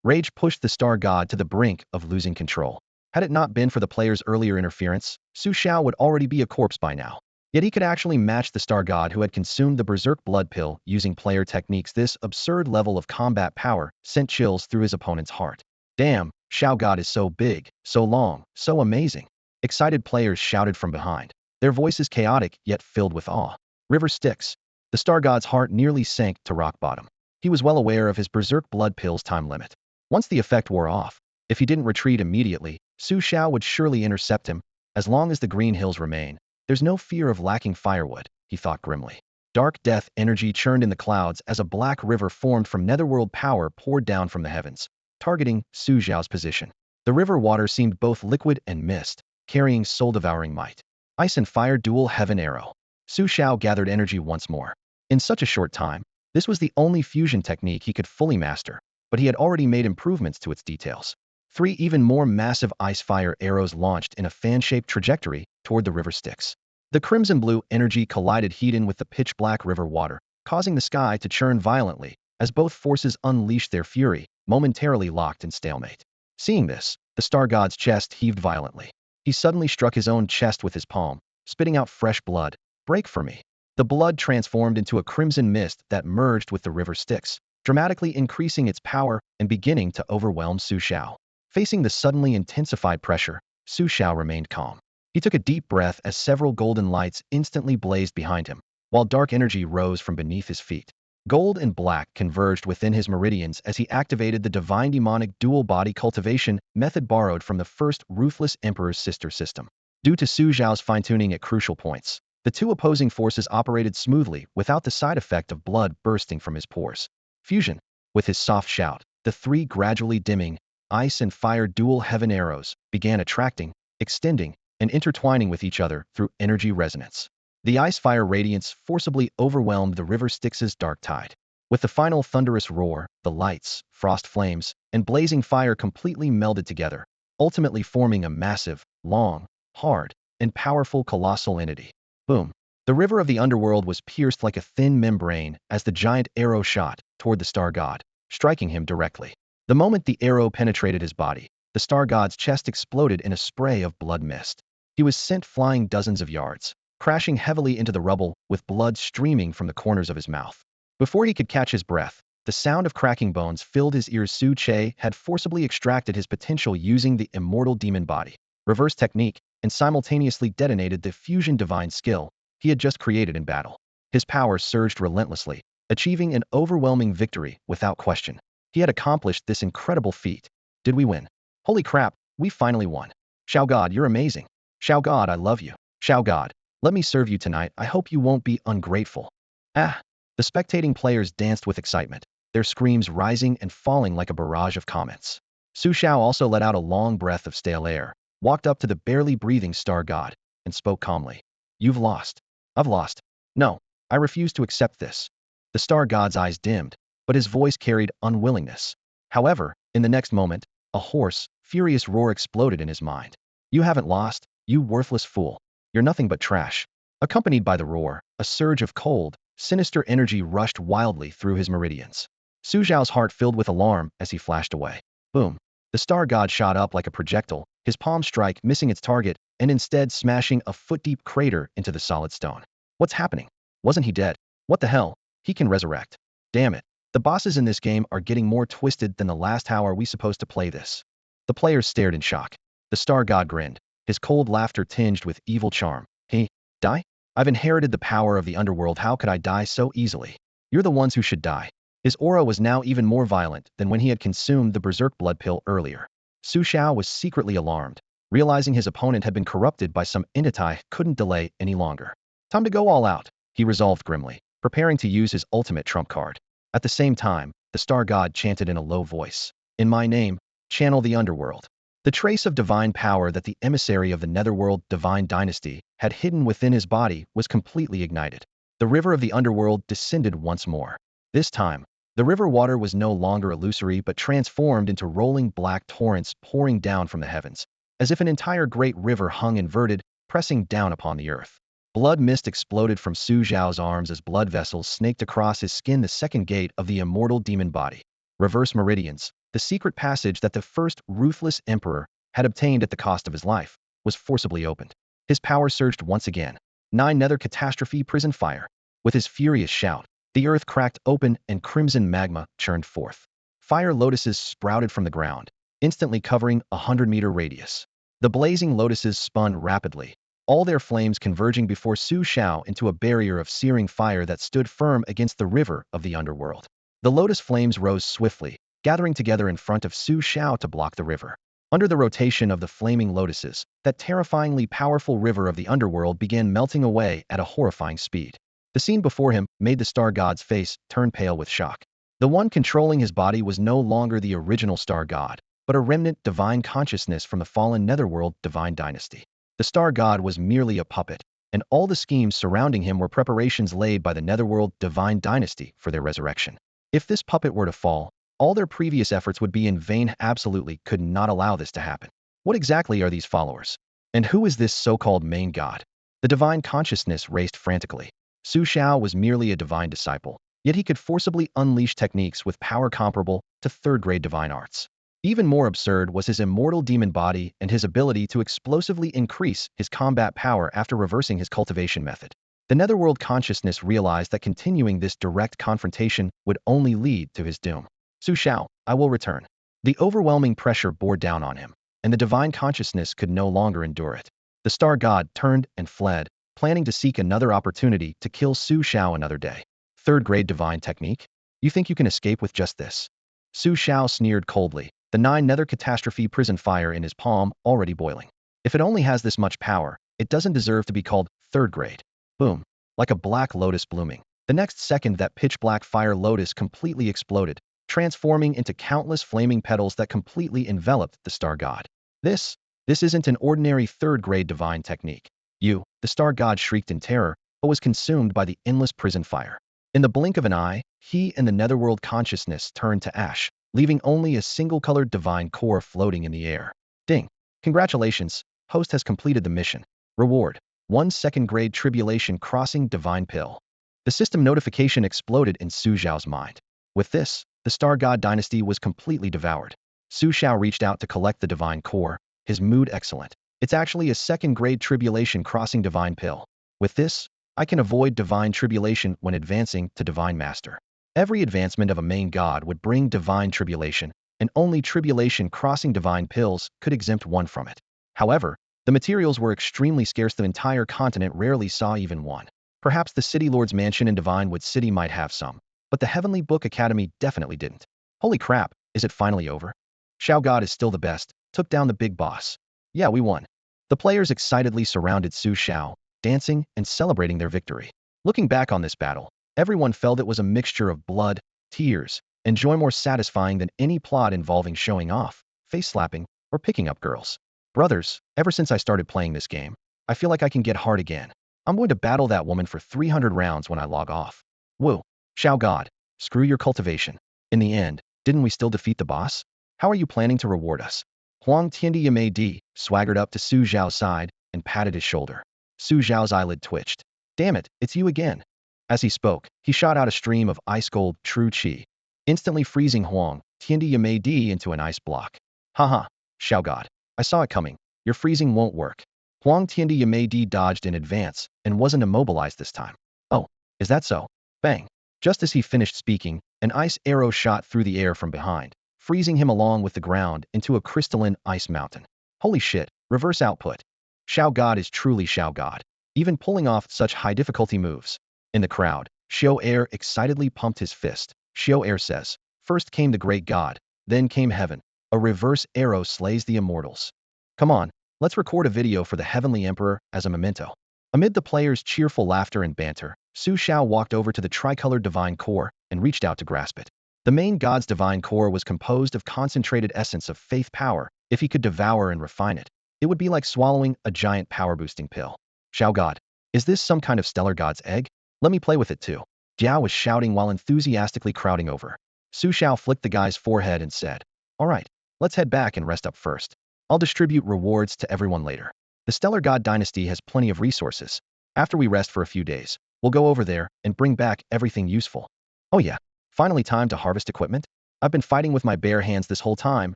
Rage pushed the star god to the brink of losing control. Had it not been for the players' earlier interference, Su Xiao would already be a corpse by now. Yet he could actually match the star god who had consumed the berserk blood pill using player techniques. This absurd level of combat power sent chills through his opponent's heart. Damn, Xiao god is so big, so long, so amazing. Excited players shouted from behind, their voices chaotic yet filled with awe. River Styx. The star god's heart nearly sank to rock bottom. He was well aware of his berserk blood pill's time limit. Once the effect wore off, if he didn't retreat immediately, Su Xiao would surely intercept him. As long as the green hills remain, there's no fear of lacking firewood, he thought grimly. Dark death energy churned in the clouds as a black river formed from netherworld power poured down from the heavens, targeting Su Xiao's position. The river water seemed both liquid and mist, carrying soul-devouring might. Ice and fire dual heaven arrow. Su Xiao gathered energy once more. In such a short time, this was the only fusion technique he could fully master, but he had already made improvements to its details. 3 even more massive ice-fire arrows launched in a fan-shaped trajectory toward the river Styx. The crimson-blue energy collided heat-in with the pitch-black river water, causing the sky to churn violently as both forces unleashed their fury, momentarily locked in stalemate. Seeing this, the star god's chest heaved violently. He suddenly struck his own chest with his palm, spitting out fresh blood. Break for me. The blood transformed into a crimson mist that merged with the river Styx, dramatically increasing its power and beginning to overwhelm Su Xiao. Facing the suddenly intensified pressure, Su Xiao remained calm. He took a deep breath as several golden lights instantly blazed behind him, while dark energy rose from beneath his feet. Gold and black converged within his meridians as he activated the divine demonic dual body cultivation method borrowed from the first Ruthless Emperor's sister system. Due to Su Xiao's fine-tuning at crucial points, the two opposing forces operated smoothly without the side effect of blood bursting from his pores. Fusion. With his soft shout, the 3 gradually dimming, ice and fire dual heaven arrows began attracting, extending, and intertwining with each other through energy resonance. The ice-fire radiance forcibly overwhelmed the river Styx's dark tide. With the final thunderous roar, the lights, frost flames, and blazing fire completely melded together, ultimately forming a massive, long, hard, and powerful colossal entity. Boom. The river of the underworld was pierced like a thin membrane as the giant arrow shot toward the star god, striking him directly. The moment the arrow penetrated his body, the star god's chest exploded in a spray of blood mist. He was sent flying dozens of yards, crashing heavily into the rubble with blood streaming from the corners of his mouth. Before he could catch his breath, the sound of cracking bones filled his ears. Su Che had forcibly extracted his potential using the immortal demon body, reverse technique, and simultaneously detonated the fusion divine skill he had just created in battle. His power surged relentlessly, achieving an overwhelming victory without question. He had accomplished this incredible feat. Did we win? Holy crap, we finally won. Xiao God, you're amazing. Xiao God, I love you. Xiao God, let me serve you tonight. I hope you won't be ungrateful. Ah! The spectating players danced with excitement, their screams rising and falling like a barrage of comments. Su Xiao also let out a long breath of stale air, walked up to the barely breathing star god, and spoke calmly. You've lost. I've lost. No, I refuse to accept this. The star god's eyes dimmed, but his voice carried unwillingness. However, in the next moment, a hoarse, furious roar exploded in his mind. You haven't lost, you worthless fool. You're nothing but trash. Accompanied by the roar, a surge of cold, sinister energy rushed wildly through his meridians. Su Xiao's heart filled with alarm as he flashed away. Boom. The star god shot up like a projectile, his palm strike missing its target and instead smashing a foot-deep crater into the solid stone. What's happening? Wasn't he dead? What the hell? He can resurrect. Damn it. The bosses in this game are getting more twisted than the last. How are we supposed to play this? The players stared in shock. The star god grinned, his cold laughter tinged with evil charm. He, die? I've inherited the power of the underworld. How could I die so easily? You're the ones who should die. His aura was now even more violent than when he had consumed the berserk blood pill earlier. Su Xiao was secretly alarmed, realizing his opponent had been corrupted by some entity. Couldn't delay any longer. Time to go all out, he resolved grimly, preparing to use his ultimate trump card. At the same time, the star god chanted in a low voice. In my name, channel the underworld. The trace of divine power that the emissary of the netherworld divine dynasty had hidden within his body was completely ignited. The river of the underworld descended once more. This time, the river water was no longer illusory but transformed into rolling black torrents pouring down from the heavens, as if an entire great river hung inverted, pressing down upon the earth. Blood mist exploded from Su Xiao's arms as blood vessels snaked across his skin. The second gate of the immortal demon body, reverse meridians, the secret passage that the first Ruthless Emperor had obtained at the cost of his life, was forcibly opened. His power surged once again. 9 Nether Catastrophe Prison Fire. With his furious shout, the earth cracked open and crimson magma churned forth. Fire lotuses sprouted from the ground, instantly covering a 100-meter radius. The blazing lotuses spun rapidly, all their flames converging before Su Xiao into a barrier of searing fire that stood firm against the river of the underworld. The lotus flames rose swiftly, gathering together in front of Su Xiao to block the river. Under the rotation of the flaming lotuses, that terrifyingly powerful river of the underworld began melting away at a horrifying speed. The scene before him made the star god's face turn pale with shock. The one controlling his body was no longer the original star god, but a remnant divine consciousness from the fallen netherworld divine dynasty. The star god was merely a puppet, and all the schemes surrounding him were preparations laid by the netherworld divine dynasty for their resurrection. If this puppet were to fall, all their previous efforts would be in vain. Absolutely could not allow this to happen. What exactly are these followers? And who is this so-called main god? The divine consciousness raced frantically. Xiao was merely a divine disciple, yet he could forcibly unleash techniques with power comparable to third-grade divine arts. Even more absurd was his immortal demon body and his ability to explosively increase his combat power after reversing his cultivation method. The netherworld consciousness realized that continuing this direct confrontation would only lead to his doom. Xiao, I will return. The overwhelming pressure bore down on him, and the divine consciousness could no longer endure it. The star god turned and fled, planning to seek another opportunity to kill Xiao another day. Third-grade divine technique? You think you can escape with just this? Xiao sneered coldly, the 9 nether catastrophe prison fire in his palm already boiling. If it only has this much power, it doesn't deserve to be called third-grade. Boom. Like a black lotus blooming. The next second that pitch-black fire lotus completely exploded, transforming into countless flaming petals that completely enveloped the star god. This isn't an ordinary third-grade divine technique. The star god shrieked in terror, but was consumed by the endless prison fire. In the blink of an eye, he and the netherworld consciousness turned to ash, leaving only a single-colored divine core floating in the air. Ding! Congratulations, host has completed the mission. Reward: 1 second-grade tribulation crossing divine pill. The system notification exploded in Xiao's mind. With this, the star god dynasty was completely devoured. Xiao reached out to collect the divine core, his mood excellent. It's actually a second-grade tribulation crossing divine pill. With this, I can avoid divine tribulation when advancing to divine master. Every advancement of a main god would bring divine tribulation, and only tribulation crossing divine pills could exempt one from it. However, the materials were extremely scarce. The entire continent rarely saw even one. Perhaps the City Lord's mansion in Divine Wood City might have some, but the Heavenly Book Academy definitely didn't. Holy crap, is it finally over? Xiao God is still the best, took down the big boss. Yeah, we won. The players excitedly surrounded Xiao, dancing and celebrating their victory. Looking back on this battle, everyone felt it was a mixture of blood, tears, and joy, more satisfying than any plot involving showing off, face-slapping, or picking up girls. Brothers, ever since I started playing this game, I feel like I can get hard again. I'm going to battle that woman for 300 rounds when I log off. Woo. Xiao God, screw your cultivation. In the end, didn't we still defeat the boss? How are you planning to reward us? Huang Tiandi swaggered up to Su Zhao's side and patted his shoulder. Su Zhao's eyelid twitched. Damn it, it's you again. As he spoke, he shot out a stream of ice-cold, true qi, instantly freezing Huang Tiandi into an ice block. Haha, Xiao God, I saw it coming. Your freezing won't work. Huang Tiandi dodged in advance and wasn't immobilized this time. Oh, is that so? Bang. Just as he finished speaking, an ice arrow shot through the air from behind, freezing him along with the ground into a crystalline ice mountain. Holy shit, reverse output. Xiao God is truly Xiao God, even pulling off such high difficulty moves. In the crowd, Xiao Air excitedly pumped his fist. Xiao Air says, first came the great god, then came heaven. A reverse arrow slays the immortals. Come on, let's record a video for the Heavenly Emperor as a memento. Amid the players' cheerful laughter and banter, Xiao walked over to the tricolored divine core and reached out to grasp it. The main god's divine core was composed of concentrated essence of faith power. If he could devour and refine it, it would be like swallowing a giant power-boosting pill. Xiao God, is this some kind of stellar god's egg? Let me play with it too. Jiao was shouting while enthusiastically crowding over. Xiao flicked the guy's forehead and said, all right, let's head back and rest up first. I'll distribute rewards to everyone later. The Stellar God Dynasty has plenty of resources. After we rest for a few days, we'll go over there and bring back everything useful. Oh yeah, finally time to harvest equipment? I've been fighting with my bare hands this whole time,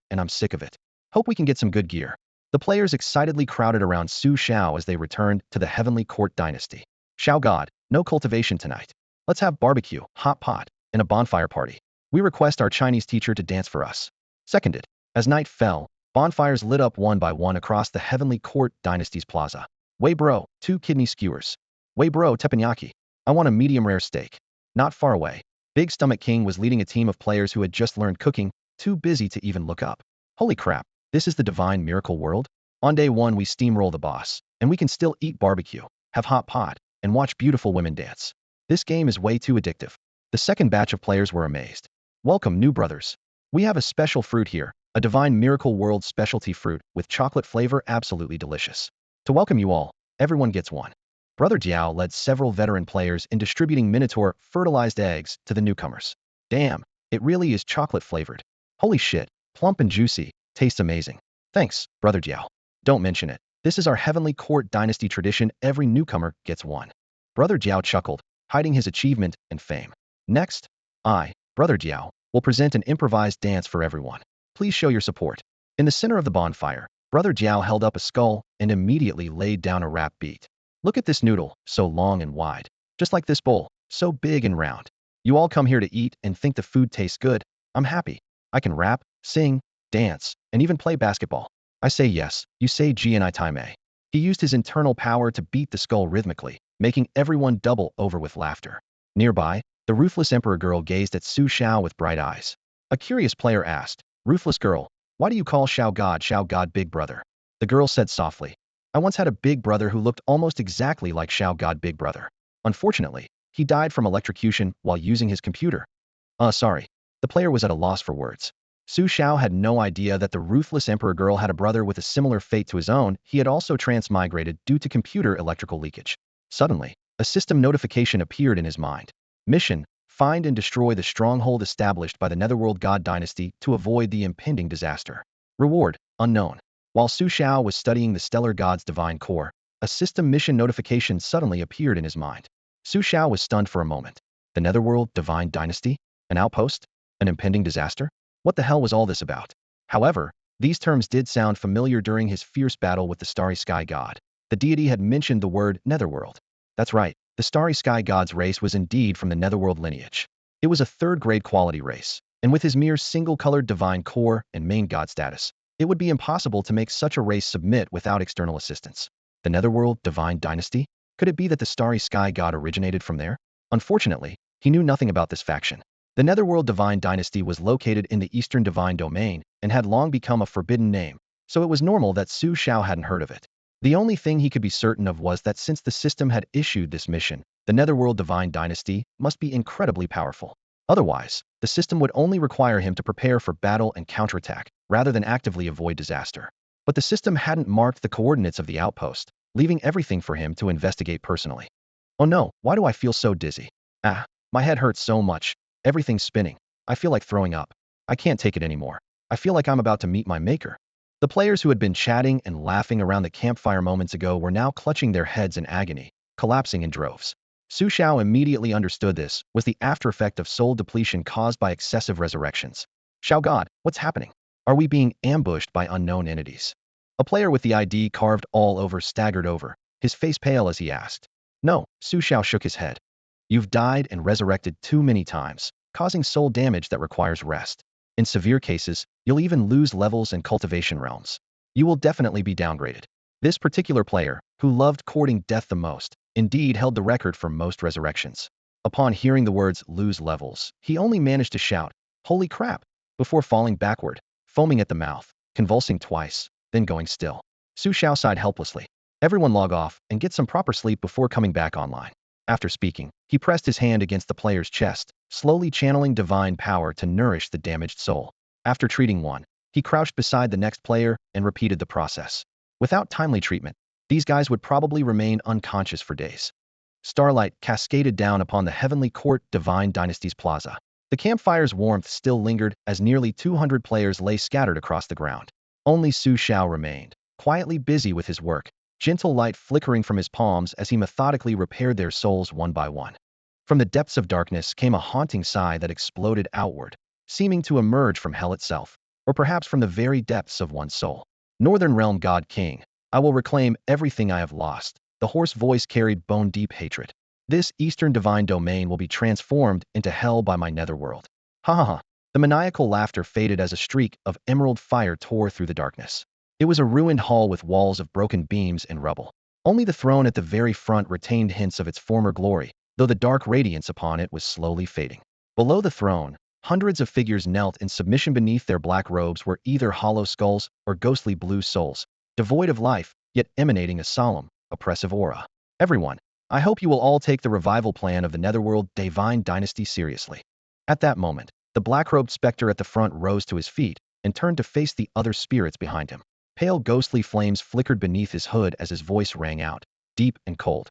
and I'm sick of it. Hope we can get some good gear. The players excitedly crowded around Xiao as they returned to the Heavenly Court Dynasty. Xiao God, no cultivation tonight. Let's have barbecue, hot pot, and a bonfire party. We request our Chinese teacher to dance for us. Seconded. As night fell, bonfires lit up one by one across the Heavenly Court Dynasty's plaza. Wei bro, 2 kidney skewers. Wei bro, teppanyaki. I want a medium rare steak. Not far away. Big Stomach King was leading a team of players who had just learned cooking, too busy to even look up. Holy crap, This is the divine miracle world? On day 1 we steamroll the boss, and we can still eat barbecue, have hot pot, and watch beautiful women dance. This game is way too addictive. The second batch of players were amazed. Welcome, new brothers. We have a special fruit here, a divine miracle world specialty fruit with chocolate flavor, absolutely delicious. To welcome you all, everyone gets one. Brother Xiao led several veteran players in distributing minotaur fertilized eggs to the newcomers. Damn, it really is chocolate flavored. Holy shit, plump and juicy, tastes amazing. Thanks, Brother Xiao. Don't mention it. This is our heavenly court dynasty tradition, every newcomer gets one. Brother Xiao chuckled, hiding his achievement and fame. Next, I, Brother Xiao, will present an improvised dance for everyone. Please show your support. In the center of the bonfire, Brother Xiao held up a skull and immediately laid down a rap beat. Look at this noodle, so long and wide. Just like this bowl, so big and round. You all come here to eat and think the food tastes good. I'm happy. I can rap, sing, dance, and even play basketball. I say yes, you say G and I time A. He used his internal power to beat the skull rhythmically, making everyone double over with laughter. Nearby, the ruthless emperor girl gazed at Su Xiao with bright eyes. A curious player asked, "Ruthless girl, why do you call Xiao God big brother?" The girl said softly, "I once had a big brother who looked almost exactly like Xiao God big brother. Unfortunately, he died from electrocution while using his computer." Sorry. The player was at a loss for words. Su Xiao had no idea that the ruthless emperor girl had a brother with a similar fate to his own. He had also transmigrated due to computer electrical leakage. Suddenly, a system notification appeared in his mind. Mission: find and destroy the stronghold established by the Netherworld God Dynasty to avoid the impending disaster. Reward: unknown. While Su Xiao was studying the stellar god's divine core, a system mission notification suddenly appeared in his mind. Su Xiao was stunned for a moment. The Netherworld Divine Dynasty? An outpost? An impending disaster? What the hell was all this about? However, these terms did sound familiar during his fierce battle with the Starry Sky God. The deity had mentioned the word Netherworld. That's right, the Starry Sky God's race was indeed from the Netherworld lineage. It was a third-grade quality race, and with his mere single-colored divine core and main god status, it would be impossible to make such a race submit without external assistance. The Netherworld Divine Dynasty? Could it be that the Starry Sky God originated from there? Unfortunately, he knew nothing about this faction. The Netherworld Divine Dynasty was located in the Eastern Divine Domain and had long become a forbidden name, so it was normal that Su Xiao hadn't heard of it. The only thing he could be certain of was that since the system had issued this mission, the Netherworld Divine Dynasty must be incredibly powerful. Otherwise, the system would only require him to prepare for battle and counterattack, rather than actively avoid disaster. But the system hadn't marked the coordinates of the outpost, leaving everything for him to investigate personally. Oh no, why do I feel so dizzy? My head hurts so much. Everything's spinning. I feel like throwing up. I can't take it anymore. I feel like I'm about to meet my maker. The players who had been chatting and laughing around the campfire moments ago were now clutching their heads in agony, collapsing in droves. Su Xiao immediately understood this was the after effect of soul depletion caused by excessive resurrections. Xiao God, what's happening? Are we being ambushed by unknown entities? A player with the ID carved all over staggered over, his face pale as he asked. No, Su Xiao shook his head. You've died and resurrected too many times, causing soul damage that requires rest. In severe cases, you'll even lose levels and cultivation realms. You will definitely be downgraded. This particular player, who loved courting death the most, indeed held the record for most resurrections. Upon hearing the words lose levels, he only managed to shout, "Holy crap!" before falling backward, foaming at the mouth, convulsing twice, then going still. Su Xiao sighed helplessly. Everyone log off and get some proper sleep before coming back online. After speaking, he pressed his hand against the player's chest, slowly channeling divine power to nourish the damaged soul. After treating one, he crouched beside the next player and repeated the process. Without timely treatment, these guys would probably remain unconscious for days. Starlight cascaded down upon the heavenly court Divine Dynasty's plaza. The campfire's warmth still lingered as nearly 200 players lay scattered across the ground. Only Su Xiao remained, quietly busy with his work, gentle light flickering from his palms as he methodically repaired their souls one by one. From the depths of darkness came a haunting sigh that exploded outward, seeming to emerge from hell itself, or perhaps from the very depths of one's soul. Northern Realm God King, I will reclaim everything I have lost. The hoarse voice carried bone-deep hatred. This Eastern Divine Domain will be transformed into hell by my netherworld. Ha ha ha. The maniacal laughter faded as a streak of emerald fire tore through the darkness. It was a ruined hall with walls of broken beams and rubble. Only the throne at the very front retained hints of its former glory, though the dark radiance upon it was slowly fading. Below the throne, Hundreds of figures knelt in submission. Beneath their black robes were either hollow skulls or ghostly blue souls, devoid of life, yet emanating a solemn, oppressive aura. Everyone, I hope you will all take the revival plan of the Netherworld Divine Dynasty seriously. At that moment, the black-robed specter at the front rose to his feet and turned to face the other spirits behind him. Pale ghostly flames flickered beneath his hood as his voice rang out, deep and cold.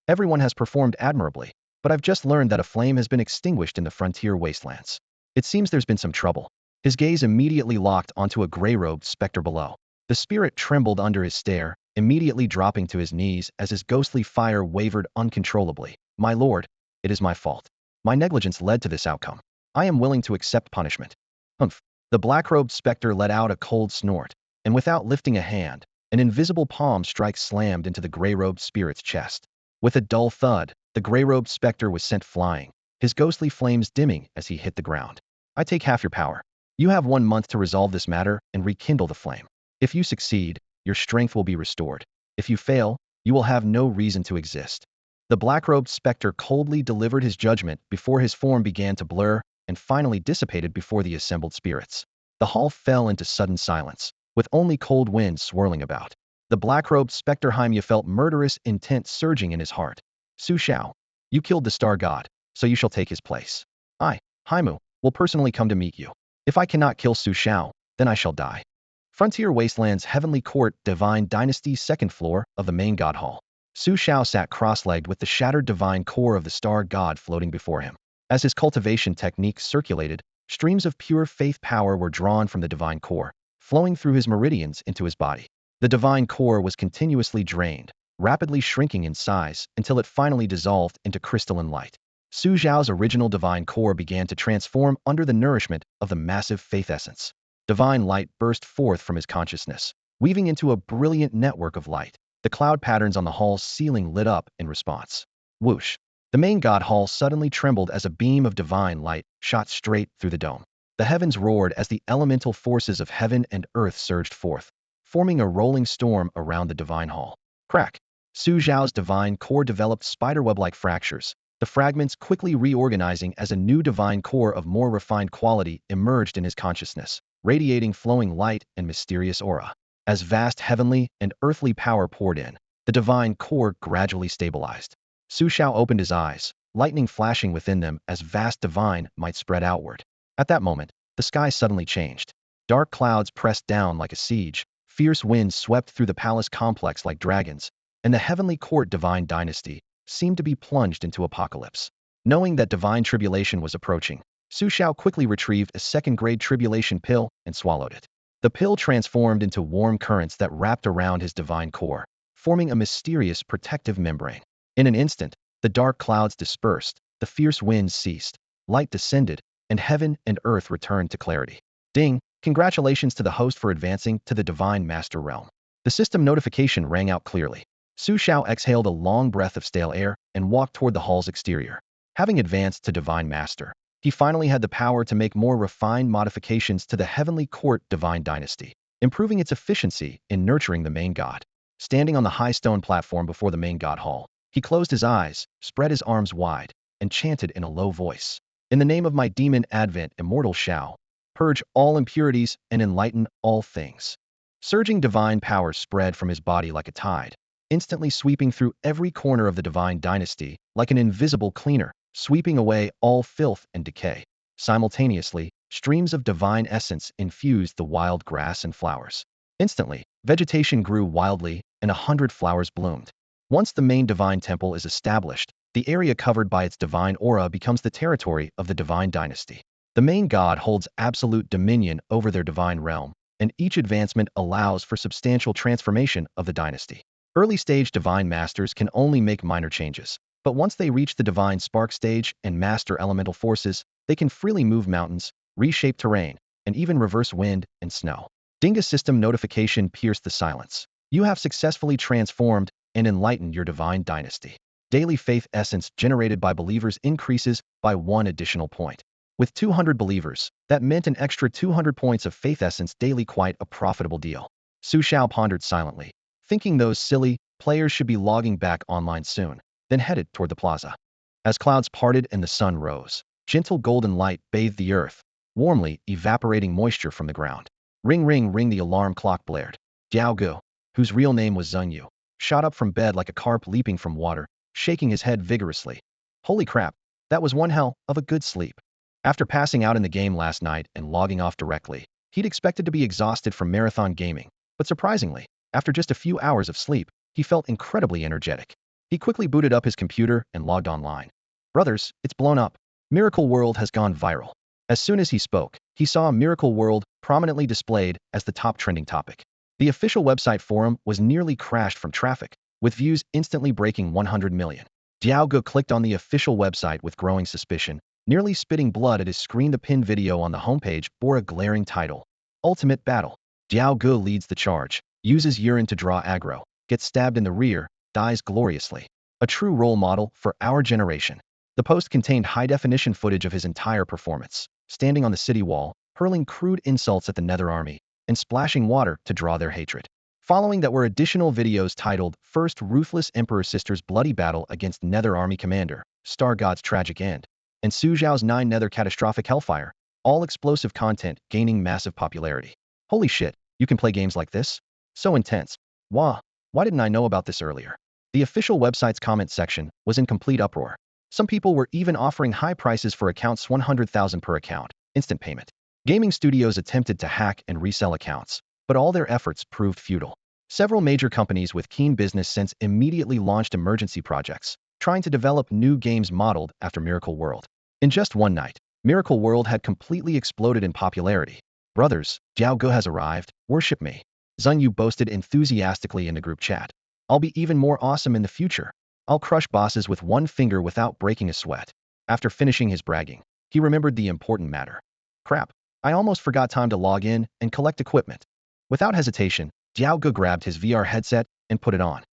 Everyone has performed admirably, but I've just learned that a flame has been extinguished in the frontier wastelands. It seems there's been some trouble. His gaze immediately locked onto a gray-robed specter below. The spirit trembled under his stare, immediately dropping to his knees as his ghostly fire wavered uncontrollably. My lord, it is my fault. My negligence led to this outcome. I am willing to accept punishment. Humph. The black-robed specter let out a cold snort, and without lifting a hand, an invisible palm strike slammed into the gray-robed spirit's chest. With a dull thud, the gray-robed specter was sent flying, his ghostly flames dimming as he hit the ground. I take half your power. You have 1 month to resolve this matter and rekindle the flame. If you succeed, your strength will be restored. If you fail, you will have no reason to exist. The black-robed specter coldly delivered his judgment before his form began to blur and finally dissipated before the assembled spirits. The hall fell into sudden silence, with only cold wind swirling about. The black-robed specter Hymia felt murderous intent surging in his heart. Xiao, you killed the star god, so you shall take his place. I, Haimu, will personally come to meet you. If I cannot kill Xiao, then I shall die. Frontier Wastelands Heavenly Court Divine Dynasty, second floor of the main god hall. Xiao sat cross-legged with the shattered divine core of the star god floating before him. As his cultivation techniques circulated, streams of pure faith power were drawn from the divine core, flowing through his meridians into his body. The divine core was continuously drained, rapidly shrinking in size until it finally dissolved into crystalline light. Xiao's original divine core began to transform under the nourishment of the massive faith essence. Divine light burst forth from his consciousness, weaving into a brilliant network of light. The cloud patterns on the hall's ceiling lit up in response. Whoosh! The main god hall suddenly trembled as a beam of divine light shot straight through the dome. The heavens roared as the elemental forces of heaven and earth surged forth, forming a rolling storm around the divine hall. Crack! Xiao's divine core developed spiderweb-like fractures, the fragments quickly reorganizing as a new divine core of more refined quality emerged in his consciousness, radiating flowing light and mysterious aura. As vast heavenly and earthly power poured in, the divine core gradually stabilized. Xiao opened his eyes, lightning flashing within them as vast divine might spread outward. At that moment, the sky suddenly changed. Dark clouds pressed down like a siege, fierce winds swept through the palace complex like dragons, and the heavenly court divine dynasty seemed to be plunged into apocalypse. Knowing that divine tribulation was approaching, Xiao quickly retrieved a second-grade tribulation pill and swallowed it. The pill transformed into warm currents that wrapped around his divine core, forming a mysterious protective membrane. In an instant, the dark clouds dispersed, the fierce winds ceased, light descended, and heaven and earth returned to clarity. Ding! Congratulations to the host for advancing to the Divine Master realm. The system notification rang out clearly. Xiao exhaled a long breath of stale air and walked toward the hall's exterior. Having advanced to Divine Master, he finally had the power to make more refined modifications to the Heavenly Court Divine Dynasty, improving its efficiency in nurturing the main god. Standing on the high stone platform before the main god hall, he closed his eyes, spread his arms wide, and chanted in a low voice. In the name of my demon advent immortal Xiao, purge all impurities and enlighten all things. Surging divine power spread from his body like a tide, instantly sweeping through every corner of the divine dynasty like an invisible cleaner, sweeping away all filth and decay. Simultaneously, streams of divine essence infused the wild grass and flowers. Instantly, vegetation grew wildly and 100 flowers bloomed. Once the main divine temple is established, the area covered by its divine aura becomes the territory of the divine dynasty. The main god holds absolute dominion over their divine realm, and each advancement allows for substantial transformation of the dynasty. Early-stage divine masters can only make minor changes, but once they reach the divine spark stage and master elemental forces, they can freely move mountains, reshape terrain, and even reverse wind and snow. Dinga system notification pierced the silence. You have successfully transformed and enlightened your divine dynasty. Daily faith essence generated by believers increases by 1 additional point. With 200 believers, that meant an extra 200 points of faith essence daily, quite a profitable deal. Xiao pondered silently, thinking those silly players should be logging back online soon, then headed toward the plaza. As clouds parted and the sun rose, Gentle golden light bathed the earth, warmly evaporating moisture from the ground. Ring ring ring, the alarm clock blared. Xiao Gu, whose real name was Zheng Yu, shot up from bed like a carp leaping from water, shaking his head vigorously. Holy crap, that was one hell of a good sleep. After passing out in the game last night and logging off directly, he'd expected to be exhausted from marathon gaming, but surprisingly, after just a few hours of sleep, he felt incredibly energetic. He quickly booted up his computer and logged online. Brothers, it's blown up. Miracle World has gone viral. As soon as he spoke, he saw Miracle World prominently displayed as the top trending topic. The official website forum was nearly crashed from traffic, with views instantly breaking 100 million. Xiao Gu clicked on the official website with growing suspicion, nearly spitting blood at his screen. The pinned video on the homepage bore a glaring title: Ultimate Battle. Xiao Gu leads the charge, uses urine to draw aggro, gets stabbed in the rear, dies gloriously. A true role model for our generation. The post contained high-definition footage of his entire performance, standing on the city wall, hurling crude insults at the Nether Army, and splashing water to draw their hatred. Following that were additional videos titled First Ruthless Emperor Sister's Bloody Battle Against Nether Army Commander, Star God's Tragic End, and Su Zhao's 9 Nether Catastrophic Hellfire, all explosive content gaining massive popularity. Holy shit, you can play games like this? So intense. Wah, why didn't I know about this earlier? The official website's comment section was in complete uproar. Some people were even offering high prices for accounts, 100,000 per account, instant payment. Gaming studios attempted to hack and resell accounts, but all their efforts proved futile. Several major companies with keen business sense immediately launched emergency projects, trying to develop new games modeled after Miracle World. In just one night, Miracle World had completely exploded in popularity. Brothers, Xiao Gu has arrived, worship me. Zheng Yu boasted enthusiastically in the group chat. I'll be even more awesome in the future. I'll crush bosses with one finger without breaking a sweat. After finishing his bragging, he remembered the important matter. Crap, I almost forgot time to log in and collect equipment. Without hesitation, Xiao Gu grabbed his VR headset and put it on.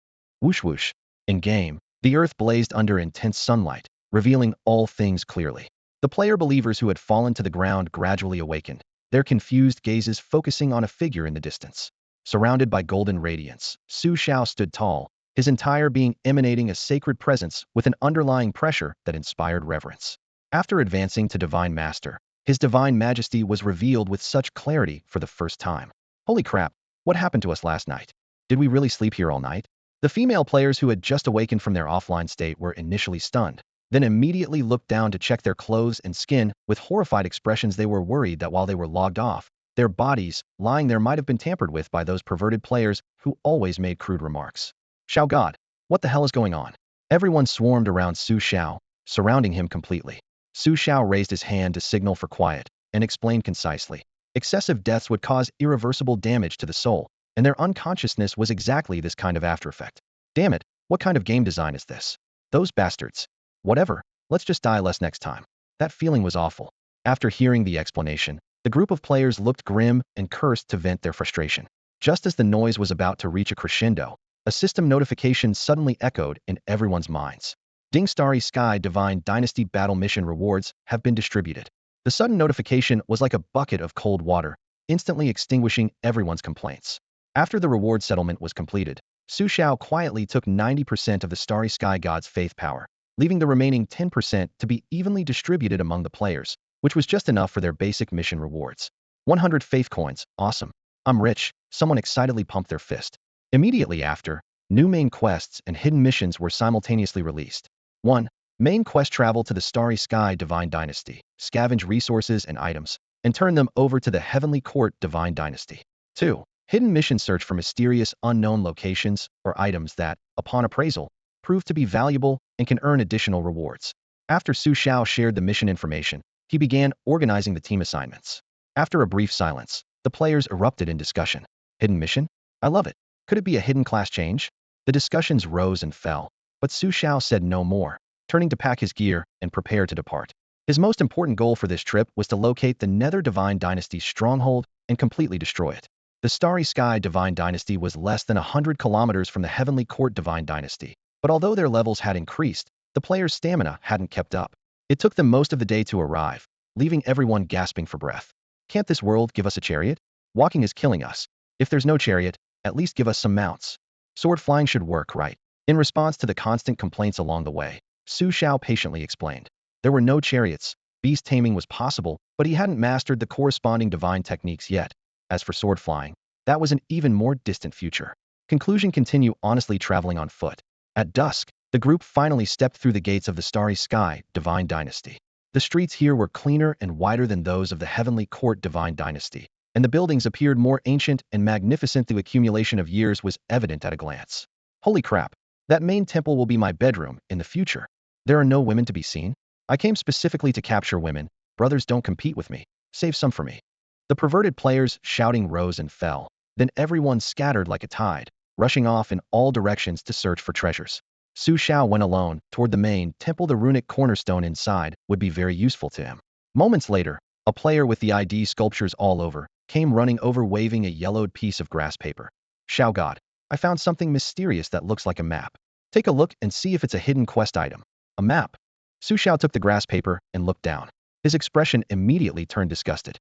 Whoosh whoosh. In-game, the earth blazed under intense sunlight, revealing all things clearly. The player believers who had fallen to the ground gradually awakened, their confused gazes focusing on a figure in the distance. Surrounded by golden radiance, Su Xiao stood tall, his entire being emanating a sacred presence with an underlying pressure that inspired reverence. After advancing to Divine Master, his divine majesty was revealed with such clarity for the first time. Holy crap, what happened to us last night? Did we really sleep here all night? The female players who had just awakened from their offline state were initially stunned, then immediately looked down to check their clothes and skin. With horrified expressions, they were worried that while they were logged off, their bodies, lying there, might have been tampered with by those perverted players who always made crude remarks. Xiao God, what the hell is going on? Everyone swarmed around Su Xiao, surrounding him completely. Su Xiao raised his hand to signal for quiet, and explained concisely. Excessive deaths would cause irreversible damage to the soul, and their unconsciousness was exactly this kind of after effect. Damn it, what kind of game design is this? Those bastards. Whatever, let's just die less next time. That feeling was awful. After hearing the explanation, the group of players looked grim and cursed to vent their frustration. Just as the noise was about to reach a crescendo, a system notification suddenly echoed in everyone's minds. Ding, Starry Sky Divine Dynasty Battle Mission rewards have been distributed. The sudden notification was like a bucket of cold water, instantly extinguishing everyone's complaints. After the reward settlement was completed, Su Xiao quietly took 90% of the Starry Sky God's faith power, leaving the remaining 10% to be evenly distributed among the players, which was just enough for their basic mission rewards. 100 faith coins, awesome. I'm rich, someone excitedly pumped their fist. Immediately after, new main quests and hidden missions were simultaneously released. 1. Main quest: travel to the Starry Sky Divine Dynasty, scavenge resources and items, and turn them over to the Heavenly Court Divine Dynasty. 2. Hidden mission: search for mysterious unknown locations or items that, upon appraisal, prove to be valuable and can earn additional rewards. After Su Xiao shared the mission information, he began organizing the team assignments. After a brief silence, the players erupted in discussion. Hidden mission? I love it. Could it be a hidden class change? The discussions rose and fell, but Su Xiao said no more, turning to pack his gear and prepare to depart. His most important goal for this trip was to locate the Nether Divine Dynasty's stronghold and completely destroy it. The Starry Sky Divine Dynasty was less than 100 kilometers from the Heavenly Court Divine Dynasty, but although their levels had increased, the players' stamina hadn't kept up. It took them most of the day to arrive, leaving everyone gasping for breath. Can't this world give us a chariot? Walking is killing us. If there's no chariot, at least give us some mounts. Sword flying should work, right? In response to the constant complaints along the way, Su Xiao patiently explained. There were no chariots, Beast taming was possible, but he hadn't mastered the corresponding divine techniques yet. As for sword flying, that was an even more distant future. Conclusion: continue honestly traveling on foot. At dusk, the group finally stepped through the gates of the starry sky, Divine Dynasty. The streets here were cleaner and wider than those of the heavenly court Divine Dynasty, and the buildings appeared more ancient and magnificent. The accumulation of years was evident at a glance. Holy crap, that main temple will be my bedroom in the future. There are no women to be seen? I came specifically to capture women. Brothers, don't compete with me. Save some for me. The perverted players shouting rose and fell. Then everyone scattered like a tide, rushing off in all directions to search for treasures. Xiao went alone toward the main temple. The runic cornerstone inside would be very useful to him. Moments later, a player with the ID sculptures all over came running over waving a yellowed piece of grass paper. Xiao God, I found something mysterious that looks like a map. Take a look and see if it's a hidden quest item. A map. Xiao took the grass paper and looked down. His expression immediately turned disgusted.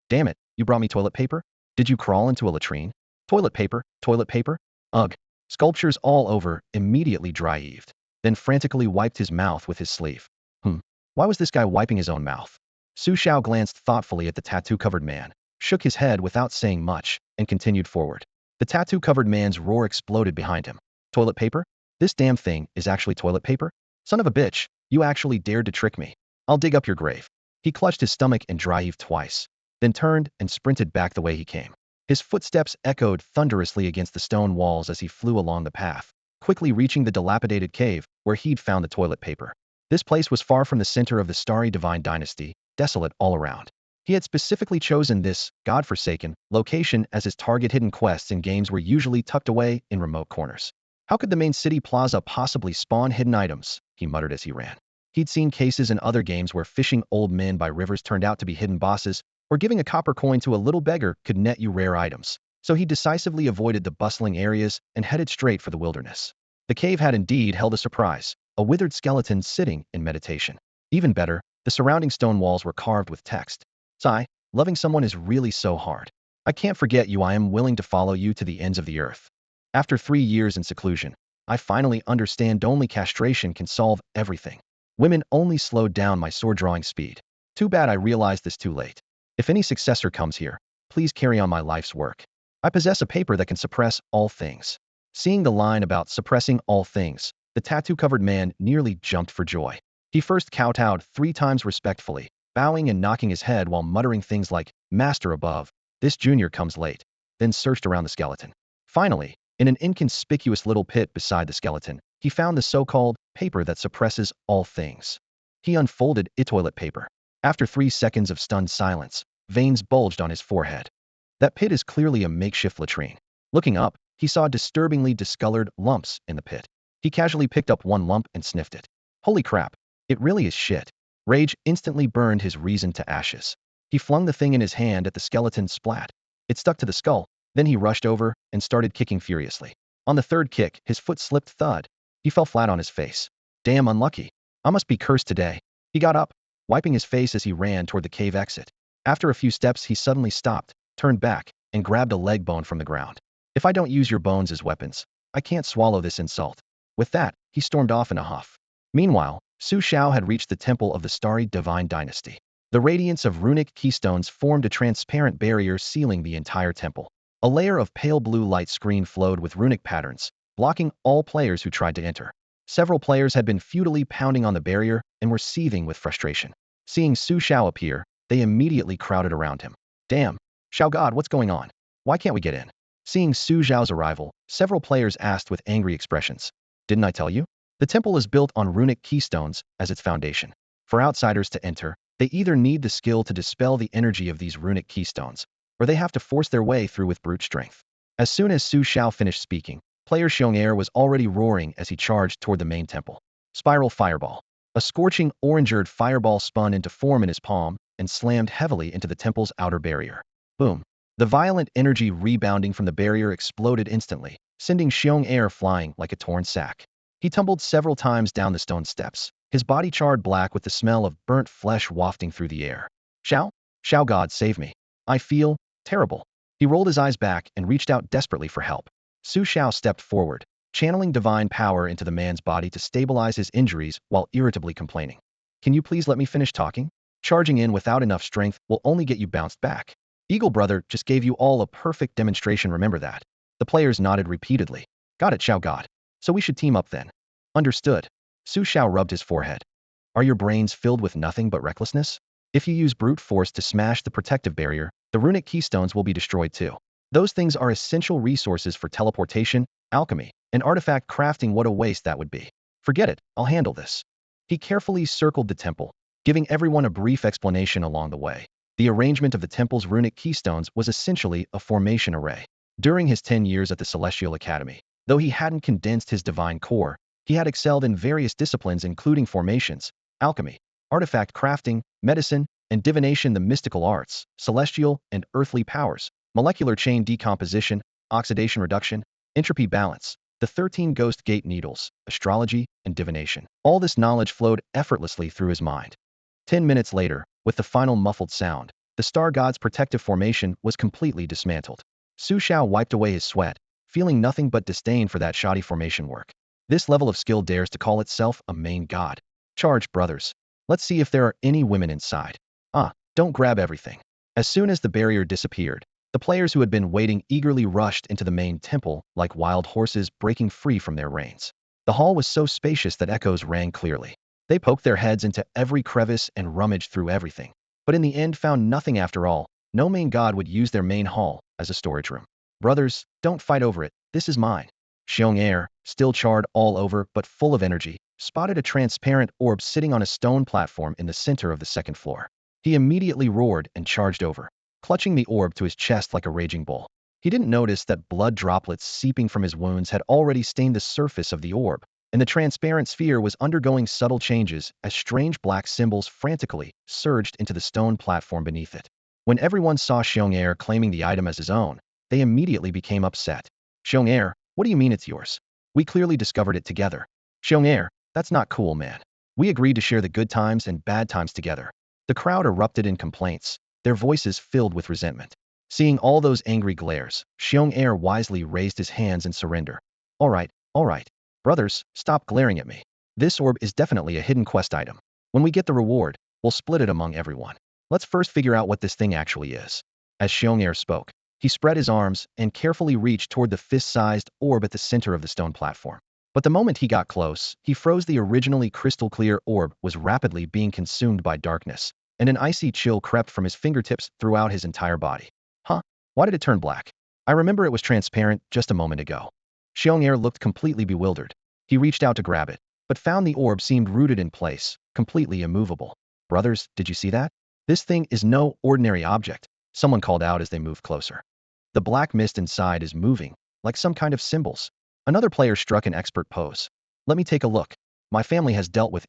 Damn it, you brought me toilet paper? Did you crawl into a latrine? Toilet paper, toilet paper? Ugh. Sculptures all over immediately dry-heaved, then frantically wiped his mouth with his sleeve. Why was this guy wiping his own mouth? Xiao glanced thoughtfully at the tattoo-covered man, shook his head without saying much, and continued forward. The tattoo-covered man's roar exploded behind him. Toilet paper? This damn thing is actually toilet paper? Son of a bitch, you actually dared to trick me. I'll dig up your grave. He clutched his stomach and dry-heaved twice, then turned and sprinted back the way he came. His footsteps echoed thunderously against the stone walls as he flew along the path, quickly reaching the dilapidated cave where he'd found the toilet paper. This place was far from the center of the starry Divine Dynasty, desolate all around. He had specifically chosen this godforsaken location as his target. Hidden quests in games were usually tucked away in remote corners. How could the main city plaza possibly spawn hidden items? He muttered as he ran. He'd seen cases in other games where fishing old men by rivers turned out to be hidden bosses, or giving a copper coin to a little beggar could net you rare items. So he decisively avoided the bustling areas and headed straight for the wilderness. The cave had indeed held a surprise, a withered skeleton sitting in meditation. Even better, the surrounding stone walls were carved with text. Sigh, loving someone is really so hard. I can't forget you. I am willing to follow you to the ends of the earth. After 3 years in seclusion, I finally understand only castration can solve everything. Women only slowed down my sword-drawing speed. Too bad I realized this too late. If any successor comes here, please carry on my life's work. I possess a paper that can suppress all things. Seeing the line about suppressing all things, the tattoo-covered man nearly jumped for joy. He first kowtowed 3 times respectfully, bowing and knocking his head while muttering things like, "Master above, this junior comes late," then searched around the skeleton. Finally, in an inconspicuous little pit beside the skeleton, he found the so-called paper that suppresses all things. He unfolded it. Toilet paper. After 3 seconds of stunned silence, veins bulged on his forehead. That pit is clearly a makeshift latrine. Looking up, he saw disturbingly discolored lumps in the pit. He casually picked up one lump and sniffed it. Holy crap, it really is shit. Rage instantly burned his reason to ashes. He flung the thing in his hand at the skeleton. Splat. It stuck to the skull. Then he rushed over and started kicking furiously. On the 3rd kick, his foot slipped. Thud. He fell flat on his face. Damn unlucky. I must be cursed today. He got up, wiping his face as he ran toward the cave exit. After a few steps, he suddenly stopped, turned back, and grabbed a leg bone from the ground. If I don't use your bones as weapons, I can't swallow this insult. With that, he stormed off in a huff. Meanwhile, Xiao had reached the temple of the starry Divine Dynasty. The radiance of runic keystones formed a transparent barrier sealing the entire temple. A layer of pale blue light screen flowed with runic patterns, blocking all players who tried to enter. Several players had been futilely pounding on the barrier and were seething with frustration. Seeing Xiao appear, they immediately crowded around him. Damn, Xiao God, what's going on? Why can't we get in? Seeing Xiao's arrival, several players asked with angry expressions. Didn't I tell you? The temple is built on runic keystones as its foundation. For outsiders to enter, they either need the skill to dispel the energy of these runic keystones, or they have to force their way through with brute strength. As soon as Xiao finished speaking, player Xiong'er was already roaring as he charged toward the main temple. Spiral Fireball. A scorching orange-eared fireball spun into form in his palm and slammed heavily into the temple's outer barrier. Boom. The violent energy rebounding from the barrier exploded instantly, sending Xiong'er flying like a torn sack. He tumbled several times down the stone steps, his body charred black with the smell of burnt flesh wafting through the air. Xiao? Xiao God, save me. I feel terrible. He rolled his eyes back and reached out desperately for help. Xiao stepped forward, channeling divine power into the man's body to stabilize his injuries while irritably complaining. Can you please let me finish talking? Charging in without enough strength will only get you bounced back. Eagle Brother just gave you all a perfect demonstration, remember that. The players nodded repeatedly. Got it, Xiao got. So we should team up then. Understood. Su Xiao rubbed his forehead. Are your brains filled with nothing but recklessness? If you use brute force to smash the protective barrier, the runic keystones will be destroyed too. Those things are essential resources for teleportation, alchemy, and artifact crafting. What a waste that would be. Forget it, I'll handle this. He carefully circled the temple, giving everyone a brief explanation along the way. The arrangement of the temple's runic keystones was essentially a formation array. During his 10 years at the Celestial Academy, though he hadn't condensed his divine core, he had excelled in various disciplines including formations, alchemy, artifact crafting, medicine, and divination, the mystical arts, celestial and earthly powers, molecular chain decomposition, oxidation reduction, entropy balance, the 13 ghost gate needles, astrology, and divination. All this knowledge flowed effortlessly through his mind. 10 minutes later, with the final muffled sound, the star god's protective formation was completely dismantled. Su Xiao wiped away his sweat, feeling nothing but disdain for that shoddy formation work. This level of skill dares to call itself a main god. Charge, brothers. Let's see if there are any women inside. Don't grab everything. As soon as the barrier disappeared, the players who had been waiting eagerly rushed into the main temple like wild horses breaking free from their reins. The hall was so spacious that echoes rang clearly. They poked their heads into every crevice and rummaged through everything, but in the end found nothing after all. No main god would use their main hall as a storage room. Brothers, don't fight over it, this is mine. Xiao, still charred all over but full of energy, spotted a transparent orb sitting on a stone platform in the center of the second floor. He immediately roared and charged over, clutching the orb to his chest like a raging bull. He didn't notice that blood droplets seeping from his wounds had already stained the surface of the orb, and the transparent sphere was undergoing subtle changes as strange black symbols frantically surged into the stone platform beneath it. When everyone saw Xiao claiming the item as his own, they immediately became upset. Xiao, what do you mean it's yours? We clearly discovered it together. Xiao, that's not cool, man. We agreed to share the good times and bad times together. The crowd erupted in complaints, their voices filled with resentment. Seeing all those angry glares, Xiao wisely raised his hands in surrender. All right. Brothers, stop glaring at me. This orb is definitely a hidden quest item. When we get the reward, we'll split it among everyone. Let's first figure out what this thing actually is. As Xiao spoke, he spread his arms and carefully reached toward the fist-sized orb at the center of the stone platform. But the moment he got close, he froze. The originally crystal-clear orb was rapidly being consumed by darkness, and an icy chill crept from his fingertips throughout his entire body. Why did it turn black? I remember it was transparent just a moment ago. Xiao looked completely bewildered. He reached out to grab it, but found the orb seemed rooted in place, completely immovable. Brothers, did you see that? This thing is no ordinary object, someone called out as they moved closer. The black mist inside is moving, like some kind of symbols. Another player struck an expert pose. Let me take a look. My family has dealt with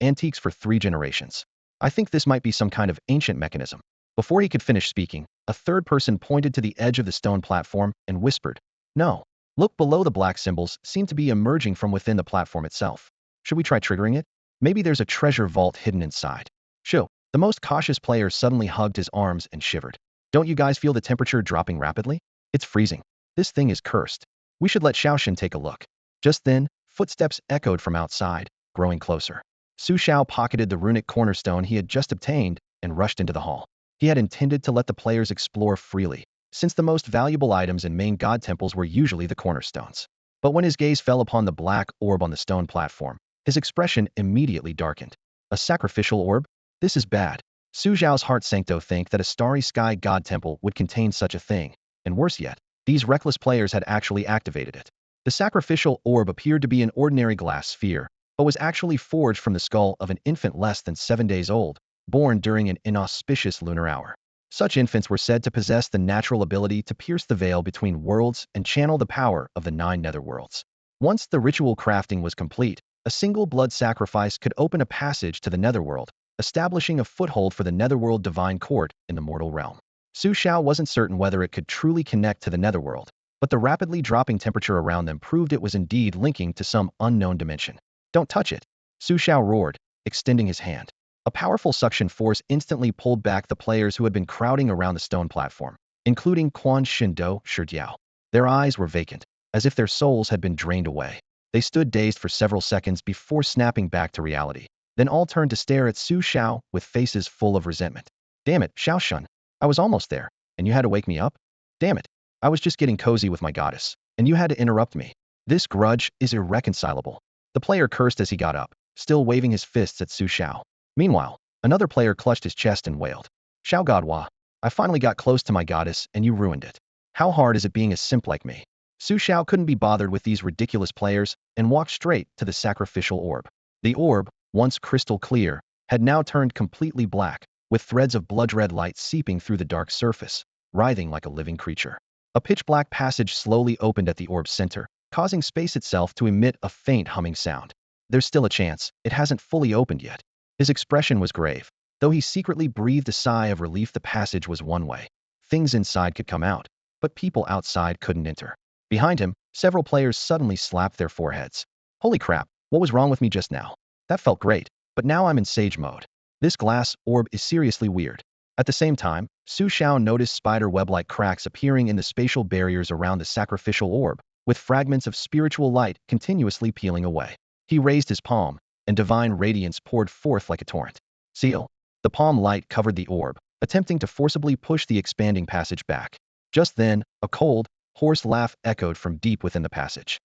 antiques for 3 generations. I think this might be some kind of ancient mechanism. Before he could finish speaking, a third person pointed to the edge of the stone platform and whispered, No. Look below. The black symbols seem to be emerging from within the platform itself. Should we try triggering it? Maybe there's a treasure vault hidden inside. Shoo. The most cautious player suddenly hugged his arms and shivered. Don't you guys feel the temperature dropping rapidly? It's freezing. This thing is cursed. We should let Xiaoshan take a look. Just then, footsteps echoed from outside, growing closer. Su Xiao pocketed the runic cornerstone he had just obtained and rushed into the hall. He had intended to let the players explore freely, since the most valuable items in main god temples were usually the cornerstones. But when his gaze fell upon the black orb on the stone platform, his expression immediately darkened. A sacrificial orb? This is bad. Su Xiao's heart sank to think that a starry sky god temple would contain such a thing, and worse yet, these reckless players had actually activated it. The sacrificial orb appeared to be an ordinary glass sphere, but was actually forged from the skull of an infant less than 7 days old, born during an inauspicious lunar hour. Such infants were said to possess the natural ability to pierce the veil between worlds and channel the power of the 9 netherworlds. Once the ritual crafting was complete, a single blood sacrifice could open a passage to the netherworld, establishing a foothold for the netherworld divine court in the mortal realm. Su Xiao wasn't certain whether it could truly connect to the netherworld, but the rapidly dropping temperature around them proved it was indeed linking to some unknown dimension. Don't touch it! Su Xiao roared, extending his hand. A powerful suction force instantly pulled back the players who had been crowding around the stone platform, including Quan Shindo, Shijiao. Their eyes were vacant, as if their souls had been drained away. They stood dazed for several seconds before snapping back to reality. Then all turned to stare at Su Xiao with faces full of resentment. Damn it, Xiao Shun. I was almost there, and you had to wake me up? Damn it. I was just getting cozy with my goddess, and you had to interrupt me. This grudge is irreconcilable. The player cursed as he got up, still waving his fists at Su Xiao. Meanwhile, another player clutched his chest and wailed. Xiao Godhua, I finally got close to my goddess and you ruined it. How hard is it being a simp like me? Su Xiao couldn't be bothered with these ridiculous players and walked straight to the sacrificial orb. The orb, once crystal clear, had now turned completely black, with threads of blood-red light seeping through the dark surface, writhing like a living creature. A pitch-black passage slowly opened at the orb's center, causing space itself to emit a faint humming sound. There's still a chance, it hasn't fully opened yet. His expression was grave. Though he secretly breathed a sigh of relief, the passage was one way. Things inside could come out, but people outside couldn't enter. Behind him, several players suddenly slapped their foreheads. Holy crap, what was wrong with me just now? That felt great, but now I'm in sage mode. This glass orb is seriously weird. At the same time, Su Xiao noticed spider web-like cracks appearing in the spatial barriers around the sacrificial orb, with fragments of spiritual light continuously peeling away. He raised his palm, and divine radiance poured forth like a torrent. Seal. The palm light covered the orb, attempting to forcibly push the expanding passage back. Just then, a cold, hoarse laugh echoed from deep within the passage.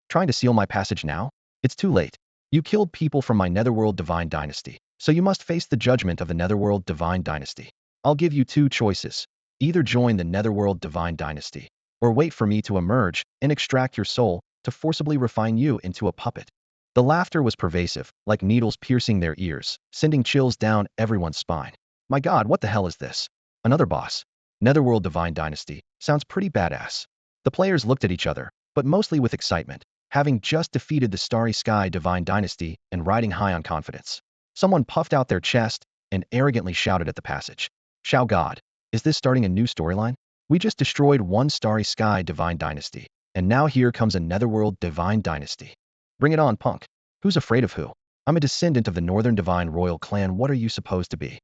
Trying to seal my passage now? It's too late. You killed people from my Netherworld Divine Dynasty, so you must face the judgment of the Netherworld Divine Dynasty. I'll give you two choices. Either join the Netherworld Divine Dynasty, or wait for me to emerge and extract your soul to forcibly refine you into a puppet. The laughter was pervasive, like needles piercing their ears, sending chills down everyone's spine. My god, what the hell is this? Another boss. Netherworld Divine Dynasty. Sounds pretty badass. The players looked at each other, but mostly with excitement, having just defeated the Starry Sky Divine Dynasty and riding high on confidence. Someone puffed out their chest and arrogantly shouted at the passage. Xiao God, is this starting a new storyline? We just destroyed one Starry Sky Divine Dynasty, and now here comes a Netherworld Divine Dynasty. Bring it on, punk. Who's afraid of who? I'm a descendant of the Northern Divine Royal Clan. What are you supposed to be?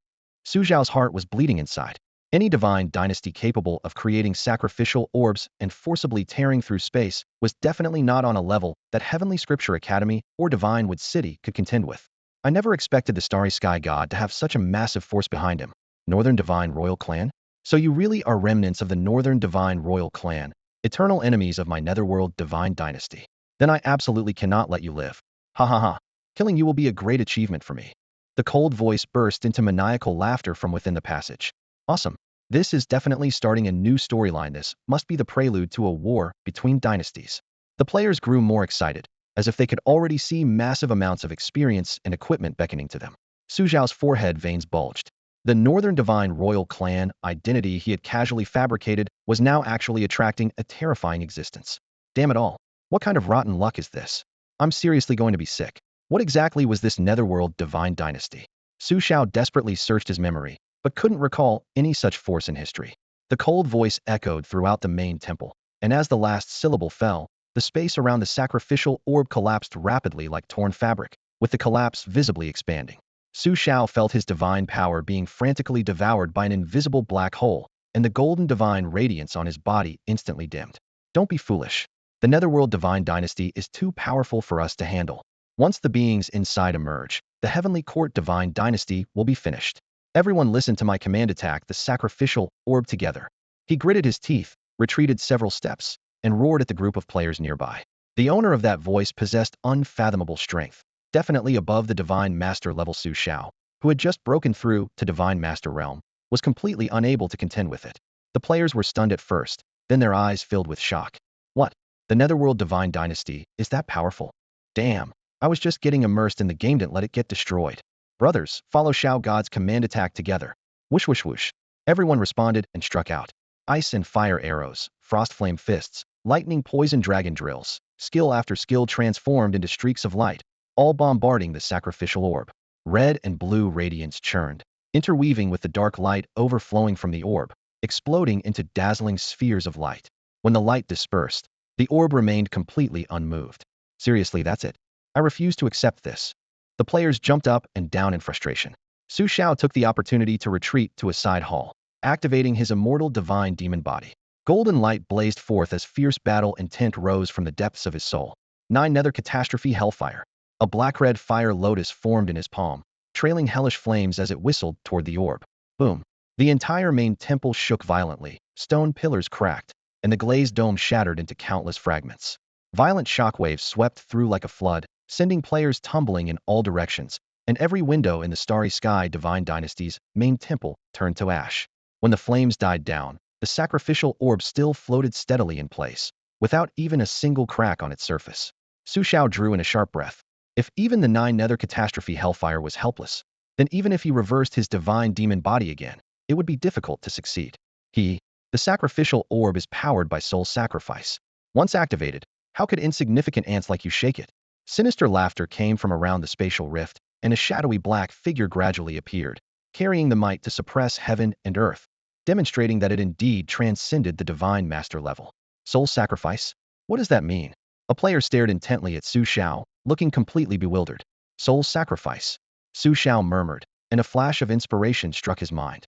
Su Xiao's heart was bleeding inside. Any divine dynasty capable of creating sacrificial orbs and forcibly tearing through space was definitely not on a level that Heavenly Scripture Academy or Divine Wood City could contend with. I never expected the Starry Sky God to have such a massive force behind him. Northern Divine Royal Clan? So you really are remnants of the Northern Divine Royal Clan, eternal enemies of my Netherworld Divine Dynasty. Then I absolutely cannot let you live. Ha ha ha. Killing you will be a great achievement for me. The cold voice burst into maniacal laughter from within the passage. Awesome. This is definitely starting a new storyline. This must be the prelude to a war between dynasties. The players grew more excited, as if they could already see massive amounts of experience and equipment beckoning to them. Su Xiao's forehead veins bulged. The Northern Divine Royal Clan identity he had casually fabricated was now actually attracting a terrifying existence. Damn it all. What kind of rotten luck is this? I'm seriously going to be sick. What exactly was this Netherworld Divine Dynasty? Su Xiao desperately searched his memory, but couldn't recall any such force in history. The cold voice echoed throughout the main temple, and as the last syllable fell, the space around the sacrificial orb collapsed rapidly like torn fabric, with the collapse visibly expanding. Su Xiao felt his divine power being frantically devoured by an invisible black hole, and the golden divine radiance on his body instantly dimmed. Don't be foolish. The Netherworld Divine Dynasty is too powerful for us to handle. Once the beings inside emerge, the Heavenly Court Divine Dynasty will be finished. Everyone listened to my command. Attack the sacrificial orb together. He gritted his teeth, retreated several steps, and roared at the group of players nearby. The owner of that voice possessed unfathomable strength, definitely above the Divine Master level. Su Xiao, who had just broken through to Divine Master realm, was completely unable to contend with it. The players were stunned at first, then their eyes filled with shock. What? The Netherworld Divine Dynasty is that powerful? Damn, I was just getting immersed in the game. Didn't let it get destroyed. Brothers, follow Xiao God's command. Attack together. Whoosh whoosh whoosh. Everyone responded and struck out. Ice and fire arrows, frost flame fists, lightning poison dragon drills, skill after skill transformed into streaks of light, all bombarding the sacrificial orb. Red and blue radiance churned, interweaving with the dark light overflowing from the orb, exploding into dazzling spheres of light. When the light dispersed, the orb remained completely unmoved. Seriously, that's it? I refuse to accept this. The players jumped up and down in frustration. Su Xiao took the opportunity to retreat to a side hall, activating his immortal divine demon body. Golden light blazed forth as fierce battle intent rose from the depths of his soul. 9 Nether Catastrophe Hellfire. A black-red fire lotus formed in his palm, trailing hellish flames as it whistled toward the orb. Boom! The entire main temple shook violently, stone pillars cracked, and the glazed dome shattered into countless fragments. Violent shockwaves swept through like a flood, sending players tumbling in all directions, and every window in the starry sky Divine Dynasty's main temple turned to ash. When the flames died down, the sacrificial orb still floated steadily in place, without even a single crack on its surface. Xiao drew in a sharp breath. If even the nine-nether catastrophe hellfire was helpless, then even if he reversed his divine demon body again, it would be difficult to succeed. The sacrificial orb is powered by soul sacrifice. Once activated, how could insignificant ants like you shake it? Sinister laughter came from around the spatial rift, and a shadowy black figure gradually appeared, carrying the might to suppress heaven and earth, demonstrating that it indeed transcended the divine master level. Soul sacrifice? What does that mean? A player stared intently at Xiao, looking completely bewildered. Soul sacrifice. Xiao murmured, and a flash of inspiration struck his mind.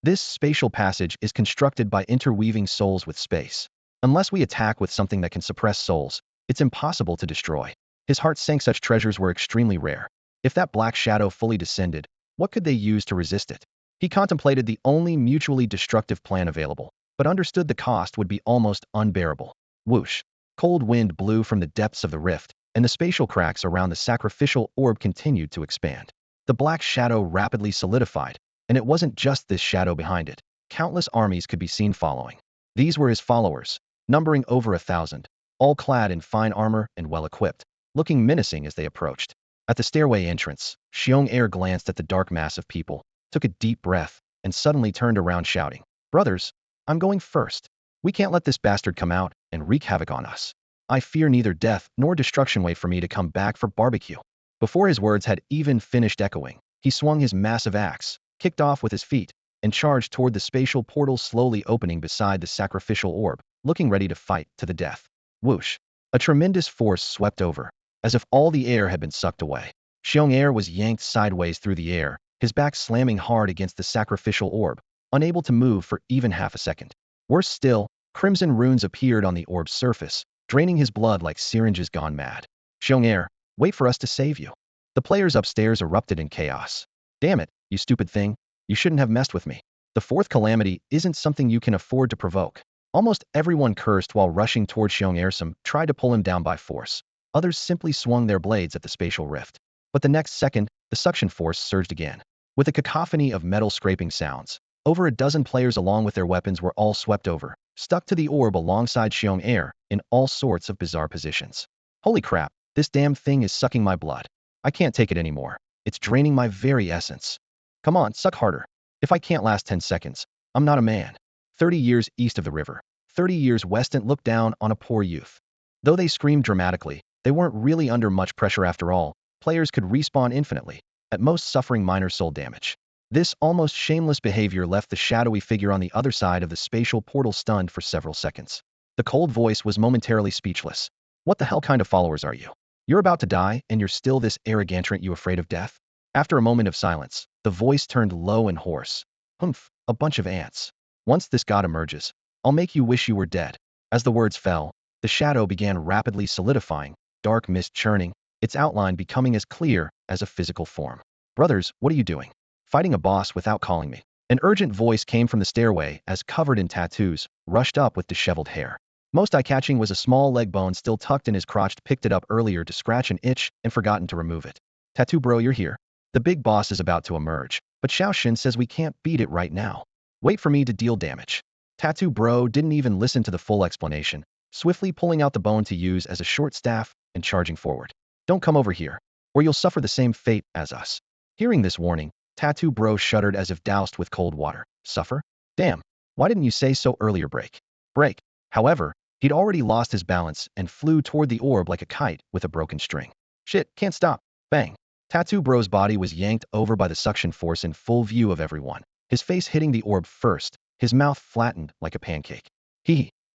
This spatial passage is constructed by interweaving souls with space. Unless we attack with something that can suppress souls, it's impossible to destroy. His heart sank. Such treasures were extremely rare. If that black shadow fully descended, what could they use to resist it? He contemplated the only mutually destructive plan available, but understood the cost would be almost unbearable. Whoosh! Cold wind blew from the depths of the rift, and the spatial cracks around the sacrificial orb continued to expand. The black shadow rapidly solidified, and it wasn't just this shadow behind it. Countless armies could be seen following. These were his followers, numbering over 1,000, all clad in fine armor and well-equipped, looking menacing as they approached. At the stairway entrance, Xiao glanced at the dark mass of people, took a deep breath, and suddenly turned around shouting, "Brothers, I'm going first. We can't let this bastard come out and wreak havoc on us. I fear neither death nor destruction. Wait for me to come back for barbecue." Before his words had even finished echoing, he swung his massive axe, kicked off with his feet, and charged toward the spatial portal slowly opening beside the sacrificial orb, looking ready to fight to the death. Whoosh! A tremendous force swept over, as if all the air had been sucked away. Xiao was yanked sideways through the air, his back slamming hard against the sacrificial orb, unable to move for even half a second. Worse still, crimson runes appeared on the orb's surface, draining his blood like syringes gone mad. "Xiao, wait for us to save you." The players upstairs erupted in chaos. "Damn it, you stupid thing. You shouldn't have messed with me. The Fourth Calamity isn't something you can afford to provoke." Almost everyone cursed while rushing toward Xiao. Some tried to pull him down by force. Others simply swung their blades at the spatial rift. But the next second, the suction force surged again. With a cacophony of metal scraping sounds, over a dozen players along with their weapons were all swept over, stuck to the orb alongside Xiao in all sorts of bizarre positions. "Holy crap, this damn thing is sucking my blood. I can't take it anymore. It's draining my very essence. Come on, suck harder. If I can't last 10 seconds, I'm not a man." 30 years east of the river, 30 years westant looked down on a poor youth. Though they screamed dramatically, they weren't really under much pressure after all. Players could respawn infinitely, at most suffering minor soul damage. This almost shameless behavior left the shadowy figure on the other side of the spatial portal stunned for several seconds. The cold voice was momentarily speechless. "What the hell kind of followers are you? You're about to die, and you're still this arrogant. You afraid of death?" After a moment of silence, the voice turned low and hoarse. "Humph, a bunch of ants. Once this god emerges, I'll make you wish you were dead." As the words fell, the shadow began rapidly solidifying, dark mist churning, its outline becoming as clear as a physical form. "Brothers, what are you doing? Fighting a boss without calling me?" An urgent voice came from the stairway as, covered in tattoos, rushed up with disheveled hair. Most eye-catching was a small leg bone still tucked in his crotch. Picked it up earlier to scratch an itch and forgotten to remove it. "Tattoo bro, you're here. The big boss is about to emerge, but Xiao says we can't beat it right now. Wait for me to deal damage." Tattoo bro didn't even listen to the full explanation, swiftly pulling out the bone to use as a short staff and charging forward. "Don't come over here, or you'll suffer the same fate as us." Hearing this warning, Tattoo bro shuddered as if doused with cold water. Suffer? Damn, why didn't you say so earlier? Break. However, he'd already lost his balance and flew toward the orb like a kite with a broken string. "Shit, can't stop." Bang. Tattoo bro's body was yanked over by the suction force in full view of everyone, his face hitting the orb first, his mouth flattened like a pancake.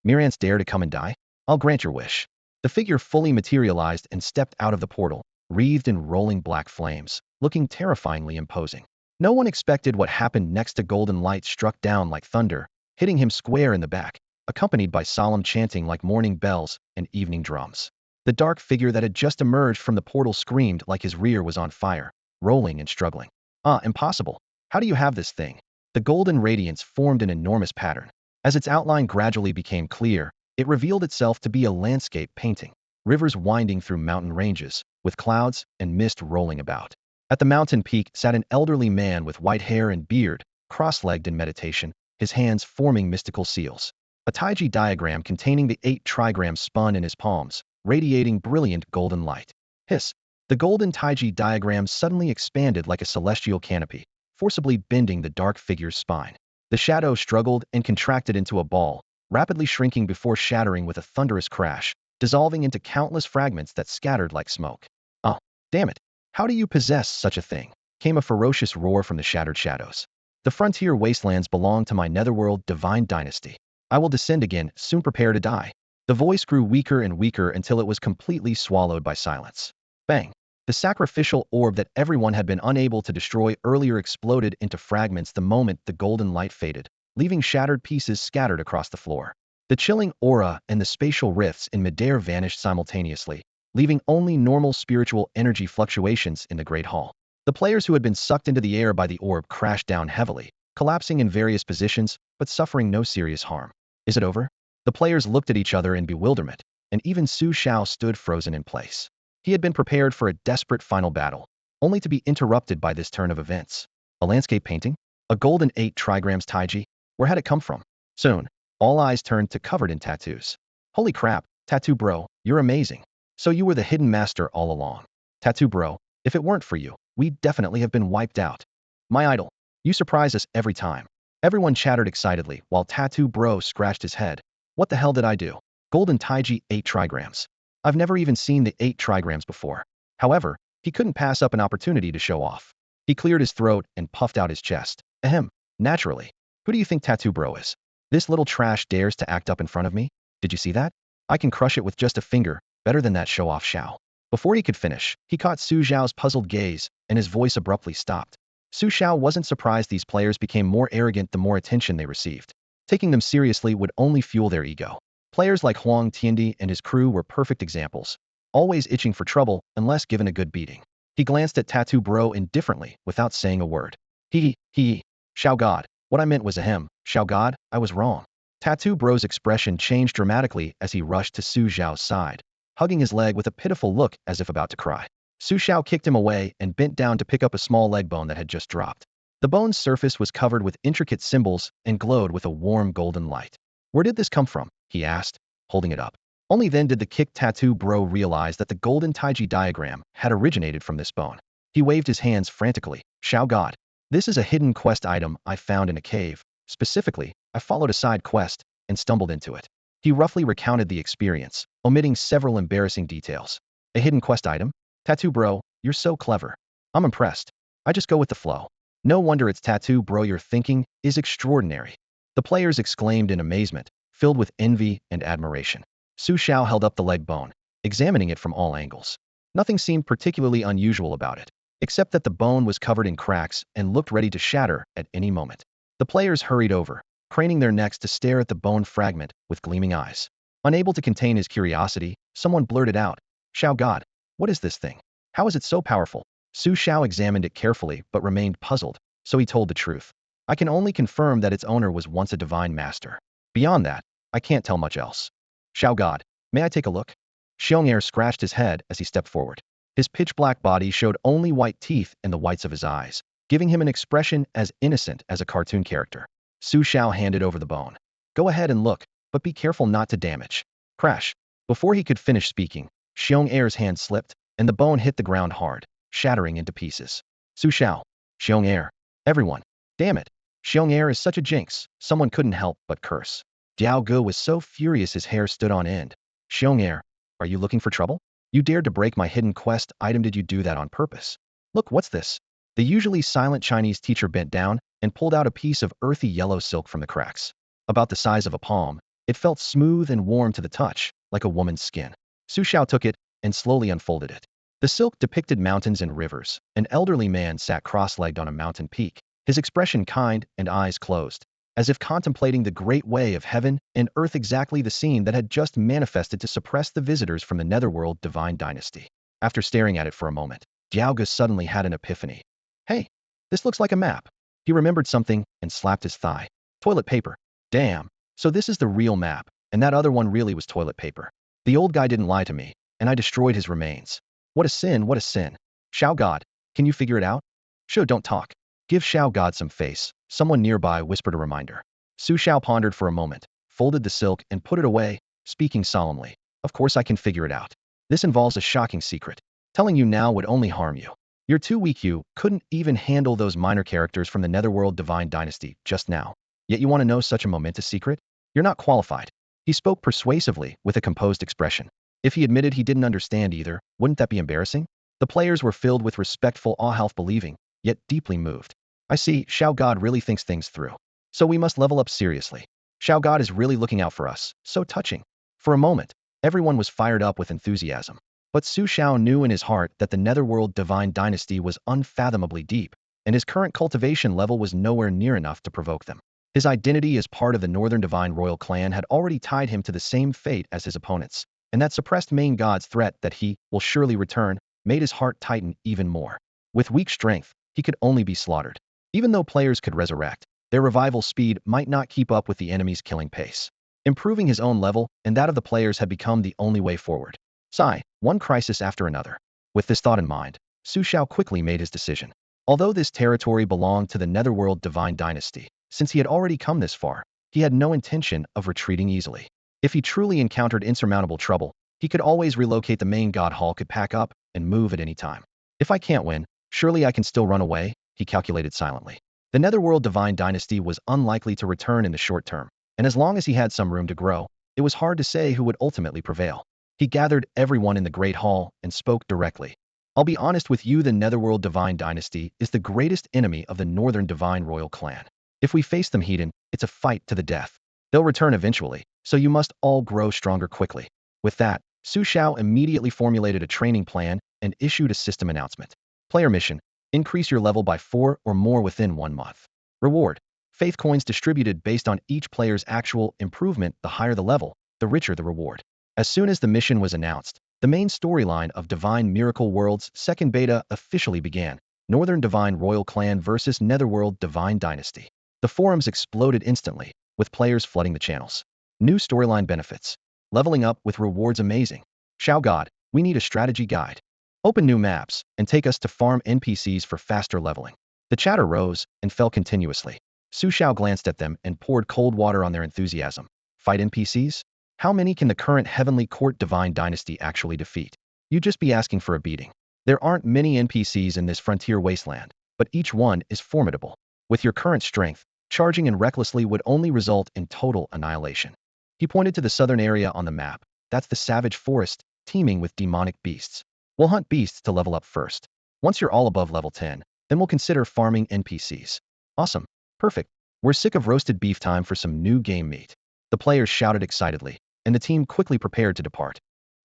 "Mirants dare to come and die? I'll grant your wish." The figure fully materialized and stepped out of the portal, wreathed in rolling black flames, looking terrifyingly imposing. No one expected what happened next. A golden light struck down like thunder, hitting him square in the back, accompanied by solemn chanting like morning bells and evening drums. The dark figure that had just emerged from the portal screamed like his rear was on fire, rolling and struggling. Ah, impossible. How do you have this thing? The golden radiance formed an enormous pattern. As its outline gradually became clear, it revealed itself to be a landscape painting. Rivers winding through mountain ranges, with clouds and mist rolling about. At the mountain peak sat an elderly man with white hair and beard, cross-legged in meditation, his hands forming mystical seals. A Taiji diagram containing the 8 trigrams spun in his palms, radiating brilliant golden light. Hiss! The golden Taiji diagram suddenly expanded like a celestial canopy, forcibly bending the dark figure's spine. The shadow struggled and contracted into a ball, rapidly shrinking before shattering with a thunderous crash, dissolving into countless fragments that scattered like smoke. Oh, damn it! How do you possess such a thing? Came a ferocious roar from the shattered shadows. The frontier wastelands belong to my netherworld divine dynasty. I will descend again, soon prepare to die. The voice grew weaker and weaker until it was completely swallowed by silence. Bang! The sacrificial orb that everyone had been unable to destroy earlier exploded into fragments the moment the golden light faded, leaving shattered pieces scattered across the floor. The chilling aura and the spatial rifts in midair vanished simultaneously, leaving only normal spiritual energy fluctuations in the Great Hall. The players who had been sucked into the air by the orb crashed down heavily, collapsing in various positions, but suffering no serious harm. Is it over? The players looked at each other in bewilderment, and even Xiao stood frozen in place. He had been prepared for a desperate final battle, only to be interrupted by this turn of events. A landscape painting? A golden 8 trigrams Taiji? Where had it come from? Soon, all eyes turned to covered in tattoos. Holy crap, Tattoo Bro, you're amazing. So you were the hidden master all along. Tattoo Bro, if it weren't for you, we'd definitely have been wiped out. My idol, you surprise us every time. Everyone chattered excitedly while Tattoo Bro scratched his head. What the hell did I do? Golden Taiji 8 trigrams. I've never even seen the 8 trigrams before. However, he couldn't pass up an opportunity to show off. He cleared his throat and puffed out his chest. Ahem, naturally. Who do you think Tattoo Bro is? This little trash dares to act up in front of me? Did you see that? I can crush it with just a finger, better than that show-off Xiao. Before he could finish, he caught Su Xiao's puzzled gaze, and his voice abruptly stopped. Su Xiao wasn't surprised these players became more arrogant the more attention they received. Taking them seriously would only fuel their ego. Players like Huang Tiandi and his crew were perfect examples, always itching for trouble unless given a good beating. He glanced at Tattoo Bro indifferently without saying a word. Xiao God, what I meant was ahem, Xiao God, I was wrong. Tattoo Bro's expression changed dramatically as he rushed to Su Xiao's side, hugging his leg with a pitiful look as if about to cry. Su Xiao kicked him away and bent down to pick up a small leg bone that had just dropped. The bone's surface was covered with intricate symbols and glowed with a warm golden light. Where did this come from? He asked, holding it up. Only then did the kicked Tattoo Bro realize that the golden Taiji diagram had originated from this bone. He waved his hands frantically. Xiao God, this is a hidden quest item I found in a cave. Specifically, I followed a side quest and stumbled into it. He roughly recounted the experience, omitting several embarrassing details. A hidden quest item? Tattoo Bro, you're so clever. I'm impressed. I just go with the flow. No wonder it's Tattoo Bro you're thinking is extraordinary. The players exclaimed in amazement, filled with envy and admiration. Su Xiao held up the leg bone, examining it from all angles. Nothing seemed particularly unusual about it, except that the bone was covered in cracks and looked ready to shatter at any moment. The players hurried over, craning their necks to stare at the bone fragment with gleaming eyes. Unable to contain his curiosity, someone blurted out, Xiao God, what is this thing? How is it so powerful? Su Xiao examined it carefully but remained puzzled, so he told the truth. I can only confirm that its owner was once a divine master. Beyond that, I can't tell much else. Xiao God, may I take a look? Xiong'er scratched his head as he stepped forward. His pitch-black body showed only white teeth and the whites of his eyes, giving him an expression as innocent as a cartoon character. Su Xiao handed over the bone. Go ahead and look, but be careful not to damage. Crash. Before he could finish speaking, Xiong'er's hand slipped, and the bone hit the ground hard, shattering into pieces. Su Xiao. Xiong'er. Everyone. Damn it. Xiong'er is such a jinx, someone couldn't help but curse. Diao Ge was so furious his hair stood on end. Xiong'er, are you looking for trouble? You dared to break my hidden quest item. Did you do that on purpose? Look, what's this? The usually silent Chinese teacher bent down and pulled out a piece of earthy yellow silk from the cracks. About the size of a palm, it felt smooth and warm to the touch, like a woman's skin. Su Xiao took it and slowly unfolded it. The silk depicted mountains and rivers. An elderly man sat cross-legged on a mountain peak, his expression kind and eyes closed. as if contemplating the great way of heaven and earth, exactly the scene that had just manifested to suppress the visitors from the netherworld divine dynasty. After staring at it for a moment, Dialga suddenly had an epiphany. Hey, this looks like a map. He remembered something and slapped his thigh. Toilet paper. Damn. So this is the real map, and that other one really was toilet paper. The old guy didn't lie to me, and I destroyed his remains. What a sin, what a sin. Xiao God, can you figure it out? Sure, don't talk. Give Xiao God some face, someone nearby whispered a reminder. Su Xiao pondered for a moment, folded the silk and put it away, speaking solemnly. Of course I can figure it out. This involves a shocking secret. Telling you now would only harm you. You're too weak, you couldn't even handle those minor characters from the Netherworld Divine Dynasty just now. Yet you want to know such a momentous secret? You're not qualified. He spoke persuasively with a composed expression. If he admitted he didn't understand either, wouldn't that be embarrassing? The players were filled with respectful awe, half believing, yet deeply moved. I see, Xiao God really thinks things through. So we must level up seriously. Xiao God is really looking out for us. So touching. For a moment, everyone was fired up with enthusiasm. But Su Xiao knew in his heart that the Netherworld Divine Dynasty was unfathomably deep, and his current cultivation level was nowhere near enough to provoke them. His identity as part of the Northern Divine Royal Clan had already tied him to the same fate as his opponents, and that suppressed main god's threat that he will surely return made his heart tighten even more. With weak strength, he could only be slaughtered. Even though players could resurrect, their revival speed might not keep up with the enemy's killing pace. Improving his own level and that of the players had become the only way forward. Sigh, one crisis after another. With this thought in mind, Su Xiao quickly made his decision. Although this territory belonged to the Netherworld Divine Dynasty, since he had already come this far, he had no intention of retreating easily. If he truly encountered insurmountable trouble, he could always relocate. The main god hall could pack up and move at any time. If I can't win, surely I can still run away, he calculated silently. The Netherworld Divine Dynasty was unlikely to return in the short term, and as long as he had some room to grow, it was hard to say who would ultimately prevail. He gathered everyone in the Great Hall and spoke directly. I'll be honest with you, the Netherworld Divine Dynasty is the greatest enemy of the Northern Divine Royal Clan. If we face them heat-in, it's a fight to the death. They'll return eventually, so you must all grow stronger quickly. With that, Su Xiao immediately formulated a training plan and issued a system announcement. Player mission: increase your level by 4 or more within 1 month. Reward: faith coins distributed based on each player's actual improvement. The higher the level, the richer the reward. As soon as the mission was announced, the main storyline of Divine Miracle World's second beta officially began. Northern Divine Royal Clan versus Netherworld Divine Dynasty. The forums exploded instantly, with players flooding the channels. New storyline benefits. Leveling up with rewards amazing. Xiao God, we need a strategy guide. Open new maps, and take us to farm NPCs for faster leveling. The chatter rose and fell continuously. Su Xiao glanced at them and poured cold water on their enthusiasm. Fight NPCs? How many can the current Heavenly Court Divine Dynasty actually defeat? You'd just be asking for a beating. There aren't many NPCs in this frontier wasteland, but each one is formidable. With your current strength, charging in recklessly would only result in total annihilation. He pointed to the southern area on the map. That's the savage forest, teeming with demonic beasts. We'll hunt beasts to level up first. Once you're all above level 10, then we'll consider farming NPCs. Awesome. Perfect. We're sick of roasted beef, time for some new game meat. The players shouted excitedly, and the team quickly prepared to depart.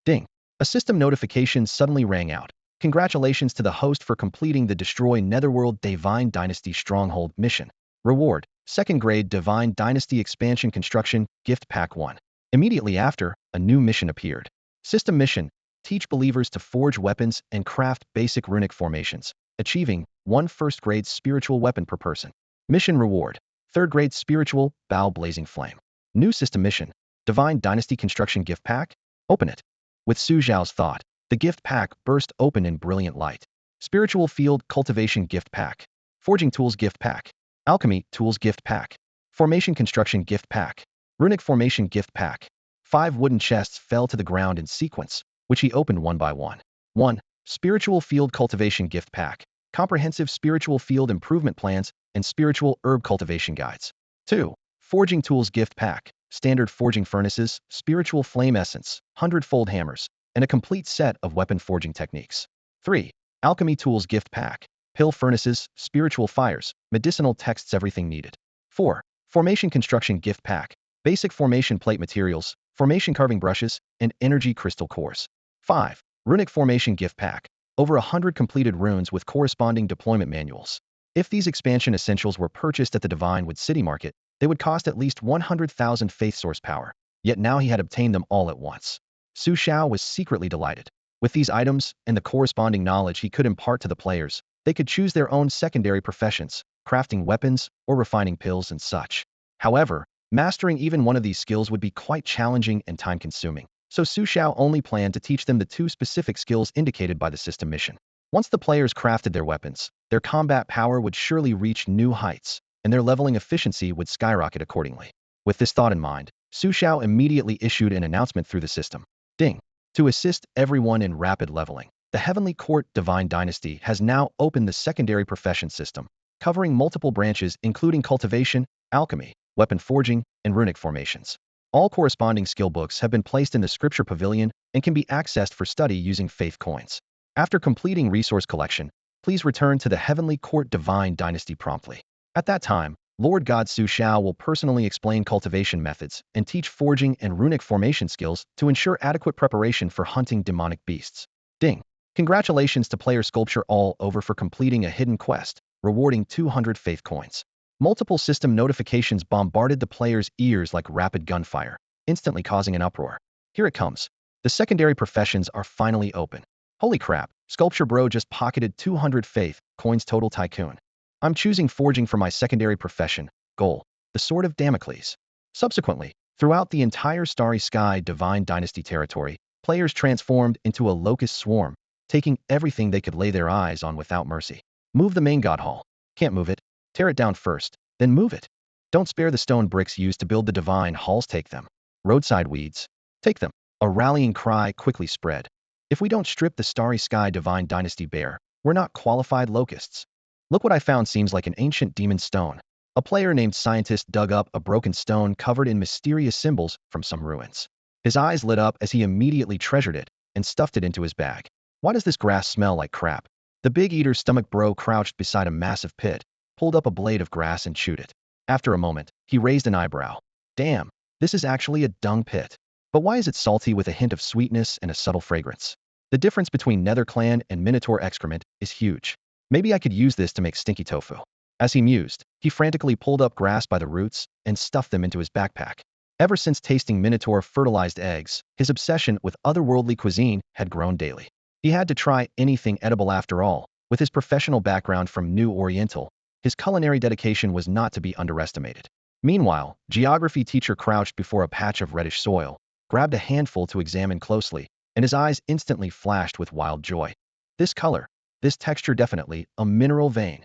Ding! A system notification suddenly rang out. Congratulations to the host for completing the Destroy Netherworld Divine Dynasty Stronghold mission. Reward: second grade Divine Dynasty Expansion Construction Gift Pack 1. Immediately after, a new mission appeared. System mission: teach believers to forge weapons and craft basic runic formations, achieving 1 first-grade spiritual weapon per person. Mission reward: 3rd grade spiritual bow blazing flame. New system mission: Divine Dynasty Construction Gift Pack. Open it. With Su Xiao's thought, the gift pack burst open in brilliant light. Spiritual Field Cultivation Gift Pack. Forging Tools Gift Pack. Alchemy Tools Gift Pack. Formation Construction Gift Pack. Runic Formation Gift Pack. 5 wooden chests fell to the ground in sequence, which he opened one by one. 1. Spiritual Field Cultivation Gift Pack. Comprehensive Spiritual Field Improvement Plans and Spiritual Herb Cultivation Guides. 2. Forging Tools Gift Pack. Standard forging furnaces, spiritual flame essence, 100-fold hammers, and a complete set of weapon forging techniques. 3. Alchemy Tools Gift Pack. Pill furnaces, spiritual fires, medicinal texts, everything needed. 4. Formation Construction Gift Pack. Basic formation plate materials, formation carving brushes, and energy crystal cores. 5. Runic Formation Gift Pack. Over 100 completed runes with corresponding deployment manuals. If these expansion essentials were purchased at the Divine Wood City Market, They would cost at least 100,000 faith source power, yet now he had obtained them all at once. Su Xiao was secretly delighted. With these items and the corresponding knowledge he could impart to the players, they could choose their own secondary professions, crafting weapons or refining pills and such. However, mastering even one of these skills would be quite challenging and time-consuming, so Su Xiao only planned to teach them the two specific skills indicated by the system mission. Once the players crafted their weapons, their combat power would surely reach new heights, and their leveling efficiency would skyrocket accordingly. With this thought in mind, Su Xiao immediately issued an announcement through the system. Ding! To assist everyone in rapid leveling, the Heavenly Court Divine Dynasty has now opened the secondary profession system, covering multiple branches including cultivation, alchemy, weapon forging, and runic formations. All corresponding skill books have been placed in the Scripture Pavilion and can be accessed for study using faith coins. After completing resource collection, please return to the Heavenly Court Divine Dynasty promptly. At that time, Lord God Su Xiao will personally explain cultivation methods and teach forging and runic formation skills to ensure adequate preparation for hunting demonic beasts. Ding! Congratulations to player Sculpture All Over for completing a hidden quest, rewarding 200 faith coins. Multiple system notifications bombarded the player's ears like rapid gunfire, instantly causing an uproar. Here it comes. The secondary professions are finally open. Holy crap, Sculpture Bro just pocketed 200 faith coins total tycoon. I'm choosing forging for my secondary profession, goal, the Sword of Damocles. Subsequently, throughout the entire Starry Sky Divine Dynasty territory, players transformed into a locust swarm, taking everything they could lay their eyes on without mercy. Move the main god hall. Can't move it. Tear it down first, then move it. Don't spare the stone bricks used to build the divine halls. Take them. Roadside weeds. Take them. A rallying cry quickly spread. If we don't strip the Starry Sky Divine Dynasty bare, we're not qualified locusts. Look what I found. Seems like an ancient demon stone. A player named Scientist dug up a broken stone covered in mysterious symbols from some ruins. His eyes lit up as he immediately treasured it and stuffed it into his bag. Why does this grass smell like crap? The big eater's stomach bro crouched beside a massive pit, pulled up a blade of grass and chewed it. After a moment, he raised an eyebrow. Damn, this is actually a dung pit. But why is it salty with a hint of sweetness and a subtle fragrance? The difference between Nether Clan and Minotaur excrement is huge. Maybe I could use this to make stinky tofu. As he mused, he frantically pulled up grass by the roots and stuffed them into his backpack. Ever since tasting Minotaur fertilized eggs, his obsession with otherworldly cuisine had grown daily. He had to try anything edible after all. With his professional background from New Oriental, his culinary dedication was not to be underestimated. Meanwhile, geography teacher crouched before a patch of reddish soil, grabbed a handful to examine closely, and his eyes instantly flashed with wild joy. This color, this texture, definitely a mineral vein.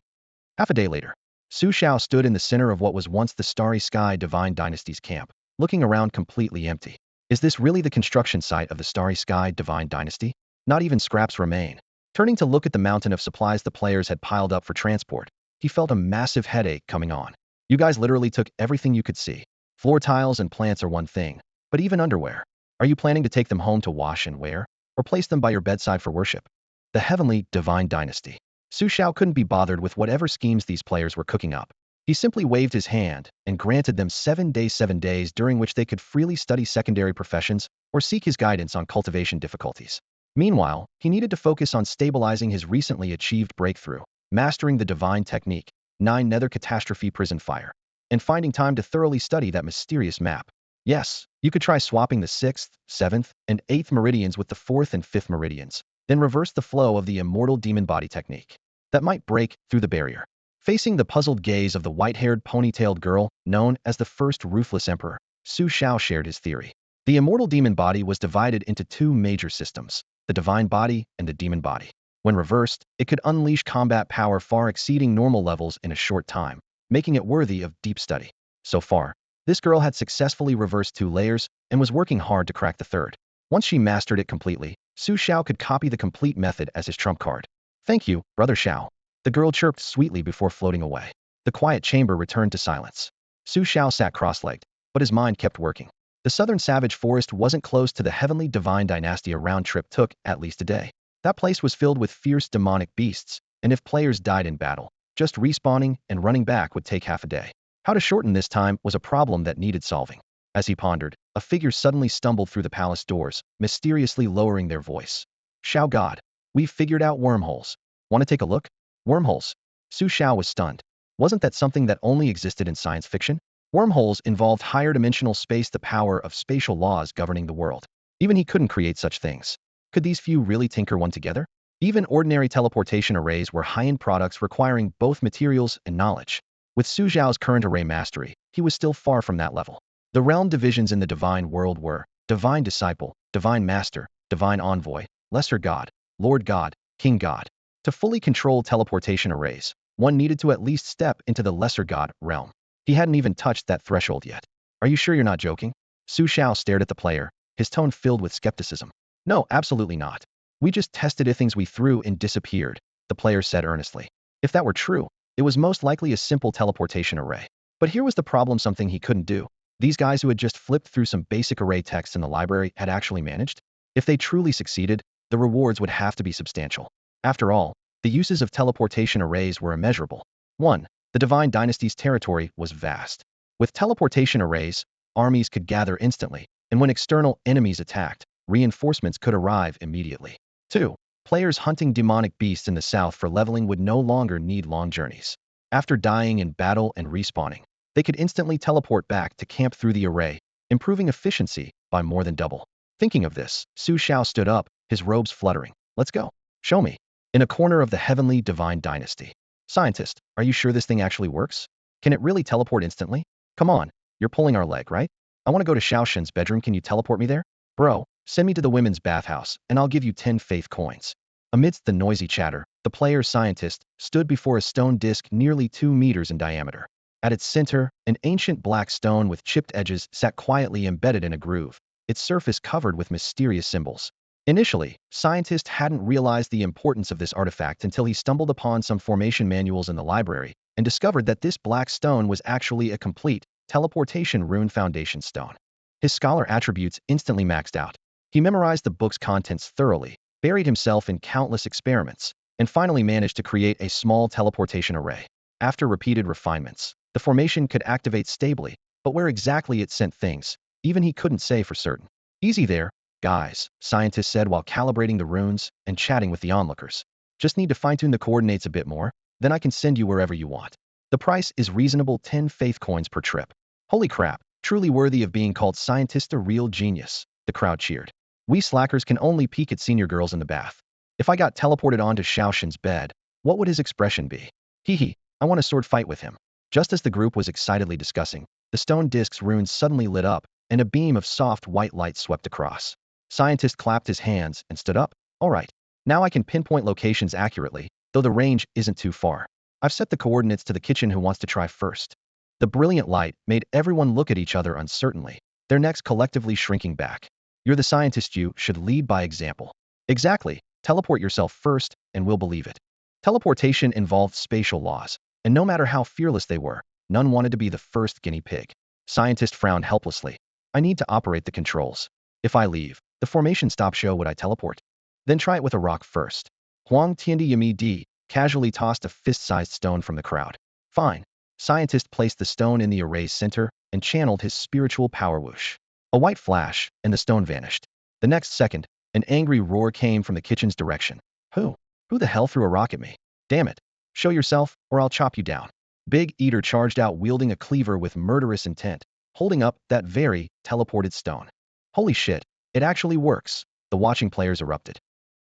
Half a day later, Su Xiao stood in the center of what was once the Starry Sky Divine Dynasty's camp, looking around completely empty. Is this really the construction site of the Starry Sky Divine Dynasty? Not even scraps remain. Turning to look at the mountain of supplies the players had piled up for transport, he felt a massive headache coming on. You guys literally took everything you could see. Floor tiles and plants are one thing, but even underwear. Are you planning to take them home to wash and wear, or place them by your bedside for worship? The Heavenly Divine Dynasty. Su Xiao couldn't be bothered with whatever schemes these players were cooking up. He simply waved his hand and granted them 7 days during which they could freely study secondary professions or seek his guidance on cultivation difficulties. Meanwhile, he needed to focus on stabilizing his recently achieved breakthrough, mastering the divine technique, 9 Nether Catastrophe Prison Fire, and finding time to thoroughly study that mysterious map. Yes, you could try swapping the 6th, 7th, and 8th meridians with the 4th and 5th meridians, then reverse the flow of the immortal demon body technique. That might break through the barrier. Facing the puzzled gaze of the white-haired ponytailed girl, known as the First Ruthless Emperor, Su Xiao shared his theory. The immortal demon body was divided into 2 major systems, the divine body and the demon body. When reversed, it could unleash combat power far exceeding normal levels in a short time, making it worthy of deep study. So far, this girl had successfully reversed 2 layers and was working hard to crack the 3rd. Once she mastered it completely, Su Xiao could copy the complete method as his trump card. Thank you, Brother Xiao. The girl chirped sweetly before floating away. The quiet chamber returned to silence. Su Xiao sat cross-legged, but his mind kept working. The southern savage forest wasn't close to the Heavenly Divine Dynasty. A round trip took at least a day. That place was filled with fierce demonic beasts, and if players died in battle, just respawning and running back would take half a day. How to shorten this time was a problem that needed solving. As he pondered, a figure suddenly stumbled through the palace doors, mysteriously lowering their voice. Xiao God, we've figured out wormholes. Want to take a look? Wormholes. Su Xiao was stunned. Wasn't that something that only existed in science fiction? Wormholes involved higher dimensional space, the power of spatial laws governing the world. Even he couldn't create such things. Could these few really tinker one together? Even ordinary teleportation arrays were high-end products requiring both materials and knowledge. With Su Xiao's current array mastery, he was still far from that level. The realm divisions in the divine world were divine disciple, divine master, divine envoy, lesser god, lord god, king god. To fully control teleportation arrays, one needed to at least step into the lesser god realm. He hadn't even touched that threshold yet. Are you sure you're not joking? Su Xiao stared at the player, his tone filled with skepticism. No, absolutely not. We just tested if things we threw and disappeared, the player said earnestly. If that were true, it was most likely a simple teleportation array. But here was the problem, something he couldn't do. These guys who had just flipped through some basic array text in the library had actually managed. If they truly succeeded, the rewards would have to be substantial. After all, the uses of teleportation arrays were immeasurable. 1. The Divine Dynasty's territory was vast. With teleportation arrays, armies could gather instantly, and when external enemies attacked, reinforcements could arrive immediately. 2. Players hunting demonic beasts in the south for leveling would no longer need long journeys. After dying in battle and respawning, they could instantly teleport back to camp through the array, improving efficiency by more than double. Thinking of this, Su Xiao stood up, his robes fluttering. Let's go. Show me. In a corner of the heavenly divine dynasty. Scientist, are you sure this thing actually works? Can it really teleport instantly? Come on, you're pulling our leg, right? I want to go to Xiaoshen's bedroom, can you teleport me there? Bro, send me to the women's bathhouse, and I'll give you 10 faith coins. Amidst the noisy chatter, the player scientist stood before a stone disc nearly 2 meters in diameter. At its center, an ancient black stone with chipped edges sat quietly embedded in a groove, its surface covered with mysterious symbols. Initially, scientist hadn't realized the importance of this artifact until he stumbled upon some formation manuals in the library and discovered that this black stone was actually a complete teleportation rune foundation stone. His scholar attributes instantly maxed out. He memorized the book's contents thoroughly, buried himself in countless experiments, and finally managed to create a small teleportation array. After repeated refinements, the formation could activate stably, but where exactly it sent things, even he couldn't say for certain. Easy there, guys, scientist said while calibrating the runes and chatting with the onlookers. Just need to fine-tune the coordinates a bit more, then I can send you wherever you want. The price is reasonable, 10 faith coins per trip. Holy crap, truly worthy of being called scientist, a real genius, the crowd cheered. We slackers can only peek at senior girls in the bath. If I got teleported onto Xiaoshen's bed, what would his expression be? Hee hee, I want a sword fight with him. Just as the group was excitedly discussing, the stone disc's runes suddenly lit up, and a beam of soft white light swept across. Scientist clapped his hands and stood up. All right, now I can pinpoint locations accurately, though the range isn't too far. I've set the coordinates to the kitchen. Who wants to try first? The brilliant light made everyone look at each other uncertainly, their necks collectively shrinking back. You're the scientist, you should lead by example. Exactly, teleport yourself first, and we'll believe it. Teleportation involved spatial laws, and no matter how fearless they were, none wanted to be the first guinea pig. Scientist frowned helplessly. I need to operate the controls. If I leave, the formation stop. Show would I teleport? Then try it with a rock first. Huang Tiandi Yami D casually tossed a fist-sized stone from the crowd. Fine. Scientist placed the stone in the array's center and channeled his spiritual power whoosh. A white flash, and the stone vanished. The next second, an angry roar came from the kitchen's direction. Who the hell threw a rock at me? Damn it. Show yourself, or I'll chop you down. Big Eater charged out wielding a cleaver with murderous intent, holding up that very teleported stone. Holy shit, it actually works, the watching players erupted.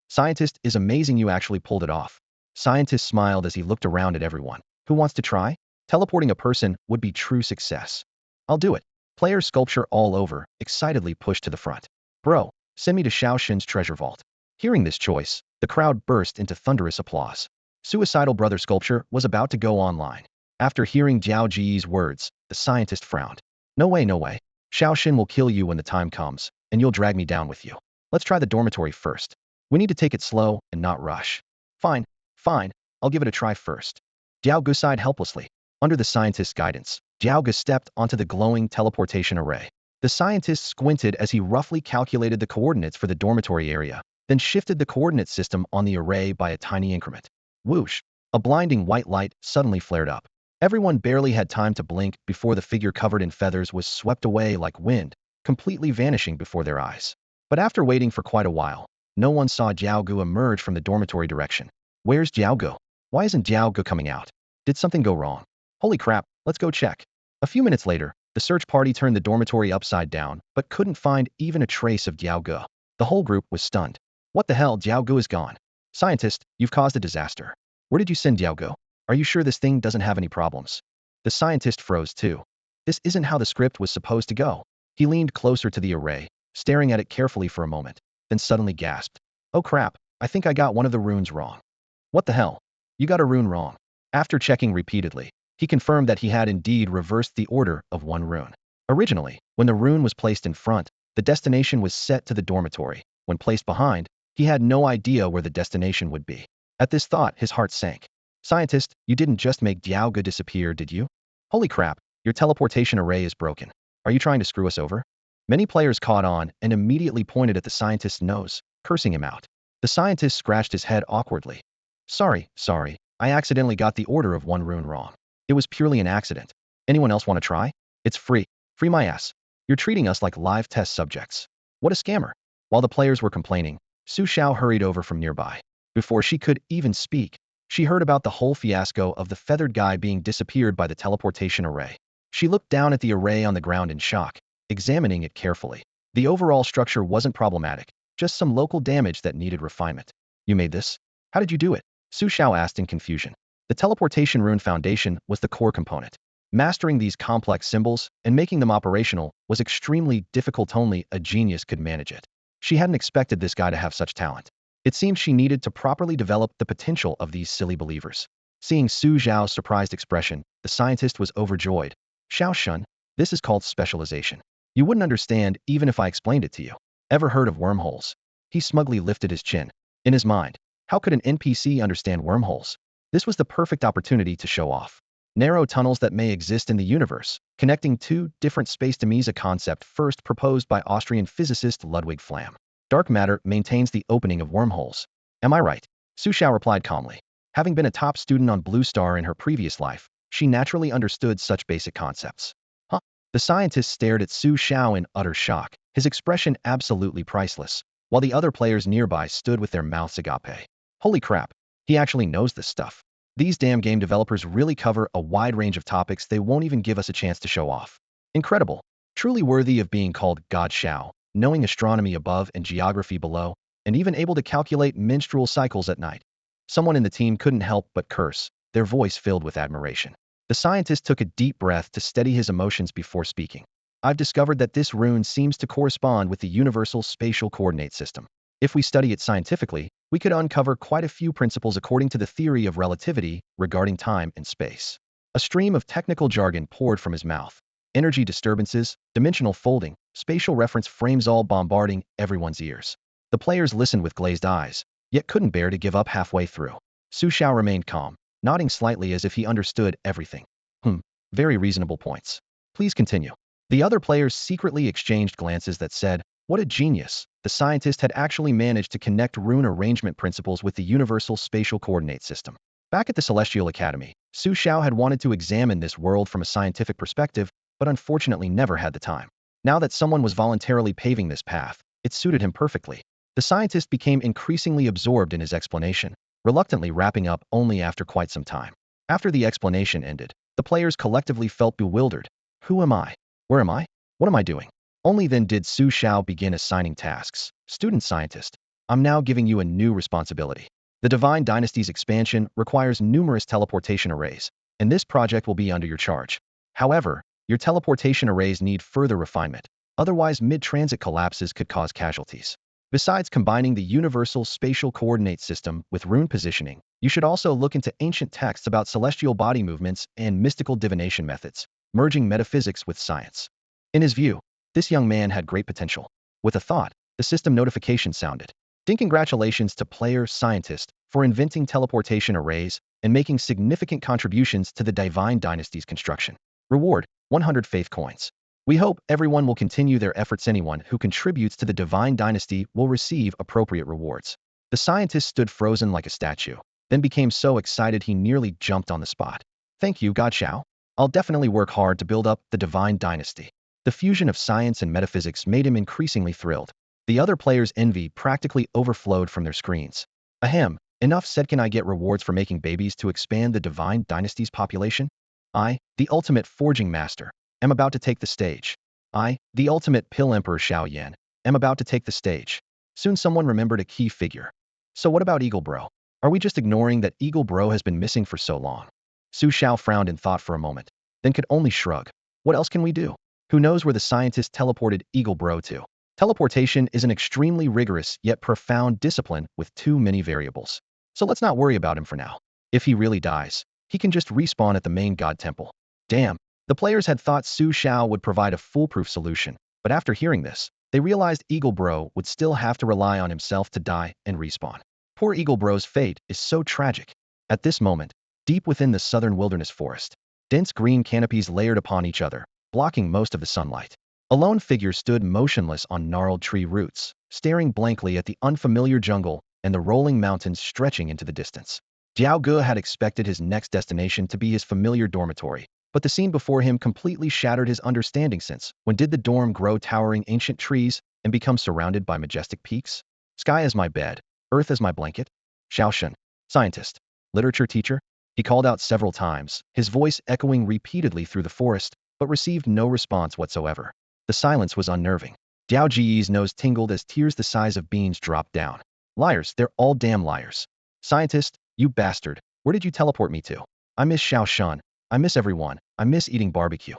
Scientist is amazing, you actually pulled it off. Scientist smiled as he looked around at everyone. Who wants to try? Teleporting a person would be true success. I'll do it. Player sculpture all over, excitedly pushed to the front. Bro, send me to Xiaoshen's treasure vault. Hearing this choice, the crowd burst into thunderous applause. Suicidal brother sculpture was about to go online. After hearing Jiao Ji's words, the scientist frowned. No way, no way. Xiaoshen will kill you when the time comes, and you'll drag me down with you. Let's try the dormitory first. We need to take it slow and not rush. Fine, I'll give it a try first. Jiao Gu sighed helplessly. Under the scientist's guidance, Jiao Gu stepped onto the glowing teleportation array. The scientist squinted as he roughly calculated the coordinates for the dormitory area, then shifted the coordinate system on the array by a tiny increment. Whoosh! A blinding white light suddenly flared up. Everyone barely had time to blink before the figure covered in feathers was swept away like wind, completely vanishing before their eyes. But after waiting for quite a while, no one saw Jiao Gu emerge from the dormitory direction. Where's Jiao Gu? Why isn't Jiao Gu coming out? Did something go wrong? Holy crap, let's go check. A few minutes later, The search party turned the dormitory upside down, but couldn't find even a trace of Diao Ge. The whole group was stunned. What the hell, Diao Ge is gone. Scientist, you've caused a disaster. Where did you send Diao Ge? Are you sure this thing doesn't have any problems? The scientist froze too. This isn't how the script was supposed to go. He leaned closer to the array, staring at it carefully for a moment, then suddenly gasped. Oh crap, I think I got one of the runes wrong. What the hell? You got a rune wrong. After checking repeatedly, he confirmed that he had indeed reversed the order of one rune. Originally, when the rune was placed in front, the destination was set to the dormitory. When placed behind, he had no idea where the destination would be. At this thought, his heart sank. Scientist, you didn't just make Diao Ge disappear, did you? Holy crap, your teleportation array is broken. Are you trying to screw us over? Many players caught on and immediately pointed at the scientist's nose, cursing him out. The scientist scratched his head awkwardly. Sorry, I accidentally got the order of one rune wrong. It was purely an accident. Anyone else want to try? It's free. Free my ass. You're treating us like live test subjects. What a scammer. While the players were complaining, Xiao hurried over from nearby. Before she could even speak, she heard about the whole fiasco of the feathered guy being disappeared by the teleportation array. She looked down at the array on the ground in shock, examining it carefully. The overall structure wasn't problematic, just some local damage that needed refinement. You made this? How did you do it? Xiao asked in confusion. The teleportation rune foundation was the core component. Mastering these complex symbols and making them operational was extremely difficult. Only a genius could manage it. She hadn't expected this guy to have such talent. It seemed she needed to properly develop the potential of these silly believers. Seeing Xiao's surprised expression, the scientist was overjoyed. Xiao, this is called specialization. You wouldn't understand even if I explained it to you. Ever heard of wormholes? He smugly lifted his chin. In his mind, how could an NPC understand wormholes? This was the perfect opportunity to show off. Narrow tunnels that may exist in the universe, connecting two different space-time, a concept first proposed by Austrian physicist Ludwig Flamm. Dark matter maintains the opening of wormholes. Am I right? Xiao replied calmly. Having been a top student on Blue Star in her previous life, she naturally understood such basic concepts. Huh? The scientist stared at Xiao in utter shock, his expression absolutely priceless, while the other players nearby stood with their mouths agape. Holy crap, he actually knows this stuff. These damn game developers really cover a wide range of topics they won't even give us a chance to show off. Incredible. Truly worthy of being called God Xiao, knowing astronomy above and geography below, and even able to calculate menstrual cycles at night. Someone in the team couldn't help but curse, their voice filled with admiration. The scientist took a deep breath to steady his emotions before speaking. I've discovered that this rune seems to correspond with the Universal Spatial Coordinate System. If we study it scientifically, we could uncover quite a few principles according to the theory of relativity regarding time and space. A stream of technical jargon poured from his mouth. Energy disturbances, dimensional folding, spatial reference frames, all bombarding everyone's ears. The players listened with glazed eyes, yet couldn't bear to give up halfway through. Xiao remained calm, nodding slightly as if he understood everything. Very reasonable points. Please continue. The other players secretly exchanged glances that said, what a genius. The scientist had actually managed to connect rune arrangement principles with the Universal Spatial Coordinate System. Back at the Celestial Academy, Xiao had wanted to examine this world from a scientific perspective, but unfortunately never had the time. Now that someone was voluntarily paving this path, it suited him perfectly. The scientist became increasingly absorbed in his explanation, reluctantly wrapping up only after quite some time. After the explanation ended, the players collectively felt bewildered. Who am I? Where am I? What am I doing? Only then did Xiao begin assigning tasks. Student scientist, I'm now giving you a new responsibility. The Divine Dynasty's expansion requires numerous teleportation arrays, and this project will be under your charge. However, your teleportation arrays need further refinement, otherwise mid-transit collapses could cause casualties. Besides combining the Universal Spatial Coordinate System with rune positioning, you should also look into ancient texts about celestial body movements and mystical divination methods, merging metaphysics with science. In his view, this young man had great potential. With a thought, the system notification sounded. Congratulations to player scientist for inventing teleportation arrays and making significant contributions to the Divine Dynasty's construction. Reward, 100 faith coins. We hope everyone will continue their efforts. Anyone who contributes to the Divine Dynasty will receive appropriate rewards. The scientist stood frozen like a statue, then became so excited he nearly jumped on the spot. Thank you, God Xiao. I'll definitely work hard to build up the Divine Dynasty. The fusion of science and metaphysics made him increasingly thrilled. The other players' envy practically overflowed from their screens. Ahem, enough said. Can I get rewards for making babies to expand the Divine Dynasty's population? I, the ultimate forging master. am about to take the stage. I, the ultimate pill emperor Xiao Yan, am about to take the stage. Soon someone remembered a key figure. So what about Eagle Bro? Are we just ignoring that Eagle Bro has been missing for so long? Su Xiao frowned in thought for a moment, then could only shrug. What else can we do? Who knows where the scientist teleported Eagle Bro to? Teleportation is an extremely rigorous yet profound discipline with too many variables. So let's not worry about him for now. If he really dies, he can just respawn at the main god temple. Damn, the players had thought Su Xiao would provide a foolproof solution, but after hearing this, they realized Eagle Bro would still have to rely on himself to die and respawn. Poor Eagle Bro's fate is so tragic. At this moment, deep within the southern wilderness forest, dense green canopies layered upon each other, blocking most of the sunlight. A lone figure stood motionless on gnarled tree roots, staring blankly at the unfamiliar jungle and the rolling mountains stretching into the distance. Jiao Ge had expected his next destination to be his familiar dormitory, but the scene before him completely shattered his understanding since when did the dorm grow towering ancient trees and become surrounded by majestic peaks? Sky as my bed, earth as my blanket? Xiaoshen, scientist, literature teacher? He called out several times, his voice echoing repeatedly through the forest, but received no response whatsoever. The silence was unnerving. Jiao Ji's nose tingled as tears the size of beans dropped down. Liars, they're all damn liars. Scientist, you bastard, where did you teleport me to? I miss Xiaoshen. I miss everyone. I miss eating barbecue.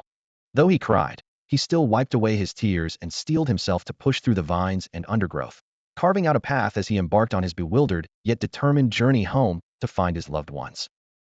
Though he cried, he still wiped away his tears and steeled himself to push through the vines and undergrowth, carving out a path as he embarked on his bewildered yet determined journey home to find his loved ones.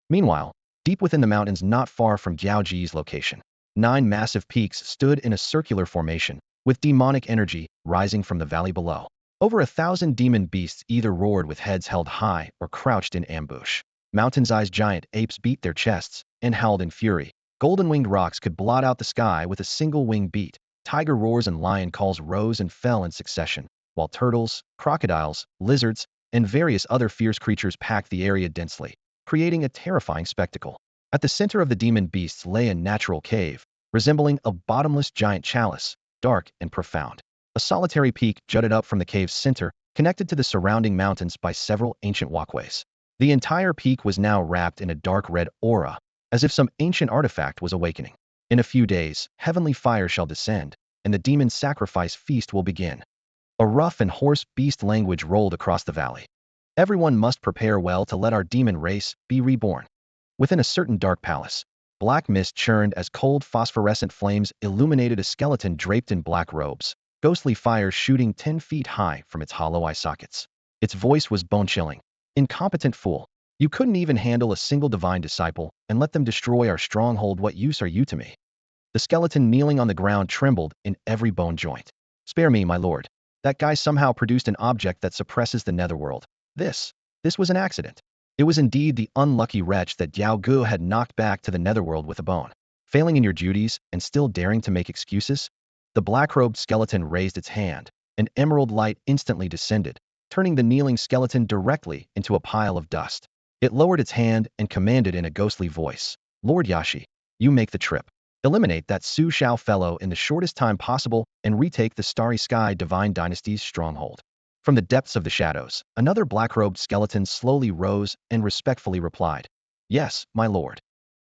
Meanwhile, deep within the mountains not far from Jiaoji's location, 9 massive peaks stood in a circular formation, with demonic energy rising from the valley below. Over 1,000 demon beasts either roared with heads held high or crouched in ambush. Mountain-sized giant apes beat their chests and howled in fury. Golden-winged rocks could blot out the sky with a single wing beat. Tiger roars and lion calls rose and fell in succession, while turtles, crocodiles, lizards, and various other fierce creatures packed the area densely, creating a terrifying spectacle. At the center of the demon beasts lay a natural cave, resembling a bottomless giant chalice, dark and profound. A solitary peak jutted up from the cave's center, connected to the surrounding mountains by several ancient walkways. The entire peak was now wrapped in a dark red aura, as if some ancient artifact was awakening. In a few days, heavenly fire shall descend, and the demon sacrifice feast will begin. A rough and hoarse beast language rolled across the valley. Everyone must prepare well to let our demon race be reborn. Within a certain dark palace, black mist churned as cold phosphorescent flames illuminated a skeleton draped in black robes, ghostly fire shooting 10 feet high from its hollow eye sockets. Its voice was bone-chilling. Incompetent fool. You couldn't even handle a single divine disciple and let them destroy our stronghold. What use are you to me? The skeleton kneeling on the ground trembled in every bone joint. Spare me, my lord. That guy somehow produced an object that suppresses the netherworld. This was an accident. It was indeed the unlucky wretch that Jiao Ge had knocked back to the netherworld with a bone. Failing in your duties and still daring to make excuses? The black-robed skeleton raised its hand. An emerald light instantly descended, turning the kneeling skeleton directly into a pile of dust. It lowered its hand and commanded in a ghostly voice, Lord Yashi, you make the trip. Eliminate that Su Xiao fellow in the shortest time possible and retake the Starry Sky Divine Dynasty's stronghold. From the depths of the shadows, another black-robed skeleton slowly rose and respectfully replied, Yes, my lord.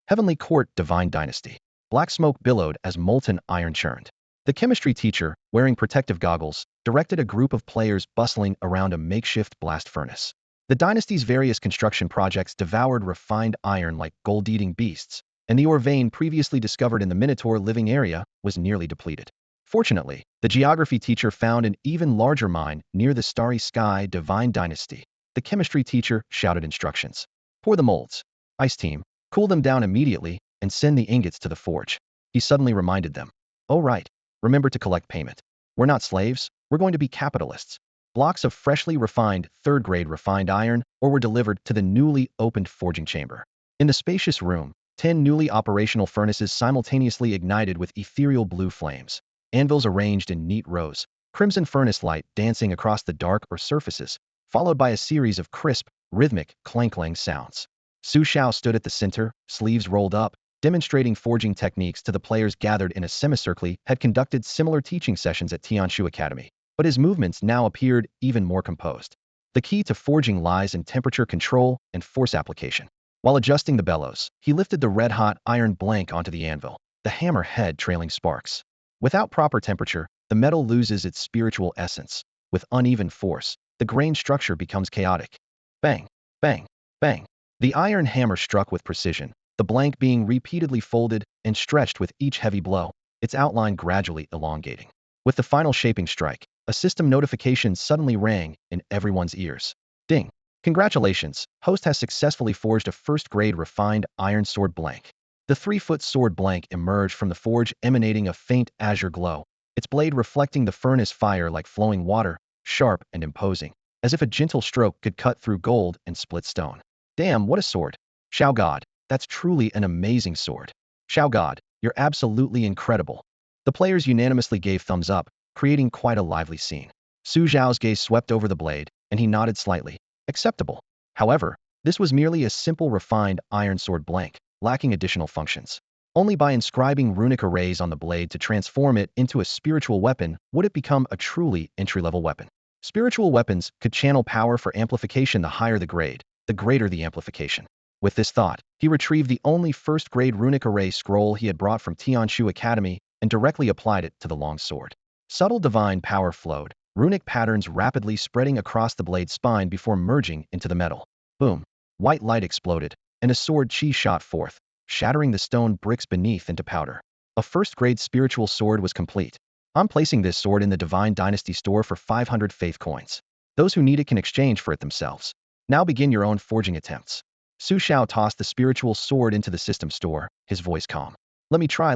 Heavenly Court Divine Dynasty. Black smoke billowed as molten iron churned. The chemistry teacher, wearing protective goggles, directed a group of players bustling around a makeshift blast furnace. The dynasty's various construction projects devoured refined iron like gold-eating beasts, and the ore vein previously discovered in the Minotaur living area was nearly depleted. Fortunately, the geography teacher found an even larger mine near the Starry Sky Divine Dynasty. The chemistry teacher shouted instructions. Pour the molds. Ice team, cool them down immediately and send the ingots to the forge. He suddenly reminded them. Oh right, remember to collect payment. We're not slaves, we're going to be capitalists. Blocks of freshly refined, third-grade refined iron were delivered to the newly opened forging chamber. In the spacious room, 10 newly operational furnaces simultaneously ignited with ethereal blue flames. Anvils arranged in neat rows, crimson furnace light dancing across the dark surfaces, followed by a series of crisp, rhythmic, clang-clang sounds. Su Xiao stood at the center, sleeves rolled up, demonstrating forging techniques to the players gathered in a semicircle. Had conducted similar teaching sessions at Tianshu Academy, but his movements now appeared even more composed. The key to forging lies in temperature control and force application. While adjusting the bellows, he lifted the red-hot iron blank onto the anvil. the hammer head trailing sparks. Without proper temperature, the metal loses its spiritual essence. With uneven force, the grain structure becomes chaotic. Bang, bang, bang. The iron hammer struck with precision, the blank being repeatedly folded and stretched with each heavy blow, its outline gradually elongating. With the final shaping strike, a system notification suddenly rang in everyone's ears. Ding! Congratulations, host has successfully forged a first-grade refined iron sword blank. The 3-foot sword blank emerged from the forge emanating a faint azure glow, its blade reflecting the furnace fire like flowing water, sharp and imposing, as if a gentle stroke could cut through gold and split stone. Damn, what a sword! Xiao God, that's truly an amazing sword. Xiao God, you're absolutely incredible. The players unanimously gave thumbs up, creating quite a lively scene. Su Xiao's gaze swept over the blade, and he nodded slightly. Acceptable. However, this was merely a simple refined iron sword blank, lacking additional functions. Only by inscribing runic arrays on the blade to transform it into a spiritual weapon would it become a truly entry-level weapon. Spiritual weapons could channel power for amplification. The higher the grade, the greater the amplification. With this thought, he retrieved the only first-grade runic array scroll he had brought from Tianshu Academy and directly applied it to the long sword. Subtle divine power flowed, runic patterns rapidly spreading across the blade's spine before merging into the metal. Boom! White light exploded, and a sword chi shot forth, shattering the stone bricks beneath into powder. A first-grade spiritual sword was complete. I'm placing this sword in the Divine Dynasty store for 500 faith coins. Those who need it can exchange for it themselves. Now begin your own forging attempts. Su Xiao tossed the spiritual sword into the system store, his voice calm. Let me try.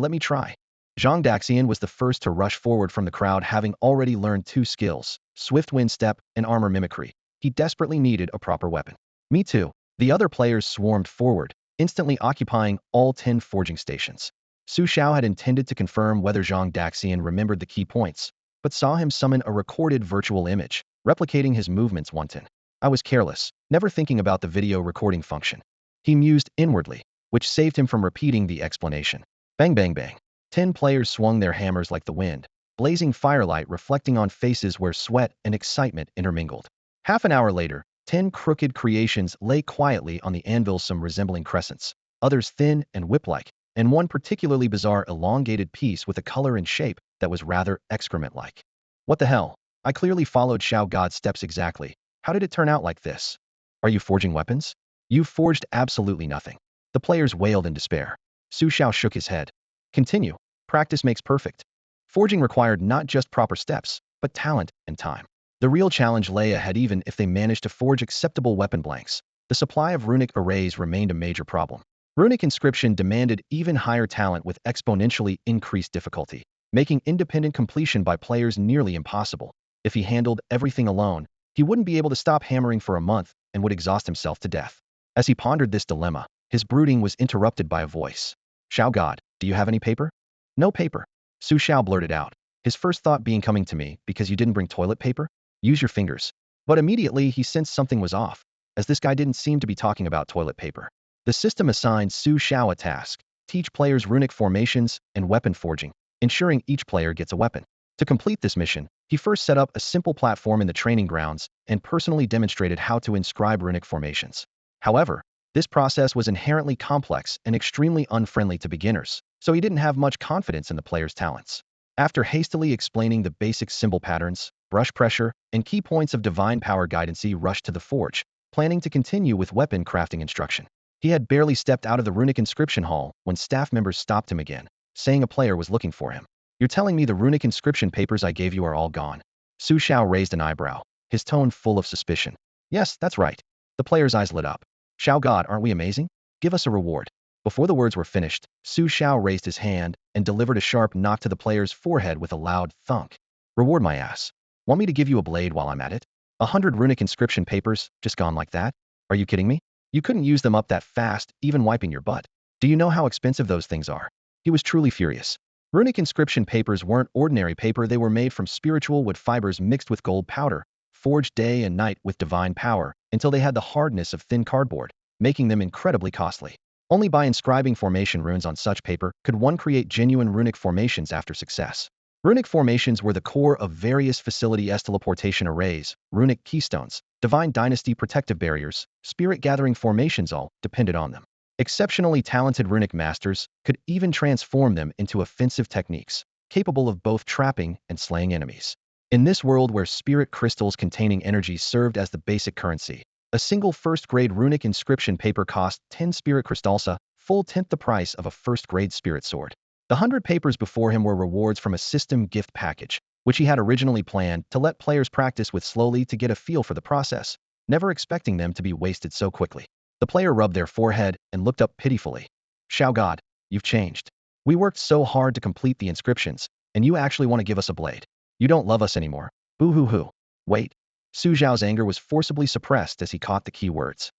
Zhang Daxian was the first to rush forward from the crowd, having already learned 2 skills, swift wind step and armor mimicry. He desperately needed a proper weapon. Me too. The other players swarmed forward, instantly occupying all 10 forging stations. Su Xiao had intended to confirm whether Zhang Daxian remembered the key points, but saw him summon a recorded virtual image, replicating his movements wanton. I was careless, never thinking about the video recording function. He mused inwardly, which saved him from repeating the explanation. Bang bang bang. 10 players swung their hammers like the wind, blazing firelight reflecting on faces where sweat and excitement intermingled. Half an hour later, 10 crooked creations lay quietly on the anvil, some resembling crescents, others thin and whip-like, and one particularly bizarre elongated piece with a color and shape that was rather excrement-like. What the hell? I clearly followed Xiao God's steps exactly. How did it turn out like this? Are you forging weapons? You've forged absolutely nothing. The players wailed in despair. Su Xiao shook his head. Continue. Practice makes perfect. Forging required not just proper steps, but talent and time. The real challenge lay ahead. Even if they managed to forge acceptable weapon blanks, the supply of runic arrays remained a major problem. Runic inscription demanded even higher talent with exponentially increased difficulty, making independent completion by players nearly impossible. If he handled everything alone, he wouldn't be able to stop hammering for a month and would exhaust himself to death. As he pondered this dilemma, his brooding was interrupted by a voice. Xiao God, do you have any paper? No paper. Su Xiao blurted out, his first thought being coming to me because you didn't bring toilet paper? Use your fingers. But immediately he sensed something was off, as this guy didn't seem to be talking about toilet paper. The system assigned Su Xiao a task, teach players runic formations and weapon forging, ensuring each player gets a weapon. To complete this mission, he first set up a simple platform in the training grounds and personally demonstrated how to inscribe runic formations. However, this process was inherently complex and extremely unfriendly to beginners, so he didn't have much confidence in the player's talents. After hastily explaining the basic symbol patterns, brush pressure, and key points of divine power guidance, he rushed to the forge, planning to continue with weapon crafting instruction. He had barely stepped out of the runic inscription hall when staff members stopped him again, saying a player was looking for him. You're telling me the runic inscription papers I gave you are all gone? Su Xiao raised an eyebrow, his tone full of suspicion. Yes, that's right. The player's eyes lit up. Xiao God, aren't we amazing? Give us a reward. Before the words were finished, Su Xiao raised his hand and delivered a sharp knock to the player's forehead with a loud thunk. Reward my ass. Want me to give you a blade while I'm at it? 100 runic inscription papers, just gone like that? Are you kidding me? You couldn't use them up that fast, even wiping your butt. Do you know how expensive those things are? He was truly furious. Runic inscription papers weren't ordinary paper. They were made from spiritual wood fibers mixed with gold powder, forged day and night with divine power, until they had the hardness of thin cardboard, making them incredibly costly. Only by inscribing formation runes on such paper could one create genuine runic formations after success. Runic formations were the core of various facility S teleportation arrays, runic keystones, divine dynasty protective barriers, spirit gathering formations all depended on them. Exceptionally talented runic masters could even transform them into offensive techniques, capable of both trapping and slaying enemies. In this world where spirit crystals containing energy served as the basic currency, a single first-grade runic inscription paper cost 10 spirit crystals, full tenth the price of a first-grade spirit sword. The 100 papers before him were rewards from a system gift package, which he had originally planned to let players practice with slowly to get a feel for the process, never expecting them to be wasted so quickly. The player rubbed their forehead and looked up pitifully. Xiao God, you've changed. We worked so hard to complete the inscriptions, and you actually want to give us a blade. You don't love us anymore. Boo-hoo-hoo. Wait. Su Xiao's anger was forcibly suppressed as he caught the key words.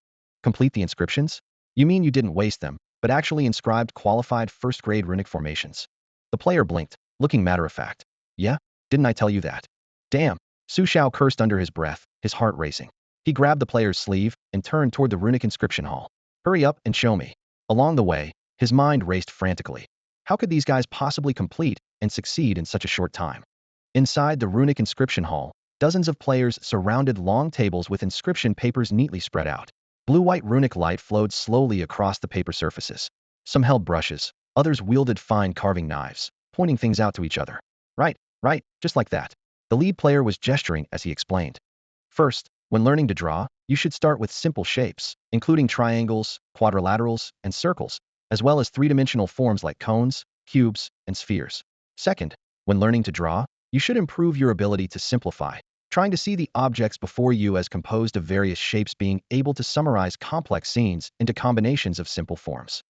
Complete the inscriptions? You mean you didn't waste them, but actually inscribed qualified first-grade runic formations? The player blinked, looking matter-of-fact. Yeah? Didn't I tell you that? Damn. Su Xiao cursed under his breath, his heart racing. He grabbed the player's sleeve and turned toward the runic inscription hall. Hurry up and show me. Along the way, his mind raced frantically. How could these guys possibly complete and succeed in such a short time? Inside the runic inscription hall, dozens of players surrounded long tables with inscription papers neatly spread out. Blue-white runic light flowed slowly across the paper surfaces. Some held brushes, others wielded fine carving knives, pointing things out to each other. Right, just like that. The lead player was gesturing as he explained. First, when learning to draw, you should start with simple shapes, including triangles, quadrilaterals, and circles, as well as three-dimensional forms like cones, cubes, and spheres. Second, when learning to draw, you should improve your ability to simplify, trying to see the objects before you as composed of various shapes, being able to summarize complex scenes into combinations of simple forms.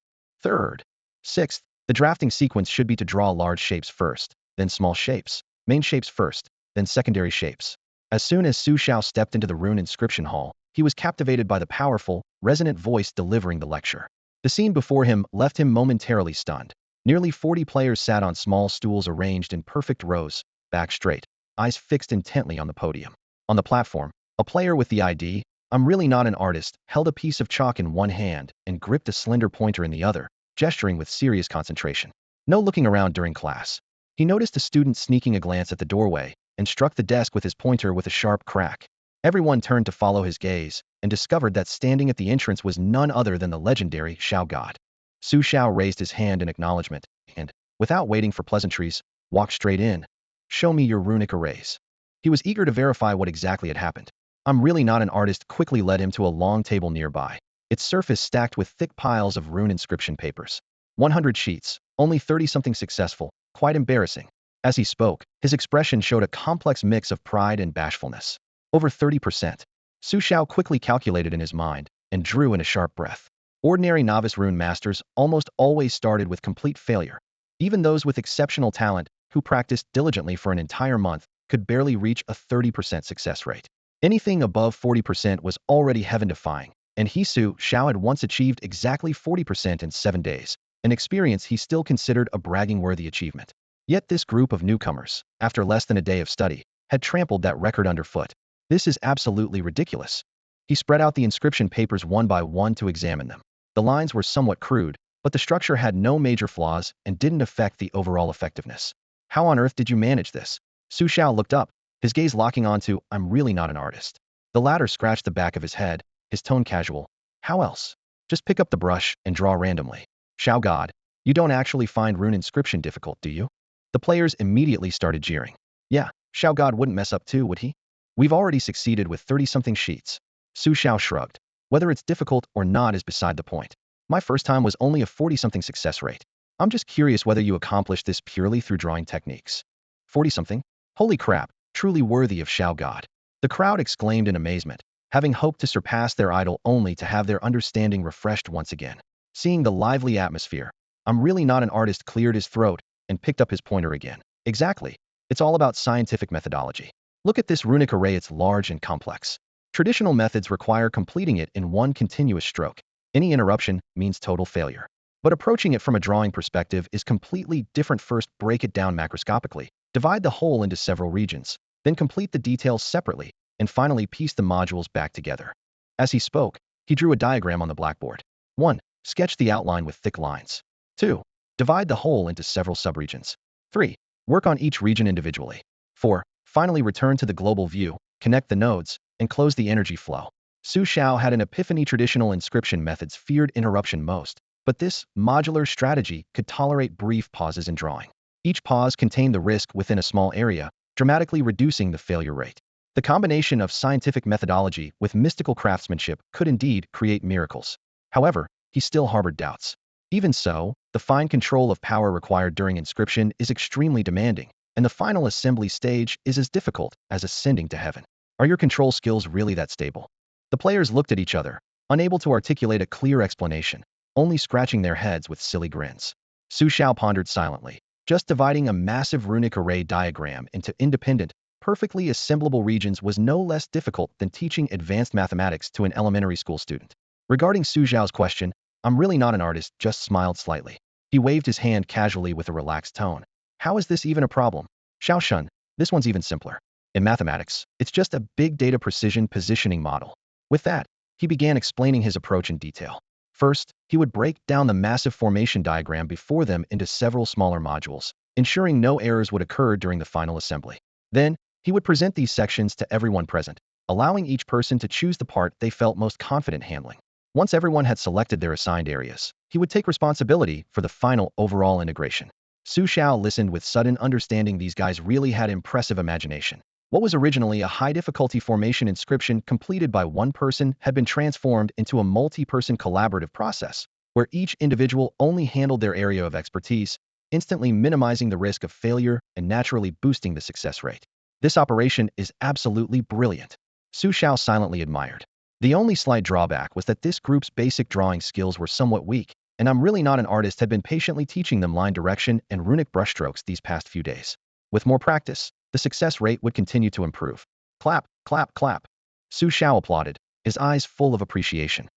Third. Sixth, the drafting sequence should be to draw large shapes first, then small shapes, main shapes first, then secondary shapes. As soon as Su Xiao stepped into the rune inscription hall, he was captivated by the powerful, resonant voice delivering the lecture. The scene before him left him momentarily stunned. Nearly 40 players sat on small stools arranged in perfect rows, back straight, eyes fixed intently on the podium. On the platform, a player with the ID, "I'm really not an artist," held a piece of chalk in one hand and gripped a slender pointer in the other, gesturing with serious concentration. No looking around during class. He noticed a student sneaking a glance at the doorway and struck the desk with his pointer with a sharp crack. Everyone turned to follow his gaze and discovered that standing at the entrance was none other than the legendary Xiao God. Su Xiao raised his hand in acknowledgement and, without waiting for pleasantries, walked straight in. "Show me your runic arrays." He was eager to verify what exactly had happened. "I'm really not an artist," quickly led him to a long table nearby, its surface stacked with thick piles of rune inscription papers. 100 sheets, only 30-something successful, quite embarrassing. As he spoke, his expression showed a complex mix of pride and bashfulness. Over 30%. Su Xiao quickly calculated in his mind and drew in a sharp breath. Ordinary novice rune masters almost always started with complete failure. Even those with exceptional talent, who practiced diligently for an entire month, could barely reach a 30% success rate. Anything above 40% was already heaven-defying, and Su Xiao had once achieved exactly 40% in 7 days, an experience he still considered a bragging-worthy achievement. Yet this group of newcomers, after less than a day of study, had trampled that record underfoot. This is absolutely ridiculous. He spread out the inscription papers one by one to examine them. The lines were somewhat crude, but the structure had no major flaws and didn't affect the overall effectiveness. "How on earth did you manage this?" Su Xiao looked up, his gaze locking onto "I'm really not an artist." The latter scratched the back of his head, his tone casual. "How else? Just pick up the brush and draw randomly." "Xiao God, you don't actually find rune inscription difficult, do you?" The players immediately started jeering. "Yeah, Xiao God wouldn't mess up too, would he? We've already succeeded with 30-something sheets." Su Xiao shrugged. "Whether it's difficult or not is beside the point. My first time was only a 40-something success rate. I'm just curious whether you accomplished this purely through drawing techniques." 40-something? Holy crap, truly worthy of Xiao God. The crowd exclaimed in amazement, having hoped to surpass their idol only to have their understanding refreshed once again. Seeing the lively atmosphere, "I'm really not an artist," cleared his throat and picked up his pointer again. "Exactly. It's all about scientific methodology. Look at this runic array, it's large and complex. Traditional methods require completing it in one continuous stroke. Any interruption means total failure. But approaching it from a drawing perspective is completely different. First, break it down macroscopically, divide the whole into several regions, then complete the details separately, and finally piece the modules back together." As he spoke, he drew a diagram on the blackboard. 1. Sketch the outline with thick lines. 2. Divide the whole into several subregions. 3. Work on each region individually. 4. Finally return to the global view, connect the nodes, and close the energy flow. Su Xiao had an epiphany. Traditional inscription methods feared interruption most, but this modular strategy could tolerate brief pauses in drawing. Each pause contained the risk within a small area, dramatically reducing the failure rate. The combination of scientific methodology with mystical craftsmanship could indeed create miracles. However, he still harbored doubts. Even so, the fine control of power required during inscription is extremely demanding, and the final assembly stage is as difficult as ascending to heaven. Are your control skills really that stable? The players looked at each other, unable to articulate a clear explanation, only scratching their heads with silly grins. Su Xiao pondered silently. Just dividing a massive runic array diagram into independent, perfectly assemblable regions was no less difficult than teaching advanced mathematics to an elementary school student. Regarding Su Xiao's question, "I'm really not an artist," just smiled slightly. He waved his hand casually with a relaxed tone. "How is this even a problem? Xiao Shun, this one's even simpler. In mathematics, it's just a big data precision positioning model." With that, he began explaining his approach in detail. First, he would break down the massive formation diagram before them into several smaller modules, ensuring no errors would occur during the final assembly. Then, he would present these sections to everyone present, allowing each person to choose the part they felt most confident handling. Once everyone had selected their assigned areas, he would take responsibility for the final overall integration. Su Xiao listened with sudden understanding. These guys really had impressive imagination. What was originally a high-difficulty formation inscription completed by one person had been transformed into a multi-person collaborative process, where each individual only handled their area of expertise, instantly minimizing the risk of failure and naturally boosting the success rate. This operation is absolutely brilliant. Su Xiao silently admired. The only slight drawback was that this group's basic drawing skills were somewhat weak, and "I'm really not an artist" had been patiently teaching them line direction and runic brushstrokes these past few days. With more practice, the success rate would continue to improve. Clap, clap, clap. Su Xiao applauded, his eyes full of appreciation.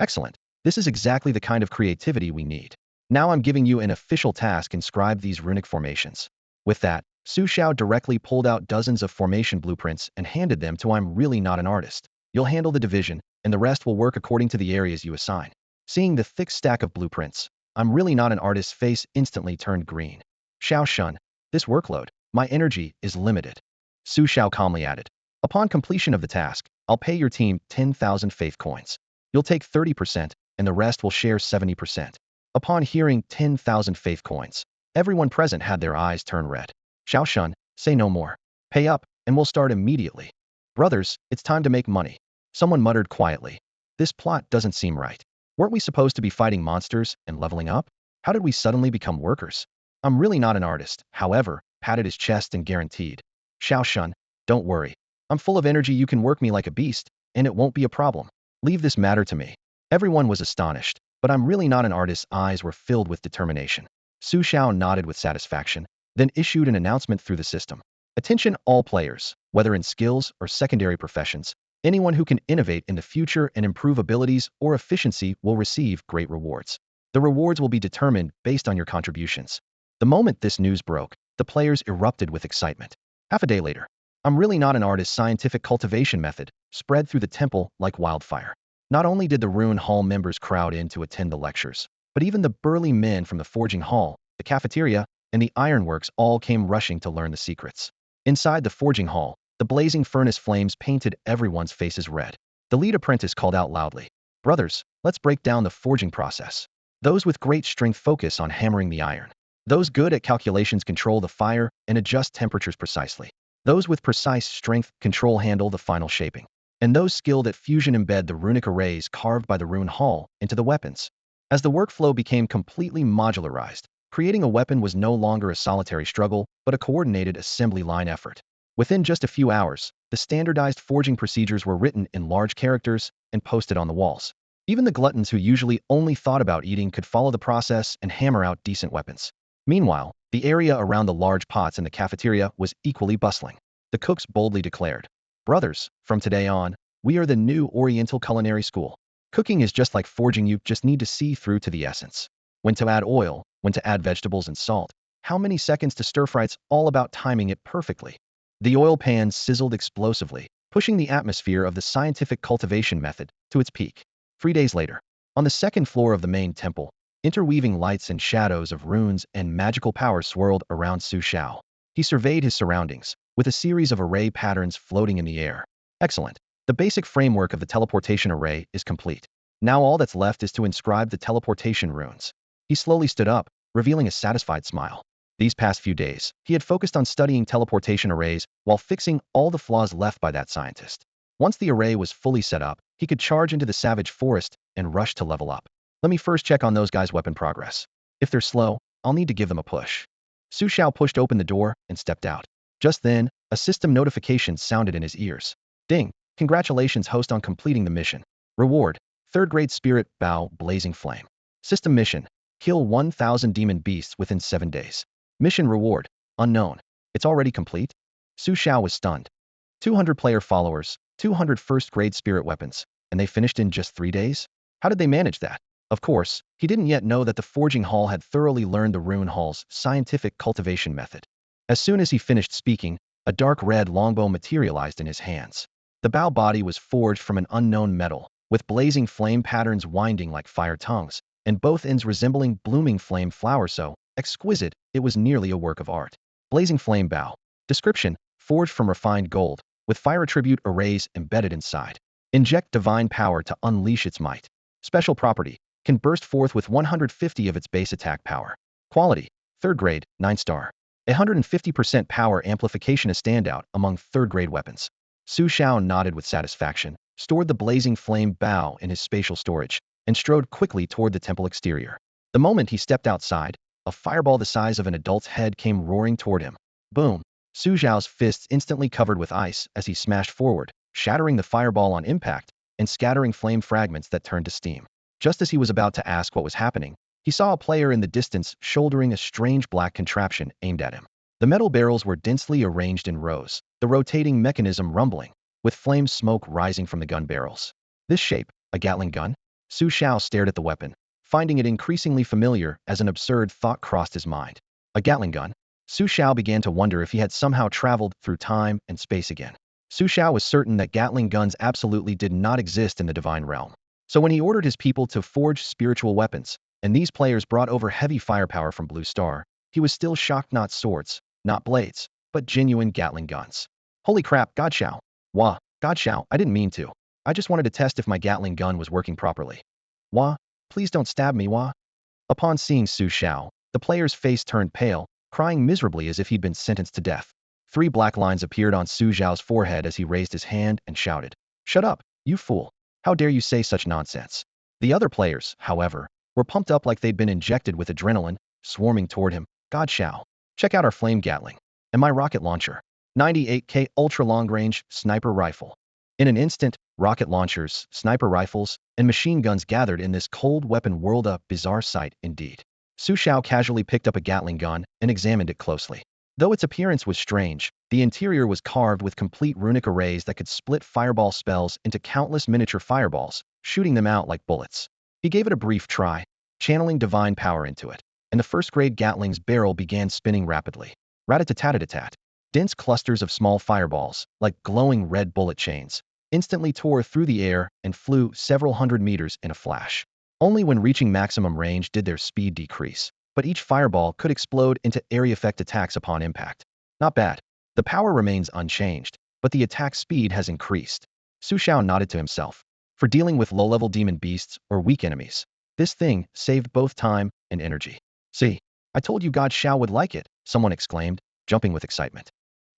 "Excellent. This is exactly the kind of creativity we need. Now I'm giving you an official task: inscribe these runic formations." With that, Su Xiao directly pulled out dozens of formation blueprints and handed them to "I'm really not an artist. You'll handle the division, and the rest will work according to the areas you assign." Seeing the thick stack of blueprints, "I'm really not an artist's" face instantly turned green. "Xiao Shun, this workload, my energy is limited." Su Xiao calmly added, "Upon completion of the task, I'll pay your team 10,000 faith coins. You'll take 30%, and the rest will share 70%. Upon hearing 10,000 faith coins, everyone present had their eyes turn red. "Xiao Shun, say no more. Pay up, and we'll start immediately." "Brothers, it's time to make money." Someone muttered quietly. "This plot doesn't seem right. Weren't we supposed to be fighting monsters and leveling up? How did we suddenly become workers?" "I'm really not an artist," however, patted his chest and guaranteed. "Xiao Shun, don't worry. I'm full of energy. You can work me like a beast, and it won't be a problem. Leave this matter to me." Everyone was astonished, but "I'm really not an artist's" eyes were filled with determination. Su Xiao nodded with satisfaction, then issued an announcement through the system. "Attention all players, whether in skills or secondary professions. Anyone who can innovate in the future and improve abilities or efficiency will receive great rewards. The rewards will be determined based on your contributions." The moment this news broke, the players erupted with excitement. Half a day later, "I'm really not an artist's" scientific cultivation method spread through the temple like wildfire. Not only did the Rune Hall members crowd in to attend the lectures, but even the burly men from the forging hall, the cafeteria, and the ironworks all came rushing to learn the secrets. Inside the forging hall, the blazing furnace flames painted everyone's faces red. The lead apprentice called out loudly, "Brothers, let's break down the forging process. Those with great strength focus on hammering the iron. Those good at calculations control the fire and adjust temperatures precisely. Those with precise strength control handle the final shaping. And those skilled at fusion embed the runic arrays carved by the Rune Hall into the weapons." As the workflow became completely modularized, creating a weapon was no longer a solitary struggle, but a coordinated assembly line effort. Within just a few hours, the standardized forging procedures were written in large characters and posted on the walls. Even the gluttons who usually only thought about eating could follow the process and hammer out decent weapons. Meanwhile, the area around the large pots in the cafeteria was equally bustling. The cooks boldly declared, "Brothers, from today on, we are the new Oriental Culinary School. Cooking is just like forging. You just need to see through to the essence. When to add oil, when to add vegetables and salt, how many seconds to stir fry. It's all about timing it perfectly." The oil pans sizzled explosively, pushing the atmosphere of the scientific cultivation method to its peak. 3 days later, on the second floor of the main temple, interweaving lights and shadows of runes and magical power swirled around Su Xiao. He surveyed his surroundings, with a series of array patterns floating in the air. "Excellent. The The basic framework of the teleportation array is complete. Now all that's left is to inscribe the teleportation runes. He slowly stood up, revealing a satisfied smile. These past few days, he had focused on studying teleportation arrays while fixing all the flaws left by that scientist. Once the array was fully set up, he could charge into the savage forest and rush to level up. Let me first check on those guys' weapon progress. If they're slow, I'll need to give them a push. Xiao pushed open the door and stepped out. Just then, a system notification sounded in his ears. Ding! Congratulations, host, on completing the mission. Reward: 3rd grade spirit bow blazing flame. System mission: kill 1,000 demon beasts within 7 days. Mission reward: unknown. It's already complete? Xiao was stunned. 200 player followers, 200 1st grade spirit weapons, and they finished in just 3 days? How did they manage that? Of course, he didn't yet know that the forging hall had thoroughly learned the rune hall's scientific cultivation method. As soon as he finished speaking, a dark red longbow materialized in his hands. The bow body was forged from an unknown metal, with blazing flame patterns winding like fire tongues, and both ends resembling blooming flame flowers so exquisite it was nearly a work of art. Blazing flame bow. Description: forged from refined gold, with fire attribute arrays embedded inside. Inject divine power to unleash its might. Special property: can burst forth with 150 of its base attack power. Quality: 3rd grade, 9-star. 150% power amplification, a standout among 3rd grade weapons. Xiao nodded with satisfaction, stored the blazing flame bow in his spatial storage, and strode quickly toward the temple exterior. The moment he stepped outside, a fireball the size of an adult's head came roaring toward him. Boom! Xiao's fists instantly covered with ice as he smashed forward, shattering the fireball on impact and scattering flame fragments that turned to steam. Just as he was about to ask what was happening, he saw a player in the distance shouldering a strange black contraption aimed at him. The metal barrels were densely arranged in rows, the rotating mechanism rumbling, with flame smoke rising from the gun barrels. This shape, a Gatling gun? Xiao stared at the weapon, finding it increasingly familiar as an absurd thought crossed his mind. A Gatling gun? Xiao began to wonder if he had somehow traveled through time and space again. Xiao was certain that Gatling guns absolutely did not exist in the divine realm. So when he ordered his people to forge spiritual weapons, and these players brought over heavy firepower from Blue Star, he was still shocked. Not swords, not blades, but genuine Gatling guns. Holy crap, God Xiao. Wah, God Xiao, I didn't mean to. I just wanted to test if my Gatling gun was working properly. Wah, please don't stab me, Wah. Upon seeing Xiao, the player's face turned pale, crying miserably as if he'd been sentenced to death. 3 black lines appeared on Xiao's forehead as he raised his hand and shouted, "Shut up, you fool. How dare you say such nonsense?" The other players, however, were pumped up like they'd been injected with adrenaline, swarming toward him. God Xiao, check out our flame Gatling and my rocket launcher. 98K ultra-long-range sniper rifle. In an instant, rocket launchers, sniper rifles, and machine guns gathered in this cold weapon world, a bizarre sight indeed. Xiao casually picked up a Gatling gun and examined it closely. Though its appearance was strange, the interior was carved with complete runic arrays that could split fireball spells into countless miniature fireballs, shooting them out like bullets. He gave it a brief try, channeling divine power into it, and the 1st grade Gatling's barrel began spinning rapidly. Rat-a-tat-tat-tat. Dense clusters of small fireballs, like glowing red bullet chains, instantly tore through the air and flew several hundred meters in a flash. Only when reaching maximum range did their speed decrease, but each fireball could explode into area effect attacks upon impact. Not bad. The power remains unchanged, but the attack speed has increased. Xiao nodded to himself. For dealing with low-level demon beasts or weak enemies, this thing saved both time and energy. See, I told you God Xiao would like it, someone exclaimed, jumping with excitement.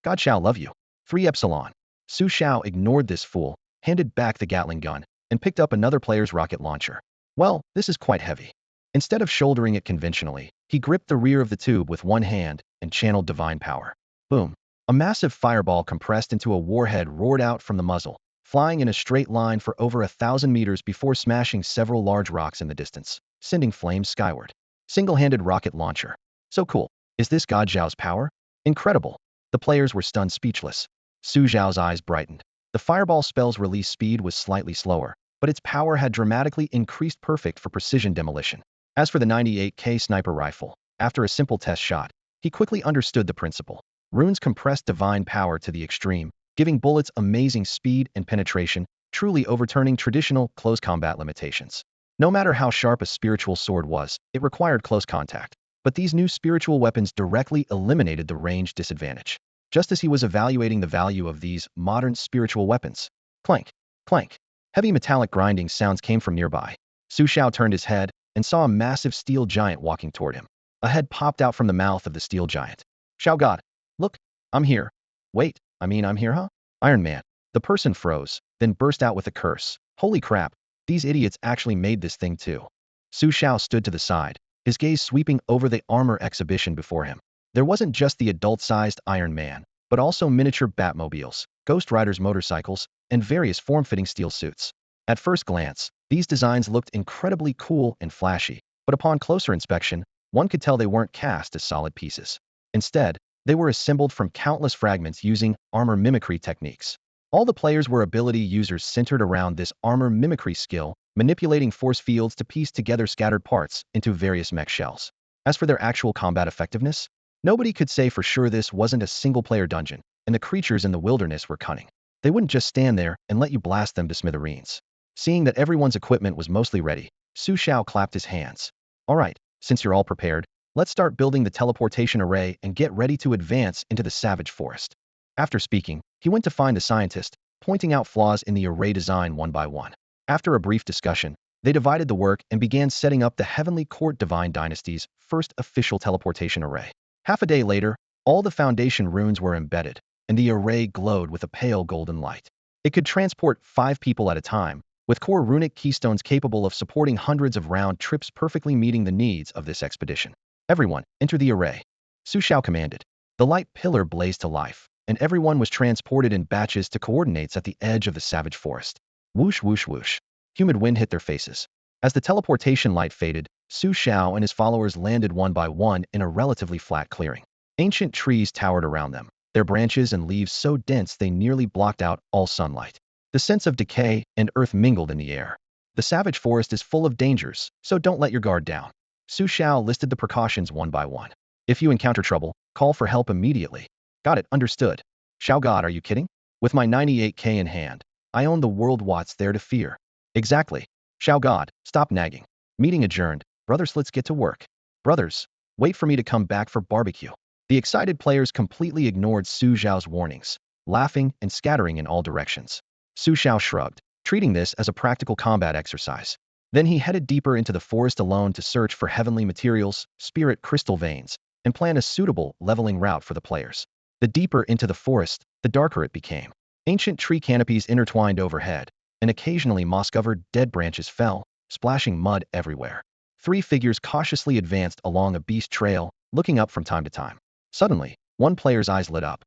God Xiao love you. 3 Epsilon. Xiao ignored this fool, handed back the Gatling gun, and picked up another player's rocket launcher. Well, this is quite heavy. Instead of shouldering it conventionally, he gripped the rear of the tube with one hand and channeled divine power. Boom. A massive fireball compressed into a warhead roared out from the muzzle, flying in a straight line for over 1,000 meters before smashing several large rocks in the distance, sending flames skyward. Single-handed rocket launcher. So cool. Is this God Xiao's power? Incredible. The players were stunned speechless. Xiao's eyes brightened. The fireball spell's release speed was slightly slower, but its power had dramatically increased, perfect for precision demolition. As for the 98K sniper rifle, after a simple test shot, he quickly understood the principle. Runes compressed divine power to the extreme, giving bullets amazing speed and penetration, truly overturning traditional close combat limitations. No matter how sharp a spiritual sword was, it required close contact. But these new spiritual weapons directly eliminated the range disadvantage. Just as he was evaluating the value of these modern spiritual weapons, clank, Clank. Heavy metallic grinding sounds came from nearby. Su Xiao turned his head and saw a massive steel giant walking toward him. A head popped out from the mouth of the steel giant. Xiao God, look, I'm here. Wait, I'm here, huh? Iron Man. The person froze, then burst out with a curse. Holy crap, these idiots actually made this thing too. Su Xiao stood to the side, his gaze sweeping over the armor exhibition before him. There wasn't just the adult-sized Iron Man, but also miniature Batmobiles, Ghost Riders motorcycles, and various form-fitting steel suits. At first glance, these designs looked incredibly cool and flashy, but upon closer inspection, one could tell they weren't cast as solid pieces. Instead, they were assembled from countless fragments using armor mimicry techniques. All the players were ability users centered around this armor mimicry skill, manipulating force fields to piece together scattered parts into various mech shells. As for their actual combat effectiveness, nobody could say for sure this wasn't a single-player dungeon, and the creatures in the wilderness were cunning. They wouldn't just stand there and let you blast them to smithereens. Seeing that everyone's equipment was mostly ready, Su Xiao clapped his hands. All right, since you're all prepared, let's start building the teleportation array and get ready to advance into the savage forest. After speaking, he went to find the scientist, pointing out flaws in the array design one by one. After a brief discussion, they divided the work and began setting up the Heavenly Court Divine Dynasty's first official teleportation array. Half a day later, all the foundation runes were embedded, and the array glowed with a pale golden light. It could transport 5 people at a time, with core runic keystones capable of supporting hundreds of round trips perfectly meeting the needs of this expedition. Everyone, enter the array. Su Xiao commanded. The light pillar blazed to life, and everyone was transported in batches to coordinates at the edge of the savage forest. Whoosh, whoosh, whoosh. Humid wind hit their faces. As the teleportation light faded, Su Xiao and his followers landed one by one in a relatively flat clearing. Ancient trees towered around them, their branches and leaves so dense they nearly blocked out all sunlight. The sense of decay and earth mingled in the air. The savage forest is full of dangers, so don't let your guard down. Su Xiao listed the precautions one by one. If you encounter trouble, call for help immediately. Got it, understood. Xiao God, are you kidding? With my 98k in hand, I own the world, what's there to fear? Exactly. Xiao God, stop nagging. Meeting adjourned. Brothers, let's get to work. Brothers, wait for me to come back for barbecue. The excited players completely ignored Su Xiao's warnings, laughing and scattering in all directions. Su Xiao shrugged, treating this as a practical combat exercise. Then he headed deeper into the forest alone to search for heavenly materials, spirit crystal veins, and plan a suitable leveling route for the players. The deeper into the forest, the darker it became. Ancient tree canopies intertwined overhead, and occasionally moss-covered dead branches fell, splashing mud everywhere. 3 figures cautiously advanced along a beast trail, looking up from time to time. Suddenly, one player's eyes lit up.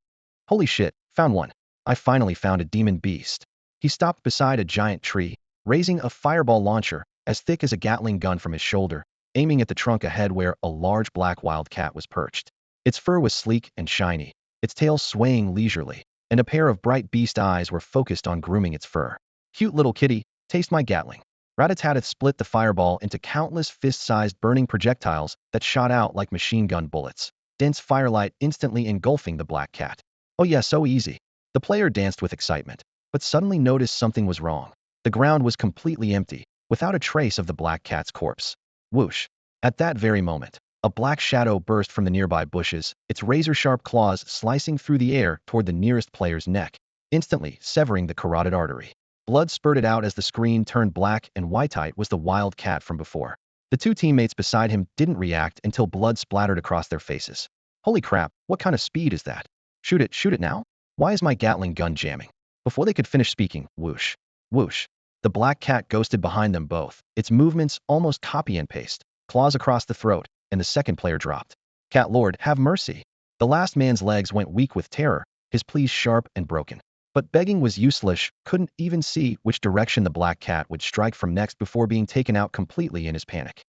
Holy shit, found one. I finally found a demon beast. He stopped beside a giant tree, raising a fireball launcher as thick as a Gatling gun from his shoulder, aiming at the trunk ahead where a large black wildcat was perched. Its fur was sleek and shiny, its tail swaying leisurely, and a pair of bright beast eyes were focused on grooming its fur. Cute little kitty, taste my Gatling. Rat-a-tat-tat split the fireball into countless fist-sized burning projectiles that shot out like machine gun bullets, dense firelight instantly engulfing the black cat. Oh yeah, so easy. The player danced with excitement, but suddenly noticed something was wrong. The ground was completely empty, without a trace of the black cat's corpse. Whoosh. At that very moment, a black shadow burst from the nearby bushes, its razor-sharp claws slicing through the air toward the nearest player's neck, instantly severing the carotid artery. Blood spurted out as the screen turned black, and white-eyed was the wild cat from before. The 2 teammates beside him didn't react until blood splattered across their faces. Holy crap, what kind of speed is that? Shoot it now? Why is my Gatling gun jamming? Before they could finish speaking, whoosh, whoosh. The black cat ghosted behind them both, its movements almost copy and paste, claws across the throat, and the second player dropped. Cat Lord, have mercy. The last man's legs went weak with terror, his pleas sharp and broken. But begging was useless, couldn't even see which direction the black cat would strike from next before being taken out completely in his panic.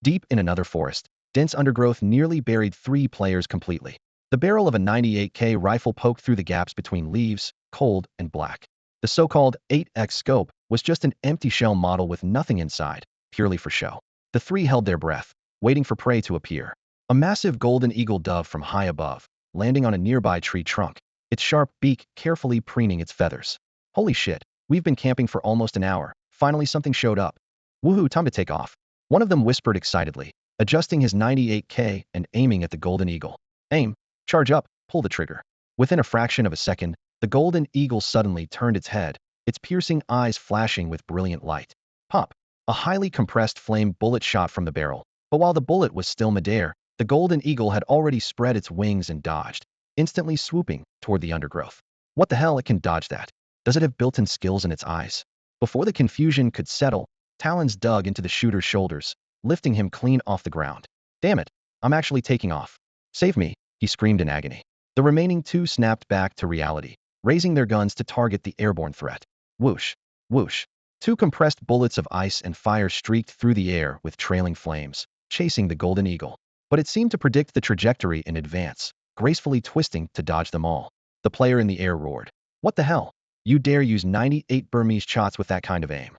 Deep in another forest, dense undergrowth nearly buried 3 players completely. The barrel of a 98k rifle poked through the gaps between leaves, cold and black. The so-called 8x scope was just an empty shell model with nothing inside, purely for show. The 3 held their breath, waiting for prey to appear. A massive golden eagle dove from high above, landing on a nearby tree trunk, its sharp beak carefully preening its feathers. Holy shit, we've been camping for almost an hour. Finally something showed up. Woohoo, time to take off. One of them whispered excitedly, adjusting his 98k and aiming at the golden eagle. Aim, charge up, pull the trigger. Within a fraction of a second, the golden eagle suddenly turned its head, its piercing eyes flashing with brilliant light. Pop! A highly compressed flame bullet shot from the barrel, but while the bullet was still midair, the golden eagle had already spread its wings and dodged, instantly swooping toward the undergrowth. What the hell, it can dodge that? Does it have built-in skills in its eyes? Before the confusion could settle, talons dug into the shooter's shoulders, lifting him clean off the ground. Damn it, I'm actually taking off. Save me, he screamed in agony. The remaining two snapped back to reality, raising their guns to target the airborne threat. Whoosh, whoosh. Two compressed bullets of ice and fire streaked through the air with trailing flames, chasing the golden eagle. But it seemed to predict the trajectory in advance, gracefully twisting to dodge them all. The player in the air roared. What the hell? You dare use 98 Burmese shots with that kind of aim?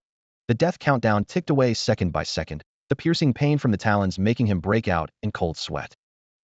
The death countdown ticked away second by second, the piercing pain from the talons making him break out in cold sweat.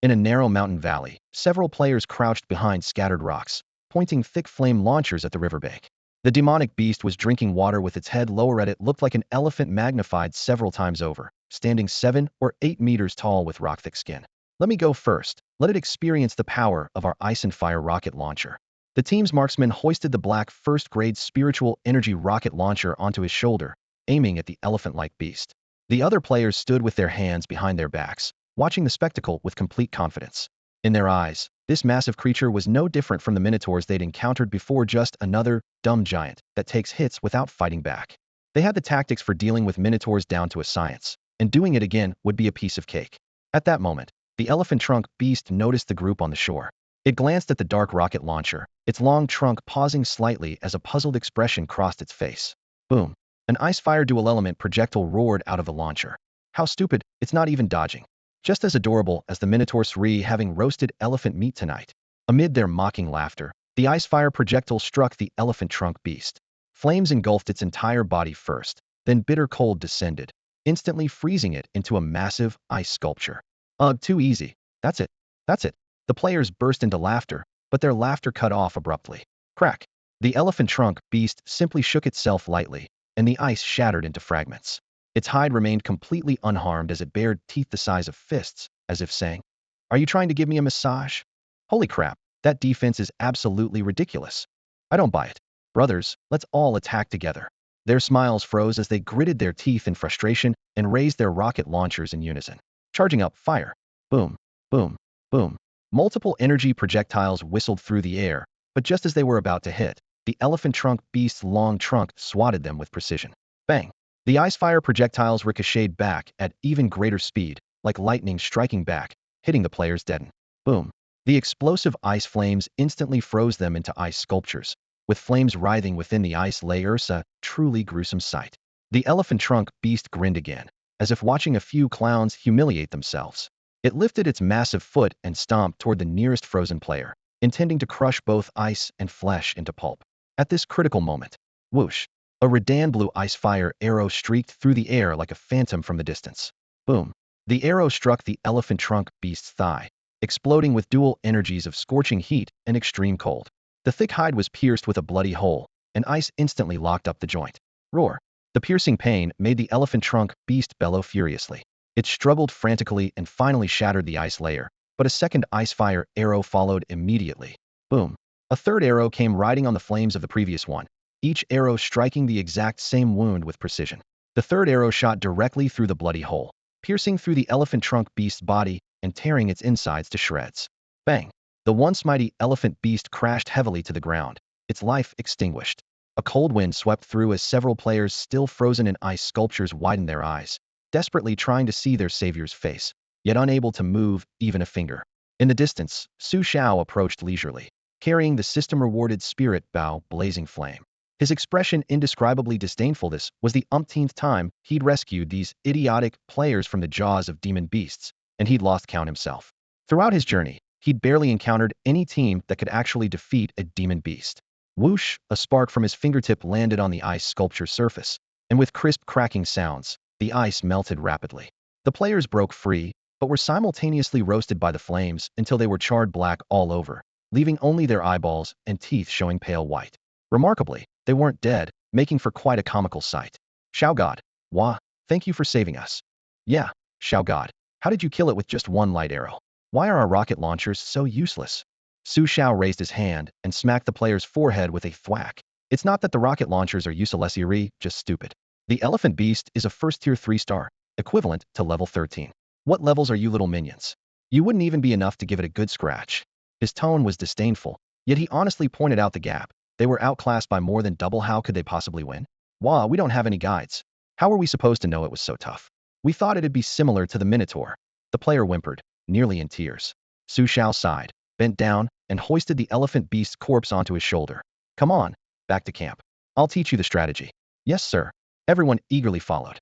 In a narrow mountain valley, several players crouched behind scattered rocks, pointing thick flame launchers at the riverbank. The demonic beast was drinking water with its head lower. At it looked like an elephant magnified several times over, standing 7 or 8 meters tall with rock-thick skin. Let me go first. Let it experience the power of our ice and fire rocket launcher. The team's marksman hoisted the black first-grade spiritual energy rocket launcher onto his shoulder, aiming at the elephant-like beast. The other players stood with their hands behind their backs, watching the spectacle with complete confidence. In their eyes, this massive creature was no different from the minotaurs they'd encountered before, just another dumb giant that takes hits without fighting back. They had the tactics for dealing with minotaurs down to a science, and doing it again would be a piece of cake. At that moment, the elephant trunk beast noticed the group on the shore. It glanced at the dark rocket launcher, its long trunk pausing slightly as a puzzled expression crossed its face. Boom! An ice-fire dual-element projectile roared out of the launcher. How stupid, it's not even dodging. Just as adorable as the Minotaur 3 having roasted elephant meat tonight. Amid their mocking laughter, the ice-fire projectile struck the elephant trunk beast. Flames engulfed its entire body first, then bitter cold descended, instantly freezing it into a massive ice sculpture. Ugh, too easy. That's it. That's it. The players burst into laughter, but their laughter cut off abruptly. Crack! The elephant trunk beast simply shook itself lightly, and the ice shattered into fragments. Its hide remained completely unharmed as it bared teeth the size of fists, as if saying, "Are you trying to give me a massage? Holy crap, that defense is absolutely ridiculous. I don't buy it. Brothers, let's all attack together." Their smiles froze as they gritted their teeth in frustration and raised their rocket launchers in unison. Charging up, fire. Boom, boom, boom. Multiple energy projectiles whistled through the air, but just as they were about to hit, the elephant trunk beast's long trunk swatted them with precision. Bang! The ice-fire projectiles ricocheted back at even greater speed, like lightning striking back, hitting the players dead. Boom! The explosive ice flames instantly froze them into ice sculptures, with flames writhing within the ice layers, a truly gruesome sight. The elephant trunk beast grinned again, as if watching a few clowns humiliate themselves. It lifted its massive foot and stomped toward the nearest frozen player, intending to crush both ice and flesh into pulp. At this critical moment, whoosh! A Redan blue ice-fire arrow streaked through the air like a phantom from the distance. Boom! The arrow struck the elephant trunk beast's thigh, exploding with dual energies of scorching heat and extreme cold. The thick hide was pierced with a bloody hole, and ice instantly locked up the joint. Roar! The piercing pain made the elephant trunk beast bellow furiously. It struggled frantically and finally shattered the ice layer, but a second ice-fire arrow followed immediately. Boom! A third arrow came riding on the flames of the previous one, each arrow striking the exact same wound with precision. The third arrow shot directly through the bloody hole, piercing through the elephant trunk beast's body and tearing its insides to shreds. Bang! The once mighty elephant beast crashed heavily to the ground, its life extinguished. A cold wind swept through as several players still frozen in ice sculptures widened their eyes, desperately trying to see their savior's face, yet unable to move even a finger. In the distance, Xiao approached leisurely, carrying the system-rewarded spirit bow blazing flame. His expression indescribably disdainful. This was the umpteenth time he'd rescued these idiotic players from the jaws of demon beasts, and he'd lost count himself. Throughout his journey, he'd barely encountered any team that could actually defeat a demon beast. Whoosh! A spark from his fingertip landed on the ice sculpture surface, and with crisp cracking sounds, the ice melted rapidly. The players broke free, but were simultaneously roasted by the flames until they were charred black all over, leaving only their eyeballs and teeth showing pale white. Remarkably, they weren't dead, making for quite a comical sight. Xiao God, wah, thank you for saving us. Yeah, Xiao God, how did you kill it with just one light arrow? Why are our rocket launchers so useless? Xiao raised his hand and smacked the player's forehead with a thwack. It's not that the rocket launchers are useless, just stupid. The elephant beast is a first tier 3-star, equivalent to level 13. What levels are you little minions? You wouldn't even be enough to give it a good scratch. His tone was disdainful, yet he honestly pointed out the gap. They were outclassed by more than double. How could they possibly win? Wah, we don't have any guides. How were we supposed to know it was so tough? We thought it'd be similar to the Minotaur. The player whimpered, nearly in tears. Su Xiao sighed, bent down, and hoisted the elephant beast's corpse onto his shoulder. Come on, back to camp. I'll teach you the strategy. Yes, sir. Everyone eagerly followed.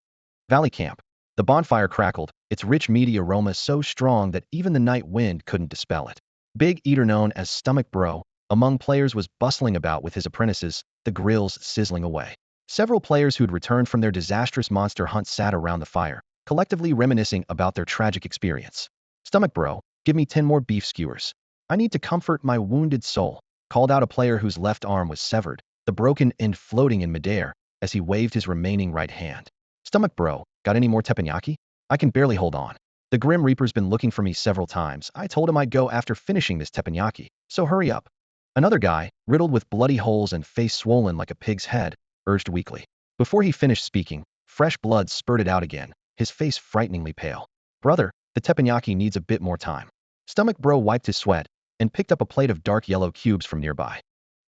Valley Camp. The bonfire crackled, its rich meaty aroma so strong that even the night wind couldn't dispel it. Big Eater, known as Stomach Bro, among players, was bustling about with his apprentices, the grills sizzling away. Several players who'd returned from their disastrous monster hunt sat around the fire, collectively reminiscing about their tragic experience. Stomach Bro, give me 10 more beef skewers. I need to comfort my wounded soul, called out a player whose left arm was severed, the broken end floating in midair as he waved his remaining right hand. Stomach Bro, got any more teppanyaki? I can barely hold on. The Grim Reaper's been looking for me several times. I told him I'd go after finishing this teppanyaki, so hurry up. Another guy, riddled with bloody holes and face swollen like a pig's head, urged weakly. Before he finished speaking, fresh blood spurted out again, his face frighteningly pale. Brother, the teppanyaki needs a bit more time. Stomach Bro wiped his sweat and picked up a plate of dark yellow cubes from nearby.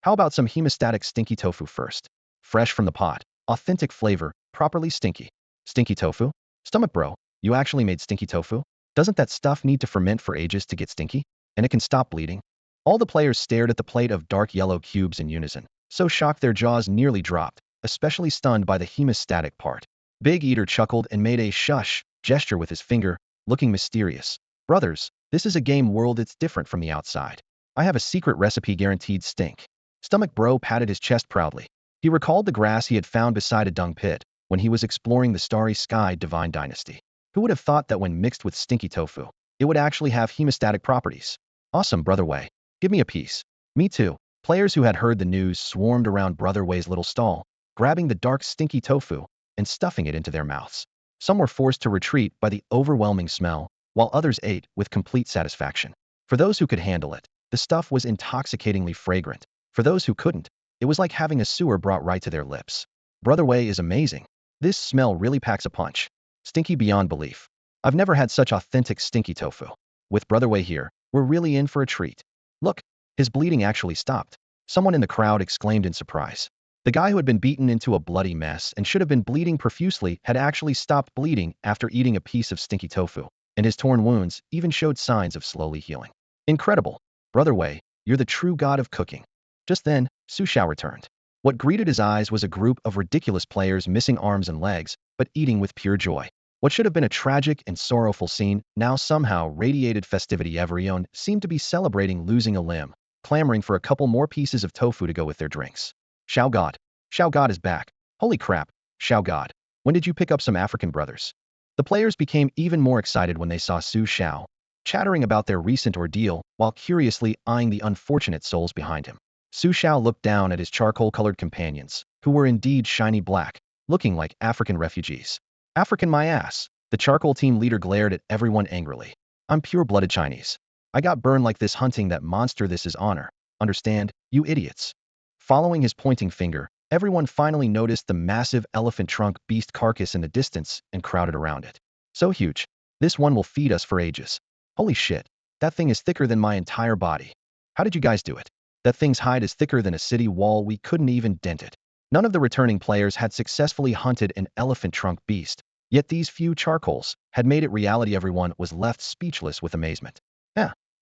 How about some hemostatic stinky tofu first? Fresh from the pot, authentic flavor, properly stinky. Stinky tofu? Stomach Bro, you actually made stinky tofu? Doesn't that stuff need to ferment for ages to get stinky? And it can stop bleeding? All the players stared at the plate of dark yellow cubes in unison, so shocked their jaws nearly dropped, especially stunned by the hemostatic part. Big Eater chuckled and made a shush gesture with his finger, looking mysterious. Brothers, this is a game world that's different from the outside. I have a secret recipe guaranteed stink. Stomach Bro patted his chest proudly. He recalled the grass he had found beside a dung pit when he was exploring the Starry Sky Divine Dynasty. Who would have thought that when mixed with stinky tofu, it would actually have hemostatic properties? Awesome, Brother Wei. Give me a piece. Me too. Players who had heard the news swarmed around Brother Wei's little stall, grabbing the dark stinky tofu and stuffing it into their mouths. Some were forced to retreat by the overwhelming smell, while others ate with complete satisfaction. For those who could handle it, the stuff was intoxicatingly fragrant. For those who couldn't, it was like having a sewer brought right to their lips. Brother Wei is amazing. This smell really packs a punch. Stinky beyond belief. I've never had such authentic stinky tofu. With Brother Wei here, we're really in for a treat. Look, his bleeding actually stopped. Someone in the crowd exclaimed in surprise. The guy who had been beaten into a bloody mess and should have been bleeding profusely had actually stopped bleeding after eating a piece of stinky tofu, and his torn wounds even showed signs of slowly healing. Incredible. Brother Wei, you're the true god of cooking. Just then, Su Xiao returned. What greeted his eyes was a group of ridiculous players missing arms and legs, but eating with pure joy. What should have been a tragic and sorrowful scene now somehow radiated festivity. Everyone seemed to be celebrating losing a limb, clamoring for a couple more pieces of tofu to go with their drinks. Xiao God. Xiao God is back. Holy crap, Xiao God. When did you pick up some African brothers? The players became even more excited when they saw Su Xiao, chattering about their recent ordeal while curiously eyeing the unfortunate souls behind him. Su Xiao looked down at his charcoal-colored companions, who were indeed shiny black, looking like African refugees. African my ass. The charcoal team leader glared at everyone angrily. I'm pure-blooded Chinese. I got burned like this hunting that monster. This is honor. Understand, you idiots? Following his pointing finger, everyone finally noticed the massive elephant trunk beast carcass in the distance and crowded around it. So huge. This one will feed us for ages. Holy shit. That thing is thicker than my entire body. How did you guys do it? That thing's hide is thicker than a city wall. We couldn't even dent it. None of the returning players had successfully hunted an elephant trunk beast, yet these few charcoals had made it reality. Everyone was left speechless with amazement.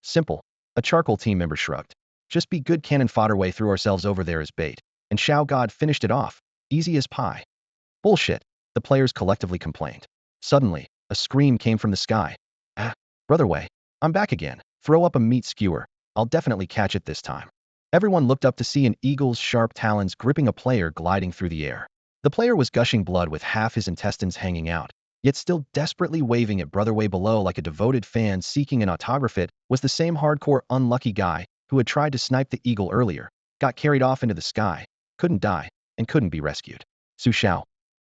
Simple. A charcoal team member shrugged. Just be good cannon fodder. Way threw ourselves over there as bait, and Xiao God finished it off. Easy as pie. Bullshit, the players collectively complained. Suddenly, a scream came from the sky. Brother Wei, I'm back again. Throw up a meat skewer. I'll definitely catch it this time. Everyone looked up to see an eagle's sharp talons gripping a player gliding through the air. The player was gushing blood with half his intestines hanging out, yet still desperately waving at Brother Wei below like a devoted fan seeking an autograph. It was the same hardcore unlucky guy who had tried to snipe the eagle earlier, got carried off into the sky, couldn't die, and couldn't be rescued. Su Xiao.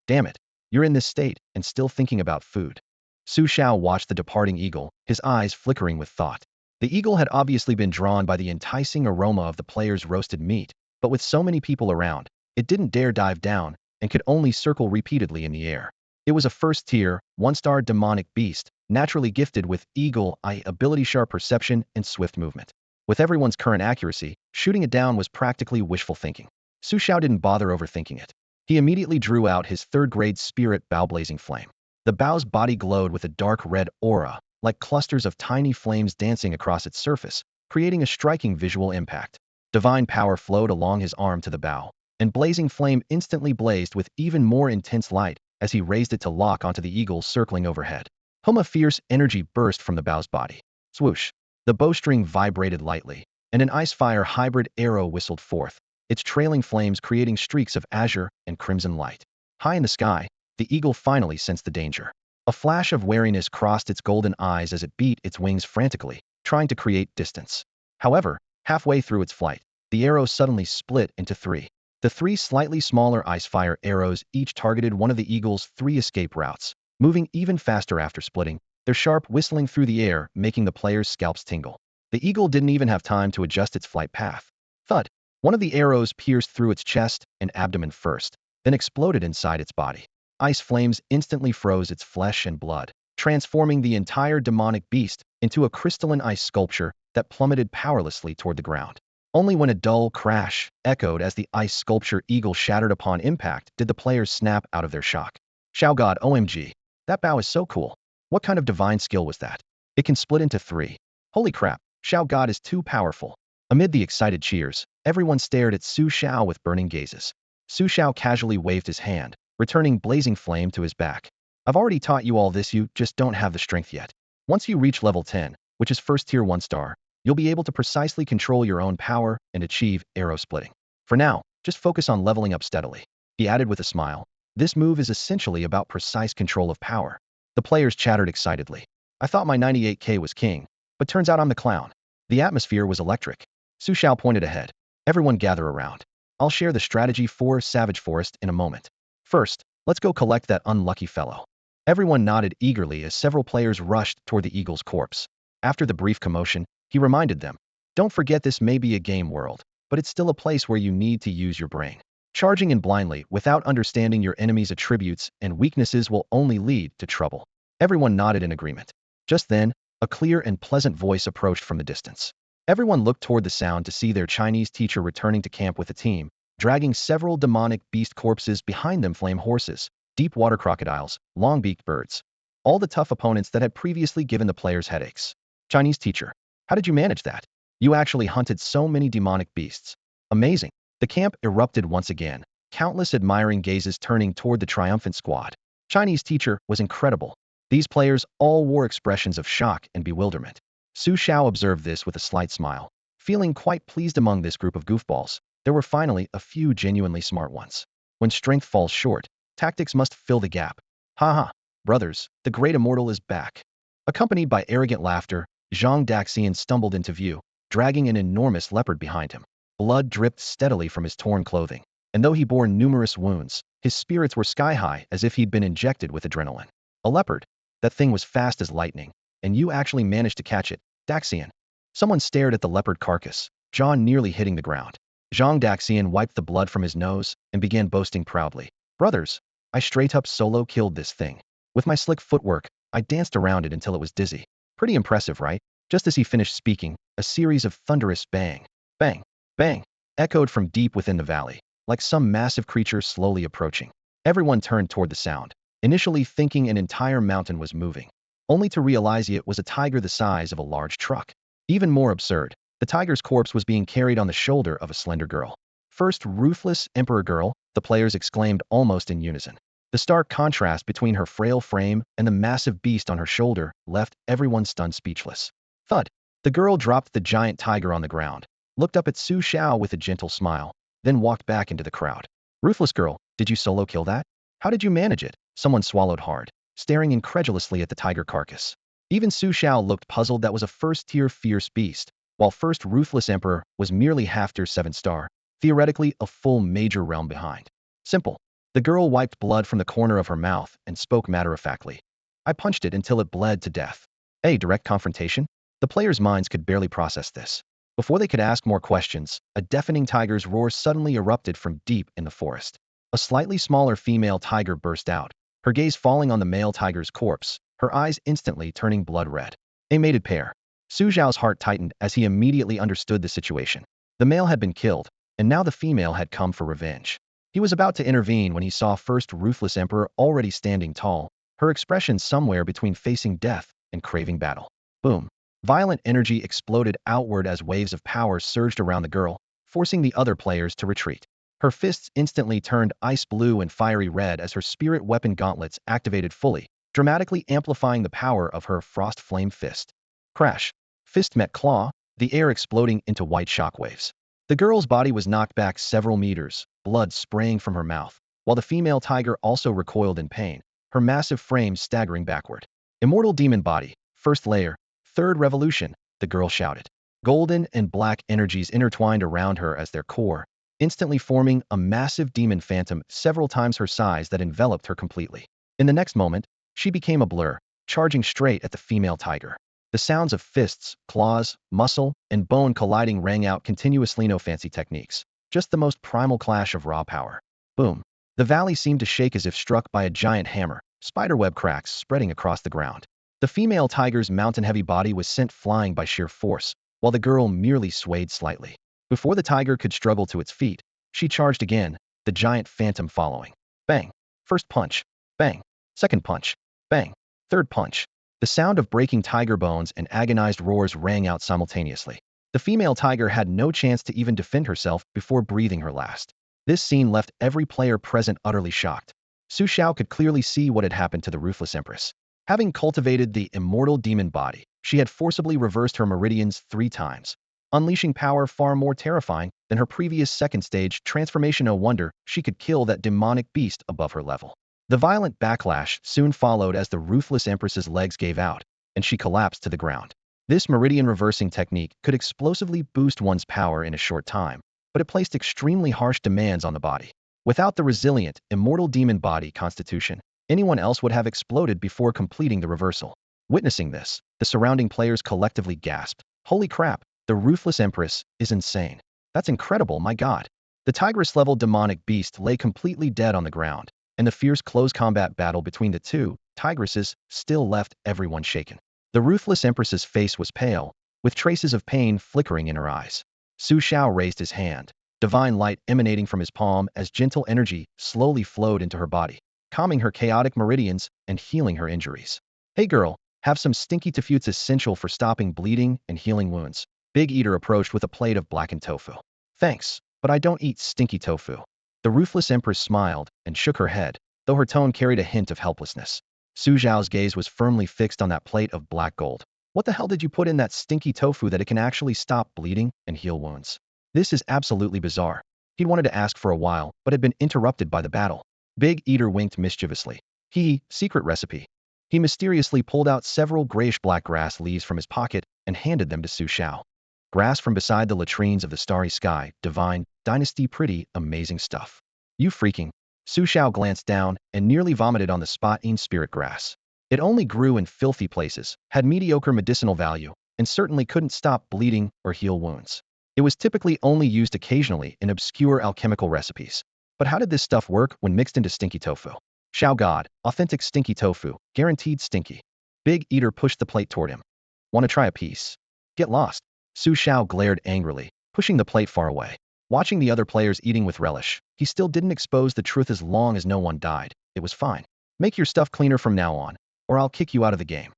Damn it, you're in this state and still thinking about food. Su Xiao watched the departing eagle, his eyes flickering with thought. The eagle had obviously been drawn by the enticing aroma of the player's roasted meat, but with so many people around, It didn't dare dive down and could only circle repeatedly in the air. It was a first-tier, one-star demonic beast, naturally gifted with eagle eye ability, sharp perception, and swift movement. With everyone's current accuracy, shooting it down was practically wishful thinking. Su Xiao didn't bother overthinking it. He immediately drew out his third-grade spirit bow blazing flame. The bow's body glowed with a dark red aura, like clusters of tiny flames dancing across its surface, creating a striking visual impact. Divine power flowed along his arm to the bow, and blazing flame instantly blazed with even more intense light as he raised it to lock onto the eagle circling overhead. A fierce energy burst from the bow's body. Swoosh! The bowstring vibrated lightly, and an ice-fire hybrid arrow whistled forth, its trailing flames creating streaks of azure and crimson light. High in the sky, the eagle finally sensed the danger. A flash of wariness crossed its golden eyes as it beat its wings frantically, trying to create distance. However, halfway through its flight, the arrow suddenly split into three. The three slightly smaller ice-fire arrows each targeted one of the eagle's three escape routes, moving even faster after splitting, their sharp whistling through the air making the players' scalps tingle. The eagle didn't even have time to adjust its flight path. Thud! One of the arrows pierced through its chest and abdomen first, then exploded inside its body. Ice flames instantly froze its flesh and blood, transforming the entire demonic beast into a crystalline ice sculpture that plummeted powerlessly toward the ground. Only when a dull crash echoed as the ice sculpture eagle shattered upon impact did the players snap out of their shock. Xiao God, OMG. That bow is so cool. What kind of divine skill was that? It can split into three. Holy crap, Xiao God is too powerful. Amid the excited cheers, everyone stared at Su Xiao with burning gazes. Su Xiao casually waved his hand, returning blazing flame to his back. I've already taught you all this, you just don't have the strength yet. Once you reach level 10, which is first tier 1 star, you'll be able to precisely control your own power and achieve arrow splitting. For now, just focus on leveling up steadily. He added with a smile. This move is essentially about precise control of power. The players chattered excitedly. I thought my 98k was king, but turns out I'm the clown. The atmosphere was electric. Su Xiao pointed ahead. Everyone gather around. I'll share the strategy for Savage Forest in a moment. First, let's go collect that unlucky fellow. Everyone nodded eagerly as several players rushed toward the eagle's corpse. After the brief commotion, he reminded them, don't forget this may be a game world, but it's still a place where you need to use your brain. Charging in blindly without understanding your enemy's attributes and weaknesses will only lead to trouble. Everyone nodded in agreement. Just then, a clear and pleasant voice approached from the distance. Everyone looked toward the sound to see their Chinese teacher returning to camp with a team, dragging several demonic beast corpses behind them, flame horses, deep water crocodiles, long-beaked birds. All the tough opponents that had previously given the players headaches. Chinese teacher, how did you manage that? You actually hunted so many demonic beasts. Amazing. The camp erupted once again, countless admiring gazes turning toward the triumphant squad. Chinese teacher was incredible. These players all wore expressions of shock and bewilderment. Su Xiao observed this with a slight smile. Feeling quite pleased among this group of goofballs, there were finally a few genuinely smart ones. When strength falls short, tactics must fill the gap. Haha, brothers, the great immortal is back. Accompanied by arrogant laughter, Zhang Daxian stumbled into view, dragging an enormous leopard behind him. Blood dripped steadily from his torn clothing, and though he bore numerous wounds, his spirits were sky-high as if he'd been injected with adrenaline. A leopard? That thing was fast as lightning, and you actually managed to catch it, Daxian. Someone stared at the leopard carcass, jaw nearly hitting the ground. Zhang Daxian wiped the blood from his nose and began boasting proudly. Brothers, I straight-up solo killed this thing. With my slick footwork, I danced around it until it was dizzy. Pretty impressive, right? Just as he finished speaking, a series of thunderous bang, bang, bang, echoed from deep within the valley, like some massive creature slowly approaching. Everyone turned toward the sound, initially thinking an entire mountain was moving, only to realize it was a tiger the size of a large truck. Even more absurd, the tiger's corpse was being carried on the shoulder of a slender girl. First ruthless emperor girl, the players exclaimed almost in unison. The stark contrast between her frail frame and the massive beast on her shoulder left everyone stunned speechless. Thud! The girl dropped the giant tiger on the ground, looked up at Su Xiao with a gentle smile, then walked back into the crowd. Ruthless girl, did you solo kill that? How did you manage it? Someone swallowed hard, staring incredulously at the tiger carcass. Even Su Xiao looked puzzled. That was a first-tier fierce beast, while first ruthless emperor was merely half-tier 7-star, theoretically a full major realm behind. Simple. The girl wiped blood from the corner of her mouth and spoke matter-of-factly. I punched it until it bled to death. A direct confrontation? The players' minds could barely process this. Before they could ask more questions, a deafening tiger's roar suddenly erupted from deep in the forest. A slightly smaller female tiger burst out, her gaze falling on the male tiger's corpse, her eyes instantly turning blood red. A mated pair. Su Xiao's heart tightened as he immediately understood the situation. The male had been killed, and now the female had come for revenge. He was about to intervene when he saw first ruthless emperor already standing tall, her expression somewhere between facing death and craving battle. Boom. Violent energy exploded outward as waves of power surged around the girl, forcing the other players to retreat. Her fists instantly turned ice blue and fiery red as her spirit weapon gauntlets activated fully, dramatically amplifying the power of her frost flame fist. Crash. Fist met claw, the air exploding into white shockwaves. The girl's body was knocked back several meters, blood spraying from her mouth, while the female tiger also recoiled in pain, her massive frame staggering backward. Immortal demon body, first layer, third revolution, the girl shouted. Golden and black energies intertwined around her as their core, instantly forming a massive demon phantom several times her size that enveloped her completely. In the next moment, she became a blur, charging straight at the female tiger. The sounds of fists, claws, muscle, and bone colliding rang out continuously. No fancy techniques, just the most primal clash of raw power. Boom. The valley seemed to shake as if struck by a giant hammer, spiderweb cracks spreading across the ground. The female tiger's mountain-heavy body was sent flying by sheer force, while the girl merely swayed slightly. Before the tiger could struggle to its feet, she charged again, the giant phantom following. Bang. First punch. Bang. Second punch. Bang. Third punch. The sound of breaking tiger bones and agonized roars rang out simultaneously. The female tiger had no chance to even defend herself before breathing her last. This scene left every player present utterly shocked. Su Xiao could clearly see what had happened to the ruthless empress. Having cultivated the immortal demon body, she had forcibly reversed her meridians 3 times, unleashing power far more terrifying than her previous second stage transformation. No wonder she could kill that demonic beast above her level. The violent backlash soon followed as the ruthless empress's legs gave out, and she collapsed to the ground. This meridian reversing technique could explosively boost one's power in a short time, but it placed extremely harsh demands on the body. Without the resilient, immortal demon body constitution, anyone else would have exploded before completing the reversal. Witnessing this, the surrounding players collectively gasped. Holy crap, the ruthless empress is insane. That's incredible, my god. The tigress-level demonic beast lay completely dead on the ground, and the fierce close combat battle between the two tigresses still left everyone shaken. The ruthless empress's face was pale, with traces of pain flickering in her eyes. Su Xiao raised his hand, divine light emanating from his palm as gentle energy slowly flowed into her body, calming her chaotic meridians and healing her injuries. Hey girl, have some stinky tofu. It's essential for stopping bleeding and healing wounds. Big Eater approached with a plate of blackened tofu. Thanks, but I don't eat stinky tofu. The ruthless empress smiled and shook her head, though her tone carried a hint of helplessness. Su Xiao's gaze was firmly fixed on that plate of black gold. What the hell did you put in that stinky tofu that it can actually stop bleeding and heal wounds? This is absolutely bizarre. He'd wanted to ask for a while, but had been interrupted by the battle. Big Eater winked mischievously. Secret recipe. He mysteriously pulled out several grayish-black grass leaves from his pocket and handed them to Su Xiao. Grass from beside the latrines of the starry sky, divine, dynasty pretty, amazing stuff. You freaking. Su Xiao glanced down and nearly vomited on the spot in spirit grass. It only grew in filthy places, had mediocre medicinal value, and certainly couldn't stop bleeding or heal wounds. It was typically only used occasionally in obscure alchemical recipes. But how did this stuff work when mixed into stinky tofu? Xiao God, authentic stinky tofu, guaranteed stinky. Big Eater pushed the plate toward him. Want to try a piece? Get lost. Su Xiao glared angrily, pushing the plate far away. Watching the other players eating with relish, he still didn't expose the truth. As long as no one died, it was fine. Make your stuff cleaner from now on, or I'll kick you out of the game.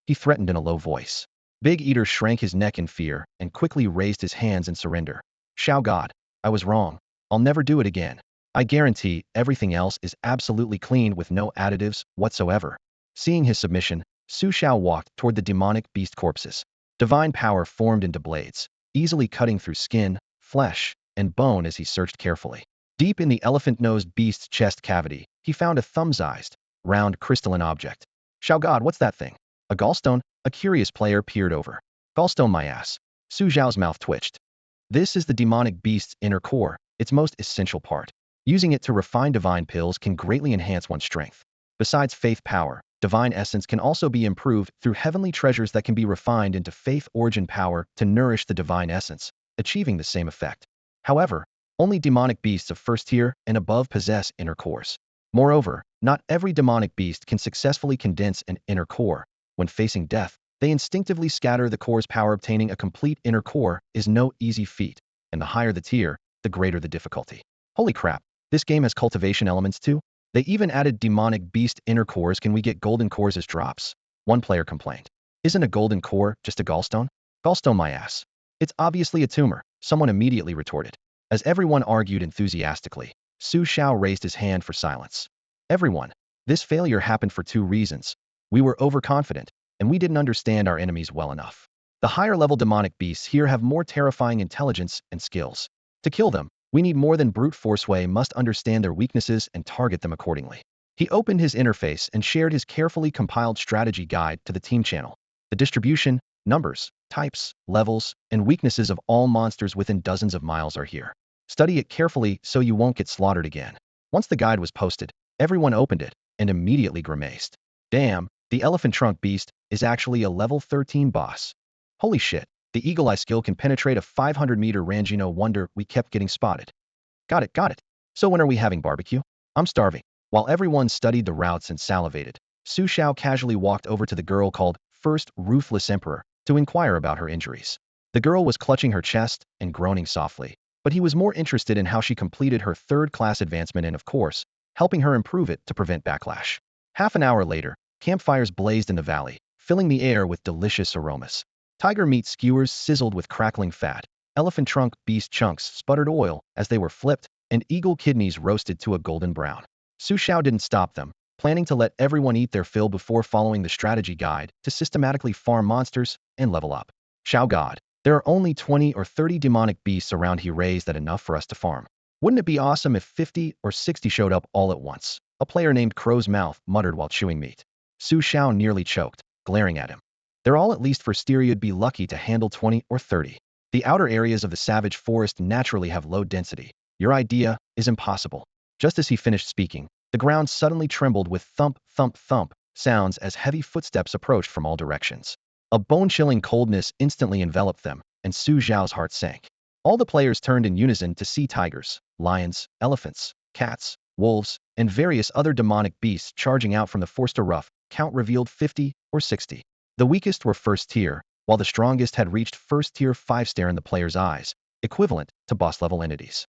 He threatened in a low voice. Big Eater shrank his neck in fear and quickly raised his hands in surrender. Xiao God, I was wrong. I'll never do it again. I guarantee everything else is absolutely clean with no additives whatsoever. Seeing his submission, Su Xiao walked toward the demonic beast corpses. Divine power formed into blades, easily cutting through skin, flesh, and bone as he searched carefully. Deep in the elephant-nosed beast's chest cavity, he found a thumb-sized, round crystalline object. Xiao God, what's that thing? A gallstone? A curious player peered over. Gallstone my ass. Su Xiao's mouth twitched. This is the demonic beast's inner core, its most essential part. Using it to refine divine pills can greatly enhance one's strength. Besides faith power, divine essence can also be improved through heavenly treasures that can be refined into faith origin power to nourish the divine essence, achieving the same effect. However, only demonic beasts of first tier and above possess inner cores. Moreover, not every demonic beast can successfully condense an inner core. When facing death, they instinctively scatter the core's power. Obtaining a complete inner core is no easy feat, and the higher the tier, the greater the difficulty. Holy crap, this game has cultivation elements too? They even added demonic beast inner cores. Can we get golden cores as drops? One player complained. Isn't a golden core just a gallstone? Gallstone my ass. It's obviously a tumor, someone immediately retorted. As everyone argued enthusiastically, Xiao raised his hand for silence. Everyone, this failure happened for two reasons. We were overconfident, and we didn't understand our enemies well enough. The higher level demonic beasts here have more terrifying intelligence and skills. To kill them, we need more than brute force. We must understand their weaknesses and target them accordingly. He opened his interface and shared his carefully compiled strategy guide to the team channel. The distribution, numbers, types, levels, and weaknesses of all monsters within dozens of miles are here. Study it carefully so you won't get slaughtered again. Once the guide was posted, everyone opened it and immediately grimaced. Damn, the elephant trunk beast is actually a level 13 boss. Holy shit, the eagle eye skill can penetrate a 500-meter range. No wonder we kept getting spotted. Got it. So when are we having barbecue? I'm starving. While everyone studied the routes and salivated, Xiao casually walked over to the girl called First Ruthless Emperor to inquire about her injuries. The girl was clutching her chest and groaning softly, but he was more interested in how she completed her third-class advancement and, of course, helping her improve it to prevent backlash. Half an hour later, campfires blazed in the valley, filling the air with delicious aromas. Tiger meat skewers sizzled with crackling fat, elephant trunk beast chunks sputtered oil as they were flipped, and eagle kidneys roasted to a golden brown. Xiao didn't stop them, planning to let everyone eat their fill before following the strategy guide to systematically farm monsters and level up. Xiao God, there are only 20 or 30 demonic beasts around. He raised that enough for us to farm. Wouldn't it be awesome if 50 or 60 showed up all at once? A player named Crow's Mouth muttered while chewing meat. Xiao nearly choked, glaring at him. They're all at least first tier. You'd be lucky to handle 20 or 30. The outer areas of the savage forest naturally have low density. Your idea is impossible. Just as he finished speaking, the ground suddenly trembled with thump, thump, thump sounds as heavy footsteps approached from all directions. A bone-chilling coldness instantly enveloped them, and Xiao's heart sank. All the players turned in unison to see tigers, lions, elephants, cats, wolves, and various other demonic beasts charging out from the forest. A rough count revealed 50 or 60. The weakest were first tier, while the strongest had reached first tier 5 stare in the players' eyes, equivalent to boss-level entities.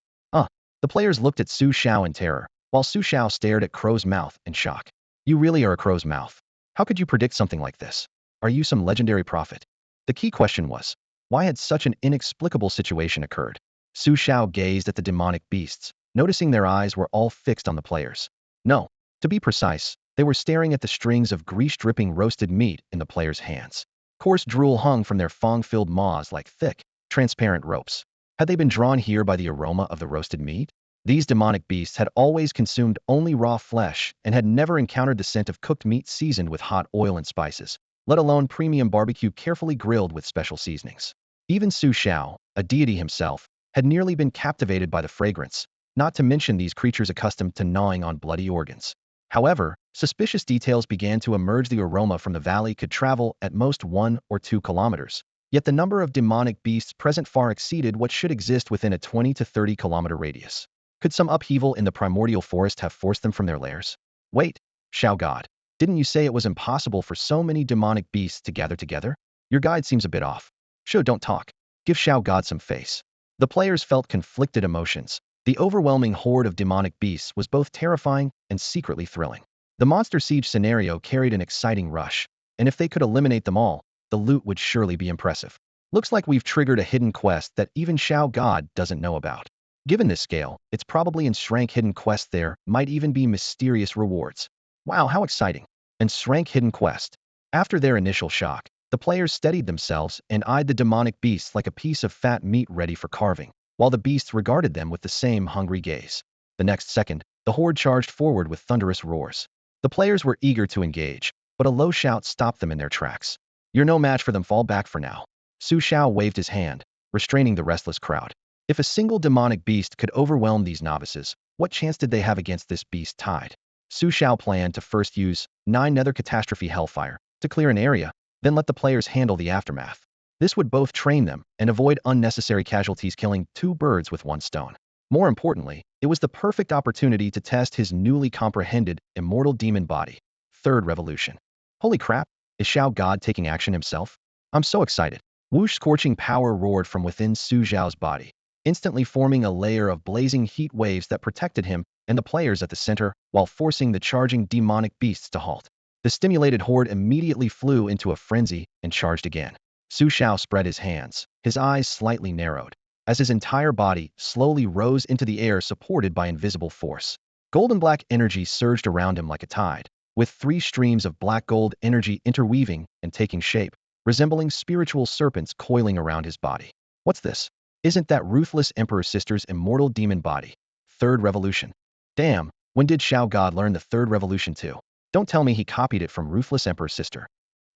The players looked at Xiao in terror, while Xiao stared at Crow's Mouth in shock. You really are a crow's mouth. How could you predict something like this? Are you some legendary prophet? The key question was, why had such an inexplicable situation occurred? Xiao gazed at the demonic beasts, noticing their eyes were all fixed on the players. No, to be precise, they were staring at the strings of grease-dripping roasted meat in the players' hands. Coarse drool hung from their fong-filled maws like thick, transparent ropes. Had they been drawn here by the aroma of the roasted meat? These demonic beasts had always consumed only raw flesh and had never encountered the scent of cooked meat seasoned with hot oil and spices, let alone premium barbecue carefully grilled with special seasonings. Even Xiao, a deity himself, had nearly been captivated by the fragrance, not to mention these creatures accustomed to gnawing on bloody organs. However, suspicious details began to emerge. The aroma from the valley could travel at most 1 or 2 kilometers. Yet the number of demonic beasts present far exceeded what should exist within a 20 to 30 kilometer radius. Could some upheaval in the primordial forest have forced them from their lairs? Wait, Xiao God, didn't you say it was impossible for so many demonic beasts to gather together? Your guide seems a bit off. Sure, don't talk. Give Xiao God some face. The players felt conflicted emotions. The overwhelming horde of demonic beasts was both terrifying and secretly thrilling. The monster siege scenario carried an exciting rush, and if they could eliminate them all, the loot would surely be impressive. Looks like we've triggered a hidden quest that even Xiao God doesn't know about. Given this scale, it's probably in Shrank hidden quest. There might even be mysterious rewards. Wow, how exciting. And Shrank hidden quest. After their initial shock, the players steadied themselves and eyed the demonic beasts like a piece of fat meat ready for carving, while the beasts regarded them with the same hungry gaze. The next second, the horde charged forward with thunderous roars. The players were eager to engage, but a low shout stopped them in their tracks. You're no match for them, fall back for now. Xiao waved his hand, restraining the restless crowd. If a single demonic beast could overwhelm these novices, what chance did they have against this beast tide? Su Xiao planned to first use 9 Nether Catastrophe Hellfire to clear an area, then let the players handle the aftermath. This would both train them and avoid unnecessary casualties, killing 2 birds with 1 stone. More importantly, it was the perfect opportunity to test his newly comprehended immortal demon body. Third revolution. Holy crap, is Xiao God taking action himself? I'm so excited. Whoosh, scorching power roared from within Su Xiao's body, instantly forming a layer of blazing heat waves that protected him and the players at the center while forcing the charging demonic beasts to halt. The stimulated horde immediately flew into a frenzy and charged again. Su Xiao spread his hands, his eyes slightly narrowed, as his entire body slowly rose into the air supported by invisible force. Golden-black energy surged around him like a tide, with 3 streams of black-gold energy interweaving and taking shape, resembling spiritual serpents coiling around his body. What's this? Isn't that ruthless Emperor Sister's immortal demon body? Third revolution. Damn, when did Xiao God learn the third revolution too? Don't tell me he copied it from Ruthless Emperor Sister.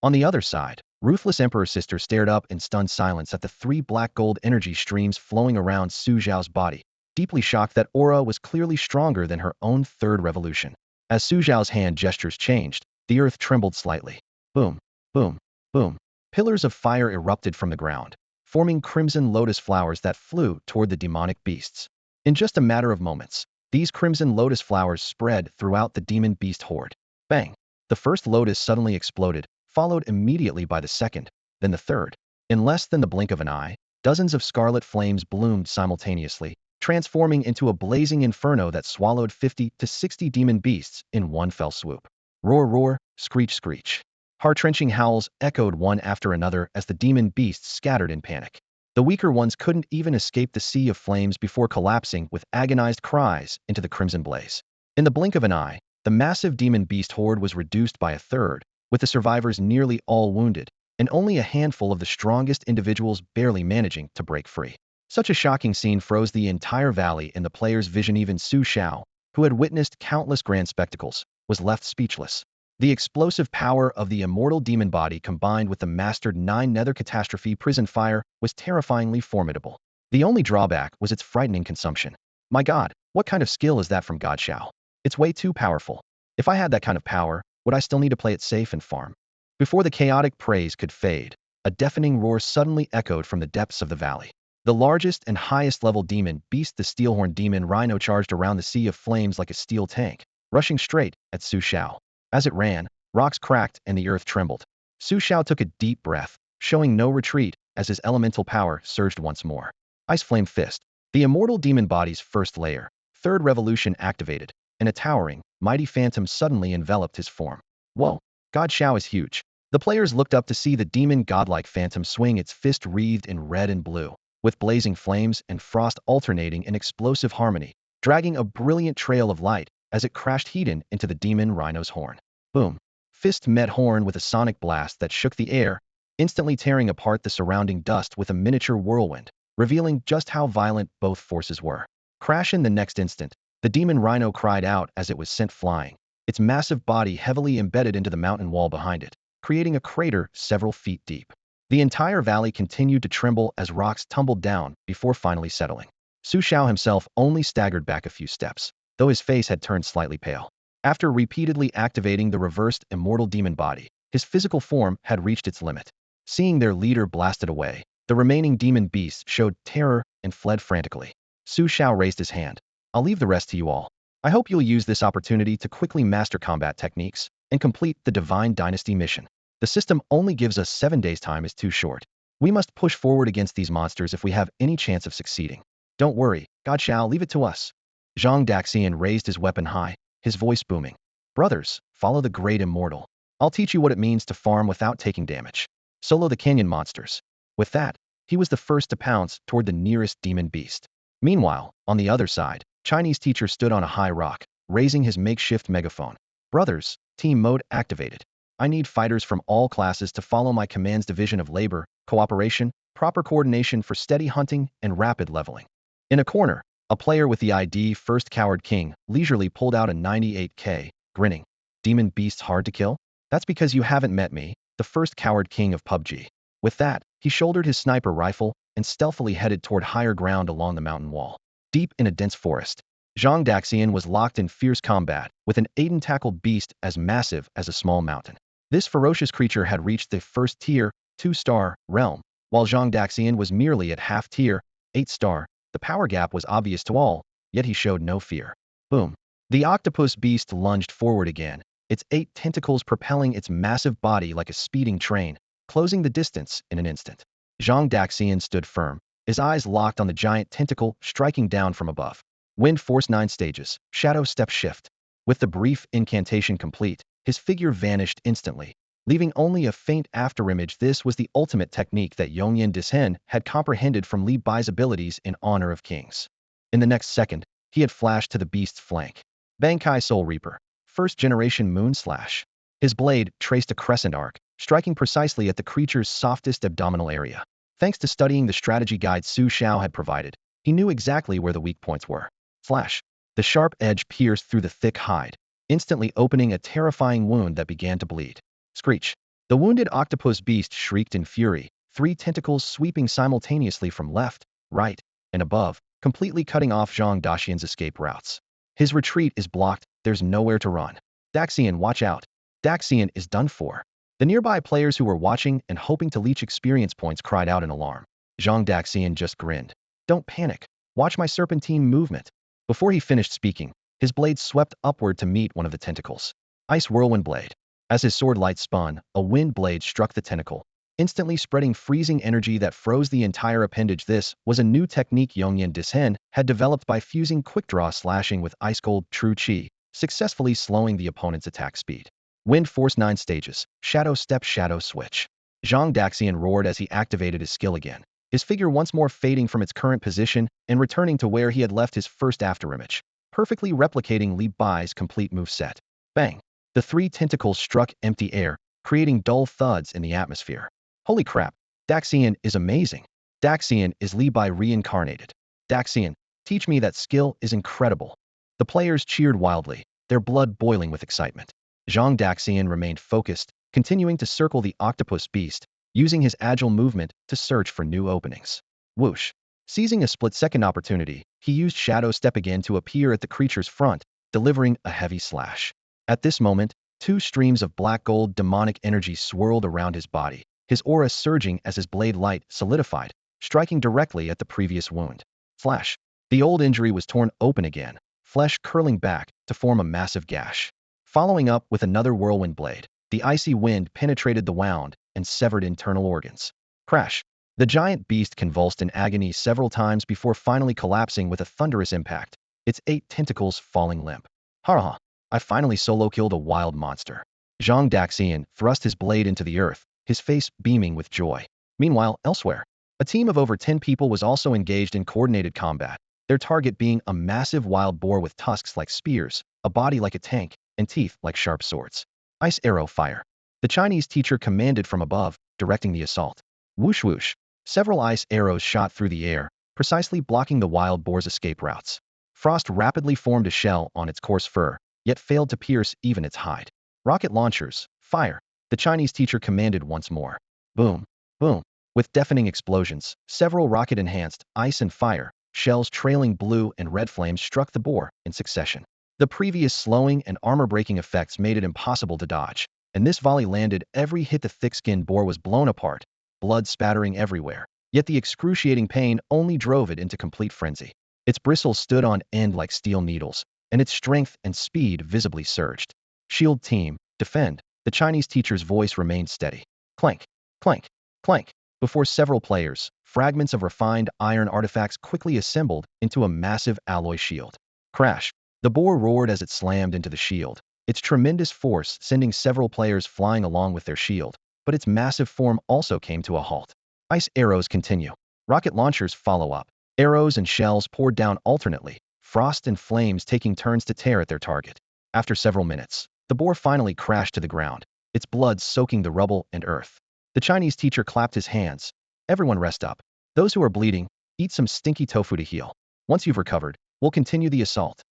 On the other side, Ruthless Emperor Sister stared up in stunned silence at the 3 black gold energy streams flowing around Su Xiao's body, deeply shocked that aura was clearly stronger than her own third revolution. As Su Xiao's hand gestures changed, the earth trembled slightly. Boom, boom, boom. Pillars of fire erupted from the ground, forming crimson lotus flowers that flew toward the demonic beasts. In just a matter of moments, these crimson lotus flowers spread throughout the demon beast horde. Bang! The first lotus suddenly exploded, followed immediately by the second, then the third. In less than the blink of an eye, dozens of scarlet flames bloomed simultaneously, transforming into a blazing inferno that swallowed 50 to 60 demon beasts in one fell swoop. Roar, roar, screech, screech. Heart-wrenching howls echoed one after another as the demon beasts scattered in panic. The weaker ones couldn't even escape the sea of flames before collapsing with agonized cries into the crimson blaze. In the blink of an eye, the massive demon beast horde was reduced by a third, with the survivors nearly all wounded, and only a handful of the strongest individuals barely managing to break free. Such a shocking scene froze the entire valley in the player's vision. Even Su Xiao, who had witnessed countless grand spectacles, was left speechless. The explosive power of the immortal demon body combined with the mastered 9 Nether Catastrophe prison fire was terrifyingly formidable. The only drawback was its frightening consumption. My god, what kind of skill is that from God Xiao? It's way too powerful. If I had that kind of power, would I still need to play it safe and farm? Before the chaotic praise could fade, a deafening roar suddenly echoed from the depths of the valley. The largest and highest level demon beast, the Steelhorn demon rhino, charged around the sea of flames like a steel tank, rushing straight at Su Xiao. As it ran, rocks cracked and the earth trembled. Su Xiao took a deep breath, showing no retreat as his elemental power surged once more. Ice Flame Fist, the immortal demon body's first layer, third revolution activated, and a towering, mighty phantom suddenly enveloped his form. Whoa, God Xiao is huge. The players looked up to see the demon godlike phantom swing its fist wreathed in red and blue, with blazing flames and frost alternating in explosive harmony, dragging a brilliant trail of light as it crashed heat into the demon rhino's horn. Boom. Fist met horn with a sonic blast that shook the air, instantly tearing apart the surrounding dust with a miniature whirlwind, revealing just how violent both forces were. Crash. In the next instant, the demon rhino cried out as it was sent flying, its massive body heavily embedded into the mountain wall behind it, creating a crater several feet deep. The entire valley continued to tremble as rocks tumbled down before finally settling. Su Xiao himself only staggered back a few steps, though his face had turned slightly pale. After repeatedly activating the reversed immortal demon body, his physical form had reached its limit. Seeing their leader blasted away, the remaining demon beasts showed terror and fled frantically. Su Xiao raised his hand. I'll leave the rest to you all. I hope you'll use this opportunity to quickly master combat techniques and complete the Divine Dynasty mission. The system only gives us 7 days. Time is too short. We must push forward against these monsters if we have any chance of succeeding. Don't worry, God Xiao, leave it to us. Zhang Daxian raised his weapon high, his voice booming. Brothers, follow the great immortal. I'll teach you what it means to farm without taking damage. Solo the canyon monsters. With that, he was the first to pounce toward the nearest demon beast. Meanwhile, on the other side, Chinese teacher stood on a high rock, raising his makeshift megaphone. Brothers, team mode activated. I need fighters from all classes to follow my command's division of labor, cooperation, proper coordination for steady hunting, and rapid leveling. In a corner, a player with the ID First Coward King leisurely pulled out a 98k, grinning. Demon beasts hard to kill? That's because you haven't met me, the First Coward King of PUBG. With that, he shouldered his sniper rifle and stealthily headed toward higher ground along the mountain wall. Deep in a dense forest, Zhang Daxian was locked in fierce combat with an Aiden-tackled beast as massive as a small mountain. This ferocious creature had reached the first tier, 2-star, realm, while Zhang Daxian was merely at half tier, 8-star. The power gap was obvious to all, yet he showed no fear. Boom. The octopus beast lunged forward again, its 8 tentacles propelling its massive body like a speeding train, closing the distance in an instant. Zhang Daxian stood firm, his eyes locked on the giant tentacle striking down from above. Wind Force 9 stages, Shadow Step Shift. With the brief incantation complete, his figure vanished instantly, leaving only a faint afterimage. This was the ultimate technique that Yongyan Dishen had comprehended from Li Bai's abilities in Honor of Kings. In the next second, he had flashed to the beast's flank. Bankai Soul Reaper, first generation Moon Slash. His blade traced a crescent arc, striking precisely at the creature's softest abdominal area. Thanks to studying the strategy guide Su Xiao had provided, he knew exactly where the weak points were. Flash. The sharp edge pierced through the thick hide, instantly opening a terrifying wound that began to bleed. Screech. The wounded octopus beast shrieked in fury, 3 tentacles sweeping simultaneously from left, right, and above, completely cutting off Zhang Daxian's escape routes. His retreat is blocked, there's nowhere to run. Daxian, watch out. Daxian is done for. The nearby players who were watching and hoping to leech experience points cried out in alarm. Zhang Daxian just grinned. Don't panic. Watch my serpentine movement. Before he finished speaking, his blade swept upward to meet one of the tentacles. Ice Whirlwind Blade. As his sword light spun, a wind blade struck the tentacle, instantly spreading freezing energy that froze the entire appendage. This was a new technique Yongyan Dishen had developed by fusing quick-draw slashing with ice cold true chi, successfully slowing the opponent's attack speed. Wind Force 9 stages, Shadow Step Shadow Switch. Zhang Daxian roared as he activated his skill again, his figure once more fading from its current position and returning to where he had left his first afterimage, perfectly replicating Li Bai's complete moveset. Bang! The 3 tentacles struck empty air, creating dull thuds in the atmosphere. Holy crap! Daxian is amazing. Daxian is Li Bai reincarnated. Daxian, teach me that skill is incredible. The players cheered wildly, their blood boiling with excitement. Zhang Daxian remained focused, continuing to circle the octopus beast, using his agile movement to search for new openings. Whoosh! Seizing a split-second opportunity, he used Shadow Step again to appear at the creature's front, delivering a heavy slash. At this moment, 2 streams of black-gold demonic energy swirled around his body, his aura surging as his blade light solidified, striking directly at the previous wound. Flash! The old injury was torn open again, flesh curling back to form a massive gash. Following up with another whirlwind blade, the icy wind penetrated the wound and severed internal organs. Crash! The giant beast convulsed in agony several times before finally collapsing with a thunderous impact, its 8 tentacles falling limp. Ha! I finally solo-killed a wild monster. Zhang Daxian thrust his blade into the earth, his face beaming with joy. Meanwhile, elsewhere, a team of over 10 people was also engaged in coordinated combat, their target being a massive wild boar with tusks like spears, a body like a tank, and teeth like sharp swords. Ice Arrow Fire. The Chinese teacher commanded from above, directing the assault. Whoosh whoosh. Several ice arrows shot through the air, precisely blocking the wild boar's escape routes. Frost rapidly formed a shell on its coarse fur, yet failed to pierce even its hide. Rocket launchers, fire. The Chinese teacher commanded once more. Boom, boom. With deafening explosions, several rocket-enhanced ice and fire shells trailing blue and red flames struck the boar in succession. The previous slowing and armor-breaking effects made it impossible to dodge, and this volley landed every hit. The thick-skinned boar was blown apart, blood spattering everywhere, yet the excruciating pain only drove it into complete frenzy. Its bristles stood on end like steel needles, and its strength and speed visibly surged. Shield team, defend. The Chinese teacher's voice remained steady. Clank, clank, clank. Before several players, fragments of refined iron artifacts quickly assembled into a massive alloy shield. Crash. The boar roared as it slammed into the shield, its tremendous force sending several players flying along with their shield, but its massive form also came to a halt. Ice arrows continue. Rocket launchers follow up. Arrows and shells poured down alternately, frost and flames taking turns to tear at their target. After several minutes, the boar finally crashed to the ground, its blood soaking the rubble and earth. The Chinese teacher clapped his hands. Everyone rest up. Those who are bleeding, eat some stinky tofu to heal. Once you've recovered, we'll continue the assault.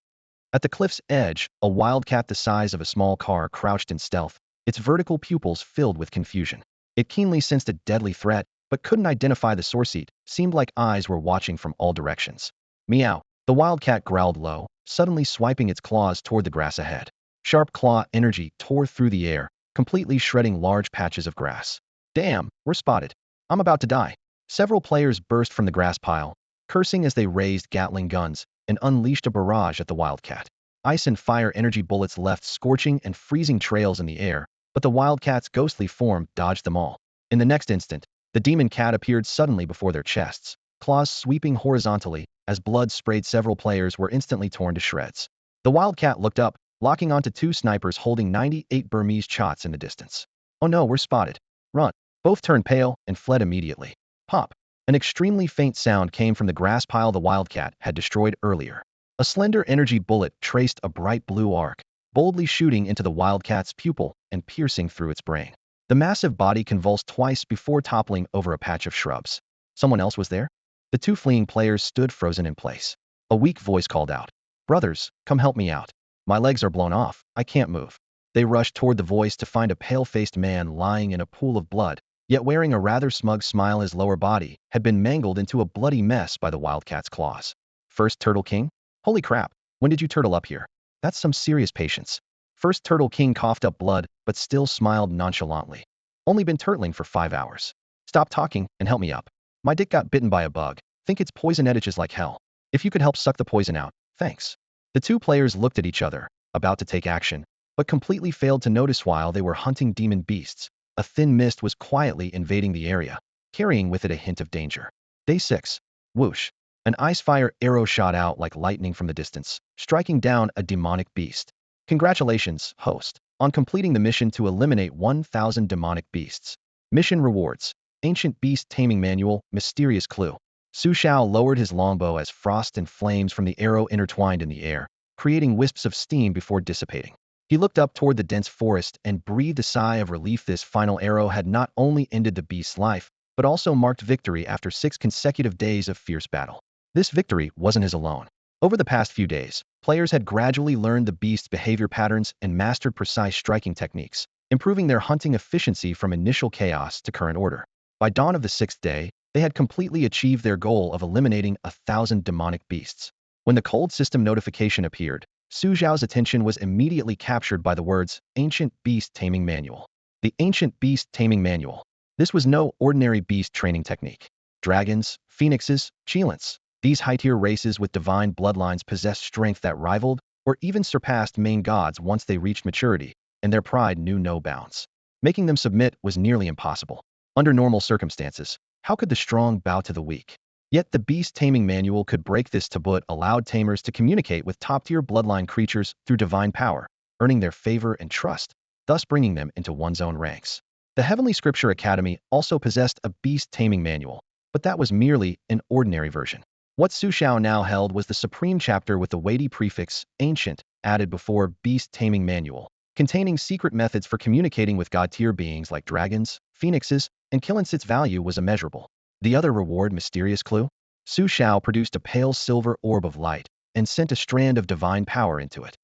At the cliff's edge, a wildcat the size of a small car crouched in stealth, its vertical pupils filled with confusion. It keenly sensed a deadly threat, but couldn't identify the source. It seemed like eyes were watching from all directions. Meow. The wildcat growled low, suddenly swiping its claws toward the grass ahead. Sharp claw energy tore through the air, completely shredding large patches of grass. Damn, we're spotted. I'm about to die. Several players burst from the grass pile, cursing as they raised Gatling guns and unleashed a barrage at the wildcat. Ice and fire energy bullets left scorching and freezing trails in the air, but the wildcat's ghostly form dodged them all. In the next instant, the demon cat appeared suddenly before their chests, claws sweeping horizontally as blood sprayed. Several players were instantly torn to shreds. The wildcat looked up, locking onto two snipers holding 98 Burmese shots in the distance. Oh no, we're spotted. Run. Both turned pale and fled immediately. Pop. An extremely faint sound came from the grass pile the wildcat had destroyed earlier. A slender energy bullet traced a bright blue arc, boldly shooting into the wildcat's pupil and piercing through its brain. The massive body convulsed twice before toppling over a patch of shrubs. Someone else was there? The two fleeing players stood frozen in place. A weak voice called out, "Brothers, come help me out. My legs are blown off, I can't move." They rushed toward the voice to find a pale-faced man lying in a pool of blood, yet wearing a rather smug smile. His lower body had been mangled into a bloody mess by the wildcat's claws. First Turtle King? Holy crap, when did you turtle up here? That's some serious patience. First Turtle King coughed up blood, but still smiled nonchalantly. Only been turtling for 5 hours. Stop talking and help me up. My dick got bitten by a bug. Think its poison edges like hell. If you could help suck the poison out, thanks. The two players looked at each other, about to take action, but completely failed to notice while they were hunting demon beasts. A thin mist was quietly invading the area, carrying with it a hint of danger. Day 6. Whoosh. An ice-fire arrow shot out like lightning from the distance, striking down a demonic beast. Congratulations, host, on completing the mission to eliminate 1,000 demonic beasts. Mission rewards. Ancient Beast Taming Manual, Mysterious Clue. Xiao lowered his longbow as frost and flames from the arrow intertwined in the air, creating wisps of steam before dissipating. He looked up toward the dense forest and breathed a sigh of relief. This final arrow had not only ended the beast's life, but also marked victory after 6 consecutive days of fierce battle. This victory wasn't his alone. Over the past few days, players had gradually learned the beast's behavior patterns and mastered precise striking techniques, improving their hunting efficiency from initial chaos to current order. By dawn of the 6th day, they had completely achieved their goal of eliminating 1,000 demonic beasts. When the cold system notification appeared, Xiao's attention was immediately captured by the words, Ancient Beast Taming Manual. The Ancient Beast Taming Manual. This was no ordinary beast training technique. Dragons, phoenixes, cheilants. These high-tier races with divine bloodlines possessed strength that rivaled or even surpassed main gods once they reached maturity, and their pride knew no bounds. Making them submit was nearly impossible. Under normal circumstances, how could the strong bow to the weak? Yet the Beast Taming Manual could break this taboo. It allowed tamers to communicate with top-tier bloodline creatures through divine power, earning their favor and trust, thus bringing them into one's own ranks. The Heavenly Scripture Academy also possessed a Beast Taming Manual, but that was merely an ordinary version. What Xiao now held was the supreme chapter with the weighty prefix, Ancient, added before Beast Taming Manual, containing secret methods for communicating with god-tier beings like dragons, phoenixes, and cheilants. Its value was immeasurable. The other reward, Mysterious Clue? Xiao produced a pale silver orb of light and sent a strand of divine power into it.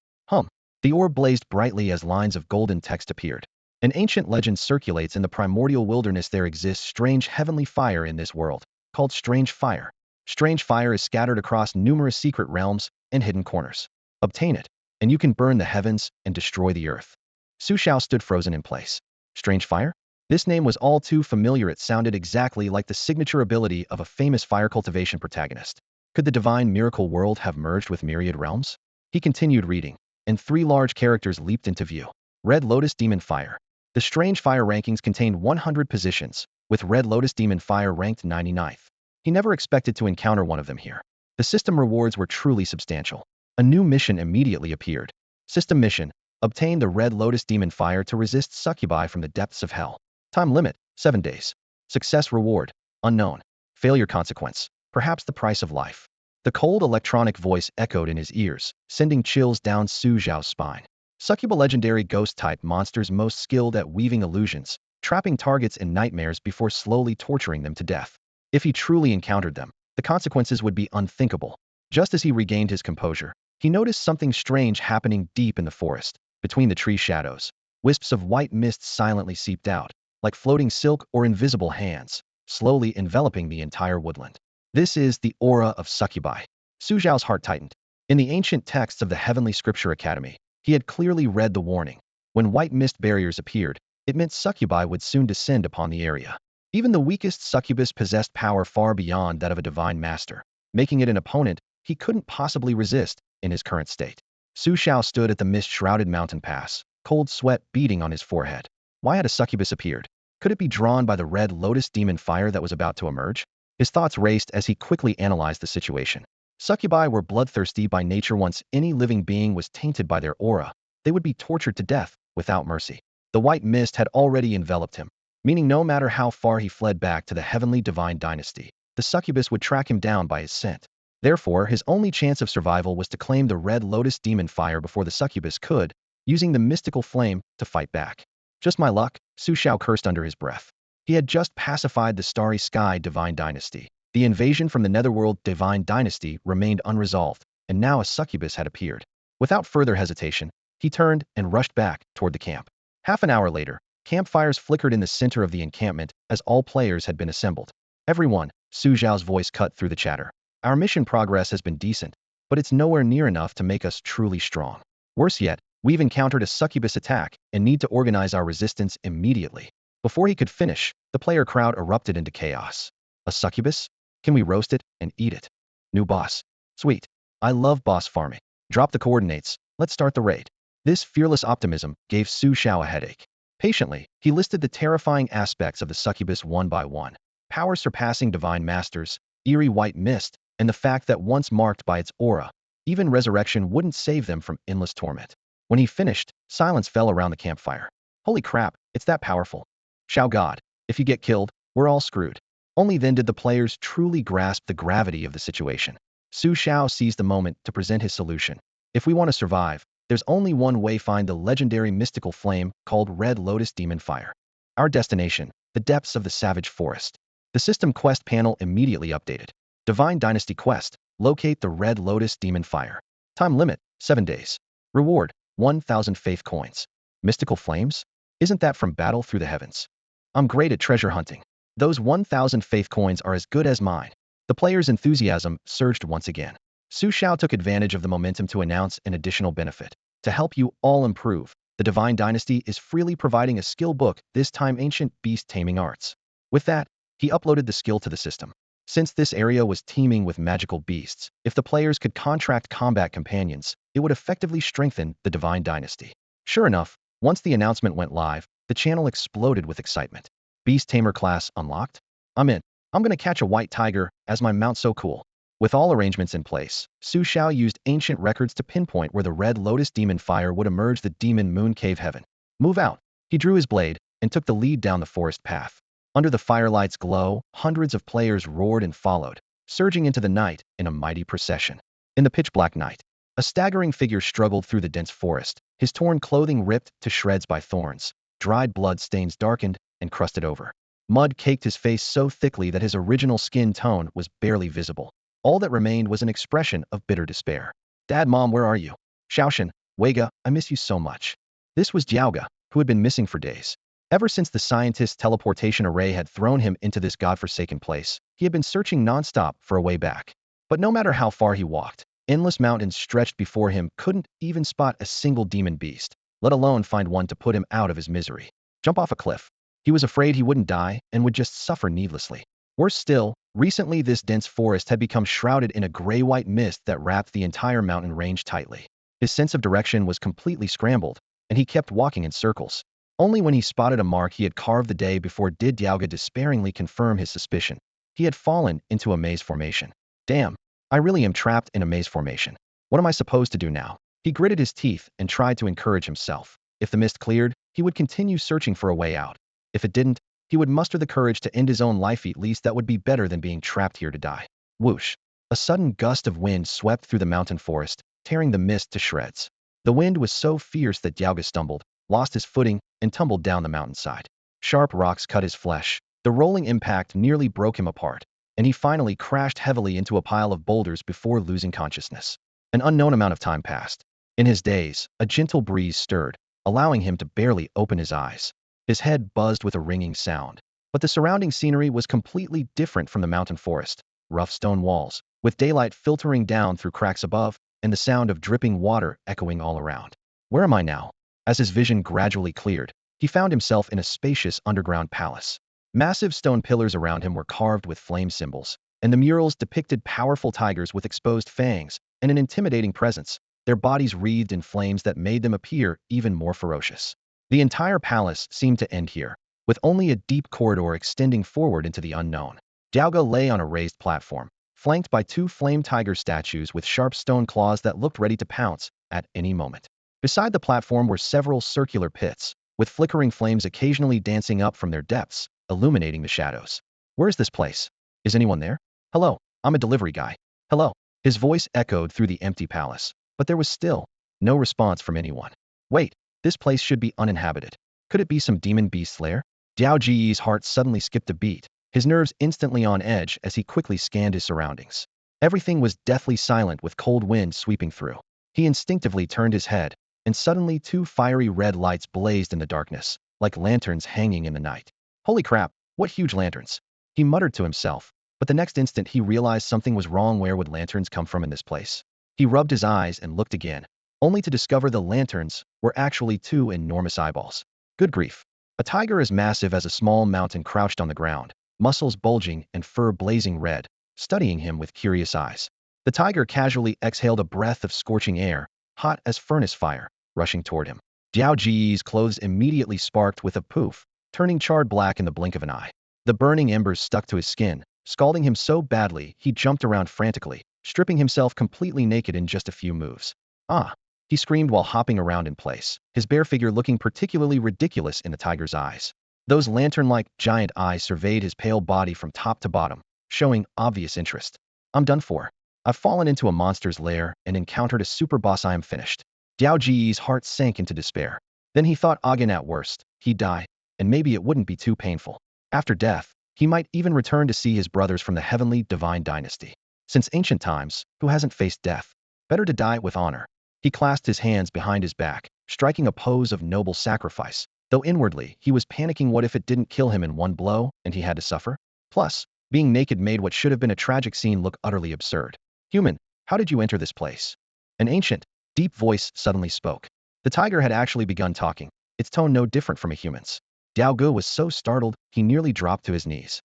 The orb blazed brightly as lines of golden text appeared. An ancient legend circulates in the primordial wilderness. There exists strange heavenly fire in this world, called Strange Fire. Strange fire is scattered across numerous secret realms and hidden corners. Obtain it, and you can burn the heavens and destroy the earth. Xiao stood frozen in place. Strange fire? This name was all too familiar. It sounded exactly like the signature ability of a famous fire cultivation protagonist. Could the divine miracle world have merged with myriad realms? He continued reading, and 3 large characters leaped into view. Red Lotus Demon Fire. The Strange Fire rankings contained 100 positions, with Red Lotus Demon Fire ranked 99th. He never expected to encounter one of them here. The system rewards were truly substantial. A new mission immediately appeared. System mission: obtain the Red Lotus Demon Fire to resist succubi from the depths of hell. Time limit: 7 days. Success reward: unknown. Failure consequence: perhaps the price of life. The cold electronic voice echoed in his ears, sending chills down Xiao's spine. Succuba legendary ghost-type monsters most skilled at weaving illusions, trapping targets in nightmares before slowly torturing them to death. If he truly encountered them, the consequences would be unthinkable. Just as he regained his composure, he noticed something strange happening deep in the forest. Between the tree shadows, wisps of white mist silently seeped out, like floating silk or invisible hands, slowly enveloping the entire woodland. This is the aura of succubi. Xiao's heart tightened. In the ancient texts of the Heavenly Scripture Academy, he had clearly read the warning. When white mist barriers appeared, it meant succubi would soon descend upon the area. Even the weakest succubus possessed power far beyond that of a divine master, making it an opponent he couldn't possibly resist in his current state. Su Xiao stood at the mist-shrouded mountain pass, cold sweat beading on his forehead. Why had a succubus appeared? Could it be drawn by the red lotus demon fire that was about to emerge? His thoughts raced as he quickly analyzed the situation. Succubi were bloodthirsty by nature. Once any living being was tainted by their aura, they would be tortured to death without mercy. The white mist had already enveloped him, meaning no matter how far he fled back to the heavenly divine dynasty, the succubus would track him down by his scent. Therefore, his only chance of survival was to claim the red lotus demon fire before the succubus could, using the mystical flame to fight back. Just my luck, Su Xiao cursed under his breath. He had just pacified the Starry Sky divine dynasty. The invasion from the Netherworld divine dynasty remained unresolved, and now a succubus had appeared. Without further hesitation, he turned and rushed back toward the camp. Half an hour later, campfires flickered in the center of the encampment as all players had been assembled. Everyone, Su Xiao's voice cut through the chatter. Our mission progress has been decent, but it's nowhere near enough to make us truly strong. Worse yet, we've encountered a succubus attack and need to organize our resistance immediately. Before he could finish, the player crowd erupted into chaos. A succubus? Can we roast it and eat it? New boss. Sweet. I love boss farming. Drop the coordinates. Let's start the raid. This fearless optimism gave Su Xiao a headache. Patiently, he listed the terrifying aspects of the succubus one by one. Power surpassing divine masters, eerie white mist, and the fact that once marked by its aura, even resurrection wouldn't save them from endless torment. When he finished, silence fell around the campfire. Holy crap, it's that powerful. Xiao God, if you get killed, we're all screwed. Only then did the players truly grasp the gravity of the situation. Su Xiao seized the moment to present his solution. If we want to survive, there's only one way: find the legendary mystical flame called Red Lotus Demon Fire. Our destination, the depths of the savage forest. The system quest panel immediately updated. Divine Dynasty Quest, locate the Red Lotus Demon Fire. Time limit, 7 days. Reward, 1,000 faith coins. Mystical flames? Isn't that from Battle Through the Heavens? I'm great at treasure hunting. Those 1,000 faith coins are as good as mine. The players' enthusiasm surged once again. Su Xiao took advantage of the momentum to announce an additional benefit. To help you all improve, the Divine Dynasty is freely providing a skill book, this time Ancient Beast Taming Arts. With that, he uploaded the skill to the system. Since this area was teeming with magical beasts, if the players could contract combat companions, it would effectively strengthen the Divine Dynasty. Sure enough, once the announcement went live, the channel exploded with excitement. Beast Tamer class unlocked? I'm in. I'm gonna catch a white tiger, as my mount's so cool. With all arrangements in place, Su Xiao used ancient records to pinpoint where the Red Lotus Demon Fire would emerge: the Demon Moon Cave Heaven. Move out. He drew his blade and took the lead down the forest path. Under the firelight's glow, hundreds of players roared and followed, surging into the night in a mighty procession. In the pitch-black night, a staggering figure struggled through the dense forest, his torn clothing ripped to shreds by thorns, dried blood stains darkened and crusted over. Mud caked his face so thickly that his original skin tone was barely visible. All that remained was an expression of bitter despair. Dad, Mom, where are you? Xiaoshan, Weiga, I miss you so much. This was Jiaoga, who had been missing for days. Ever since the scientist's teleportation array had thrown him into this godforsaken place, he had been searching nonstop for a way back. But no matter how far he walked, endless mountains stretched before him, couldn't even spot a single demon beast, let alone find one to put him out of his misery. Jump off a cliff. He was afraid he wouldn't die and would just suffer needlessly. Worse still, recently this dense forest had become shrouded in a gray-white mist that wrapped the entire mountain range tightly. His sense of direction was completely scrambled, and he kept walking in circles. Only when he spotted a mark he had carved the day before did Dialga despairingly confirm his suspicion. He had fallen into a maze formation. Damn, I really am trapped in a maze formation. What am I supposed to do now? He gritted his teeth and tried to encourage himself. If the mist cleared, he would continue searching for a way out. If it didn't, he would muster the courage to end his own life. At least that would be better than being trapped here to die. Whoosh! A sudden gust of wind swept through the mountain forest, tearing the mist to shreds. The wind was so fierce that Dialga stumbled, lost his footing, and tumbled down the mountainside. Sharp rocks cut his flesh. The rolling impact nearly broke him apart, and he finally crashed heavily into a pile of boulders before losing consciousness. An unknown amount of time passed. In his daze, a gentle breeze stirred, allowing him to barely open his eyes. His head buzzed with a ringing sound. But the surrounding scenery was completely different from the mountain forest. Rough stone walls, with daylight filtering down through cracks above, and the sound of dripping water echoing all around. Where am I now? As his vision gradually cleared, he found himself in a spacious underground palace. Massive stone pillars around him were carved with flame symbols, and the murals depicted powerful tigers with exposed fangs and an intimidating presence, their bodies wreathed in flames that made them appear even more ferocious. The entire palace seemed to end here, with only a deep corridor extending forward into the unknown. Diaoge lay on a raised platform, flanked by two flame tiger statues with sharp stone claws that looked ready to pounce at any moment. Beside the platform were several circular pits, with flickering flames occasionally dancing up from their depths, illuminating the shadows. Where is this place? Is anyone there? Hello, I'm a delivery guy. Hello. His voice echoed through the empty palace, but there was still no response from anyone. Wait, this place should be uninhabited. Could it be some demon beast's lair? Diao Ji's heart suddenly skipped a beat, his nerves instantly on edge as he quickly scanned his surroundings. Everything was deathly silent with cold wind sweeping through. He instinctively turned his head, and suddenly two fiery red lights blazed in the darkness, like lanterns hanging in the night. Holy crap, what huge lanterns! He muttered to himself, but the next instant he realized something was wrong. Where would lanterns come from in this place? He rubbed his eyes and looked again, only to discover the lanterns were actually two enormous eyeballs. Good grief. A tiger as massive as a small mountain crouched on the ground, muscles bulging and fur blazing red, studying him with curious eyes. The tiger casually exhaled a breath of scorching air, hot as furnace fire, rushing toward him. Diao Ji's clothes immediately sparked with a poof, turning charred black in the blink of an eye. The burning embers stuck to his skin, scalding him so badly he jumped around frantically, stripping himself completely naked in just a few moves. Ah! He screamed while hopping around in place, his bare figure looking particularly ridiculous in the tiger's eyes. Those lantern-like giant eyes surveyed his pale body from top to bottom, showing obvious interest. I'm done for. I've fallen into a monster's lair and encountered a super boss. I am finished. Diao Ji's heart sank into despair. Then he thought again, at worst, he'd die, and maybe it wouldn't be too painful. After death, he might even return to see his brothers from the heavenly divine dynasty. Since ancient times, who hasn't faced death? Better to die with honor. He clasped his hands behind his back, striking a pose of noble sacrifice, though inwardly he was panicking. What if it didn't kill him in one blow and he had to suffer? Plus, being naked made what should have been a tragic scene look utterly absurd. Human, how did you enter this place? An ancient, deep voice suddenly spoke. The tiger had actually begun talking, its tone no different from a human's. Diao Ge was so startled, he nearly dropped to his knees.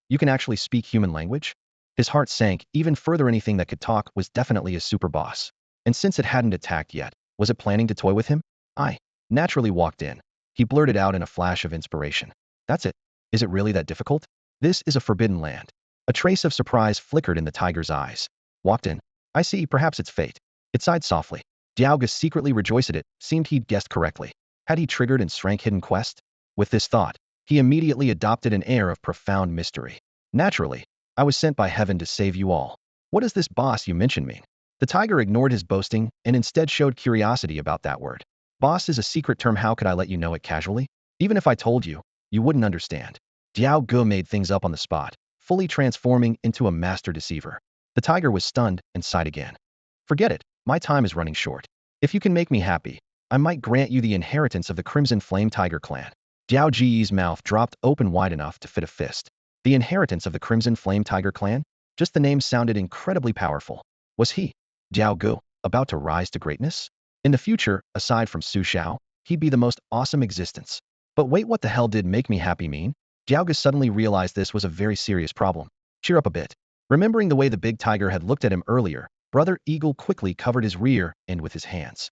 You can actually speak human language? His heart sank even further. Anything that could talk was definitely a super boss. And since it hadn't attacked yet, was it planning to toy with him? I naturally walked in. He blurted out in a flash of inspiration. That's it. Is it really that difficult? This is a forbidden land. A trace of surprise flickered in the tiger's eyes. Walked in. I see, perhaps it's fate. It sighed softly. Diao Ge secretly rejoiced. It seemed he'd guessed correctly. Had he triggered and shrank hidden quest? With this thought, he immediately adopted an air of profound mystery. Naturally, I was sent by heaven to save you all. What does this boss you mentioned mean? The tiger ignored his boasting and instead showed curiosity about that word. Boss is a secret term. How could I let you know it casually? Even if I told you, you wouldn't understand. Diao Ge made things up on the spot, fully transforming into a master deceiver. The tiger was stunned and sighed again. Forget it, my time is running short. If you can make me happy, I might grant you the inheritance of the Crimson Flame Tiger clan. Diao Ji's mouth dropped open wide enough to fit a fist. The inheritance of the Crimson Flame Tiger clan? Just the name sounded incredibly powerful. Was he, Diao Ge, about to rise to greatness? In the future, aside from Xiao, he'd be the most awesome existence. But wait, what the hell did make me happy mean? Diao Ge suddenly realized this was a very serious problem. Cheer up a bit. Remembering the way the big tiger had looked at him earlier, Brother Eagle quickly covered his rear end with his hands.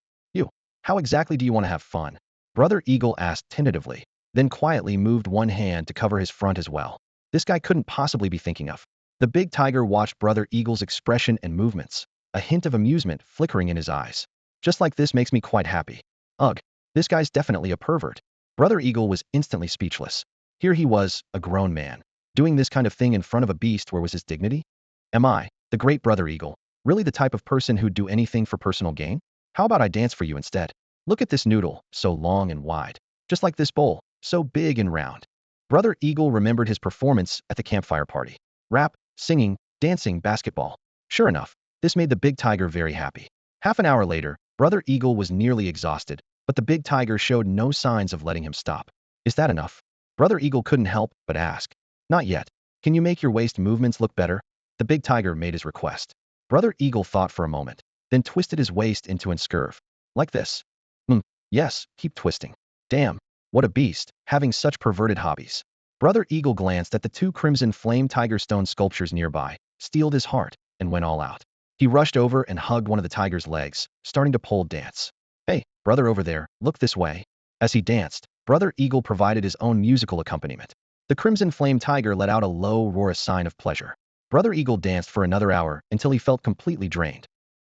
How exactly do you want to have fun? Brother Eagle asked tentatively, then quietly moved one hand to cover his front as well. This guy couldn't possibly be thinking of. The big tiger watched Brother Eagle's expression and movements, a hint of amusement flickering in his eyes. Just like this makes me quite happy. Ugh, this guy's definitely a pervert. Brother Eagle was instantly speechless. Here he was, a grown man, doing this kind of thing in front of a beast. Where was his dignity? Am I, the great Brother Eagle, really the type of person who'd do anything for personal gain? How about I dance for you instead? Look at this noodle, so long and wide. Just like this bowl, so big and round. Brother Eagle remembered his performance at the campfire party. Rap, singing, dancing, basketball. Sure enough, this made the big tiger very happy. Half an hour later, Brother Eagle was nearly exhausted, but the big tiger showed no signs of letting him stop. Is that enough? Brother Eagle couldn't help but ask. Not yet. Can you make your waist movements look better? The big tiger made his request. Brother Eagle thought for a moment. then twisted his waist into an scurve. Like this. Yes, keep twisting. Damn, what a beast, having such perverted hobbies. Brother Eagle glanced at the two crimson flame tiger stone sculptures nearby, steeled his heart, and went all out. He rushed over and hugged one of the tiger's legs, starting to pole dance. Hey, brother over there, look this way. As he danced, Brother Eagle provided his own musical accompaniment. The crimson flame tiger let out a low roar, a sign of pleasure. Brother Eagle danced for another hour until he felt completely drained.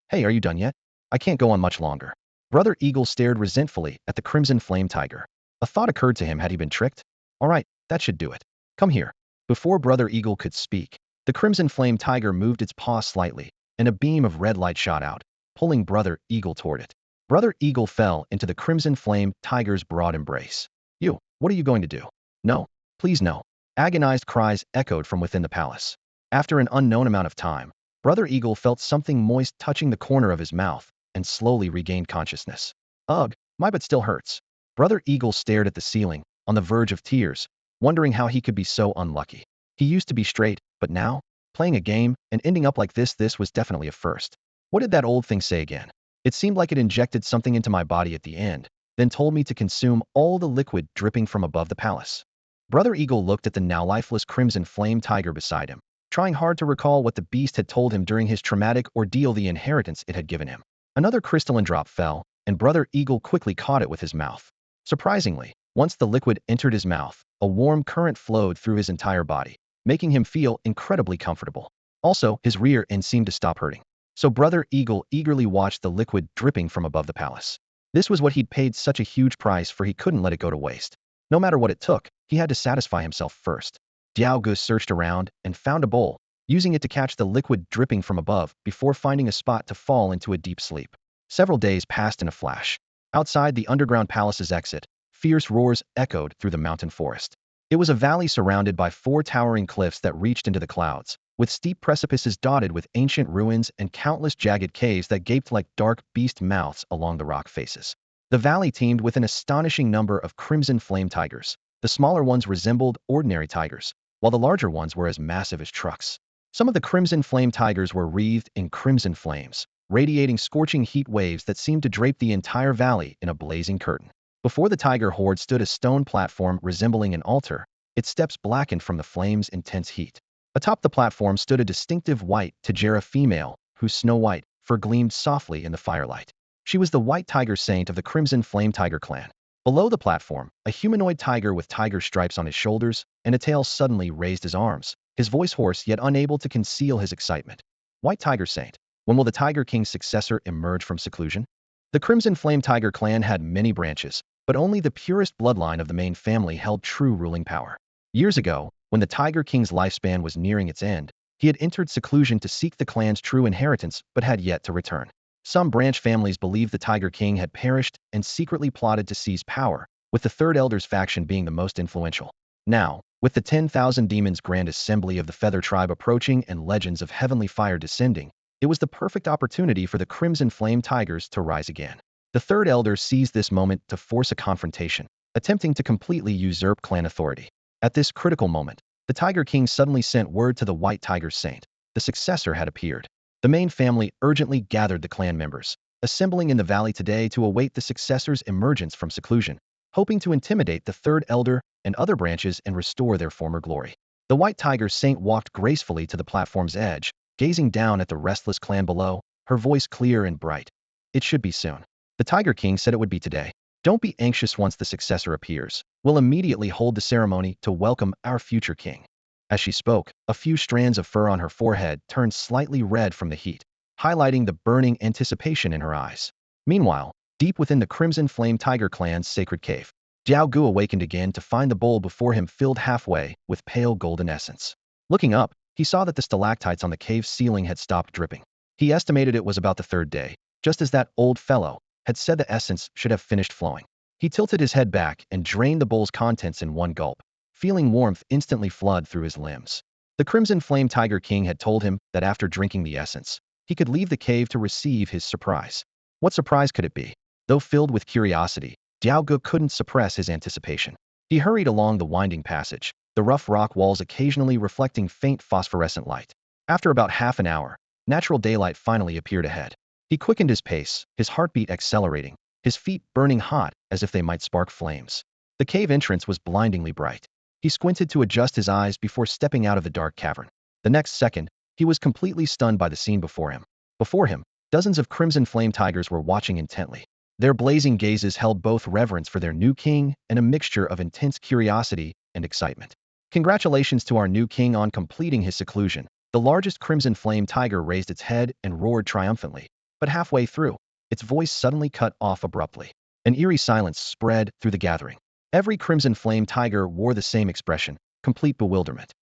Hey, are you done yet? I can't go on much longer. Brother Eagle stared resentfully at the crimson flame tiger. A thought occurred to him. Had he been tricked? All right, that should do it. Come here. Before Brother Eagle could speak, the crimson flame tiger moved its paw slightly, and a beam of red light shot out, pulling Brother Eagle toward it. Brother Eagle fell into the crimson flame tiger's broad embrace. You, what are you going to do? No, please no. Agonized cries echoed from within the palace. After an unknown amount of time, Brother Eagle felt something moist touching the corner of his mouth and slowly regained consciousness. Ugh, my butt still hurts. Brother Eagle stared at the ceiling, on the verge of tears, wondering how he could be so unlucky. He used to be straight, but now, playing a game and ending up like this was definitely a first. What did that old thing say again? It seemed like it injected something into my body at the end, then told me to consume all the liquid dripping from above the palace. Brother Eagle looked at the now lifeless crimson flame tiger beside him, trying hard to recall what the beast had told him during his traumatic ordeal, the inheritance it had given him. Another crystalline drop fell, and Brother Eagle quickly caught it with his mouth. Surprisingly, once the liquid entered his mouth, a warm current flowed through his entire body, making him feel incredibly comfortable. Also, his rear end seemed to stop hurting. So Brother Eagle eagerly watched the liquid dripping from above the palace. This was what he'd paid such a huge price for. He couldn't let it go to waste. No matter what it took, he had to satisfy himself first. Xiao Gu searched around and found a bowl, using it to catch the liquid dripping from above before finding a spot to fall into a deep sleep. Several days passed in a flash. Outside the underground palace's exit, fierce roars echoed through the mountain forest. It was a valley surrounded by 4 towering cliffs that reached into the clouds, with steep precipices dotted with ancient ruins and countless jagged caves that gaped like dark beast mouths along the rock faces. The valley teemed with an astonishing number of crimson flame tigers. The smaller ones resembled ordinary tigers, while the larger ones were as massive as trucks. Some of the crimson flame tigers were wreathed in crimson flames, radiating scorching heat waves that seemed to drape the entire valley in a blazing curtain. Before the tiger horde stood a stone platform resembling an altar, its steps blackened from the flame's intense heat. Atop the platform stood a distinctive white Tajera female, whose snow-white fur gleamed softly in the firelight. She was the white tiger saint of the Crimson Flame Tiger clan. Below the platform, a humanoid tiger with tiger stripes on his shoulders and a tail suddenly raised his arms, his voice hoarse yet unable to conceal his excitement. White Tiger Saint, when will the Tiger King's successor emerge from seclusion? The Crimson Flame Tiger clan had many branches, but only the purest bloodline of the main family held true ruling power. Years ago, when the Tiger King's lifespan was nearing its end, he had entered seclusion to seek the clan's true inheritance but had yet to return. Some branch families believed the Tiger King had perished and secretly plotted to seize power, with the Third Elder's faction being the most influential. Now, with the 10,000 demons grand assembly of the Feather Tribe approaching and legends of heavenly fire descending, it was the perfect opportunity for the Crimson Flame Tigers to rise again. The Third Elder seized this moment to force a confrontation, attempting to completely usurp clan authority. At this critical moment, the Tiger King suddenly sent word to the White Tiger Saint. The successor had appeared. The main family urgently gathered the clan members, assembling in the valley today to await the successor's emergence from seclusion, hoping to intimidate the Third Elder and other branches and restore their former glory. The White Tiger Saint walked gracefully to the platform's edge, gazing down at the restless clan below, her voice clear and bright. It should be soon. The Tiger King said it would be today. Don't be anxious once the successor appears. We'll immediately hold the ceremony to welcome our future king. As she spoke, a few strands of fur on her forehead turned slightly red from the heat, highlighting the burning anticipation in her eyes. Meanwhile, deep within the Crimson Flame Tiger clan's sacred cave, Xiao Gu awakened again to find the bowl before him filled halfway with pale golden essence. Looking up, he saw that the stalactites on the cave's ceiling had stopped dripping. He estimated it was about the 3rd day, just as that old fellow had said the essence should have finished flowing. He tilted his head back and drained the bowl's contents in one gulp, feeling warmth instantly flood through his limbs. The Crimson Flame Tiger King had told him that after drinking the essence, he could leave the cave to receive his surprise. What surprise could it be? Though filled with curiosity, Xiao Gu couldn't suppress his anticipation. He hurried along the winding passage, the rough rock walls occasionally reflecting faint phosphorescent light. After about half an hour, natural daylight finally appeared ahead. He quickened his pace, his heartbeat accelerating, his feet burning hot as if they might spark flames. The cave entrance was blindingly bright. He squinted to adjust his eyes before stepping out of the dark cavern. The next second, he was completely stunned by the scene before him. Before him, dozens of crimson flame tigers were watching intently. Their blazing gazes held both reverence for their new king and a mixture of intense curiosity and excitement. Congratulations to our new king on completing his seclusion. The largest crimson flame tiger raised its head and roared triumphantly. But halfway through, its voice suddenly cut off abruptly. An eerie silence spread through the gathering. Every crimson flame tiger wore the same expression, complete bewilderment.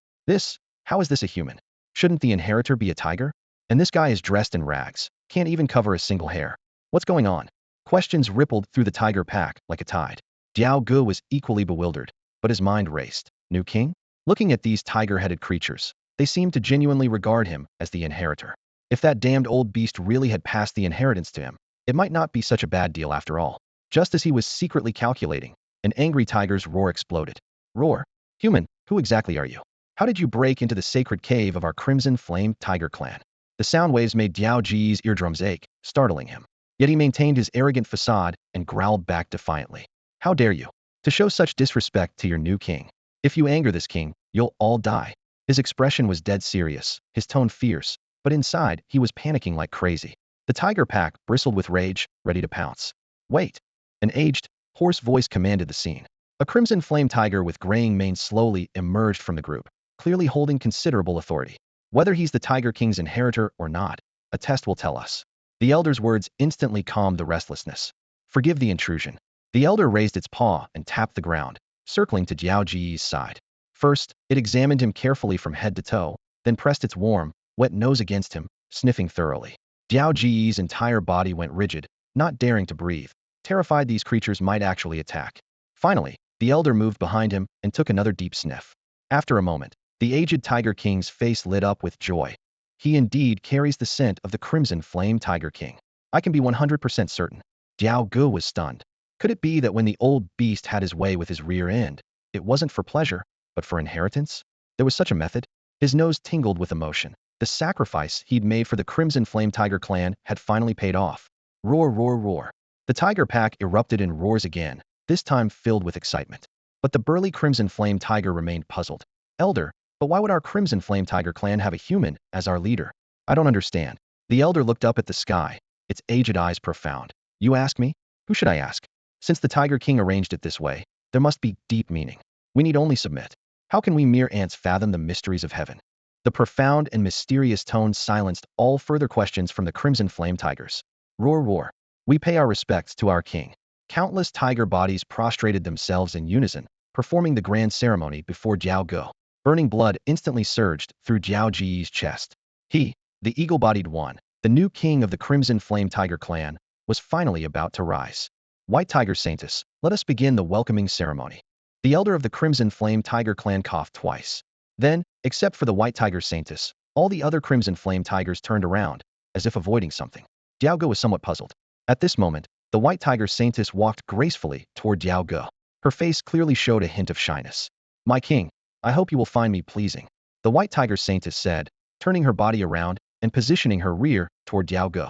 How is this a human? Shouldn't the inheritor be a tiger? And this guy is dressed in rags, can't even cover a single hair. What's going on? Questions rippled through the tiger pack like a tide. Xiao Gu was equally bewildered, but his mind raced. New king? Looking at these tiger-headed creatures, they seemed to genuinely regard him as the inheritor. If that damned old beast really had passed the inheritance to him, it might not be such a bad deal after all. Just as he was secretly calculating, an angry tiger's roar exploded. Roar. Human, who exactly are you? How did you break into the sacred cave of our crimson flame tiger clan? The sound waves made Diao Ji's eardrums ache, startling him. Yet he maintained his arrogant facade and growled back defiantly. How dare you? To show such disrespect to your new king. If you anger this king, you'll all die. His expression was dead serious, his tone fierce, but inside, he was panicking like crazy. The tiger pack bristled with rage, ready to pounce. Wait! An aged, hoarse voice commanded the scene. A crimson flame tiger with graying mane slowly emerged from the group, clearly holding considerable authority. Whether he's the Tiger King's inheritor or not, a test will tell us. The elder's words instantly calmed the restlessness. Forgive the intrusion. The elder raised its paw and tapped the ground, circling to Jiao Ji's side. First, it examined him carefully from head to toe, then pressed its warm, wet nose against him, sniffing thoroughly. Jiao Ji's entire body went rigid, not daring to breathe, terrified these creatures might actually attack. Finally, the elder moved behind him and took another deep sniff. After a moment, the aged Tiger King's face lit up with joy. He indeed carries the scent of the crimson flame Tiger King. I can be 100% certain. Jiao Gu was stunned. Could it be that when the old beast had his way with his rear end, it wasn't for pleasure, but for inheritance? There was such a method. His nose tingled with emotion. The sacrifice he'd made for the Crimson Flame Tiger clan had finally paid off. Roar, roar, roar. The tiger pack erupted in roars again, this time filled with excitement. But the burly Crimson Flame Tiger remained puzzled. Elder, but why would our Crimson Flame Tiger clan have a human as our leader? I don't understand. The elder looked up at the sky, its aged eyes profound. You ask me? Who should I ask? Since the Tiger King arranged it this way, there must be deep meaning. We need only submit. How can we mere ants fathom the mysteries of heaven? The profound and mysterious tone silenced all further questions from the Crimson Flame Tigers. Roar, roar. We pay our respects to our king. Countless tiger bodies prostrated themselves in unison, performing the grand ceremony before Jiao Gu. Burning blood instantly surged through Jiao Ji's chest. He, the eagle-bodied one, the new king of the Crimson Flame Tiger clan, was finally about to rise. White Tiger Saintess, let us begin the welcoming ceremony. The elder of the Crimson Flame Tiger clan coughed twice. Then, except for the White Tiger Saintess, all the other Crimson Flame Tigers turned around, as if avoiding something. Jiao Gu was somewhat puzzled. At this moment, the White Tiger Saintess walked gracefully toward Jiao Gu. Her face clearly showed a hint of shyness. My king, I hope you will find me pleasing, the White Tiger Saintess said, turning her body around and positioning her rear toward Jiao Gu.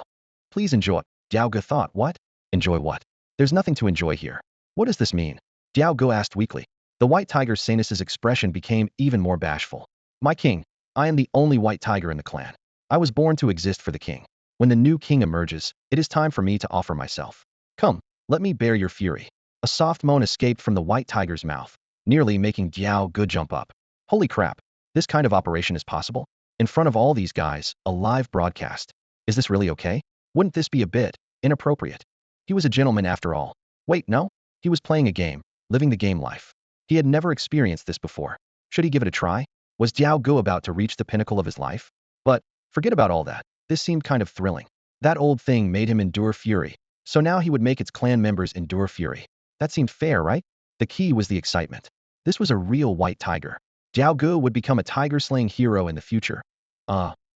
Please enjoy. Jiao Gu thought, what? Enjoy what? There's nothing to enjoy here. What does this mean? Jiao Gu asked weakly. The White Tiger Saintess's expression became even more bashful. My king, I am the only white tiger in the clan. I was born to exist for the king. When the new king emerges, it is time for me to offer myself. Come, let me bear your fury. A soft moan escaped from the white tiger's mouth, nearly making Jiao Gu jump up. Holy crap, this kind of operation is possible? In front of all these guys, a live broadcast. Is this really okay? Wouldn't this be a bit inappropriate? He was a gentleman after all. Wait, no? He was playing a game, living the game life. He had never experienced this before. Should he give it a try? Was Jiao Gu about to reach the pinnacle of his life? But, forget about all that. This seemed kind of thrilling. That old thing made him endure fury, so now he would make its clan members endure fury. That seemed fair, right? The key was the excitement. This was a real white tiger. Jiao Gu would become a tiger-slaying hero in the future.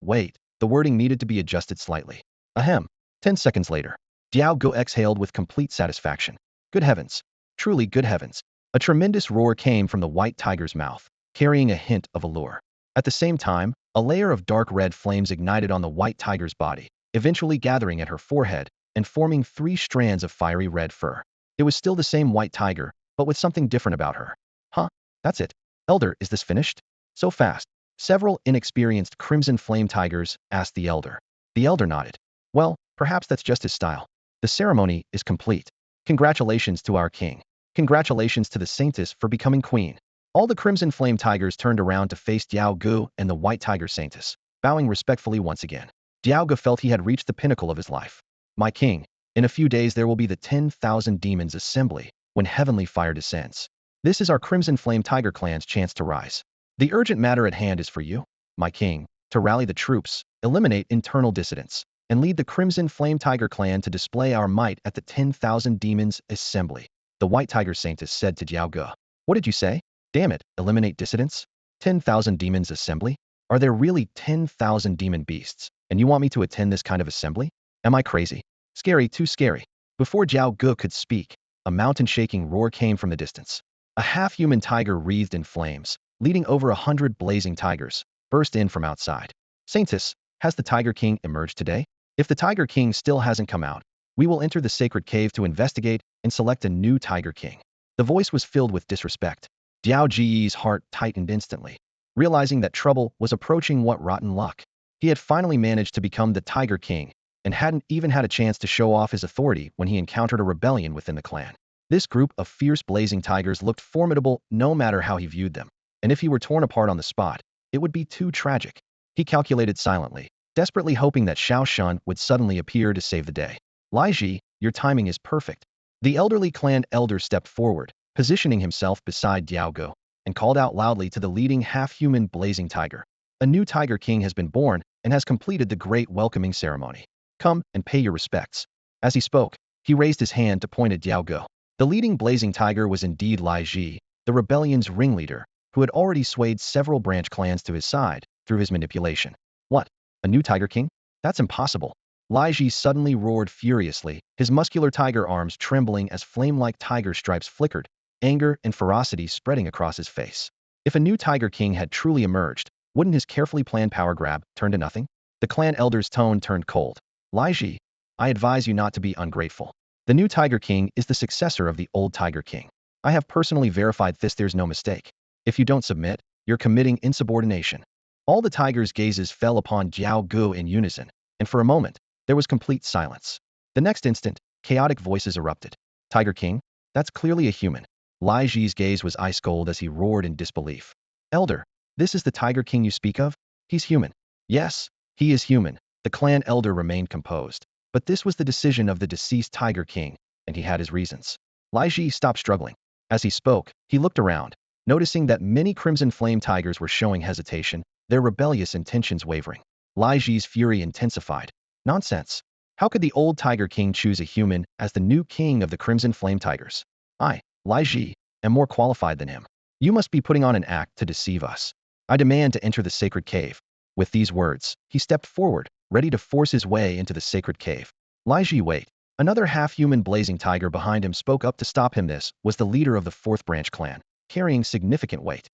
Wait. The wording needed to be adjusted slightly. Ahem. 10 seconds later, Jiao Gu exhaled with complete satisfaction. Good heavens. Truly good heavens. A tremendous roar came from the white tiger's mouth, carrying a hint of allure. At the same time, a layer of dark red flames ignited on the white tiger's body, eventually gathering at her forehead and forming 3 strands of fiery red fur. It was still the same white tiger, but with something different about her. Huh? That's it. Elder, is this finished? So fast. Several inexperienced crimson flame tigers asked the elder. The elder nodded. Well, perhaps that's just his style. The ceremony is complete. Congratulations to our king. Congratulations to the saintess for becoming queen. All the crimson flame tigers turned around to face Diao Gu and the white tiger saintess, bowing respectfully once again. Diao Gu felt he had reached the pinnacle of his life. My king, in a few days there will be the 10,000 demons assembly when heavenly fire descends. This is our crimson flame tiger clan's chance to rise. The urgent matter at hand is for you, my king, to rally the troops, eliminate internal dissidents, and lead the crimson flame tiger clan to display our might at the 10,000 demons assembly. The white tiger saintess said to Diao Gu. What did you say? Damn it, eliminate dissidents? 10,000 demons assembly? Are there really 10,000 demon beasts, and you want me to attend this kind of assembly? Am I crazy? Scary, too scary. Before Diao Gu could speak, a mountain-shaking roar came from the distance. A half-human tiger wreathed in flames, leading over 100 blazing tigers, burst in from outside. Saintess, has the Tiger King emerged today? If the Tiger King still hasn't come out, we will enter the sacred cave to investigate and select a new Tiger King. The voice was filled with disrespect. Diao Ji's heart tightened instantly, realizing that trouble was approaching. What rotten luck. He had finally managed to become the Tiger King, and hadn't even had a chance to show off his authority when he encountered a rebellion within the clan. This group of fierce blazing tigers looked formidable no matter how he viewed them, and if he were torn apart on the spot, it would be too tragic. He calculated silently, desperately hoping that Xiao Shun would suddenly appear to save the day. Lai Ji, your timing is perfect. The elderly clan elder stepped forward, positioning himself beside Diao Gu, and called out loudly to the leading half-human blazing tiger. A new Tiger King has been born and has completed the great welcoming ceremony. Come and pay your respects. As he spoke, he raised his hand to point at Diao Gu. The leading blazing tiger was indeed Lai Ji, the rebellion's ringleader, who had already swayed several branch clans to his side through his manipulation. What? A new Tiger King? That's impossible. Lai Ji suddenly roared furiously, his muscular tiger arms trembling as flame-like tiger stripes flickered, anger and ferocity spreading across his face. If a new Tiger King had truly emerged, wouldn't his carefully planned power grab turn to nothing? The clan elder's tone turned cold. Lai Ji, I advise you not to be ungrateful. The new Tiger King is the successor of the old Tiger King. I have personally verified this, there's no mistake. If you don't submit, you're committing insubordination. All the tigers' gazes fell upon Diao Gu in unison, and for a moment, there was complete silence. The next instant, chaotic voices erupted. Tiger King? That's clearly a human. Lai Ji's gaze was ice cold as he roared in disbelief. Elder, this is the Tiger King you speak of? He's human. Yes, he is human. The clan elder remained composed. But this was the decision of the deceased Tiger King, and he had his reasons. Lai Ji stopped struggling. As he spoke, he looked around, noticing that many crimson flame tigers were showing hesitation, their rebellious intentions wavering. Lai Ji's fury intensified. Nonsense. How could the old Tiger King choose a human as the new king of the crimson flame tigers? I, Lai Ji, am more qualified than him. You must be putting on an act to deceive us. I demand to enter the sacred cave. With these words, he stepped forward, ready to force his way into the sacred cave. Lai Ji, wait. Another half-human blazing tiger behind him spoke up to stop him. This was the leader of the fourth branch clan, carrying significant weight.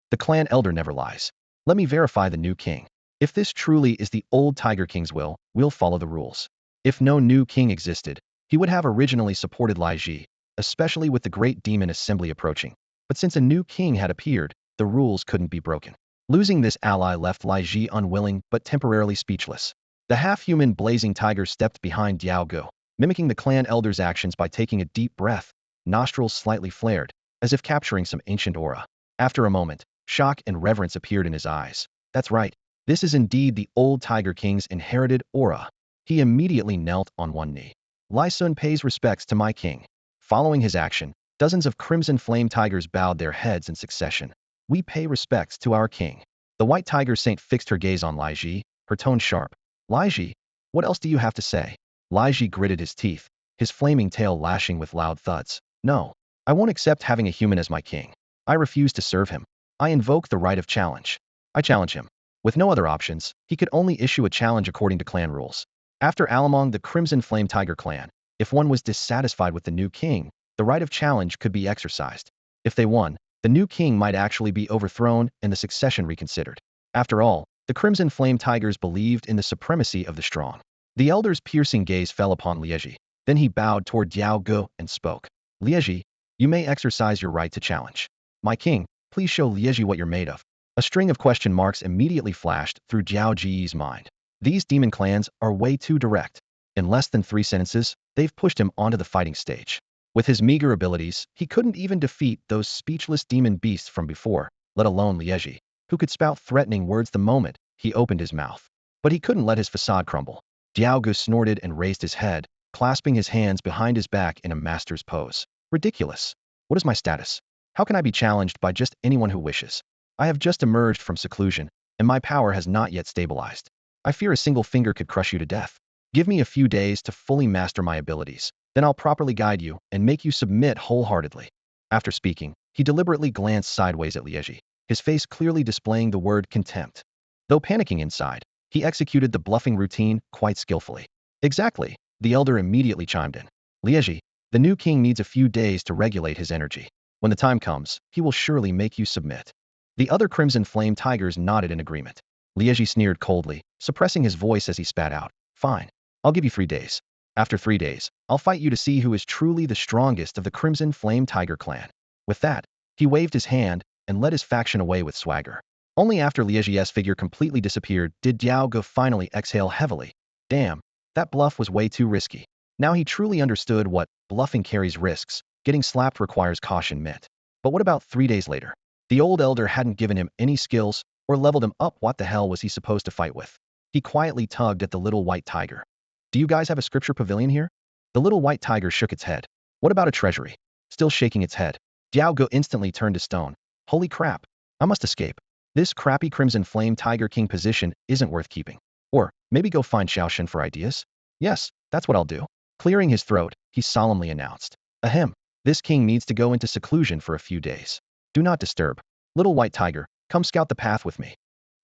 The clan elder never lies. Let me verify the new king. If this truly is the old Tiger King's will, we'll follow the rules. If no new king existed, he would have originally supported Lai Ji, especially with the great demon assembly approaching. But since a new king had appeared, the rules couldn't be broken. Losing this ally left Lai Ji unwilling but temporarily speechless. The half-human blazing tiger stepped behind Diao Gu, mimicking the clan elder's actions by taking a deep breath, nostrils slightly flared, as if capturing some ancient aura. After a moment, shock and reverence appeared in his eyes. That's right. This is indeed the old Tiger King's inherited aura. He immediately knelt on one knee. Lai Sun pays respects to my king. Following his action, dozens of crimson flame tigers bowed their heads in succession. We pay respects to our king. The white tiger saint fixed her gaze on Lai Ji, her tone sharp. Lai Ji, what else do you have to say? Lai Ji gritted his teeth, his flaming tail lashing with loud thuds. No, I won't accept having a human as my king. I refuse to serve him. I invoke the right of challenge. I challenge him. With no other options, he could only issue a challenge according to clan rules. After Alamong the Crimson Flame Tiger clan, if one was dissatisfied with the new king, the right of challenge could be exercised. If they won, the new king might actually be overthrown and the succession reconsidered. After all, the Crimson Flame Tigers believed in the supremacy of the strong. The elder's piercing gaze fell upon Liegi. Then he bowed toward Diao Gu and spoke. Liegi, you may exercise your right to challenge. My king, please show Liegi what you're made of. A string of question marks immediately flashed through Jiao Ji's mind. These demon clans are way too direct. In less than 3 sentences, they've pushed him onto the fighting stage. With his meager abilities, he couldn't even defeat those speechless demon beasts from before, let alone Liegi, who could spout threatening words the moment he opened his mouth. But he couldn't let his facade crumble. Diao Gu snorted and raised his head, clasping his hands behind his back in a master's pose. Ridiculous. What is my status? How can I be challenged by just anyone who wishes? I have just emerged from seclusion, and my power has not yet stabilized. I fear a single finger could crush you to death. Give me a few days to fully master my abilities, then I'll properly guide you and make you submit wholeheartedly. After speaking, he deliberately glanced sideways at Liegi, his face clearly displaying the word contempt. Though panicking inside, he executed the bluffing routine quite skillfully. Exactly, the elder immediately chimed in. Liegi, the new king needs a few days to regulate his energy. When the time comes, he will surely make you submit. The other Crimson Flame Tigers nodded in agreement. Liegi sneered coldly, suppressing his voice as he spat out. Fine. I'll give you 3 days. After 3 days, I'll fight you to see who is truly the strongest of the Crimson Flame Tiger clan. With that, he waved his hand and led his faction away with swagger. Only after Liegi's figure completely disappeared did Diao Gu finally exhale heavily. Damn, that bluff was way too risky. Now he truly understood what bluffing carries risks. Getting slapped requires caution meant. But what about 3 days later? The old elder hadn't given him any skills or leveled him up. What the hell was he supposed to fight with? He quietly tugged at the little white tiger. Do you guys have a scripture pavilion here? The little white tiger shook its head. What about a treasury? Still shaking its head. Diao Gu instantly turned to stone. Holy crap. I must escape. This crappy Crimson Flame Tiger King position isn't worth keeping. Or maybe go find Xiao for ideas? Yes, that's what I'll do. Clearing his throat, he solemnly announced. Ahem. This king needs to go into seclusion for a few days. Do not disturb. Little white tiger, come scout the path with me.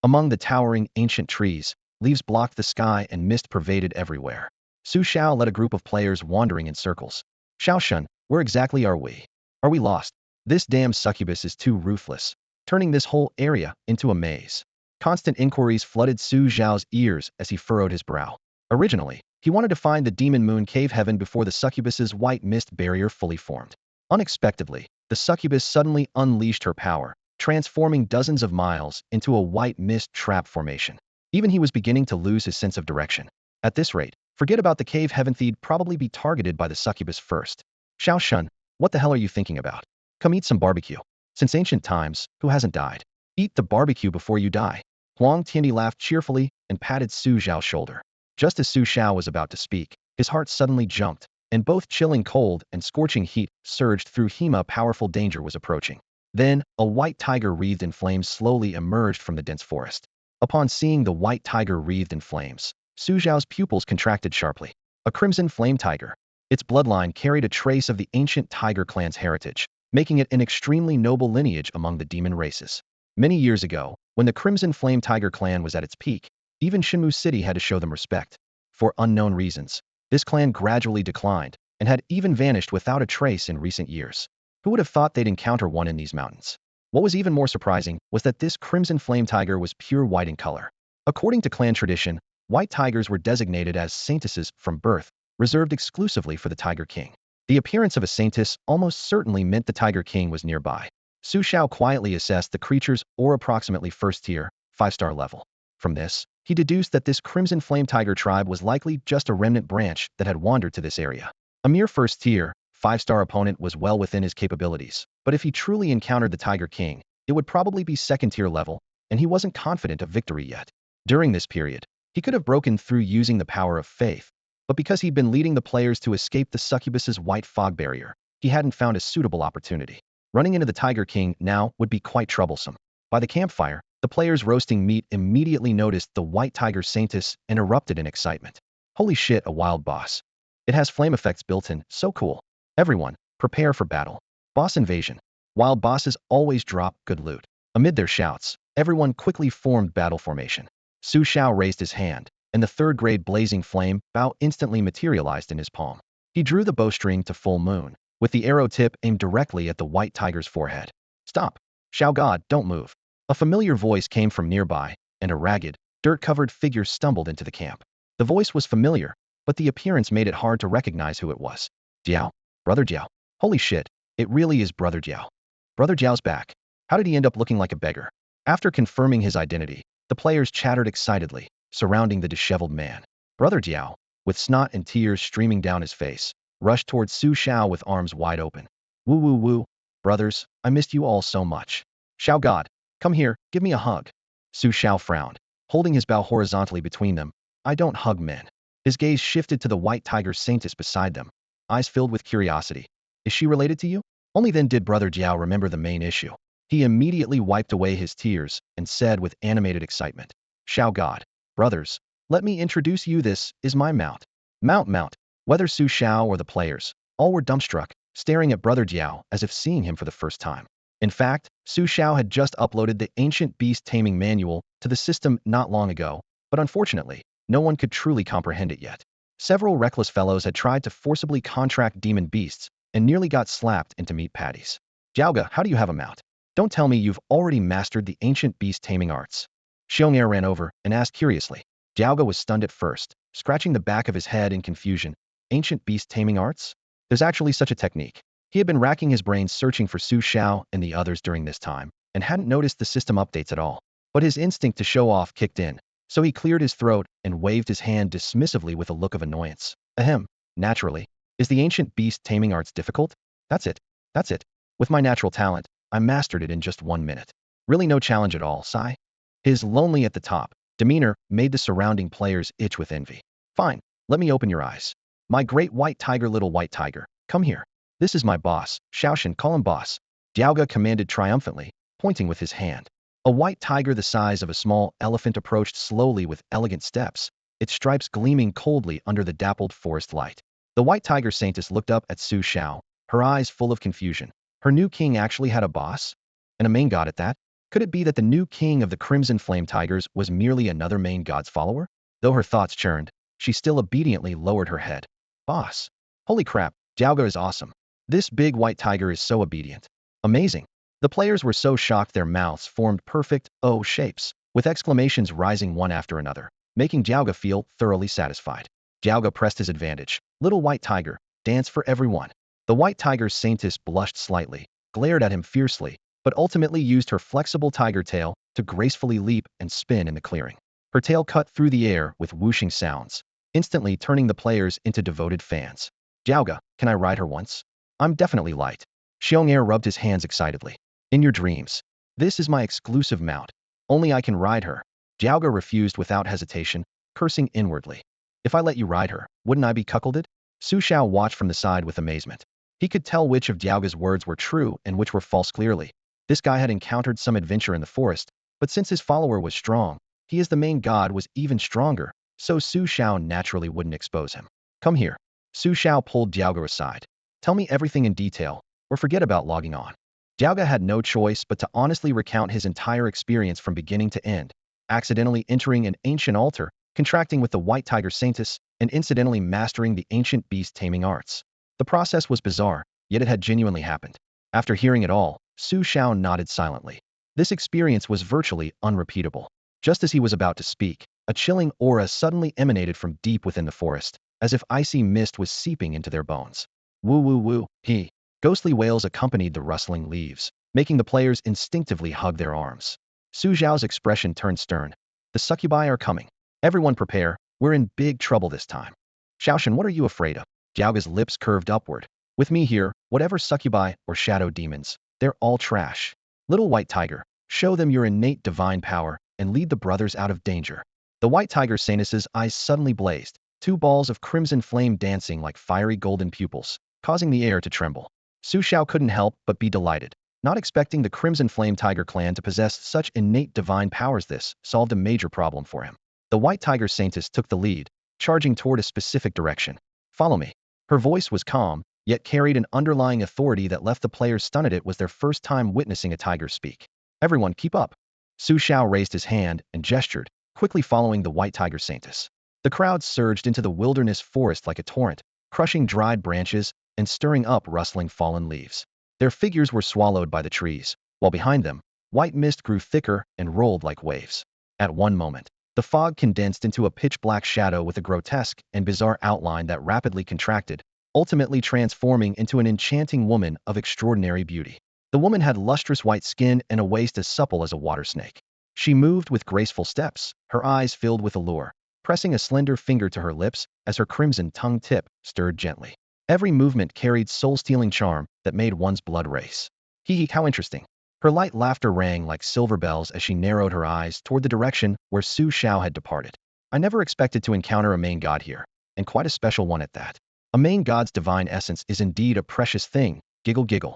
Among the towering, ancient trees, leaves blocked the sky and mist pervaded everywhere. Xiao led a group of players wandering in circles. Xiao, where exactly are we? Are we lost? This damn succubus is too ruthless, turning this whole area into a maze. Constant inquiries flooded Xiao's ears as he furrowed his brow. Originally, he wanted to find the demon moon cave heaven before the succubus's white mist barrier fully formed. Unexpectedly, the succubus suddenly unleashed her power, transforming dozens of miles into a white mist trap formation. Even he was beginning to lose his sense of direction. At this rate, forget about the cave heaven. They'd probably be targeted by the succubus first. Xiao, what the hell are you thinking about? Come eat some barbecue. Since ancient times, who hasn't died? Eat the barbecue before you die. Huang Tiandi laughed cheerfully and patted Xiao's shoulder. Just as Xiao was about to speak, his heart suddenly jumped, and both chilling cold and scorching heat surged through him. A powerful danger was approaching. Then, a white tiger wreathed in flames slowly emerged from the dense forest. Upon seeing the white tiger wreathed in flames, Xiao's pupils contracted sharply. A crimson flame tiger. Its bloodline carried a trace of the ancient tiger clan's heritage, making it an extremely noble lineage among the demon races. Many years ago, when the Crimson Flame Tiger clan was at its peak, even Shenmue City had to show them respect. For unknown reasons, this clan gradually declined, and had even vanished without a trace in recent years. Who would have thought they'd encounter one in these mountains? What was even more surprising was that this Crimson Flame Tiger was pure white in color. According to clan tradition, white tigers were designated as saintesses from birth, reserved exclusively for the Tiger King. The appearance of a saintess almost certainly meant the Tiger King was nearby. Xiao quietly assessed the creature's or approximately first tier, 5-star level. From this, he deduced that this Crimson Flame Tiger tribe was likely just a remnant branch that had wandered to this area. A mere first tier, 5-star opponent was well within his capabilities, but if he truly encountered the Tiger King, it would probably be 2nd tier level, and he wasn't confident of victory yet. During this period, he could have broken through using the power of faith, but because he'd been leading the players to escape the succubus's white fog barrier, he hadn't found a suitable opportunity. Running into the Tiger King now would be quite troublesome. By the campfire, the players roasting meat immediately noticed the white tiger saintess and erupted in excitement. Holy shit, a wild boss. It has flame effects built in, so cool. Everyone, prepare for battle. Boss invasion. Wild bosses always drop good loot. Amid their shouts, everyone quickly formed battle formation. Xiao raised his hand, and the 3rd-grade blazing flame bow instantly materialized in his palm. He drew the bowstring to full moon, with the arrow tip aimed directly at the white tiger's forehead. Stop! Xiao God, don't move. A familiar voice came from nearby, and a ragged, dirt-covered figure stumbled into the camp. The voice was familiar, but the appearance made it hard to recognize who it was. Xiao. Brother Xiao. Holy shit, it really is Brother Xiao. Brother Xiao's back. How did he end up looking like a beggar? After confirming his identity, the players chattered excitedly, surrounding the disheveled man. Brother Xiao, with snot and tears streaming down his face, rushed towards Su Xiao with arms wide open. Woo woo woo. Brothers, I missed you all so much. Xiao God, come here, give me a hug. Su Xiao frowned, holding his bow horizontally between them. I don't hug men. His gaze shifted to the white tiger saintess beside them, eyes filled with curiosity. Is she related to you? Only then did Brother Xiao remember the main issue. He immediately wiped away his tears and said with animated excitement, Xiao God, brothers, let me introduce you, this is my mount. Mount. Whether Su Xiao or the players, all were dumbstruck, staring at Brother Xiao as if seeing him for the first time. In fact, Su Xiao had just uploaded the ancient beast taming manual to the system not long ago, but unfortunately, no one could truly comprehend it yet. Several reckless fellows had tried to forcibly contract demon beasts and nearly got slapped into meat patties. Jiaoge, how do you have a mount? Don't tell me you've already mastered the ancient beast taming arts. Xiong'er ran over and asked curiously. Jiaoge was stunned at first, scratching the back of his head in confusion. Ancient beast taming arts? There's actually such a technique. He had been racking his brains searching for Su Xiao and the others during this time, and hadn't noticed the system updates at all. But his instinct to show off kicked in, so he cleared his throat and waved his hand dismissively with a look of annoyance. Ahem, naturally. Is the ancient beast taming arts difficult? That's it. With my natural talent, I mastered it in just 1 minute. Really no challenge at all, sigh. His lonely at the top demeanor made the surrounding players itch with envy. Fine, let me open your eyes. My great white tiger, little white tiger, come here. This is my boss, Xiaoshan, call him boss. Jiaoge commanded triumphantly, pointing with his hand. A white tiger the size of a small elephant approached slowly with elegant steps, its stripes gleaming coldly under the dappled forest light. The white tiger saintess looked up at Su Xiao, her eyes full of confusion. Her new king actually had a boss? And a main god at that? Could it be that the new king of the Crimson Flame Tigers was merely another main god's follower? Though her thoughts churned, she still obediently lowered her head. Boss. Holy crap, Jiaoge is awesome. This big white tiger is so obedient. Amazing. The players were so shocked their mouths formed perfect O shapes, with exclamations rising one after another, making Jiaoge feel thoroughly satisfied. Jiaoge pressed his advantage. Little white tiger, dance for everyone. The white tiger's saintess blushed slightly, glared at him fiercely, but ultimately used her flexible tiger tail to gracefully leap and spin in the clearing. Her tail cut through the air with whooshing sounds, instantly turning the players into devoted fans. Jiaoge, can I ride her once? I'm definitely light. Xiong'er rubbed his hands excitedly. In your dreams. This is my exclusive mount. Only I can ride her. Jiaoge refused without hesitation, cursing inwardly. If I let you ride her, wouldn't I be cuckolded? Su Xiao watched from the side with amazement. He could tell which of Jiaoge's words were true and which were false clearly. This guy had encountered some adventure in the forest, but since his follower was strong, he as the main god was even stronger, so Su Xiao naturally wouldn't expose him. Come here. Su Xiao pulled Jiaoge aside. Tell me everything in detail, or forget about logging on. Jiaoge had no choice but to honestly recount his entire experience from beginning to end, accidentally entering an ancient altar, contracting with the white tiger saintess, and incidentally mastering the ancient beast taming arts. The process was bizarre, yet it had genuinely happened. After hearing it all, Su Xiao nodded silently. This experience was virtually unrepeatable. Just as he was about to speak, a chilling aura suddenly emanated from deep within the forest, as if icy mist was seeping into their bones. Woo woo woo, he. Ghostly wails accompanied the rustling leaves, making the players instinctively hug their arms. Su Xiao's expression turned stern. The succubi are coming. Everyone prepare, we're in big trouble this time. Xiaoshan, what are you afraid of? Jiaoge's lips curved upward. With me here, whatever succubi or shadow demons, they're all trash. Little white tiger, show them your innate divine power and lead the brothers out of danger. The white tiger saintess's eyes suddenly blazed, 2 balls of crimson flame dancing like fiery golden pupils, causing the air to tremble. Su Xiao couldn't help but be delighted. Not expecting the Crimson Flame Tiger clan to possess such innate divine powers, this solved a major problem for him. The white tiger saintess took the lead, charging toward a specific direction. Follow me. Her voice was calm, yet carried an underlying authority that left the players stunned. It was their first time witnessing a tiger speak. Everyone keep up. Su Xiao raised his hand and gestured, quickly following the white tiger saintess. The crowd surged into the wilderness forest like a torrent, crushing dried branches and stirring up rustling fallen leaves. Their figures were swallowed by the trees, while behind them, white mist grew thicker and rolled like waves. At one moment, The fog condensed into a pitch-black shadow with a grotesque and bizarre outline that rapidly contracted, ultimately transforming into an enchanting woman of extraordinary beauty. The woman had lustrous white skin and a waist as supple as a water snake. She moved with graceful steps, her eyes filled with allure, pressing a slender finger to her lips as her crimson tongue tip stirred gently. Every movement carried soul-stealing charm that made one's blood race. Hee hee, how interesting. Her light laughter rang like silver bells as she narrowed her eyes toward the direction where Xiao had departed. I never expected to encounter a main god here, and quite a special one at that. A main god's divine essence is indeed a precious thing. Giggle giggle.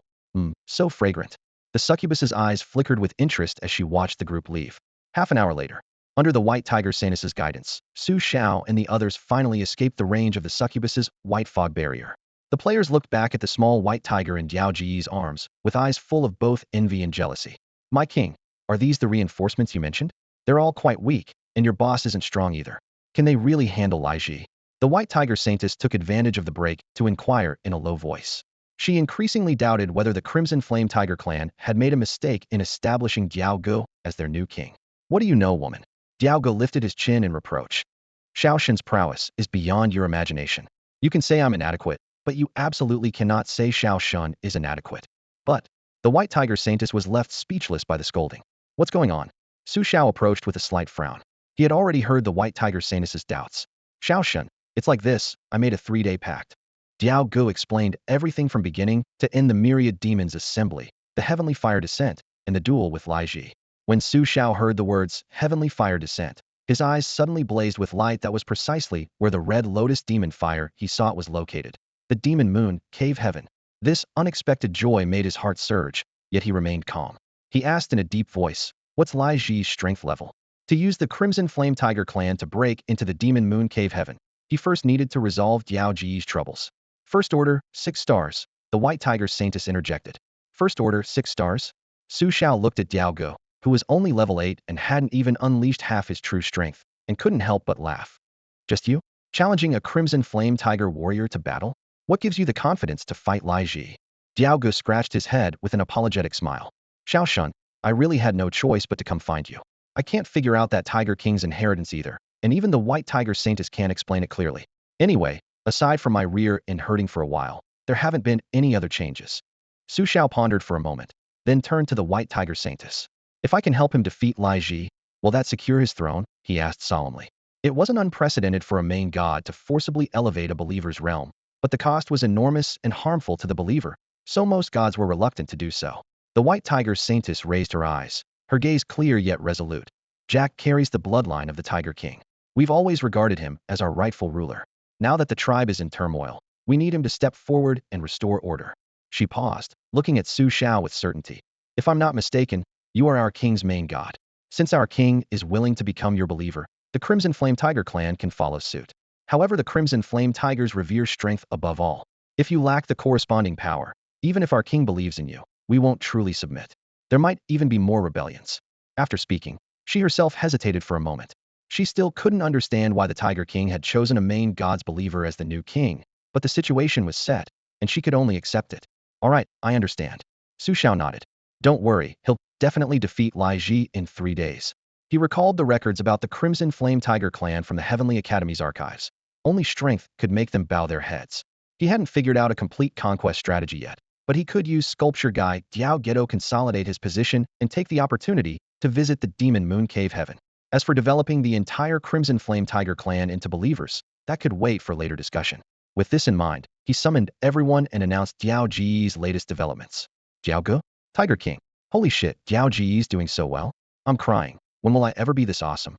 So fragrant. The succubus's eyes flickered with interest as she watched the group leave. Half an hour later, under the white tiger Sanus's guidance, Xiao and the others finally escaped the range of the succubus's white fog barrier. The players looked back at the small white tiger in Diao Ji's arms, with eyes full of both envy and jealousy. My king, are these the reinforcements you mentioned? They're all quite weak, and your boss isn't strong either. Can they really handle Lai Ji? The white tiger saintess took advantage of the break to inquire in a low voice. She increasingly doubted whether the Crimson Flame Tiger clan had made a mistake in establishing Diao Ge as their new king. What do you know, woman? Diao Ge lifted his chin in reproach. Xiao Shen's prowess is beyond your imagination. You can say I'm inadequate, but you absolutely cannot say Xiao Shen is inadequate. But the white tiger saintess was left speechless by the scolding. What's going on? Xiao approached with a slight frown. He had already heard the white tiger saintess's doubts. Xiao Shen, it's like this, I made a 3-day pact. Diao Ge explained everything from beginning to end: the myriad demons assembly, the heavenly fire descent, and the duel with Lai Ji. When Xiao heard the words heavenly fire descent, his eyes suddenly blazed with light that was precisely where the red lotus demon fire he saw it was located. The demon moon, cave heaven. This unexpected joy made his heart surge, yet he remained calm. He asked in a deep voice, what's Lai Ji's strength level? To use the Crimson Flame Tiger clan to break into the demon moon cave heaven, he first needed to resolve Diao Ji's troubles. First order, 6 stars, the white tiger saintess interjected. First order, 6 stars? Xiao looked at Diao Ge, who was only level 8 and hadn't even unleashed half his true strength, and couldn't help but laugh. Just you? Challenging a Crimson Flame Tiger warrior to battle? What gives you the confidence to fight Lai Ji? Diao Ge scratched his head with an apologetic smile. Xiao Shen, I really had no choice but to come find you. I can't figure out that Tiger King's inheritance either, and even the white tiger saintess can't explain it clearly. Anyway, aside from my rear end hurting for a while, there haven't been any other changes. Xiao pondered for a moment, then turned to the white tiger saintess. If I can help him defeat Lai Ji, will that secure his throne? He asked solemnly. It wasn't unprecedented for a main god to forcibly elevate a believer's realm, but the cost was enormous and harmful to the believer, so most gods were reluctant to do so. The white tiger saintess raised her eyes, her gaze clear yet resolute. Jack carries the bloodline of the Tiger King. We've always regarded him as our rightful ruler. Now that the tribe is in turmoil, we need him to step forward and restore order. She paused, looking at Xiao with certainty. If I'm not mistaken, you are our king's main god. Since our king is willing to become your believer, the Crimson Flame Tiger clan can follow suit. However, the Crimson Flame Tigers revere strength above all. If you lack the corresponding power, even if our king believes in you, we won't truly submit. There might even be more rebellions. After speaking, she herself hesitated for a moment. She still couldn't understand why the Tiger King had chosen a main god's believer as the new king, but the situation was set, and she could only accept it. All right, I understand. Xiao nodded. Don't worry, he'll definitely defeat Lai Ji in 3 days. He recalled the records about the Crimson Flame Tiger clan from the Heavenly Academy's archives. Only strength could make them bow their heads. He hadn't figured out a complete conquest strategy yet, but he could use sculpture guy Diao Ge consolidate his position and take the opportunity to visit the Demon Moon Cave Heaven. As for developing the entire Crimson Flame Tiger clan into believers, that could wait for later discussion. With this in mind, he summoned everyone and announced Diao Ji's latest developments. Diao Ge? Tiger King. Holy shit, Diao Ji's doing so well? I'm crying. When will I ever be this awesome?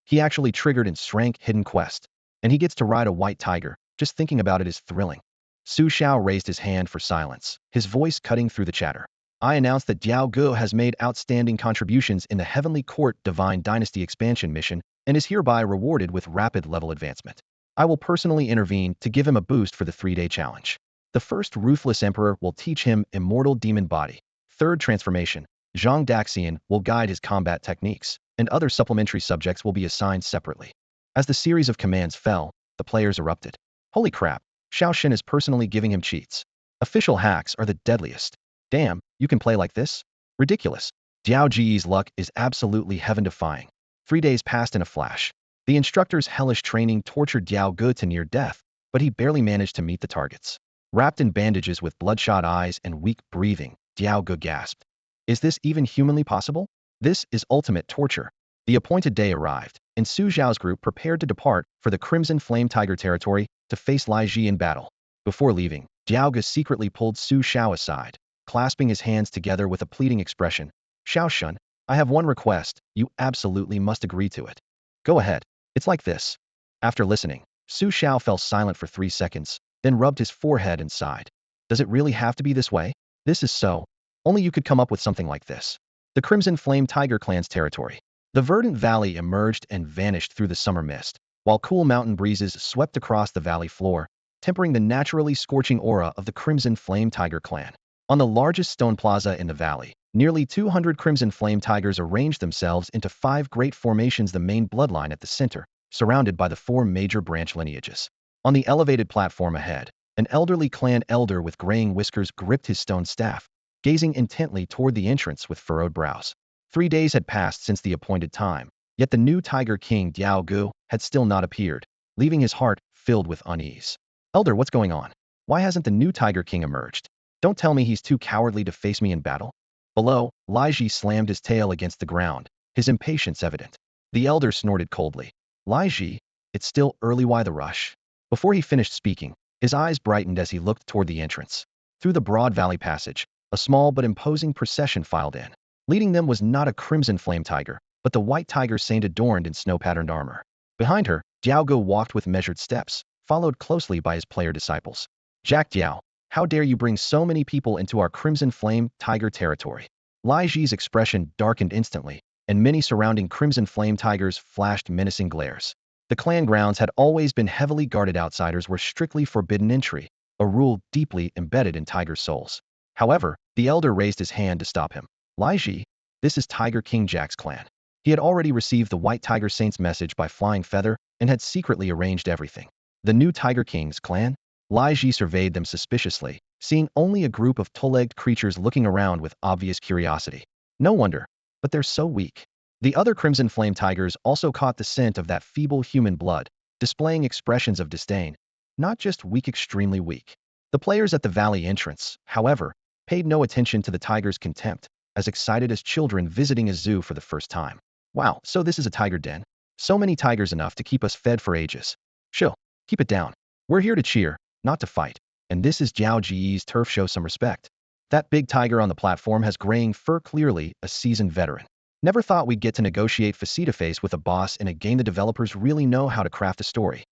He actually triggered in Rank Hidden Quest, and he gets to ride a white tiger. Just thinking about it is thrilling. Xiao raised his hand for silence, his voice cutting through the chatter. I announced that Diao Ge has made outstanding contributions in the Heavenly Court Divine Dynasty Expansion mission and is hereby rewarded with rapid level advancement. I will personally intervene to give him a boost for the 3-day challenge. The first Ruthless Emperor will teach him Immortal Demon Body. Third transformation, Zhang Daxian will guide his combat techniques, and other supplementary subjects will be assigned separately. As the series of commands fell, the players erupted. Holy crap, Xiao Shen is personally giving him cheats. Official hacks are the deadliest. Damn, you can play like this? Ridiculous. Diao Ji's luck is absolutely heaven-defying. 3 days passed in a flash. The instructor's hellish training tortured Diao Ge to near death, but he barely managed to meet the targets. Wrapped in bandages with bloodshot eyes and weak breathing, Diao Ge gasped. Is this even humanly possible? This is ultimate torture. The appointed day arrived, and Su Xiao's group prepared to depart for the Crimson Flame Tiger territory to face Lai Ji in battle. Before leaving, Diao Ge secretly pulled Su Xiao aside, clasping his hands together with a pleading expression. Xiao Shun, I have one request, you absolutely must agree to it. Go ahead. It's like this. After listening, Su Xiao fell silent for 3 seconds, then rubbed his forehead and sighed. Does it really have to be this way? This is so. Only you could come up with something like this. The Crimson Flame Tiger clan's territory. The verdant valley emerged and vanished through the summer mist, while cool mountain breezes swept across the valley floor, tempering the naturally scorching aura of the Crimson Flame Tiger clan. On the largest stone plaza in the valley, nearly 200 Crimson Flame Tigers arranged themselves into 5 great formations, the main bloodline at the center, surrounded by the 4 major branch lineages. On the elevated platform ahead, an elderly clan elder with graying whiskers gripped his stone staff, gazing intently toward the entrance with furrowed brows. 3 days had passed since the appointed time, yet the new Tiger King Diao Ge had still not appeared, leaving his heart filled with unease. Elder, what's going on? Why hasn't the new Tiger King emerged? Don't tell me he's too cowardly to face me in battle. Below, Lai Ji slammed his tail against the ground, his impatience evident. The elder snorted coldly. Lai Ji, it's still early, why the rush? Before he finished speaking, his eyes brightened as he looked toward the entrance. Through the broad valley passage, a small but imposing procession filed in. Leading them was not a Crimson Flame Tiger, but the white tiger saint adorned in snow-patterned armor. Behind her, Diao Ge walked with measured steps, followed closely by his player disciples. Jack Diao, how dare you bring so many people into our Crimson Flame Tiger territory? Lai Ji's expression darkened instantly, and many surrounding Crimson Flame Tigers flashed menacing glares. The clan grounds had always been heavily guarded. Outsiders were strictly forbidden entry, a rule deeply embedded in tiger souls. However, the elder raised his hand to stop him. Lai Ji, this is Tiger King Jack's clan. He had already received the White Tiger Saint's message by flying feather and had secretly arranged everything. The new Tiger King's clan? Lai Ji surveyed them suspiciously, seeing only a group of two-legged creatures looking around with obvious curiosity. No wonder, but they're so weak. The other Crimson Flame Tigers also caught the scent of that feeble human blood, displaying expressions of disdain. Not just weak, extremely weak. The players at the valley entrance, however, paid no attention to the tiger's contempt, as excited as children visiting a zoo for the first time. Wow, so this is a tiger den? So many tigers, enough to keep us fed for ages. Chill, keep it down. We're here to cheer, not to fight. And this is Jiao Ji's turf, show some respect. That big tiger on the platform has graying fur, clearly a seasoned veteran. Never thought we'd get to negotiate face-to-face with a boss in a game. The developers really know how to craft a story.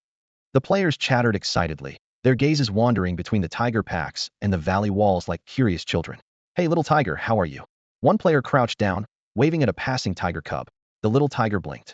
The players chattered excitedly, their gazes wandering between the tiger packs and the valley walls like curious children. Hey little tiger, how are you? One player crouched down, waving at a passing tiger cub. The little tiger blinked.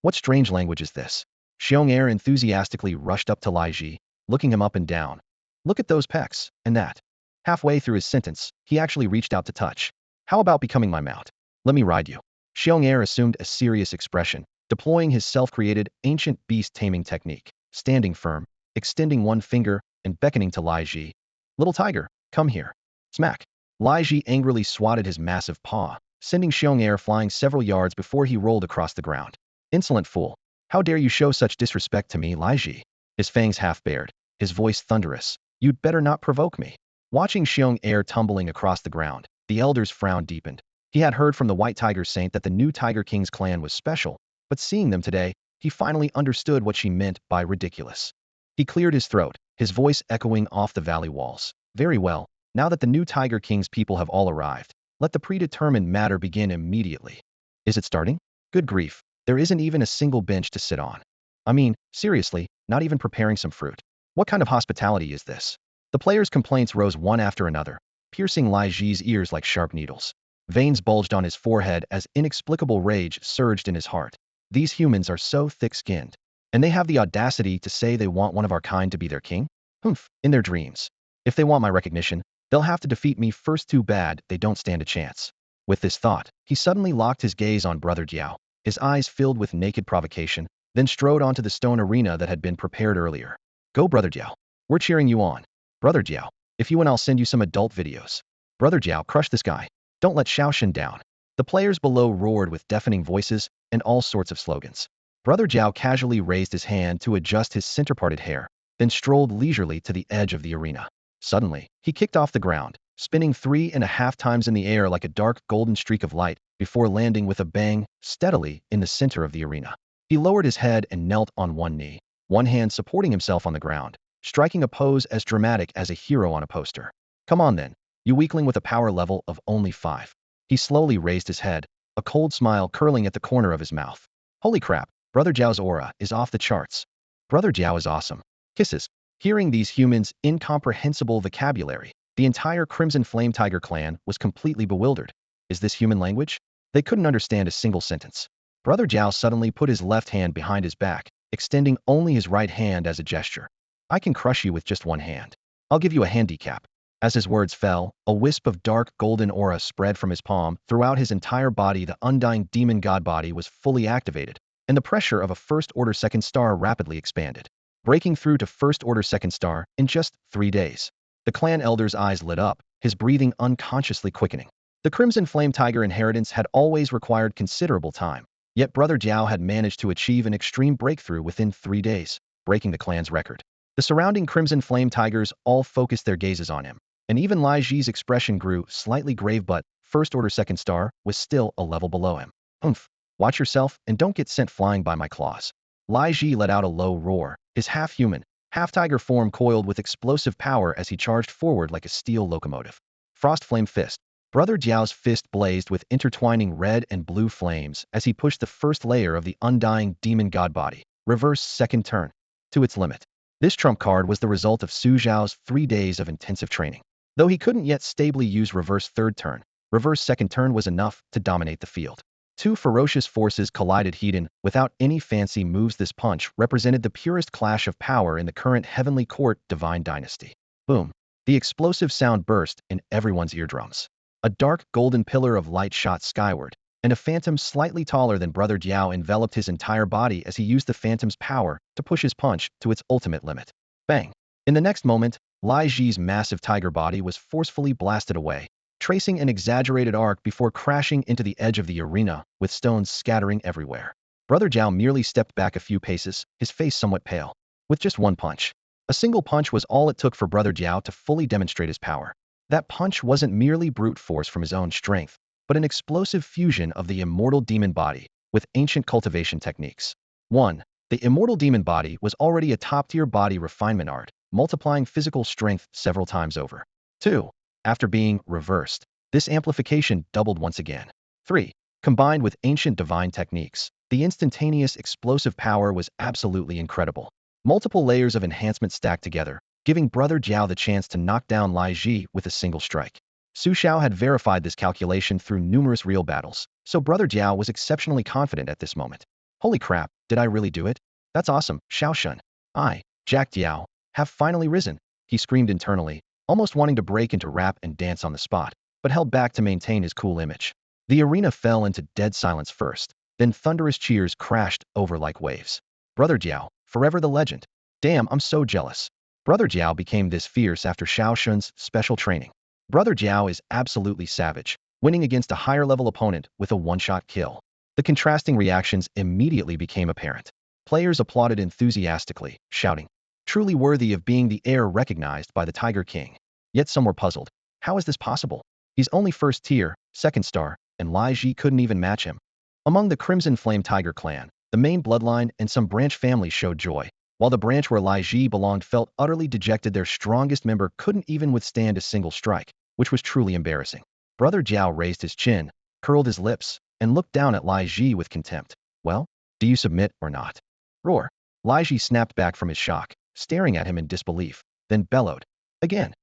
What strange language is this? Xiao enthusiastically rushed up to Lai Ji, looking him up and down. Look at those pecs, and that. Halfway through his sentence, he actually reached out to touch. How about becoming my mount? Let me ride you. Xiao assumed a serious expression, deploying his self-created ancient beast taming technique, standing firm, extending one finger, and beckoning to Lai Ji. Little tiger, come here. Smack. Lai Ji angrily swatted his massive paw, sending Xiao flying several yards before he rolled across the ground. Insolent fool. How dare you show such disrespect to me, Lai Ji? His fangs half-bared, his voice thunderous. You'd better not provoke me. Watching Xiao tumbling across the ground, the elder's frown deepened. He had heard from the White Tiger Saint that the new Tiger King's clan was special, but seeing them today, he finally understood what she meant by ridiculous. He cleared his throat, his voice echoing off the valley walls. Very well, now that the new Tiger King's people have all arrived, let the predetermined matter begin immediately. Is it starting? Good grief, there isn't even a single bench to sit on. I mean, seriously, not even preparing some fruit. What kind of hospitality is this? The players' complaints rose one after another, piercing Lai Ji's ears like sharp needles. Veins bulged on his forehead as inexplicable rage surged in his heart. These humans are so thick-skinned. And they have the audacity to say they want one of our kind to be their king? Humph, in their dreams. If they want my recognition, they'll have to defeat me first. Too bad they don't stand a chance. With this thought, he suddenly locked his gaze on Brother Jiao, his eyes filled with naked provocation, then strode onto the stone arena that had been prepared earlier. Go, Brother Jiao. We're cheering you on. Brother Jiao, if you want, I'll send you some adult videos. Brother Jiao, crush this guy. Don't let Xiao Shen down. The players below roared with deafening voices and all sorts of slogans. Brother Xiao casually raised his hand to adjust his center-parted hair, then strolled leisurely to the edge of the arena. Suddenly, he kicked off the ground, spinning 3.5 times in the air like a dark golden streak of light before landing with a bang steadily in the center of the arena. He lowered his head and knelt on one knee, one hand supporting himself on the ground, striking a pose as dramatic as a hero on a poster. Come on then, you weakling with a power level of only 5. He slowly raised his head, a cold smile curling at the corner of his mouth. Holy crap, Brother Jiao's aura is off the charts. Brother Jiao is awesome. Kisses. Hearing these humans' incomprehensible vocabulary, the entire Crimson Flame Tiger clan was completely bewildered. Is this human language? They couldn't understand a single sentence. Brother Jiao suddenly put his left hand behind his back, extending only his right hand as a gesture. I can crush you with just one hand. I'll give you a handicap. As his words fell, a wisp of dark golden aura spread from his palm. Throughout his entire body, the undying demon god body was fully activated, and the pressure of a first-order second star rapidly expanded, breaking through to first-order second star in just 3 days. The clan elder's eyes lit up, his breathing unconsciously quickening. The Crimson Flame Tiger inheritance had always required considerable time, yet Brother Jiao had managed to achieve an extreme breakthrough within 3 days, breaking the clan's record. The surrounding Crimson Flame Tigers all focused their gazes on him, and even Lai Ji's expression grew slightly grave, but first-order second star was still a level below him. Oomph! Watch yourself and don't get sent flying by my claws. Lai Ji let out a low roar, his half-human, half-tiger form coiled with explosive power as he charged forward like a steel locomotive. Frost Flame Fist. Brother Jiao's fist blazed with intertwining red and blue flames as he pushed the first layer of the undying demon god body, reverse second turn, to its limit. This trump card was the result of Su Zhao's 3 days of intensive training. Though he couldn't yet stably use reverse third turn, reverse second turn was enough to dominate the field. Two ferocious forces collided hidden without any fancy moves. This punch represented the purest clash of power in the current Heavenly Court Divine Dynasty. Boom! The explosive sound burst in everyone's eardrums. A dark golden pillar of light shot skyward, and a phantom slightly taller than Brother Jiao enveloped his entire body as he used the phantom's power to push his punch to its ultimate limit. Bang! In the next moment, Lai Ji's massive tiger body was forcefully blasted away, tracing an exaggerated arc before crashing into the edge of the arena, with stones scattering everywhere. Brother Jiao merely stepped back a few paces, his face somewhat pale. With just one punch. A single punch was all it took for Brother Jiao to fully demonstrate his power. That punch wasn't merely brute force from his own strength, but an explosive fusion of the immortal demon body with ancient cultivation techniques. 1. The immortal demon body was already a top-tier body refinement art, multiplying physical strength several times over. 2. After being reversed, this amplification doubled once again. 3. Combined with ancient divine techniques, the instantaneous explosive power was absolutely incredible. Multiple layers of enhancement stacked together, giving Brother Jiao the chance to knock down Lai Ji with a single strike. Su Xiao had verified this calculation through numerous real battles, so Brother Jiao was exceptionally confident at this moment. Holy crap, did I really do it? That's awesome, Xiao Shun. I, Jack Jiao, have finally risen, he screamed internally, almost wanting to break into rap and dance on the spot, but held back to maintain his cool image. The arena fell into dead silence first, then thunderous cheers crashed over like waves. Brother Jiao, forever the legend. Damn, I'm so jealous. Brother Jiao became this fierce after Xiao Shun's special training. Brother Jiao is absolutely savage, winning against a higher-level opponent with a one-shot kill. The contrasting reactions immediately became apparent. Players applauded enthusiastically, shouting, "Truly worthy of being the heir recognized by the Tiger King." Yet some were puzzled. How is this possible? He's only first tier, second star, and Lai Ji couldn't even match him. Among the Crimson Flame Tiger clan, the main bloodline and some branch families showed joy, while the branch where Lai Ji belonged felt utterly dejected. Their strongest member couldn't even withstand a single strike, which was truly embarrassing. Brother Jiao raised his chin, curled his lips, and looked down at Lai Ji with contempt. Well, do you submit or not? Roar. Lai Ji snapped back from his shock, staring at him in disbelief, then bellowed. Again.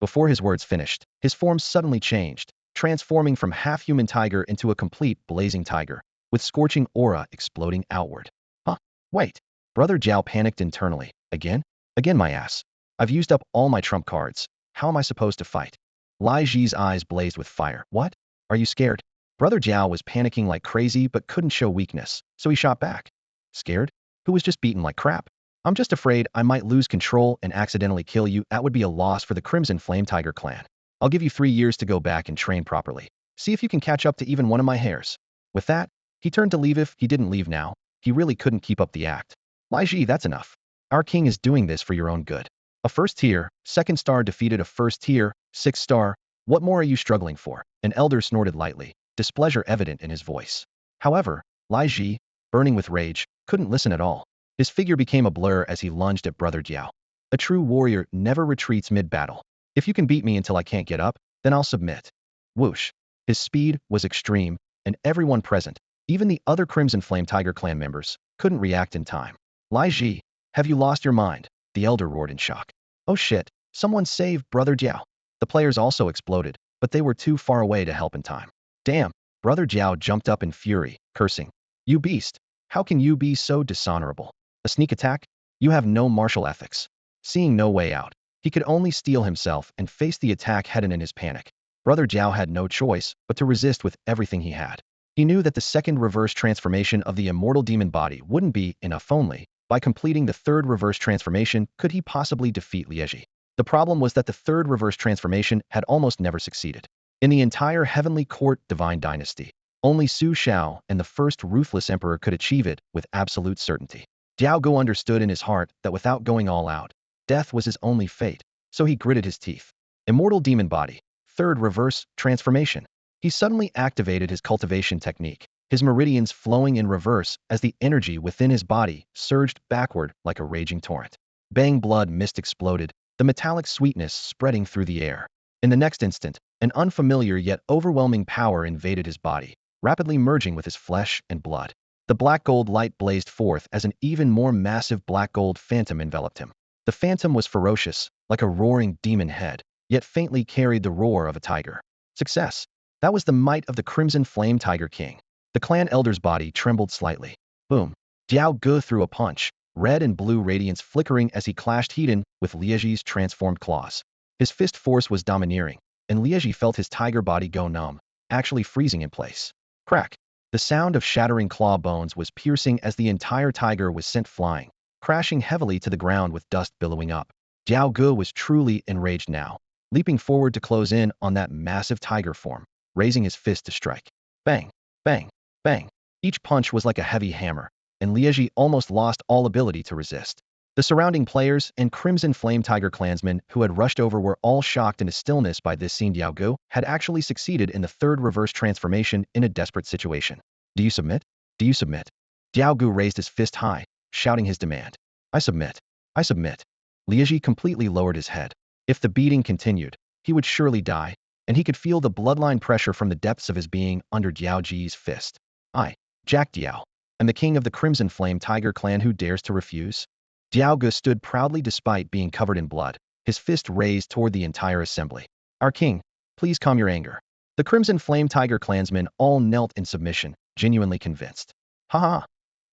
Before his words finished, his form suddenly changed, transforming from half-human tiger into a complete blazing tiger, with scorching aura exploding outward. Huh? Wait. Brother Jiao panicked internally. Again? Again my ass. I've used up all my trump cards. How am I supposed to fight? Lai Ji's eyes blazed with fire. What? Are you scared? Brother Jiao was panicking like crazy but couldn't show weakness, so he shot back. Scared? Who was just beaten like crap? I'm just afraid I might lose control and accidentally kill you. That would be a loss for the Crimson Flame Tiger clan. I'll give you 3 years to go back and train properly. See if you can catch up to even one of my hairs. With that, he turned to leave. If he didn't leave now, he really couldn't keep up the act. Li Ji, that's enough. Our king is doing this for your own good. A first tier, second star defeated a first tier, 6-star. What more are you struggling for? An elder snorted lightly, displeasure evident in his voice. However, Li Ji, burning with rage, couldn't listen at all. His figure became a blur as he lunged at Brother Xiao. A true warrior never retreats mid-battle. If you can beat me until I can't get up, then I'll submit. Whoosh. His speed was extreme, and everyone present, even the other Crimson Flame Tiger clan members, couldn't react in time. Li Ji, have you lost your mind? The elder roared in shock. Oh shit, someone save Brother Xiao. The players also exploded, but they were too far away to help in time. Damn, Brother Xiao jumped up in fury, cursing. You beast, how can you be so dishonorable? A sneak attack? You have no martial ethics. Seeing no way out, he could only steel himself and face the attack head-on in his panic. Brother Xiao had no choice but to resist with everything he had. He knew that the second reverse transformation of the immortal demon body wouldn't be enough. Only by completing the third reverse transformation could he possibly defeat Liegi. The problem was that the third reverse transformation had almost never succeeded. In the entire Heavenly Court Divine Dynasty, only Xiao and the first Ruthless Emperor could achieve it with absolute certainty. Xiao Gu understood in his heart that without going all out, death was his only fate, so he gritted his teeth. Immortal demon body, third reverse transformation. He suddenly activated his cultivation technique, his meridians flowing in reverse as the energy within his body surged backward like a raging torrent. Bang, blood mist exploded, the metallic sweetness spreading through the air. In the next instant, an unfamiliar yet overwhelming power invaded his body, rapidly merging with his flesh and blood. The black gold light blazed forth as an even more massive black gold phantom enveloped him. The phantom was ferocious, like a roaring demon head, yet faintly carried the roar of a tiger. Success! That was the might of the Crimson Flame Tiger King. The clan elder's body trembled slightly. Boom! Xiao Gu threw a punch, red and blue radiance flickering as he clashed heat-in with Liege's transformed claws. His fist force was domineering, and Liege felt his tiger body go numb, actually freezing in place. Crack! The sound of shattering claw bones was piercing as the entire tiger was sent flying, crashing heavily to the ground with dust billowing up. Xiao Gu was truly enraged now, leaping forward to close in on that massive tiger form, raising his fist to strike. Bang! Bang! Bang! Each punch was like a heavy hammer, and Liege almost lost all ability to resist. The surrounding players and Crimson Flame Tiger clansmen who had rushed over were all shocked into stillness by this scene. Xiao Gu had actually succeeded in the third reverse transformation in a desperate situation. Do you submit? Do you submit? Xiao Gu raised his fist high, shouting his demand. I submit. I submit. Liege completely lowered his head. If the beating continued, he would surely die, and he could feel the bloodline pressure from the depths of his being under Xiao Ji's fist. I, Jack Xiao, am the king of the Crimson Flame Tiger clan. Who dares to refuse? Xiao Gu stood proudly despite being covered in blood, his fist raised toward the entire assembly. Our king, please calm your anger. The Crimson Flame Tiger clansmen all knelt in submission, genuinely convinced. Ha!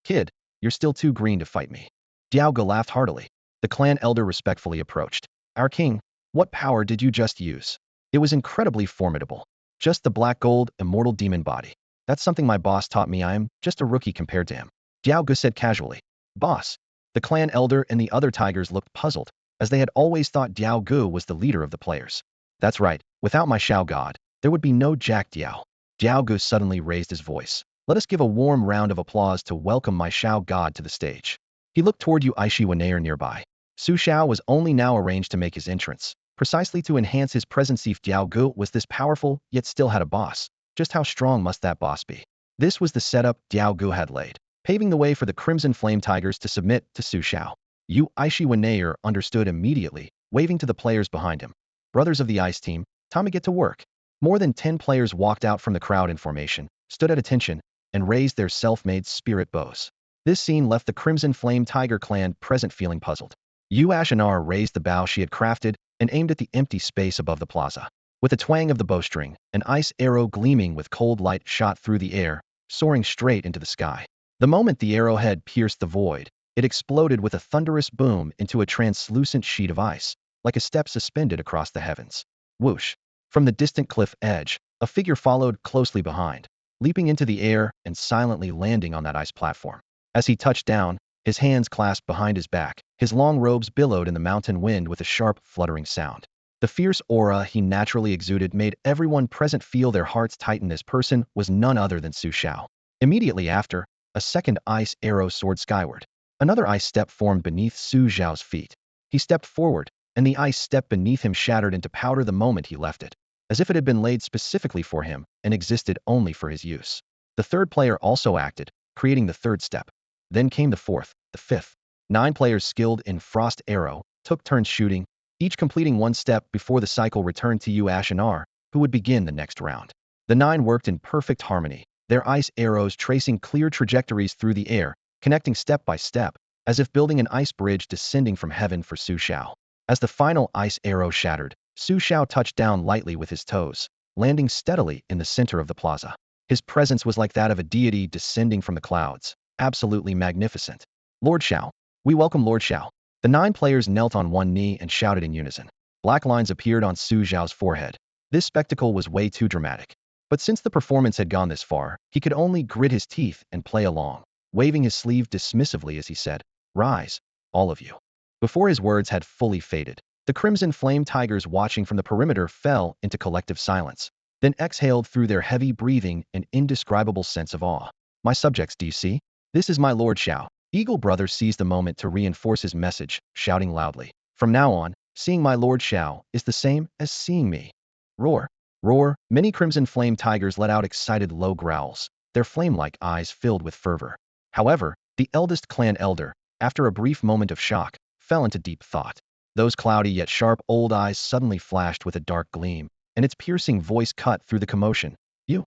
Kid, you're still too green to fight me. Xiao Gu laughed heartily. The clan elder respectfully approached. Our king, what power did you just use? It was incredibly formidable. Just the black gold, immortal demon body. That's something my boss taught me. I am just a rookie compared to him. Xiao Gu said casually. Boss. The clan elder and the other tigers looked puzzled, as they had always thought Xiao Gu was the leader of the players. That's right, without my Xiao god, there would be no Jack Xiao. Xiao Gu suddenly raised his voice. Let us give a warm round of applause to welcome my Xiao god to the stage. He looked toward Yu Aishi Wanayer nearby. Su Xiao was only now arranged to make his entrance, precisely to enhance his presence. If Xiao Gu was this powerful, yet still had a boss, just how strong must that boss be? This was the setup Xiao Gu had laid, paving the way for the Crimson Flame Tigers to submit to Su Xiao. Yu Aishi Wanayer understood immediately, waving to the players behind him. Brothers of the Ice Team, time to get to work. More than 10 players walked out from the crowd in formation, stood at attention, and raised their self-made spirit bows. This scene left the Crimson Flame Tiger clan present feeling puzzled. Yu Ashinar raised the bow she had crafted and aimed at the empty space above the plaza. With a twang of the bowstring, an ice arrow gleaming with cold light shot through the air, soaring straight into the sky. The moment the arrowhead pierced the void, it exploded with a thunderous boom into a translucent sheet of ice, like a step suspended across the heavens. Whoosh! From the distant cliff edge, a figure followed closely behind, leaping into the air and silently landing on that ice platform. As he touched down, his hands clasped behind his back, his long robes billowed in the mountain wind with a sharp, fluttering sound. The fierce aura he naturally exuded made everyone present feel their hearts tighten. This person was none other than Xiao. Immediately after, a second ice arrow soared skyward. Another ice step formed beneath Xiao's feet. He stepped forward, and the ice step beneath him shattered into powder the moment he left it, as if it had been laid specifically for him and existed only for his use. The third player also acted, creating the third step. Then came the fourth, the fifth. 9 players skilled in Frost Arrow took turns shooting, each completing one step before the cycle returned to Ash and R, who would begin the next round. The 9 worked in perfect harmony, their ice arrows tracing clear trajectories through the air, connecting step by step, as if building an ice bridge descending from heaven for Xiao. As the final ice arrow shattered, Xiao touched down lightly with his toes, landing steadily in the center of the plaza. His presence was like that of a deity descending from the clouds, absolutely magnificent. Lord Xiao. We welcome Lord Xiao. The 9 players knelt on one knee and shouted in unison. Black lines appeared on Xiao's forehead. This spectacle was way too dramatic. But since the performance had gone this far, he could only grit his teeth and play along, waving his sleeve dismissively as he said, "Rise, all of you." Before his words had fully faded, the crimson flame tigers watching from the perimeter fell into collective silence, then exhaled through their heavy breathing an indescribable sense of awe. "My subjects, do you see? This is my Lord Xiao." Eagle Brother seized the moment to reinforce his message, shouting loudly, "From now on, seeing my Lord Xiao is the same as seeing me." Roar, roar, many crimson flame tigers let out excited low growls, their flame-like eyes filled with fervor. However, the eldest clan elder, after a brief moment of shock, fell into deep thought. Those cloudy yet sharp old eyes suddenly flashed with a dark gleam, and its piercing voice cut through the commotion. "You?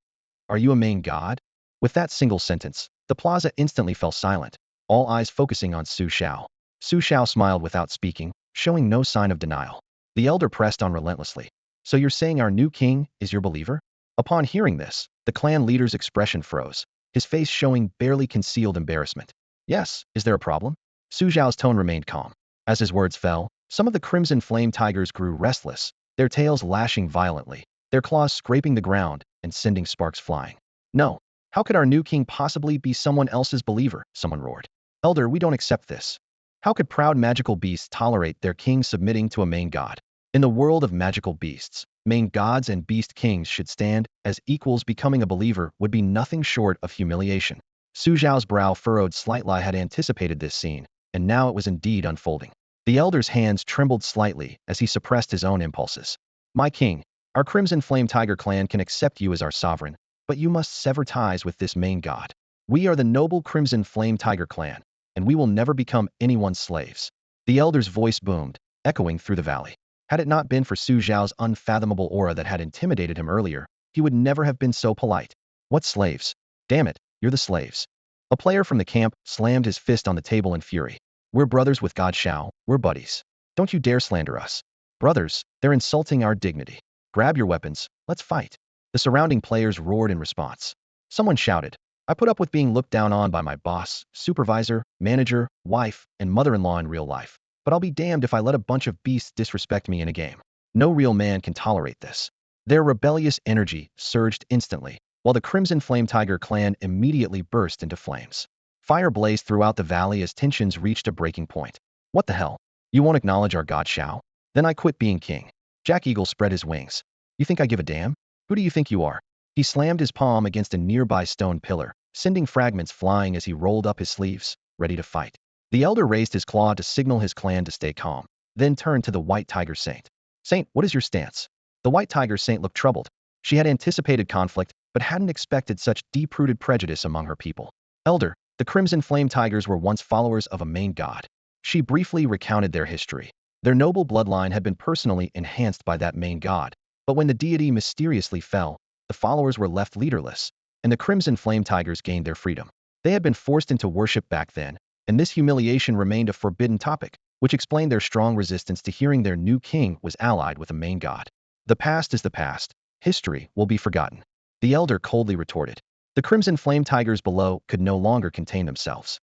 Are you a main god?" With that single sentence, the plaza instantly fell silent, all eyes focusing on Xiao. Xiao smiled without speaking, showing no sign of denial. The elder pressed on relentlessly. "So you're saying our new king is your believer?" Upon hearing this, the clan leader's expression froze, his face showing barely concealed embarrassment. "Yes, is there a problem?" Xiao's tone remained calm. As his words fell, some of the crimson flame tigers grew restless, their tails lashing violently, their claws scraping the ground and sending sparks flying. "No. How could our new king possibly be someone else's believer?" someone roared. "Elder, we don't accept this. How could proud magical beasts tolerate their king submitting to a main god? In the world of magical beasts, main gods and beast kings should stand as equals. Becoming a believer would be nothing short of humiliation." Xiao's brow furrowed slightly. Had anticipated this scene, and now it was indeed unfolding. The elder's hands trembled slightly as he suppressed his own impulses. "My king, our Crimson Flame Tiger clan can accept you as our sovereign, but you must sever ties with this main god. We are the noble Crimson Flame Tiger clan, and we will never become anyone's slaves." The elder's voice boomed, echoing through the valley. Had it not been for Xiao's unfathomable aura that had intimidated him earlier, he would never have been so polite. "What slaves? Damn it, you're the slaves." A player from the camp slammed his fist on the table in fury. "We're brothers with God Xiao, we're buddies. Don't you dare slander us. Brothers, they're insulting our dignity. Grab your weapons, let's fight." The surrounding players roared in response. Someone shouted, "I put up with being looked down on by my boss, supervisor, manager, wife, and mother-in-law in real life, but I'll be damned if I let a bunch of beasts disrespect me in a game. No real man can tolerate this." Their rebellious energy surged instantly, while the Crimson Flame Tiger clan immediately burst into flames. Fire blazed throughout the valley as tensions reached a breaking point. "What the hell? You won't acknowledge our god Xiao? Then I quit being king." Jack Eagle spread his wings. "You think I give a damn? Who do you think you are?" He slammed his palm against a nearby stone pillar, sending fragments flying as he rolled up his sleeves, ready to fight. The elder raised his claw to signal his clan to stay calm, then turned to the White Tiger Saint. "Saint, what is your stance?" The White Tiger Saint looked troubled. She had anticipated conflict, but hadn't expected such deep-rooted prejudice among her people. "Elder, the Crimson Flame Tigers were once followers of a main god." She briefly recounted their history. Their noble bloodline had been personally enhanced by that main god, but when the deity mysteriously fell, the followers were left leaderless, and the Crimson Flame Tigers gained their freedom. They had been forced into worship back then, and this humiliation remained a forbidden topic, which explained their strong resistance to hearing their new king was allied with a main god. "The past is the past. History will be forgotten," the elder coldly retorted. The Crimson Flame Tigers below could no longer contain themselves.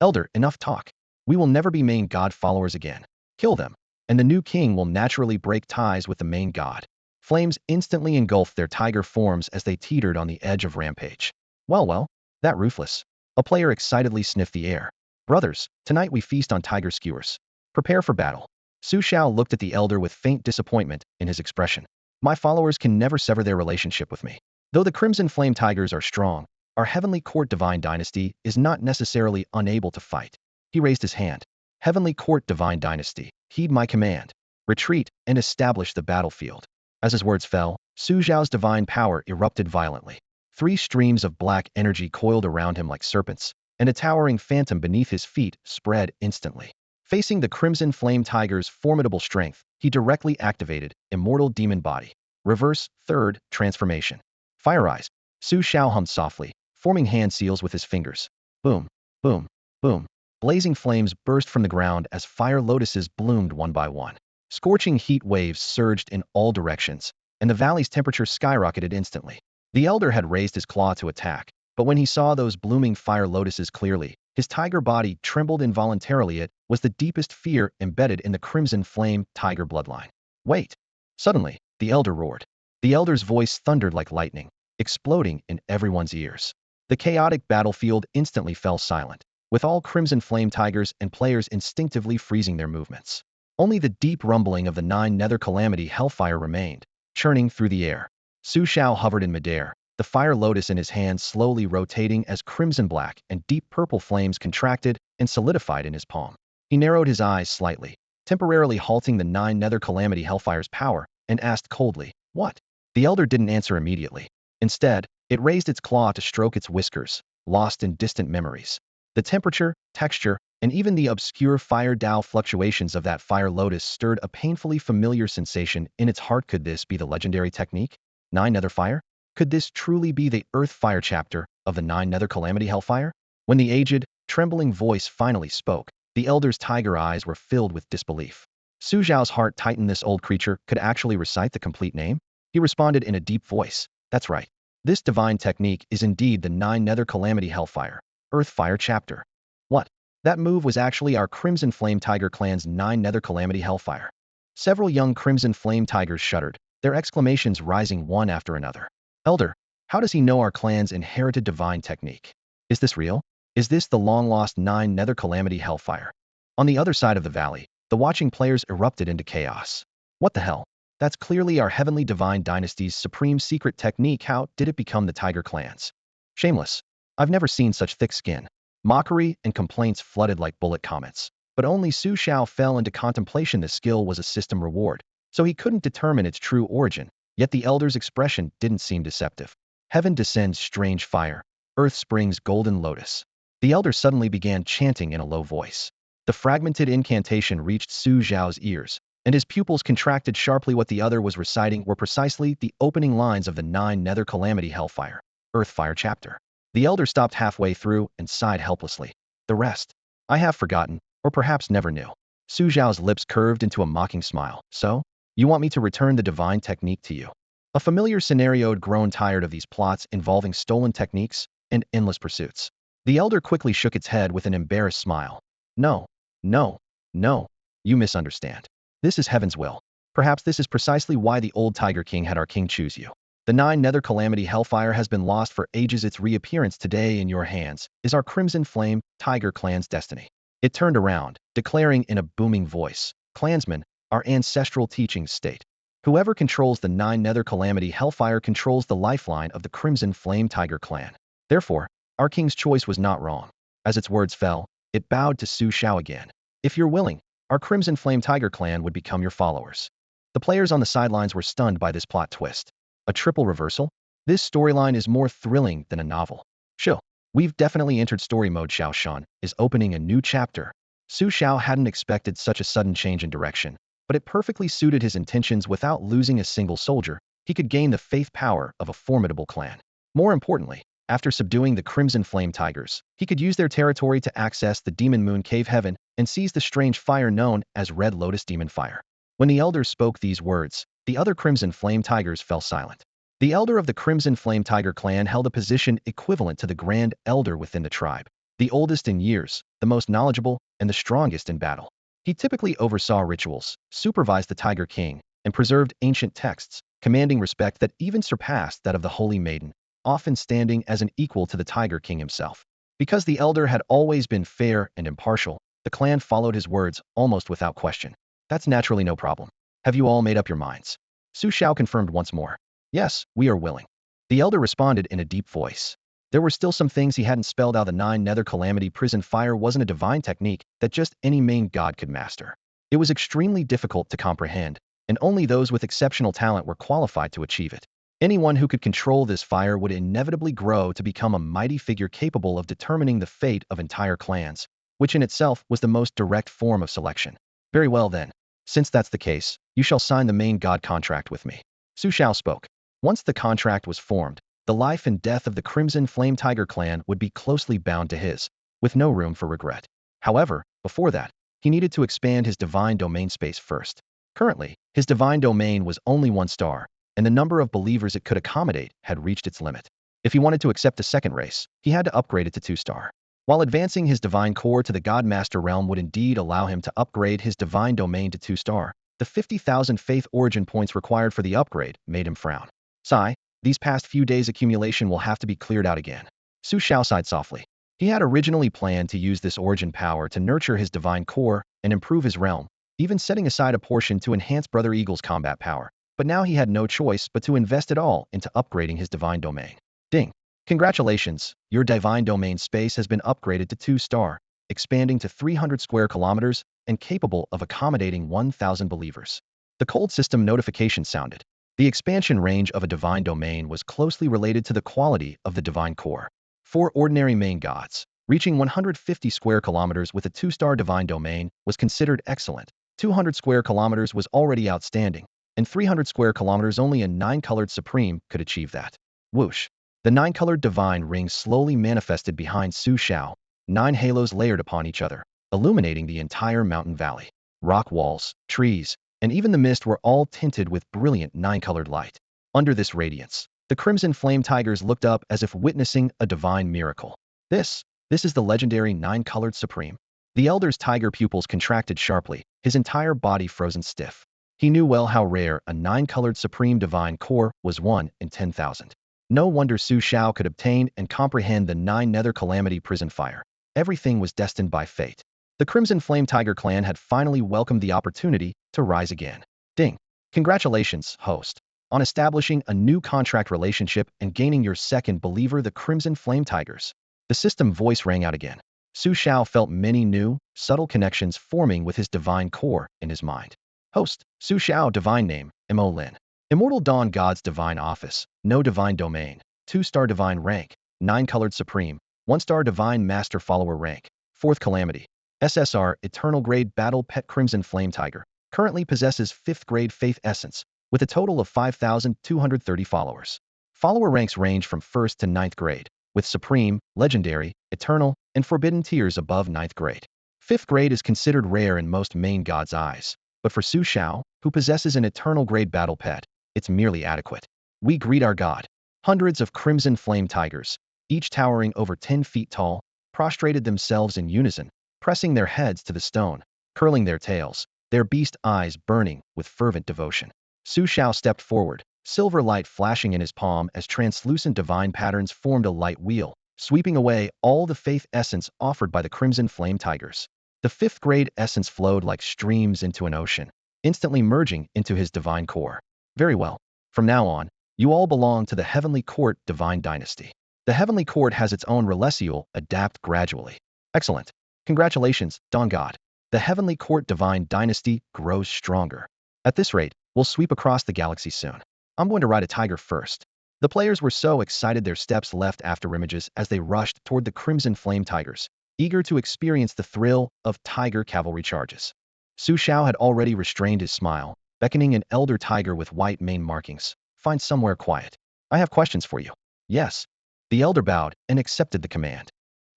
"Elder, enough talk. We will never be main god followers again. Kill them, and the new king will naturally break ties with the main god." Flames instantly engulfed their tiger forms as they teetered on the edge of rampage. Well, that ruthless." A player excitedly sniffed the air. "Brothers, tonight we feast on tiger skewers. Prepare for battle." Su Xiao looked at the elder with faint disappointment in his expression. My followers can never sever their relationship with me. Though the Crimson Flame Tigers are strong, our Heavenly Court Divine Dynasty is not necessarily unable to fight. He raised his hand. Heavenly Court Divine Dynasty, heed my command. Retreat and establish the battlefield. As his words fell, Su Xiao's divine power erupted violently. 3 streams of black energy coiled around him like serpents, and a towering phantom beneath his feet spread instantly. Facing the Crimson Flame Tiger's formidable strength, he directly activated Immortal Demon Body. Reverse, third, transformation. Fire Eyes. Su Xiao hummed softly, forming hand seals with his fingers. Boom, boom, boom. Blazing flames burst from the ground as fire lotuses bloomed one by one. Scorching heat waves surged in all directions, and the valley's temperature skyrocketed instantly. The elder had raised his claw to attack, but when he saw those blooming fire lotuses clearly, his tiger body trembled involuntarily. It was the deepest fear embedded in the Crimson Flame Tiger bloodline. Wait! Suddenly, the elder roared. The elder's voice thundered like lightning, exploding in everyone's ears. The chaotic battlefield instantly fell silent, with all Crimson Flame Tigers and players instinctively freezing their movements. Only the deep rumbling of the 9 Nether Calamity Hellfire remained, churning through the air. Su Xiao hovered in midair, the fire lotus in his hand slowly rotating as crimson black and deep purple flames contracted and solidified in his palm. He narrowed his eyes slightly, temporarily halting the 9 Nether Calamity Hellfire's power, and asked coldly, "What?" The elder didn't answer immediately. Instead, it raised its claw to stroke its whiskers, lost in distant memories. The temperature, texture, and even the obscure fire Tao fluctuations of that fire lotus stirred a painfully familiar sensation in its heart. Could this be the legendary technique? 9 Nether Fire? Could this truly be the Earth Fire chapter of the 9 Nether Calamity Hellfire? When the aged, trembling voice finally spoke, the elder's tiger eyes were filled with disbelief. Su Xiao's heart tightened. This old creature could actually recite the complete name? He responded in a deep voice, "That's right. This divine technique is indeed the 9 Nether Calamity Hellfire, Earth Fire chapter." What? That move was actually our Crimson Flame Tiger clan's 9 Nether Calamity Hellfire. Several young Crimson Flame Tigers shuddered, their exclamations rising one after another. Elder, how does he know our clan's inherited divine technique? Is this real? Is this the long-lost 9 Nether Calamity Hellfire? On the other side of the valley, the watching players erupted into chaos. What the hell? That's clearly our Heavenly Divine Dynasty's supreme secret technique. How did it become the Tiger clan's? Shameless. I've never seen such thick skin. Mockery and complaints flooded like bullet comments. But only Su Xiao fell into contemplation. This skill was a system reward, so he couldn't determine its true origin, yet the elder's expression didn't seem deceptive. Heaven descends strange fire, earth springs golden lotus. The elder suddenly began chanting in a low voice. The fragmented incantation reached Su Xiao's ears, and his pupils contracted sharply. What the other was reciting were precisely the opening lines of the 9 Nether Calamity Hellfire, Earth Fire chapter. The elder stopped halfway through and sighed helplessly. The rest, I have forgotten, or perhaps never knew. Su Xiao's lips curved into a mocking smile. So, you want me to return the divine technique to you? A familiar scenario had grown tired of these plots involving stolen techniques and endless pursuits. The elder quickly shook its head with an embarrassed smile. No, no, no, you misunderstand. This is heaven's will. Perhaps this is precisely why the old Tiger King had our king choose you. The 9 Nether Calamity Hellfire has been lost for ages. Its reappearance today in your hands is our Crimson Flame Tiger clan's destiny. It turned around, declaring in a booming voice, "Clansmen, our ancestral teachings state. Whoever controls the 9 Nether Calamity Hellfire controls the lifeline of the Crimson Flame Tiger clan. Therefore, our king's choice was not wrong." As its words fell, it bowed to Su Xiao again. "If you're willing, our Crimson Flame Tiger clan would become your followers." The players on the sidelines were stunned by this plot twist. A triple reversal? This storyline is more thrilling than a novel. Sure, we've definitely entered story mode. Xiao Shan is opening a new chapter. Su Xiao hadn't expected such a sudden change in direction, but it perfectly suited his intentions. Without losing a single soldier, he could gain the faith power of a formidable clan. More importantly, after subduing the Crimson Flame Tigers, he could use their territory to access the Demon Moon Cave Heaven and seize the strange fire known as Red Lotus Demon Fire. When the elder spoke these words, the other Crimson Flame Tigers fell silent. The elder of the Crimson Flame Tiger clan held a position equivalent to the Grand Elder within the tribe, the oldest in years, the most knowledgeable, and the strongest in battle. He typically oversaw rituals, supervised the Tiger King, and preserved ancient texts, commanding respect that even surpassed that of the Holy Maiden, often standing as an equal to the Tiger King himself. Because the elder had always been fair and impartial, the clan followed his words almost without question. That's naturally no problem. Have you all made up your minds? Su Xiao confirmed once more. Yes, we are willing. The elder responded in a deep voice. There were still some things he hadn't spelled out. The nine nether calamity prison fire wasn't a divine technique that just any main god could master. It was extremely difficult to comprehend, and only those with exceptional talent were qualified to achieve it. Anyone who could control this fire would inevitably grow to become a mighty figure capable of determining the fate of entire clans, which in itself was the most direct form of selection. Very well then. Since that's the case, you shall sign the main god contract with me. Su Xiao spoke. Once the contract was formed, the life and death of the Crimson Flame Tiger clan would be closely bound to his, with no room for regret. However, before that, he needed to expand his divine domain space first. Currently, his divine domain was only 1 star, and the number of believers it could accommodate had reached its limit. If he wanted to accept a second race, he had to upgrade it to 2 star. While advancing his divine core to the Godmaster realm would indeed allow him to upgrade his divine domain to 2 star, the 50,000 faith origin points required for the upgrade made him frown. Sigh, these past few days' accumulation will have to be cleared out again. Su Xiao sighed softly. He had originally planned to use this origin power to nurture his divine core and improve his realm, even setting aside a portion to enhance Brother Eagle's combat power. But now he had no choice but to invest it all into upgrading his divine domain. Ding. Congratulations, your divine domain space has been upgraded to 2 star, expanding to 300 square kilometers and capable of accommodating 1,000 believers. The cold system notification sounded. The expansion range of a divine domain was closely related to the quality of the divine core. For ordinary main gods, reaching 150 square kilometers with a 2-star divine domain was considered excellent. 200 square kilometers was already outstanding, and 300 square kilometers only a 9-colored supreme could achieve that. Whoosh. The 9-colored divine ring slowly manifested behind Su Xiao, 9 halos layered upon each other, illuminating the entire mountain valley. Rock walls, trees, and even the mist were all tinted with brilliant 9-colored light. Under this radiance, the Crimson Flame Tigers looked up as if witnessing a divine miracle. This is the legendary 9-colored supreme. The elder's tiger pupils contracted sharply, his entire body frozen stiff. He knew well how rare a 9-colored supreme divine core was, 1 in 10,000. No wonder Su Xiao could obtain and comprehend the 9 nether calamity prison fire. Everything was destined by fate. The Crimson Flame Tiger clan had finally welcomed the opportunity to rise again. Ding. Congratulations, host, on establishing a new contract relationship and gaining your second believer, the Crimson Flame Tigers. The system voice rang out again. Su Xiao felt many new, subtle connections forming with his divine core in his mind. Host, Su Xiao, divine name, Mo Lin. Immortal Dawn God's divine office, no divine domain, 2-star divine rank, 9-colored supreme, 1-star divine master follower rank, Fourth Calamity. SSR Eternal Grade Battle Pet Crimson Flame Tiger, currently possesses 5th grade Faith Essence, with a total of 5,230 followers. Follower ranks range from 1st to 9th grade, with Supreme, Legendary, Eternal, and Forbidden tiers above 9th grade. 5th grade is considered rare in most main gods' eyes, but for Su Xiao, who possesses an Eternal Grade Battle Pet, it's merely adequate. We greet our god. Hundreds of Crimson Flame Tigers, each towering over 10 feet tall, prostrated themselves in unison, pressing their heads to the stone, curling their tails, their beast eyes burning with fervent devotion. Su Xiao stepped forward, silver light flashing in his palm as translucent divine patterns formed a light wheel, sweeping away all the faith essence offered by the Crimson Flame Tigers. The 5th grade essence flowed like streams into an ocean, instantly merging into his divine core. Very well. From now on, you all belong to the Heavenly Court Divine Dynasty. The Heavenly Court has its own relesial adapt gradually. Excellent. Congratulations, Dawn God. The Heavenly Court Divine Dynasty grows stronger. At this rate, we'll sweep across the galaxy soon. I'm going to ride a tiger first. The players were so excited their steps left after images as they rushed toward the Crimson Flame Tigers, eager to experience the thrill of tiger cavalry charges. Su Xiao had already restrained his smile, beckoning an elder tiger with white mane markings. Find somewhere quiet. I have questions for you. Yes. The elder bowed and accepted the command.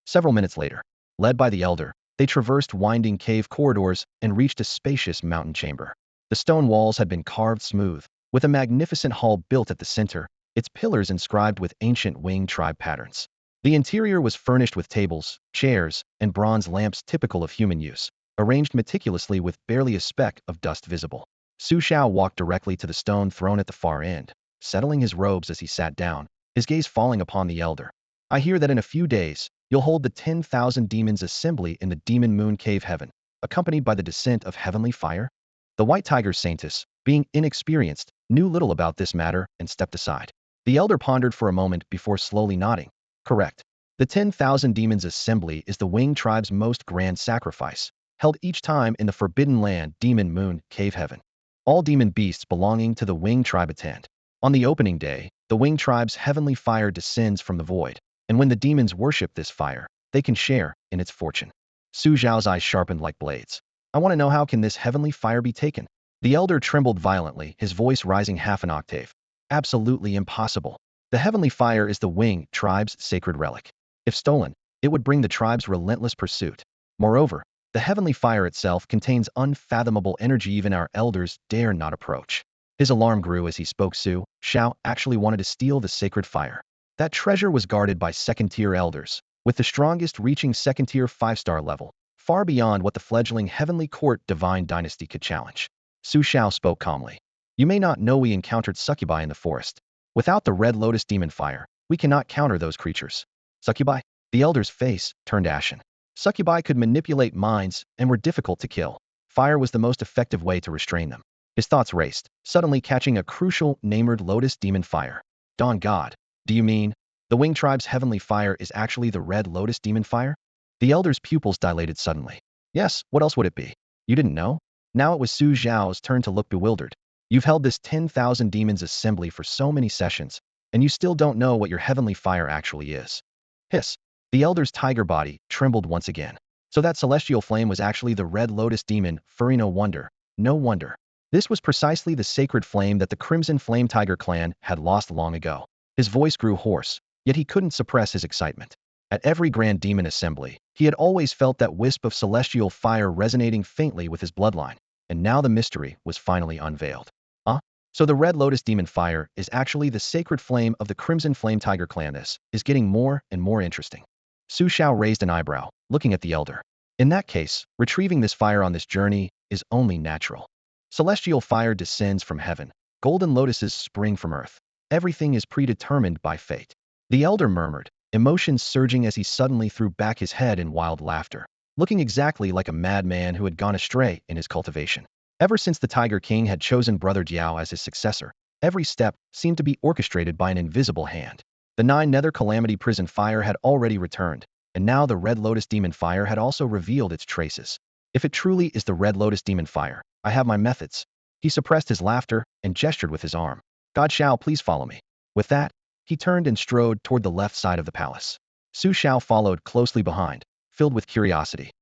Several minutes later, led by the elder, they traversed winding cave corridors and reached a spacious mountain chamber. The stone walls had been carved smooth, with a magnificent hall built at the center, its pillars inscribed with ancient Wing tribe patterns. The interior was furnished with tables, chairs, and bronze lamps typical of human use, arranged meticulously with barely a speck of dust visible. Su Xiao walked directly to the stone throne at the far end, settling his robes as he sat down, his gaze falling upon the elder. I hear that in a few days, you'll hold the 10,000 demons assembly in the Demon Moon Cave Heaven, accompanied by the descent of heavenly fire? The white tiger saintess, being inexperienced, knew little about this matter and stepped aside. The elder pondered for a moment before slowly nodding. Correct. The 10,000 Demons Assembly is the Winged Tribe's most grand sacrifice, held each time in the Forbidden Land, Demon Moon, Cave Heaven. All demon beasts belonging to the Winged Tribe attend. On the opening day, the Winged Tribe's heavenly fire descends from the void, and when the demons worship this fire, they can share in its fortune. Su Zhao's eyes sharpened like blades. I want to know, how can this heavenly fire be taken? The elder trembled violently, his voice rising half an octave. Absolutely impossible. The heavenly fire is the Winged Tribe's sacred relic. If stolen, it would bring the tribe's relentless pursuit. Moreover, the heavenly fire itself contains unfathomable energy even our elders dare not approach. His alarm grew as he spoke. Xiao actually wanted to steal the sacred fire. That treasure was guarded by second-tier elders, with the strongest reaching second-tier 5-star level, far beyond what the fledgling Heavenly Court Divine Dynasty could challenge. Su Xiao spoke calmly. You may not know we encountered succubi in the forest. Without the Red Lotus Demon Fire, we cannot counter those creatures. Succubi? The elder's face turned ashen. Succubi could manipulate minds and were difficult to kill. Fire was the most effective way to restrain them. His thoughts raced, suddenly catching a crucial named Lotus Demon Fire. Dawn God, do you mean the Winged Tribe's heavenly fire is actually the Red Lotus Demon Fire? The elder's pupils dilated suddenly. Yes, what else would it be? You didn't know? Now it was Su Zhao's turn to look bewildered. You've held this 10,000 Demons Assembly for so many sessions, and you still don't know what your heavenly fire actually is. Hiss. The elder's tiger body trembled once again. So that celestial flame was actually the Red Lotus Demon Furry. No wonder. No wonder. This was precisely the sacred flame that the Crimson Flame Tiger clan had lost long ago. His voice grew hoarse, yet he couldn't suppress his excitement. At every Grand Demon Assembly, he had always felt that wisp of celestial fire resonating faintly with his bloodline, and now the mystery was finally unveiled. So the Red Lotus Demon Fire is actually the sacred flame of the Crimson Flame Tiger clan. This is getting more and more interesting. Su Xiao raised an eyebrow, looking at the elder. In that case, retrieving this fire on this journey is only natural. Celestial fire descends from heaven. Golden lotuses spring from earth. Everything is predetermined by fate. The elder murmured, emotions surging as he suddenly threw back his head in wild laughter, looking exactly like a madman who had gone astray in his cultivation. Ever since the Tiger King had chosen Brother Xiao as his successor, every step seemed to be orchestrated by an invisible hand. The 9 Nether Calamity Prison Fire had already returned, and now the Red Lotus Demon Fire had also revealed its traces. If it truly is the Red Lotus Demon Fire, I have my methods. He suppressed his laughter and gestured with his arm. God Xiao, please follow me. With that, he turned and strode toward the left side of the palace. Su Xiao followed closely behind, filled with curiosity.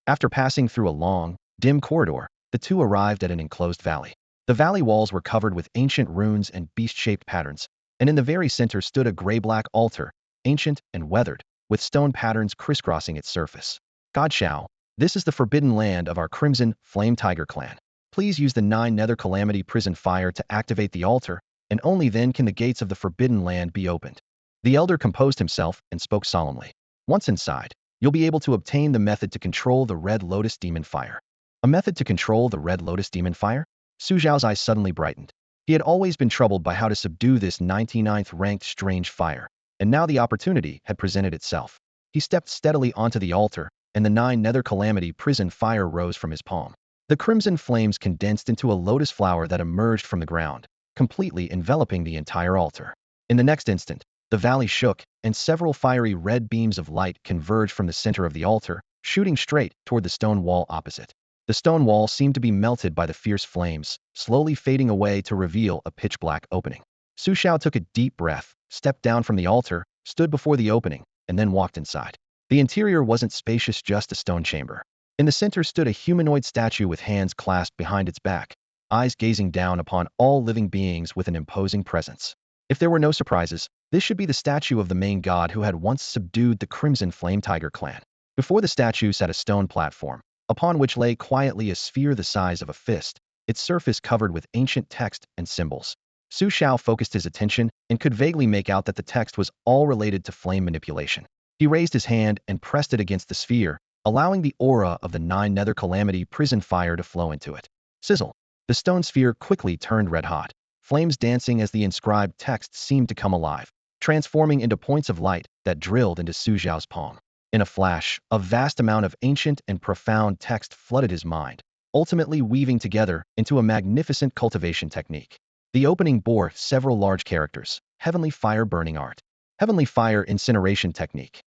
After passing through a long, dim corridor, the two arrived at an enclosed valley. The valley walls were covered with ancient runes and beast-shaped patterns, and in the very center stood a gray-black altar, ancient and weathered, with stone patterns crisscrossing its surface. God Xiao, this is the forbidden land of our Crimson Flame Tiger clan. Please use the 9 Nether Calamity Prison Fire to activate the altar, and only then can the gates of the forbidden land be opened. The elder composed himself and spoke solemnly. Once inside, you'll be able to obtain the method to control the Red Lotus Demon Fire. A method to control the Red Lotus Demon Fire? Su Zhao's eyes suddenly brightened. He had always been troubled by how to subdue this 99th ranked strange fire, and now the opportunity had presented itself. He stepped steadily onto the altar, and the 9 Nether Calamity Prison Fire rose from his palm. The crimson flames condensed into a lotus flower that emerged from the ground, completely enveloping the entire altar. In the next instant, the valley shook, and several fiery red beams of light converged from the center of the altar, shooting straight toward the stone wall opposite. The stone wall seemed to be melted by the fierce flames, slowly fading away to reveal a pitch-black opening. Su Xiao took a deep breath, stepped down from the altar, stood before the opening, and then walked inside. The interior wasn't spacious, just a stone chamber. In the center stood a humanoid statue with hands clasped behind its back, eyes gazing down upon all living beings with an imposing presence. If there were no surprises, this should be the statue of the main god who had once subdued the Crimson Flame Tiger clan. Before the statue sat a stone platform, upon which lay quietly a sphere the size of a fist, its surface covered with ancient text and symbols. Su Xiao focused his attention and could vaguely make out that the text was all related to flame manipulation. He raised his hand and pressed it against the sphere, allowing the aura of the 9 Nether Calamity Prison Fire to flow into it. Sizzle! The stone sphere quickly turned red-hot, flames dancing as the inscribed text seemed to come alive, transforming into points of light that drilled into Su Xiao's palm. In a flash, a vast amount of ancient and profound text flooded his mind. ultimately weaving together into a magnificent cultivation technique. The opening bore several large characters: Heavenly Fire Burning Art, Heavenly Fire Incineration Technique.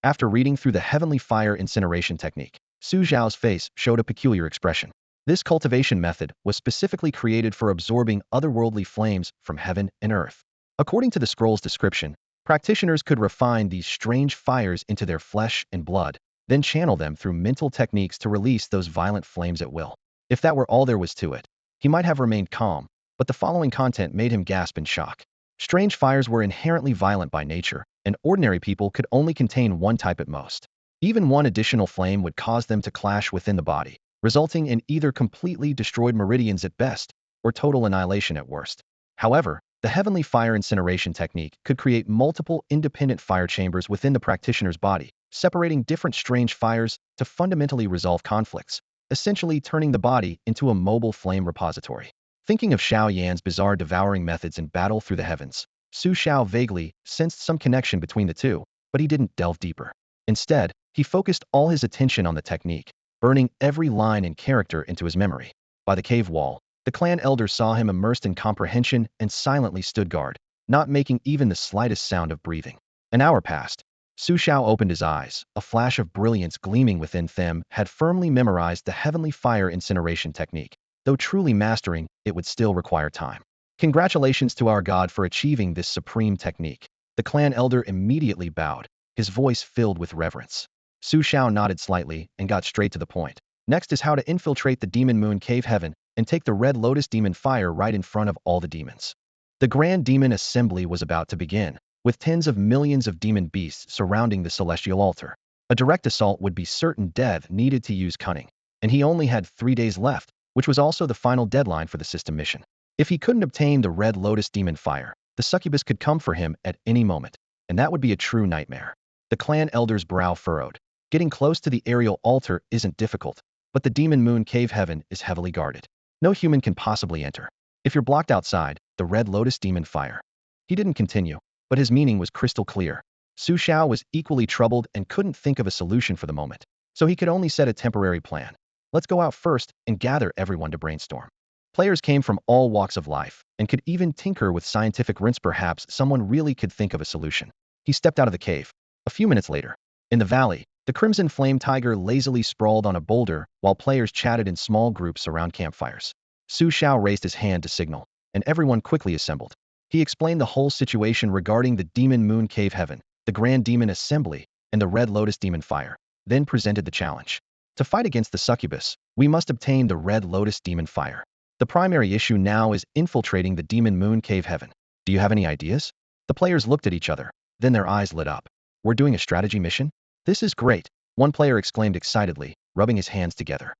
After reading through the Heavenly Fire Incineration Technique, Su Xiao's face showed a peculiar expression. This cultivation method was specifically created for absorbing otherworldly flames from heaven and earth. According to the scroll's description, practitioners could refine these strange fires into their flesh and blood, then channel them through mental techniques to release those violent flames at will. If that were all there was to it, he might have remained calm, but the following content made him gasp in shock. Strange fires were inherently violent by nature, and ordinary people could only contain one type at most. Even one additional flame would cause them to clash within the body, resulting in either completely destroyed meridians at best, or total annihilation at worst. However, the Heavenly Fire Incineration technique could create multiple independent fire chambers within the practitioner's body, separating different strange fires to fundamentally resolve conflicts, essentially turning the body into a mobile flame repository. Thinking of Xiao Yan's bizarre devouring methods in battle through the heavens, Su Xiao vaguely sensed some connection between the two, but he didn't delve deeper. Instead, he focused all his attention on the technique, burning every line and character into his memory. By the cave wall, the clan elder saw him immersed in comprehension and silently stood guard, not making even the slightest sound of breathing. An hour passed. Su Xiao opened his eyes, a flash of brilliance gleaming within them. Had firmly memorized the Heavenly Fire Incineration technique, though truly mastering it would still require time. Congratulations to our god for achieving this supreme technique. The clan elder immediately bowed, his voice filled with reverence. Su Xiao nodded slightly and got straight to the point. Next is how to infiltrate the Demon Moon Cave Heaven and take the Red Lotus Demon Fire right in front of all the demons. The Grand Demon Assembly was about to begin, with tens of millions of demon beasts surrounding the celestial altar. A direct assault would be certain death. Needed to use cunning, and he only had 3 days left, which was also the final deadline for the system mission. If he couldn't obtain the Red Lotus Demon Fire, the succubus could come for him at any moment, and that would be a true nightmare. The clan elder's brow furrowed. Getting close to the aerial altar isn't difficult, but the Demon Moon Cave Heaven is heavily guarded. No human can possibly enter. If you're blocked outside, the Red Lotus Demon Fire. He didn't continue, but his meaning was crystal clear. Su Xiao was equally troubled and couldn't think of a solution for the moment, so he could only set a temporary plan. Let's go out first and gather everyone to brainstorm. Players came from all walks of life and could even tinker with scientific rinse. Perhaps someone really could think of a solution. He stepped out of the cave. A few minutes later, in the valley, the Crimson Flame Tiger lazily sprawled on a boulder while players chatted in small groups around campfires. Su Xiao raised his hand to signal, and everyone quickly assembled. He explained the whole situation regarding the Demon Moon Cave Heaven, the Grand Demon Assembly, and the Red Lotus Demon Fire, then presented the challenge. To fight against the succubus, we must obtain the Red Lotus Demon Fire. The primary issue now is infiltrating the Demon Moon Cave Heaven. Do you have any ideas? The players looked at each other, then their eyes lit up. We're doing a strategy mission? This is great, one player exclaimed excitedly, rubbing his hands together.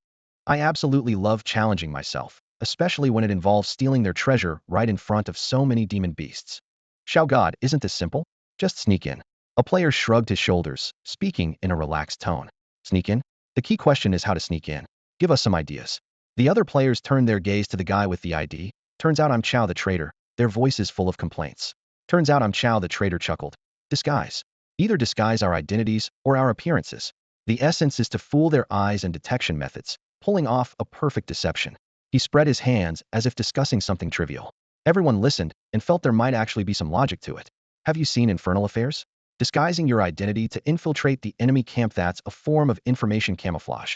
I absolutely love challenging myself, especially when it involves stealing their treasure right in front of so many demon beasts. Xiao God, isn't this simple? Just sneak in. A player shrugged his shoulders, speaking in a relaxed tone. Sneak in? The key question is how to sneak in. Give us some ideas. The other players turned their gaze to the guy with the ID. Turns out I'm Xiao the traitor, their voices full of complaints. Turns out I'm Xiao the traitor chuckled. Disguise. Either disguise our identities or our appearances. The essence is to fool their eyes and detection methods, pulling off a perfect deception. He spread his hands as if discussing something trivial. Everyone listened and felt there might actually be some logic to it. Have you seen Infernal Affairs? Disguising your identity to infiltrate the enemy camp, that's a form of information camouflage.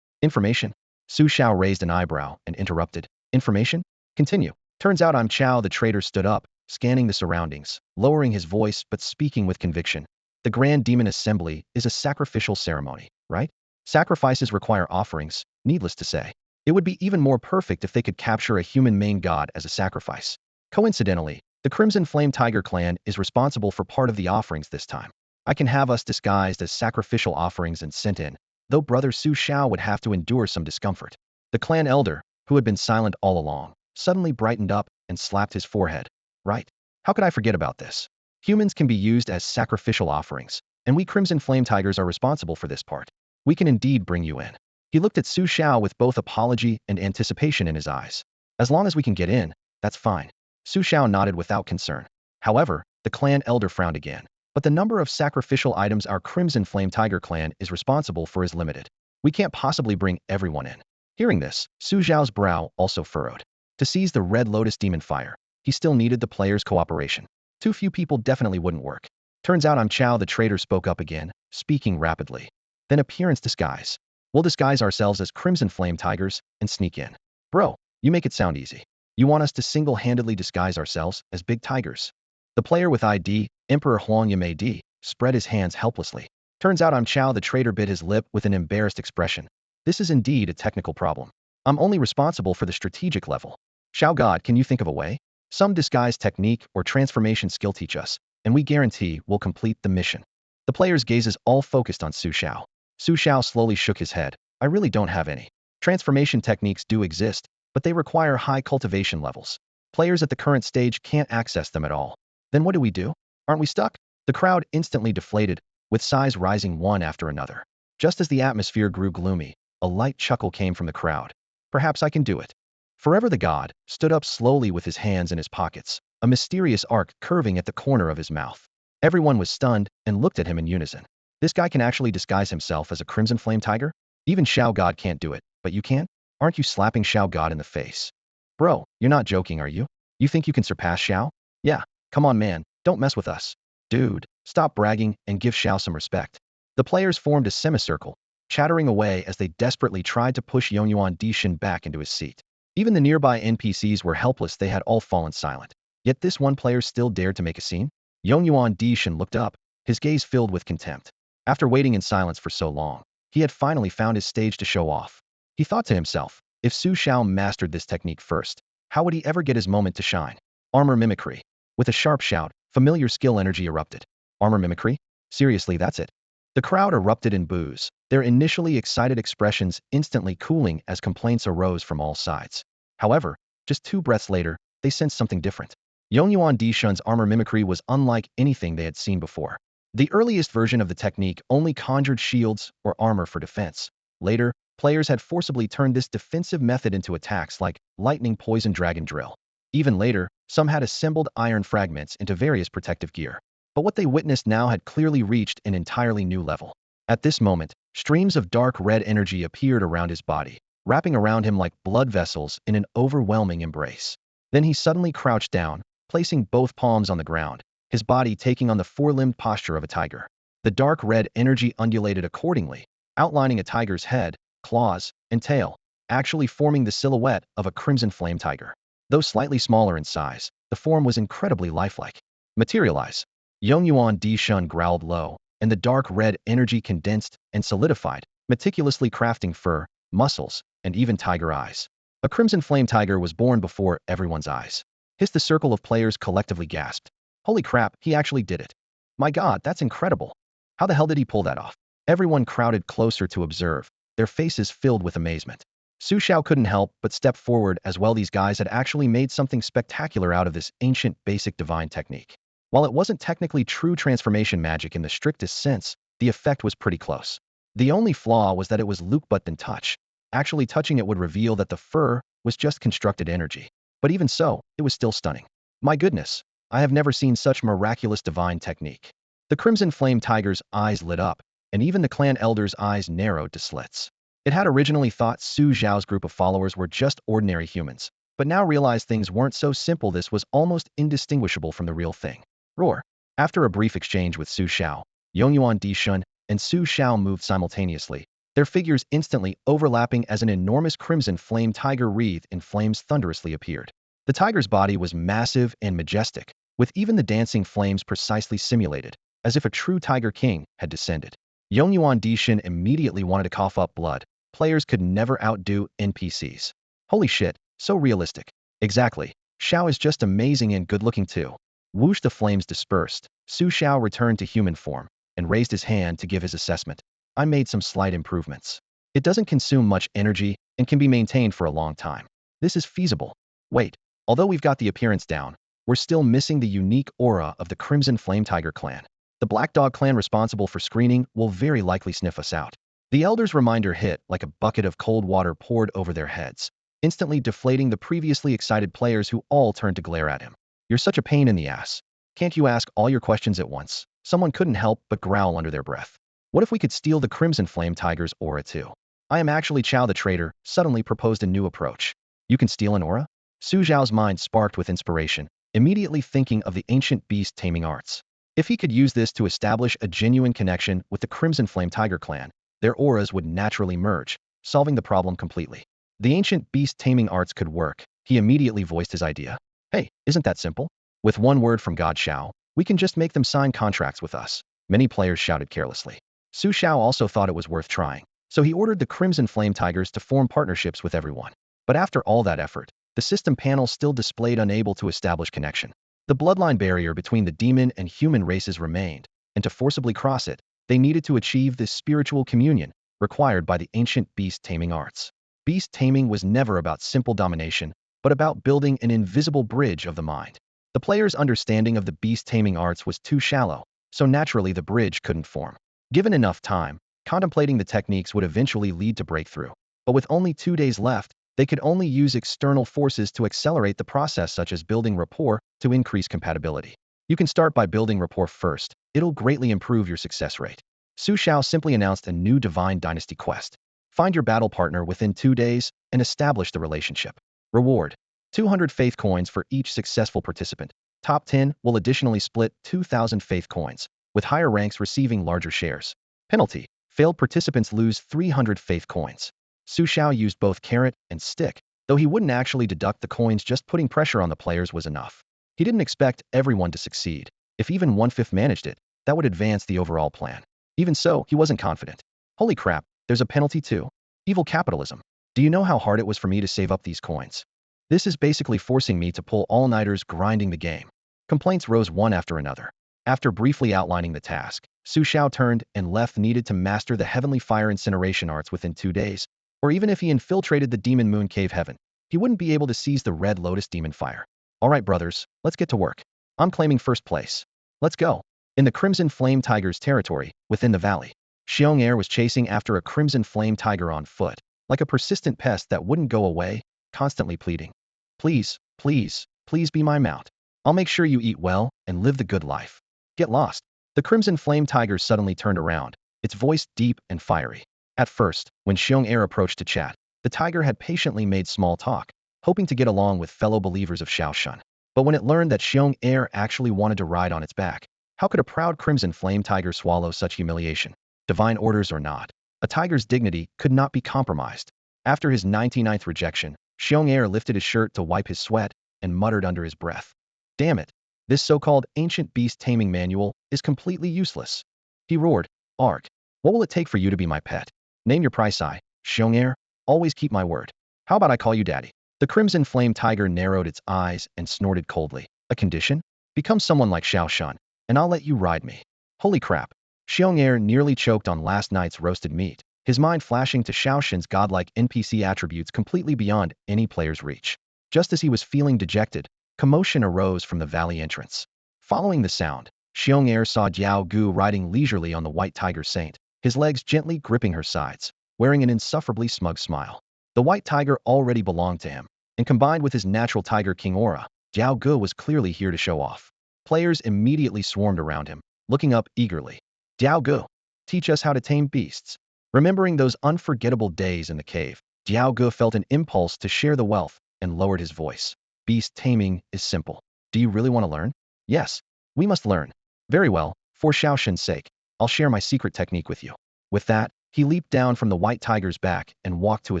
Information? Su Xiao raised an eyebrow and interrupted. Information? Continue. Turns out I'm Xiao the traitor stood up, scanning the surroundings, lowering his voice but speaking with conviction. The Grand Demon Assembly is a sacrificial ceremony, right? Sacrifices require offerings, needless to say. It would be even more perfect if they could capture a human main god as a sacrifice. Coincidentally, the Crimson Flame Tiger clan is responsible for part of the offerings this time. I can have us disguised as sacrificial offerings and sent in, though brother Su Xiao would have to endure some discomfort. The clan elder, who had been silent all along, suddenly brightened up and slapped his forehead. Right. How could I forget about this? Humans can be used as sacrificial offerings, and we Crimson Flame Tigers are responsible for this part. We can indeed bring you in. He looked at Su Xiao with both apology and anticipation in his eyes. As long as we can get in, that's fine. Su Xiao nodded without concern. However, the clan elder frowned again. But the number of sacrificial items our Crimson Flame Tiger clan is responsible for is limited. We can't possibly bring everyone in. Hearing this, Su Xiao's brow also furrowed. To seize the Red Lotus demon fire, he still needed the players' cooperation. Too few people definitely wouldn't work. Turns out Xiao the traitor spoke up again, speaking rapidly. Then appearance disguise. We'll disguise ourselves as Crimson Flame Tigers and sneak in. Bro, you make it sound easy. You want us to single-handedly disguise ourselves as big tigers? The player with ID, Emperor Huang Yamei, spread his hands helplessly. Turns out Xiao the traitor bit his lip with an embarrassed expression. This is indeed a technical problem. I'm only responsible for the strategic level. Xiao God, can you think of a way? Some disguise technique or transformation skill teach us, and we guarantee we'll complete the mission. The player's gazes all focused on Su Xiao. Su Xiao slowly shook his head. I really don't have any. Transformation techniques do exist, but they require high cultivation levels. Players at the current stage can't access them at all. Then what do we do? Aren't we stuck? The crowd instantly deflated, with sighs rising one after another. Just as the atmosphere grew gloomy, a light chuckle came from the crowd. Perhaps I can do it. Forever the god stood up slowly with his hands in his pockets, a mysterious arc curving at the corner of his mouth. Everyone was stunned and looked at him in unison. This guy can actually disguise himself as a Crimson Flame Tiger? Even Xiao God can't do it, but you can? Aren't you slapping Xiao God in the face? Bro, you're not joking, are you? You think you can surpass Xiao? Yeah, come on man, don't mess with us. Dude, stop bragging and give Xiao some respect. The players formed a semicircle, chattering away as they desperately tried to push Yongyuan Dishin back into his seat. Even the nearby NPCs were helpless, they had all fallen silent. Yet this one player still dared to make a scene? Yongyuan Dishin looked up, his gaze filled with contempt. After waiting in silence for so long, he had finally found his stage to show off. He thought to himself, if Su Xiao mastered this technique first, how would he ever get his moment to shine? Armor mimicry. With a sharp shout, familiar skill energy erupted. Armor mimicry? Seriously, that's it? The crowd erupted in boos, their initially excited expressions instantly cooling as complaints arose from all sides. However, just 2 breaths later, they sensed something different. Yongyuan Dishin's armor mimicry was unlike anything they had seen before. The earliest version of the technique only conjured shields or armor for defense. Later, players had forcibly turned this defensive method into attacks like lightning poison dragon drill. Even later, some had assembled iron fragments into various protective gear. But what they witnessed now had clearly reached an entirely new level. At this moment, streams of dark red energy appeared around his body, wrapping around him like blood vessels in an overwhelming embrace. Then he suddenly crouched down, placing both palms on the ground, his body taking on the 4-limbed posture of a tiger. The dark red energy undulated accordingly, outlining a tiger's head, claws, and tail, actually forming the silhouette of a Crimson Flame Tiger. Though slightly smaller in size, the form was incredibly lifelike. Materialize. Yongyuan Dishin growled low, and the dark red energy condensed and solidified, meticulously crafting fur, muscles, and even tiger eyes. A Crimson Flame Tiger was born before everyone's eyes. The circle of players collectively gasped. Holy crap, he actually did it. My god, that's incredible. How the hell did he pull that off? Everyone crowded closer to observe, their faces filled with amazement. Su Xiao couldn't help but step forward as well. These guys had actually made something spectacular out of this ancient basic divine technique. While it wasn't technically true transformation magic in the strictest sense, the effect was pretty close. The only flaw was that it was look but then touch. Actually touching it would reveal that the fur was just constructed energy. But even so, it was still stunning. My goodness, I have never seen such miraculous divine technique. The Crimson Flame Tiger's eyes lit up, and even the clan elder's eyes narrowed to slits. It had originally thought Su Xiao's group of followers were just ordinary humans, but now realized things weren't so simple. This was almost indistinguishable from the real thing. Roar. After a brief exchange with Su Xiao, Yongyuan Dishin and Su Xiao moved simultaneously, their figures instantly overlapping as an enormous Crimson Flame Tiger wreathed in flames thunderously appeared. The tiger's body was massive and majestic, with even the dancing flames precisely simulated, as if a true Tiger King had descended. Yongyuan Dishin immediately wanted to cough up blood. Players could never outdo NPCs. Holy shit, so realistic. Exactly. Xiao is just amazing and good-looking too. Whoosh, the flames dispersed. Su Xiao returned to human form and raised his hand to give his assessment. I made some slight improvements. It doesn't consume much energy and can be maintained for a long time. This is feasible. Wait, although we've got the appearance down, we're still missing the unique aura of the Crimson Flame Tiger clan. The Black Dog clan responsible for screening will very likely sniff us out. The elder's reminder hit like a bucket of cold water poured over their heads, instantly deflating the previously excited players who all turned to glare at him. You're such a pain in the ass. Can't you ask all your questions at once? Someone couldn't help but growl under their breath. What if we could steal the Crimson Flame Tiger's aura too? I am actually Xiao the traitor, suddenly proposed a new approach. You can steal an aura? Su Zhao's mind sparked with inspiration, immediately thinking of the ancient beast taming arts. If he could use this to establish a genuine connection with the Crimson Flame Tiger clan, their auras would naturally merge, solving the problem completely. The ancient beast taming arts could work. He immediately voiced his idea. Hey, isn't that simple? With one word from God Xiao, we can just make them sign contracts with us. Many players shouted carelessly. Su Xiao also thought it was worth trying, so he ordered the Crimson Flame Tigers to form partnerships with everyone. But after all that effort, the system panel still displayed unable to establish connection. The bloodline barrier between the demon and human races remained, and to forcibly cross it, they needed to achieve this spiritual communion required by the ancient beast taming arts. Beast taming was never about simple domination, but about building an invisible bridge of the mind. The player's understanding of the beast taming arts was too shallow, so naturally the bridge couldn't form. Given enough time, contemplating the techniques would eventually lead to breakthrough. But with only 2 days left, they could only use external forces to accelerate the process, such as building rapport to increase compatibility. You can start by building rapport first. It'll greatly improve your success rate. Su Xiao simply announced a new Divine Dynasty quest. Find your battle partner within 2 days and establish the relationship. Reward: 200 faith coins for each successful participant. Top 10 will additionally split 2,000 faith coins, with higher ranks receiving larger shares. Penalty: failed participants lose 300 faith coins. Su Xiao used both carrot and stick, though he wouldn't actually deduct the coins. Just putting pressure on the players was enough. He didn't expect everyone to succeed. If even 1/5 managed it, that would advance the overall plan. Even so, he wasn't confident. Holy crap, there's a penalty too. Evil capitalism. Do you know how hard it was for me to save up these coins? This is basically forcing me to pull all-nighters grinding the game. Complaints rose one after another. After briefly outlining the task, Su Xiao turned and left. Needed to master the Heavenly Fire Incineration arts within 2 days, or even if he infiltrated the Demon Moon Cave Heaven, he wouldn't be able to seize the Red Lotus Demon Fire. Alright brothers, let's get to work. I'm claiming first place. Let's go. In the Crimson Flame Tiger's territory, within the valley, Xiao was chasing after a Crimson Flame Tiger on foot, like a persistent pest that wouldn't go away, constantly pleading. Please, please, please be my mount. I'll make sure you eat well and live the good life. Get lost. The Crimson Flame Tiger suddenly turned around, its voice deep and fiery. At first, when Xiao approached to chat, the tiger had patiently made small talk, hoping to get along with fellow believers of Shaoshan. But when it learned that Xiao actually wanted to ride on its back, how could a proud Crimson Flame Tiger swallow such humiliation? Divine orders or not, a tiger's dignity could not be compromised. After his 99th rejection, Xiao lifted his shirt to wipe his sweat and muttered under his breath. Damn it, this so-called ancient beast taming manual is completely useless. He roared, Ark, what will it take for you to be my pet? Name your price, Xiao. Always keep my word. How about I call you daddy? The Crimson Flame Tiger narrowed its eyes and snorted coldly. A condition? Become someone like Shaoshan, and I'll let you ride me. Holy crap. Xiao nearly choked on last night's roasted meat, his mind flashing to Shaoshan's godlike NPC attributes completely beyond any player's reach. Just as he was feeling dejected, commotion arose from the valley entrance. Following the sound, Xiao saw Diao Gu riding leisurely on the white tiger saint, his legs gently gripping her sides, wearing an insufferably smug smile. The white tiger already belonged to him, and combined with his natural Tiger King aura, Diao Gu was clearly here to show off. Players immediately swarmed around him, looking up eagerly. Diao Gu, teach us how to tame beasts. Remembering those unforgettable days in the cave, Diao Gu felt an impulse to share the wealth and lowered his voice. Beast taming is simple. Do you really want to learn? Yes, we must learn. Very well, for Shaoshan's sake, I'll share my secret technique with you. With that, he leaped down from the white tiger's back and walked to a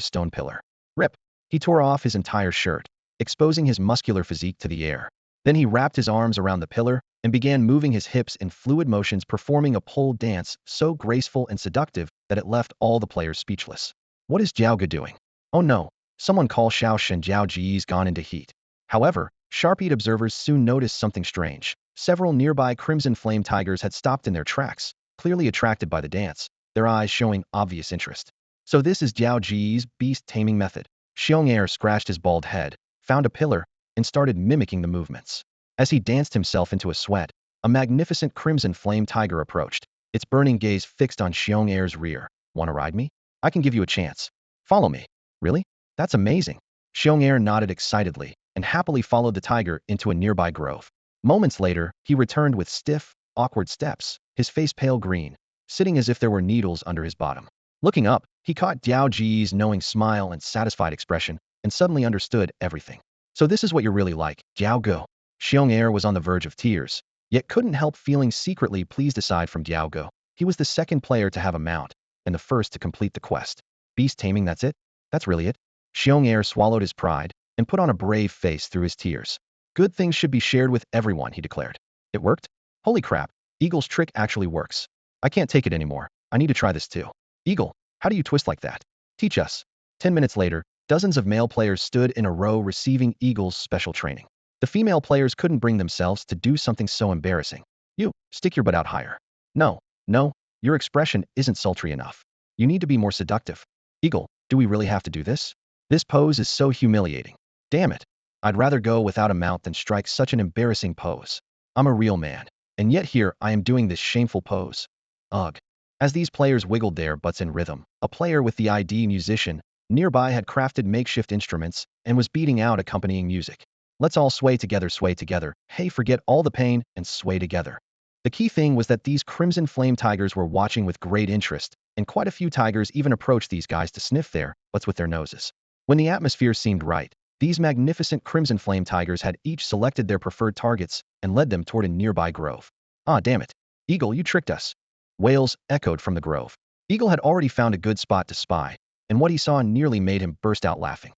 stone pillar. Rip! He tore off his entire shirt, exposing his muscular physique to the air. Then he wrapped his arms around the pillar and began moving his hips in fluid motions, performing a pole dance so graceful and seductive that it left all the players speechless. What is Jiaoge doing? Oh no, someone call Shaoshan. Jiao Ji's gone into heat. However, sharp-eyed observers soon noticed something strange. Several nearby Crimson Flame Tigers had stopped in their tracks, clearly attracted by the dance, their eyes showing obvious interest. So this is Jiao Ji's beast taming method. Xiong scratched his bald head, found a pillar, and started mimicking the movements. As he danced himself into a sweat, a magnificent Crimson Flame Tiger approached, its burning gaze fixed on Xiong's rear. Want to ride me? I can give you a chance. Follow me. Really? That's amazing. Xiong nodded excitedly and happily followed the tiger into a nearby grove. Moments later, he returned with stiff, awkward steps, his face pale green, sitting as if there were needles under his bottom. Looking up, he caught Diao Ji's knowing smile and satisfied expression, and suddenly understood everything. So this is what you're really like, Diao Go. Xiong Air was on the verge of tears, yet couldn't help feeling secretly pleased. Aside from Diao Go, he was the second player to have a mount, and the first to complete the quest. Beast taming, that's it? That's really it? Xiong Air swallowed his pride, and put on a brave face through his tears. Good things should be shared with everyone, he declared. It worked? Holy crap, Eagle's trick actually works. I can't take it anymore. I need to try this too. Eagle, how do you twist like that? Teach us. 10 minutes later, dozens of male players stood in a row receiving Eagle's special training. The female players couldn't bring themselves to do something so embarrassing. You, stick your butt out higher. No, no, your expression isn't sultry enough. You need to be more seductive. Eagle, do we really have to do this? This pose is so humiliating. Damn it. I'd rather go without a mount than strike such an embarrassing pose. I'm a real man, and yet here I am doing this shameful pose. Ugh. As these players wiggled their butts in rhythm, a player with the ID musician nearby had crafted makeshift instruments and was beating out accompanying music. Let's all sway together, hey, forget all the pain and sway together. The key thing was that these crimson flame tigers were watching with great interest, and quite a few tigers even approached these guys to sniff their butts with their noses. When the atmosphere seemed right, these magnificent crimson flame tigers had each selected their preferred targets and led them toward a nearby grove. Ah, damn it. Eagle, you tricked us. Wails echoed from the grove. Eagle had already found a good spot to spy, and what he saw nearly made him burst out laughing.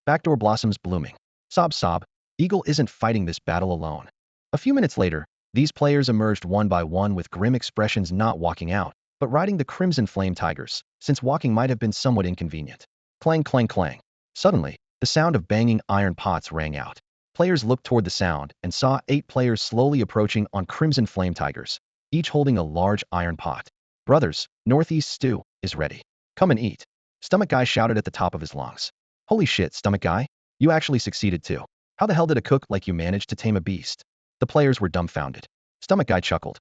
Backdoor blossoms blooming. Sob sob, Eagle isn't fighting this battle alone. A few minutes later, these players emerged one by one with grim expressions, not walking out, but riding the crimson flame tigers, since walking might have been somewhat inconvenient. Clang, clang, clang. Suddenly, the sound of banging iron pots rang out. Players looked toward the sound and saw 8 players slowly approaching on crimson flame tigers, each holding a large iron pot. Brothers, Northeast stew is ready. Come and eat. Stomach Guy shouted at the top of his lungs. Holy shit, Stomach Guy, you actually succeeded too. How the hell did a cook like you manage to tame a beast? The players were dumbfounded. Stomach Guy chuckled.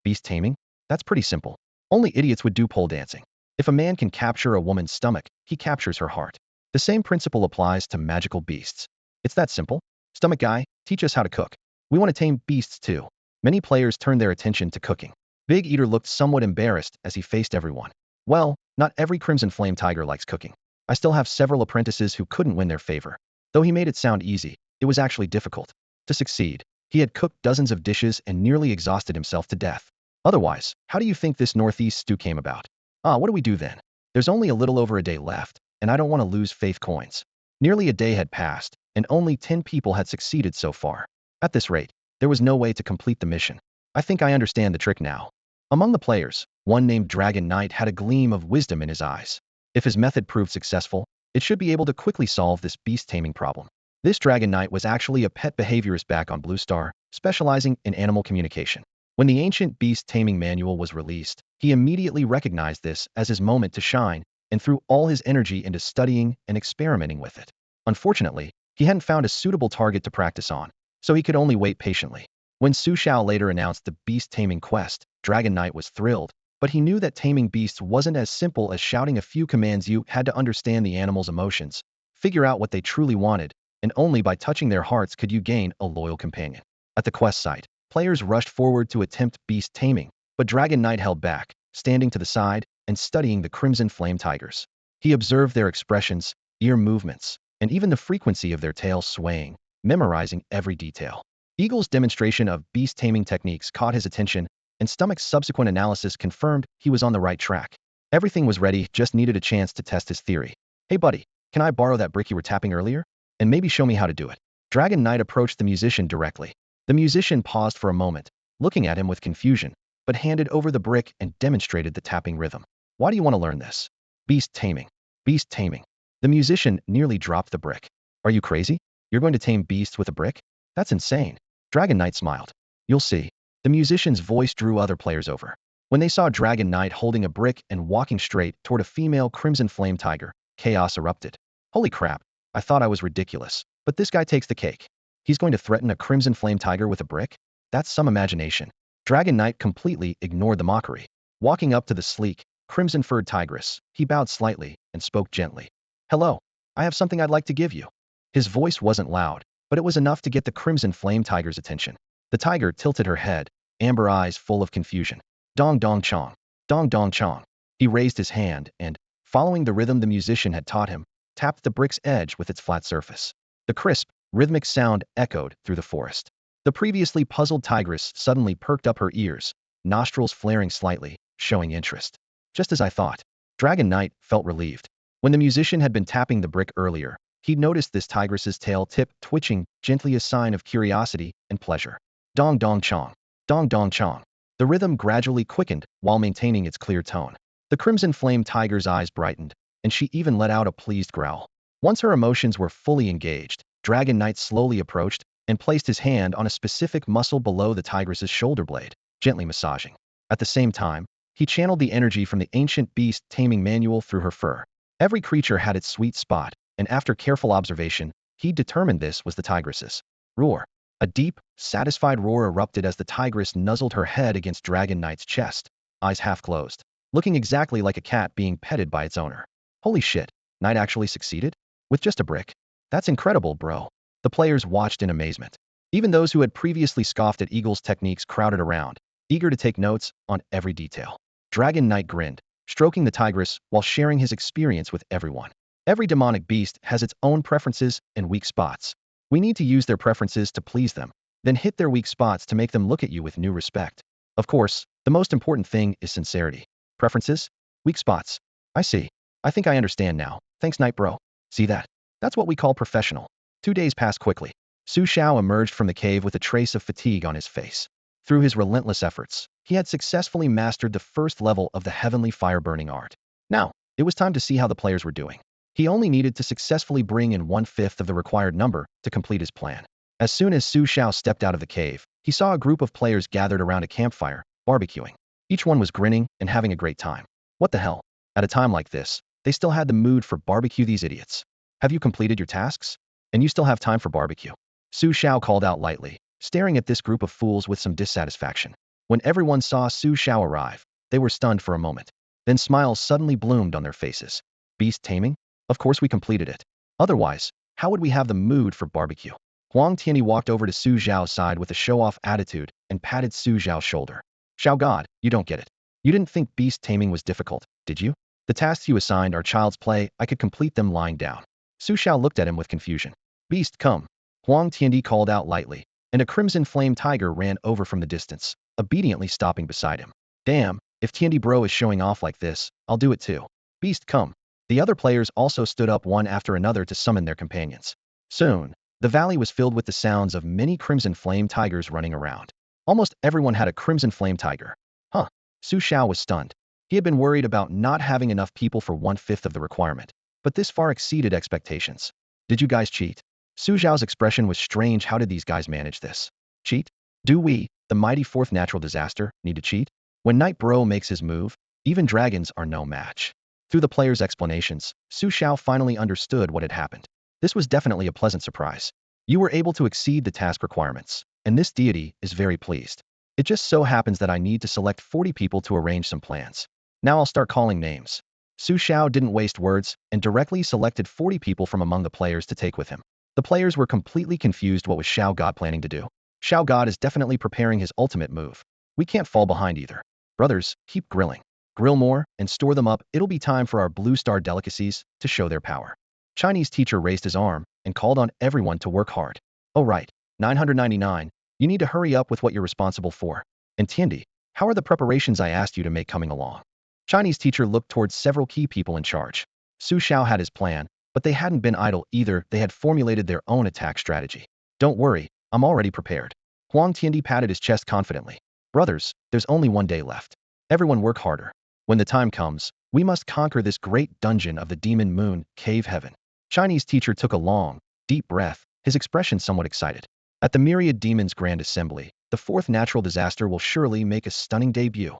Beast taming? That's pretty simple. Only idiots would do pole dancing. If a man can capture a woman's stomach, he captures her heart. The same principle applies to magical beasts. It's that simple. Stomach Guy, teach us how to cook. We want to tame beasts too. Many players turned their attention to cooking. Big Eater looked somewhat embarrassed as he faced everyone. Well, not every crimson flame tiger likes cooking. I still have several apprentices who couldn't win their favor. Though he made it sound easy, it was actually difficult. To succeed, he had cooked dozens of dishes and nearly exhausted himself to death. Otherwise, how do you think this Northeast stew came about? Ah, what do we do then? There's only a little over a day left, and I don't want to lose faith coins. Nearly a day had passed, and only 10 people had succeeded so far. At this rate, there was no way to complete the mission. I think I understand the trick now. Among the players, one named Dragon Knight had a gleam of wisdom in his eyes. If his method proved successful, it should be able to quickly solve this beast taming problem. This Dragon Knight was actually a pet behaviorist back on Blue Star, specializing in animal communication. When the ancient beast taming manual was released, he immediately recognized this as his moment to shine and threw all his energy into studying and experimenting with it. Unfortunately, he hadn't found a suitable target to practice on, so he could only wait patiently. When Xiao later announced the beast taming quest, Dragon Knight was thrilled, but he knew that taming beasts wasn't as simple as shouting a few commands. You had to understand the animal's emotions, figure out what they truly wanted, and only by touching their hearts could you gain a loyal companion. At the quest site, players rushed forward to attempt beast taming, but Dragon Knight held back, standing to the side and studying the crimson flame tigers. He observed their expressions, ear movements, and even the frequency of their tails swaying, memorizing every detail. Eagle's demonstration of beast taming techniques caught his attention, and Stomach's subsequent analysis confirmed he was on the right track. Everything was ready, just needed a chance to test his theory. Hey buddy, can I borrow that brick you were tapping earlier? And maybe show me how to do it. Dragon Knight approached the musician directly. The musician paused for a moment, looking at him with confusion, but handed over the brick and demonstrated the tapping rhythm. Why do you want to learn this? Beast taming. Beast taming. The musician nearly dropped the brick. Are you crazy? You're going to tame beasts with a brick? That's insane. Dragon Knight smiled. You'll see. The musician's voice drew other players over. When they saw Dragon Knight holding a brick and walking straight toward a female crimson flame tiger, chaos erupted. Holy crap, I thought I was ridiculous, but this guy takes the cake. He's going to threaten a crimson flame tiger with a brick? That's some imagination. Dragon Knight completely ignored the mockery. Walking up to the sleek, crimson-furred tigress, he bowed slightly and spoke gently. Hello, I have something I'd like to give you. His voice wasn't loud, but it was enough to get the crimson flame tiger's attention. The tiger tilted her head, amber eyes full of confusion. Dong dong chong. Dong dong chong. He raised his hand and, following the rhythm the musician had taught him, tapped the brick's edge with its flat surface. The crisp, rhythmic sound echoed through the forest. The previously puzzled tigress suddenly perked up her ears, nostrils flaring slightly, showing interest. Just as I thought. Dragon Knight felt relieved. When the musician had been tapping the brick earlier, he'd noticed this tigress's tail tip twitching, gently a sign of curiosity and pleasure. Dong dong chong. Dong dong chong. The rhythm gradually quickened while maintaining its clear tone. The crimson flame tiger's eyes brightened, and she even let out a pleased growl. Once her emotions were fully engaged, Dragon Knight slowly approached and placed his hand on a specific muscle below the tigress's shoulder blade, gently massaging. At the same time, he channeled the energy from the ancient beast taming manual through her fur. Every creature had its sweet spot, and after careful observation, he determined this was the tigress's. Roar. A deep, satisfied roar erupted as the tigress nuzzled her head against Dragon Knight's chest, eyes half closed, looking exactly like a cat being petted by its owner. Holy shit, Knight actually succeeded? With just a brick? That's incredible, bro. The players watched in amazement. Even those who had previously scoffed at Eagle's techniques crowded around, eager to take notes on every detail. Dragon Knight grinned, stroking the tigress while sharing his experience with everyone. Every demonic beast has its own preferences and weak spots. We need to use their preferences to please them, then hit their weak spots to make them look at you with new respect. Of course, the most important thing is sincerity. Preferences? Weak spots. I see. I think I understand now. Thanks, Knight bro. See that? That's what we call professional. 2 days passed quickly. Xiao emerged from the cave with a trace of fatigue on his face. Through his relentless efforts, he had successfully mastered the first level of the heavenly fire-burning art. Now, it was time to see how the players were doing. He only needed to successfully bring in 1/5 of the required number to complete his plan. As soon as Xiao stepped out of the cave, he saw a group of players gathered around a campfire, barbecuing. Each one was grinning and having a great time. What the hell? At a time like this, they still had the mood for barbecue, these idiots. Have you completed your tasks? And you still have time for barbecue? Xiao called out lightly, staring at this group of fools with some dissatisfaction. When everyone saw Xiao arrive, they were stunned for a moment. Then smiles suddenly bloomed on their faces. Beast taming? Of course we completed it. Otherwise, how would we have the mood for barbecue? Huang Tianyi walked over to Xiao's side with a show-off attitude and patted Xiao's shoulder. Xiao God, you don't get it. You didn't think beast taming was difficult, did you? The tasks you assigned are child's play, I could complete them lying down. Xiao looked at him with confusion. Beast, come. Huang Tianyi called out lightly, and a crimson flame tiger ran over from the distance, obediently stopping beside him. Damn, if Tianyi bro is showing off like this, I'll do it too. Beast, come. The other players also stood up one after another to summon their companions. Soon, the valley was filled with the sounds of many crimson flame tigers running around. Almost everyone had a crimson flame tiger. Huh. Xiao was stunned. He had been worried about not having enough people for 1/5 of the requirement, but this far exceeded expectations. Did you guys cheat? Xiao's expression was strange. How did these guys manage this? Cheat? Do we, the mighty fourth natural disaster, need to cheat? When Knight Bro makes his move, even dragons are no match. Through the players' explanations, Xiao finally understood what had happened. This was definitely a pleasant surprise. You were able to exceed the task requirements, and this deity is very pleased. It just so happens that I need to select 40 people to arrange some plans. Now I'll start calling names. Xiao didn't waste words and directly selected 40 people from among the players to take with him. The players were completely confused. What was Xiao God planning to do? Xiao God is definitely preparing his ultimate move. We can't fall behind either. Brothers, keep grilling. Grill more and store them up. It'll be time for our blue star delicacies to show their power. Chinese teacher raised his arm and called on everyone to work hard. Oh right, 999, you need to hurry up with what you're responsible for. And Tianyi, how are the preparations I asked you to make coming along? Chinese teacher looked towards several key people in charge. Xiao had his plan, but they hadn't been idle either. They had formulated their own attack strategy. Don't worry, I'm already prepared. Huang Tianyi patted his chest confidently. Brothers, there's only 1 day left. Everyone work harder. When the time comes, we must conquer this great dungeon of the demon moon, cave heaven. Chinese teacher took a long, deep breath, his expression somewhat excited. At the myriad demons grand assembly, the fourth natural disaster will surely make a stunning debut.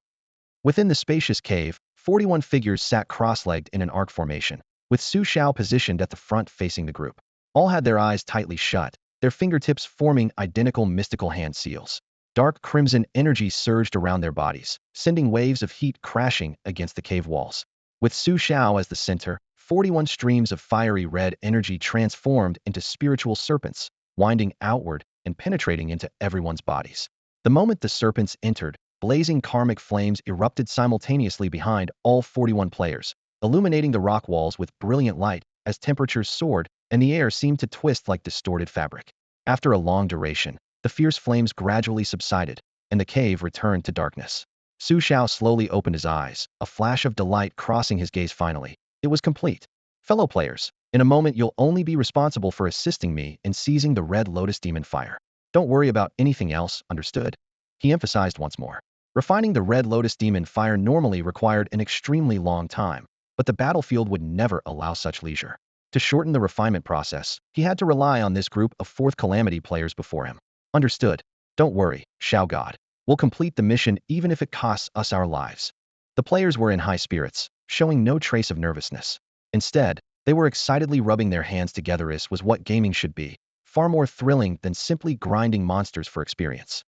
Within the spacious cave, 41 figures sat cross-legged in an arc formation, with Xiao positioned at the front facing the group. All had their eyes tightly shut, their fingertips forming identical mystical hand seals. Dark crimson energy surged around their bodies, sending waves of heat crashing against the cave walls. With Xiao as the center, 41 streams of fiery red energy transformed into spiritual serpents, winding outward and penetrating into everyone's bodies. The moment the serpents entered, blazing karmic flames erupted simultaneously behind all 41 players, illuminating the rock walls with brilliant light as temperatures soared and the air seemed to twist like distorted fabric. After a long duration, the fierce flames gradually subsided, and the cave returned to darkness. Su Xiao slowly opened his eyes, a flash of delight crossing his gaze finally. It was complete. Fellow players, in a moment you'll only be responsible for assisting me in seizing the Red Lotus Demon Fire. Don't worry about anything else, understood? He emphasized once more. Refining the Red Lotus Demon Fire normally required an extremely long time, but the battlefield would never allow such leisure. To shorten the refinement process, he had to rely on this group of Fourth Calamity players before him. Understood. Don't worry, Xiao God. We'll complete the mission even if it costs us our lives. The players were in high spirits, showing no trace of nervousness. Instead, they were excitedly rubbing their hands together as was what gaming should be, far more thrilling than simply grinding monsters for experience.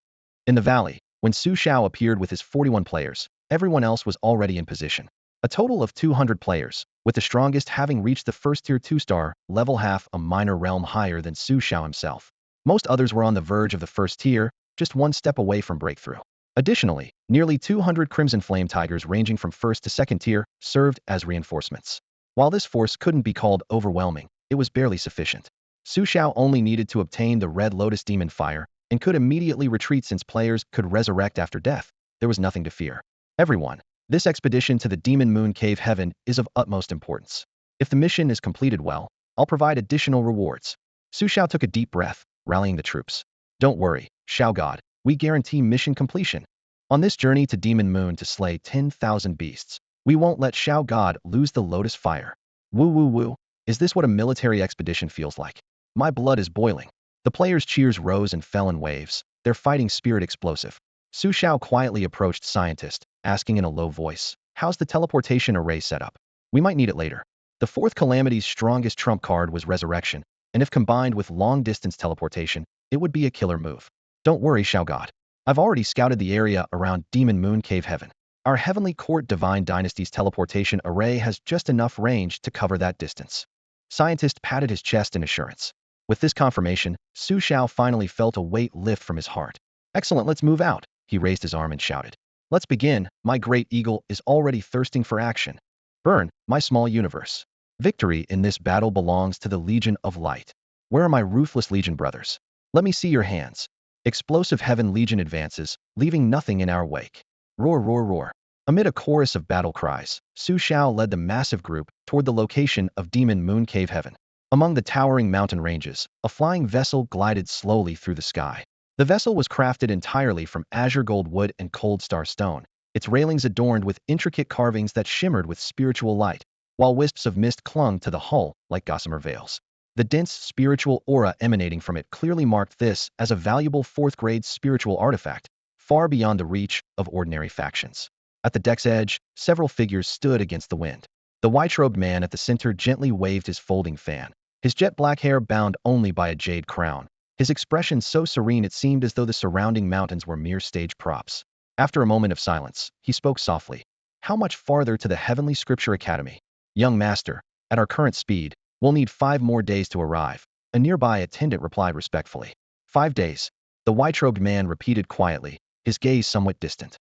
In the valley, when Su Xiao appeared with his 41 players, everyone else was already in position. A total of 200 players, with the strongest having reached the first tier 2-star level, half a minor realm higher than Su Xiao himself. Most others were on the verge of the first tier, just one step away from breakthrough. Additionally, nearly 200 Crimson Flame Tigers ranging from first to second tier served as reinforcements. While this force couldn't be called overwhelming, it was barely sufficient. Su Xiao only needed to obtain the Red Lotus Demon Fire and could immediately retreat since players could resurrect after death. There was nothing to fear. Everyone, this expedition to the Demon Moon Cave Heaven is of utmost importance. If the mission is completed well, I'll provide additional rewards. Su Xiao took a deep breath, rallying the troops. Don't worry, Xiao God, we guarantee mission completion. On this journey to Demon Moon to slay 10,000 beasts, we won't let Xiao God lose the Lotus Fire. Woo woo woo, is this what a military expedition feels like? My blood is boiling. The players' cheers rose and fell in waves, their fighting spirit explosive. Su Xiao quietly approached Scientist, asking in a low voice, how's the teleportation array set up? We might need it later. The Fourth Calamity's strongest trump card was Resurrection, and if combined with long-distance teleportation, it would be a killer move. Don't worry, Xiao God. I've already scouted the area around Demon Moon Cave Heaven. Our Heavenly Court Divine Dynasty's teleportation array has just enough range to cover that distance. Scientist patted his chest in assurance. With this confirmation, Su Xiao finally felt a weight lift from his heart. Excellent, let's move out. He raised his arm and shouted. Let's begin, my great eagle is already thirsting for action. Burn, my small universe. Victory in this battle belongs to the Legion of Light. Where are my ruthless Legion brothers? Let me see your hands. Explosive Heaven Legion advances, leaving nothing in our wake. Roar, roar, roar. Amid a chorus of battle cries, Su Xiao led the massive group toward the location of Demon Moon Cave Heaven. Among the towering mountain ranges, a flying vessel glided slowly through the sky. The vessel was crafted entirely from azure gold wood and cold star stone, its railings adorned with intricate carvings that shimmered with spiritual light, while wisps of mist clung to the hull like gossamer veils. The dense spiritual aura emanating from it clearly marked this as a valuable fourth-grade spiritual artifact, far beyond the reach of ordinary factions. At the deck's edge, several figures stood against the wind. The white-robed man at the center gently waved his folding fan, his jet black hair bound only by a jade crown, his expression so serene it seemed as though the surrounding mountains were mere stage props. After a moment of silence, he spoke softly. How much farther to the Heavenly Scripture Academy? Young master, at our current speed, we'll need 5 more days to arrive. A nearby attendant replied respectfully. 5 days. The white-robed man repeated quietly, his gaze somewhat distant.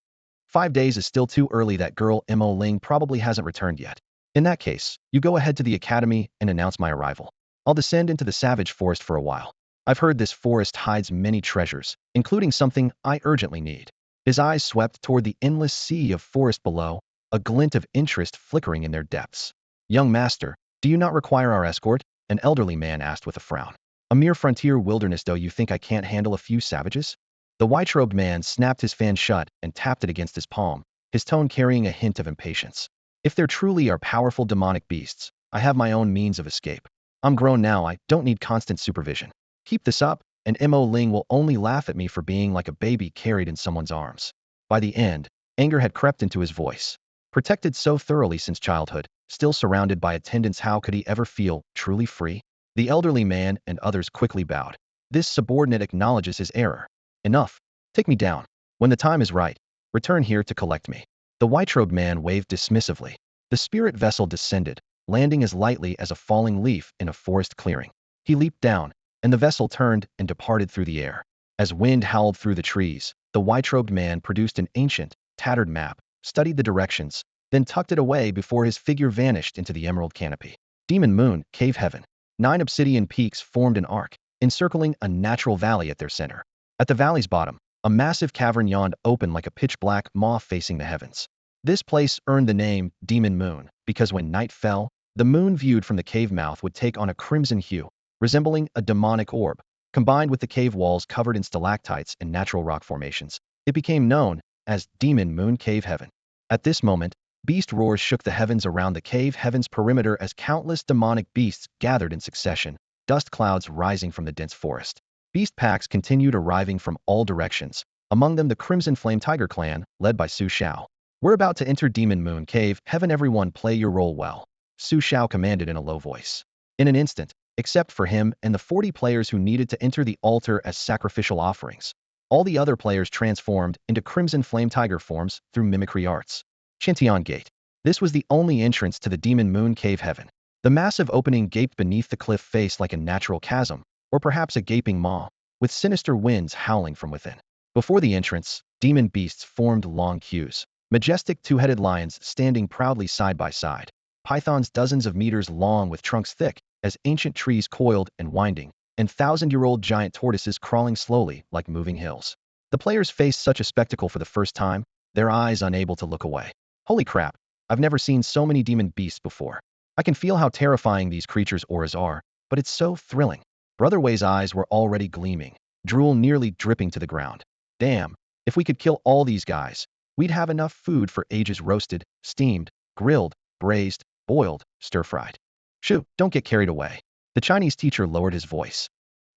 5 days is still too early. That girl Mo Ling probably hasn't returned yet. In that case, you go ahead to the academy and announce my arrival. I'll descend into the savage forest for a while. I've heard this forest hides many treasures, including something I urgently need. His eyes swept toward the endless sea of forest below, a glint of interest flickering in their depths. Young master, do you not require our escort? An elderly man asked with a frown. A mere frontier wilderness, though. You think I can't handle a few savages? The white-robed man snapped his fan shut and tapped it against his palm, his tone carrying a hint of impatience. If there truly are powerful demonic beasts, I have my own means of escape. I'm grown now, I don't need constant supervision. Keep this up, and Mo Ling will only laugh at me for being like a baby carried in someone's arms. By the end, anger had crept into his voice. Protected so thoroughly since childhood, still surrounded by attendants, how could he ever feel truly free? The elderly man and others quickly bowed. This subordinate acknowledges his error. Enough. Take me down. When the time is right, return here to collect me. The white-robed man waved dismissively. The spirit vessel descended, landing as lightly as a falling leaf in a forest clearing. He leaped down, and the vessel turned and departed through the air. As wind howled through the trees, the white-robed man produced an ancient, tattered map, studied the directions, then tucked it away before his figure vanished into the emerald canopy. Demon Moon, Cave Heaven. 9 obsidian peaks formed an arc, encircling a natural valley at their center. At the valley's bottom, a massive cavern yawned open like a pitch-black maw facing the heavens. This place earned the name Demon Moon because when night fell, the moon viewed from the cave mouth would take on a crimson hue, resembling a demonic orb. Combined with the cave walls covered in stalactites and natural rock formations, it became known as Demon Moon Cave Heaven. At this moment, beast roars shook the heavens around the cave heaven's perimeter as countless demonic beasts gathered in succession, dust clouds rising from the dense forest. Beast packs continued arriving from all directions, among them the Crimson Flame Tiger clan, led by Xiao. We're about to enter Demon Moon Cave Heaven, everyone play your role well, Xiao commanded in a low voice. In an instant, except for him and the 40 players who needed to enter the altar as sacrificial offerings, all the other players transformed into Crimson Flame Tiger forms through mimicry arts. Qiantian Gate. This was the only entrance to the Demon Moon Cave Heaven. The massive opening gaped beneath the cliff face like a natural chasm, or perhaps a gaping maw, with sinister winds howling from within. Before the entrance, demon beasts formed long queues. Majestic two-headed lions standing proudly side by side. Pythons dozens of meters long with trunks thick as ancient trees coiled and winding, and thousand-year-old giant tortoises crawling slowly like moving hills. The players faced such a spectacle for the first time, their eyes unable to look away. Holy crap, I've never seen so many demon beasts before. I can feel how terrifying these creatures' auras are, but it's so thrilling. Brother Wei's eyes were already gleaming, drool nearly dripping to the ground. Damn, if we could kill all these guys, we'd have enough food for ages roasted, steamed, grilled, braised, boiled, stir-fried. Shoo, don't get carried away. The Chinese teacher lowered his voice.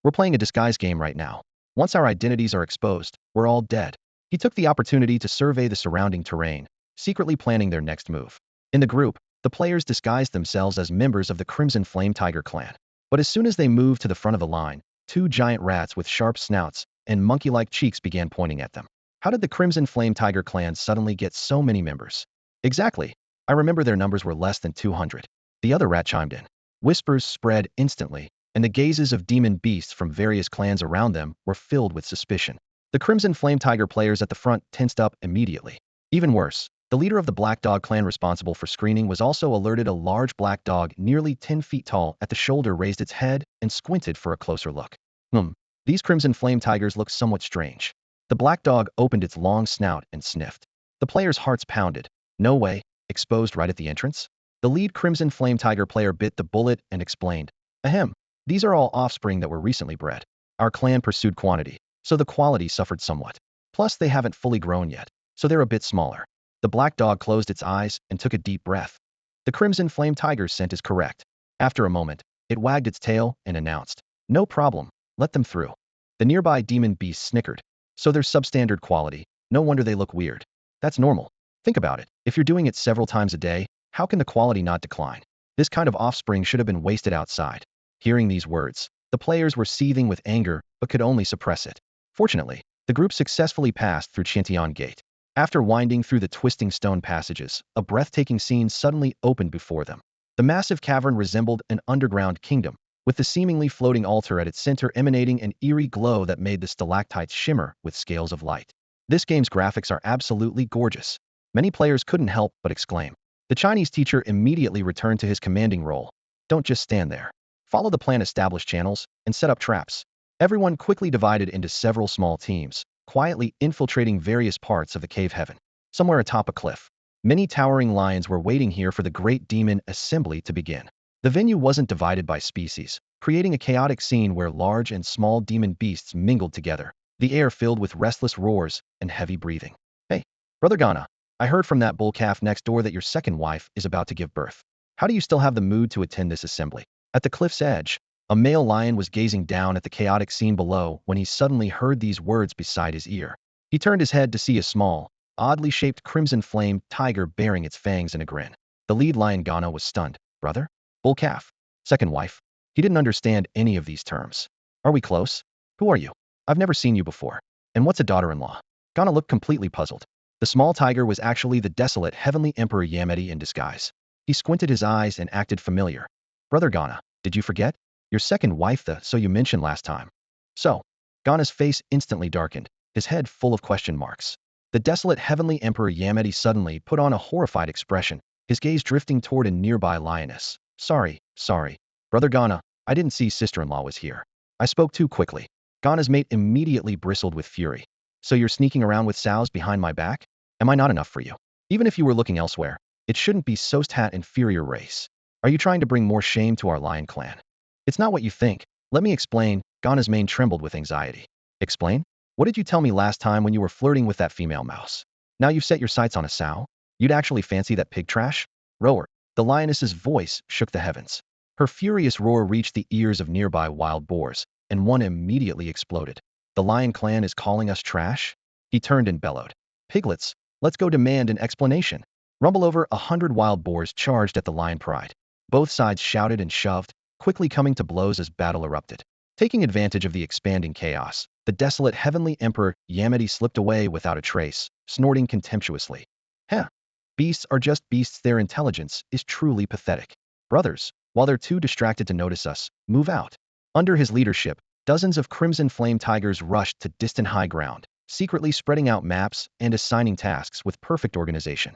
We're playing a disguise game right now. Once our identities are exposed, we're all dead. He took the opportunity to survey the surrounding terrain, secretly planning their next move. In the group, the players disguised themselves as members of the Crimson Flame Tiger clan. But as soon as they moved to the front of the line, 2 giant rats with sharp snouts and monkey-like cheeks began pointing at them. How did the Crimson Flame Tiger clan suddenly get so many members? Exactly. I remember their numbers were less than 200. The other rat chimed in. Whispers spread instantly, and the gazes of demon beasts from various clans around them were filled with suspicion. The Crimson Flame Tiger players at the front tensed up immediately. Even worse, the leader of the Black Dog clan responsible for screening was also alerted. A large black dog nearly 10 feet tall at the shoulder raised its head and squinted for a closer look. These Crimson Flame Tigers look somewhat strange. The black dog opened its long snout and sniffed. The players' hearts pounded. No way, exposed right at the entrance? The lead Crimson Flame Tiger player bit the bullet and explained. Ahem, these are all offspring that were recently bred. Our clan pursued quantity, so the quality suffered somewhat. Plus they haven't fully grown yet, so they're a bit smaller. The black dog closed its eyes and took a deep breath. The Crimson Flame Tiger's scent is correct. After a moment, it wagged its tail and announced, no problem, let them through. The nearby demon beast snickered. So they're substandard quality, no wonder they look weird. That's normal. Think about it, if you're doing it several times a day, how can the quality not decline? This kind of offspring should have been wasted outside. Hearing these words, the players were seething with anger but could only suppress it. Fortunately, the group successfully passed through Qiantian Gate. After winding through the twisting stone passages, a breathtaking scene suddenly opened before them. The massive cavern resembled an underground kingdom, with the seemingly floating altar at its center emanating an eerie glow that made the stalactites shimmer with scales of light. This game's graphics are absolutely gorgeous. Many players couldn't help but exclaim. The Chinese teacher immediately returned to his commanding role. Don't just stand there. Follow the plan-established channels and set up traps. Everyone quickly divided into several small teams, quietly infiltrating various parts of the cave heaven. Somewhere atop a cliff, many towering lions were waiting here for the great demon assembly to begin. The venue wasn't divided by species, creating a chaotic scene where large and small demon beasts mingled together, the air filled with restless roars and heavy breathing. Hey, Brother Ghana, I heard from that bull calf next door that your second wife is about to give birth. How do you still have the mood to attend this assembly? At the cliff's edge, a male lion was gazing down at the chaotic scene below when he suddenly heard these words beside his ear. He turned his head to see a small, oddly shaped crimson flame tiger bearing its fangs in a grin. The lead lion Ghana was stunned. Brother? Bull calf? Second wife? He didn't understand any of these terms. Are we close? Who are you? I've never seen you before. And what's a daughter-in-law? Ghana looked completely puzzled. The small tiger was actually the desolate heavenly emperor Yameti in disguise. He squinted his eyes and acted familiar. Brother Ghana, did you forget? Your second wife so you mentioned last time. So, Ghana's face instantly darkened, his head full of question marks. The desolate heavenly emperor Yameti suddenly put on a horrified expression, his gaze drifting toward a nearby lioness. Sorry. Brother Ghana, I didn't see sister-in-law was here. I spoke too quickly. Ghana's mate immediately bristled with fury. So you're sneaking around with sows behind my back? Am I not enough for you? Even if you were looking elsewhere, it shouldn't be so inferior race. Are you trying to bring more shame to our lion clan? It's not what you think. Let me explain. Ghana's mane trembled with anxiety. Explain? What did you tell me last time when you were flirting with that female mouse? Now you've set your sights on a sow? You'd actually fancy that pig trash? Roar. The lioness's voice shook the heavens. Her furious roar reached the ears of nearby wild boars, and one immediately exploded. The lion clan is calling us trash? He turned and bellowed. Piglets, let's go demand an explanation. Rumble. Over 100 wild boars charged at the lion pride. Both sides shouted and shoved, quickly coming to blows as battle erupted. Taking advantage of the expanding chaos, the desolate heavenly emperor Yameti slipped away without a trace, snorting contemptuously. Heh. Beasts are just beasts. Their intelligence is truly pathetic. Brothers, while they're too distracted to notice us, move out. Under his leadership, dozens of crimson flame tigers rushed to distant high ground, secretly spreading out maps and assigning tasks with perfect organization.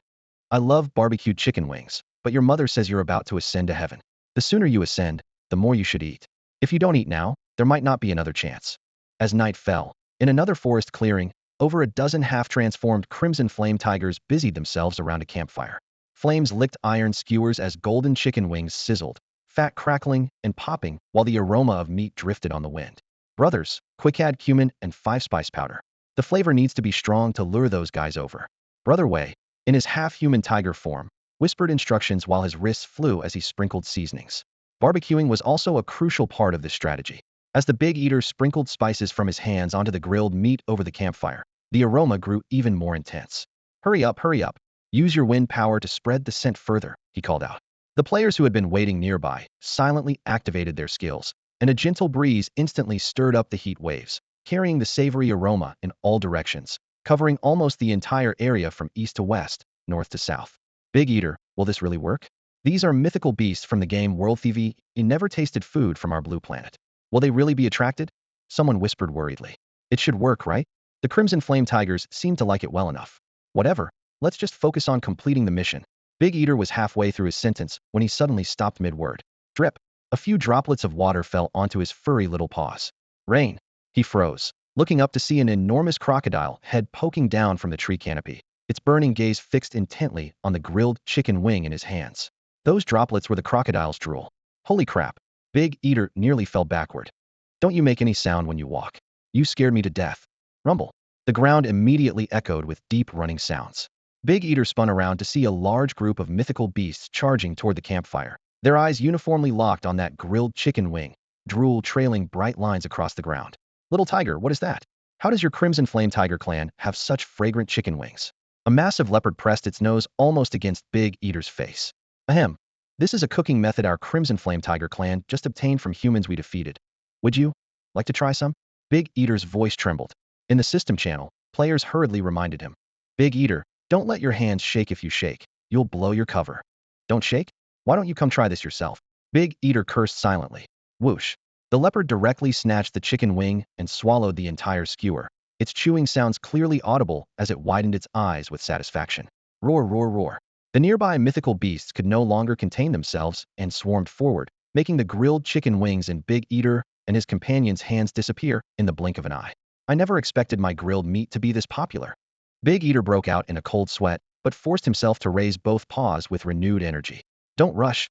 I love barbecued chicken wings, but your mother says you're about to ascend to heaven. The sooner you ascend, the more you should eat. If you don't eat now, there might not be another chance. As night fell, in another forest clearing, over a dozen half-transformed crimson flame tigers busied themselves around a campfire. Flames licked iron skewers as golden chicken wings sizzled, fat crackling and popping while the aroma of meat drifted on the wind. Brothers, quick add cumin and 5-spice powder. The flavor needs to be strong to lure those guys over. Brother Wei, in his half-human tiger form, whispered instructions while his wrists flew as he sprinkled seasonings. Barbecuing was also a crucial part of this strategy. As the big eater sprinkled spices from his hands onto the grilled meat over the campfire, the aroma grew even more intense. Hurry up. Use your wind power to spread the scent further, he called out. The players who had been waiting nearby silently activated their skills, and a gentle breeze instantly stirred up the heat waves, carrying the savory aroma in all directions, covering almost the entire area from east to west, north to south. Big Eater, will this really work? These are mythical beasts from the game World TV. You never tasted food from our blue planet. Will they really be attracted? Someone whispered worriedly. It should work, right? The Crimson Flame Tigers seemed to like it well enough. Whatever, let's just focus on completing the mission. Big Eater was halfway through his sentence when he suddenly stopped mid-word. Drip. A few droplets of water fell onto his furry little paws. Rain. He froze, looking up to see an enormous crocodile head poking down from the tree canopy, its burning gaze fixed intently on the grilled chicken wing in his hands. Those droplets were the crocodile's drool. Holy crap. Big Eater nearly fell backward. Don't you make any sound when you walk. You scared me to death. Rumble. The ground immediately echoed with deep running sounds. Big Eater spun around to see a large group of mythical beasts charging toward the campfire, their eyes uniformly locked on that grilled chicken wing, drool trailing bright lines across the ground. Little tiger, what is that? How does your Crimson Flame Tiger clan have such fragrant chicken wings? A massive leopard pressed its nose almost against Big Eater's face. Ahem. This is a cooking method our Crimson Flame Tiger clan just obtained from humans we defeated. Would you like to try some? Big Eater's voice trembled. In the system channel, players hurriedly reminded him. Big Eater, don't let your hands shake. If you shake, you'll blow your cover. Don't shake? Why don't you come try this yourself? Big Eater cursed silently. Whoosh. The leopard directly snatched the chicken wing and swallowed the entire skewer, its chewing sounds clearly audible as it widened its eyes with satisfaction. Roar. The nearby mythical beasts could no longer contain themselves and swarmed forward, making the grilled chicken wings in Big Eater and his companions' hands disappear in the blink of an eye. I never expected my grilled meat to be this popular. Big Eater broke out in a cold sweat, but forced himself to raise both paws with renewed energy. Don't rush.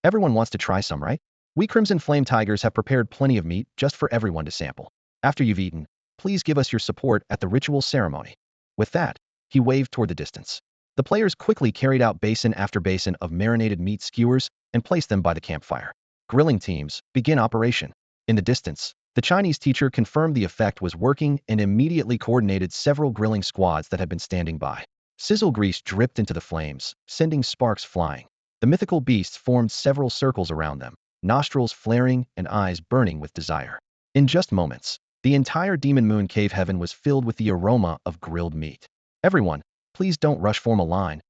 Everyone wants to try some, right? We Crimson Flame Tigers have prepared plenty of meat just for everyone to sample. After you've eaten, please give us your support at the ritual ceremony. With that, he waved toward the distance. The players quickly carried out basin after basin of marinated meat skewers and placed them by the campfire. Grilling teams, begin operation. In the distance, the Chinese teacher confirmed the effect was working and immediately coordinated several grilling squads that had been standing by. Sizzle grease dripped into the flames, sending sparks flying. The mythical beasts formed several circles around them, nostrils flaring and eyes burning with desire. In just moments, the entire Demon Moon Cave heaven was filled with the aroma of grilled meat. Everyone, please don't rush. Form a line.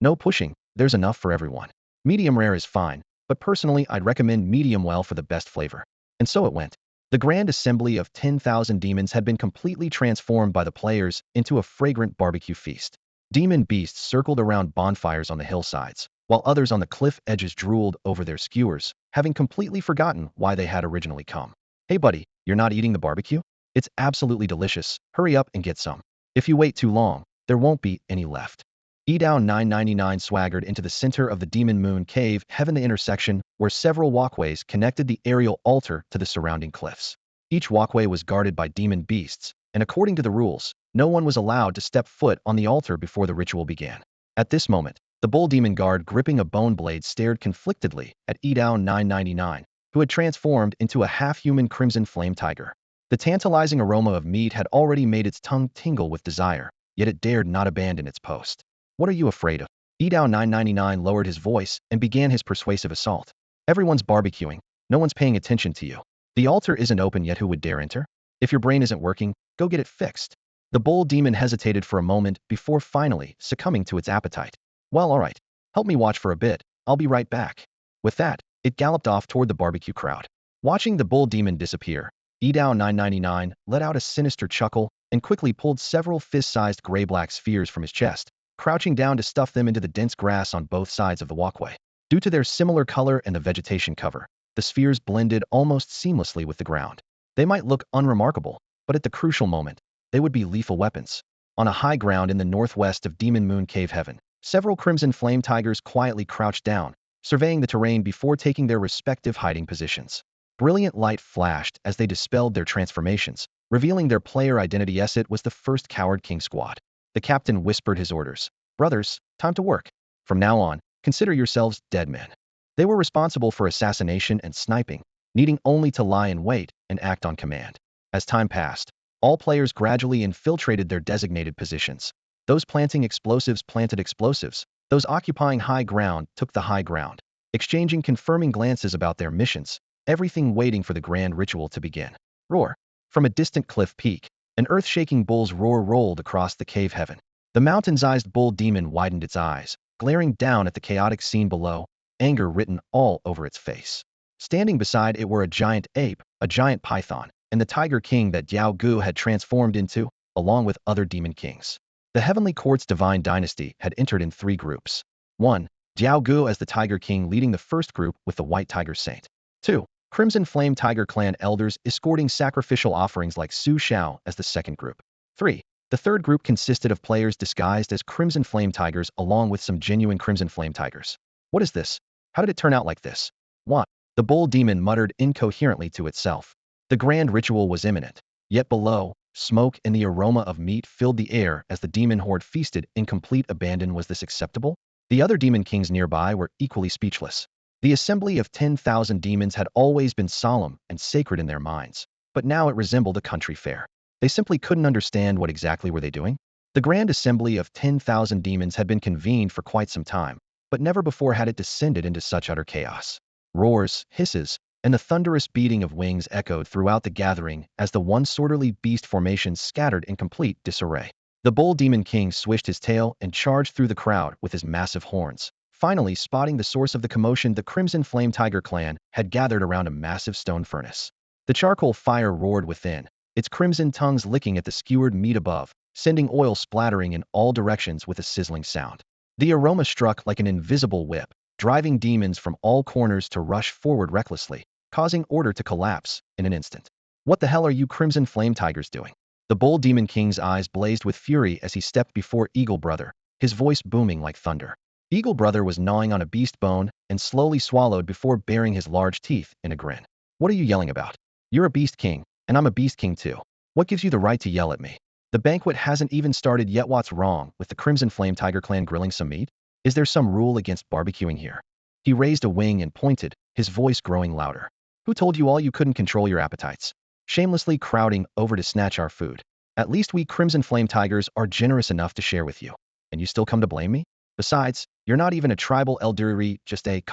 No pushing, there's enough for everyone. Medium rare is fine, but personally I'd recommend medium well for the best flavor. And so it went. The grand assembly of 10,000 demons had been completely transformed by the players into a fragrant barbecue feast. Demon beasts circled around bonfires on the hillsides, while others on the cliff edges drooled over their skewers, having completely forgotten why they had originally come. Hey buddy, you're not eating the barbecue? It's absolutely delicious. Hurry up and get some. If you wait too long, there won't be any left. Xiao 999 swaggered into the center of the Demon Moon Cave, heaven the intersection, where several walkways connected the aerial altar to the surrounding cliffs. Each walkway was guarded by demon beasts, and according to the rules, no one was allowed to step foot on the altar before the ritual began. At this moment, the bull demon guard gripping a bone blade stared conflictedly at Xiao 999, who had transformed into a half-human crimson flame tiger. The tantalizing aroma of meat had already made its tongue tingle with desire, yet it dared not abandon its post. What are you afraid of? Xiao 999 lowered his voice and began his persuasive assault. Everyone's barbecuing. No one's paying attention to you. The altar isn't open yet. Who would dare enter? If your brain isn't working, go get it fixed. The bull demon hesitated for a moment before finally succumbing to its appetite. Well, all right. Help me watch for a bit. I'll be right back. With that, it galloped off toward the barbecue crowd. Watching the bull demon disappear, Xiao 999 let out a sinister chuckle and quickly pulled several fist-sized gray-black spheres from his chest, crouching down to stuff them into the dense grass on both sides of the walkway. Due to their similar color and the vegetation cover, the spheres blended almost seamlessly with the ground. They might look unremarkable, but at the crucial moment, they would be lethal weapons. On a high ground in the northwest of Demon Moon Cave Heaven, several crimson flame tigers quietly crouched down, surveying the terrain before taking their respective hiding positions. Brilliant light flashed as they dispelled their transformations, revealing their player identity. Yes, it was the first Coward King squad. The captain whispered his orders. Brothers, time to work. From now on, consider yourselves dead men. They were responsible for assassination and sniping, needing only to lie in wait and act on command. As time passed, all players gradually infiltrated their designated positions. Those planting explosives planted explosives. Those occupying high ground took the high ground, exchanging confirming glances about their missions, everything waiting for the grand ritual to begin. Roar. From a distant cliff peak, an earth-shaking bull's roar rolled across the cave heaven. The mountain-sized bull demon widened its eyes, glaring down at the chaotic scene below, anger written all over its face. Standing beside it were a giant ape, a giant python, and the tiger king that Yao Gu had transformed into, along with other demon kings. The Heavenly Court's divine dynasty had entered in 3 groups. 1. Yao Gu as the tiger king leading the first group with the white tiger saint. 2. Crimson Flame Tiger Clan elders escorting sacrificial offerings like Xiao as the second group. 3. The third group consisted of players disguised as Crimson Flame Tigers along with some genuine Crimson Flame Tigers. What is this? How did it turn out like this? What? The bull demon muttered incoherently to itself. The grand ritual was imminent. Yet below, smoke and the aroma of meat filled the air as the demon horde feasted in complete abandon. Was this acceptable? The other demon kings nearby were equally speechless. The assembly of 10,000 demons had always been solemn and sacred in their minds, but now it resembled a country fair. They simply couldn't understand what exactly were they doing. The grand assembly of 10,000 demons had been convened for quite some time, but never before had it descended into such utter chaos. Roars, hisses, and the thunderous beating of wings echoed throughout the gathering as the once orderly beast formations scattered in complete disarray. The bull demon king swished his tail and charged through the crowd with his massive horns. Finally spotting the source of the commotion, the Crimson Flame Tiger clan had gathered around a massive stone furnace. The charcoal fire roared within, its crimson tongues licking at the skewered meat above, sending oil splattering in all directions with a sizzling sound. The aroma struck like an invisible whip, driving demons from all corners to rush forward recklessly, causing order to collapse in an instant. What the hell are you Crimson Flame Tigers doing? The bull demon king's eyes blazed with fury as he stepped before Eagle Brother, his voice booming like thunder. Eagle Brother was gnawing on a beast bone and slowly swallowed before baring his large teeth in a grin. What are you yelling about? You're a beast king, and I'm a beast king too. What gives you the right to yell at me? The banquet hasn't even started yet. What's wrong with the Crimson Flame Tiger clan grilling some meat? Is there some rule against barbecuing here? He raised a wing and pointed, his voice growing louder. Who told you all you couldn't control your appetites? Shamelessly crowding over to snatch our food. At least we Crimson Flame Tigers are generous enough to share with you. And you still come to blame me? Besides, you're not even a tribal elderry, just a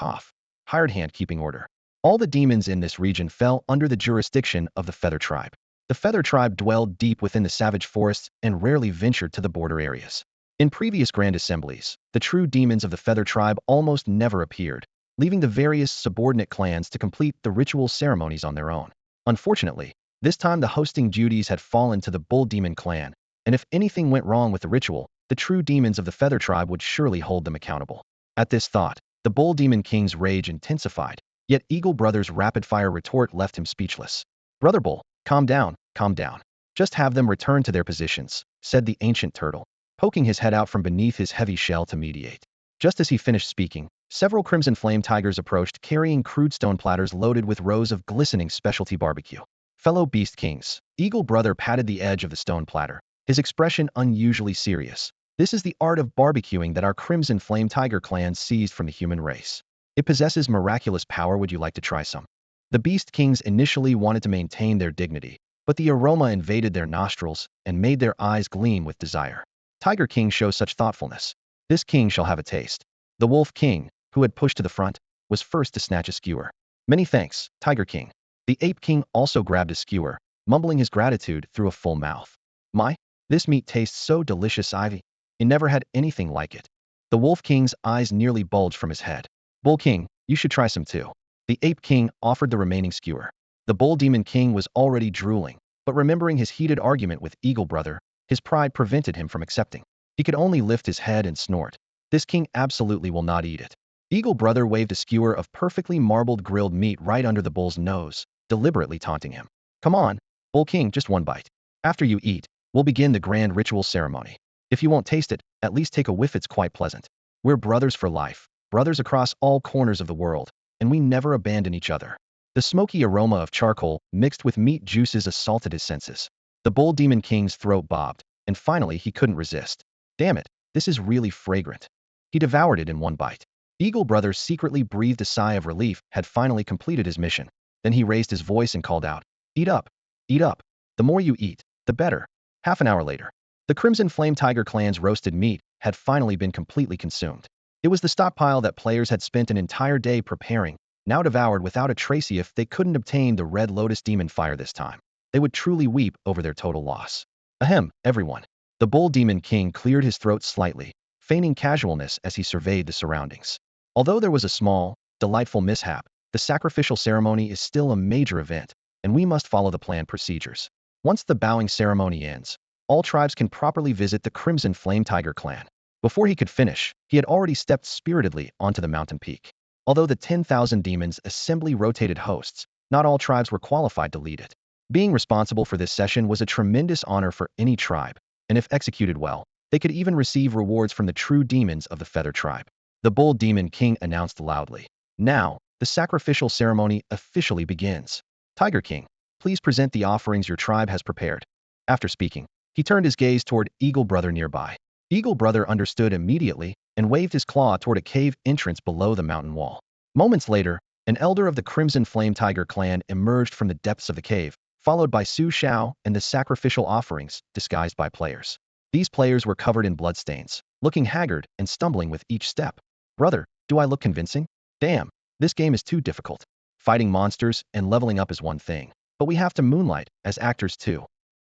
hired hand keeping order. All the demons in this region fell under the jurisdiction of the Feather Tribe. The Feather Tribe dwelled deep within the savage forests and rarely ventured to the border areas. In previous grand assemblies, the true demons of the Feather Tribe almost never appeared, leaving the various subordinate clans to complete the ritual ceremonies on their own. Unfortunately, this time the hosting duties had fallen to the Bull Demon clan, and if anything went wrong with the ritual, the true demons of the Feather Tribe would surely hold them accountable. At this thought, the Bull Demon King's rage intensified, yet Eagle Brother's rapid-fire retort left him speechless. "Brother Bull, calm down, calm down. Just have them return to their positions," said the ancient turtle, poking his head out from beneath his heavy shell to mediate. Just as he finished speaking, several Crimson Flame Tigers approached carrying crude stone platters loaded with rows of glistening specialty barbecue. Fellow Beast Kings, Eagle Brother patted the edge of the stone platter, his expression unusually serious. "This is the art of barbecuing that our Crimson Flame Tiger clan seized from the human race. It possesses miraculous power. Would you like to try some?" The Beast Kings initially wanted to maintain their dignity, but the aroma invaded their nostrils and made their eyes gleam with desire. Tiger King shows such thoughtfulness. This king shall have a taste. The Wolf King, who had pushed to the front, was first to snatch a skewer. "Many thanks, Tiger King." The Ape King also grabbed a skewer, mumbling his gratitude through a full mouth. "My, this meat tastes so delicious, Ivy. I never had anything like it." The Wolf King's eyes nearly bulged from his head. "Bull King, you should try some too." The Ape King offered the remaining skewer. The Bull Demon King was already drooling, but remembering his heated argument with Eagle Brother, his pride prevented him from accepting. He could only lift his head and snort. "This king absolutely will not eat it." Eagle Brother waved a skewer of perfectly marbled grilled meat right under the bull's nose, deliberately taunting him. "Come on, Bull King, just one bite. After you eat, we'll begin the grand ritual ceremony. If you won't taste it, at least take a whiff. It's quite pleasant. We're brothers for life, brothers across all corners of the world, and we never abandon each other." The smoky aroma of charcoal mixed with meat juices assaulted his senses. The Bull Demon King's throat bobbed, and finally he couldn't resist. "Damn it, this is really fragrant." He devoured it in one bite. Eagle Brother secretly breathed a sigh of relief, had finally completed his mission. Then he raised his voice and called out, "Eat up, eat up. The more you eat, the better." Half an hour later, the Crimson Flame Tiger clan's roasted meat had finally been completely consumed. It was the stockpile that players had spent an entire day preparing, now devoured without a trace. If they couldn't obtain the Red Lotus Demon Fire this time, they would truly weep over their total loss. "Ahem, everyone." The Bull Demon King cleared his throat slightly, feigning casualness as he surveyed the surroundings. Although there was a small, delightful mishap, the sacrificial ceremony is still a major event, and we must follow the planned procedures. Once the bowing ceremony ends, all tribes can properly visit the Crimson Flame Tiger clan. Before he could finish, he had already stepped spiritedly onto the mountain peak. Although the 10,000 Demons Assembly rotated hosts, not all tribes were qualified to lead it. Being responsible for this session was a tremendous honor for any tribe, and if executed well, they could even receive rewards from the true demons of the Feather Tribe. The Bull Demon King announced loudly. "Now, the sacrificial ceremony officially begins. Tiger King, please present the offerings your tribe has prepared." After speaking, he turned his gaze toward Eagle Brother nearby. Eagle Brother understood immediately and waved his claw toward a cave entrance below the mountain wall. Moments later, an elder of the Crimson Flame Tiger clan emerged from the depths of the cave, followed by Xiao and the sacrificial offerings, disguised by players. These players were covered in bloodstains, looking haggard and stumbling with each step. "Brother, do I look convincing? Damn, this game is too difficult. Fighting monsters and leveling up is one thing, but we have to moonlight as actors too."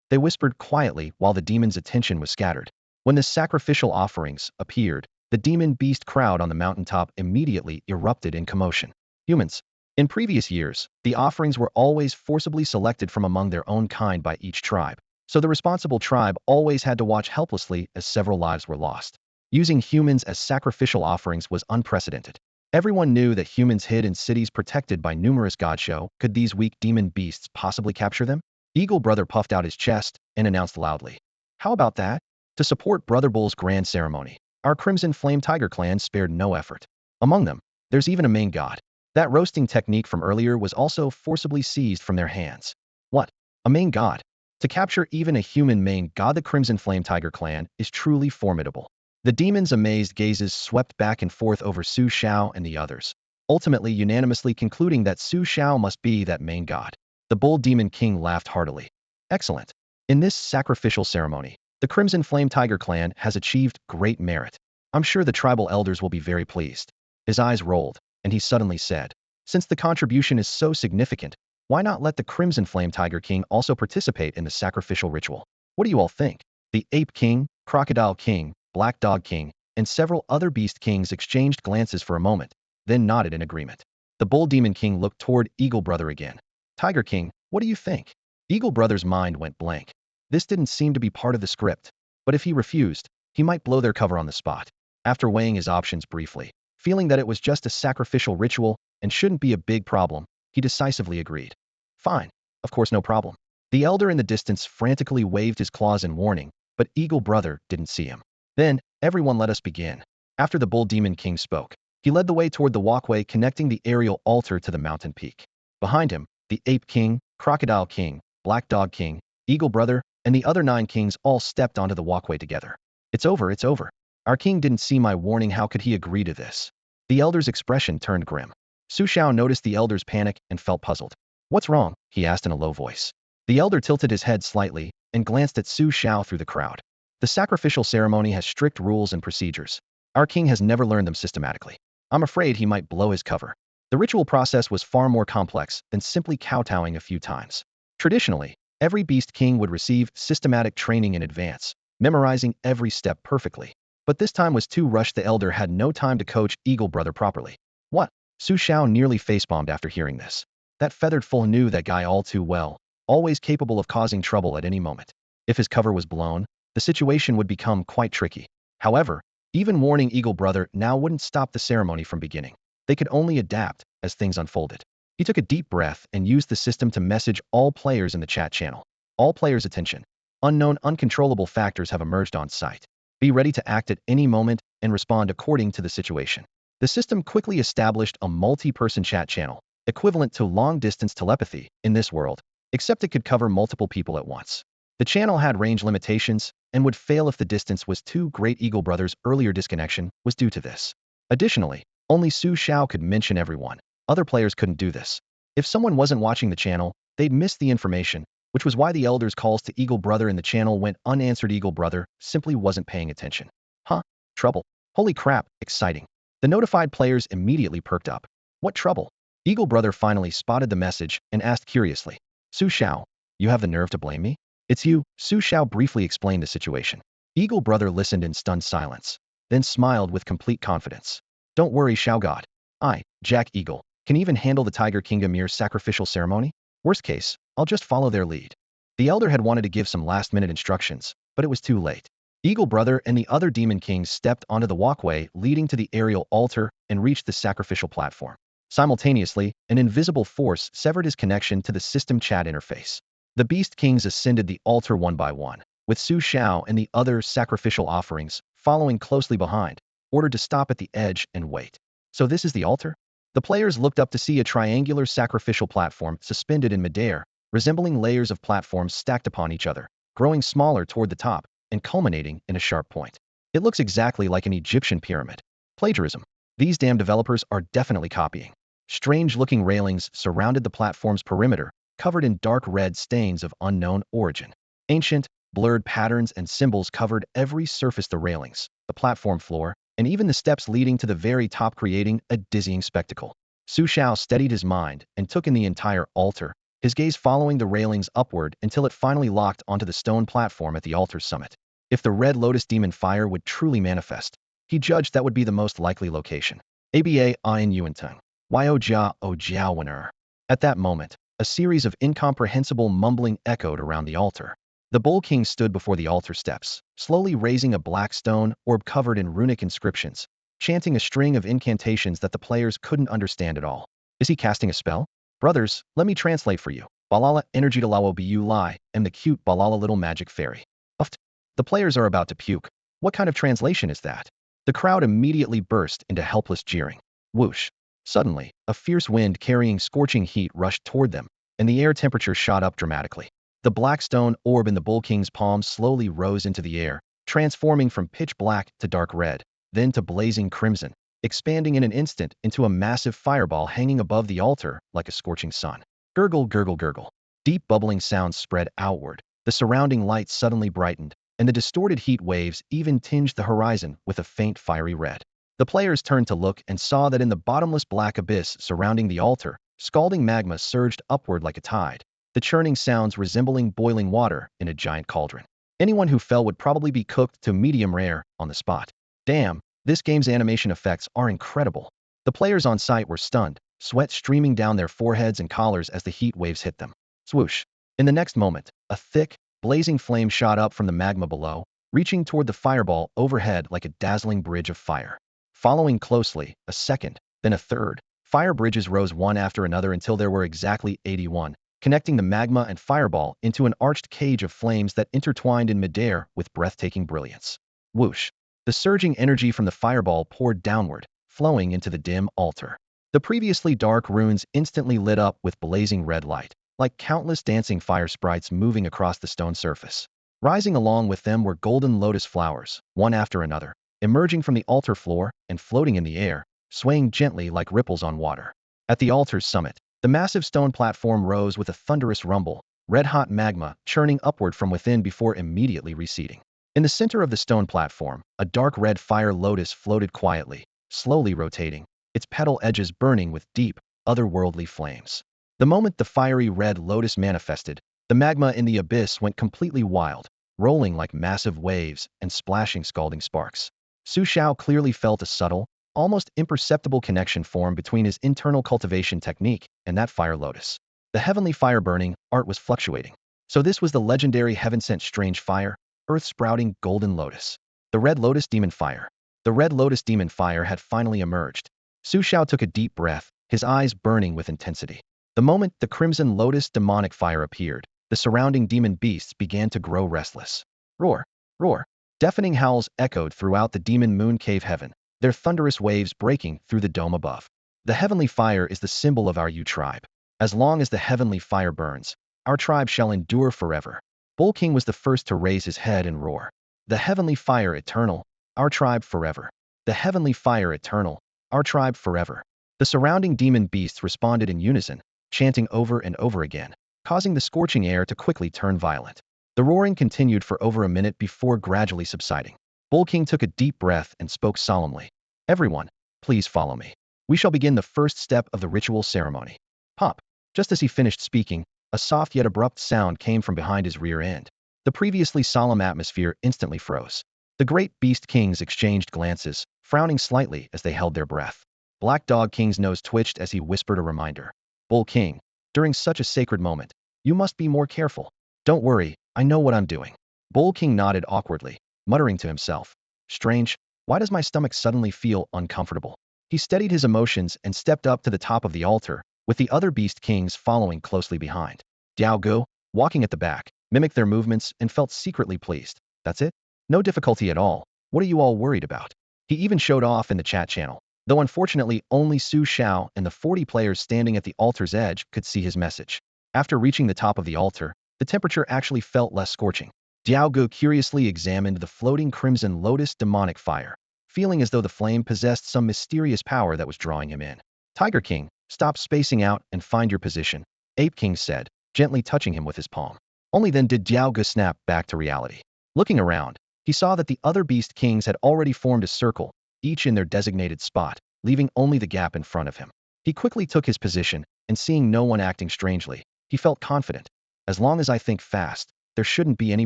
They whispered quietly while the demon's attention was scattered. When the sacrificial offerings appeared, the demon beast crowd on the mountaintop immediately erupted in commotion. Humans. In previous years, the offerings were always forcibly selected from among their own kind by each tribe, so the responsible tribe always had to watch helplessly as several lives were lost. Using humans as sacrificial offerings was unprecedented. Everyone knew that humans hid in cities protected by numerous godshow. Could these weak demon beasts possibly capture them? Eagle Brother puffed out his chest and announced loudly, "How about that? To support Brother Bull's grand ceremony, our Crimson Flame Tiger clan spared no effort. Among them, there's even a main god. That roasting technique from earlier was also forcibly seized from their hands." "What? A main god? To capture even a human main god? The Crimson Flame Tiger clan is truly formidable." The demon's amazed gazes swept back and forth over Xiao and the others, ultimately unanimously concluding that Xiao must be that main god. The Bull Demon King laughed heartily. "Excellent. In this sacrificial ceremony, the Crimson Flame Tiger clan has achieved great merit. I'm sure the tribal elders will be very pleased." His eyes rolled, and he suddenly said, "Since the contribution is so significant, why not let the Crimson Flame Tiger King also participate in the sacrificial ritual? What do you all think?" The Ape King, Crocodile King, Black Dog King, and several other Beast Kings exchanged glances for a moment, then nodded in agreement. The Bull Demon King looked toward Eagle Brother again. "Tiger King, What do you think? Eagle Brother's mind went blank. This didn't seem to be part of the script, but if he refused, he might blow their cover on the spot. After weighing his options briefly, feeling that it was just a sacrificial ritual and shouldn't be a big problem, he decisively agreed. Fine, of course no problem. The elder in the distance frantically waved his claws in warning, but Eagle Brother didn't see him. Then, everyone let us begin. After the Bull Demon King spoke, he led the way toward the walkway connecting the aerial altar to the mountain peak. Behind him, the Ape King, Crocodile King, Black Dog King, Eagle Brother, and the other 9 kings all stepped onto the walkway together. It's over, it's over. Our king didn't see my warning, how could he agree to this? The elder's expression turned grim. Xiao noticed the elder's panic and felt puzzled. What's wrong? He asked in a low voice. The elder tilted his head slightly and glanced at Xiao through the crowd. The sacrificial ceremony has strict rules and procedures. Our king has never learned them systematically. I'm afraid he might blow his cover. The ritual process was far more complex than simply kowtowing a few times. Traditionally, every beast king would receive systematic training in advance, memorizing every step perfectly. But this time was too rushed. The elder had no time to coach Eagle Brother properly. What? Xiao nearly facepalmed after hearing this. That feathered fool knew that guy all too well, always capable of causing trouble at any moment. If his cover was blown, the situation would become quite tricky. However, even warning Eagle Brother now wouldn't stop the ceremony from beginning. They could only adapt as things unfolded. He took a deep breath and used the system to message all players in the chat channel. All players' attention. Unknown uncontrollable factors have emerged on site. Be ready to act at any moment and respond according to the situation. The system quickly established a multi-person chat channel, equivalent to long-distance telepathy in this world, except it could cover multiple people at once. The channel had range limitations and would fail if the distance was too great. Eagle Brothers' earlier disconnection was due to this. Additionally, only Xiao could mention everyone. Other players couldn't do this. If someone wasn't watching the channel, they'd miss the information, which was why the elder's calls to Eagle Brother in the channel went unanswered. Eagle Brother simply wasn't paying attention. Huh? Trouble. Holy crap, exciting. The notified players immediately perked up. What trouble? Eagle Brother finally spotted the message and asked curiously. Xiao, you have the nerve to blame me? It's you. Xiao briefly explained the situation. Eagle Brother listened in stunned silence, then smiled with complete confidence. Don't worry, Xiao God. I, Jack Eagle, can even handle the Tiger King Amir's sacrificial ceremony. Worst case, I'll just follow their lead. The elder had wanted to give some last-minute instructions, but it was too late. Eagle Brother and the other demon kings stepped onto the walkway leading to the aerial altar and reached the sacrificial platform. Simultaneously, an invisible force severed his connection to the system chat interface. The beast kings ascended the altar one by one, with Xiao and the other sacrificial offerings following closely behind, ordered to stop at the edge and wait. So this is the altar? The players looked up to see a triangular sacrificial platform suspended in midair, resembling layers of platforms stacked upon each other, growing smaller toward the top and culminating in a sharp point. It looks exactly like an Egyptian pyramid. Plagiarism. These damn developers are definitely copying. Strange-looking railings surrounded the platform's perimeter, covered in dark red stains of unknown origin. Ancient, blurred patterns and symbols covered every surface, the railings, the platform floor, and even the steps leading to the very top, creating a dizzying spectacle. Xiao steadied his mind and took in the entire altar, his gaze following the railings upward until it finally locked onto the stone platform at the altar's summit. If the Red Lotus demon fire would truly manifest, he judged that would be the most likely location. Aba Ayin Yuanteng. Yao Jia O Jiao Winner. At that moment, a series of incomprehensible mumbling echoed around the altar. The Bull King stood before the altar steps, slowly raising a black stone orb covered in runic inscriptions, chanting a string of incantations that the players couldn't understand at all. Is he casting a spell? Brothers, let me translate for you. Balala energy to lao bu lai, and the cute Balala little magic fairy. Uft. The players are about to puke. What kind of translation is that? The crowd immediately burst into helpless jeering. Whoosh. Suddenly, a fierce wind carrying scorching heat rushed toward them, and the air temperature shot up dramatically. The black stone orb in the Bull King's palm slowly rose into the air, transforming from pitch black to dark red, then to blazing crimson, expanding in an instant into a massive fireball hanging above the altar like a scorching sun. Gurgle, gurgle, gurgle. Deep bubbling sounds spread outward. The surrounding light suddenly brightened, and the distorted heat waves even tinged the horizon with a faint fiery red. The players turned to look and saw that in the bottomless black abyss surrounding the altar, scalding magma surged upward like a tide, the churning sounds resembling boiling water in a giant cauldron. Anyone who fell would probably be cooked to medium rare on the spot. Damn, this game's animation effects are incredible. The players on site were stunned, sweat streaming down their foreheads and collars as the heat waves hit them. Swoosh. In the next moment, a thick, blazing flame shot up from the magma below, reaching toward the fireball overhead like a dazzling bridge of fire. Following closely, a second, then a third, fire bridges rose one after another until there were exactly 81, connecting the magma and fireball into an arched cage of flames that intertwined in midair with breathtaking brilliance. Whoosh. The surging energy from the fireball poured downward, flowing into the dim altar. The previously dark runes instantly lit up with blazing red light, like countless dancing fire sprites moving across the stone surface. Rising along with them were golden lotus flowers, one after another, emerging from the altar floor and floating in the air, swaying gently like ripples on water. At the altar's summit, the massive stone platform rose with a thunderous rumble, red-hot magma churning upward from within before immediately receding. In the center of the stone platform, a dark red fire lotus floated quietly, slowly rotating, its petal edges burning with deep, otherworldly flames. The moment the fiery red lotus manifested, the magma in the abyss went completely wild, rolling like massive waves and splashing scalding sparks. Xiao clearly felt a subtle, almost imperceptible connection form between his internal cultivation technique and that fire lotus. The heavenly fire burning art was fluctuating. So this was the legendary heaven-sent strange fire, earth-sprouting golden lotus. The red lotus demon fire. The red lotus demon fire had finally emerged. Xiao took a deep breath, his eyes burning with intensity. The moment the crimson lotus demonic fire appeared, the surrounding demon beasts began to grow restless. Roar! Roar! Deafening howls echoed throughout the demon moon cave heaven, their thunderous waves breaking through the dome above. The heavenly fire is the symbol of our tribe. As long as the heavenly fire burns, our tribe shall endure forever. Bull King was the first to raise his head and roar. The heavenly fire eternal, our tribe forever. The heavenly fire eternal, our tribe forever. The surrounding demon beasts responded in unison, chanting over and over again, causing the scorching air to quickly turn violent. The roaring continued for over a minute before gradually subsiding. Bull King took a deep breath and spoke solemnly. Everyone, please follow me. We shall begin the first step of the ritual ceremony. Pop. Just as he finished speaking, a soft yet abrupt sound came from behind his rear end. The previously solemn atmosphere instantly froze. The great beast kings exchanged glances, frowning slightly as they held their breath. Black Dog King's nose twitched as he whispered a reminder. Bull King, during such a sacred moment, you must be more careful. Don't worry, I know what I'm doing. Bull King nodded awkwardly, muttering to himself. Strange, why does my stomach suddenly feel uncomfortable? He steadied his emotions and stepped up to the top of the altar, with the other beast kings following closely behind. Diao Gu, walking at the back, mimicked their movements and felt secretly pleased. That's it? No difficulty at all. What are you all worried about? He even showed off in the chat channel, though unfortunately only Xiao and the 40 players standing at the altar's edge could see his message. After reaching the top of the altar, the temperature actually felt less scorching. Diao Gu curiously examined the floating crimson lotus demonic fire, feeling as though the flame possessed some mysterious power that was drawing him in. Tiger King, stop spacing out and find your position, Ape King said, gently touching him with his palm. Only then did Diao Gu snap back to reality. Looking around, he saw that the other beast kings had already formed a circle, each in their designated spot, leaving only the gap in front of him. He quickly took his position, and seeing no one acting strangely, he felt confident. As long as I think fast, there shouldn't be any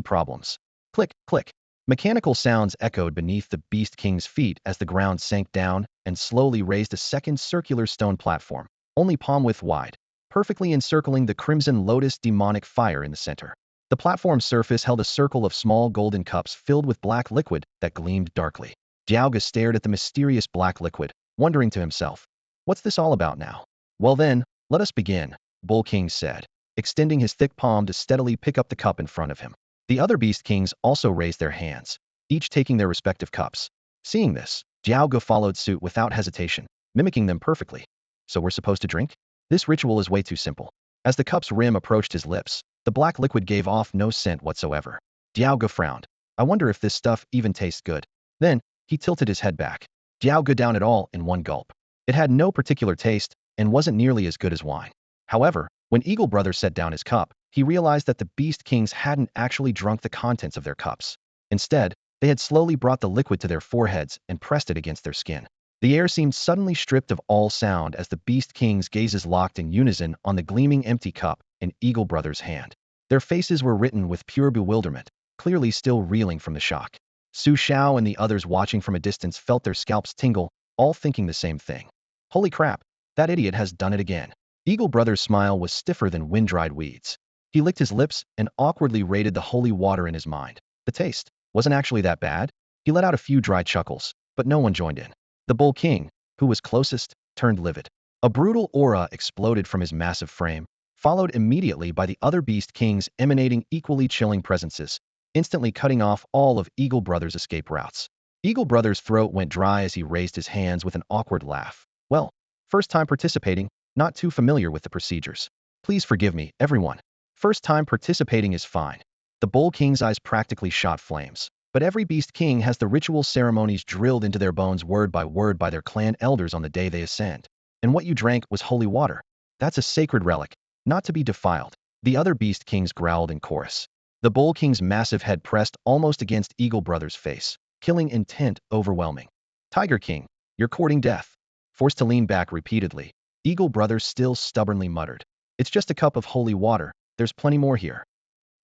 problems. Click, click. Mechanical sounds echoed beneath the beast king's feet as the ground sank down and slowly raised a second circular stone platform, only palm-width wide, perfectly encircling the crimson lotus demonic fire in the center. The platform's surface held a circle of small golden cups filled with black liquid that gleamed darkly. Dialga stared at the mysterious black liquid, wondering to himself, what's this all about now? Well then, let us begin, Bull King said, extending his thick palm to steadily pick up the cup in front of him. The other beast kings also raised their hands, each taking their respective cups. Seeing this, Dialga followed suit without hesitation, mimicking them perfectly. So we're supposed to drink? This ritual is way too simple. As the cup's rim approached his lips, the black liquid gave off no scent whatsoever. Dialga frowned. I wonder if this stuff even tastes good. Then, he tilted his head back. Dialga downed it all in one gulp. It had no particular taste, and wasn't nearly as good as wine. However, when Eagle Brother set down his cup, he realized that the Beast Kings hadn't actually drunk the contents of their cups. Instead, they had slowly brought the liquid to their foreheads and pressed it against their skin. The air seemed suddenly stripped of all sound as the Beast Kings' gazes locked in unison on the gleaming empty cup in Eagle Brother's hand. Their faces were written with pure bewilderment, clearly still reeling from the shock. Xiao and the others watching from a distance felt their scalps tingle, all thinking the same thing. Holy crap, that idiot has done it again. Eagle Brother's smile was stiffer than wind-dried weeds. He licked his lips and awkwardly rated the holy water in his mind. The taste wasn't actually that bad. He let out a few dry chuckles, but no one joined in. The Bull King, who was closest, turned livid. A brutal aura exploded from his massive frame, followed immediately by the other beast kings emanating equally chilling presences, instantly cutting off all of Eagle Brother's escape routes. Eagle Brother's throat went dry as he raised his hands with an awkward laugh. Well, first time participating, not too familiar with the procedures. Please forgive me, everyone. First time participating is fine. The Bull King's eyes practically shot flames. But every Beast King has the ritual ceremonies drilled into their bones word by their clan elders on the day they ascend. And what you drank was holy water. That's a sacred relic, not to be defiled. The other Beast Kings growled in chorus. The Bull King's massive head pressed almost against Eagle Brother's face, killing intent overwhelming. Tiger King, you're courting death. Forced to lean back repeatedly, Eagle Brother still stubbornly muttered. It's just a cup of holy water. There's plenty more here.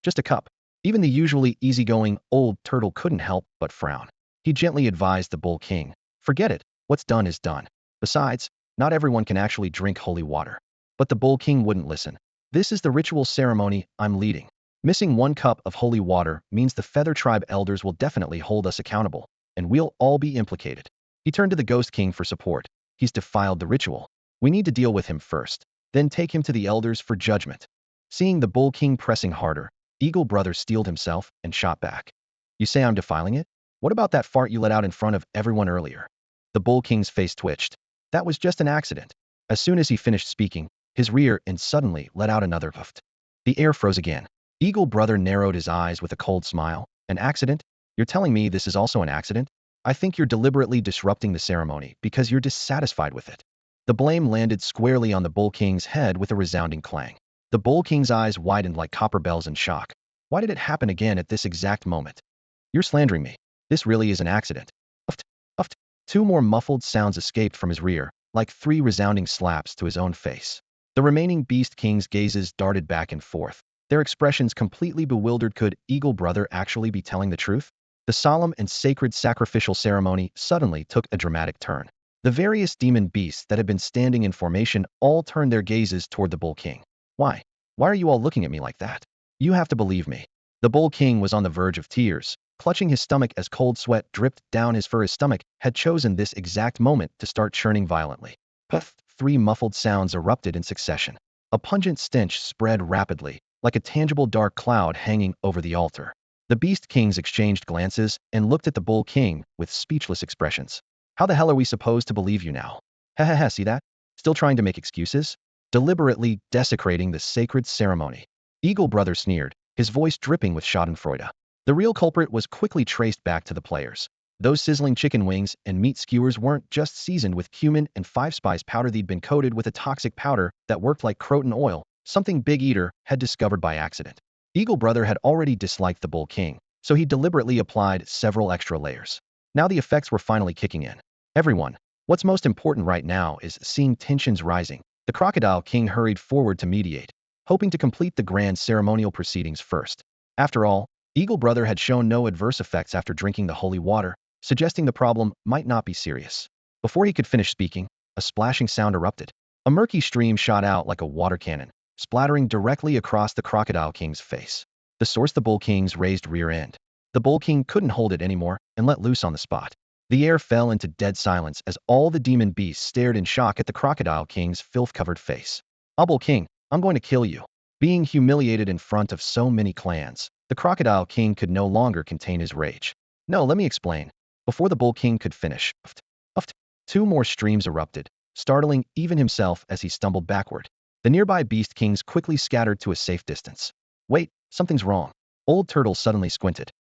Just a cup. Even the usually easygoing old turtle couldn't help but frown. He gently advised the Bull King, forget it, what's done is done. Besides, not everyone can actually drink holy water. But the Bull King wouldn't listen. This is the ritual ceremony I'm leading. Missing 1 cup of holy water means the Feather Tribe elders will definitely hold us accountable, and we'll all be implicated. He turned to the Ghost King for support. He's defiled the ritual. We need to deal with him first, then take him to the elders for judgment. Seeing the Bull King pressing harder, Eagle Brother steeled himself and shot back. You say I'm defiling it? What about that fart you let out in front of everyone earlier? The Bull King's face twitched. That was just an accident. As soon as he finished speaking, his rear end suddenly let out another huff. The air froze again. Eagle Brother narrowed his eyes with a cold smile. An accident? You're telling me this is also an accident? I think you're deliberately disrupting the ceremony because you're dissatisfied with it. The blame landed squarely on the Bull King's head with a resounding clang. The Bull King's eyes widened like copper bells in shock. Why did it happen again at this exact moment? You're slandering me. This really is an accident. Uft, uft. 2 more muffled sounds escaped from his rear, like 3 resounding slaps to his own face. The remaining Beast Kings' gazes darted back and forth, their expressions completely bewildered. Could Eagle Brother actually be telling the truth? The solemn and sacred sacrificial ceremony suddenly took a dramatic turn. The various demon beasts that had been standing in formation all turned their gazes toward the Bull King. Why? Why are you all looking at me like that? You have to believe me. The Bull King was on the verge of tears, clutching his stomach as cold sweat dripped down his fur. His stomach had chosen this exact moment to start churning violently. Puff! 3 muffled sounds erupted in succession. A pungent stench spread rapidly, like a tangible dark cloud hanging over the altar. The Beast Kings exchanged glances and looked at the Bull King with speechless expressions. How the hell are we supposed to believe you now? Ha, see that? Still trying to make excuses? Deliberately desecrating the sacred ceremony. Eagle Brother sneered, his voice dripping with schadenfreude. The real culprit was quickly traced back to the players. Those sizzling chicken wings and meat skewers weren't just seasoned with cumin and 5-spice powder. They'd been coated with a toxic powder that worked like croton oil, something Big Eater had discovered by accident. Eagle Brother had already disliked the Bull King, so he deliberately applied several extra layers. Now the effects were finally kicking in. Everyone, what's most important right now is seeing tensions rising. The Crocodile King hurried forward to mediate, hoping to complete the grand ceremonial proceedings first. After all, Eagle Brother had shown no adverse effects after drinking the holy water, suggesting the problem might not be serious. Before he could finish speaking, a splashing sound erupted. A murky stream shot out like a water cannon, splattering directly across the Crocodile King's face. The source: the Bull King's raised rear end. The Bull King couldn't hold it anymore and let loose on the spot. The air fell into dead silence as all the demon beasts stared in shock at the Crocodile King's filth-covered face. Bull King, I'm going to kill you. Being humiliated in front of so many clans, the Crocodile King could no longer contain his rage. No, let me explain. Before the Bull King could finish, uft, 2 more streams erupted, startling even himself as he stumbled backward. The nearby Beast Kings quickly scattered to a safe distance. Wait, something's wrong. Old Turtle suddenly squinted.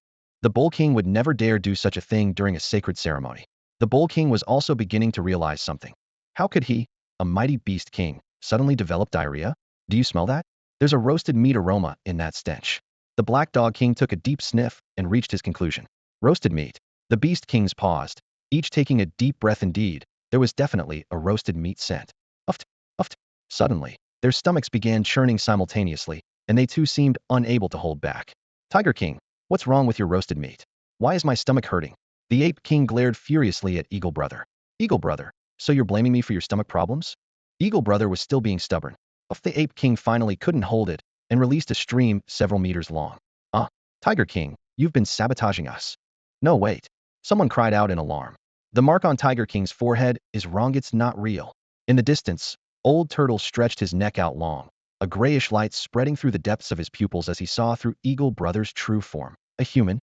The Bull King would never dare do such a thing during a sacred ceremony. The Bull King was also beginning to realize something. How could he, a mighty Beast King, suddenly develop diarrhea? Do you smell that? There's a roasted meat aroma in that stench. The Black Dog King took a deep sniff and reached his conclusion. Roasted meat. The Beast Kings paused, each taking a deep breath. Indeed, there was definitely a roasted meat scent. Uft, uft. Suddenly, their stomachs began churning simultaneously, and they too seemed unable to hold back. Tiger King, what's wrong with your roasted meat? Why is my stomach hurting? The Ape King glared furiously at Eagle Brother. Eagle Brother, so you're blaming me for your stomach problems? Eagle Brother was still being stubborn. The Ape King finally couldn't hold it and released a stream several meters long. Ah, Tiger King, you've been sabotaging us. No, wait. Someone cried out in alarm. The mark on Tiger King's forehead is wrong, it's not real. In the distance, Old Turtle stretched his neck out long, a grayish light spreading through the depths of his pupils as he saw through Eagle Brother's true form. A human?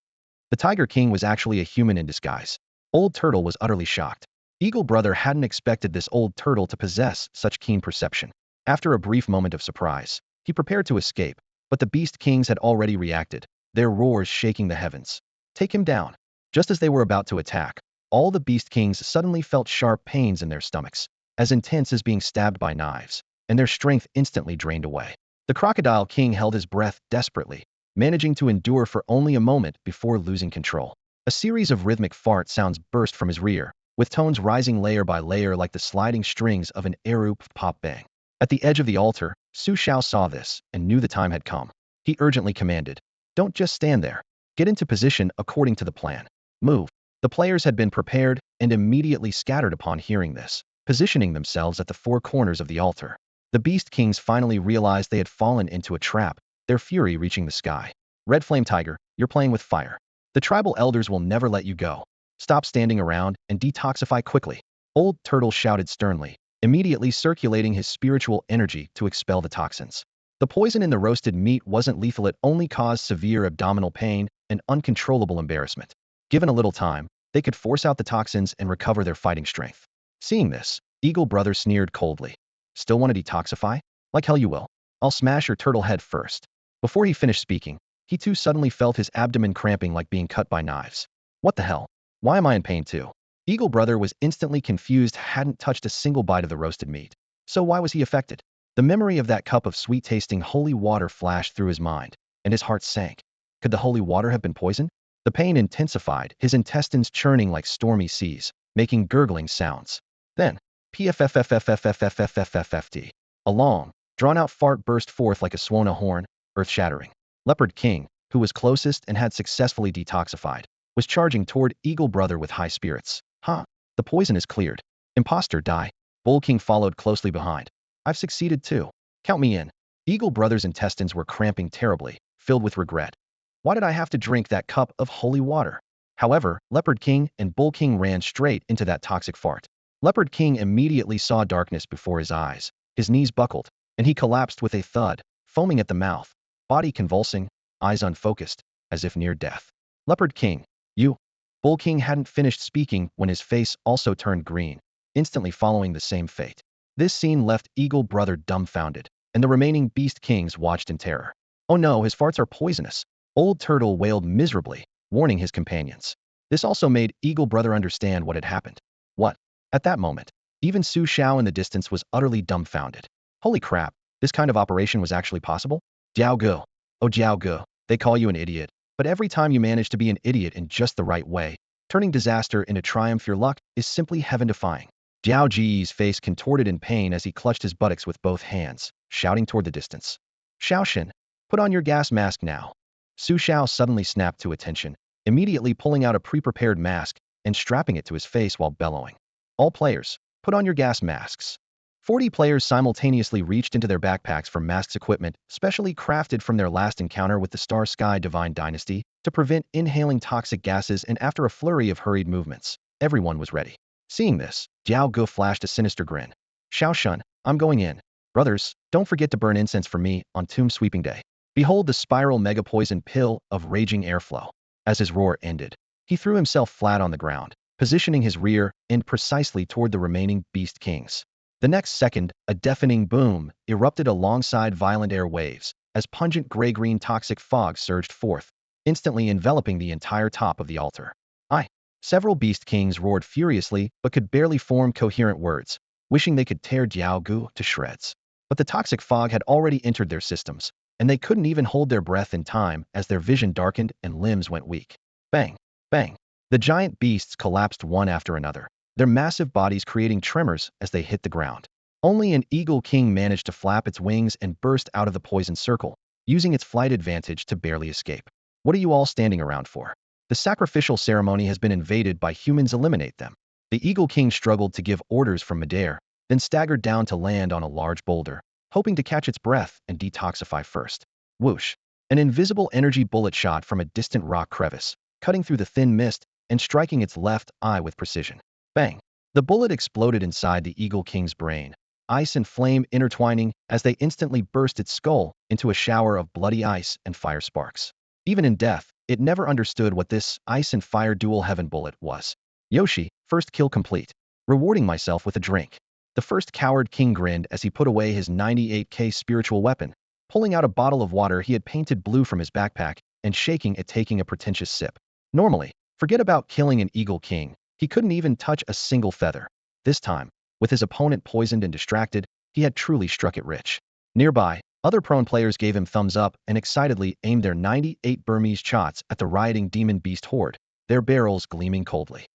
The Tiger King was actually a human in disguise. Old Turtle was utterly shocked. Eagle Brother hadn't expected this old turtle to possess such keen perception. After a brief moment of surprise, he prepared to escape, but the Beast Kings had already reacted, their roars shaking the heavens. Take him down. Just as they were about to attack, all the Beast Kings suddenly felt sharp pains in their stomachs, as intense as being stabbed by knives, and their strength instantly drained away. The Crocodile King held his breath desperately, managing to endure for only a moment before losing control. A series of rhythmic fart sounds burst from his rear, with tones rising layer by layer like the sliding strings of an erupt pop bang. At the edge of the altar, Xiao saw this and knew the time had come. He urgently commanded, "Don't just stand there. Get into position according to the plan. Move." The players had been prepared and immediately scattered upon hearing this, positioning themselves at the four corners of the altar. The Beast Kings finally realized they had fallen into a trap, their fury reaching the sky. "Red Flame Tiger, you're playing with fire. The tribal elders will never let you go. Stop standing around and detoxify quickly." Old Turtle shouted sternly, immediately circulating his spiritual energy to expel the toxins. The poison in the roasted meat wasn't lethal, it only caused severe abdominal pain and uncontrollable embarrassment. Given a little time, they could force out the toxins and recover their fighting strength. Seeing this, Eagle Brother sneered coldly. "Still want to detoxify? Like hell you will. I'll smash your turtle head first." Before he finished speaking, he too suddenly felt his abdomen cramping like being cut by knives. What the hell? Why am I in pain too? Eagle Brother was instantly confused, hadn't touched a single bite of the roasted meat. So why was he affected? The memory of that cup of sweet-tasting holy water flashed through his mind, and his heart sank. Could the holy water have been poisoned? The pain intensified, his intestines churning like stormy seas, making gurgling sounds. Then, pffffffffffffffft. A long, drawn-out fart burst forth like a swan horn, earth-shattering. Leopard King, who was closest and had successfully detoxified, was charging toward Eagle Brother with high spirits. "Huh, the poison is cleared. Imposter, die." Bull King followed closely behind. "I've succeeded too. Count me in." Eagle Brother's intestines were cramping terribly, filled with regret. Why did I have to drink that cup of holy water? However, Leopard King and Bull King ran straight into that toxic fart. Leopard King immediately saw darkness before his eyes. His knees buckled, and he collapsed with a thud, foaming at the mouth, body convulsing, eyes unfocused, as if near death. "Leopard King, you..." Bull King hadn't finished speaking when his face also turned green, instantly following the same fate. This scene left Eagle Brother dumbfounded, and the remaining Beast Kings watched in terror. "Oh no, his farts are poisonous." Old Turtle wailed miserably, warning his companions. This also made Eagle Brother understand what had happened. What? At that moment, even Xiao in the distance was utterly dumbfounded. Holy crap, this kind of operation was actually possible? Jiao Gu. Oh Jiao Gu, they call you an idiot, but every time you manage to be an idiot in just the right way, turning disaster into triumph, your luck is simply heaven-defying. Jiao Ji's face contorted in pain as he clutched his buttocks with both hands, shouting toward the distance. "Xiaoshin, put on your gas mask now." Xiao suddenly snapped to attention, immediately pulling out a pre-prepared mask and strapping it to his face while bellowing. "All players, put on your gas masks." 40 players simultaneously reached into their backpacks for masks equipment, specially crafted from their last encounter with the Star Sky Divine Dynasty, to prevent inhaling toxic gases, and after a flurry of hurried movements, everyone was ready. Seeing this, Jiao Gu flashed a sinister grin. "Xiaoshun, I'm going in. Brothers, don't forget to burn incense for me on Tomb Sweeping Day." Behold the spiral mega-poison pill of raging airflow. As his roar ended, he threw himself flat on the ground, positioning his rear end precisely toward the remaining Beast Kings. The next second, a deafening boom erupted alongside violent air waves, as pungent gray-green toxic fog surged forth, instantly enveloping the entire top of the altar. "I..." Several Beast Kings roared furiously but could barely form coherent words, wishing they could tear Jiao Gu to shreds. But the toxic fog had already entered their systems, and they couldn't even hold their breath in time as their vision darkened and limbs went weak. Bang! Bang! The giant beasts collapsed one after another, their massive bodies creating tremors as they hit the ground. Only an Eagle King managed to flap its wings and burst out of the poison circle, using its flight advantage to barely escape. "What are you all standing around for? The sacrificial ceremony has been invaded by humans, eliminate them." The Eagle King struggled to give orders from midair, then staggered down to land on a large boulder, hoping to catch its breath and detoxify first. Whoosh! An invisible energy bullet shot from a distant rock crevice, cutting through the thin mist and striking its left eye with precision. Bang! The bullet exploded inside the Eagle King's brain, ice and flame intertwining as they instantly burst its skull into a shower of bloody ice and fire sparks. Even in death, it never understood what this ice and fire dual heaven bullet was. Yoshi, first kill complete. Rewarding myself with a drink. The first coward king grinned as he put away his 98k spiritual weapon, pulling out a bottle of water he had painted blue from his backpack and shaking it, taking a pretentious sip. Normally, forget about killing an Eagle King. He couldn't even touch a single feather. This time, with his opponent poisoned and distracted, he had truly struck it rich. Nearby, other prone players gave him thumbs up and excitedly aimed their 98 Burmese shots at the rioting demon beast horde, their barrels gleaming coldly.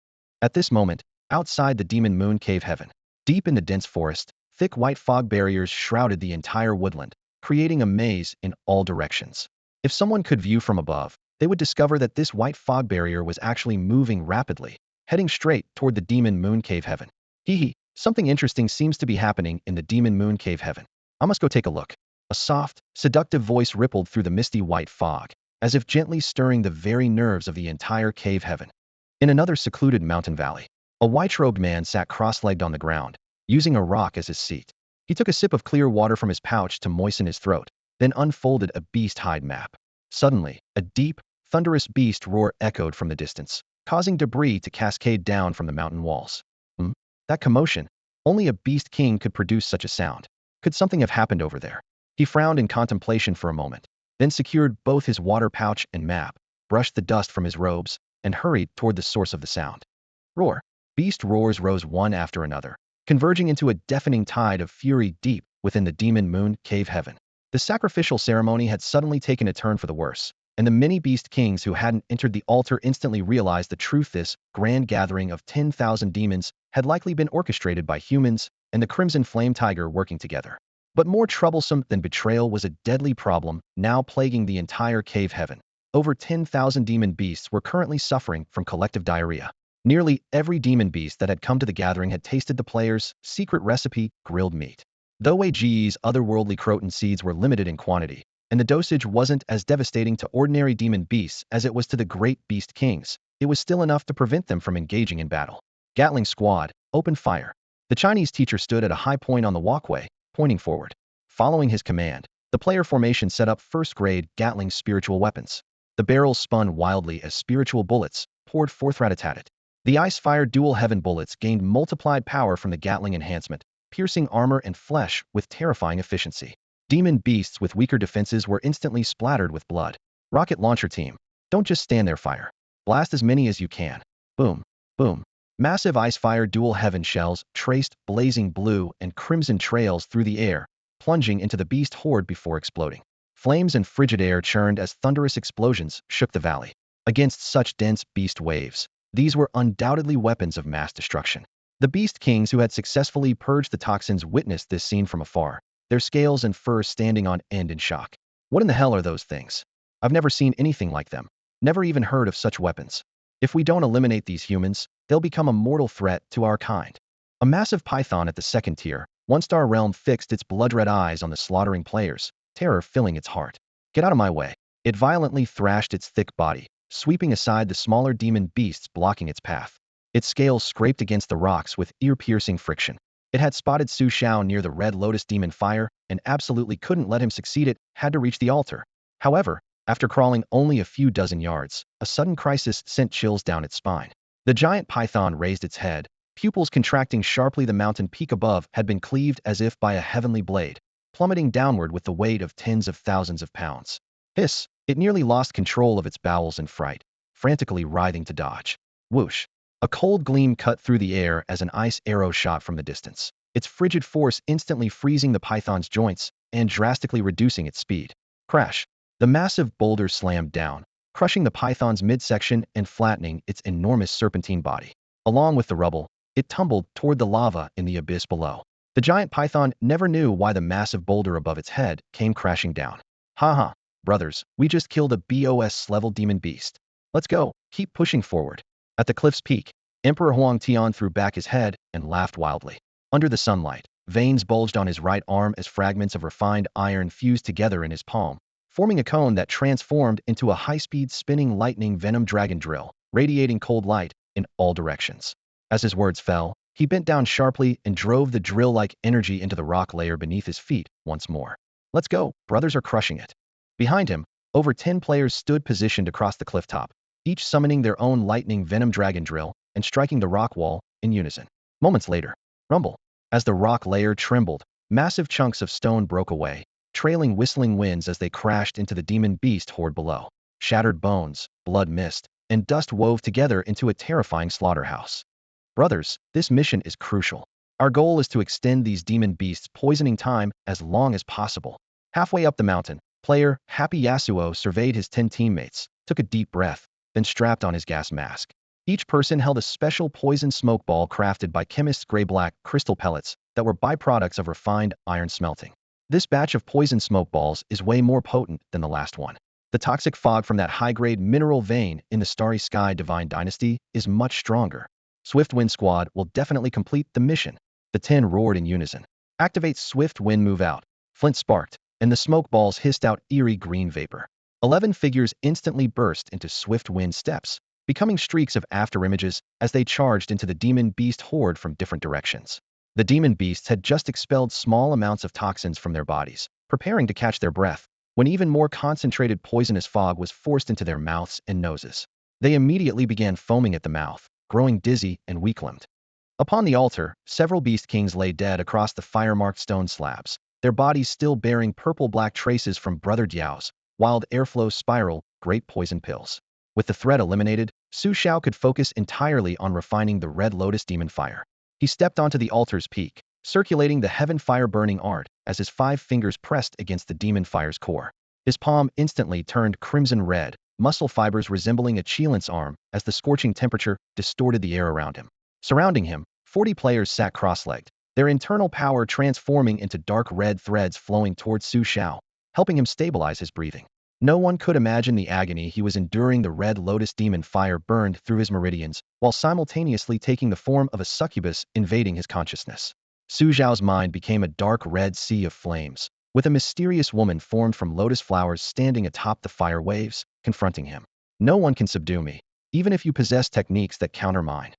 At this moment, outside the demon moon cave heaven, deep in the dense forest, thick white fog barriers shrouded the entire woodland, creating a maze in all directions. If someone could view from above, they would discover that this white fog barrier was actually moving rapidly, heading straight toward the demon moon cave heaven. Hee, something interesting seems to be happening in the demon moon cave heaven. I must go take a look. A soft, seductive voice rippled through the misty white fog, as if gently stirring the very nerves of the entire cave heaven. In another secluded mountain valley, a white-robed man sat cross-legged on the ground, using a rock as his seat. He took a sip of clear water from his pouch to moisten his throat, then unfolded a beast hide map. Suddenly, a deep, thunderous beast roar echoed from the distance, causing debris to cascade down from the mountain walls. That commotion! Only a beast king could produce such a sound. Could something have happened over there? He frowned in contemplation for a moment, then secured both his water pouch and map, brushed the dust from his robes, and hurried toward the source of the sound. Roar! Beast roars rose one after another, converging into a deafening tide of fury deep within the demon moon cave heaven. The sacrificial ceremony had suddenly taken a turn for the worse, and the many beast kings who hadn't entered the altar instantly realized the truth. This grand gathering of 10,000 demons had likely been orchestrated by humans and the Crimson Flame Tiger working together. But more troublesome than betrayal was a deadly problem now plaguing the entire cave heaven. Over 10,000 demon beasts were currently suffering from collective diarrhea. Nearly every demon beast that had come to the gathering had tasted the player's secret recipe, grilled meat. Though AGE's otherworldly croton seeds were limited in quantity, and the dosage wasn't as devastating to ordinary demon beasts as it was to the great beast kings, it was still enough to prevent them from engaging in battle. Gatling squad, open fire. The Chinese teacher stood at a high point on the walkway, pointing forward. Following his command, the player formation set up first-grade Gatling spiritual weapons. The barrels spun wildly as spiritual bullets poured forth. Rat-a-tat-tat. The ice-fire dual heaven bullets gained multiplied power from the Gatling enhancement, piercing armor and flesh with terrifying efficiency. Demon beasts with weaker defenses were instantly splattered with blood. Rocket launcher team, don't just stand there, fire. Blast as many as you can. Boom, boom. Massive ice-fire dual heaven shells traced blazing blue and crimson trails through the air, plunging into the beast horde before exploding. Flames and frigid air churned as thunderous explosions shook the valley. Against such dense beast waves, these were undoubtedly weapons of mass destruction. The beast kings who had successfully purged the toxins witnessed this scene from afar, their scales and fur standing on end in shock. What in the hell are those things? I've never seen anything like them. Never even heard of such weapons. If we don't eliminate these humans, they'll become a mortal threat to our kind. A massive python at the second tier, one-star realm fixed its blood-red eyes on the slaughtering players, terror filling its heart. Get out of my way. It violently thrashed its thick body, sweeping aside the smaller demon beasts blocking its path. Its scales scraped against the rocks with ear-piercing friction. It had spotted Xiao near the Red Lotus demon fire and absolutely couldn't let him succeed. It had to reach the altar. However, after crawling only a few dozen yards, a sudden crisis sent chills down its spine. The giant python raised its head, pupils contracting sharply. The mountain peak above had been cleaved as if by a heavenly blade, plummeting downward with the weight of tens of thousands of pounds. Hiss! It nearly lost control of its bowels in fright, frantically writhing to dodge. Whoosh! A cold gleam cut through the air as an ice arrow shot from the distance, its frigid force instantly freezing the python's joints and drastically reducing its speed. Crash! The massive boulder slammed down, crushing the python's midsection and flattening its enormous serpentine body. Along with the rubble, it tumbled toward the lava in the abyss below. The giant python never knew why the massive boulder above its head came crashing down. Ha! Brothers, we just killed a BOS-level demon beast. Let's go, keep pushing forward. At the cliff's peak, Emperor Huang Tian threw back his head and laughed wildly. Under the sunlight, veins bulged on his right arm as fragments of refined iron fused together in his palm, forming a cone that transformed into a high-speed spinning lightning venom dragon drill, radiating cold light in all directions. As his words fell, he bent down sharply and drove the drill-like energy into the rock layer beneath his feet once more. Let's go, brothers are crushing it. Behind him, over 10 players stood positioned across the cliff top, each summoning their own lightning venom dragon drill and striking the rock wall in unison. Moments later, rumble. As the rock layer trembled, massive chunks of stone broke away, trailing whistling winds as they crashed into the demon beast horde below. Shattered bones, blood mist, and dust wove together into a terrifying slaughterhouse. Brothers, this mission is crucial. Our goal is to extend these demon beasts' poisoning time as long as possible. Halfway up the mountain, player Happy Yasuo surveyed his 10 teammates, took a deep breath, then strapped on his gas mask. Each person held a special poison smoke ball crafted by chemists' gray-black crystal pellets that were byproducts of refined iron smelting. This batch of poison smoke balls is way more potent than the last one. The toxic fog from that high-grade mineral vein in the Starry Sky Divine Dynasty is much stronger. Swift Wind Squad will definitely complete the mission. The 10 roared in unison. Activate Swift Wind Move Out. Flint sparked, and the smoke balls hissed out eerie green vapor. 11 figures instantly burst into Swift Wind steps, becoming streaks of afterimages as they charged into the demon beast horde from different directions. The demon beasts had just expelled small amounts of toxins from their bodies, preparing to catch their breath, when even more concentrated poisonous fog was forced into their mouths and noses. They immediately began foaming at the mouth, growing dizzy and weak-limbed. Upon the altar, several beast kings lay dead across the fire-marked stone slabs, their bodies still bearing purple-black traces from Brother Diao's wild airflow spiral great poison pills. With the threat eliminated, Xiao could focus entirely on refining the Red Lotus demon fire. He stepped onto the altar's peak, circulating the heaven fire burning art as his 5 fingers pressed against the demon fire's core. His palm instantly turned crimson red, muscle fibers resembling a cheilant's arm as the scorching temperature distorted the air around him. Surrounding him, 40 players sat cross-legged, their internal power transforming into dark red threads flowing towards Xiao, helping him stabilize his breathing. No one could imagine the agony he was enduring. The Red Lotus demon fire burned through his meridians, while simultaneously taking the form of a succubus invading his consciousness. Xiao's mind became a dark red sea of flames, with a mysterious woman formed from lotus flowers standing atop the fire waves, confronting him. No one can subdue me, even if you possess techniques that counter mine.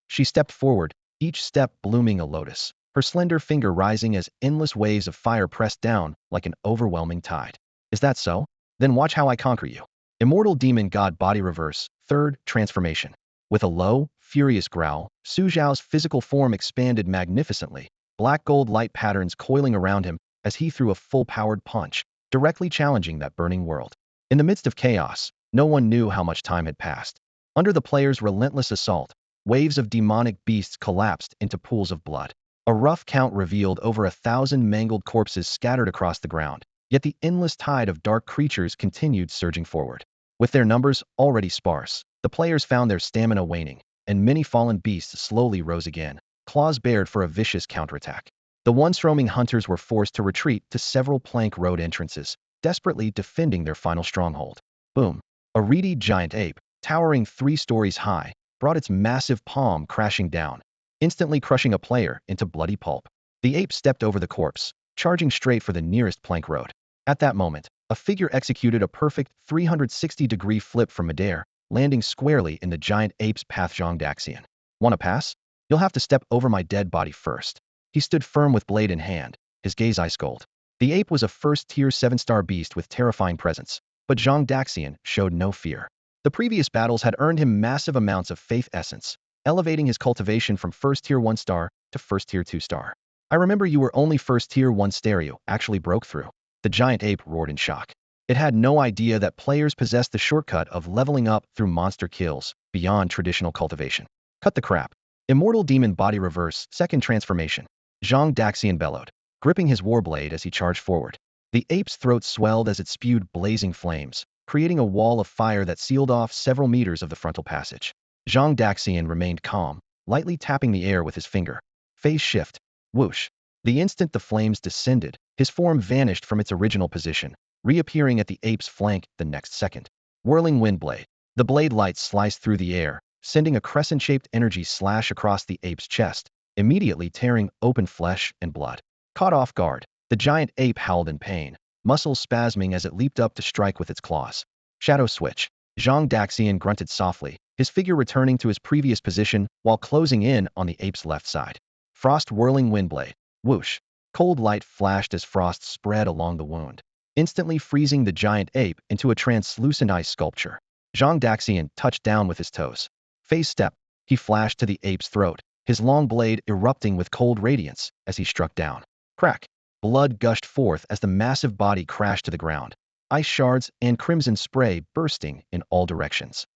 She stepped forward, each step blooming a lotus, her slender finger rising as endless waves of fire pressed down like an overwhelming tide. Is that so? Then watch how I conquer you. Immortal Demon God Body Reverse, 3rd Transformation. With a low, furious growl, Xiao's physical form expanded magnificently, black gold light patterns coiling around him as he threw a full-powered punch, directly challenging that burning world. In the midst of chaos, no one knew how much time had passed. Under the player's relentless assault, waves of demonic beasts collapsed into pools of blood. A rough count revealed over 1,000 mangled corpses scattered across the ground. Yet the endless tide of dark creatures continued surging forward. With their numbers already sparse, the players found their stamina waning, and many fallen beasts slowly rose again, claws bared for a vicious counterattack. The once roaming hunters were forced to retreat to several plank road entrances, desperately defending their final stronghold. Boom! A reedy giant ape, towering 3 stories high, brought its massive palm crashing down, instantly crushing a player into bloody pulp. The ape stepped over the corpse, charging straight for the nearest plank road. At that moment, a figure executed a perfect 360-degree flip from midair, landing squarely in the giant ape's path. Zhang Daxian. Wanna pass? You'll have to step over my dead body first. He stood firm with blade in hand, his gaze ice-cold. The ape was a first-tier 7-star beast with terrifying presence, but Zhang Daxian showed no fear. The previous battles had earned him massive amounts of faith essence, elevating his cultivation from first-tier 1-star to first-tier 2-star. I remember you were only first-tier 1 stereo, actually broke through. The giant ape roared in shock. It had no idea that players possessed the shortcut of leveling up through monster kills, beyond traditional cultivation. Cut the crap. Immortal Demon Body Reverse, 2nd Transformation. Zhang Daxian bellowed, gripping his warblade as he charged forward. The ape's throat swelled as it spewed blazing flames, creating a wall of fire that sealed off several meters of the frontal passage. Zhang Daxian remained calm, lightly tapping the air with his finger. Phase shift. Whoosh. The instant the flames descended, his form vanished from its original position, reappearing at the ape's flank the next second. Whirling wind blade. The blade light sliced through the air, sending a crescent-shaped energy slash across the ape's chest, immediately tearing open flesh and blood. Caught off guard, the giant ape howled in pain, muscles spasming as it leaped up to strike with its claws. Shadow switch. Zhang Daxian grunted softly, his figure returning to his previous position while closing in on the ape's left side. Frost whirling windblade. Whoosh. Cold light flashed as frost spread along the wound, instantly freezing the giant ape into a translucent ice sculpture. Zhang Daxian touched down with his toes. Phase step. He flashed to the ape's throat, his long blade erupting with cold radiance as he struck down. Crack. Blood gushed forth as the massive body crashed to the ground, ice shards and crimson spray bursting in all directions.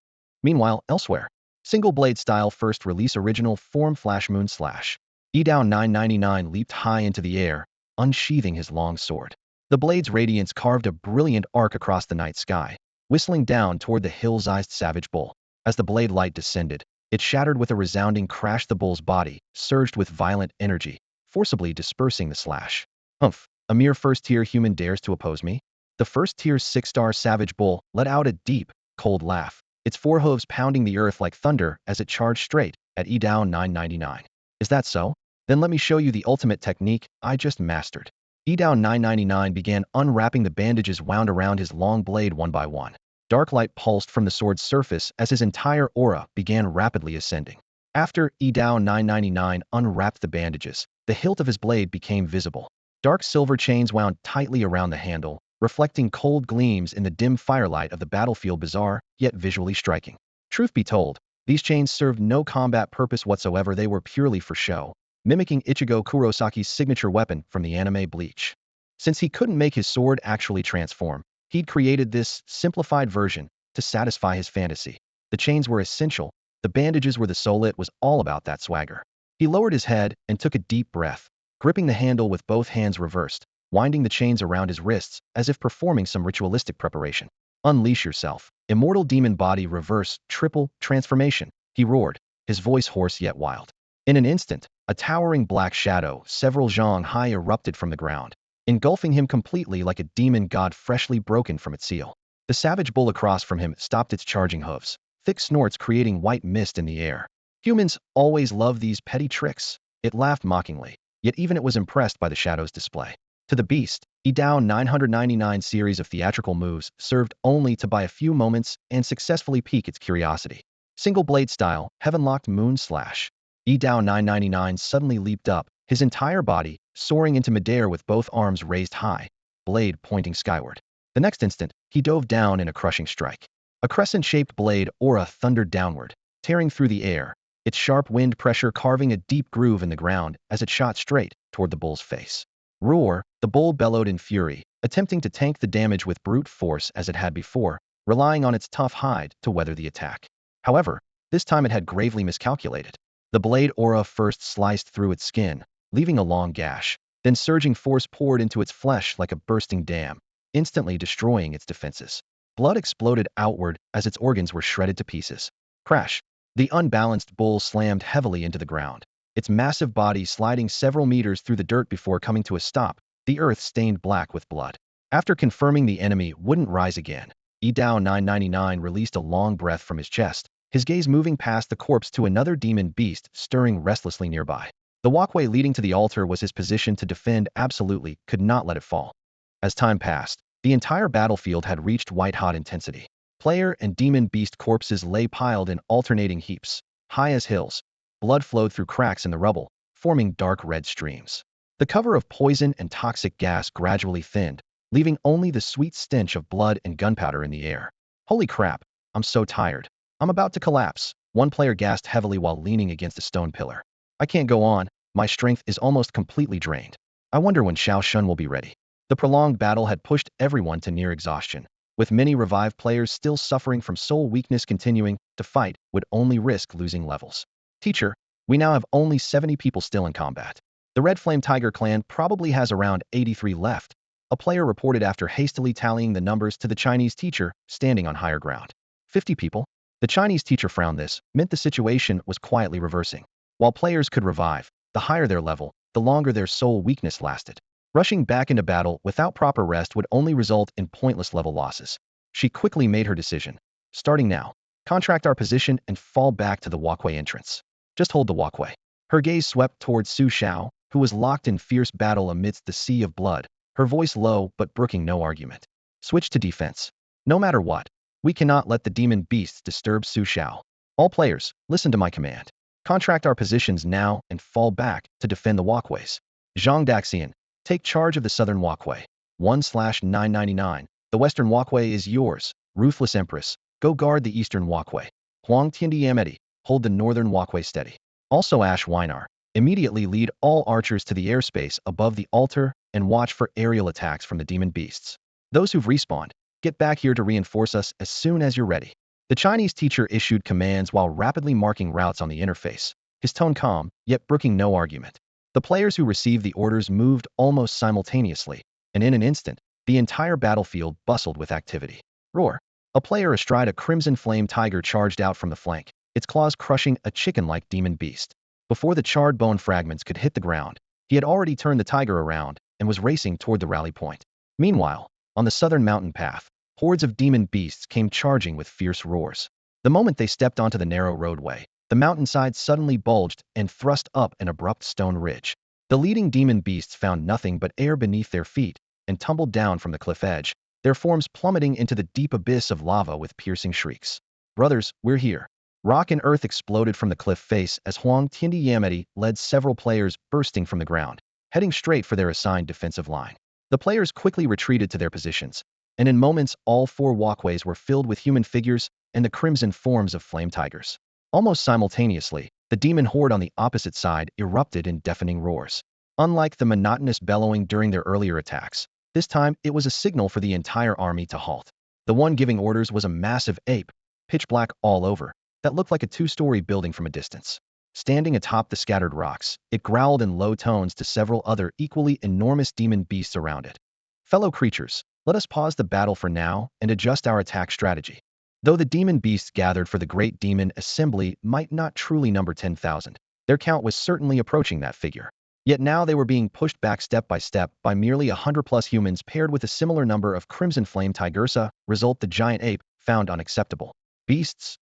Meanwhile, elsewhere, single blade style first release original form Flash Moon Slash. Down 999 leaped high into the air, unsheathing his long sword. The blade's radiance carved a brilliant arc across the night sky, whistling down toward the hill-sized savage bull. As the blade light descended, it shattered with a resounding crash. The bull's body surged with violent energy, forcibly dispersing the slash. Humph, a mere first-tier human dares to oppose me? The first-tier 6-star savage bull let out a deep, cold laugh, its forehooves pounding the earth like thunder as it charged straight at down 999. Is that so? Then let me show you the ultimate technique I just mastered. Down 999 began unwrapping the bandages wound around his long blade one by one. Dark light pulsed from the sword's surface as his entire aura began rapidly ascending. After Down 999 unwrapped the bandages, the hilt of his blade became visible. Dark silver chains wound tightly around the handle, reflecting cold gleams in the dim firelight of the battlefield. Bizarre, yet visually striking. Truth be told, these chains served no combat purpose whatsoever. They were purely for show, mimicking Ichigo Kurosaki's signature weapon from the anime Bleach. Since he couldn't make his sword actually transform, he'd created this simplified version to satisfy his fantasy. The chains were essential, the bandages were the soul. It was all about that swagger. He lowered his head and took a deep breath, gripping the handle with both hands reversed, winding the chains around his wrists as if performing some ritualistic preparation. Unleash yourself. Immortal demon body reverse, triple, transformation, he roared, his voice hoarse yet wild. In an instant, a towering black shadow, several zhang high, erupted from the ground, engulfing him completely like a demon god freshly broken from its seal. The savage bull across from him stopped its charging hooves, thick snorts creating white mist in the air. Humans always love these petty tricks. It laughed mockingly, yet even it was impressed by the shadow's display. To the beast, down 999 series of theatrical moves served only to buy a few moments and successfully pique its curiosity. Single blade style, heaven-locked moon slash. Down 999 suddenly leaped up, his entire body soaring into midair with both arms raised high, blade pointing skyward. The next instant, he dove down in a crushing strike. A crescent-shaped blade aura thundered downward, tearing through the air, its sharp wind pressure carving a deep groove in the ground as it shot straight toward the bull's face. Roar, the bull bellowed in fury, attempting to tank the damage with brute force as it had before, relying on its tough hide to weather the attack. However, this time it had gravely miscalculated. The blade aura first sliced through its skin, leaving a long gash, then surging force poured into its flesh like a bursting dam, instantly destroying its defenses. Blood exploded outward as its organs were shredded to pieces. Crash! The unbalanced bull slammed heavily into the ground, its massive body sliding several meters through the dirt before coming to a stop, the earth stained black with blood. After confirming the enemy wouldn't rise again, down 999 released a long breath from his chest, his gaze moving past the corpse to another demon beast stirring restlessly nearby. The walkway leading to the altar was his position to defend. Absolutely could not let it fall. As time passed, the entire battlefield had reached white-hot intensity. Player and demon beast corpses lay piled in alternating heaps, high as hills. Blood flowed through cracks in the rubble, forming dark red streams. The cover of poison and toxic gas gradually thinned, leaving only the sweet stench of blood and gunpowder in the air. Holy crap, I'm so tired. I'm about to collapse, one player gasped heavily while leaning against a stone pillar. I can't go on, my strength is almost completely drained. I wonder when Xiao Shun will be ready. The prolonged battle had pushed everyone to near exhaustion, with many revived players still suffering from soul weakness. Continuing to fight would only risk losing levels. Teacher, we now have only 70 people still in combat. The Red Flame Tiger clan probably has around 83 left, a player reported after hastily tallying the numbers to the Chinese teacher standing on higher ground. 50 people? The Chinese teacher frowned. This meant the situation was quietly reversing. While players could revive, the higher their level, the longer their soul weakness lasted. Rushing back into battle without proper rest would only result in pointless level losses. She quickly made her decision. Starting now, contract our position and fall back to the walkway entrance. Just hold the walkway. Her gaze swept towards Xiao, who was locked in fierce battle amidst the sea of blood, her voice low but brooking no argument. Switch to defense. No matter what, we cannot let the demon beasts disturb Xiao. All players, listen to my command. Contract our positions now and fall back to defend the walkways. Zhang Daxian, take charge of the southern walkway. 1/999. The western walkway is yours. Ruthless Empress, go guard the eastern walkway. Huang Tiandiameti, hold the northern walkway steady. Also Ash Weinar, immediately lead all archers to the airspace above the altar and watch for aerial attacks from the demon beasts. Those who've respawned, get back here to reinforce us as soon as you're ready. The Chinese teacher issued commands while rapidly marking routes on the interface, his tone calm, yet brooking no argument. The players who received the orders moved almost simultaneously, and in an instant, the entire battlefield bustled with activity. Roar! A player astride a crimson flame tiger charged out from the flank, its claws crushing a chicken-like demon beast. Before the charred bone fragments could hit the ground, he had already turned the tiger around and was racing toward the rally point. Meanwhile, on the southern mountain path, hordes of demon beasts came charging with fierce roars. The moment they stepped onto the narrow roadway, the mountainside suddenly bulged and thrust up an abrupt stone ridge. The leading demon beasts found nothing but air beneath their feet and tumbled down from the cliff edge, their forms plummeting into the deep abyss of lava with piercing shrieks. Brothers, we're here. Rock and earth exploded from the cliff face as Huang Tiandiameti led several players bursting from the ground, heading straight for their assigned defensive line. The players quickly retreated to their positions, and in moments all four walkways were filled with human figures and the crimson forms of flame tigers. Almost simultaneously, the demon horde on the opposite side erupted in deafening roars. Unlike the monotonous bellowing during their earlier attacks, this time it was a signal for the entire army to halt. The one giving orders was a massive ape, pitch black all over, that looked like a two-story building from a distance. Standing atop the scattered rocks, it growled in low tones to several other equally enormous demon beasts around it. Fellow creatures, let us pause the battle for now and adjust our attack strategy. Though the demon beasts gathered for the great demon assembly might not truly number 10,000, their count was certainly approaching that figure. Yet now they were being pushed back step by step by merely 100+ humans paired with a similar number of crimson flame tigersa. Result: the giant ape found unacceptable. Beasts,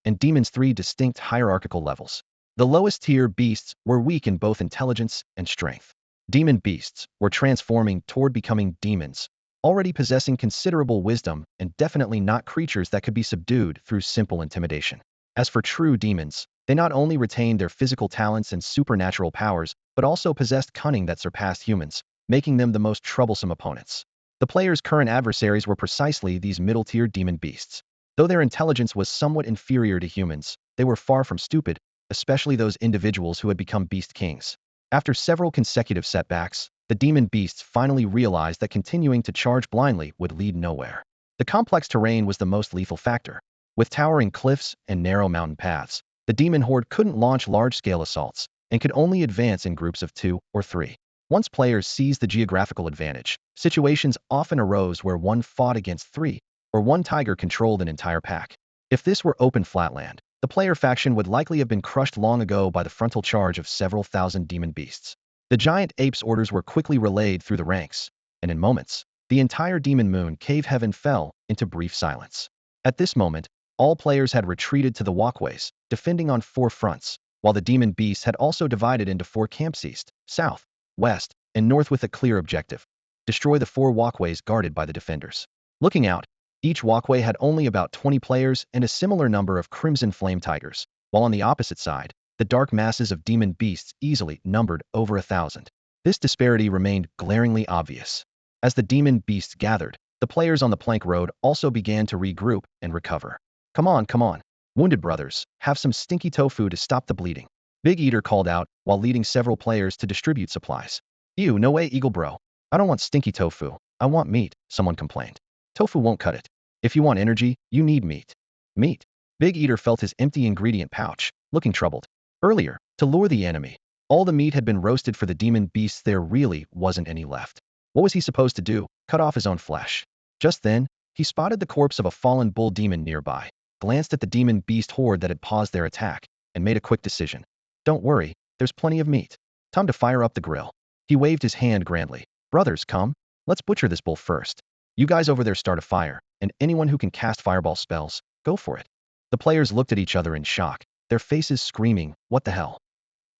and demons, three distinct hierarchical levels. The lowest tier beasts were weak in both intelligence and strength. Demon beasts were transforming toward becoming demons, already possessing considerable wisdom and definitely not creatures that could be subdued through simple intimidation. As for true demons, they not only retained their physical talents and supernatural powers, but also possessed cunning that surpassed humans, making them the most troublesome opponents. The players' current adversaries were precisely these middle-tier demon beasts. Though their intelligence was somewhat inferior to humans, they were far from stupid, especially those individuals who had become beast kings. After several consecutive setbacks, the demon beasts finally realized that continuing to charge blindly would lead nowhere. The complex terrain was the most lethal factor. With towering cliffs and narrow mountain paths, the demon horde couldn't launch large-scale assaults and could only advance in groups of 2 or 3. Once players seized the geographical advantage, situations often arose where one fought against 3, or one tiger controlled an entire pack. If this were open flatland, the player faction would likely have been crushed long ago by the frontal charge of several thousand demon beasts. The giant ape's orders were quickly relayed through the ranks, and in moments, the entire demon moon cave heaven fell into brief silence. At this moment, all players had retreated to the walkways, defending on 4 fronts, while the demon beasts had also divided into 4 camps: east, south, west, and north with a clear objective: destroy the 4 walkways guarded by the defenders. Looking out, each walkway had only about 20 players and a similar number of crimson flame tigers, while on the opposite side, the dark masses of demon beasts easily numbered over 1,000. This disparity remained glaringly obvious. As the demon beasts gathered, the players on the plank road also began to regroup and recover. Come on, wounded brothers, have some stinky tofu to stop the bleeding. Big Eater called out while leading several players to distribute supplies. Ew, no way, Eagle Bro. I don't want stinky tofu, I want meat, someone complained. Tofu won't cut it. If you want energy, you need meat. Meat? Big Eater felt his empty ingredient pouch, looking troubled. Earlier, to lure the enemy, all the meat had been roasted for the demon beasts. There really wasn't any left. What was he supposed to do? Cut off his own flesh? Just then, he spotted the corpse of a fallen bull demon nearby, glanced at the demon beast horde that had paused their attack, and made a quick decision. Don't worry, there's plenty of meat. Time to fire up the grill. He waved his hand grandly. Brothers, come. Let's butcher this bull first. You guys over there start a fire, and anyone who can cast fireball spells, go for it. The players looked at each other in shock, their faces screaming, what the hell?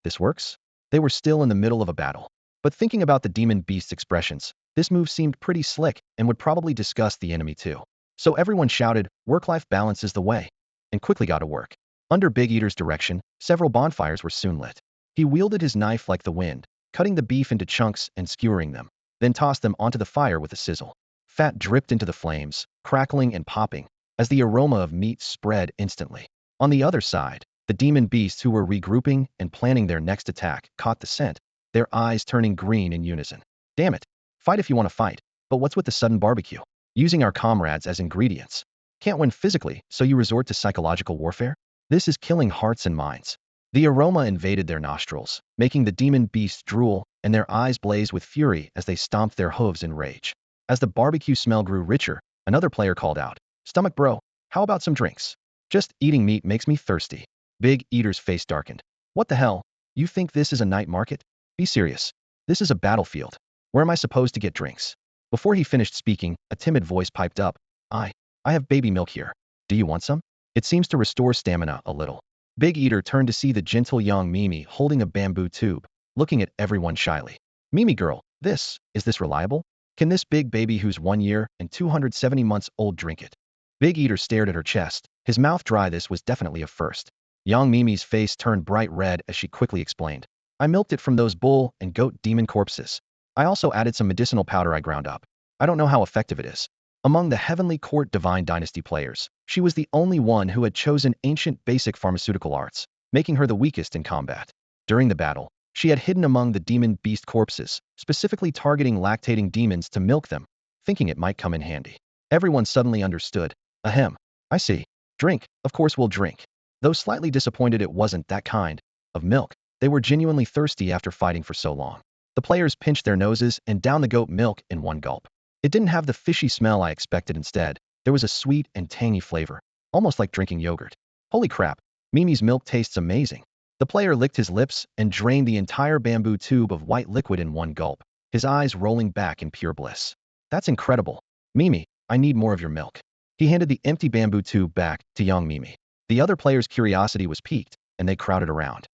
This works? They were still in the middle of a battle. But thinking about the demon beast's expressions, this move seemed pretty slick and would probably disgust the enemy too. So everyone shouted, "Work-life balance is the way," and quickly got to work. Under Big Eater's direction, several bonfires were soon lit. He wielded his knife like the wind, cutting the beef into chunks and skewering them, then tossed them onto the fire with a sizzle. Fat dripped into the flames, crackling and popping, as the aroma of meat spread instantly. On the other side, the demon beasts who were regrouping and planning their next attack caught the scent, their eyes turning green in unison. Damn it. Fight if you want to fight, but what's with the sudden barbecue? Using our comrades as ingredients. Can't win physically, so you resort to psychological warfare? This is killing hearts and minds. The aroma invaded their nostrils, making the demon beasts drool, and their eyes blaze with fury as they stomped their hooves in rage. As the barbecue smell grew richer, another player called out, "Stomach bro, how about some drinks? Just eating meat makes me thirsty." Big Eater's face darkened. "What the hell? You think this is a night market? Be serious. This is a battlefield. Where am I supposed to get drinks?" Before he finished speaking, a timid voice piped up, I have baby milk here. Do you want some? It seems to restore stamina a little." Big Eater turned to see the gentle young Mimi holding a bamboo tube, looking at everyone shyly. "Mimi girl, is this reliable? Can this big baby who's 1 year and 270 months old drink it?" Big Eater stared at her chest, his mouth dry. This was definitely a first. Young Mimi's face turned bright red as she quickly explained, "I milked it from those bull and goat demon corpses. I also added some medicinal powder I ground up. I don't know how effective it is." Among the Heavenly Court Divine Dynasty players, she was the only one who had chosen ancient basic pharmaceutical arts, making her the weakest in combat. During the battle, she had hidden among the demon beast corpses, specifically targeting lactating demons to milk them, thinking it might come in handy. Everyone suddenly understood. Ahem. I see. Drink, of course we'll drink. Though slightly disappointed it wasn't that kind of milk, they were genuinely thirsty after fighting for so long. The players pinched their noses and downed the goat milk in one gulp. It didn't have the fishy smell I expected. Instead, there was a sweet and tangy flavor, almost like drinking yogurt. Holy crap, Mimi's milk tastes amazing. The player licked his lips and drained the entire bamboo tube of white liquid in one gulp, his eyes rolling back in pure bliss. That's incredible. Mimi, I need more of your milk. He handed the empty bamboo tube back to young Mimi. The other players' curiosity was piqued, and they crowded around.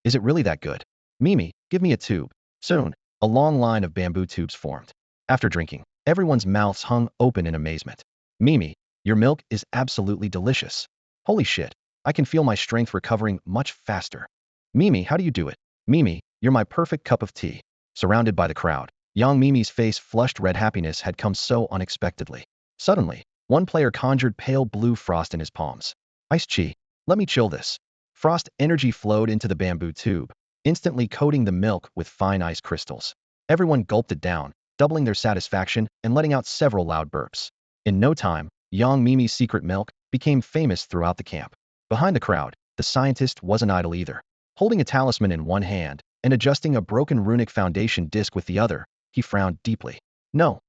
Is it really that good? Mimi, give me a tube. Soon, a long line of bamboo tubes formed. After drinking, everyone's mouths hung open in amazement. Mimi, your milk is absolutely delicious. Holy shit, I can feel my strength recovering much faster. Mimi, how do you do it? Mimi, you're my perfect cup of tea. Surrounded by the crowd, young Mimi's face flushed red. Happiness had come so unexpectedly. Suddenly, one player conjured pale blue frost in his palms. Ice chi, let me chill this. Frost energy flowed into the bamboo tube, instantly coating the milk with fine ice crystals. Everyone gulped it down, doubling their satisfaction and letting out several loud burps. In no time, young Mimi's secret milk became famous throughout the camp. Behind the crowd, the scientist wasn't idle either. Holding a talisman in one hand and adjusting a broken runic foundation disc with the other, he frowned deeply. No,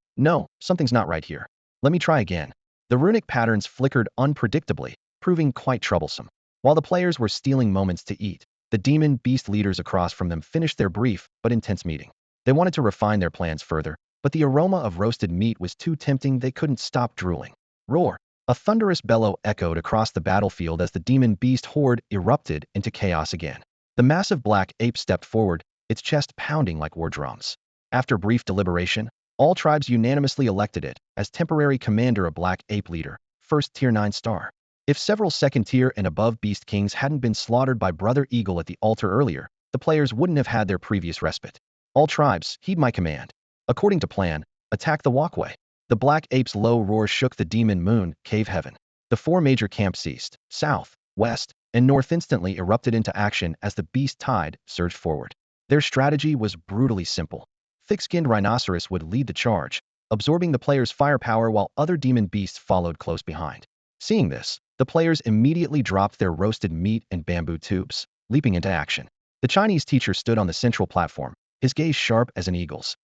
something's not right here. Let me try again. The runic patterns flickered unpredictably, proving quite troublesome. While the players were stealing moments to eat, the demon beast leaders across from them finished their brief but intense meeting. They wanted to refine their plans further, but the aroma of roasted meat was too tempting. They couldn't stop drooling. Roar! A thunderous bellow echoed across the battlefield as the demon beast horde erupted into chaos again. The massive black ape stepped forward, its chest pounding like war drums. After brief deliberation, all tribes unanimously elected it as temporary commander. A black ape leader, first tier 9 star. If several second tier and above beast kings hadn't been slaughtered by Brother Eagle at the altar earlier, the players wouldn't have had their previous respite. All tribes, heed my command. According to plan, attack the walkway. The black ape's low roar shook the demon moon cave heaven. The 4 major camps east, south, west, and north instantly erupted into action as the beast tide surged forward. Their strategy was brutally simple. Thick-skinned rhinoceros would lead the charge, absorbing the players' firepower while other demon beasts followed close behind. Seeing this, the players immediately dropped their roasted meat and bamboo tubes, leaping into action. The Chinese teacher stood on the central platform, his gaze sharp as an eagle's.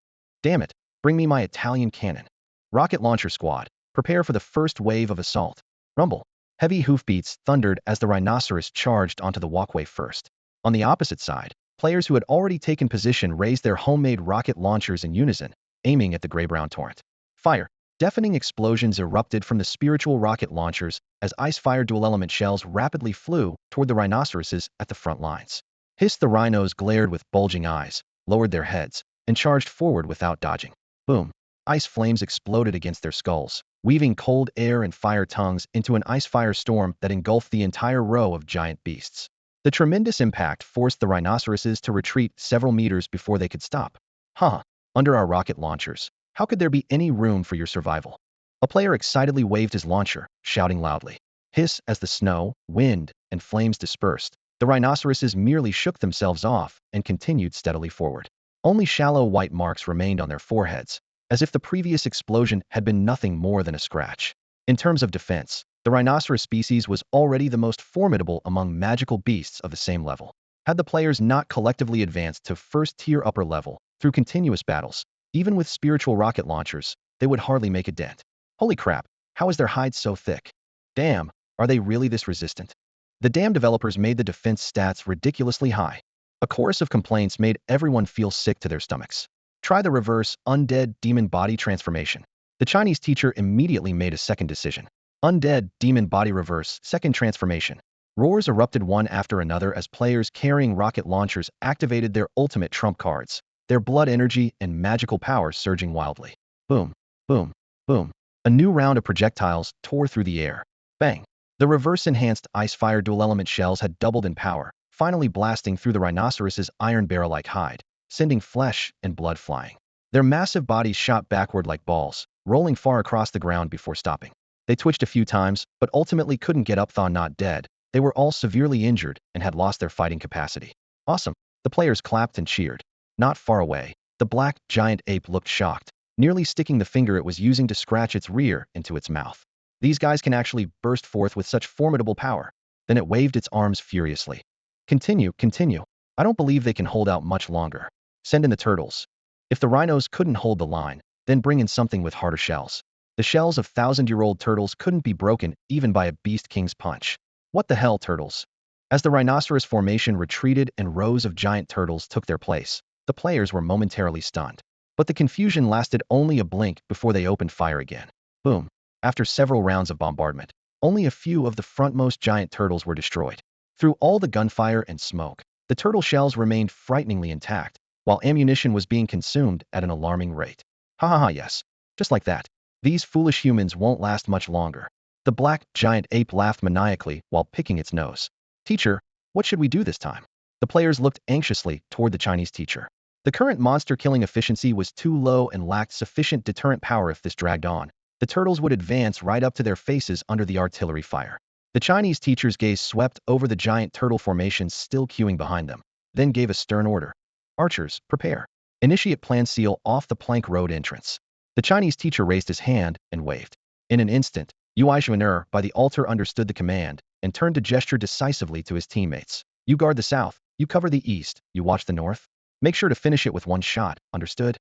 Damn it, bring me my Italian cannon. Rocket launcher squad, prepare for the first wave of assault. Rumble. Heavy hoofbeats thundered as the rhinoceros charged onto the walkway first. On the opposite side, players who had already taken position raised their homemade rocket launchers in unison, aiming at the gray-brown torrent. Fire. Deafening explosions erupted from the spiritual rocket launchers as ice-fire dual-element shells rapidly flew toward the rhinoceroses at the front lines. Hiss! The rhinos glared with bulging eyes, lowered their heads, and charged forward without dodging. Boom. Ice flames exploded against their skulls, weaving cold air and fire tongues into an ice-fire storm that engulfed the entire row of giant beasts. The tremendous impact forced the rhinoceroses to retreat several meters before they could stop. Huh, under our rocket launchers, how could there be any room for your survival? A player excitedly waved his launcher, shouting loudly. Hiss as the snow, wind, and flames dispersed. The rhinoceroses merely shook themselves off and continued steadily forward. Only shallow white marks remained on their foreheads, as if the previous explosion had been nothing more than a scratch. In terms of defense, the rhinoceros species was already the most formidable among magical beasts of the same level. Had the players not collectively advanced to first-tier upper level through continuous battles, even with spiritual rocket launchers, they would hardly make a dent. Holy crap, how is their hide so thick? Damn, are they really this resistant? The damn developers made the defense stats ridiculously high. A chorus of complaints made everyone feel sick to their stomachs. Try the reverse undead demon body transformation. The Chinese teacher immediately made a second decision. Undead demon body reverse second transformation. Roars erupted one after another as players carrying rocket launchers activated their ultimate trump cards, their blood energy and magical power surging wildly. Boom, boom, boom. A new round of projectiles tore through the air. Bang. The reverse-enhanced ice-fire dual-element shells had doubled in power, finally blasting through the rhinoceros's iron barrel-like hide, sending flesh and blood flying. Their massive bodies shot backward like balls, rolling far across the ground before stopping. They twitched a few times, but ultimately couldn't get up. Though not dead, they were all severely injured and had lost their fighting capacity. Awesome. The players clapped and cheered. Not far away, the black giant ape looked shocked, nearly sticking the finger it was using to scratch its rear into its mouth. These guys can actually burst forth with such formidable power. Then it waved its arms furiously. Continue, continue. I don't believe they can hold out much longer. Send in the turtles. If the rhinos couldn't hold the line, then bring in something with harder shells. The shells of thousand-year-old turtles couldn't be broken even by a beast king's punch. What the hell, turtles? As the rhinoceros formation retreated and rows of giant turtles took their place, the players were momentarily stunned. But the confusion lasted only a blink before they opened fire again. Boom. After several rounds of bombardment, only a few of the frontmost giant turtles were destroyed. Through all the gunfire and smoke, the turtle shells remained frighteningly intact, while ammunition was being consumed at an alarming rate. Ha ha ha, yes. Just like that. These foolish humans won't last much longer. The black giant ape laughed maniacally while picking its nose. Teacher, what should we do this time? The players looked anxiously toward the Chinese teacher. The current monster-killing efficiency was too low and lacked sufficient deterrent power. If this dragged on, the turtles would advance right up to their faces under the artillery fire. The Chinese teacher's gaze swept over the giant turtle formations still queuing behind them, then gave a stern order. Archers, prepare. Initiate plan seal off the plank road entrance. The Chinese teacher raised his hand and waved. In an instant, Xiao by the altar understood the command and turned to gesture decisively to his teammates. You guard the south, you cover the east, you watch the north. Make sure to finish it with one shot, understood?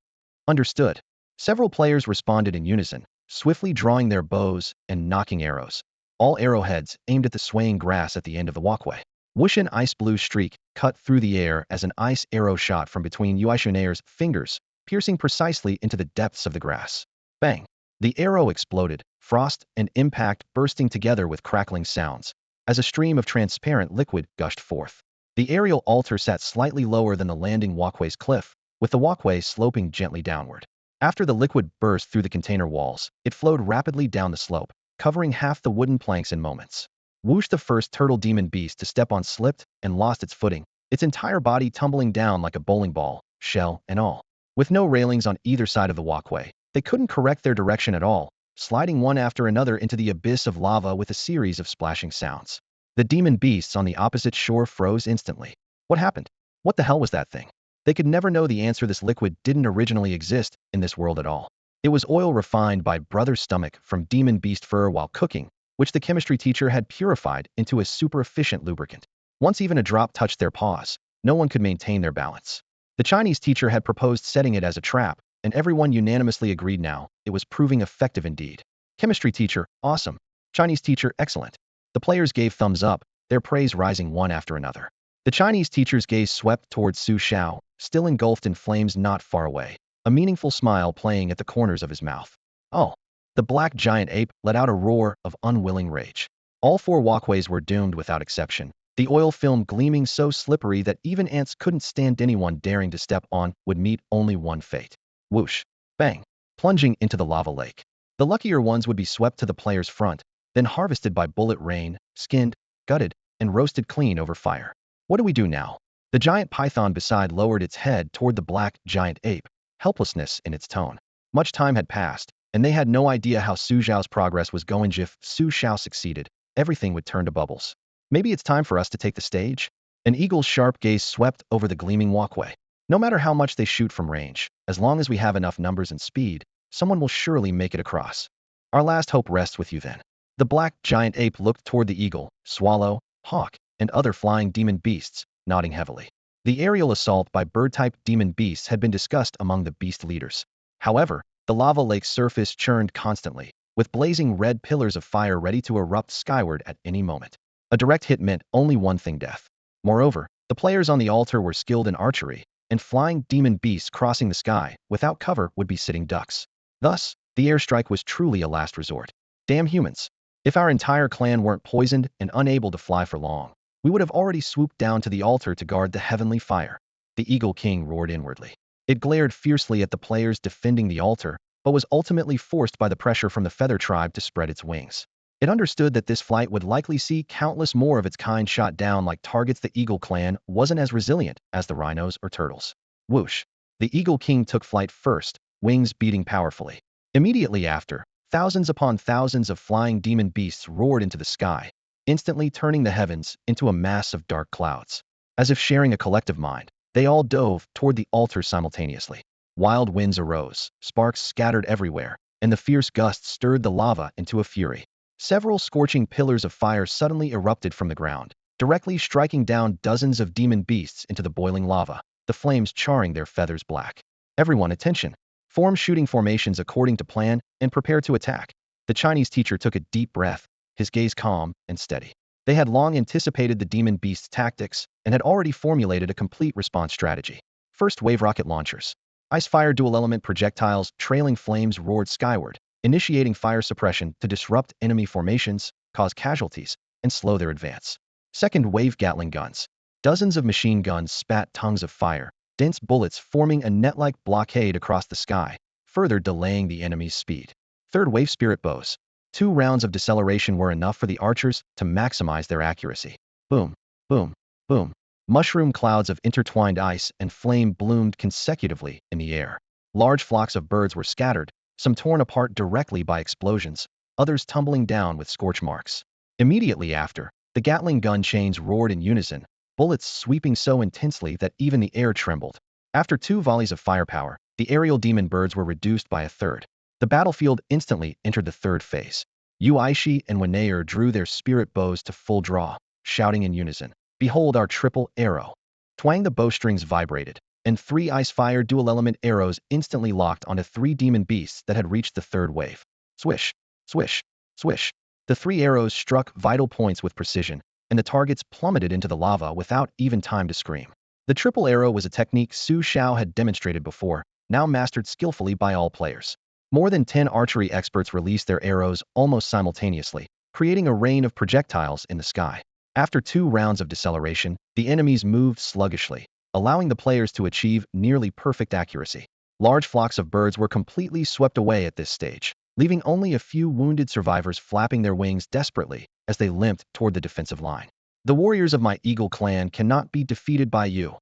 Understood. Several players responded in unison, swiftly drawing their bows and knocking arrows. All arrowheads aimed at the swaying grass at the end of the walkway. Whoosh, an ice blue streak cut through the air as an ice arrow shot from between Xiao's fingers, piercing precisely into the depths of the grass. Bang! The arrow exploded, frost and impact bursting together with crackling sounds, as a stream of transparent liquid gushed forth. The aerial altar sat slightly lower than the landing walkway's cliff, with the walkway sloping gently downward. After the liquid burst through the container walls, it flowed rapidly down the slope, covering half the wooden planks in moments. Whoosh, the first turtle demon beast to step on slipped and lost its footing, its entire body tumbling down like a bowling ball, shell and all. With no railings on either side of the walkway, they couldn't correct their direction at all, sliding one after another into the abyss of lava with a series of splashing sounds. The demon beasts on the opposite shore froze instantly. What happened? What the hell was that thing? They could never know the answer. This liquid didn't originally exist in this world at all. It was oil refined by Brother's stomach from demon beast fur while cooking, which the chemistry teacher had purified into a super efficient lubricant. Once even a drop touched their paws, no one could maintain their balance. The Chinese teacher had proposed setting it as a trap, and everyone unanimously agreed now it was proving effective indeed. Chemistry teacher, awesome. Chinese teacher, excellent. The players gave thumbs up, their praise rising one after another. The Chinese teacher's gaze swept towards Xiao, still engulfed in flames not far away, a meaningful smile playing at the corners of his mouth. Oh! The black giant ape let out a roar of unwilling rage. All four walkways were doomed without exception, the oil film gleaming so slippery that even ants couldn't stand. Anyone daring to step on would meet only one fate. Whoosh! Bang! Plunging into the lava lake. The luckier ones would be swept to the player's front, then harvested by bullet rain, skinned, gutted, and roasted clean over fire. What do we do now? The giant python beside lowered its head toward the black giant ape, helplessness in its tone. Much time had passed, and they had no idea how Su Xiao's progress was going. If Su Xiao succeeded, everything would turn to bubbles. Maybe it's time for us to take the stage? An eagle's sharp gaze swept over the gleaming walkway. No matter how much they shoot from range, as long as we have enough numbers and speed, someone will surely make it across. Our last hope rests with you then. The black giant ape looked toward the eagle, swallow, hawk, and other flying demon beasts, nodding heavily. The aerial assault by bird-type demon beasts had been discussed among the beast leaders. However, the lava lake's surface churned constantly, with blazing red pillars of fire ready to erupt skyward at any moment. A direct hit meant only one thing: death. Moreover, the players on the altar were skilled in archery, and flying demon beasts crossing the sky without cover would be sitting ducks. Thus, the airstrike was truly a last resort. Damn humans! If our entire clan weren't poisoned and unable to fly for long, we would have already swooped down to the altar to guard the heavenly fire. The Eagle King roared inwardly. It glared fiercely at the players defending the altar, but was ultimately forced by the pressure from the Feather Tribe to spread its wings. It understood that this flight would likely see countless more of its kind shot down like targets. The Eagle clan wasn't as resilient as the rhinos or turtles. Whoosh! The Eagle King took flight first, wings beating powerfully. Immediately after, thousands upon thousands of flying demon beasts roared into the sky, instantly turning the heavens into a mass of dark clouds. As if sharing a collective mind, they all dove toward the altar simultaneously. Wild winds arose, sparks scattered everywhere, and the fierce gusts stirred the lava into a fury. Several scorching pillars of fire suddenly erupted from the ground, directly striking down dozens of demon beasts into the boiling lava, the flames charring their feathers black. Everyone attention! Form shooting formations according to plan and prepare to attack. The Chinese teacher took a deep breath, his gaze calm and steady. They had long anticipated the demon beast's tactics and had already formulated a complete response strategy. First wave rocket launchers. Ice-fire dual-element projectiles trailing flames roared skyward, initiating fire suppression to disrupt enemy formations, cause casualties, and slow their advance. Second wave Gatling guns. Dozens of machine guns spat tongues of fire, dense bullets forming a net-like blockade across the sky, further delaying the enemy's speed. Third wave spirit bows. 2 rounds of deceleration were enough for the archers to maximize their accuracy. Boom, boom, boom. Mushroom clouds of intertwined ice and flame bloomed consecutively in the air. Large flocks of birds were scattered, some torn apart directly by explosions, others tumbling down with scorch marks. Immediately after, the Gatling gun chains roared in unison, bullets sweeping so intensely that even the air trembled. After 2 volleys of firepower, the aerial demon birds were reduced by a third. The battlefield instantly entered the third phase. Yu Aishi and Wenayer drew their spirit bows to full draw, shouting in unison, "Behold our triple arrow!" Twang! The bowstrings vibrated, and 3 ice-fire dual-element arrows instantly locked onto 3 demon beasts that had reached the third wave. Swish, swish, swish. The 3 arrows struck vital points with precision, and the targets plummeted into the lava without even time to scream. The triple arrow was a technique Su Xiao had demonstrated before, now mastered skillfully by all players. More than 10 archery experts released their arrows almost simultaneously, creating a rain of projectiles in the sky. After 2 rounds of deceleration, the enemies moved sluggishly, allowing the players to achieve nearly perfect accuracy. Large flocks of birds were completely swept away at this stage, leaving only a few wounded survivors flapping their wings desperately as they limped toward the defensive line. The warriors of my eagle clan cannot be defeated by you.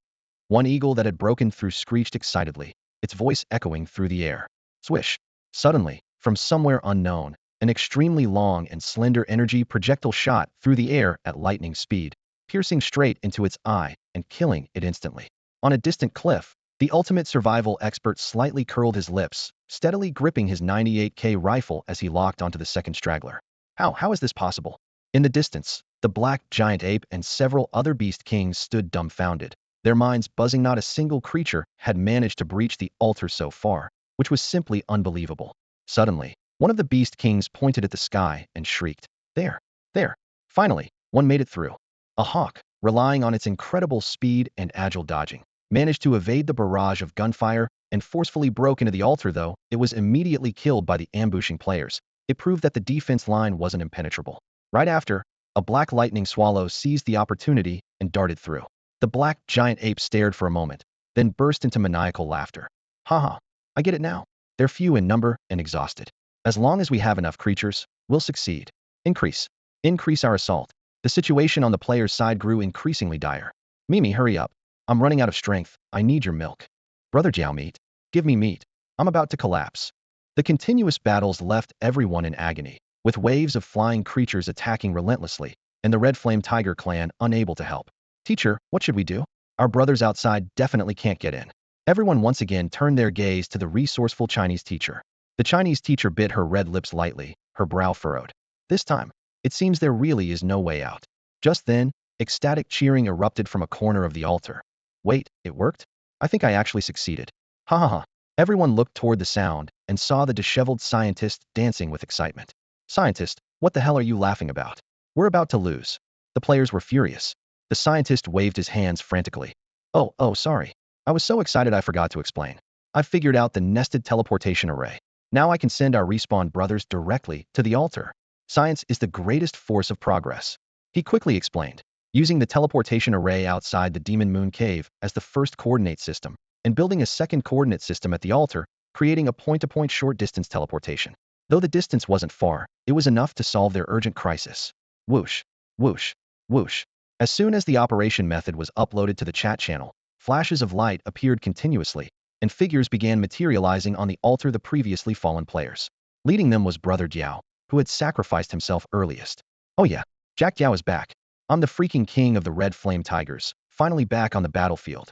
One eagle that had broken through screeched excitedly, its voice echoing through the air. Swish! Suddenly, from somewhere unknown, an extremely long and slender energy projectile shot through the air at lightning speed, piercing straight into its eye and killing it instantly. On a distant cliff, the ultimate survival expert slightly curled his lips, steadily gripping his 98K rifle as he locked onto the second straggler. How is this possible? In the distance, the black giant ape and several other beast kings stood dumbfounded, their minds buzzing. Not a single creature had managed to breach the altar so far, which was simply unbelievable. Suddenly, one of the beast kings pointed at the sky and shrieked, "There! There! Finally, one made it through." A hawk, relying on its incredible speed and agile dodging, managed to evade the barrage of gunfire and forcefully broke into the altar. Though it was immediately killed by the ambushing players, it proved that the defense line wasn't impenetrable. Right after, A black lightning swallow seized the opportunity and darted through. The black giant ape stared for a moment, then burst into maniacal laughter. Haha, I get it now. They're few in number and exhausted. As long as we have enough creatures, we'll succeed. Increase. Increase our assault. The situation on the player's side grew increasingly dire. Mimi, hurry up. I'm running out of strength. I need your milk. Brother Xiao, meat. Give me meat. I'm about to collapse. The continuous battles left everyone in agony, with waves of flying creatures attacking relentlessly, and the Red Flame Tiger clan unable to help. Teacher, what should we do? Our brothers outside definitely can't get in. Everyone once again turned their gaze to the resourceful Chinese teacher. The Chinese teacher bit her red lips lightly, her brow furrowed. This time, it seems there really is no way out. Just then, ecstatic cheering erupted from a corner of the altar. Wait, it worked? I think I actually succeeded. Ha ha ha. Everyone looked toward the sound and saw the disheveled scientist dancing with excitement. Scientist, what the hell are you laughing about? We're about to lose. The players were furious. The scientist waved his hands frantically. Oh, sorry. I was so excited I forgot to explain. I figured out the nested teleportation array. Now I can send our respawned brothers directly to the altar. Science is the greatest force of progress. He quickly explained, using the teleportation array outside the Demon Moon Cave as the first coordinate system, and building a second coordinate system at the altar, creating a point-to-point short-distance teleportation. Though the distance wasn't far, it was enough to solve their urgent crisis. Whoosh, whoosh, whoosh. As soon as the operation method was uploaded to the chat channel, flashes of light appeared continuously, and figures began materializing on the altar the previously fallen players. Leading them was Brother Xiao, who had sacrificed himself earliest. Oh yeah, Jack Xiao is back. I'm the freaking king of the Red Flame Tigers, finally back on the battlefield.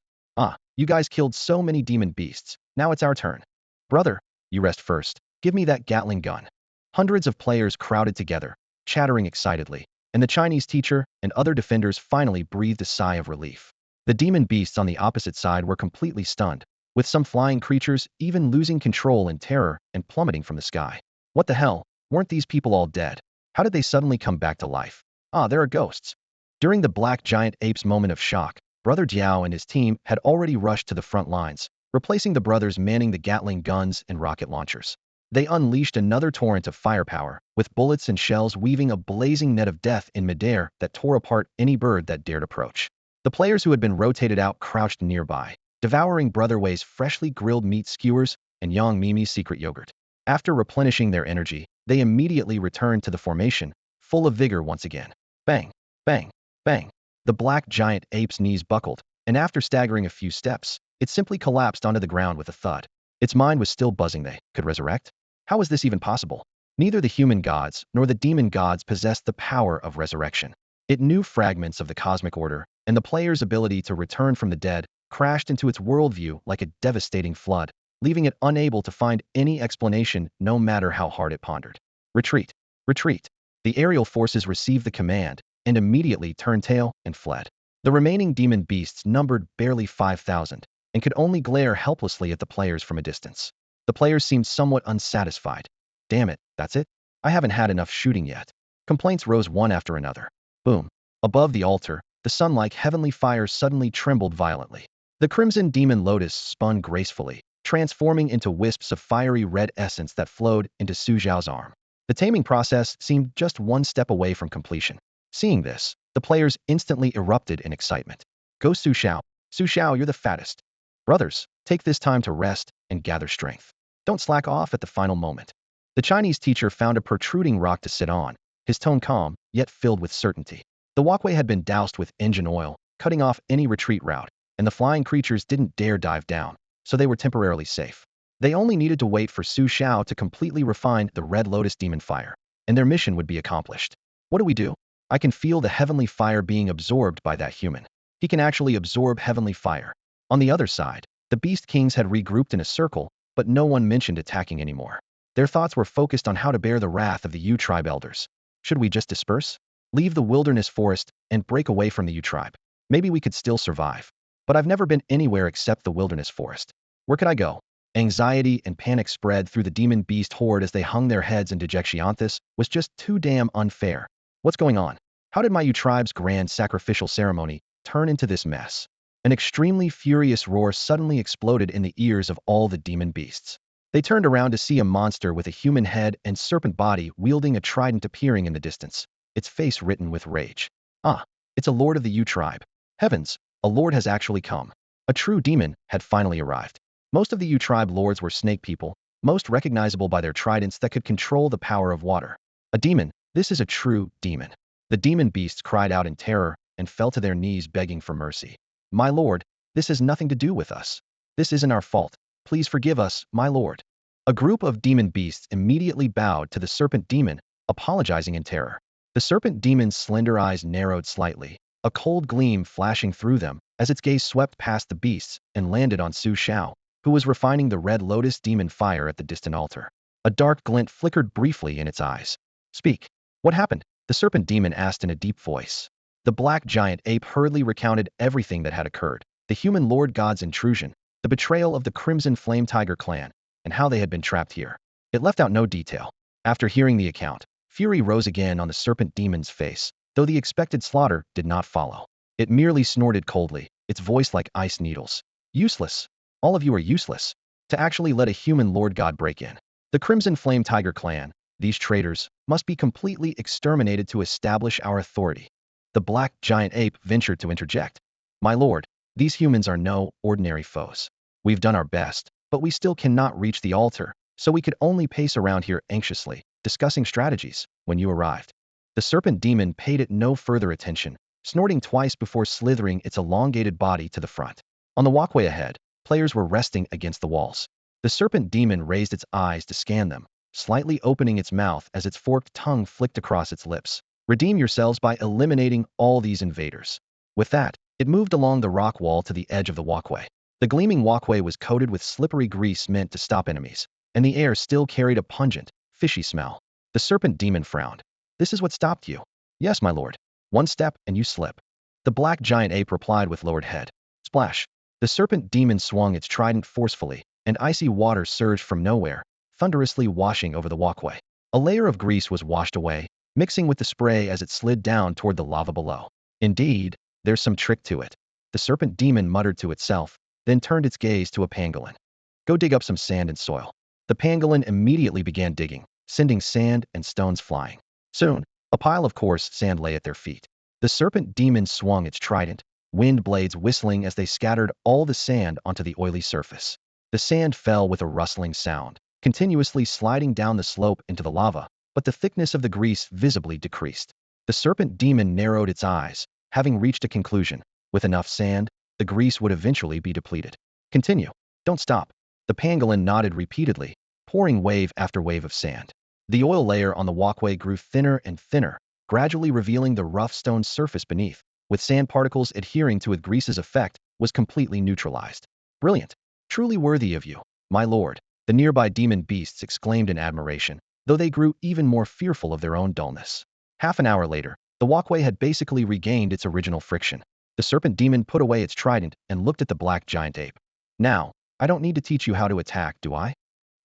You guys killed so many demon beasts, now it's our turn. Brother, you rest first. Give me that Gatling gun. Hundreds of players crowded together, chattering excitedly, and the Chinese teacher and other defenders finally breathed a sigh of relief. The demon beasts on the opposite side were completely stunned, with some flying creatures even losing control in terror and plummeting from the sky. What the hell? Weren't these people all dead? How did they suddenly come back to life? There are ghosts. During the black giant ape's moment of shock, Brother Xiao and his team had already rushed to the front lines, replacing the brothers manning the Gatling guns and rocket launchers. They unleashed another torrent of firepower, with bullets and shells weaving a blazing net of death in midair that tore apart any bird that dared approach. The players who had been rotated out crouched nearby, devouring Brother Wei's freshly grilled meat skewers and Yang Mimi's secret yogurt. After replenishing their energy, they immediately returned to the formation, full of vigor once again. Bang, bang, bang. The black giant ape's knees buckled, and after staggering a few steps, it simply collapsed onto the ground with a thud. Its mind was still buzzing. They could resurrect? How was this even possible? Neither the human gods nor the demon gods possessed the power of resurrection. It knew fragments of the cosmic order, and the player's ability to return from the dead crashed into its worldview like a devastating flood, leaving it unable to find any explanation no matter how hard it pondered. Retreat! Retreat! The aerial forces received the command, and immediately turned tail and fled. The remaining demon beasts numbered barely 5,000, and could only glare helplessly at the players from a distance. The players seemed somewhat unsatisfied. Damn it, that's it? I haven't had enough shooting yet. Complaints rose one after another. Boom. Above the altar, the sun-like heavenly fire suddenly trembled violently. The crimson demon lotus spun gracefully, transforming into wisps of fiery red essence that flowed into Su Xiao's arm. The taming process seemed just one step away from completion. Seeing this, the players instantly erupted in excitement. Go Su Xiao. Su Xiao, you're the fattest. Brothers, take this time to rest and gather strength. Don't slack off at the final moment. The Chinese teacher found a protruding rock to sit on, his tone calm, yet filled with certainty. The walkway had been doused with engine oil, cutting off any retreat route, and the flying creatures didn't dare dive down, so they were temporarily safe. They only needed to wait for Su Xiao to completely refine the Red Lotus Demon Fire, and their mission would be accomplished. What do? I can feel the heavenly fire being absorbed by that human. He can actually absorb heavenly fire. On the other side, the Beast Kings had regrouped in a circle, but no one mentioned attacking anymore. Their thoughts were focused on how to bear the wrath of the U tribe elders. Should we just disperse? Leave the wilderness forest and break away from the U tribe? Maybe we could still survive. But I've never been anywhere except the wilderness forest. Where could I go? Anxiety and panic spread through the demon beast horde as they hung their heads in dejection. This was just too damn unfair. What's going on? How did my U tribe's grand sacrificial ceremony turn into this mess? An extremely furious roar suddenly exploded in the ears of all the demon beasts. They turned around to see a monster with a human head and serpent body wielding a trident appearing in the distance. its face written with rage. Ah, it's a lord of the Yu tribe. Heavens, a lord has actually come. A true demon had finally arrived. Most of the Yu tribe lords were snake people, most recognizable by their tridents that could control the power of water. A demon, this is a true demon. The demon beasts cried out in terror and fell to their knees begging for mercy. My lord, this has nothing to do with us. This isn't our fault. Please forgive us, my lord. A group of demon beasts immediately bowed to the serpent demon, apologizing in terror. The serpent demon's slender eyes narrowed slightly, a cold gleam flashing through them as its gaze swept past the beasts and landed on Xiao, who was refining the red lotus demon fire at the distant altar. A dark glint flickered briefly in its eyes. Speak. What happened? The serpent demon asked in a deep voice. The black giant ape hurriedly recounted everything that had occurred: the human lord god's intrusion, the betrayal of the Crimson Flame Tiger clan, and how they had been trapped here. It left out no detail. After hearing the account, fury rose again on the serpent demon's face, though the expected slaughter did not follow. It merely snorted coldly, its voice like ice needles. Useless. All of you are useless. To actually let a human lord god break in. The Crimson Flame Tiger clan, these traitors, must be completely exterminated to establish our authority. The black giant ape ventured to interject. My lord, these humans are no ordinary foes. We've done our best, but we still cannot reach the altar, so we could only pace around here anxiously, discussing strategies, when you arrived. The serpent demon paid it no further attention, snorting twice before slithering its elongated body to the front. On the walkway ahead, players were resting against the walls. The serpent demon raised its eyes to scan them, slightly opening its mouth as its forked tongue flicked across its lips. Redeem yourselves by eliminating all these invaders. With that, it moved along the rock wall to the edge of the walkway. The gleaming walkway was coated with slippery grease meant to stop enemies, and the air still carried a pungent, fishy smell. The serpent demon frowned. This is what stopped you? Yes, my lord. One step and you slip. The black giant ape replied with lowered head. Splash. The serpent demon swung its trident forcefully, and icy water surged from nowhere, thunderously washing over the walkway. A layer of grease was washed away, mixing with the spray as it slid down toward the lava below. Indeed, there's some trick to it. The serpent demon muttered to itself, then turned its gaze to a pangolin. Go dig up some sand and soil. The pangolin immediately began digging, sending sand and stones flying. Soon, a pile of coarse sand lay at their feet. The serpent demon swung its trident, wind blades whistling as they scattered all the sand onto the oily surface. The sand fell with a rustling sound, continuously sliding down the slope into the lava, but the thickness of the grease visibly decreased. The serpent demon narrowed its eyes, having reached a conclusion. With enough sand, the grease would eventually be depleted. Continue. Don't stop. The pangolin nodded repeatedly, pouring wave after wave of sand. The oil layer on the walkway grew thinner and thinner, gradually revealing the rough stone surface beneath, with sand particles adhering to it. Grease's effect was completely neutralized. Brilliant. Truly worthy of you, my lord, the nearby demon beasts exclaimed in admiration, though they grew even more fearful of their own dullness. Half an hour later, the walkway had basically regained its original friction. The serpent demon put away its trident and looked at the black giant ape. Now, I don't need to teach you how to attack, do I?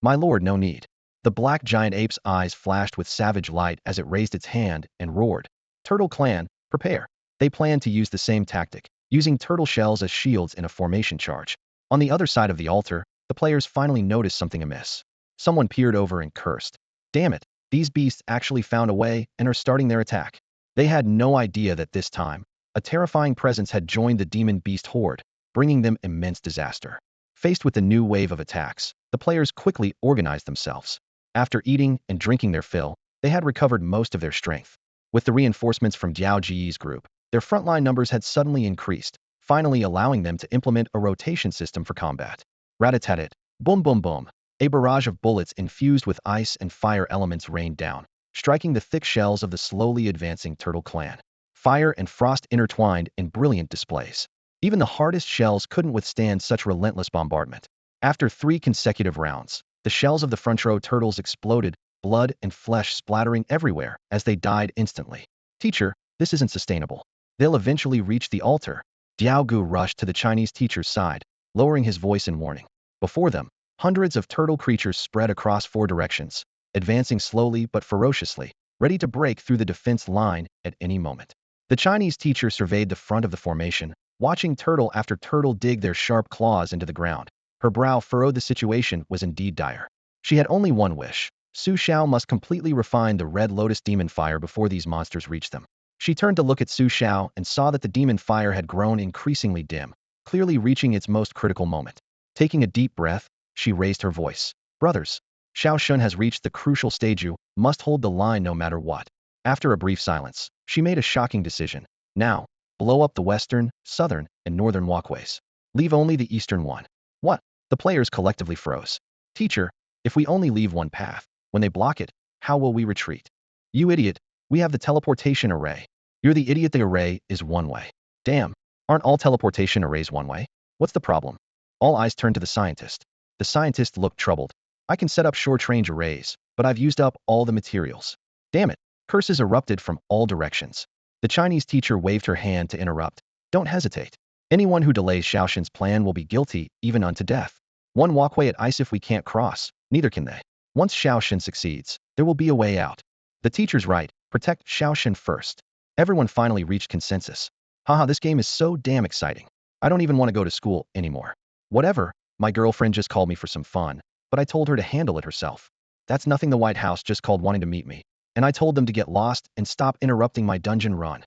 My lord, no need. The black giant ape's eyes flashed with savage light as it raised its hand and roared. Turtle clan, prepare. They planned to use the same tactic, using turtle shells as shields in a formation charge. On the other side of the altar, the players finally noticed something amiss. Someone peered over and cursed. Damn it, these beasts actually found a way and are starting their attack. They had no idea that this time, a terrifying presence had joined the demon beast horde, bringing them immense disaster. Faced with the new wave of attacks, the players quickly organized themselves. After eating and drinking their fill, they had recovered most of their strength. With the reinforcements from Xiao Ji's group, their frontline numbers had suddenly increased, finally allowing them to implement a rotation system for combat. Rat-a-tat-tat, boom boom boom. A barrage of bullets infused with ice and fire elements rained down, striking the thick shells of the slowly advancing turtle clan. Fire and frost intertwined in brilliant displays. Even the hardest shells couldn't withstand such relentless bombardment. After 3 consecutive rounds, the shells of the front row turtles exploded, blood and flesh splattering everywhere as they died instantly. Teacher, this isn't sustainable. They'll eventually reach the altar. Diao Gu rushed to the Chinese teacher's side, lowering his voice in warning. Before them, hundreds of turtle creatures spread across 4 directions, advancing slowly but ferociously, ready to break through the defense line at any moment. The Chinese teacher surveyed the front of the formation, watching turtle after turtle dig their sharp claws into the ground. Her brow furrowed. The situation was indeed dire. She had only one wish: Su Xiao must completely refine the red lotus demon fire before these monsters reach them. She turned to look at Su Xiao and saw that the demon fire had grown increasingly dim, clearly reaching its most critical moment. Taking a deep breath, she raised her voice. Brothers, Xiao Shun has reached the crucial stage. You must hold the line no matter what. After a brief silence, she made a shocking decision. Now, blow up the western, southern, and northern walkways. Leave only the eastern one. What? The players collectively froze. Teacher, if we only leave one path, when they block it, how will we retreat? You idiot, we have the teleportation array. You're the idiot, the array is one way. Damn, aren't all teleportation arrays one way? What's the problem? All eyes turned to the scientist. The scientist looked troubled. I can set up short-range arrays, but I've used up all the materials. Damn it, curses erupted from all directions. The Chinese teacher waved her hand to interrupt. Don't hesitate. Anyone who delays Xiaoxin's plan will be guilty, even unto death. One walkway at ice if we can't cross, neither can they. Once Xiaoxin succeeds, there will be a way out. The teacher's right, protect Xiaoxin first. Everyone finally reached consensus. Haha, this game is so damn exciting. I don't even want to go to school anymore. Whatever, my girlfriend just called me for some fun, but I told her to handle it herself. That's nothing. The White House just called wanting to meet me, and I told them to get lost and stop interrupting my dungeon run.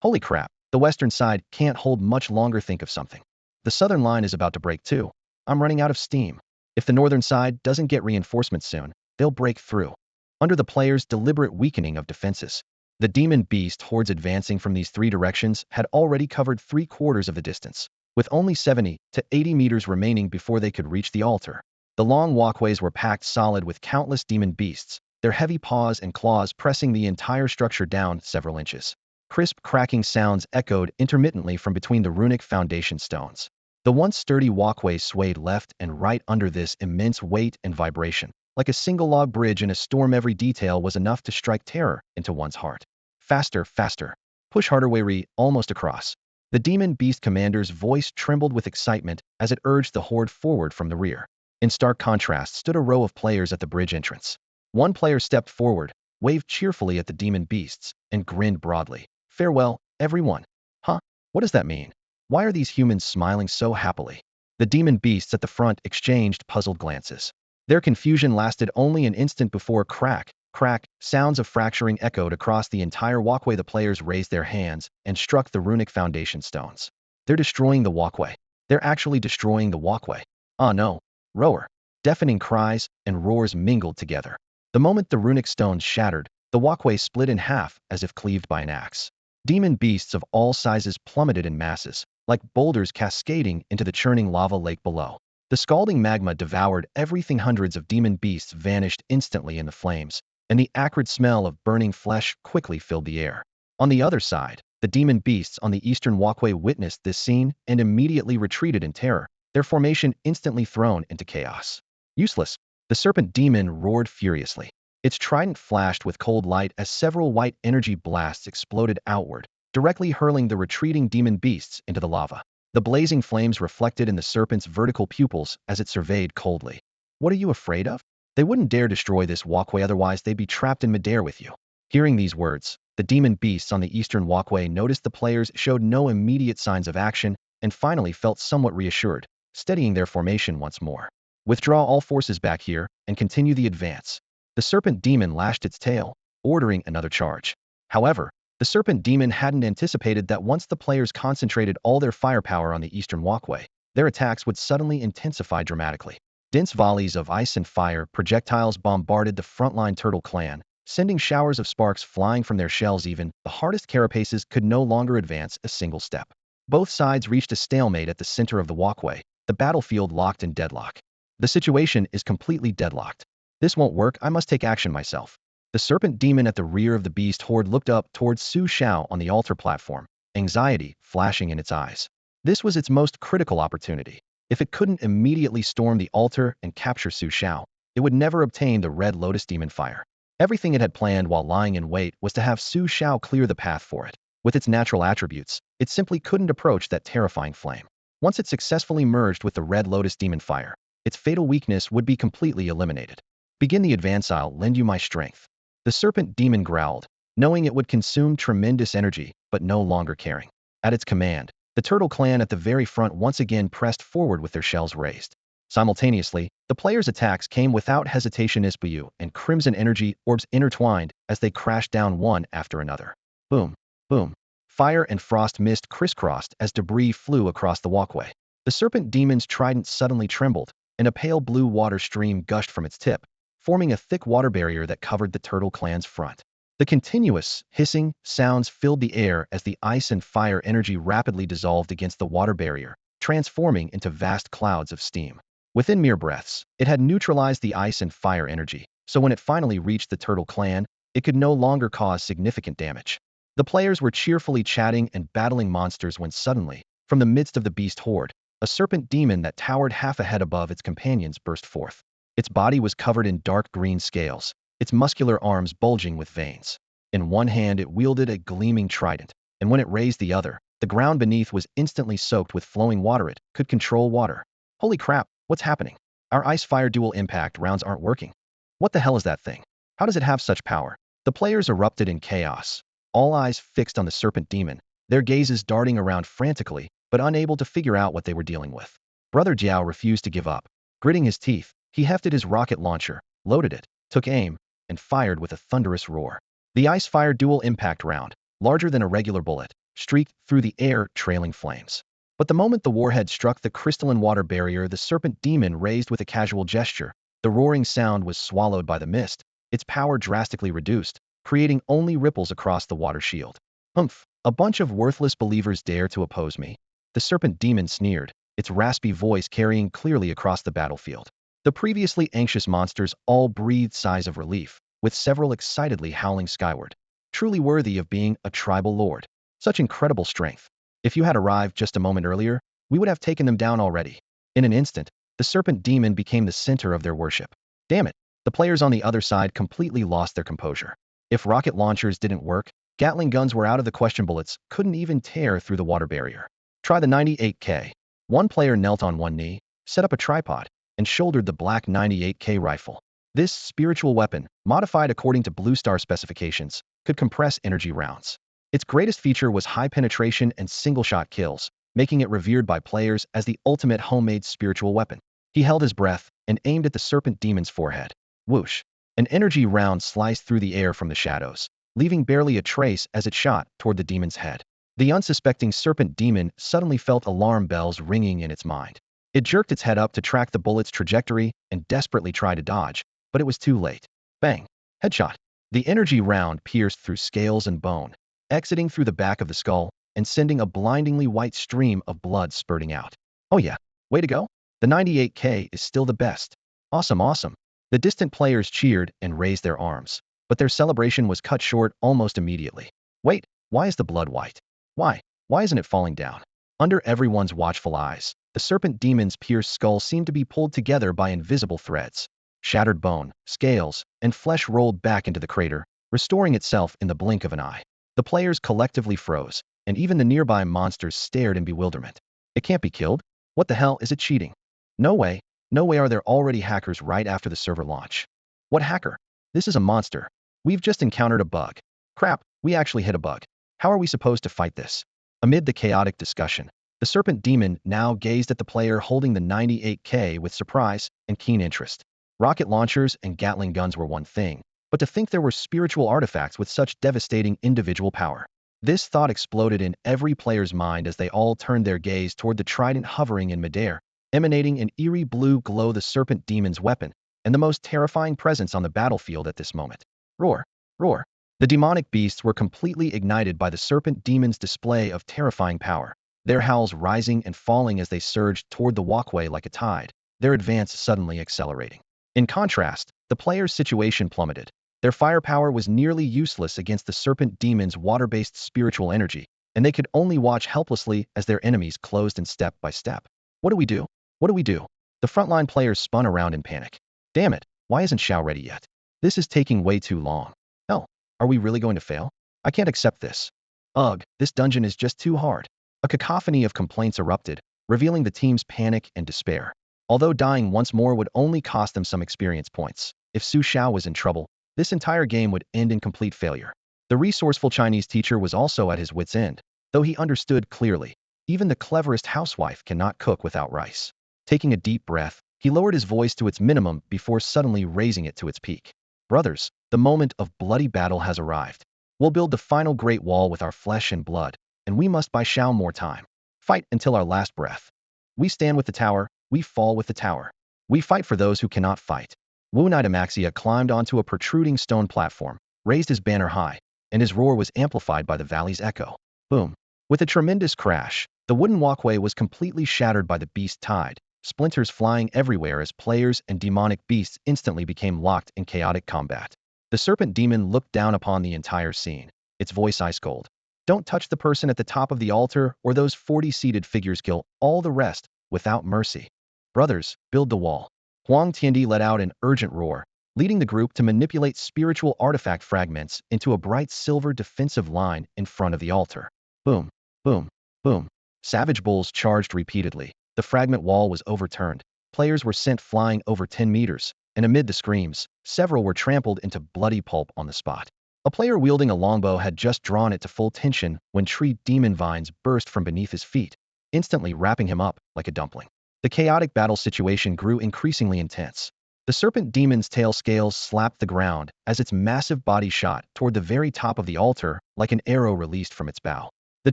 Holy crap, the western side can't hold much longer. Think of something. The southern line is about to break too. I'm running out of steam. If the northern side doesn't get reinforcements soon, they'll break through. Under the players' deliberate weakening of defenses, the demon beast hordes advancing from these three directions had already covered 3/4 of the distance, with only 70 to 80 meters remaining before they could reach the altar. The long walkways were packed solid with countless demon beasts, their heavy paws and claws pressing the entire structure down several inches. Crisp cracking sounds echoed intermittently from between the runic foundation stones. The once sturdy walkways swayed left and right under this immense weight and vibration. Like a single log bridge in a storm, every detail was enough to strike terror into one's heart. Faster, faster. Push harder, Weiri, almost across. The demon beast commander's voice trembled with excitement as it urged the horde forward from the rear. In stark contrast stood a row of players at the bridge entrance. One player stepped forward, waved cheerfully at the demon beasts, and grinned broadly. Farewell, everyone. Huh? What does that mean? Why are these humans smiling so happily? The demon beasts at the front exchanged puzzled glances. Their confusion lasted only an instant before crack, crack, sounds of fracturing echoed across the entire walkway. The players raised their hands and struck the runic foundation stones. They're destroying the walkway. They're actually destroying the walkway. Ah no. Roar. Deafening cries and roars mingled together. The moment the runic stones shattered, the walkway split in half as if cleaved by an axe. Demon beasts of all sizes plummeted in masses, like boulders cascading into the churning lava lake below. The scalding magma devoured everything. Hundreds of demon beasts vanished instantly in the flames, and the acrid smell of burning flesh quickly filled the air. On the other side, the demon beasts on the eastern walkway witnessed this scene and immediately retreated in terror, their formation instantly thrown into chaos. Useless. The serpent demon roared furiously. Its trident flashed with cold light as several white energy blasts exploded outward, directly hurling the retreating demon beasts into the lava. The blazing flames reflected in the serpent's vertical pupils as it surveyed coldly. What are you afraid of? They wouldn't dare destroy this walkway, otherwise they'd be trapped in midair with you. Hearing these words, the demon beasts on the eastern walkway noticed the players showed no immediate signs of action and finally felt somewhat reassured, steadying their formation once more. Withdraw all forces back here and continue the advance. The serpent demon lashed its tail, ordering another charge. However, the serpent demon hadn't anticipated that once the players concentrated all their firepower on the eastern walkway, their attacks would suddenly intensify dramatically. Dense volleys of ice and fire projectiles bombarded the frontline turtle clan, sending showers of sparks flying from their shells. Even the hardest carapaces could no longer advance a single step. Both sides reached a stalemate at the center of the walkway, the battlefield locked in deadlock. The situation is completely deadlocked. This won't work, I must take action myself. The serpent demon at the rear of the beast horde looked up towards Su Xiao on the altar platform, anxiety flashing in its eyes. This was its most critical opportunity. If it couldn't immediately storm the altar and capture Su Xiao, it would never obtain the red lotus demon fire. Everything it had planned while lying in wait was to have Su Xiao clear the path for it. With its natural attributes, it simply couldn't approach that terrifying flame. Once it successfully merged with the red lotus demon fire, its fatal weakness would be completely eliminated. Begin the advance, I'll lend you my strength. The serpent demon growled, knowing it would consume tremendous energy, but no longer caring. At its command, the turtle clan at the very front once again pressed forward with their shells raised. Simultaneously, the players' attacks came without hesitation. Isbu and crimson energy orbs intertwined as they crashed down one after another. Boom, boom. Fire and frost mist crisscrossed as debris flew across the walkway. The serpent demon's trident suddenly trembled, and a pale blue water stream gushed from its tip, forming a thick water barrier that covered the turtle clan's front. The continuous, hissing sounds filled the air as the ice and fire energy rapidly dissolved against the water barrier, transforming into vast clouds of steam. Within mere breaths, it had neutralized the ice and fire energy, so when it finally reached the turtle clan, it could no longer cause significant damage. The players were cheerfully chatting and battling monsters when suddenly, from the midst of the beast horde, a serpent demon that towered half a head above its companions burst forth. Its body was covered in dark green scales, its muscular arms bulging with veins. In one hand it wielded a gleaming trident, and when it raised the other, the ground beneath was instantly soaked with flowing water. It could control water. Holy crap, what's happening? Our ice-fire dual impact rounds aren't working. What the hell is that thing? How does it have such power? The players erupted in chaos, all eyes fixed on the serpent demon, their gazes darting around frantically, but unable to figure out what they were dealing with. Brother Xiao refused to give up. Gritting his teeth, he hefted his rocket launcher, loaded it, took aim, and fired with a thunderous roar. The ice-fire dual impact round, larger than a regular bullet, streaked through the air, trailing flames. But the moment the warhead struck the crystalline water barrier, the serpent demon raised with a casual gesture. The roaring sound was swallowed by the mist, its power drastically reduced, creating only ripples across the water shield. Humph, a bunch of worthless believers dare to oppose me. The serpent demon sneered, its raspy voice carrying clearly across the battlefield. The previously anxious monsters all breathed sighs of relief, with several excitedly howling skyward. Truly worthy of being a tribal lord. Such incredible strength. If you had arrived just a moment earlier, we would have taken them down already. In an instant, the serpent demon became the center of their worship. Damn it, the players on the other side completely lost their composure. If rocket launchers didn't work, Gatling guns were out of the question. Bullets couldn't even tear through the water barrier. Try the 98K. One player knelt on one knee, set up a tripod, and shouldered the black 98K rifle. This spiritual weapon, modified according to Blue Star specifications, could compress energy rounds. Its greatest feature was high penetration and single-shot kills, making it revered by players as the ultimate homemade spiritual weapon. He held his breath and aimed at the serpent demon's forehead. Whoosh! An energy round sliced through the air from the shadows, leaving barely a trace as it shot toward the demon's head. The unsuspecting serpent demon suddenly felt alarm bells ringing in its mind. It jerked its head up to track the bullet's trajectory and desperately tried to dodge, but it was too late. Bang! Headshot! The energy round pierced through scales and bone, exiting through the back of the skull and sending a blindingly white stream of blood spurting out. Oh yeah, way to go! The 98K is still the best. Awesome, awesome. The distant players cheered and raised their arms, but their celebration was cut short almost immediately. Wait, why is the blood white? Why isn't it falling down? Under everyone's watchful eyes, the serpent demon's pierced skull seemed to be pulled together by invisible threads. Shattered bone, scales, and flesh rolled back into the crater, restoring itself in the blink of an eye. The players collectively froze, and even the nearby monsters stared in bewilderment. It can't be killed? What the hell, is it cheating? No way, are there already hackers right after the server launch? What hacker? This is a monster. We've just encountered a bug. Crap, we actually hit a bug. How are we supposed to fight this? Amid the chaotic discussion, the serpent demon now gazed at the player holding the 98K with surprise and keen interest. Rocket launchers and Gatling guns were one thing, but to think there were spiritual artifacts with such devastating individual power. This thought exploded in every player's mind as they all turned their gaze toward the trident hovering in midair, emanating an eerie blue glow, the serpent demon's weapon, and the most terrifying presence on the battlefield at this moment. Roar! Roar! The demonic beasts were completely ignited by the serpent demon's display of terrifying power, their howls rising and falling as they surged toward the walkway like a tide, their advance suddenly accelerating. In contrast, the players' situation plummeted. Their firepower was nearly useless against the serpent demon's water-based spiritual energy, and they could only watch helplessly as their enemies closed in step by step. What do we do? What do we do? The frontline players spun around in panic. Damn it, why isn't Xiao ready yet? This is taking way too long. Hell, are we really going to fail? I can't accept this. Ugh, this dungeon is just too hard. A cacophony of complaints erupted, revealing the team's panic and despair. Although dying once more would only cost them some experience points, if Xiao was in trouble, this entire game would end in complete failure. The resourceful Chinese teacher was also at his wit's end, though he understood clearly, even the cleverest housewife cannot cook without rice. Taking a deep breath, He lowered his voice to its minimum before suddenly raising it to its peak. Brothers, the moment of bloody battle has arrived. We'll build the final great wall with our flesh and blood, and we must buy Xiao more time. Fight until our last breath. We stand with the tower, we fall with the tower. We fight for those who cannot fight. Wu Knight Amaxia climbed onto a protruding stone platform, raised his banner high, and his roar was amplified by the valley's echo. Boom. With a tremendous crash, the wooden walkway was completely shattered by the beast tide, splinters flying everywhere as players and demonic beasts instantly became locked in chaotic combat. The serpent demon looked down upon the entire scene, its voice ice cold. Don't touch the person at the top of the altar, or those 40 seated figures kill all the rest without mercy. Brothers, build the wall. Huang Tiandi let out an urgent roar, leading the group to manipulate spiritual artifact fragments into a bright silver defensive line in front of the altar. Boom, boom, boom. Savage bulls charged repeatedly. The fragment wall was overturned. Players were sent flying over 10 meters, and amid the screams, several were trampled into bloody pulp on the spot. A player wielding a longbow had just drawn it to full tension when tree demon vines burst from beneath his feet, instantly wrapping him up like a dumpling. The chaotic battle situation grew increasingly intense. The serpent demon's tail scales slapped the ground as its massive body shot toward the very top of the altar like an arrow released from its bow. The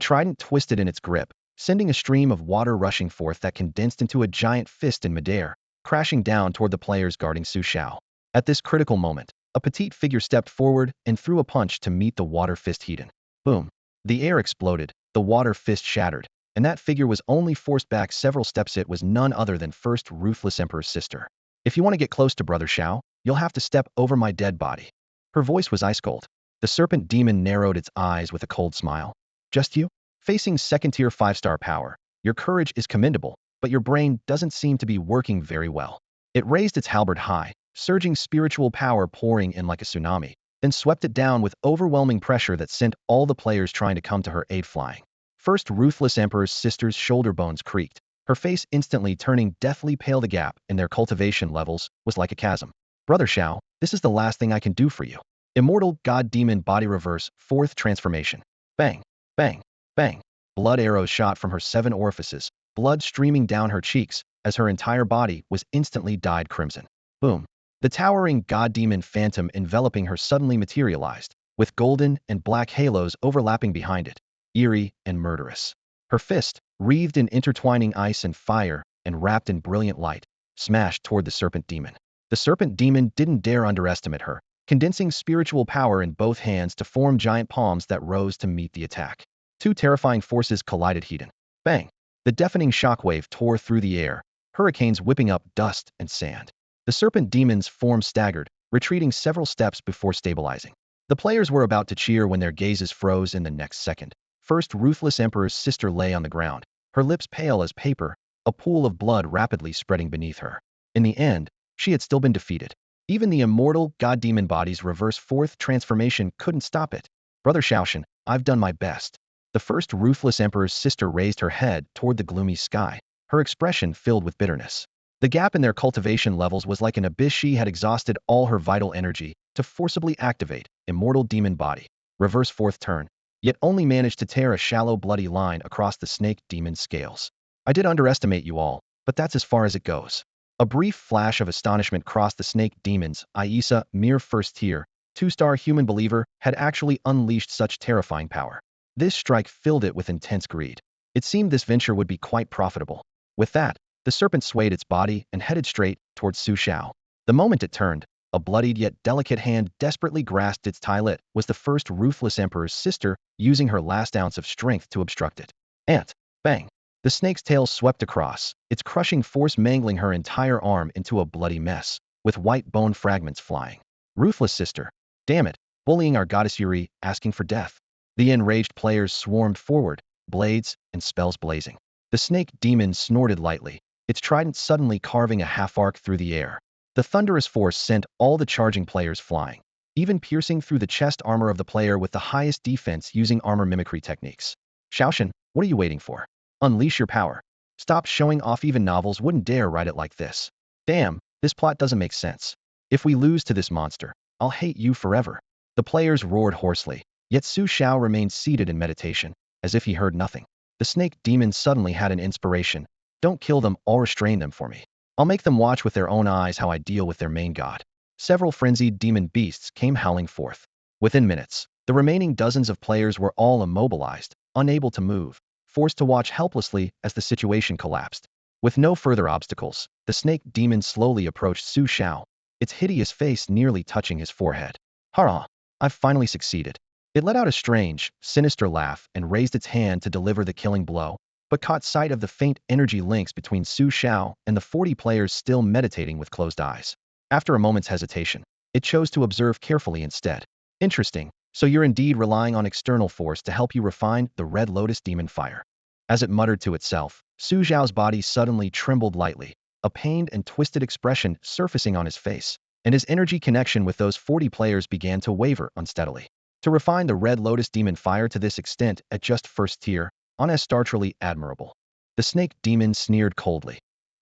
trident twisted in its grip, sending a stream of water rushing forth that condensed into a giant fist in midair, crashing down toward the players guarding Su Xiao. At this critical moment, a petite figure stepped forward and threw a punch to meet the water fist heathen. Boom. The air exploded, the water fist shattered, and that figure was only forced back several steps. It was none other than First Ruthless Emperor's sister. If you want to get close to Brother Xiao, you'll have to step over my dead body. Her voice was ice cold. The serpent demon narrowed its eyes with a cold smile. Just you? Facing second-tier 5-star power, your courage is commendable, but your brain doesn't seem to be working very well. It raised its halberd high, surging spiritual power pouring in like a tsunami, then swept it down with overwhelming pressure that sent all the players trying to come to her aid flying. First Ruthless Emperor's sister's shoulder bones creaked, her face instantly turning deathly pale. The gap in their cultivation levels was like a chasm. Brother Xiao, this is the last thing I can do for you. Immortal God Demon Body Reverse, 4th Transformation. Bang, bang, bang. Blood arrows shot from her 7 orifices, blood streaming down her cheeks as her entire body was instantly dyed crimson. Boom. The towering God Demon Phantom enveloping her suddenly materialized, with golden and black halos overlapping behind it, eerie and murderous. Her fist, wreathed in intertwining ice and fire and wrapped in brilliant light, smashed toward the serpent demon. The serpent demon didn't dare underestimate her, condensing spiritual power in both hands to form giant palms that rose to meet the attack. 2 terrifying forces collided. Heathen. Bang! The deafening shockwave tore through the air, hurricanes whipping up dust and sand. The serpent demon's form staggered, retreating several steps before stabilizing. The players were about to cheer when their gazes froze in the next second. First Ruthless Emperor's sister lay on the ground, her lips pale as paper, a pool of blood rapidly spreading beneath her. In the end, she had still been defeated. Even the immortal God Demon Body's reverse 4th transformation couldn't stop it. Brother Xiaoshan, I've done my best. The First Ruthless Emperor's sister raised her head toward the gloomy sky, her expression filled with bitterness. The gap in their cultivation levels was like an abyss. She had exhausted all her vital energy to forcibly activate Immortal Demon Body, reverse 4th turn, yet only managed to tear a shallow bloody line across the snake demon's scales. I did underestimate you all, but that's as far as it goes. A brief flash of astonishment crossed the snake demon's Isa, mere 1st tier, 2-star human believer, had actually unleashed such terrifying power. This strike filled it with intense greed. It seemed this venture would be quite profitable. With that, the serpent swayed its body and headed straight towards Su Xiao. The moment it turned, a bloodied yet delicate hand desperately grasped its tie. It was the First Ruthless Emperor's sister, using her last ounce of strength to obstruct it. Ant! Bang! The snake's tail swept across, its crushing force mangling her entire arm into a bloody mess, with white bone fragments flying. Ruthless sister! Damn it! Bullying our goddess Yuri, asking for death. The enraged players swarmed forward, blades and spells blazing. The snake demon snorted lightly, its trident suddenly carving a half-arc through the air. The thunderous force sent all the charging players flying, even piercing through the chest armor of the player with the highest defense using armor mimicry techniques. Xiaoshan, what are you waiting for? Unleash your power. Stop showing off. Even novels wouldn't dare write it like this. Damn, this plot doesn't make sense. If we lose to this monster, I'll hate you forever. The players roared hoarsely, yet Su Xiao remained seated in meditation, as if he heard nothing. The snake demon suddenly had an inspiration. Don't kill them, I'll restrain them for me. I'll make them watch with their own eyes how I deal with their main god. Several frenzied demon beasts came howling forth. Within minutes, the remaining dozens of players were all immobilized, unable to move, forced to watch helplessly as the situation collapsed. With no further obstacles, the snake demon slowly approached Su Xiao, its hideous face nearly touching his forehead. Hurrah! I've finally succeeded. It let out a strange, sinister laugh and raised its hand to deliver the killing blow, but caught sight of the faint energy links between Su Xiao and the 40 players still meditating with closed eyes. After a moment's hesitation, it chose to observe carefully instead. Interesting, so you're indeed relying on external force to help you refine the Red Lotus demon fire. As it muttered to itself, Su Xiao's body suddenly trembled lightly, a pained and twisted expression surfacing on his face, and his energy connection with those 40 players began to waver unsteadily. To refine the Red Lotus demon fire to this extent at just first tier, unestartrally admirable. The snake demon sneered coldly.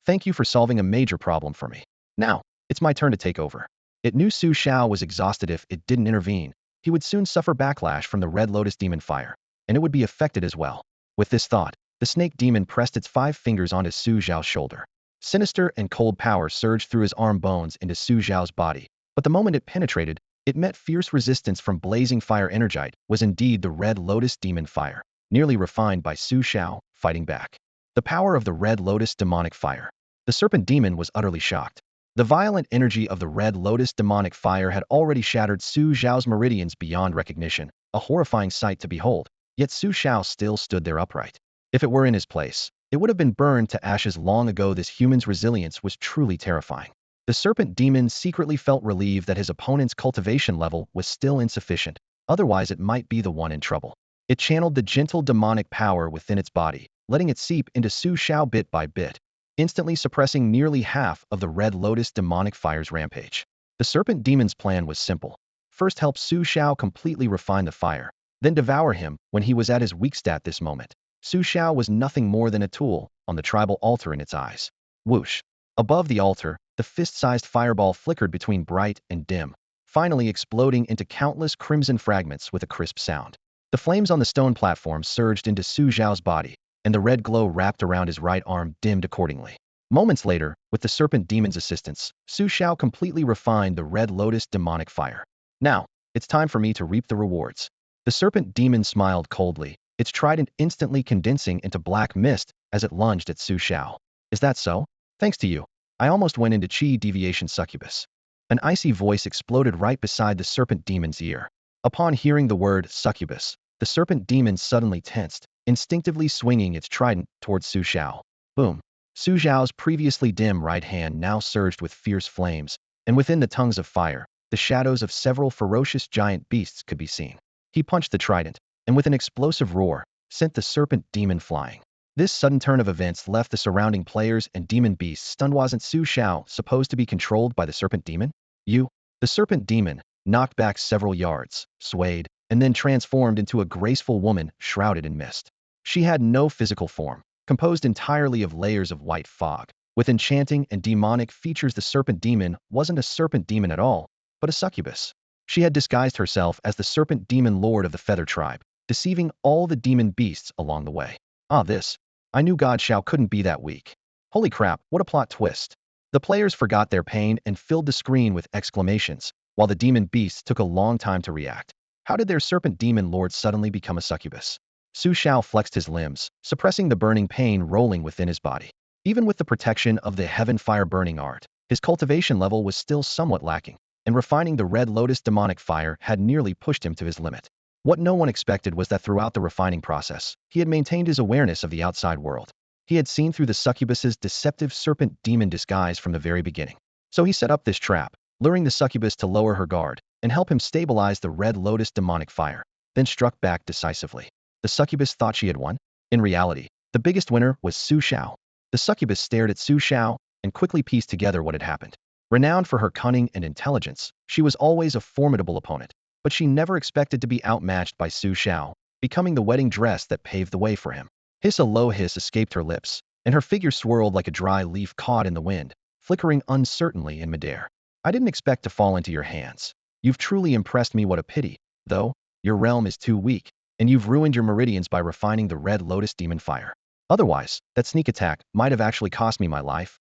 Thank you for solving a major problem for me. Now, it's my turn to take over. It knew Su Xiao was exhausted if it didn't intervene. He would soon suffer backlash from the Red Lotus demon fire, and it would be affected as well. With this thought, the snake demon pressed its 5 fingers onto Su Xiao's shoulder. Sinister and cold power surged through his arm bones into Su Xiao's body, but the moment it penetrated, it met fierce resistance from blazing fire. Energite was indeed the Red Lotus demon fire, nearly refined by Su Xiao, fighting back. The power of the Red Lotus demonic fire. The serpent demon was utterly shocked. The violent energy of the Red Lotus demonic fire had already shattered Su Xiao's meridians beyond recognition, a horrifying sight to behold, yet Su Xiao still stood there upright. If it were in his place, it would have been burned to ashes long ago. This human's resilience was truly terrifying. The serpent demon secretly felt relieved that his opponent's cultivation level was still insufficient, otherwise it might be the one in trouble. It channeled the gentle demonic power within its body, letting it seep into Su Xiao bit by bit, instantly suppressing nearly half of the Red Lotus demonic fire's rampage. The serpent demon's plan was simple. First help Su Xiao completely refine the fire, then devour him when he was at his weak stat. This moment, Su Xiao was nothing more than a tool on the tribal altar in its eyes. Whoosh! Above the altar, the fist-sized fireball flickered between bright and dim, finally exploding into countless crimson fragments with a crisp sound. The flames on the stone platform surged into Su Xiao's body, and the red glow wrapped around his right arm dimmed accordingly. Moments later, with the serpent demon's assistance, Su Xiao completely refined the Red Lotus demonic fire. Now, it's time for me to reap the rewards. The serpent demon smiled coldly, its trident instantly condensing into black mist as it lunged at Su Xiao. Is that so? Thanks to you, I almost went into chi deviation succubus. An icy voice exploded right beside the serpent demon's ear. Upon hearing the word succubus, the serpent demon suddenly tensed, instinctively swinging its trident towards Su Xiao. Boom! Su Xiao's previously dim right hand now surged with fierce flames, and within the tongues of fire, the shadows of several ferocious giant beasts could be seen. He punched the trident, and with an explosive roar, sent the serpent demon flying. This sudden turn of events left the surrounding players and demon beasts stunned. Wasn't Su Xiao supposed to be controlled by the serpent demon? The serpent demon, knocked back several yards, swayed, and then transformed into a graceful woman shrouded in mist. She had no physical form, composed entirely of layers of white fog. With enchanting and demonic features, the serpent demon wasn't a serpent demon at all, but a succubus. She had disguised herself as the serpent demon lord of the Feather Tribe, deceiving all the demon beasts along the way. I knew God Xiao couldn't be that weak. Holy crap, what a plot twist. The players forgot their pain and filled the screen with exclamations, while the demon beasts took a long time to react. How did their serpent demon lord suddenly become a succubus? Su Xiao flexed his limbs, suppressing the burning pain rolling within his body. Even with the protection of the heaven fire burning art, his cultivation level was still somewhat lacking, and refining the Red Lotus demonic fire had nearly pushed him to his limit. What no one expected was that throughout the refining process, he had maintained his awareness of the outside world. He had seen through the succubus's deceptive serpent demon disguise from the very beginning. So he set up this trap, luring the succubus to lower her guard and help him stabilize the Red Lotus demonic fire, then struck back decisively. The succubus thought she had won. In reality, the biggest winner was Su Xiao. The succubus stared at Su Xiao and quickly pieced together what had happened. Renowned for her cunning and intelligence, she was always a formidable opponent, but she never expected to be outmatched by Su Xiao, becoming the wedding dress that paved the way for him. A low hiss escaped her lips, and her figure swirled like a dry leaf caught in the wind, flickering uncertainly in midair. I didn't expect to fall into your hands. You've truly impressed me. What a pity, though, your realm is too weak, and you've ruined your meridians by refining the Red Lotus demon fire. Otherwise, that sneak attack might have actually cost me my life.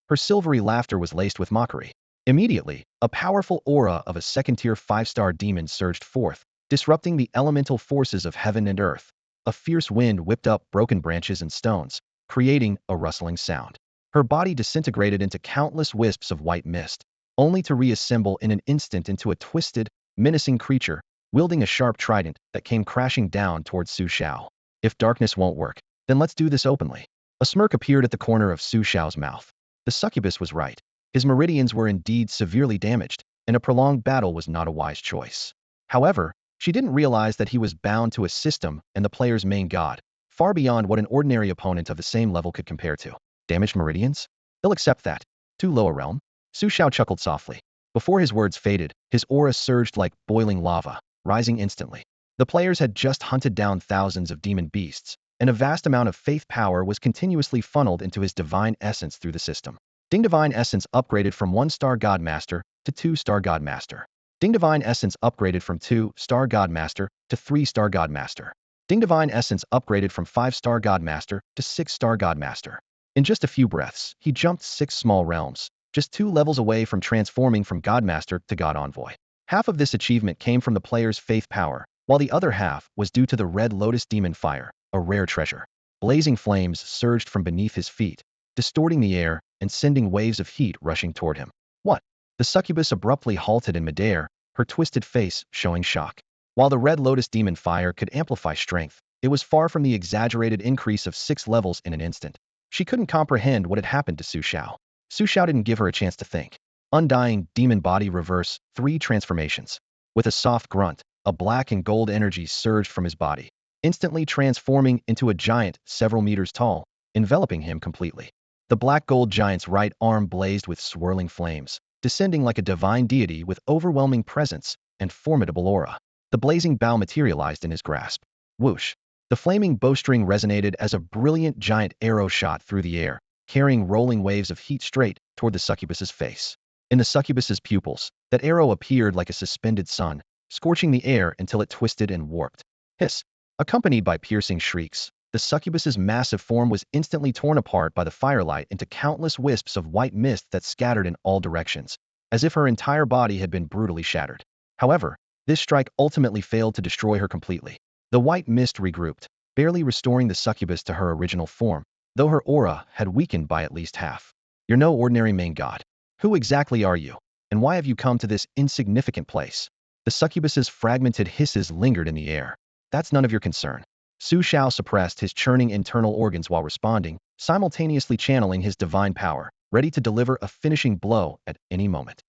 Her silvery laughter was laced with mockery. Immediately, a powerful aura of a second-tier 5-star demon surged forth, disrupting the elemental forces of heaven and earth. A fierce wind whipped up broken branches and stones, creating a rustling sound. Her body disintegrated into countless wisps of white mist, only to reassemble in an instant into a twisted, menacing creature, wielding a sharp trident that came crashing down towards Xiao. If darkness won't work, then let's do this openly. A smirk appeared at the corner of Xiao's mouth. The succubus was right. His meridians were indeed severely damaged, and a prolonged battle was not a wise choice. However, she didn't realize that he was bound to a system and the player's main god, far beyond what an ordinary opponent of the same level could compare to. Damaged meridians? They'll accept that. Too low a realm? Xiao chuckled softly. Before his words faded, his aura surged like boiling lava, rising instantly. The players had just hunted down thousands of demon beasts, and a vast amount of faith power was continuously funneled into his divine essence through the system. Ding Divine Essence upgraded from 1-star Godmaster to 2-star Godmaster. Ding Divine Essence upgraded from 2-star Godmaster to 3-star Godmaster. Ding Divine Essence upgraded from 5-star Godmaster to 6-star Godmaster. In just a few breaths, he jumped 6 small realms, just 2 levels away from transforming from Godmaster to God Envoy. Half of this achievement came from the player's faith power, while the other half was due to the Red Lotus Demon Fire, a rare treasure. Blazing flames surged from beneath his feet, distorting the air and sending waves of heat rushing toward him. What? The succubus abruptly halted in midair, her twisted face showing shock. While the Red Lotus Demon Fire could amplify strength, it was far from the exaggerated increase of 6 levels in an instant. She couldn't comprehend what had happened to Xiao. Xiao didn't give her a chance to think. Undying demon body reverse 3 transformations. With a soft grunt, a black and gold energy surged from his body, instantly transforming into a giant several meters tall, enveloping him completely. The black gold giant's right arm blazed with swirling flames, descending like a divine deity with overwhelming presence and formidable aura. The blazing bow materialized in his grasp. Whoosh! The flaming bowstring resonated as a brilliant giant arrow shot through the air, carrying rolling waves of heat straight toward the succubus's face. In the succubus's pupils, that arrow appeared like a suspended sun, scorching the air until it twisted and warped. Hiss! Accompanied by piercing shrieks, the succubus's massive form was instantly torn apart by the firelight into countless wisps of white mist that scattered in all directions, as if her entire body had been brutally shattered. However, this strike ultimately failed to destroy her completely. The white mist regrouped, barely restoring the succubus to her original form, though her aura had weakened by at least half. You're no ordinary main god. Who exactly are you? And why have you come to this insignificant place? The succubus's fragmented hisses lingered in the air. That's none of your concern. Xiao suppressed his churning internal organs while responding, simultaneously channeling his divine power, ready to deliver a finishing blow at any moment.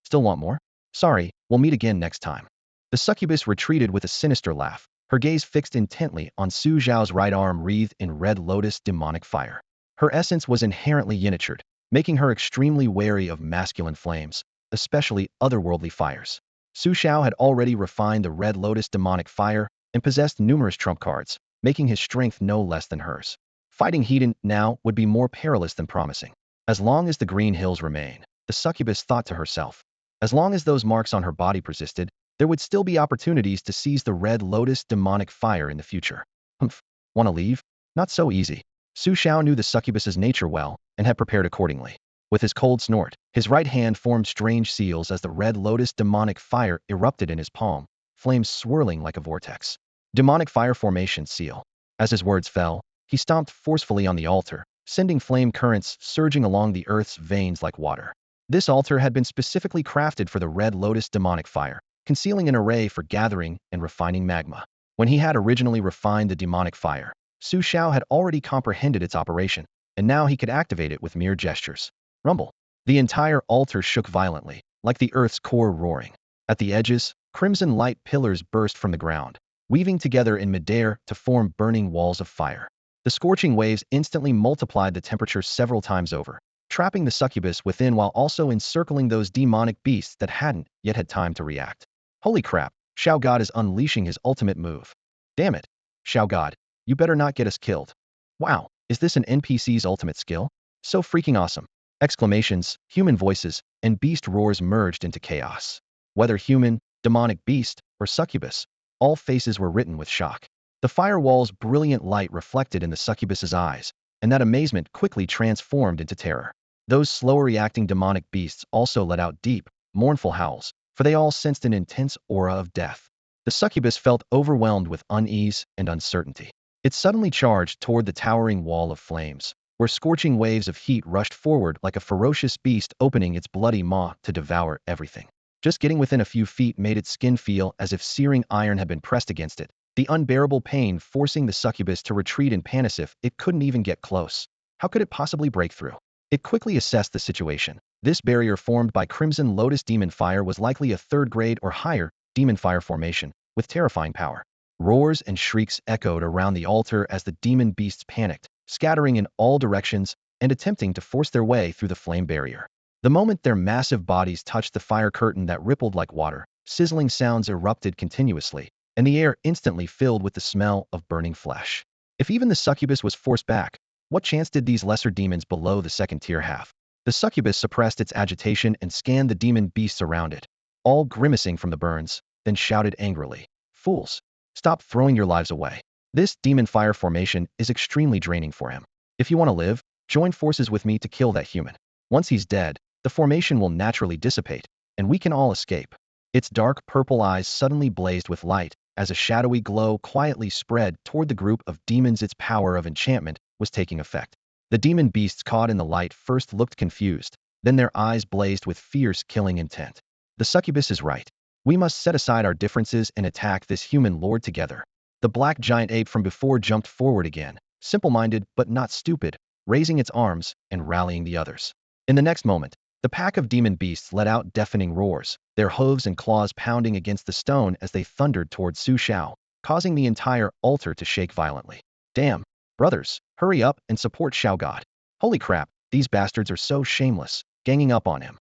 Still want more? Sorry, we'll meet again next time. The succubus retreated with a sinister laugh, her gaze fixed intently on Xiao's right arm wreathed in red lotus demonic fire. Her essence was inherently yin-natured, making her extremely wary of masculine flames, especially otherworldly fires. Xiao had already refined the red lotus demonic fire and possessed numerous trump cards, making his strength no less than hers. Fighting Hedon now would be more perilous than promising. As long as the green hills remain, the succubus thought to herself. As long as those marks on her body persisted, there would still be opportunities to seize the red lotus demonic fire in the future. Humph. Want to leave? Not so easy. Xiao knew the succubus's nature well and had prepared accordingly. With his cold snort, his right hand formed strange seals as the red lotus demonic fire erupted in his palm, flames swirling like a vortex. Demonic fire formation seal. As his words fell, he stomped forcefully on the altar, sending flame currents surging along the earth's veins like water. This altar had been specifically crafted for the red lotus demonic fire, concealing an array for gathering and refining magma. When he had originally refined the demonic fire, Xiao had already comprehended its operation, and now he could activate it with mere gestures. Rumble. The entire altar shook violently, like the earth's core roaring. At the edges, crimson light pillars burst from the ground, weaving together in midair to form burning walls of fire. The scorching waves instantly multiplied the temperature several times over, trapping the succubus within while also encircling those demonic beasts that hadn't yet had time to react. Holy crap, Xiao God is unleashing his ultimate move. Damn it. Xiao God, you better not get us killed. Wow, is this an NPC's ultimate skill? So freaking awesome. Exclamations, human voices, and beast roars merged into chaos. Whether human, demonic beast, or succubus, all faces were written with shock. The firewall's brilliant light reflected in the succubus's eyes, and that amazement quickly transformed into terror. Those slower-reacting demonic beasts also let out deep, mournful howls, for they all sensed an intense aura of death. The succubus felt overwhelmed with unease and uncertainty. It suddenly charged toward the towering wall of flames, where scorching waves of heat rushed forward like a ferocious beast opening its bloody maw to devour everything. Just getting within a few feet made its skin feel as if searing iron had been pressed against it, the unbearable pain forcing the succubus to retreat in panic if it couldn't even get close. How could it possibly break through? It quickly assessed the situation. This barrier formed by Crimson Lotus demon fire was likely a third-grade or higher demon fire formation, with terrifying power. Roars and shrieks echoed around the altar as the demon beasts panicked, scattering in all directions and attempting to force their way through the flame barrier. The moment their massive bodies touched the fire curtain that rippled like water, sizzling sounds erupted continuously, and the air instantly filled with the smell of burning flesh. If even the succubus was forced back, what chance did these lesser demons below the second tier have? The succubus suppressed its agitation and scanned the demon beasts around it, all grimacing from the burns, then shouted angrily, "Fools! Stop throwing your lives away. This demon fire formation is extremely draining for him. If you want to live, join forces with me to kill that human. Once he's dead, the formation will naturally dissipate, and we can all escape." Its dark purple eyes suddenly blazed with light as a shadowy glow quietly spread toward the group of demons. Its power of enchantment was taking effect. The demon beasts caught in the light first looked confused, then their eyes blazed with fierce killing intent. The succubus is right. We must set aside our differences and attack this human lord together. The black giant ape from before jumped forward again, simple-minded but not stupid, raising its arms and rallying the others. In the next moment, the pack of demon beasts let out deafening roars, their hooves and claws pounding against the stone as they thundered toward Xiao, causing the entire altar to shake violently. Damn, brothers, hurry up and support Xiao God. Holy crap, these bastards are so shameless, ganging up on him.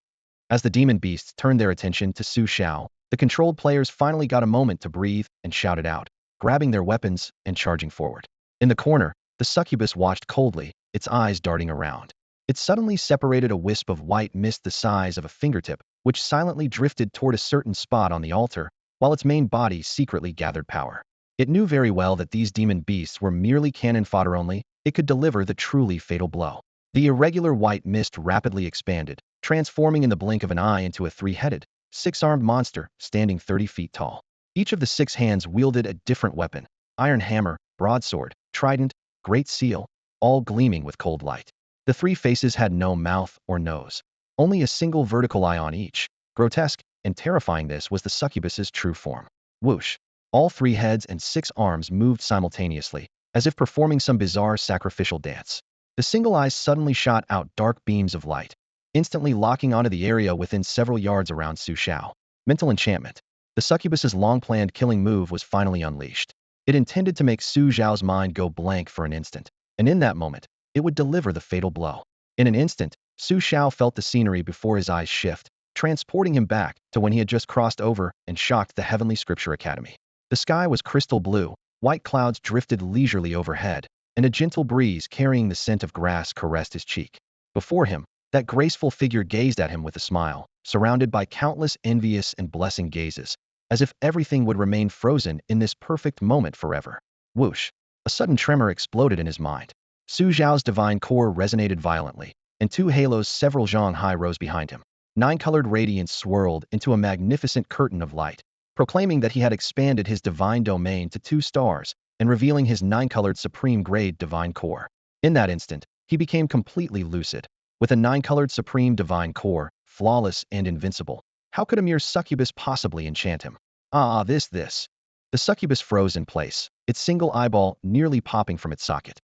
As the demon beasts turned their attention to Xiao, the controlled players finally got a moment to breathe and shouted out, grabbing their weapons and charging forward. In the corner, the succubus watched coldly, its eyes darting around. It suddenly separated a wisp of white mist the size of a fingertip, which silently drifted toward a certain spot on the altar, while its main body secretly gathered power. It knew very well that these demon beasts were merely cannon fodder only. It could deliver the truly fatal blow. The irregular white mist rapidly expanded, transforming in the blink of an eye into a three-headed, six-armed monster standing 30 feet tall. Each of the six hands wielded a different weapon: iron hammer, broadsword, trident, great seal, all gleaming with cold light. The three faces had no mouth or nose, only a single vertical eye on each. Grotesque and terrifying, this was the succubus's true form. Whoosh! All three heads and six arms moved simultaneously, as if performing some bizarre sacrificial dance. The single eye suddenly shot out dark beams of light, instantly locking onto the area within several yards around Xiao. Mental enchantment. The succubus's long-planned killing move was finally unleashed. It intended to make Xiao's mind go blank for an instant, and in that moment, it would deliver the fatal blow. In an instant, Xiao felt the scenery before his eyes shift, transporting him back to when he had just crossed over and shocked the Heavenly Scripture Academy. The sky was crystal blue, white clouds drifted leisurely overhead, and a gentle breeze carrying the scent of grass caressed his cheek. Before him, that graceful figure gazed at him with a smile, surrounded by countless envious and blessing gazes, as if everything would remain frozen in this perfect moment forever. Whoosh! A sudden tremor exploded in his mind. Xiao's divine core resonated violently, and two halos several zhang high rose behind him. Nine-colored radiance swirled into a magnificent curtain of light, proclaiming that he had expanded his divine domain to 2 stars and revealing his 9-colored supreme-grade divine core. In that instant, he became completely lucid. With a 9-colored supreme divine core, flawless and invincible, how could a mere succubus possibly enchant him? This. The succubus froze in place, its single eyeball nearly popping from its socket.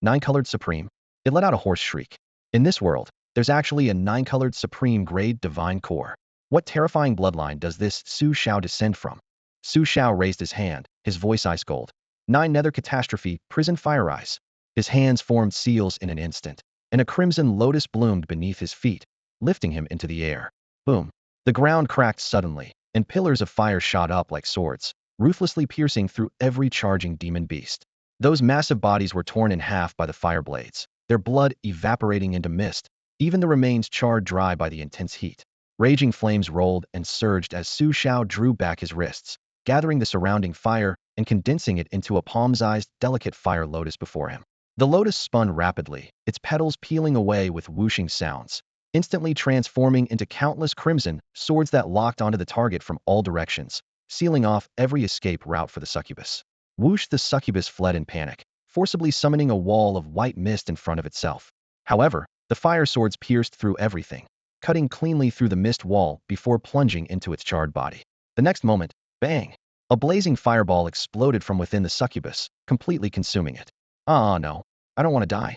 9-colored supreme. It let out a hoarse shriek. In this world, there's actually a 9-colored supreme-grade divine core. What terrifying bloodline does this Xiao descend from? Xiao raised his hand, his voice ice cold. 9 nether catastrophe, prison fire eyes. His hands formed seals in an instant, and a crimson lotus bloomed beneath his feet, lifting him into the air. Boom! The ground cracked suddenly, and pillars of fire shot up like swords, ruthlessly piercing through every charging demon beast. Those massive bodies were torn in half by the fire blades, their blood evaporating into mist, even the remains charred dry by the intense heat. Raging flames rolled and surged as Xiao drew back his wrists, gathering the surrounding fire and condensing it into a palm-sized, delicate fire lotus before him. The lotus spun rapidly, its petals peeling away with whooshing sounds, instantly transforming into countless crimson swords that locked onto the target from all directions, sealing off every escape route for the succubus. Whoosh! The succubus fled in panic, forcibly summoning a wall of white mist in front of itself. However, the fire swords pierced through everything, cutting cleanly through the mist wall before plunging into its charred body. The next moment, bang! A blazing fireball exploded from within the succubus, completely consuming it. No, I don't want to die.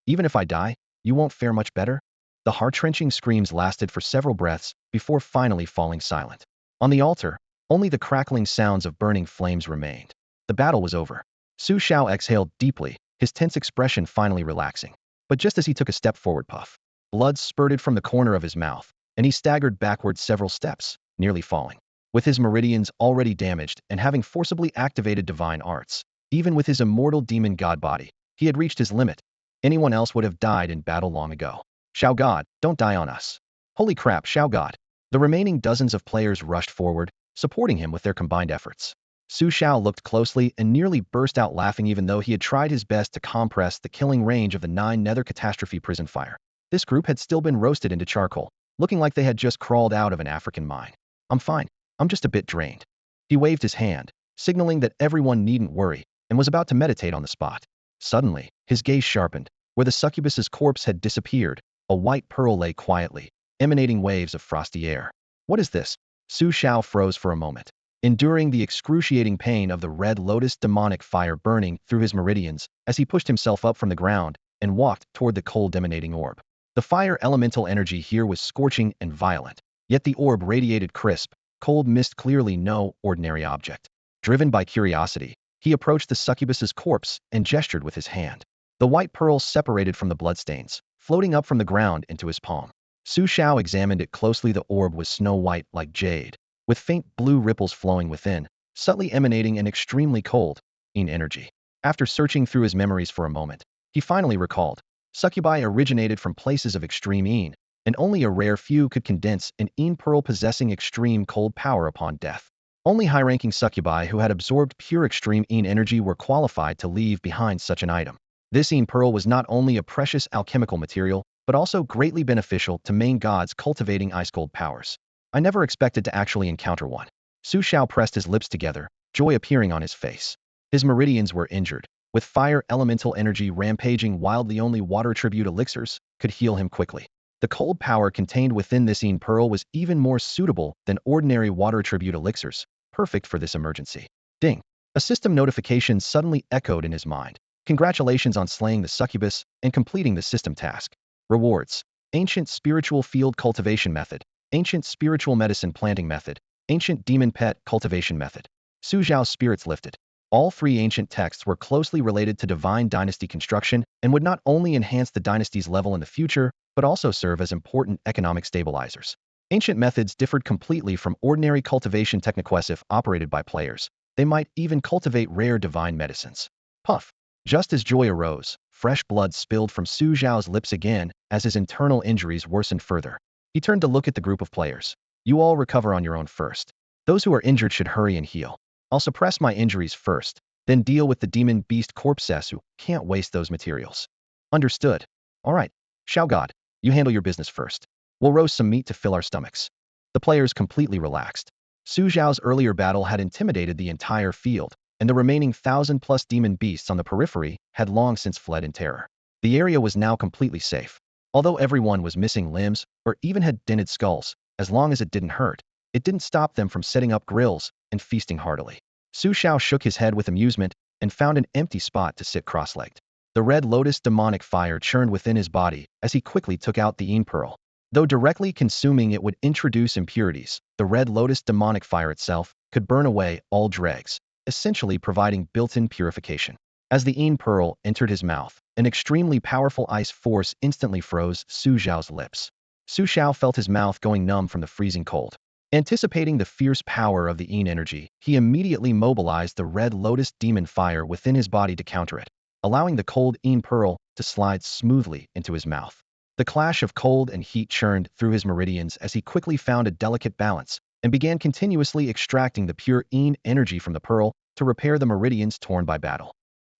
Even if I die, you won't fare much better? The heart-wrenching screams lasted for several breaths before finally falling silent. On the altar, only the crackling sounds of burning flames remained. The battle was over. Xiao exhaled deeply, his tense expression finally relaxing. But just as he took a step forward, puff, blood spurted from the corner of his mouth, and he staggered backward several steps, nearly falling. With his meridians already damaged and having forcibly activated divine arts, even with his immortal demon god body, he had reached his limit. Anyone else would have died in battle long ago. Xiao God, don't die on us. Holy crap, Xiao God. The remaining dozens of players rushed forward, supporting him with their combined efforts. Xiao looked closely and nearly burst out laughing even though he had tried his best to compress the killing range of the 9 Nether Catastrophe prison fire. This group had still been roasted into charcoal, looking like they had just crawled out of an African mine. I'm fine. I'm just a bit drained. He waved his hand, signaling that everyone needn't worry, and was about to meditate on the spot. Suddenly, his gaze sharpened. Where the succubus's corpse had disappeared, a white pearl lay quietly, emanating waves of frosty air. What is this? Xiao froze for a moment, enduring the excruciating pain of the red lotus demonic fire burning through his meridians as he pushed himself up from the ground and walked toward the cold emanating orb. The fire elemental energy here was scorching and violent, yet the orb radiated crisp, cold mist, clearly no ordinary object. Driven by curiosity, he approached the succubus's corpse and gestured with his hand. The white pearl separated from the bloodstains, floating up from the ground into his palm. Xiao examined it closely. The orb was snow-white like jade, with faint blue ripples flowing within, subtly emanating an extremely cold, energy. After searching through his memories for a moment, he finally recalled. Succubi originated from places of extreme and only a rare few could condense an pearl possessing extreme cold power upon death. Only high-ranking succubi who had absorbed pure extreme energy were qualified to leave behind such an item. This pearl was not only a precious alchemical material, but also greatly beneficial to main gods cultivating ice-cold powers. I never expected to actually encounter one. Xiao pressed his lips together, joy appearing on his face. His meridians were injured, with fire elemental energy rampaging wildly. Only water tribute elixirs could heal him quickly. The cold power contained within this pearl was even more suitable than ordinary water tribute elixirs, perfect for this emergency. Ding! A system notification suddenly echoed in his mind. Congratulations on slaying the succubus and completing the system task. Rewards: Ancient Spiritual Field Cultivation Method, Ancient Spiritual Medicine Planting Method, Ancient Demon Pet Cultivation Method. Xiao's spirits lifted. All 3 ancient texts were closely related to divine dynasty construction and would not only enhance the dynasty's level in the future, but also serve as important economic stabilizers. Ancient methods differed completely from ordinary cultivation techniques if operated by players. They might even cultivate rare divine medicines. Puff! Just as joy arose, fresh blood spilled from Xiao's lips again as his internal injuries worsened further. He turned to look at the group of players. You all recover on your own first. Those who are injured should hurry and heal. I'll suppress my injuries first, then deal with the demon beast corpses who can't waste those materials. Understood. All right, Xiao God, you handle your business first. We'll roast some meat to fill our stomachs. The players completely relaxed. Xiao's earlier battle had intimidated the entire field, and the remaining 1,000+ demon beasts on the periphery had long since fled in terror. The area was now completely safe. Although everyone was missing limbs or even had dented skulls, as long as it didn't hurt, it didn't stop them from setting up grills and feasting heartily. Xiao shook his head with amusement and found an empty spot to sit cross-legged. The red lotus demonic fire churned within his body as he quickly took out the pearl. Though directly consuming it would introduce impurities, the red lotus demonic fire itself could burn away all dregs, essentially providing built-in purification. As the pearl entered his mouth, an extremely powerful ice force instantly froze Xiao's lips. Xiao felt his mouth going numb from the freezing cold. Anticipating the fierce power of the energy, he immediately mobilized the red lotus demon fire within his body to counter it, allowing the cold pearl to slide smoothly into his mouth. The clash of cold and heat churned through his meridians as he quickly found a delicate balance and began continuously extracting the pure energy from the pearl to repair the meridians torn by battle.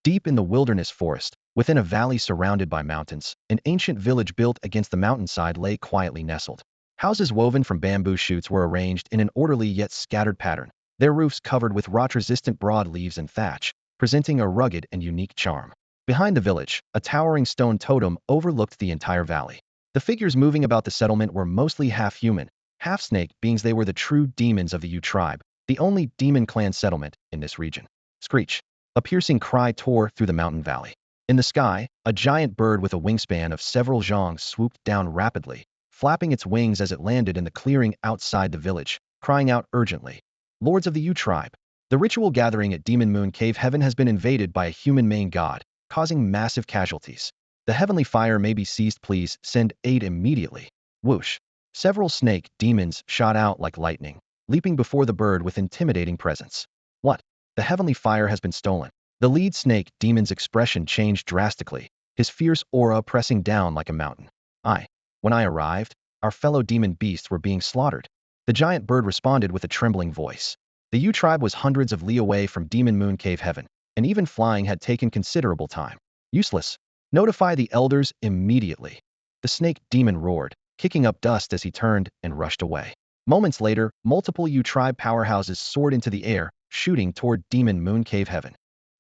Deep in the wilderness forest, within a valley surrounded by mountains, an ancient village built against the mountainside lay quietly nestled. Houses woven from bamboo shoots were arranged in an orderly yet scattered pattern, their roofs covered with rot-resistant broad leaves and thatch, presenting a rugged and unique charm. Behind the village, a towering stone totem overlooked the entire valley. The figures moving about the settlement were mostly half-human, half-snake beings. They were the true demons of the Yu tribe, the only demon clan settlement in this region. Screech. A piercing cry tore through the mountain valley. In the sky, a giant bird with a wingspan of several zhongs swooped down rapidly, flapping its wings as it landed in the clearing outside the village, crying out urgently. Lords of the Yu tribe. The ritual gathering at Demon Moon Cave Heaven has been invaded by a human main god, causing massive casualties. The heavenly fire may be seized. Please send aid immediately. Whoosh. Several snake demons shot out like lightning, leaping before the bird with intimidating presence. What? The heavenly fire has been stolen. The lead snake demon's expression changed drastically, his fierce aura pressing down like a mountain. When I arrived, our fellow demon beasts were being slaughtered. The giant bird responded with a trembling voice. The Yu tribe was hundreds of li away from Demon Moon Cave Heaven, and even flying had taken considerable time. Useless. Notify the elders immediately. The snake demon roared, kicking up dust as he turned and rushed away. Moments later, multiple Yu tribe powerhouses soared into the air, shooting toward Demon Moon Cave Heaven.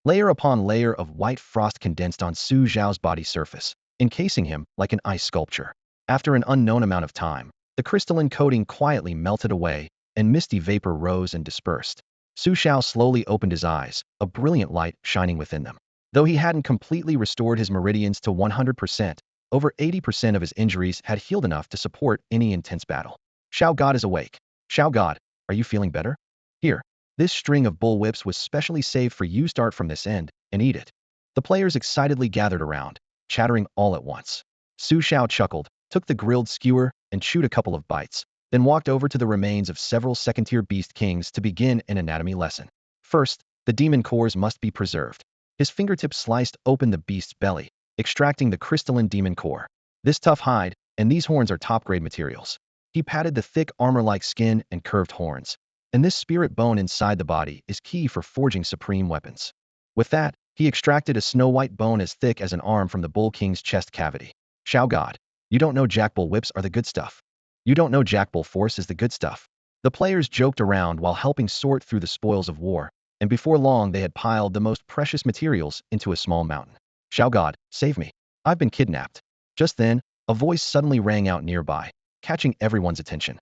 Layer upon layer of white frost condensed on Su Xiao's body surface, encasing him like an ice sculpture. After an unknown amount of time, the crystalline coating quietly melted away, and misty vapor rose and dispersed. Su Xiao slowly opened his eyes, a brilliant light shining within them. Though he hadn't completely restored his meridians to 100%, over 80% of his injuries had healed enough to support any intense battle. Xiao God is awake. Xiao God, are you feeling better? Here. This string of bullwhips was specially saved for you. Start from this end, and eat it. The players excitedly gathered around, chattering all at once. Su Xiao chuckled, took the grilled skewer, and chewed a couple of bites, then walked over to the remains of several second-tier beast kings to begin an anatomy lesson. First, the demon cores must be preserved. His fingertips sliced open the beast's belly, extracting the crystalline demon core. This tough hide, and these horns are top-grade materials. He patted the thick armor-like skin and curved horns. And this spirit bone inside the body is key for forging supreme weapons. With that, he extracted a snow-white bone as thick as an arm from the bull king's chest cavity. Xiao God, you don't know jackbull whips are the good stuff. You don't know jackbull force is the good stuff. The players joked around while helping sort through the spoils of war, and before long they had piled the most precious materials into a small mountain. Xiao God, save me. I've been kidnapped. Just then, a voice suddenly rang out nearby, catching everyone's attention.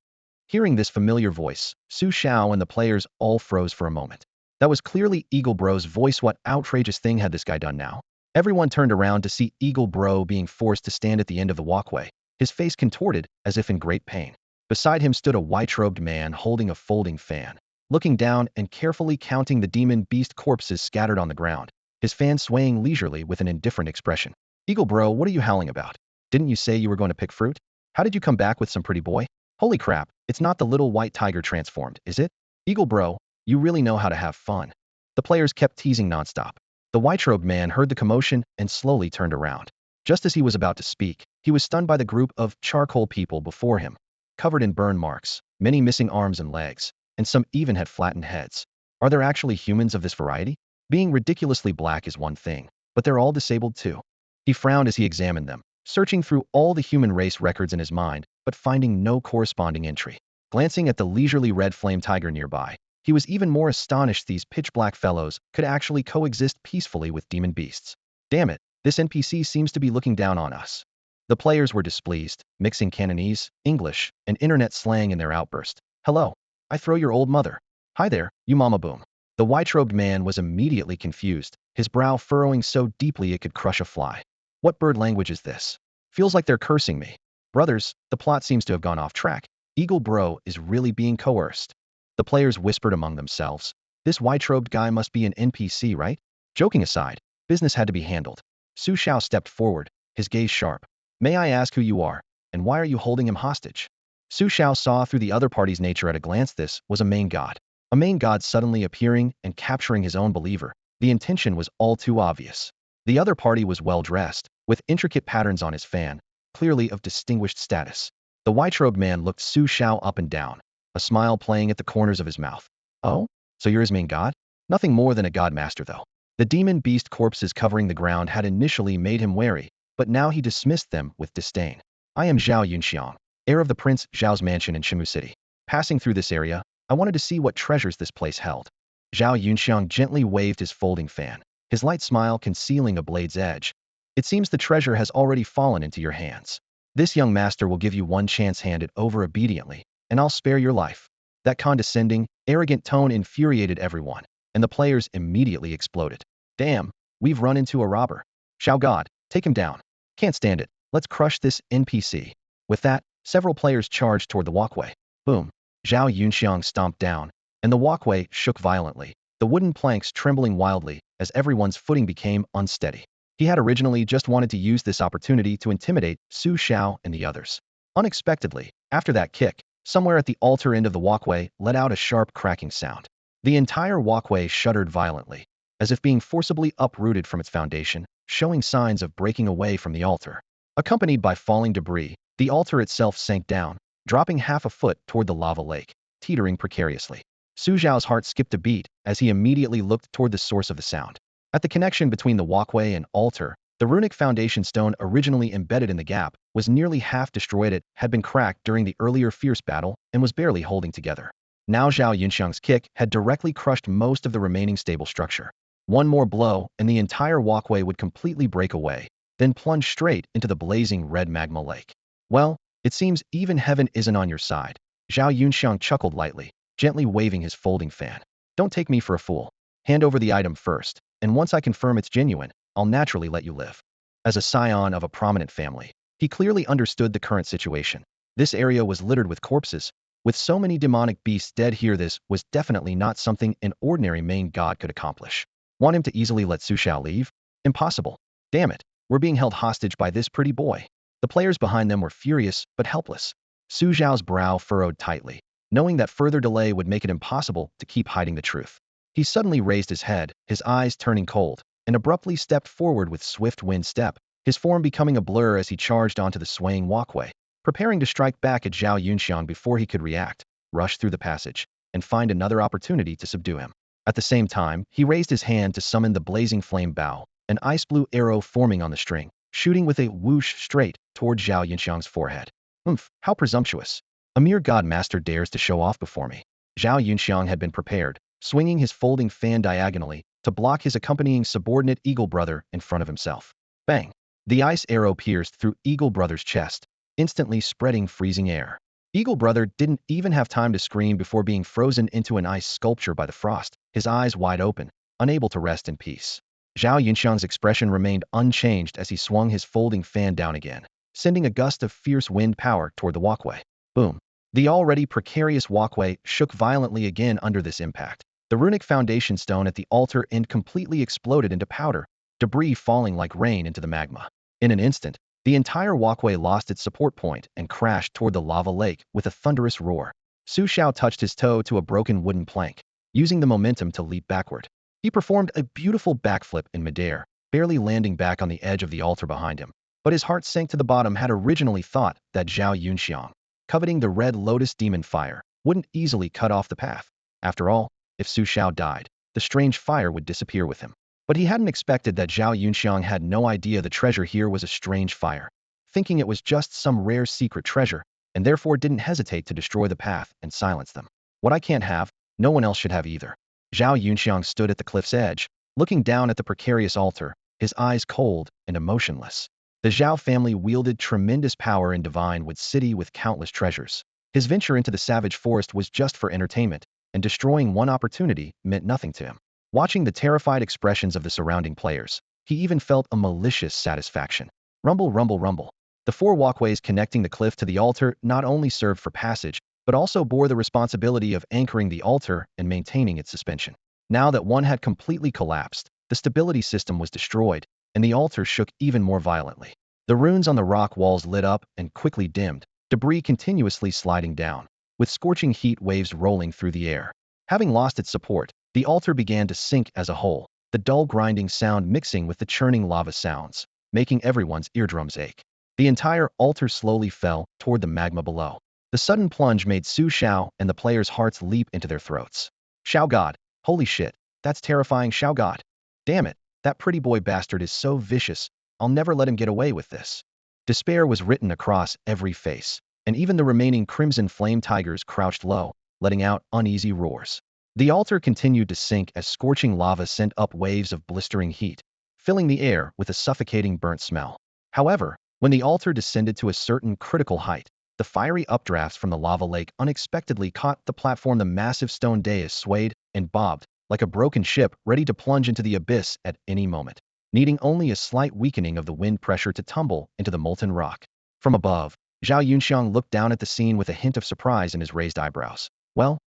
Hearing this familiar voice, Su Xiao and the players all froze for a moment. That was clearly Eagle Bro's voice. What outrageous thing had this guy done now? Everyone turned around to see Eagle Bro being forced to stand at the end of the walkway, his face contorted as if in great pain. Beside him stood a white-robed man holding a folding fan, looking down and carefully counting the demon beast corpses scattered on the ground, his fan swaying leisurely with an indifferent expression. Eagle Bro, what are you howling about? Didn't you say you were going to pick fruit? How did you come back with some pretty boy? Holy crap, it's not the little white tiger transformed, is it? Eagle Bro, you really know how to have fun. The players kept teasing nonstop. The white-robed man heard the commotion and slowly turned around. Just as he was about to speak, he was stunned by the group of charcoal people before him, covered in burn marks, many missing arms and legs, and some even had flattened heads. Are there actually humans of this variety? Being ridiculously black is one thing, but they're all disabled too. He frowned as he examined them, searching through all the human race records in his mind, but finding no corresponding entry. Glancing at the leisurely red flame tiger nearby, he was even more astonished these pitch-black fellows could actually coexist peacefully with demon beasts. Damn it, this NPC seems to be looking down on us. The players were displeased, mixing Cantonese, English, and internet slang in their outburst. Hello. I throw your old mother. Hi there, you mama boom. The white-robed man was immediately confused, his brow furrowing so deeply it could crush a fly. What bird language is this? Feels like they're cursing me. Brothers, the plot seems to have gone off track. Eagle Bro is really being coerced. The players whispered among themselves. This white-robed guy must be an NPC, right? Joking aside, business had to be handled. Su Xiao stepped forward, his gaze sharp. May I ask who you are, and why are you holding him hostage? Su Xiao saw through the other party's nature at a glance. This was a main god. A main god suddenly appearing and capturing his own believer. The intention was all too obvious. The other party was well-dressed, with intricate patterns on his fan, clearly of distinguished status. The white-robed man looked Su Xiao up and down, a smile playing at the corners of his mouth. Oh? So you're his main god? Nothing more than a god master though. The demon beast corpses covering the ground had initially made him wary, but now he dismissed them with disdain. I am Xiao Yunxiang, heir of the Prince Xiao's mansion in Shimu City. Passing through this area, I wanted to see what treasures this place held. Xiao Yunxiang gently waved his folding fan, his light smile concealing a blade's edge. It seems the treasure has already fallen into your hands. This young master will give you one chance, hand it over obediently, and I'll spare your life. That condescending, arrogant tone infuriated everyone, and the players immediately exploded. Damn, we've run into a robber. Xiao God, take him down. Can't stand it. Let's crush this NPC. With that, several players charged toward the walkway. Boom. Xiao Yunxiang stomped down, and the walkway shook violently, the wooden planks trembling wildly as everyone's footing became unsteady. He had originally just wanted to use this opportunity to intimidate Su Xiao and the others. Unexpectedly, after that kick, somewhere at the altar end of the walkway let out a sharp cracking sound. The entire walkway shuddered violently, as if being forcibly uprooted from its foundation, showing signs of breaking away from the altar. Accompanied by falling debris, the altar itself sank down, dropping half a foot toward the lava lake, teetering precariously. Su Xiao's heart skipped a beat as he immediately looked toward the source of the sound. At the connection between the walkway and altar, the runic foundation stone originally embedded in the gap was nearly half destroyed. It had been cracked during the earlier fierce battle and was barely holding together. Now Xiao Yunxiang's kick had directly crushed most of the remaining stable structure. One more blow and the entire walkway would completely break away, then plunge straight into the blazing red magma lake. Well, it seems even heaven isn't on your side. Xiao Yunxiang chuckled lightly, gently waving his folding fan. Don't take me for a fool. Hand over the item first, and once I confirm it's genuine, I'll naturally let you live. As a scion of a prominent family, he clearly understood the current situation. This area was littered with corpses. With so many demonic beasts dead here, this was definitely not something an ordinary main god could accomplish. Want him to easily let Su Xiao leave? Impossible. Damn it, we're being held hostage by this pretty boy. The players behind them were furious but helpless. Su Xiao's brow furrowed tightly, knowing that further delay would make it impossible to keep hiding the truth. He suddenly raised his head, his eyes turning cold, and abruptly stepped forward with swift wind step, his form becoming a blur as he charged onto the swaying walkway, preparing to strike back at Xiao Yunxiang before he could react, rush through the passage, and find another opportunity to subdue him. At the same time, he raised his hand to summon the blazing flame bow, an ice blue arrow forming on the string, shooting with a whoosh straight toward Xiao Yunxiang's forehead. Oomph, how presumptuous. A mere god master dares to show off before me. Xiao Yunxiang had been prepared, swinging his folding fan diagonally to block his accompanying subordinate eagle brother in front of himself. Bang! The ice arrow pierced through eagle brother's chest, instantly spreading freezing air. Eagle brother didn't even have time to scream before being frozen into an ice sculpture by the frost, his eyes wide open, unable to rest in peace. Xiao Yunxiang's expression remained unchanged as he swung his folding fan down again, sending a gust of fierce wind power toward the walkway. Boom! The already precarious walkway shook violently again under this impact. The runic foundation stone at the altar end completely exploded into powder, debris falling like rain into the magma. In an instant, the entire walkway lost its support point and crashed toward the lava lake with a thunderous roar. Su Xiao touched his toe to a broken wooden plank, using the momentum to leap backward. He performed a beautiful backflip in midair, barely landing back on the edge of the altar behind him. But his heart sank to the bottom. Had originally thought that Xiao Yunxiang, coveting the red lotus demon fire, wouldn't easily cut off the path. After all, if Su Xiao died, the strange fire would disappear with him. But he hadn't expected that Xiao Yunxiang had no idea the treasure here was a strange fire, thinking it was just some rare secret treasure, and therefore didn't hesitate to destroy the path and silence them. What I can't have, no one else should have either. Xiao Yunxiang stood at the cliff's edge, looking down at the precarious altar, his eyes cold and emotionless. The Xiao family wielded tremendous power in divine wood city with countless treasures. His venture into the savage forest was just for entertainment, and destroying one opportunity meant nothing to him. Watching the terrified expressions of the surrounding players, he even felt a malicious satisfaction. Rumble, rumble, rumble. The four walkways connecting the cliff to the altar not only served for passage, but also bore the responsibility of anchoring the altar and maintaining its suspension. Now that one had completely collapsed, the stability system was destroyed, and the altar shook even more violently. The runes on the rock walls lit up and quickly dimmed, debris continuously sliding down, with scorching heat waves rolling through the air. Having lost its support, the altar began to sink as a whole, the dull grinding sound mixing with the churning lava sounds, making everyone's eardrums ache. The entire altar slowly fell toward the magma below. The sudden plunge made Su Xiao and the players' hearts leap into their throats. Xiao God! Holy shit! That's terrifying, Xiao God! Damn it, that pretty boy bastard is so vicious, I'll never let him get away with this. Despair was written across every face, and even the remaining crimson flame tigers crouched low, letting out uneasy roars. The altar continued to sink as scorching lava sent up waves of blistering heat, filling the air with a suffocating burnt smell. However, when the altar descended to a certain critical height, the fiery updrafts from the lava lake unexpectedly caught the platform. The massive stone dais swayed and bobbed like a broken ship ready to plunge into the abyss at any moment, needing only a slight weakening of the wind pressure to tumble into the molten rock. From above, Zhao Yunxiang looked down at the scene with a hint of surprise in his raised eyebrows. Well,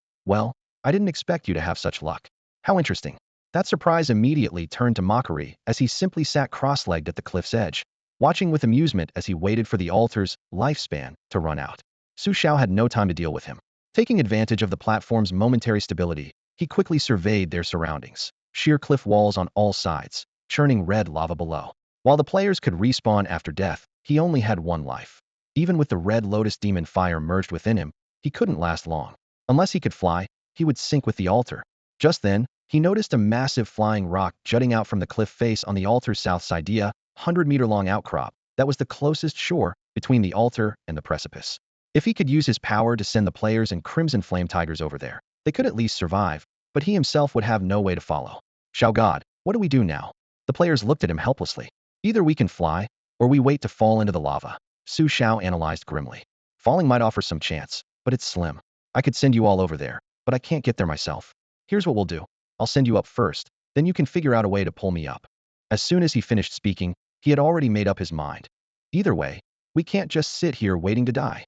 I didn't expect you to have such luck. How interesting. That surprise immediately turned to mockery as he simply sat cross-legged at the cliff's edge, watching with amusement as he waited for the altar's lifespan to run out. Su Xiao had no time to deal with him. Taking advantage of the platform's momentary stability, he quickly surveyed their surroundings. Sheer cliff walls on all sides, churning red lava below. While the players could respawn after death, he only had one life. Even with the red lotus demon fire merged within him, he couldn't last long. Unless he could fly, he would sink with the altar. Just then, he noticed a massive flying rock jutting out from the cliff face on the altar's south side. A 100-meter-long outcrop that was the closest shore between the altar and the precipice. If he could use his power to send the players and crimson flame tigers over there, they could at least survive, but he himself would have no way to follow. Xiao God, what do we do now? The players looked at him helplessly. Either we can fly, or we wait to fall into the lava. Su Xiao analyzed grimly. Falling might offer some chance, but it's slim. I could send you all over there, but I can't get there myself. Here's what we'll do. I'll send you up first, then you can figure out a way to pull me up. As soon as he finished speaking, he had already made up his mind. Either way, we can't just sit here waiting to die.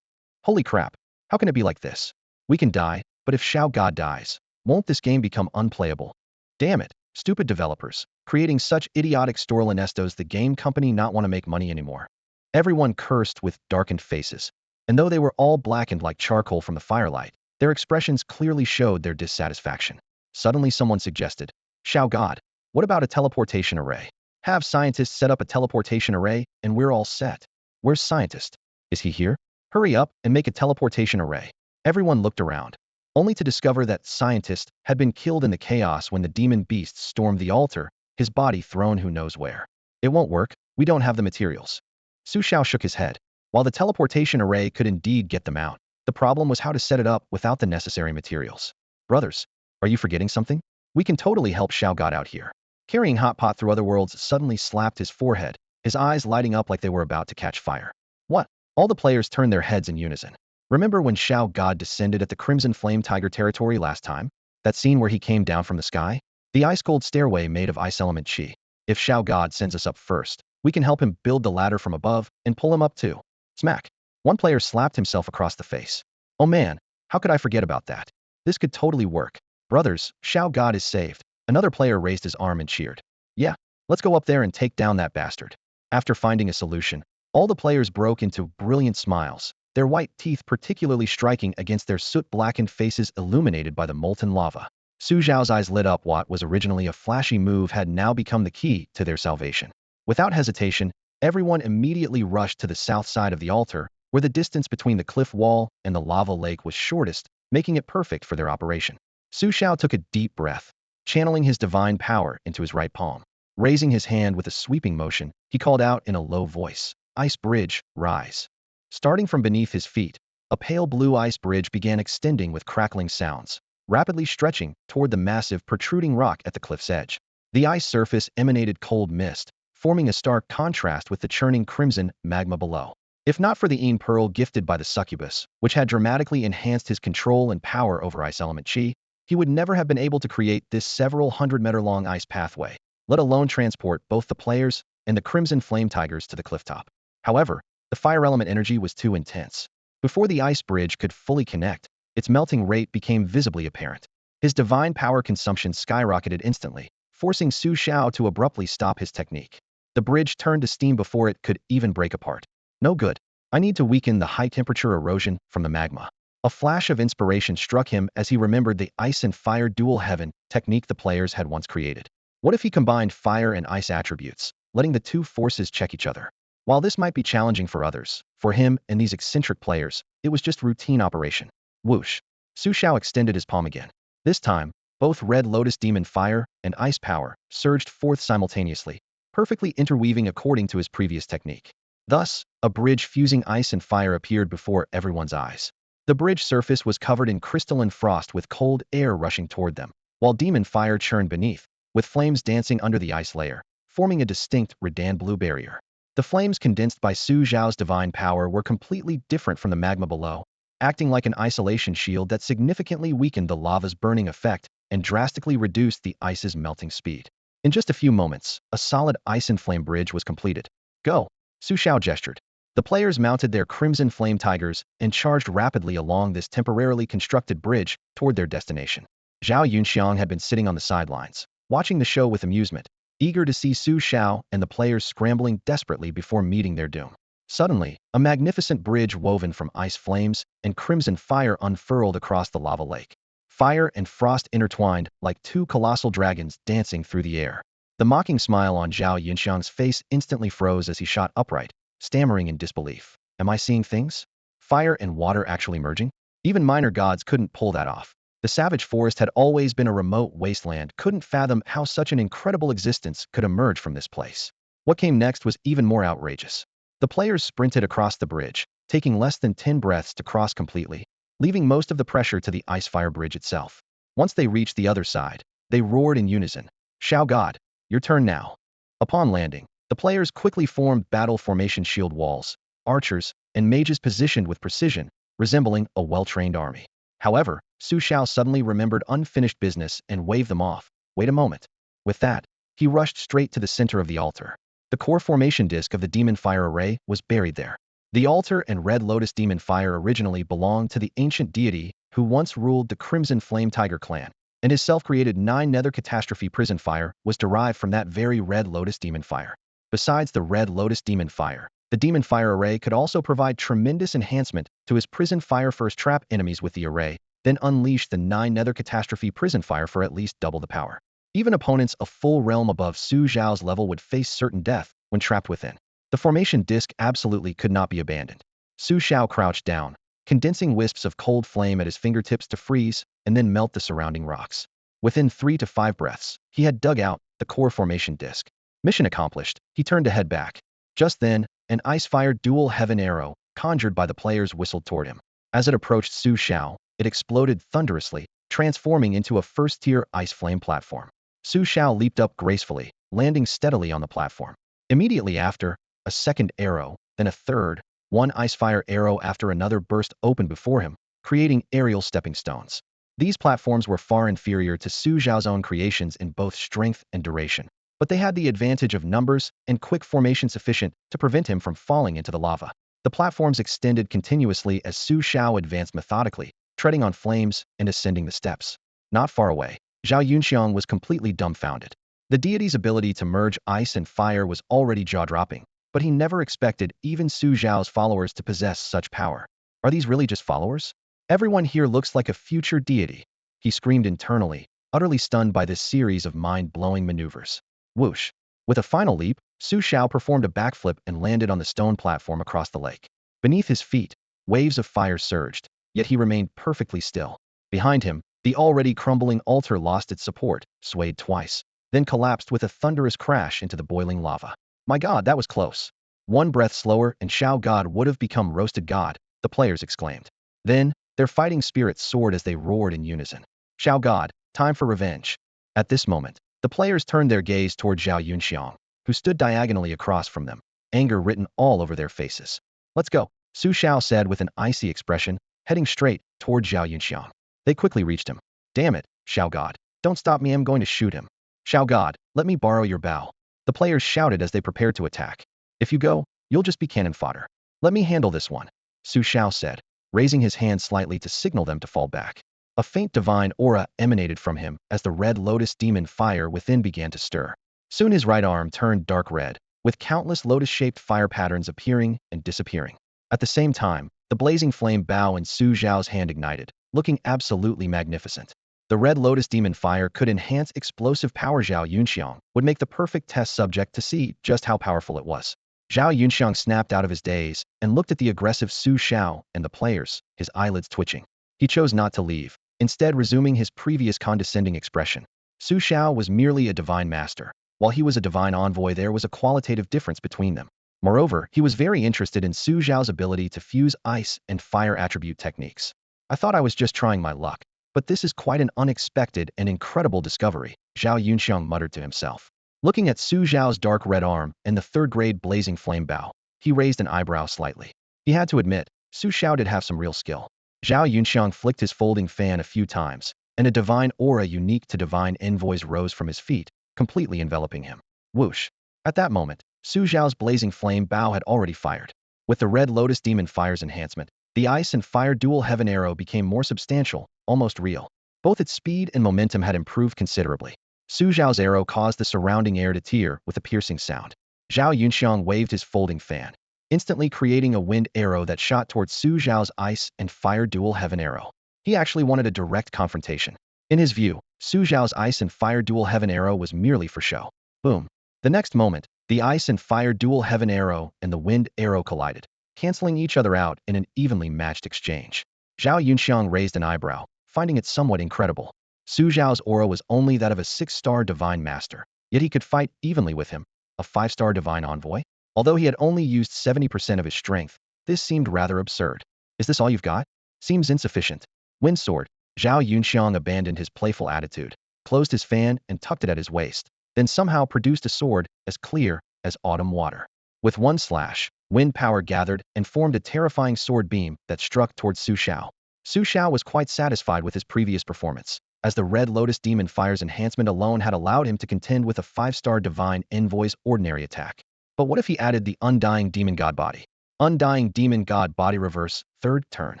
Holy crap, how can it be like this? We can die, but if Xiao God dies, won't this game become unplayable? Damn it, stupid developers, creating such idiotic storyline nestos. The game company not want to make money anymore. Everyone cursed with darkened faces, and though they were all blackened like charcoal from the firelight, their expressions clearly showed their dissatisfaction. Suddenly someone suggested, Xiao God, what about a teleportation array? Have scientists set up a teleportation array, and we're all set. Where's scientist? Is he here? Hurry up and make a teleportation array. Everyone looked around, only to discover that scientist had been killed in the chaos when the demon beasts stormed the altar, his body thrown who knows where. It won't work, we don't have the materials. Su Xiao shook his head. While the teleportation array could indeed get them out, the problem was how to set it up without the necessary materials. Brothers, are you forgetting something? We can totally help Xiao God out here. Carrying hotpot through other worlds suddenly slapped his forehead, his eyes lighting up like they were about to catch fire. What? All the players turned their heads in unison. Remember when Xiao God descended at the Crimson Flame Tiger territory last time? That scene where he came down from the sky? The ice-cold stairway made of ice element chi. If Xiao God sends us up first, we can help him build the ladder from above and pull him up too. Smack. One player slapped himself across the face. Oh man, how could I forget about that? This could totally work. Brothers, Xiao God is saved. Another player raised his arm and cheered. Yeah, let's go up there and take down that bastard. After finding a solution, all the players broke into brilliant smiles, their white teeth particularly striking against their soot-blackened faces illuminated by the molten lava. Su Xiao's eyes lit up. What was originally a flashy move had now become the key to their salvation. Without hesitation, everyone immediately rushed to the south side of the altar, where the distance between the cliff wall and the lava lake was shortest, making it perfect for their operation. Su Xiao took a deep breath, channeling his divine power into his right palm. Raising his hand with a sweeping motion, he called out in a low voice, "Ice bridge, rise." Starting from beneath his feet, a pale blue ice bridge began extending with crackling sounds, rapidly stretching toward the massive protruding rock at the cliff's edge. The ice surface emanated cold mist, forming a stark contrast with the churning crimson magma below. If not for the Een Pearl gifted by the succubus, which had dramatically enhanced his control and power over ice element chi, he would never have been able to create this several hundred-meter-long ice pathway, let alone transport both the players and the crimson flame tigers to the clifftop. However, the fire element energy was too intense. Before the ice bridge could fully connect, its melting rate became visibly apparent. His divine power consumption skyrocketed instantly, forcing Su Xiao to abruptly stop his technique. The bridge turned to steam before it could even break apart. No good. I need to weaken the high-temperature erosion from the magma. A flash of inspiration struck him as he remembered the ice and fire dual heaven technique the players had once created. What if he combined fire and ice attributes, letting the two forces check each other? While this might be challenging for others, for him and these eccentric players, it was just routine operation. Whoosh. Su Xiao extended his palm again. This time, Both Red Lotus Demon Fire and Ice Power surged forth simultaneously, perfectly interweaving according to his previous technique. Thus, a bridge fusing ice and fire appeared before everyone's eyes. The bridge surface was covered in crystalline frost with cold air rushing toward them, while demon fire churned beneath, with flames dancing under the ice layer, forming a distinct redan blue barrier. The flames condensed by Su Xiao's divine power were completely different from the magma below, acting like an isolation shield that significantly weakened the lava's burning effect and drastically reduced the ice's melting speed. In just a few moments, a solid ice and flame bridge was completed. Go! Su Xiao gestured. The players mounted their crimson flame tigers and charged rapidly along this temporarily constructed bridge toward their destination. Zhao Yunxiang had been sitting on the sidelines, watching the show with amusement, eager to see Su Xiao and the players scrambling desperately before meeting their doom. Suddenly, a magnificent bridge woven from ice flames and crimson fire unfurled across the lava lake. Fire and frost intertwined like two colossal dragons dancing through the air. The mocking smile on Zhao Yunxiang's face instantly froze as he shot upright, stammering in disbelief. Am I seeing things? Fire and water actually merging? Even minor gods couldn't pull that off. The savage forest had always been a remote wasteland, couldn't fathom how such an incredible existence could emerge from this place. What came next was even more outrageous. The players sprinted across the bridge, taking less than 10 breaths to cross completely, leaving most of the pressure to the ice-fire bridge itself. Once they reached the other side, they roared in unison, "Xiao God, your turn now." Upon landing, the players quickly formed battle formation shield walls, archers, and mages positioned with precision, resembling a well-trained army. However, Su Xiao suddenly remembered unfinished business and waved them off. Wait a moment. With that, he rushed straight to the center of the altar. The core formation disk of the demon fire array was buried there. The altar and Red Lotus Demon Fire originally belonged to the ancient deity who once ruled the Crimson Flame Tiger clan, and his self-created 9 Nether Catastrophe Prison Fire was derived from that very Red Lotus Demon Fire. Besides the Red Lotus Demon Fire, the Demon Fire Array could also provide tremendous enhancement to his Prison Fire. First trap enemies with the array, then unleash the 9 Nether Catastrophe Prison Fire for at least double the power. Even opponents a full realm above Su Xiao's level would face certain death when trapped within. The formation disk absolutely could not be abandoned. Su Xiao crouched down, condensing wisps of cold flame at his fingertips to freeze and then melt the surrounding rocks. Within 3 to 5 breaths, he had dug out the core formation disk. Mission accomplished, he turned to head back. Just then, an ice-fire dual heaven arrow, conjured by the players, whistled toward him. As it approached Su Xiao, it exploded thunderously, transforming into a first-tier ice flame platform. Su Xiao leaped up gracefully, landing steadily on the platform. Immediately after, a second arrow, then a third, one ice-fire arrow after another burst open before him, creating aerial stepping stones. These platforms were far inferior to Su Xiao's own creations in both strength and duration, but they had the advantage of numbers and quick formation sufficient to prevent him from falling into the lava. The platforms extended continuously as Su Xiao advanced methodically, treading on flames and ascending the steps. Not far away, Zhao Yunxiang was completely dumbfounded. The deity's ability to merge ice and fire was already jaw-dropping, but he never expected even Su Xiao's followers to possess such power. Are these really just followers? Everyone here looks like a future deity, he screamed internally, utterly stunned by this series of mind-blowing maneuvers. Whoosh! With a final leap, Su Xiao performed a backflip and landed on the stone platform across the lake. Beneath his feet, waves of fire surged, yet he remained perfectly still. Behind him, the already crumbling altar lost its support, swayed twice, then collapsed with a thunderous crash into the boiling lava. My God, that was close. One breath slower and Xiao God would have become roasted God, the players exclaimed. Then, their fighting spirits soared as they roared in unison. Xiao God, time for revenge. At this moment, the players turned their gaze toward Zhao Yunxiang, who stood diagonally across from them, anger written all over their faces. Let's go, Su Xiao said with an icy expression, heading straight toward Zhao Yunxiang. They quickly reached him. Damn it, Xiao God, don't stop me, I'm going to shoot him. Xiao God, let me borrow your bow. The players shouted as they prepared to attack. If you go, you'll just be cannon fodder. Let me handle this one, Su Xiao said, raising his hand slightly to signal them to fall back. A faint divine aura emanated from him as the Red Lotus Demon Fire within began to stir. Soon his right arm turned dark red, with countless lotus-shaped fire patterns appearing and disappearing. At the same time, the blazing flame bow in Su Xiao's hand ignited, looking absolutely magnificent. The Red Lotus Demon Fire could enhance explosive power. Zhao Yunxiang would make the perfect test subject to see just how powerful it was. Zhao Yunxiang snapped out of his daze and looked at the aggressive Su Xiao and the players, his eyelids twitching. He chose not to leave. instead resuming his previous condescending expression. Su Xiao was merely a divine master. While he was a divine envoy, there was a qualitative difference between them. Moreover, he was very interested in Su Xiao's ability to fuse ice and fire attribute techniques. I thought I was just trying my luck, but this is quite an unexpected and incredible discovery, Zhao Yunxiang muttered to himself. Looking at Su Xiao's dark red arm and the third-grade blazing flame bow, he raised an eyebrow slightly. He had to admit, Su Xiao did have some real skill. Zhao Yunxiang flicked his folding fan a few times, and a divine aura unique to divine envoys rose from his feet, completely enveloping him. Whoosh! At that moment, Su Xiao's blazing flame bow had already fired. With the Red Lotus Demon Fire's enhancement, the ice and fire dual heaven arrow became more substantial, almost real. Both its speed and momentum had improved considerably. Su Xiao's arrow caused the surrounding air to tear with a piercing sound. Zhao Yunxiang waved his folding fan, instantly creating a wind arrow that shot towards Su Xiao's ice and fire dual heaven arrow. He actually wanted a direct confrontation. In his view, Su Xiao's ice and fire dual heaven arrow was merely for show. Boom. The next moment, the ice and fire dual heaven arrow and the wind arrow collided, canceling each other out in an evenly matched exchange. Zhao Yunxiang raised an eyebrow, finding it somewhat incredible. Su Xiao's aura was only that of a 6-star divine master, yet he could fight evenly with him, a 5-star divine envoy? Although he had only used 70% of his strength, this seemed rather absurd. Is this all you've got? Seems insufficient. Wind sword. Zhao Yunxiang abandoned his playful attitude, closed his fan and tucked it at his waist, then somehow produced a sword as clear as autumn water. With one slash, wind power gathered and formed a terrifying sword beam that struck towards Su Xiao. Su Xiao was quite satisfied with his previous performance, as the Red Lotus Demon Fire's enhancement alone had allowed him to contend with a 5-star divine envoy's ordinary attack. But what if he added the Undying Demon God Body? Undying Demon God Body reverse, third turn.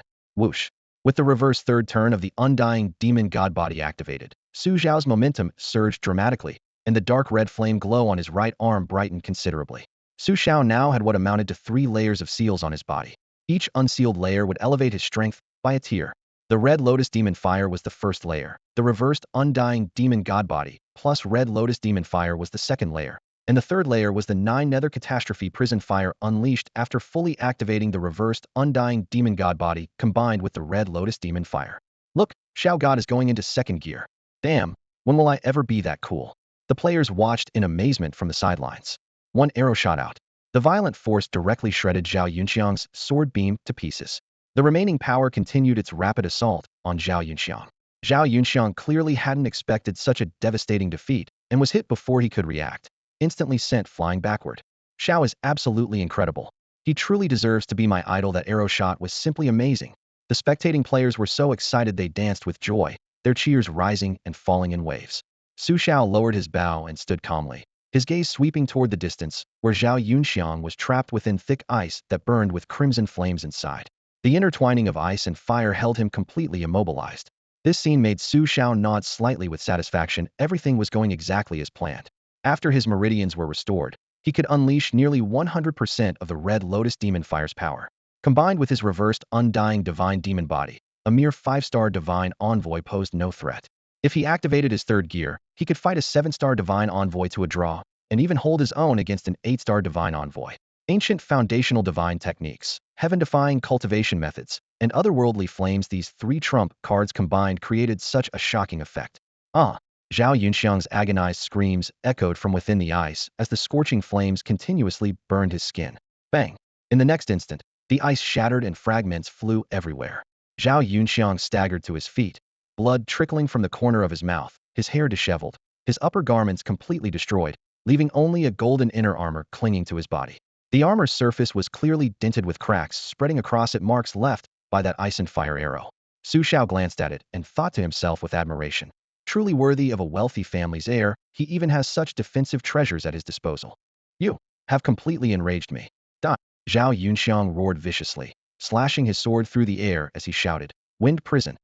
Whoosh. With the reverse third turn of the Undying Demon God Body activated, Su Xiao's momentum surged dramatically, and the dark red flame glow on his right arm brightened considerably. Su Xiao now had what amounted to 3 layers of seals on his body. Each unsealed layer would elevate his strength by a tier. The Red Lotus Demon Fire was the first layer. The reversed Undying Demon God Body plus Red Lotus Demon Fire was the second layer. And the third layer was the 9 Nether Catastrophe Prison Fire unleashed after fully activating the reversed Undying Demon God Body combined with the Red Lotus Demon Fire. Look, Xiao God is going into second gear. Damn, when will I ever be that cool? The players watched in amazement from the sidelines. One arrow shot out. The violent force directly shredded Zhao Yunxiang's sword beam to pieces. The remaining power continued its rapid assault on Zhao Yunxiang. Zhao Yunxiang clearly hadn't expected such a devastating defeat and was hit before he could react, instantly sent flying backward. Xiao is absolutely incredible. He truly deserves to be my idol. That arrow shot was simply amazing. The spectating players were so excited they danced with joy, their cheers rising and falling in waves. Su Xiao lowered his bow and stood calmly, his gaze sweeping toward the distance, where Zhao Yunxiang was trapped within thick ice that burned with crimson flames inside. The intertwining of ice and fire held him completely immobilized. This scene made Su Xiao nod slightly with satisfaction. Everything was going exactly as planned. After his meridians were restored, he could unleash nearly 100% of the Red Lotus Demon Fire's power. Combined with his reversed Undying Divine Demon Body, a mere 5-star divine envoy posed no threat. If he activated his third gear, he could fight a 7-star divine envoy to a draw, and even hold his own against an 8-star divine envoy. Ancient foundational divine techniques, heaven-defying cultivation methods, and otherworldly flames, these 3 trump cards combined created such a shocking effect. Ah! Zhao Yunxiang's agonized screams echoed from within the ice as the scorching flames continuously burned his skin. Bang! In the next instant, the ice shattered and fragments flew everywhere. Zhao Yunxiang staggered to his feet, blood trickling from the corner of his mouth, his hair disheveled, his upper garments completely destroyed, leaving only a golden inner armor clinging to his body. The armor's surface was clearly dented with cracks spreading across it, marks left by that ice and fire arrow. Su Xiao glanced at it and thought to himself with admiration. Truly worthy of a wealthy family's heir, he even has such defensive treasures at his disposal. You have completely enraged me. Die! Zhao Yunxiang roared viciously, slashing his sword through the air as he shouted, "Wind prison!"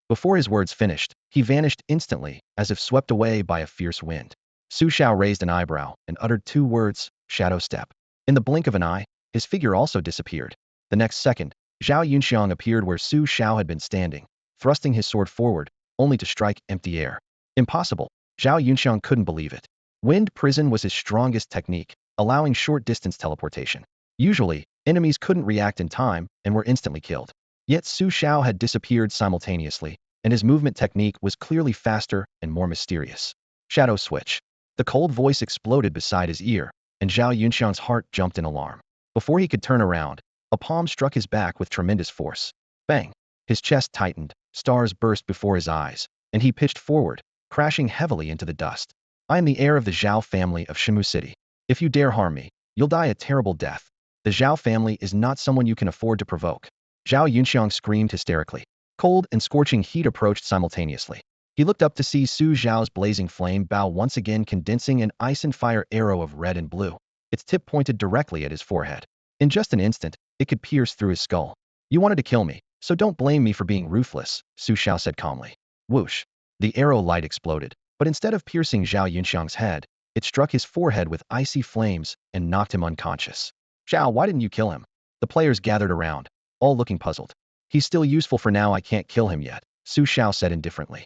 Before his words finished, he vanished instantly, as if swept away by a fierce wind. Su Xiao raised an eyebrow and uttered 2 words, "Shadow step." In the blink of an eye, his figure also disappeared. The next second, Zhao Yunxiang appeared where Su Xiao had been standing, thrusting his sword forward, only to strike empty air. Impossible. Zhao Yunxiang couldn't believe it. Wind prison was his strongest technique, allowing short-distance teleportation. Usually, enemies couldn't react in time and were instantly killed. Yet Su Xiao had disappeared simultaneously, and his movement technique was clearly faster and more mysterious. Shadow switch. The cold voice exploded beside his ear, and Zhao Yunxiang's heart jumped in alarm. Before he could turn around, a palm struck his back with tremendous force. Bang! His chest tightened, stars burst before his eyes, and he pitched forward, crashing heavily into the dust. I am the heir of the Xiao family of Shimu City. If you dare harm me, you'll die a terrible death. The Xiao family is not someone you can afford to provoke. Zhao Yunxiang screamed hysterically. Cold and scorching heat approached simultaneously. He looked up to see Su Zhao's blazing flame bow once again, condensing an ice and fire arrow of red and blue. Its tip pointed directly at his forehead. In just an instant, it could pierce through his skull. You wanted to kill me, so don't blame me for being ruthless, Su Xiao said calmly. Whoosh! The arrow light exploded, but instead of piercing Zhao Yunxiang's head, it struck his forehead with icy flames and knocked him unconscious. Xiao, why didn't you kill him? The players gathered around, all looking puzzled. He's still useful for now, I can't kill him yet, Su Xiao said indifferently.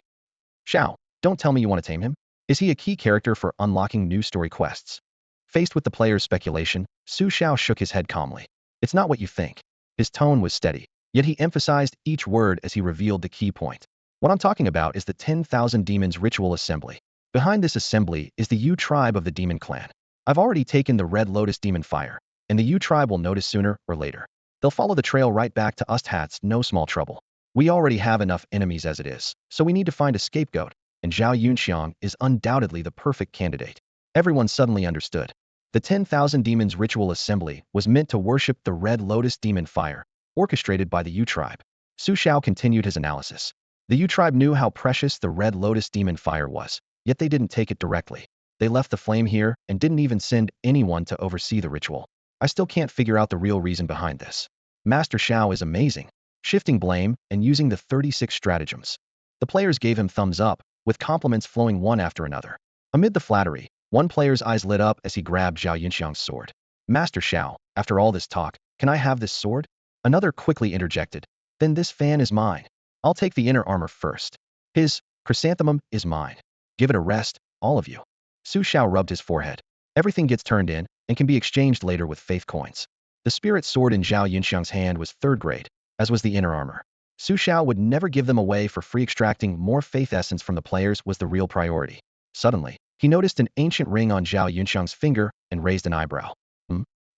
Xiao, don't tell me you want to tame him? Is he a key character for unlocking new story quests? Faced with the players' speculation, Su Xiao shook his head calmly. It's not what you think. His tone was steady, yet he emphasized each word as he revealed the key point. What I'm talking about is the 10,000 Demons Ritual Assembly. Behind this assembly is the Yu tribe of the Demon Clan. I've already taken the Red Lotus Demon Fire, and the Yu tribe will notice sooner or later. They'll follow the trail right back to us. Hats, no small trouble. We already have enough enemies as it is, so we need to find a scapegoat, and Zhao Yunxiang is undoubtedly the perfect candidate. Everyone suddenly understood. The 10,000 Demons Ritual Assembly was meant to worship the Red Lotus Demon Fire, orchestrated by the Yu tribe. Su Xiao continued his analysis. The Yu tribe knew how precious the Red Lotus Demon Fire was, yet they didn't take it directly. They left the flame here and didn't even send anyone to oversee the ritual. I still can't figure out the real reason behind this. Master Xiao is amazing, shifting blame and using the 36 stratagems. The players gave him thumbs up, with compliments flowing one after another. Amid the flattery, one player's eyes lit up as he grabbed Zhao Yunxiang's sword. Master Xiao, after all this talk, can I have this sword? Another quickly interjected. Then this fan is mine. I'll take the inner armor first. His chrysanthemum is mine. Give it a rest, all of you. Su Xiao rubbed his forehead. Everything gets turned in and can be exchanged later with faith coins. The spirit sword in Zhao Yunxiang's hand was third grade, as was the inner armor. Su Xiao would never give them away for free. Extracting more faith essence from the players was the real priority. Suddenly, he noticed an ancient ring on Zhao Yunxiang's finger and raised an eyebrow.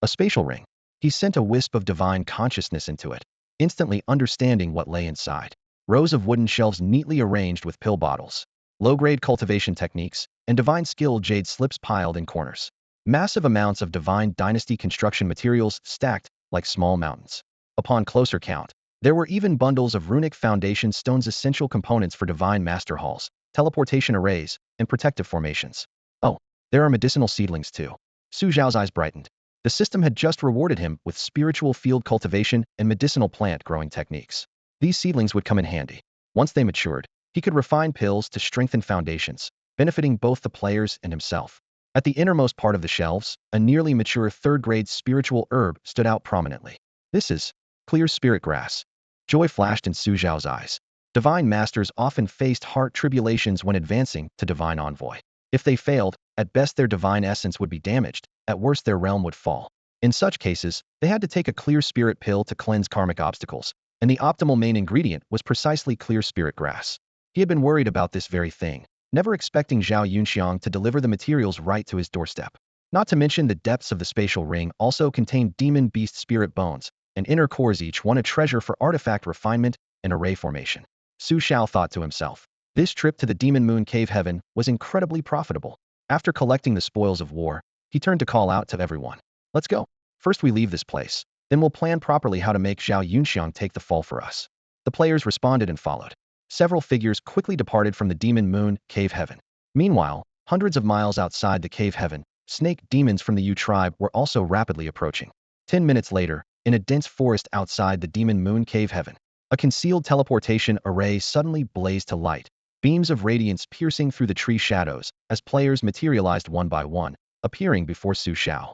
A spatial ring. He sent a wisp of divine consciousness into it, instantly understanding what lay inside. Rows of wooden shelves neatly arranged with pill bottles, low-grade cultivation techniques, and divine skill jade slips piled in corners. Massive amounts of divine dynasty construction materials stacked like small mountains. Upon closer count, there were even bundles of runic foundation stones, essential components for divine master halls, teleportation arrays, and protective formations. Oh, there are medicinal seedlings too. Su Zhao's eyes brightened. The system had just rewarded him with spiritual field cultivation and medicinal plant growing techniques. These seedlings would come in handy. Once they matured, he could refine pills to strengthen foundations, benefiting both the players and himself. At the innermost part of the shelves, a nearly mature third-grade spiritual herb stood out prominently. This is clear spirit grass. Joy flashed in Su Zhao's eyes. Divine masters often faced heart tribulations when advancing to divine envoy. If they failed, at best their divine essence would be damaged, at worst their realm would fall. In such cases, they had to take a clear spirit pill to cleanse karmic obstacles, and the optimal main ingredient was precisely clear spirit grass. He had been worried about this very thing, never expecting Zhao Yunxiang to deliver the materials right to his doorstep. Not to mention the depths of the spatial ring also contained demon beast spirit bones, and inner cores, each one a treasure for artifact refinement and array formation. Su Xiao thought to himself. This trip to the Demon Moon Cave Heaven was incredibly profitable. After collecting the spoils of war, he turned to call out to everyone. Let's go. First we leave this place, then we'll plan properly how to make Zhao Yunxiang take the fall for us. The players responded and followed. Several figures quickly departed from the Demon Moon Cave Heaven. Meanwhile, hundreds of miles outside the Cave Heaven, snake demons from the Yu tribe were also rapidly approaching. 10 minutes later, in a dense forest outside the Demon Moon Cave Heaven, a concealed teleportation array suddenly blazed to light, beams of radiance piercing through the tree shadows as players materialized one by one, appearing before Su Xiao.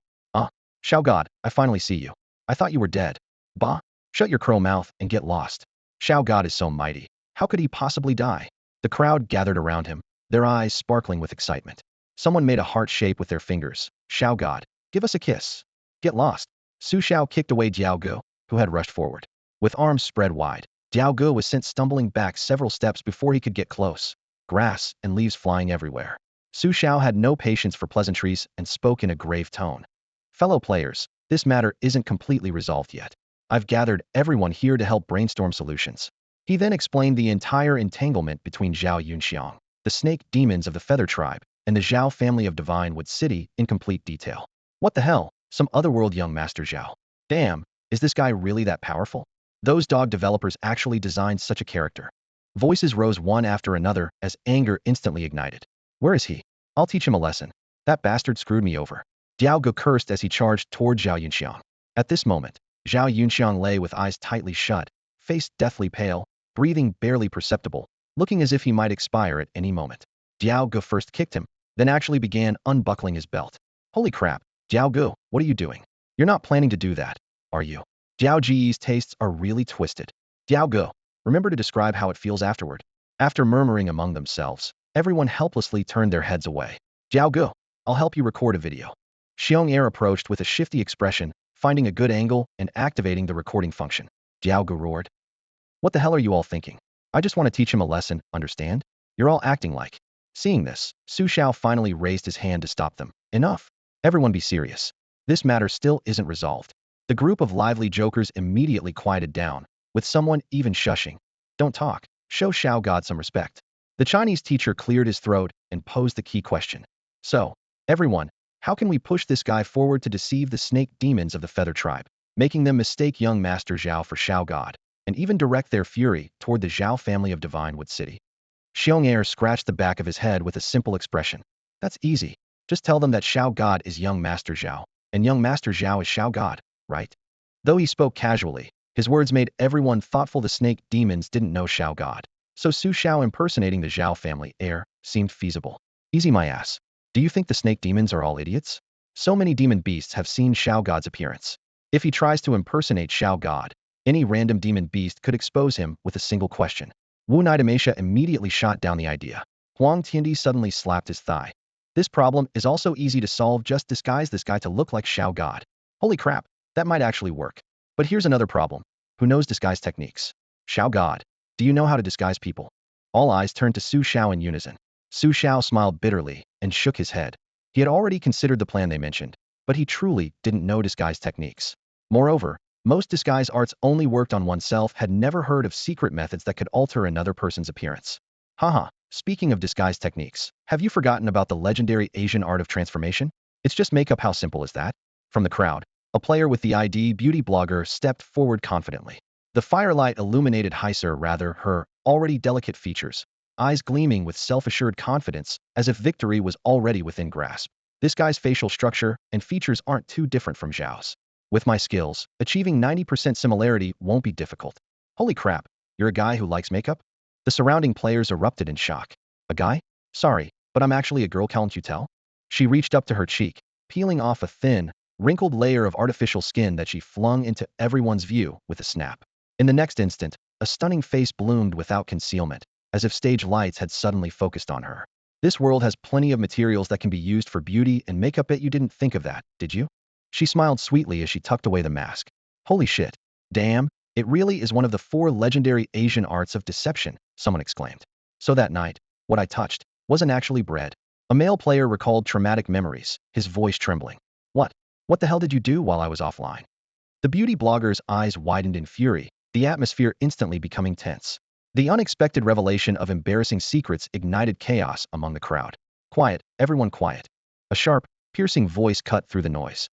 Xiao God, I finally see you. I thought you were dead. Bah! Shut your crow mouth and get lost. Xiao God is so mighty. How could he possibly die? The crowd gathered around him, their eyes sparkling with excitement. Someone made a heart shape with their fingers. Xiao God, give us a kiss. Get lost. Su Xiao kicked away Jiao Gu, who had rushed forward. With arms spread wide, Diao Ge was sent stumbling back several steps before he could get close, grass and leaves flying everywhere. Su Xiao had no patience for pleasantries and spoke in a grave tone. Fellow players, this matter isn't completely resolved yet. I've gathered everyone here to help brainstorm solutions. He then explained the entire entanglement between Xiao Yunxiang, the snake demons of the Feather Tribe, and the Xiao family of Divine Wood City in complete detail. What the hell? Some otherworld young master Xiao. Damn, is this guy really that powerful? Those dog developers actually designed such a character. Voices rose one after another as anger instantly ignited. Where is he? I'll teach him a lesson. That bastard screwed me over. Diao Ge cursed as he charged toward Xiao Yunxiang. At this moment, Xiao Yunxiang lay with eyes tightly shut, face deathly pale, breathing barely perceptible, looking as if he might expire at any moment. Diao Ge first kicked him, then actually began unbuckling his belt. Holy crap, Diao Ge, what are you doing? You're not planning to do that, are you? Diao Ji's tastes are really twisted. Diao Ge, remember to describe how it feels afterward. After murmuring among themselves, everyone helplessly turned their heads away. Diao Ge, I'll help you record a video. Xiong Er approached with a shifty expression, finding a good angle and activating the recording function. Diao Ge roared. What the hell are you all thinking? I just want to teach him a lesson, understand? You're all acting like. Seeing this, Su Xiao finally raised his hand to stop them. Enough. Everyone be serious. This matter still isn't resolved. The group of lively jokers immediately quieted down, with someone even shushing. Don't talk. Show Xiao God some respect. The Chinese teacher cleared his throat and posed the key question. So, everyone, how can we push this guy forward to deceive the snake demons of the Feather Tribe, making them mistake young Master Xiao for Xiao God, and even direct their fury toward the Xiao family of Divine Wood City? Xiong Er scratched the back of his head with a simple expression. That's easy. Just tell them that Xiao God is young Master Xiao, and young Master Xiao is Xiao God, right? Though he spoke casually, his words made everyone thoughtful. The snake demons didn't know Xiao God, so Su Xiao impersonating the Xiao family heir seemed feasible. Easy my ass. Do you think the snake demons are all idiots? So many demon beasts have seen Xiao God's appearance. If he tries to impersonate Xiao God, any random demon beast could expose him with a single question. Wu Nidamasha immediately shot down the idea. Huang Tiandi suddenly slapped his thigh. This problem is also easy to solve. Just disguise this guy to look like Xiao God. Holy crap, that might actually work. But here's another problem. Who knows disguise techniques? Xiao God, do you know how to disguise people? All eyes turned to Su Xiao in unison. Su Xiao smiled bitterly and shook his head. He had already considered the plan they mentioned, but he truly didn't know disguise techniques. Moreover, most disguise arts only worked on oneself, had never heard of secret methods that could alter another person's appearance. Haha, speaking of disguise techniques, have you forgotten about the legendary Asian art of transformation? It's just makeup. How simple is that? From the crowd, a player with the ID beauty blogger stepped forward confidently. The firelight illuminated her already delicate features, eyes gleaming with self-assured confidence, as if victory was already within grasp. This guy's facial structure and features aren't too different from Xiao's. With my skills, achieving 90% similarity won't be difficult. Holy crap, you're a guy who likes makeup? The surrounding players erupted in shock. A guy? Sorry, but I'm actually a girl, can't you tell? She reached up to her cheek, peeling off a thin, wrinkled layer of artificial skin that she flung into everyone's view with a snap. In the next instant, a stunning face bloomed without concealment, as if stage lights had suddenly focused on her. This world has plenty of materials that can be used for beauty and makeup. Bet you didn't think of that, did you? She smiled sweetly as she tucked away the mask. Holy shit. Damn, it really is one of the 4 legendary Asian arts of deception, someone exclaimed. So that night, what I touched wasn't actually bread. A male player recalled traumatic memories, his voice trembling. What? What the hell did you do while I was offline? The beauty blogger's eyes widened in fury, the atmosphere instantly becoming tense. The unexpected revelation of embarrassing secrets ignited chaos among the crowd. Quiet, everyone quiet. A sharp, piercing voice cut through the noise.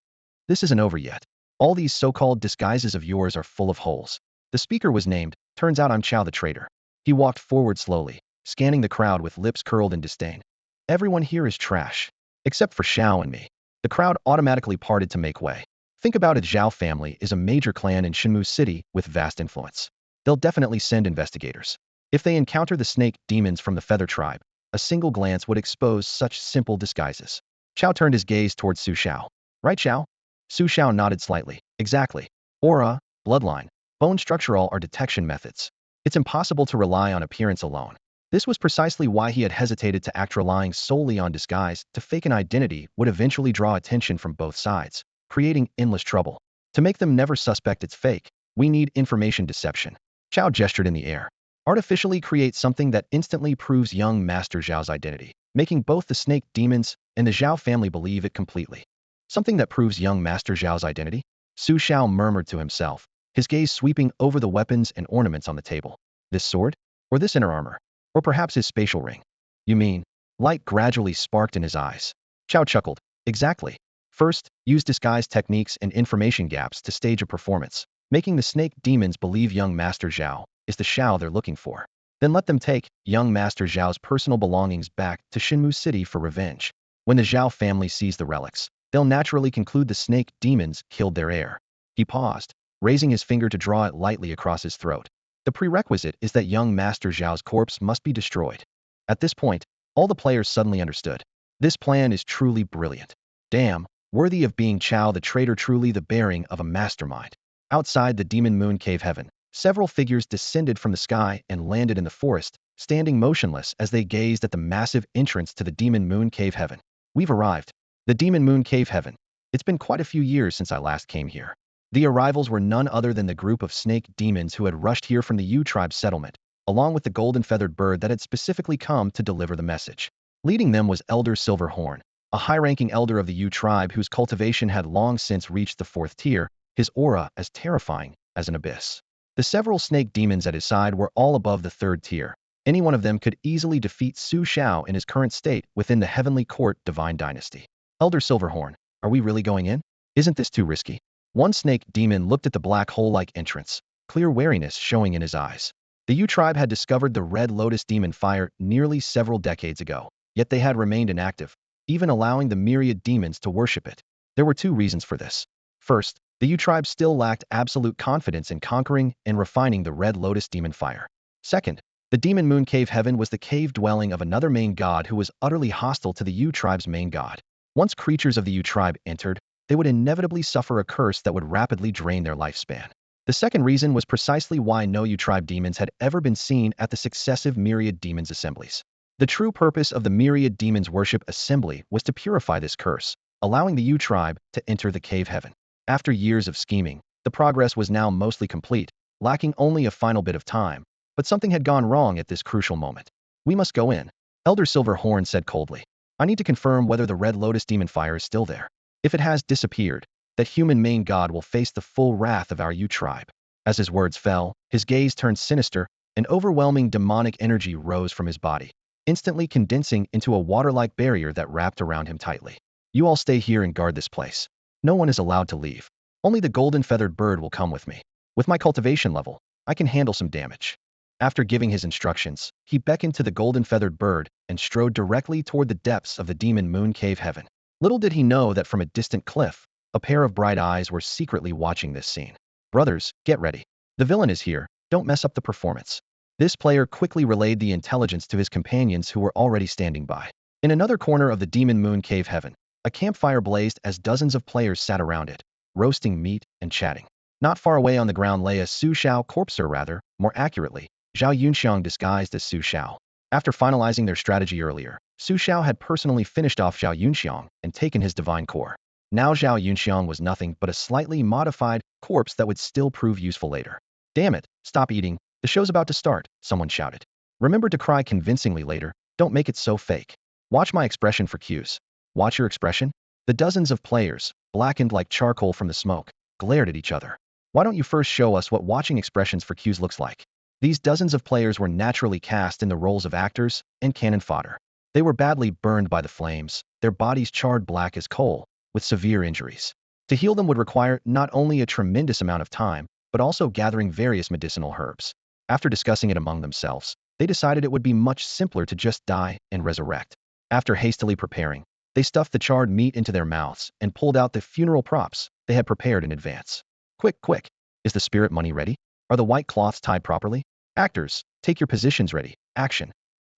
This isn't over yet. All these so-called disguises of yours are full of holes. The speaker was named. Turns out I'm Xiao the traitor. He walked forward slowly, scanning the crowd with lips curled in disdain. Everyone here is trash. Except for Xiao and me. The crowd automatically parted to make way. Think about it, Xiao family is a major clan in Shenmue City with vast influence. They'll definitely send investigators. If they encounter the snake demons from the Feather Tribe, a single glance would expose such simple disguises. Xiao turned his gaze towards Su Xiao. Right, Xiao? Su Xiao nodded slightly. Exactly. Aura, bloodline, bone structure, all are detection methods. It's impossible to rely on appearance alone. This was precisely why he had hesitated to act. Relying solely on disguise to fake an identity would eventually draw attention from both sides, creating endless trouble. To make them never suspect it's fake, we need information deception. Xiao gestured in the air. Artificially create something that instantly proves young Master Zhao's identity, making both the snake demons and the Zhao family believe it completely. Something that proves young Master Zhao's identity? Su Xiao murmured to himself, his gaze sweeping over the weapons and ornaments on the table. This sword? Or this inner armor? Or perhaps his spatial ring? You mean? Light gradually sparked in his eyes. Xiao chuckled. Exactly. First, use disguise techniques and information gaps to stage a performance, making the snake demons believe young Master Zhao is the Xiao they're looking for. Then let them take young Master Zhao's personal belongings back to Shinmu City for revenge. When the Zhao family sees the relics, they'll naturally conclude the snake demons killed their heir. He paused, raising his finger to draw it lightly across his throat. The prerequisite is that young Master Zhao's corpse must be destroyed. At this point, all the players suddenly understood. This plan is truly brilliant. Damn, worthy of being Xiao the traitor, truly the bearing of a mastermind. Outside the Demon Moon Cave Heaven, several figures descended from the sky and landed in the forest, standing motionless as they gazed at the massive entrance to the Demon Moon Cave Heaven. We've arrived. The Demon Moon Cave Heaven. It's been quite a few years since I last came here. The arrivals were none other than the group of snake demons who had rushed here from the Yu tribe settlement, along with the golden feathered bird that had specifically come to deliver the message. Leading them was Elder Silverhorn, a high-ranking elder of the Yu tribe whose cultivation had long since reached the 4th tier, his aura as terrifying as an abyss. The several snake demons at his side were all above the 3rd tier. Any one of them could easily defeat Su Xiao in his current state within the Heavenly Court Divine Dynasty. Elder Silverhorn, are we really going in? Isn't this too risky? One snake demon looked at the black hole-like entrance, clear wariness showing in his eyes. The Yu tribe had discovered the Red Lotus demon fire nearly several decades ago, yet they had remained inactive, even allowing the myriad demons to worship it. There were 2 reasons for this. First, the Yu tribe still lacked absolute confidence in conquering and refining the Red Lotus demon fire. Second, the Demon Moon Cave Heaven was the cave dwelling of another main god who was utterly hostile to the Yu tribe's main god. Once creatures of the Yu tribe entered, they would inevitably suffer a curse that would rapidly drain their lifespan. The second reason was precisely why no Yu tribe demons had ever been seen at the successive myriad demons assemblies. The true purpose of the myriad demons worship assembly was to purify this curse, allowing the Yu tribe to enter the cave heaven. After years of scheming, the progress was now mostly complete, lacking only a final bit of time, but something had gone wrong at this crucial moment. We must go in, Elder Silverhorn said coldly. I need to confirm whether the Red Lotus demon fire is still there. If it has disappeared, that human main god will face the full wrath of our Yu tribe. As his words fell, his gaze turned sinister, an overwhelming demonic energy rose from his body, instantly condensing into a water-like barrier that wrapped around him tightly. You all stay here and guard this place. No one is allowed to leave. Only the golden feathered bird will come with me. With my cultivation level, I can handle some damage. After giving his instructions, he beckoned to the golden feathered bird and strode directly toward the depths of the Demon Moon Cave Heaven. Little did he know that from a distant cliff, a pair of bright eyes were secretly watching this scene. Brothers, get ready. The villain is here. Don't mess up the performance. This player quickly relayed the intelligence to his companions who were already standing by. In another corner of the Demon Moon Cave Heaven, a campfire blazed as dozens of players sat around it, roasting meat and chatting. Not far away on the ground lay a Su Xiao corpse, or rather, more accurately, Zhao Yunxiang disguised as Su Xiao. After finalizing their strategy earlier, Su Xiao had personally finished off Zhao Yunxiang and taken his divine core. Now Zhao Yunxiang was nothing but a slightly modified corpse that would still prove useful later. Damn it, stop eating, the show's about to start, someone shouted. Remember to cry convincingly later, don't make it so fake. Watch my expression for cues. Watch your expression? The dozens of players, blackened like charcoal from the smoke, glared at each other. Why don't you first show us what watching expressions for cues looks like? These dozens of players were naturally cast in the roles of actors and cannon fodder. They were badly burned by the flames, their bodies charred black as coal, with severe injuries. To heal them would require not only a tremendous amount of time, but also gathering various medicinal herbs. After discussing it among themselves, they decided it would be much simpler to just die and resurrect. After hastily preparing, they stuffed the charred meat into their mouths and pulled out the funeral props they had prepared in advance. Quick, quick! Is the spirit money ready? Are the white cloths tied properly? Actors, take your positions ready. Action.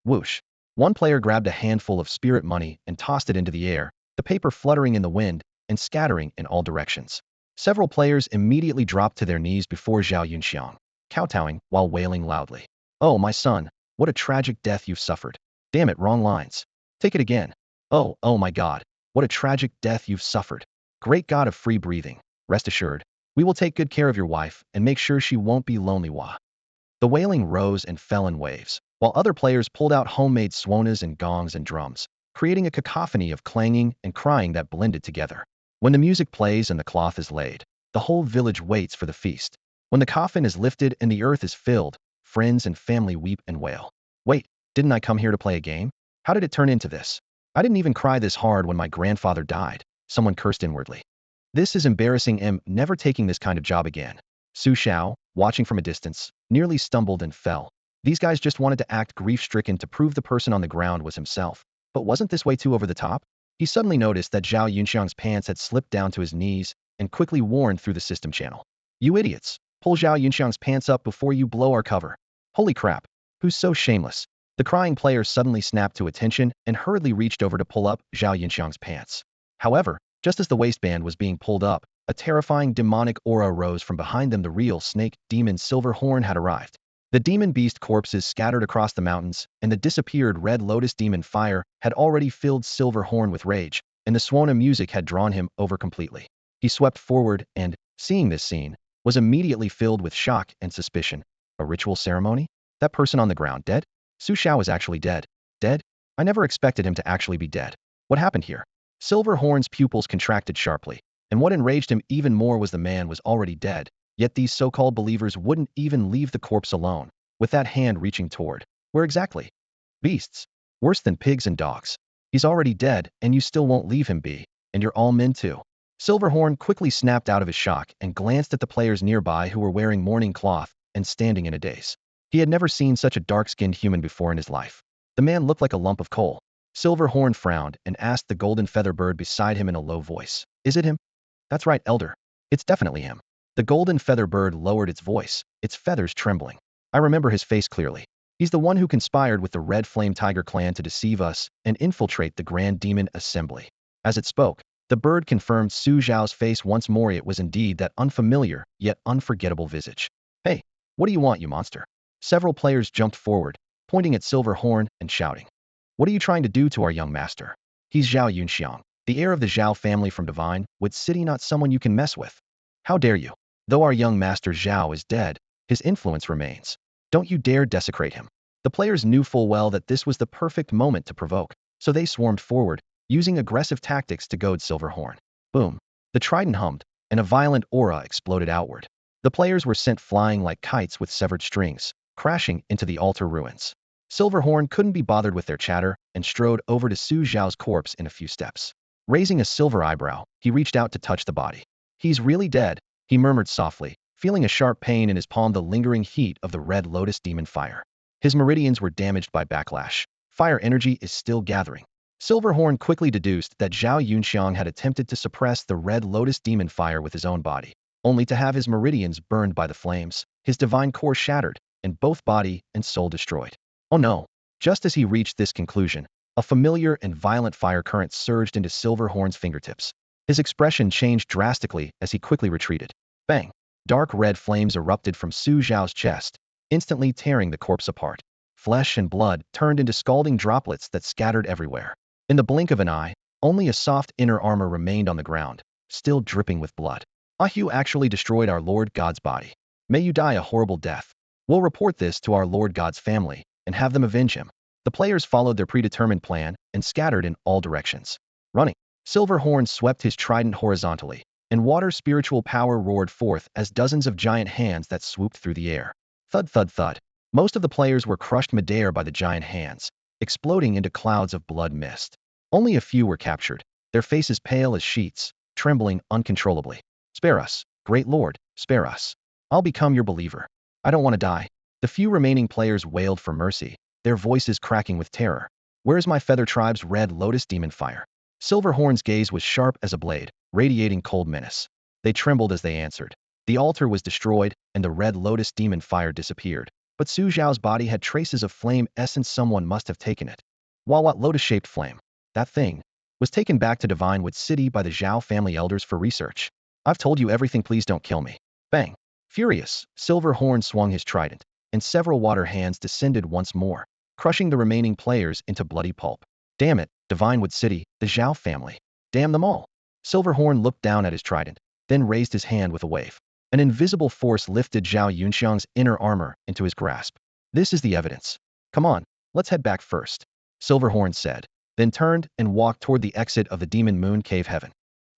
Whoosh. One player grabbed a handful of spirit money and tossed it into the air, the paper fluttering in the wind and scattering in all directions. Several players immediately dropped to their knees before Zhao Yunxiang, kowtowing while wailing loudly. Oh, my son, what a tragic death you've suffered. Damn it, wrong lines. Take it again. Oh my God, what a tragic death you've suffered. Great God of free breathing, rest assured, we will take good care of your wife and make sure she won't be lonely. Wah. The wailing rose and fell in waves, while other players pulled out homemade swanas and gongs and drums, creating a cacophony of clanging and crying that blended together. When the music plays and the cloth is laid, the whole village waits for the feast. When the coffin is lifted and the earth is filled, friends and family weep and wail. Wait, didn't I come here to play a game? How did it turn into this? I didn't even cry this hard when my grandfather died, someone cursed inwardly. This is embarrassing. Never taking this kind of job again. Xiao, watching from a distance, nearly stumbled and fell. These guys just wanted to act grief-stricken to prove the person on the ground was himself. But wasn't this way too over the top? He suddenly noticed that Zhao Yunxiang's pants had slipped down to his knees and quickly worn through the system channel. You idiots! Pull Zhao Yunxiang's pants up before you blow our cover. Holy crap! Who's so shameless? The crying player suddenly snapped to attention and hurriedly reached over to pull up Zhao Yunxiang's pants. However, just as the waistband was being pulled up, a terrifying demonic aura rose from behind them. The real snake demon Silverhorn had arrived. The demon beast corpses scattered across the mountains, and the disappeared red lotus demon fire had already filled Silverhorn with rage, and the Swana music had drawn him over completely. He swept forward and, seeing this scene, was immediately filled with shock and suspicion. A ritual ceremony? That person on the ground dead? Xiao is actually dead. Dead? I never expected him to actually be dead. What happened here? Silverhorn's pupils contracted sharply, and what enraged him even more was the man was already dead, yet these so-called believers wouldn't even leave the corpse alone, with that hand reaching toward. Where exactly? Beasts. Worse than pigs and dogs. He's already dead, and you still won't leave him be, and you're all men too. Silverhorn quickly snapped out of his shock and glanced at the players nearby who were wearing mourning cloth and standing in a daze. He had never seen such a dark-skinned human before in his life. The man looked like a lump of coal. Silverhorn frowned and asked the golden feather bird beside him in a low voice. Is it him? That's right, Elder. It's definitely him. The golden feather bird lowered its voice, its feathers trembling. I remember his face clearly. He's the one who conspired with the Red Flame Tiger clan to deceive us and infiltrate the Grand Demon Assembly. As it spoke, the bird confirmed Su Zhao's face once more. It was indeed that unfamiliar, yet unforgettable visage. Hey, what do you want, you monster? Several players jumped forward, pointing at Silverhorn and shouting. What are you trying to do to our young master? He's Zhao Yunxiang, the heir of the Xiao family from Divine Wood City, not someone you can mess with. How dare you? Though our young master Xiao is dead, his influence remains. Don't you dare desecrate him. The players knew full well that this was the perfect moment to provoke, so they swarmed forward, using aggressive tactics to goad Silverhorn. Boom. The trident hummed, and a violent aura exploded outward. The players were sent flying like kites with severed strings, crashing into the altar ruins. Silverhorn couldn't be bothered with their chatter and strode over to Su Zhao's corpse in a few steps. Raising a silver eyebrow, he reached out to touch the body. He's really dead, he murmured softly, feeling a sharp pain in his palm, the lingering heat of the red lotus demon fire. His meridians were damaged by backlash. Fire energy is still gathering. Silverhorn quickly deduced that Zhao Yunxiang had attempted to suppress the red lotus demon fire with his own body, only to have his meridians burned by the flames, his divine core shattered, and both body and soul destroyed. Oh no! Just as he reached this conclusion, a familiar and violent fire current surged into Silverhorn's fingertips. His expression changed drastically as he quickly retreated. Bang! Dark red flames erupted from Su Zhao's chest, instantly tearing the corpse apart. Flesh and blood turned into scalding droplets that scattered everywhere. In the blink of an eye, only a soft inner armor remained on the ground, still dripping with blood. You actually destroyed our Lord God's body. May you die a horrible death. We'll report this to our Lord God's family and have them avenge him. The players followed their predetermined plan and scattered in all directions. Running, Silverhorn swept his trident horizontally, and water spiritual power roared forth as dozens of giant hands that swooped through the air. Thud, thud, thud. Most of the players were crushed midair by the giant hands, exploding into clouds of blood mist. Only a few were captured, their faces pale as sheets, trembling uncontrollably. Spare us, great lord, spare us. I'll become your believer. I don't want to die. The few remaining players wailed for mercy, their voices cracking with terror. Where's my feather tribe's red lotus demon fire? Silverhorn's gaze was sharp as a blade, radiating cold menace. They trembled as they answered. The altar was destroyed, and the red lotus demon fire disappeared. But Su Zhao's body had traces of flame essence. Someone must have taken it. What lotus-shaped flame? That thing was taken back to Divine Wood City by the Xiao family elders for research. I've told you everything, please don't kill me. Bang! Furious, Silverhorn swung his trident, and several water hands descended once more, crushing the remaining players into bloody pulp. Damn it, Divine Wood City, the Xiao family. Damn them all. Silverhorn looked down at his trident, then raised his hand with a wave. An invisible force lifted Zhao Yunxiang's inner armor into his grasp. This is the evidence. Come on, let's head back first, Silverhorn said, then turned and walked toward the exit of the Demon Moon Cave Heaven.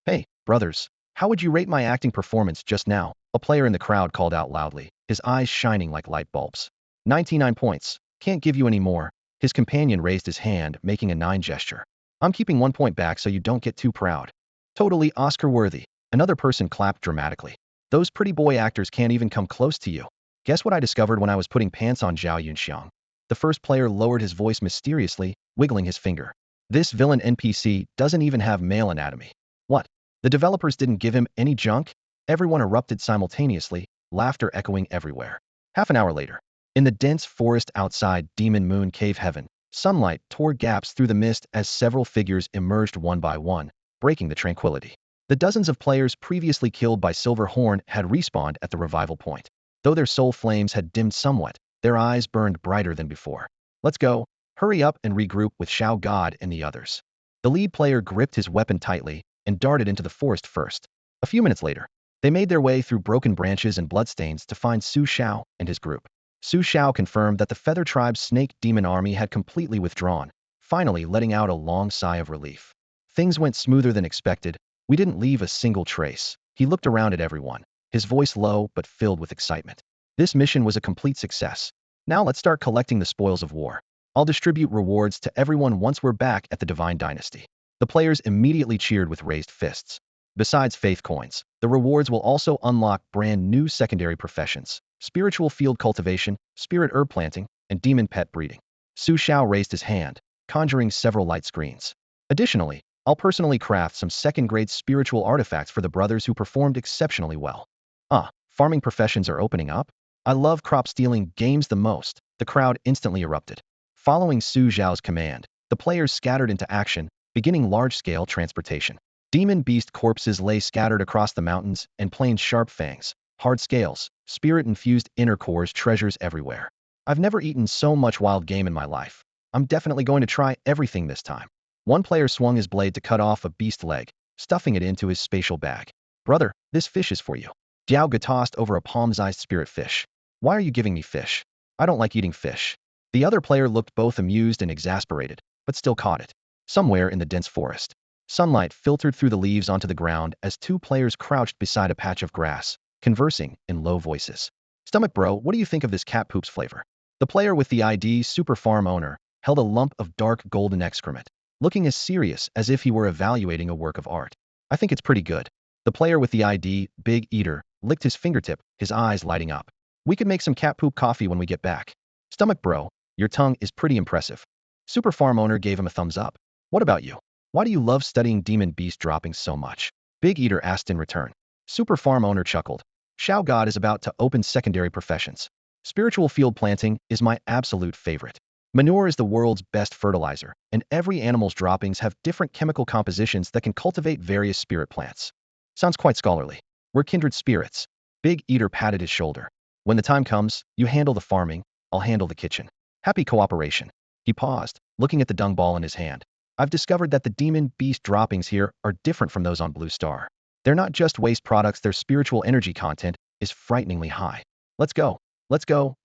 Hey, brothers, how would you rate my acting performance just now? A player in the crowd called out loudly, his eyes shining like light bulbs. 99 points. Can't give you any more. His companion raised his hand, making a 9 gesture. I'm keeping 1 point back so you don't get too proud. Totally Oscar-worthy. Another person clapped dramatically. Those pretty boy actors can't even come close to you. Guess what I discovered when I was putting pants on Zhao Yunxiang? The first player lowered his voice mysteriously, wiggling his finger. This villain NPC doesn't even have male anatomy. What? The developers didn't give him any junk? Everyone erupted simultaneously, laughter echoing everywhere. Half an hour later, in the dense forest outside Demon Moon Cave Heaven, sunlight tore gaps through the mist as several figures emerged one by one, breaking the tranquility. The dozens of players previously killed by Silverhorn had respawned at the revival point. Though their soul flames had dimmed somewhat, their eyes burned brighter than before. Let's go. Hurry up and regroup with Xiao God and the others. The lead player gripped his weapon tightly and darted into the forest first. A few minutes later, they made their way through broken branches and bloodstains to find Su Xiao and his group. Su Xiao confirmed that the Feather Tribe's snake demon army had completely withdrawn, finally letting out a long sigh of relief. Things went smoother than expected. We didn't leave a single trace. He looked around at everyone, his voice low but filled with excitement. This mission was a complete success. Now let's start collecting the spoils of war. I'll distribute rewards to everyone once we're back at the Divine Dynasty. The players immediately cheered with raised fists. Besides faith coins, the rewards will also unlock brand new secondary professions: spiritual field cultivation, spirit herb planting, and demon pet breeding. Su Xiao raised his hand, conjuring several light screens. Additionally, I'll personally craft some second-grade spiritual artifacts for the brothers who performed exceptionally well. Farming professions are opening up? I love crop-stealing games the most. The crowd instantly erupted. Following Su Xiao's command, the players scattered into action, beginning large-scale transportation. Demon beast corpses lay scattered across the mountains, and plains sharp fangs, hard scales, spirit-infused inner cores treasures everywhere. I've never eaten so much wild game in my life. I'm definitely going to try everything this time. One player swung his blade to cut off a beast leg, stuffing it into his spatial bag. Brother, this fish is for you. Xiao tossed over a palm-sized spirit fish. Why are you giving me fish? I don't like eating fish. The other player looked both amused and exasperated, but still caught it. Somewhere in the dense forest, sunlight filtered through the leaves onto the ground as two players crouched beside a patch of grass, conversing in low voices. Stomach bro, what do you think of this cat poops flavor? The player with the ID Super Farm Owner held a lump of dark golden excrement, looking as serious as if he were evaluating a work of art. I think it's pretty good. The player with the ID Big Eater licked his fingertip, his eyes lighting up. We could make some cat poop coffee when we get back. Stomach bro, your tongue is pretty impressive. Super Farm Owner gave him a thumbs up. What about you? Why do you love studying demon beast droppings so much? Big Eater asked in return. Super Farm Owner chuckled. Xiao God is about to open secondary professions. Spiritual field planting is my absolute favorite. Manure is the world's best fertilizer, and every animal's droppings have different chemical compositions that can cultivate various spirit plants. Sounds quite scholarly. We're kindred spirits. Big Eater patted his shoulder. When the time comes, you handle the farming, I'll handle the kitchen. Happy cooperation. He paused, looking at the dung ball in his hand. I've discovered that the demon beast droppings here are different from those on Blue Star. They're not just waste products, their spiritual energy content is frighteningly high. Let's go,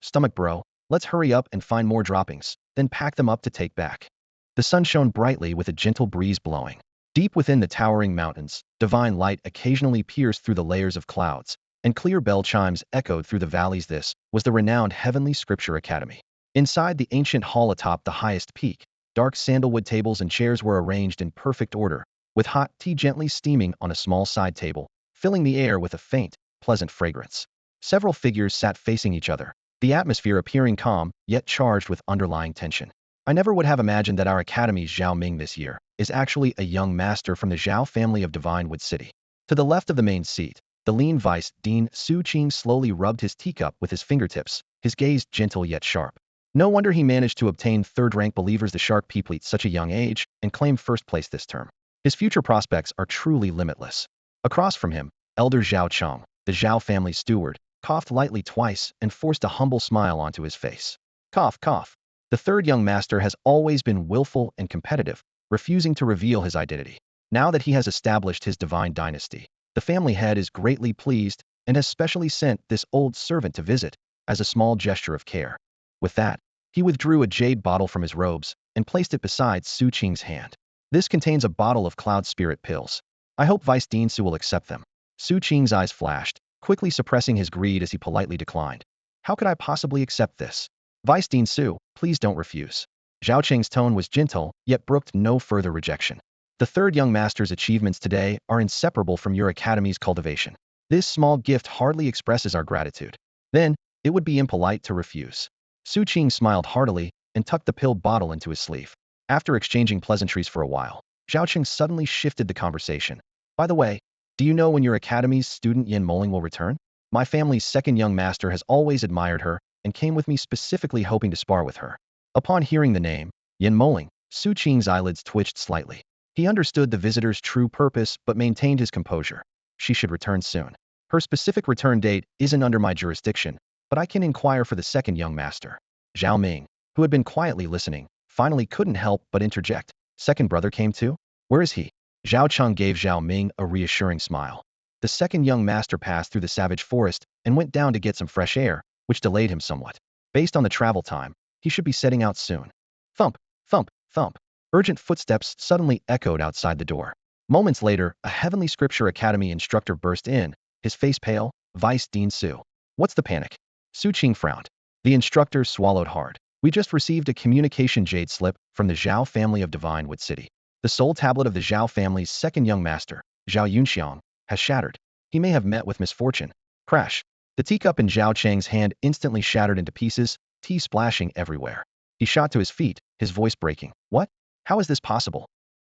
stomach bro. Let's hurry up and find more droppings, then pack them up to take back. The sun shone brightly with a gentle breeze blowing. Deep within the towering mountains, divine light occasionally pierced through the layers of clouds, and clear bell chimes echoed through the valleys. This was the renowned Heavenly Scripture Academy. Inside the ancient hall atop the highest peak, dark sandalwood tables and chairs were arranged in perfect order, with hot tea gently steaming on a small side table, filling the air with a faint, pleasant fragrance. Several figures sat facing each other, the atmosphere appearing calm, yet charged with underlying tension. I never would have imagined that our academy's Xiao Ming this year is actually a young master from the Xiao family of Divine Wood City. To the left of the main seat, the lean Vice Dean Su Qing slowly rubbed his teacup with his fingertips, his gaze gentle yet sharp. No wonder he managed to obtain third-rank believers the shark people at such a young age and claim first place this term. His future prospects are truly limitless. Across from him, Elder Zhao Chong, the Zhao family steward, coughed lightly twice and forced a humble smile onto his face. Cough, cough. The third young master has always been willful and competitive, refusing to reveal his identity. Now that he has established his divine dynasty, the family head is greatly pleased, and has specially sent this old servant to visit, as a small gesture of care. With that, he withdrew a jade bottle from his robes and placed it beside Su Qing's hand. This contains a bottle of cloud spirit pills. I hope Vice Dean Su will accept them. Su Qing's eyes flashed, quickly suppressing his greed as he politely declined. How could I possibly accept this? Vice Dean Su, please don't refuse. Zhao Qing's tone was gentle, yet brooked no further rejection. The third young master's achievements today are inseparable from your academy's cultivation. This small gift hardly expresses our gratitude. Then, it would be impolite to refuse. Su Qing smiled heartily and tucked the pill bottle into his sleeve. After exchanging pleasantries for a while, Zhao Qing suddenly shifted the conversation. By the way, do you know when your academy's student Yin Moling will return? My family's second young master has always admired her and came with me specifically hoping to spar with her. Upon hearing the name, Yin Moling, Su Qing's eyelids twitched slightly. He understood the visitor's true purpose but maintained his composure. She should return soon. Her specific return date isn't under my jurisdiction, but I can inquire for the second young master. Zhao Ming, who had been quietly listening, finally couldn't help but interject. Second brother came too? Where is he? Zhao Cheng gave Zhao Ming a reassuring smile. The second young master passed through the savage forest and went down to get some fresh air, which delayed him somewhat. Based on the travel time, he should be setting out soon. Thump, thump, thump. Urgent footsteps suddenly echoed outside the door. Moments later, a Heavenly Scripture Academy instructor burst in, his face pale. Vice Dean Su. What's the panic? Su Qing frowned. The instructor swallowed hard. We just received a communication jade slip from the Xiao family of Divine Wood City. The soul tablet of the Xiao family's second young master, Zhao Yunxiang, has shattered. He may have met with misfortune. Crash. The teacup in Zhao Cheng's hand instantly shattered into pieces, tea splashing everywhere. He shot to his feet, his voice breaking. What? How is this possible?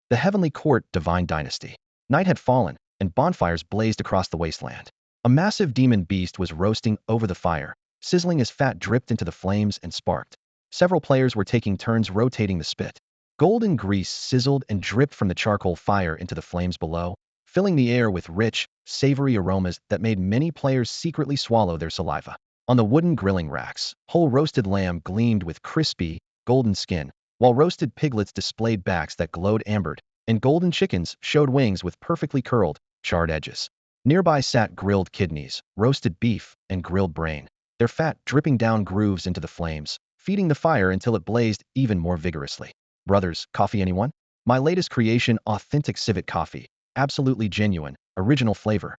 The Heavenly Court Divine Dynasty. Night had fallen, and bonfires blazed across the wasteland. A massive demon beast was roasting over the fire, sizzling as fat dripped into the flames and sparked. Several players were taking turns rotating the spit. Golden grease sizzled and dripped from the charcoal fire into the flames below, filling the air with rich, savory aromas that made many players secretly swallow their saliva. On the wooden grilling racks, whole roasted lamb gleamed with crispy, golden skin, while roasted piglets displayed backs that glowed ambered, and golden chickens showed wings with perfectly curled, charred edges. Nearby sat grilled kidneys, roasted beef, and grilled brain, their fat dripping down grooves into the flames, feeding the fire until it blazed even more vigorously. Brothers, coffee anyone? My latest creation, authentic civet coffee, absolutely genuine, original flavor.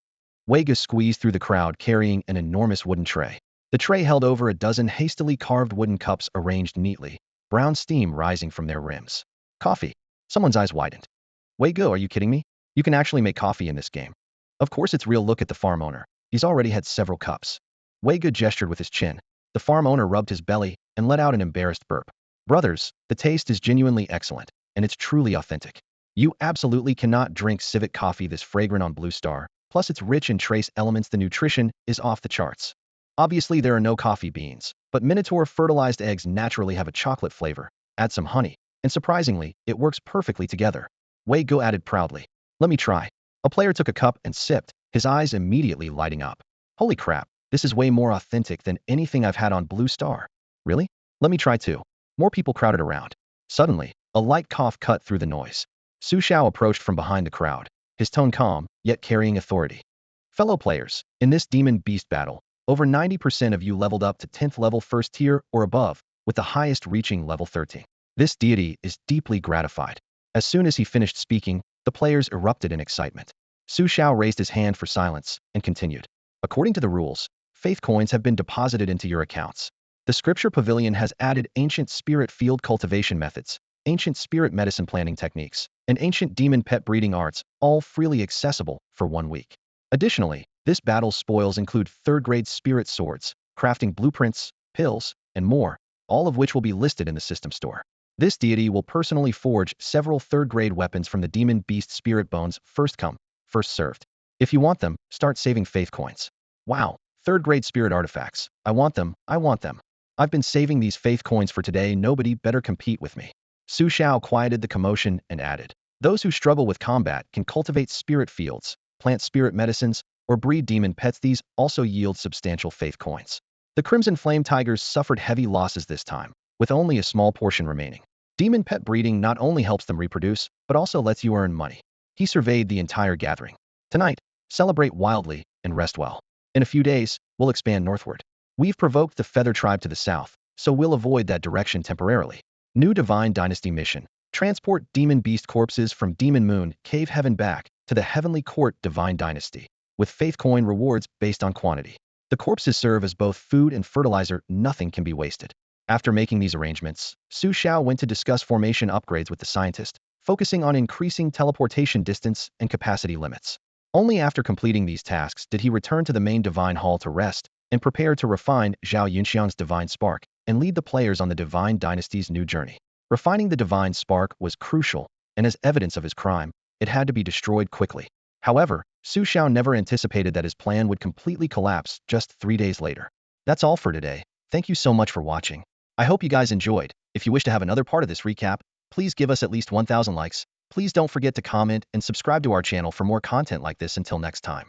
Wega squeezed through the crowd carrying an enormous wooden tray. The tray held over a dozen hastily carved wooden cups arranged neatly, brown steam rising from their rims. Coffee. Someone's eyes widened. Wei-go, are you kidding me? You can actually make coffee in this game. Of course it's real. Look at the farm owner. He's already had several cups. Wei-go gestured with his chin. The farm owner rubbed his belly and let out an embarrassed burp. Brothers, the taste is genuinely excellent, and it's truly authentic. You absolutely cannot drink civet coffee this fragrant on Blue Star, plus it's rich in trace elements. The nutrition is off the charts. Obviously there are no coffee beans, but Minotaur fertilized eggs naturally have a chocolate flavor. Add some honey, and surprisingly, it works perfectly together. Wei-go added proudly. Let me try. A player took a cup and sipped, his eyes immediately lighting up. Holy crap, this is way more authentic than anything I've had on Blue Star. Really? Let me try too. More people crowded around. Suddenly, a light cough cut through the noise. Su Xiao approached from behind the crowd, his tone calm, yet carrying authority. Fellow players, in this demon beast battle, over 90% of you leveled up to 10th level first tier or above, with the highest reaching level 13. This deity is deeply gratified. As soon as he finished speaking, the players erupted in excitement. Su Xiao raised his hand for silence and continued. According to the rules, faith coins have been deposited into your accounts. The Scripture Pavilion has added ancient spirit field cultivation methods, ancient spirit medicine planning techniques, and ancient demon pet breeding arts, all freely accessible for 1 week. Additionally, this battle's spoils include third-grade spirit swords, crafting blueprints, pills, and more, all of which will be listed in the system store. This deity will personally forge several third-grade weapons from the demon beast spirit bones, first come, first served. If you want them, start saving faith coins. Wow, third-grade spirit artifacts. I want them, I want them. I've been saving these faith coins for today. Nobody better compete with me. Su Xiao quieted the commotion and added, those who struggle with combat can cultivate spirit fields, plant spirit medicines, or breed demon pets. These also yield substantial faith coins. The Crimson Flame Tigers suffered heavy losses this time, with only a small portion remaining. Demon pet breeding not only helps them reproduce, but also lets you earn money. He surveyed the entire gathering. Tonight, celebrate wildly and rest well. In a few days, we'll expand northward. We've provoked the Feather Tribe to the south, so we'll avoid that direction temporarily. New Divine Dynasty mission. Transport demon beast corpses from Demon Moon, Cave Heaven back to the Heavenly Court Divine Dynasty, with faith coin rewards based on quantity. The corpses serve as both food and fertilizer, nothing can be wasted. After making these arrangements, Xiao went to discuss formation upgrades with the scientist, focusing on increasing teleportation distance and capacity limits. Only after completing these tasks did he return to the main divine hall to rest and prepare to refine Xiao Yunxiang's divine spark and lead the players on the Divine Dynasty's new journey. Refining the divine spark was crucial, and as evidence of his crime, it had to be destroyed quickly. However, Xiao never anticipated that his plan would completely collapse just 3 days later. That's all for today. Thank you so much for watching. I hope you guys enjoyed. If you wish to have another part of this recap, please give us at least 1,000 likes. Please don't forget to comment and subscribe to our channel for more content like this. Until next time.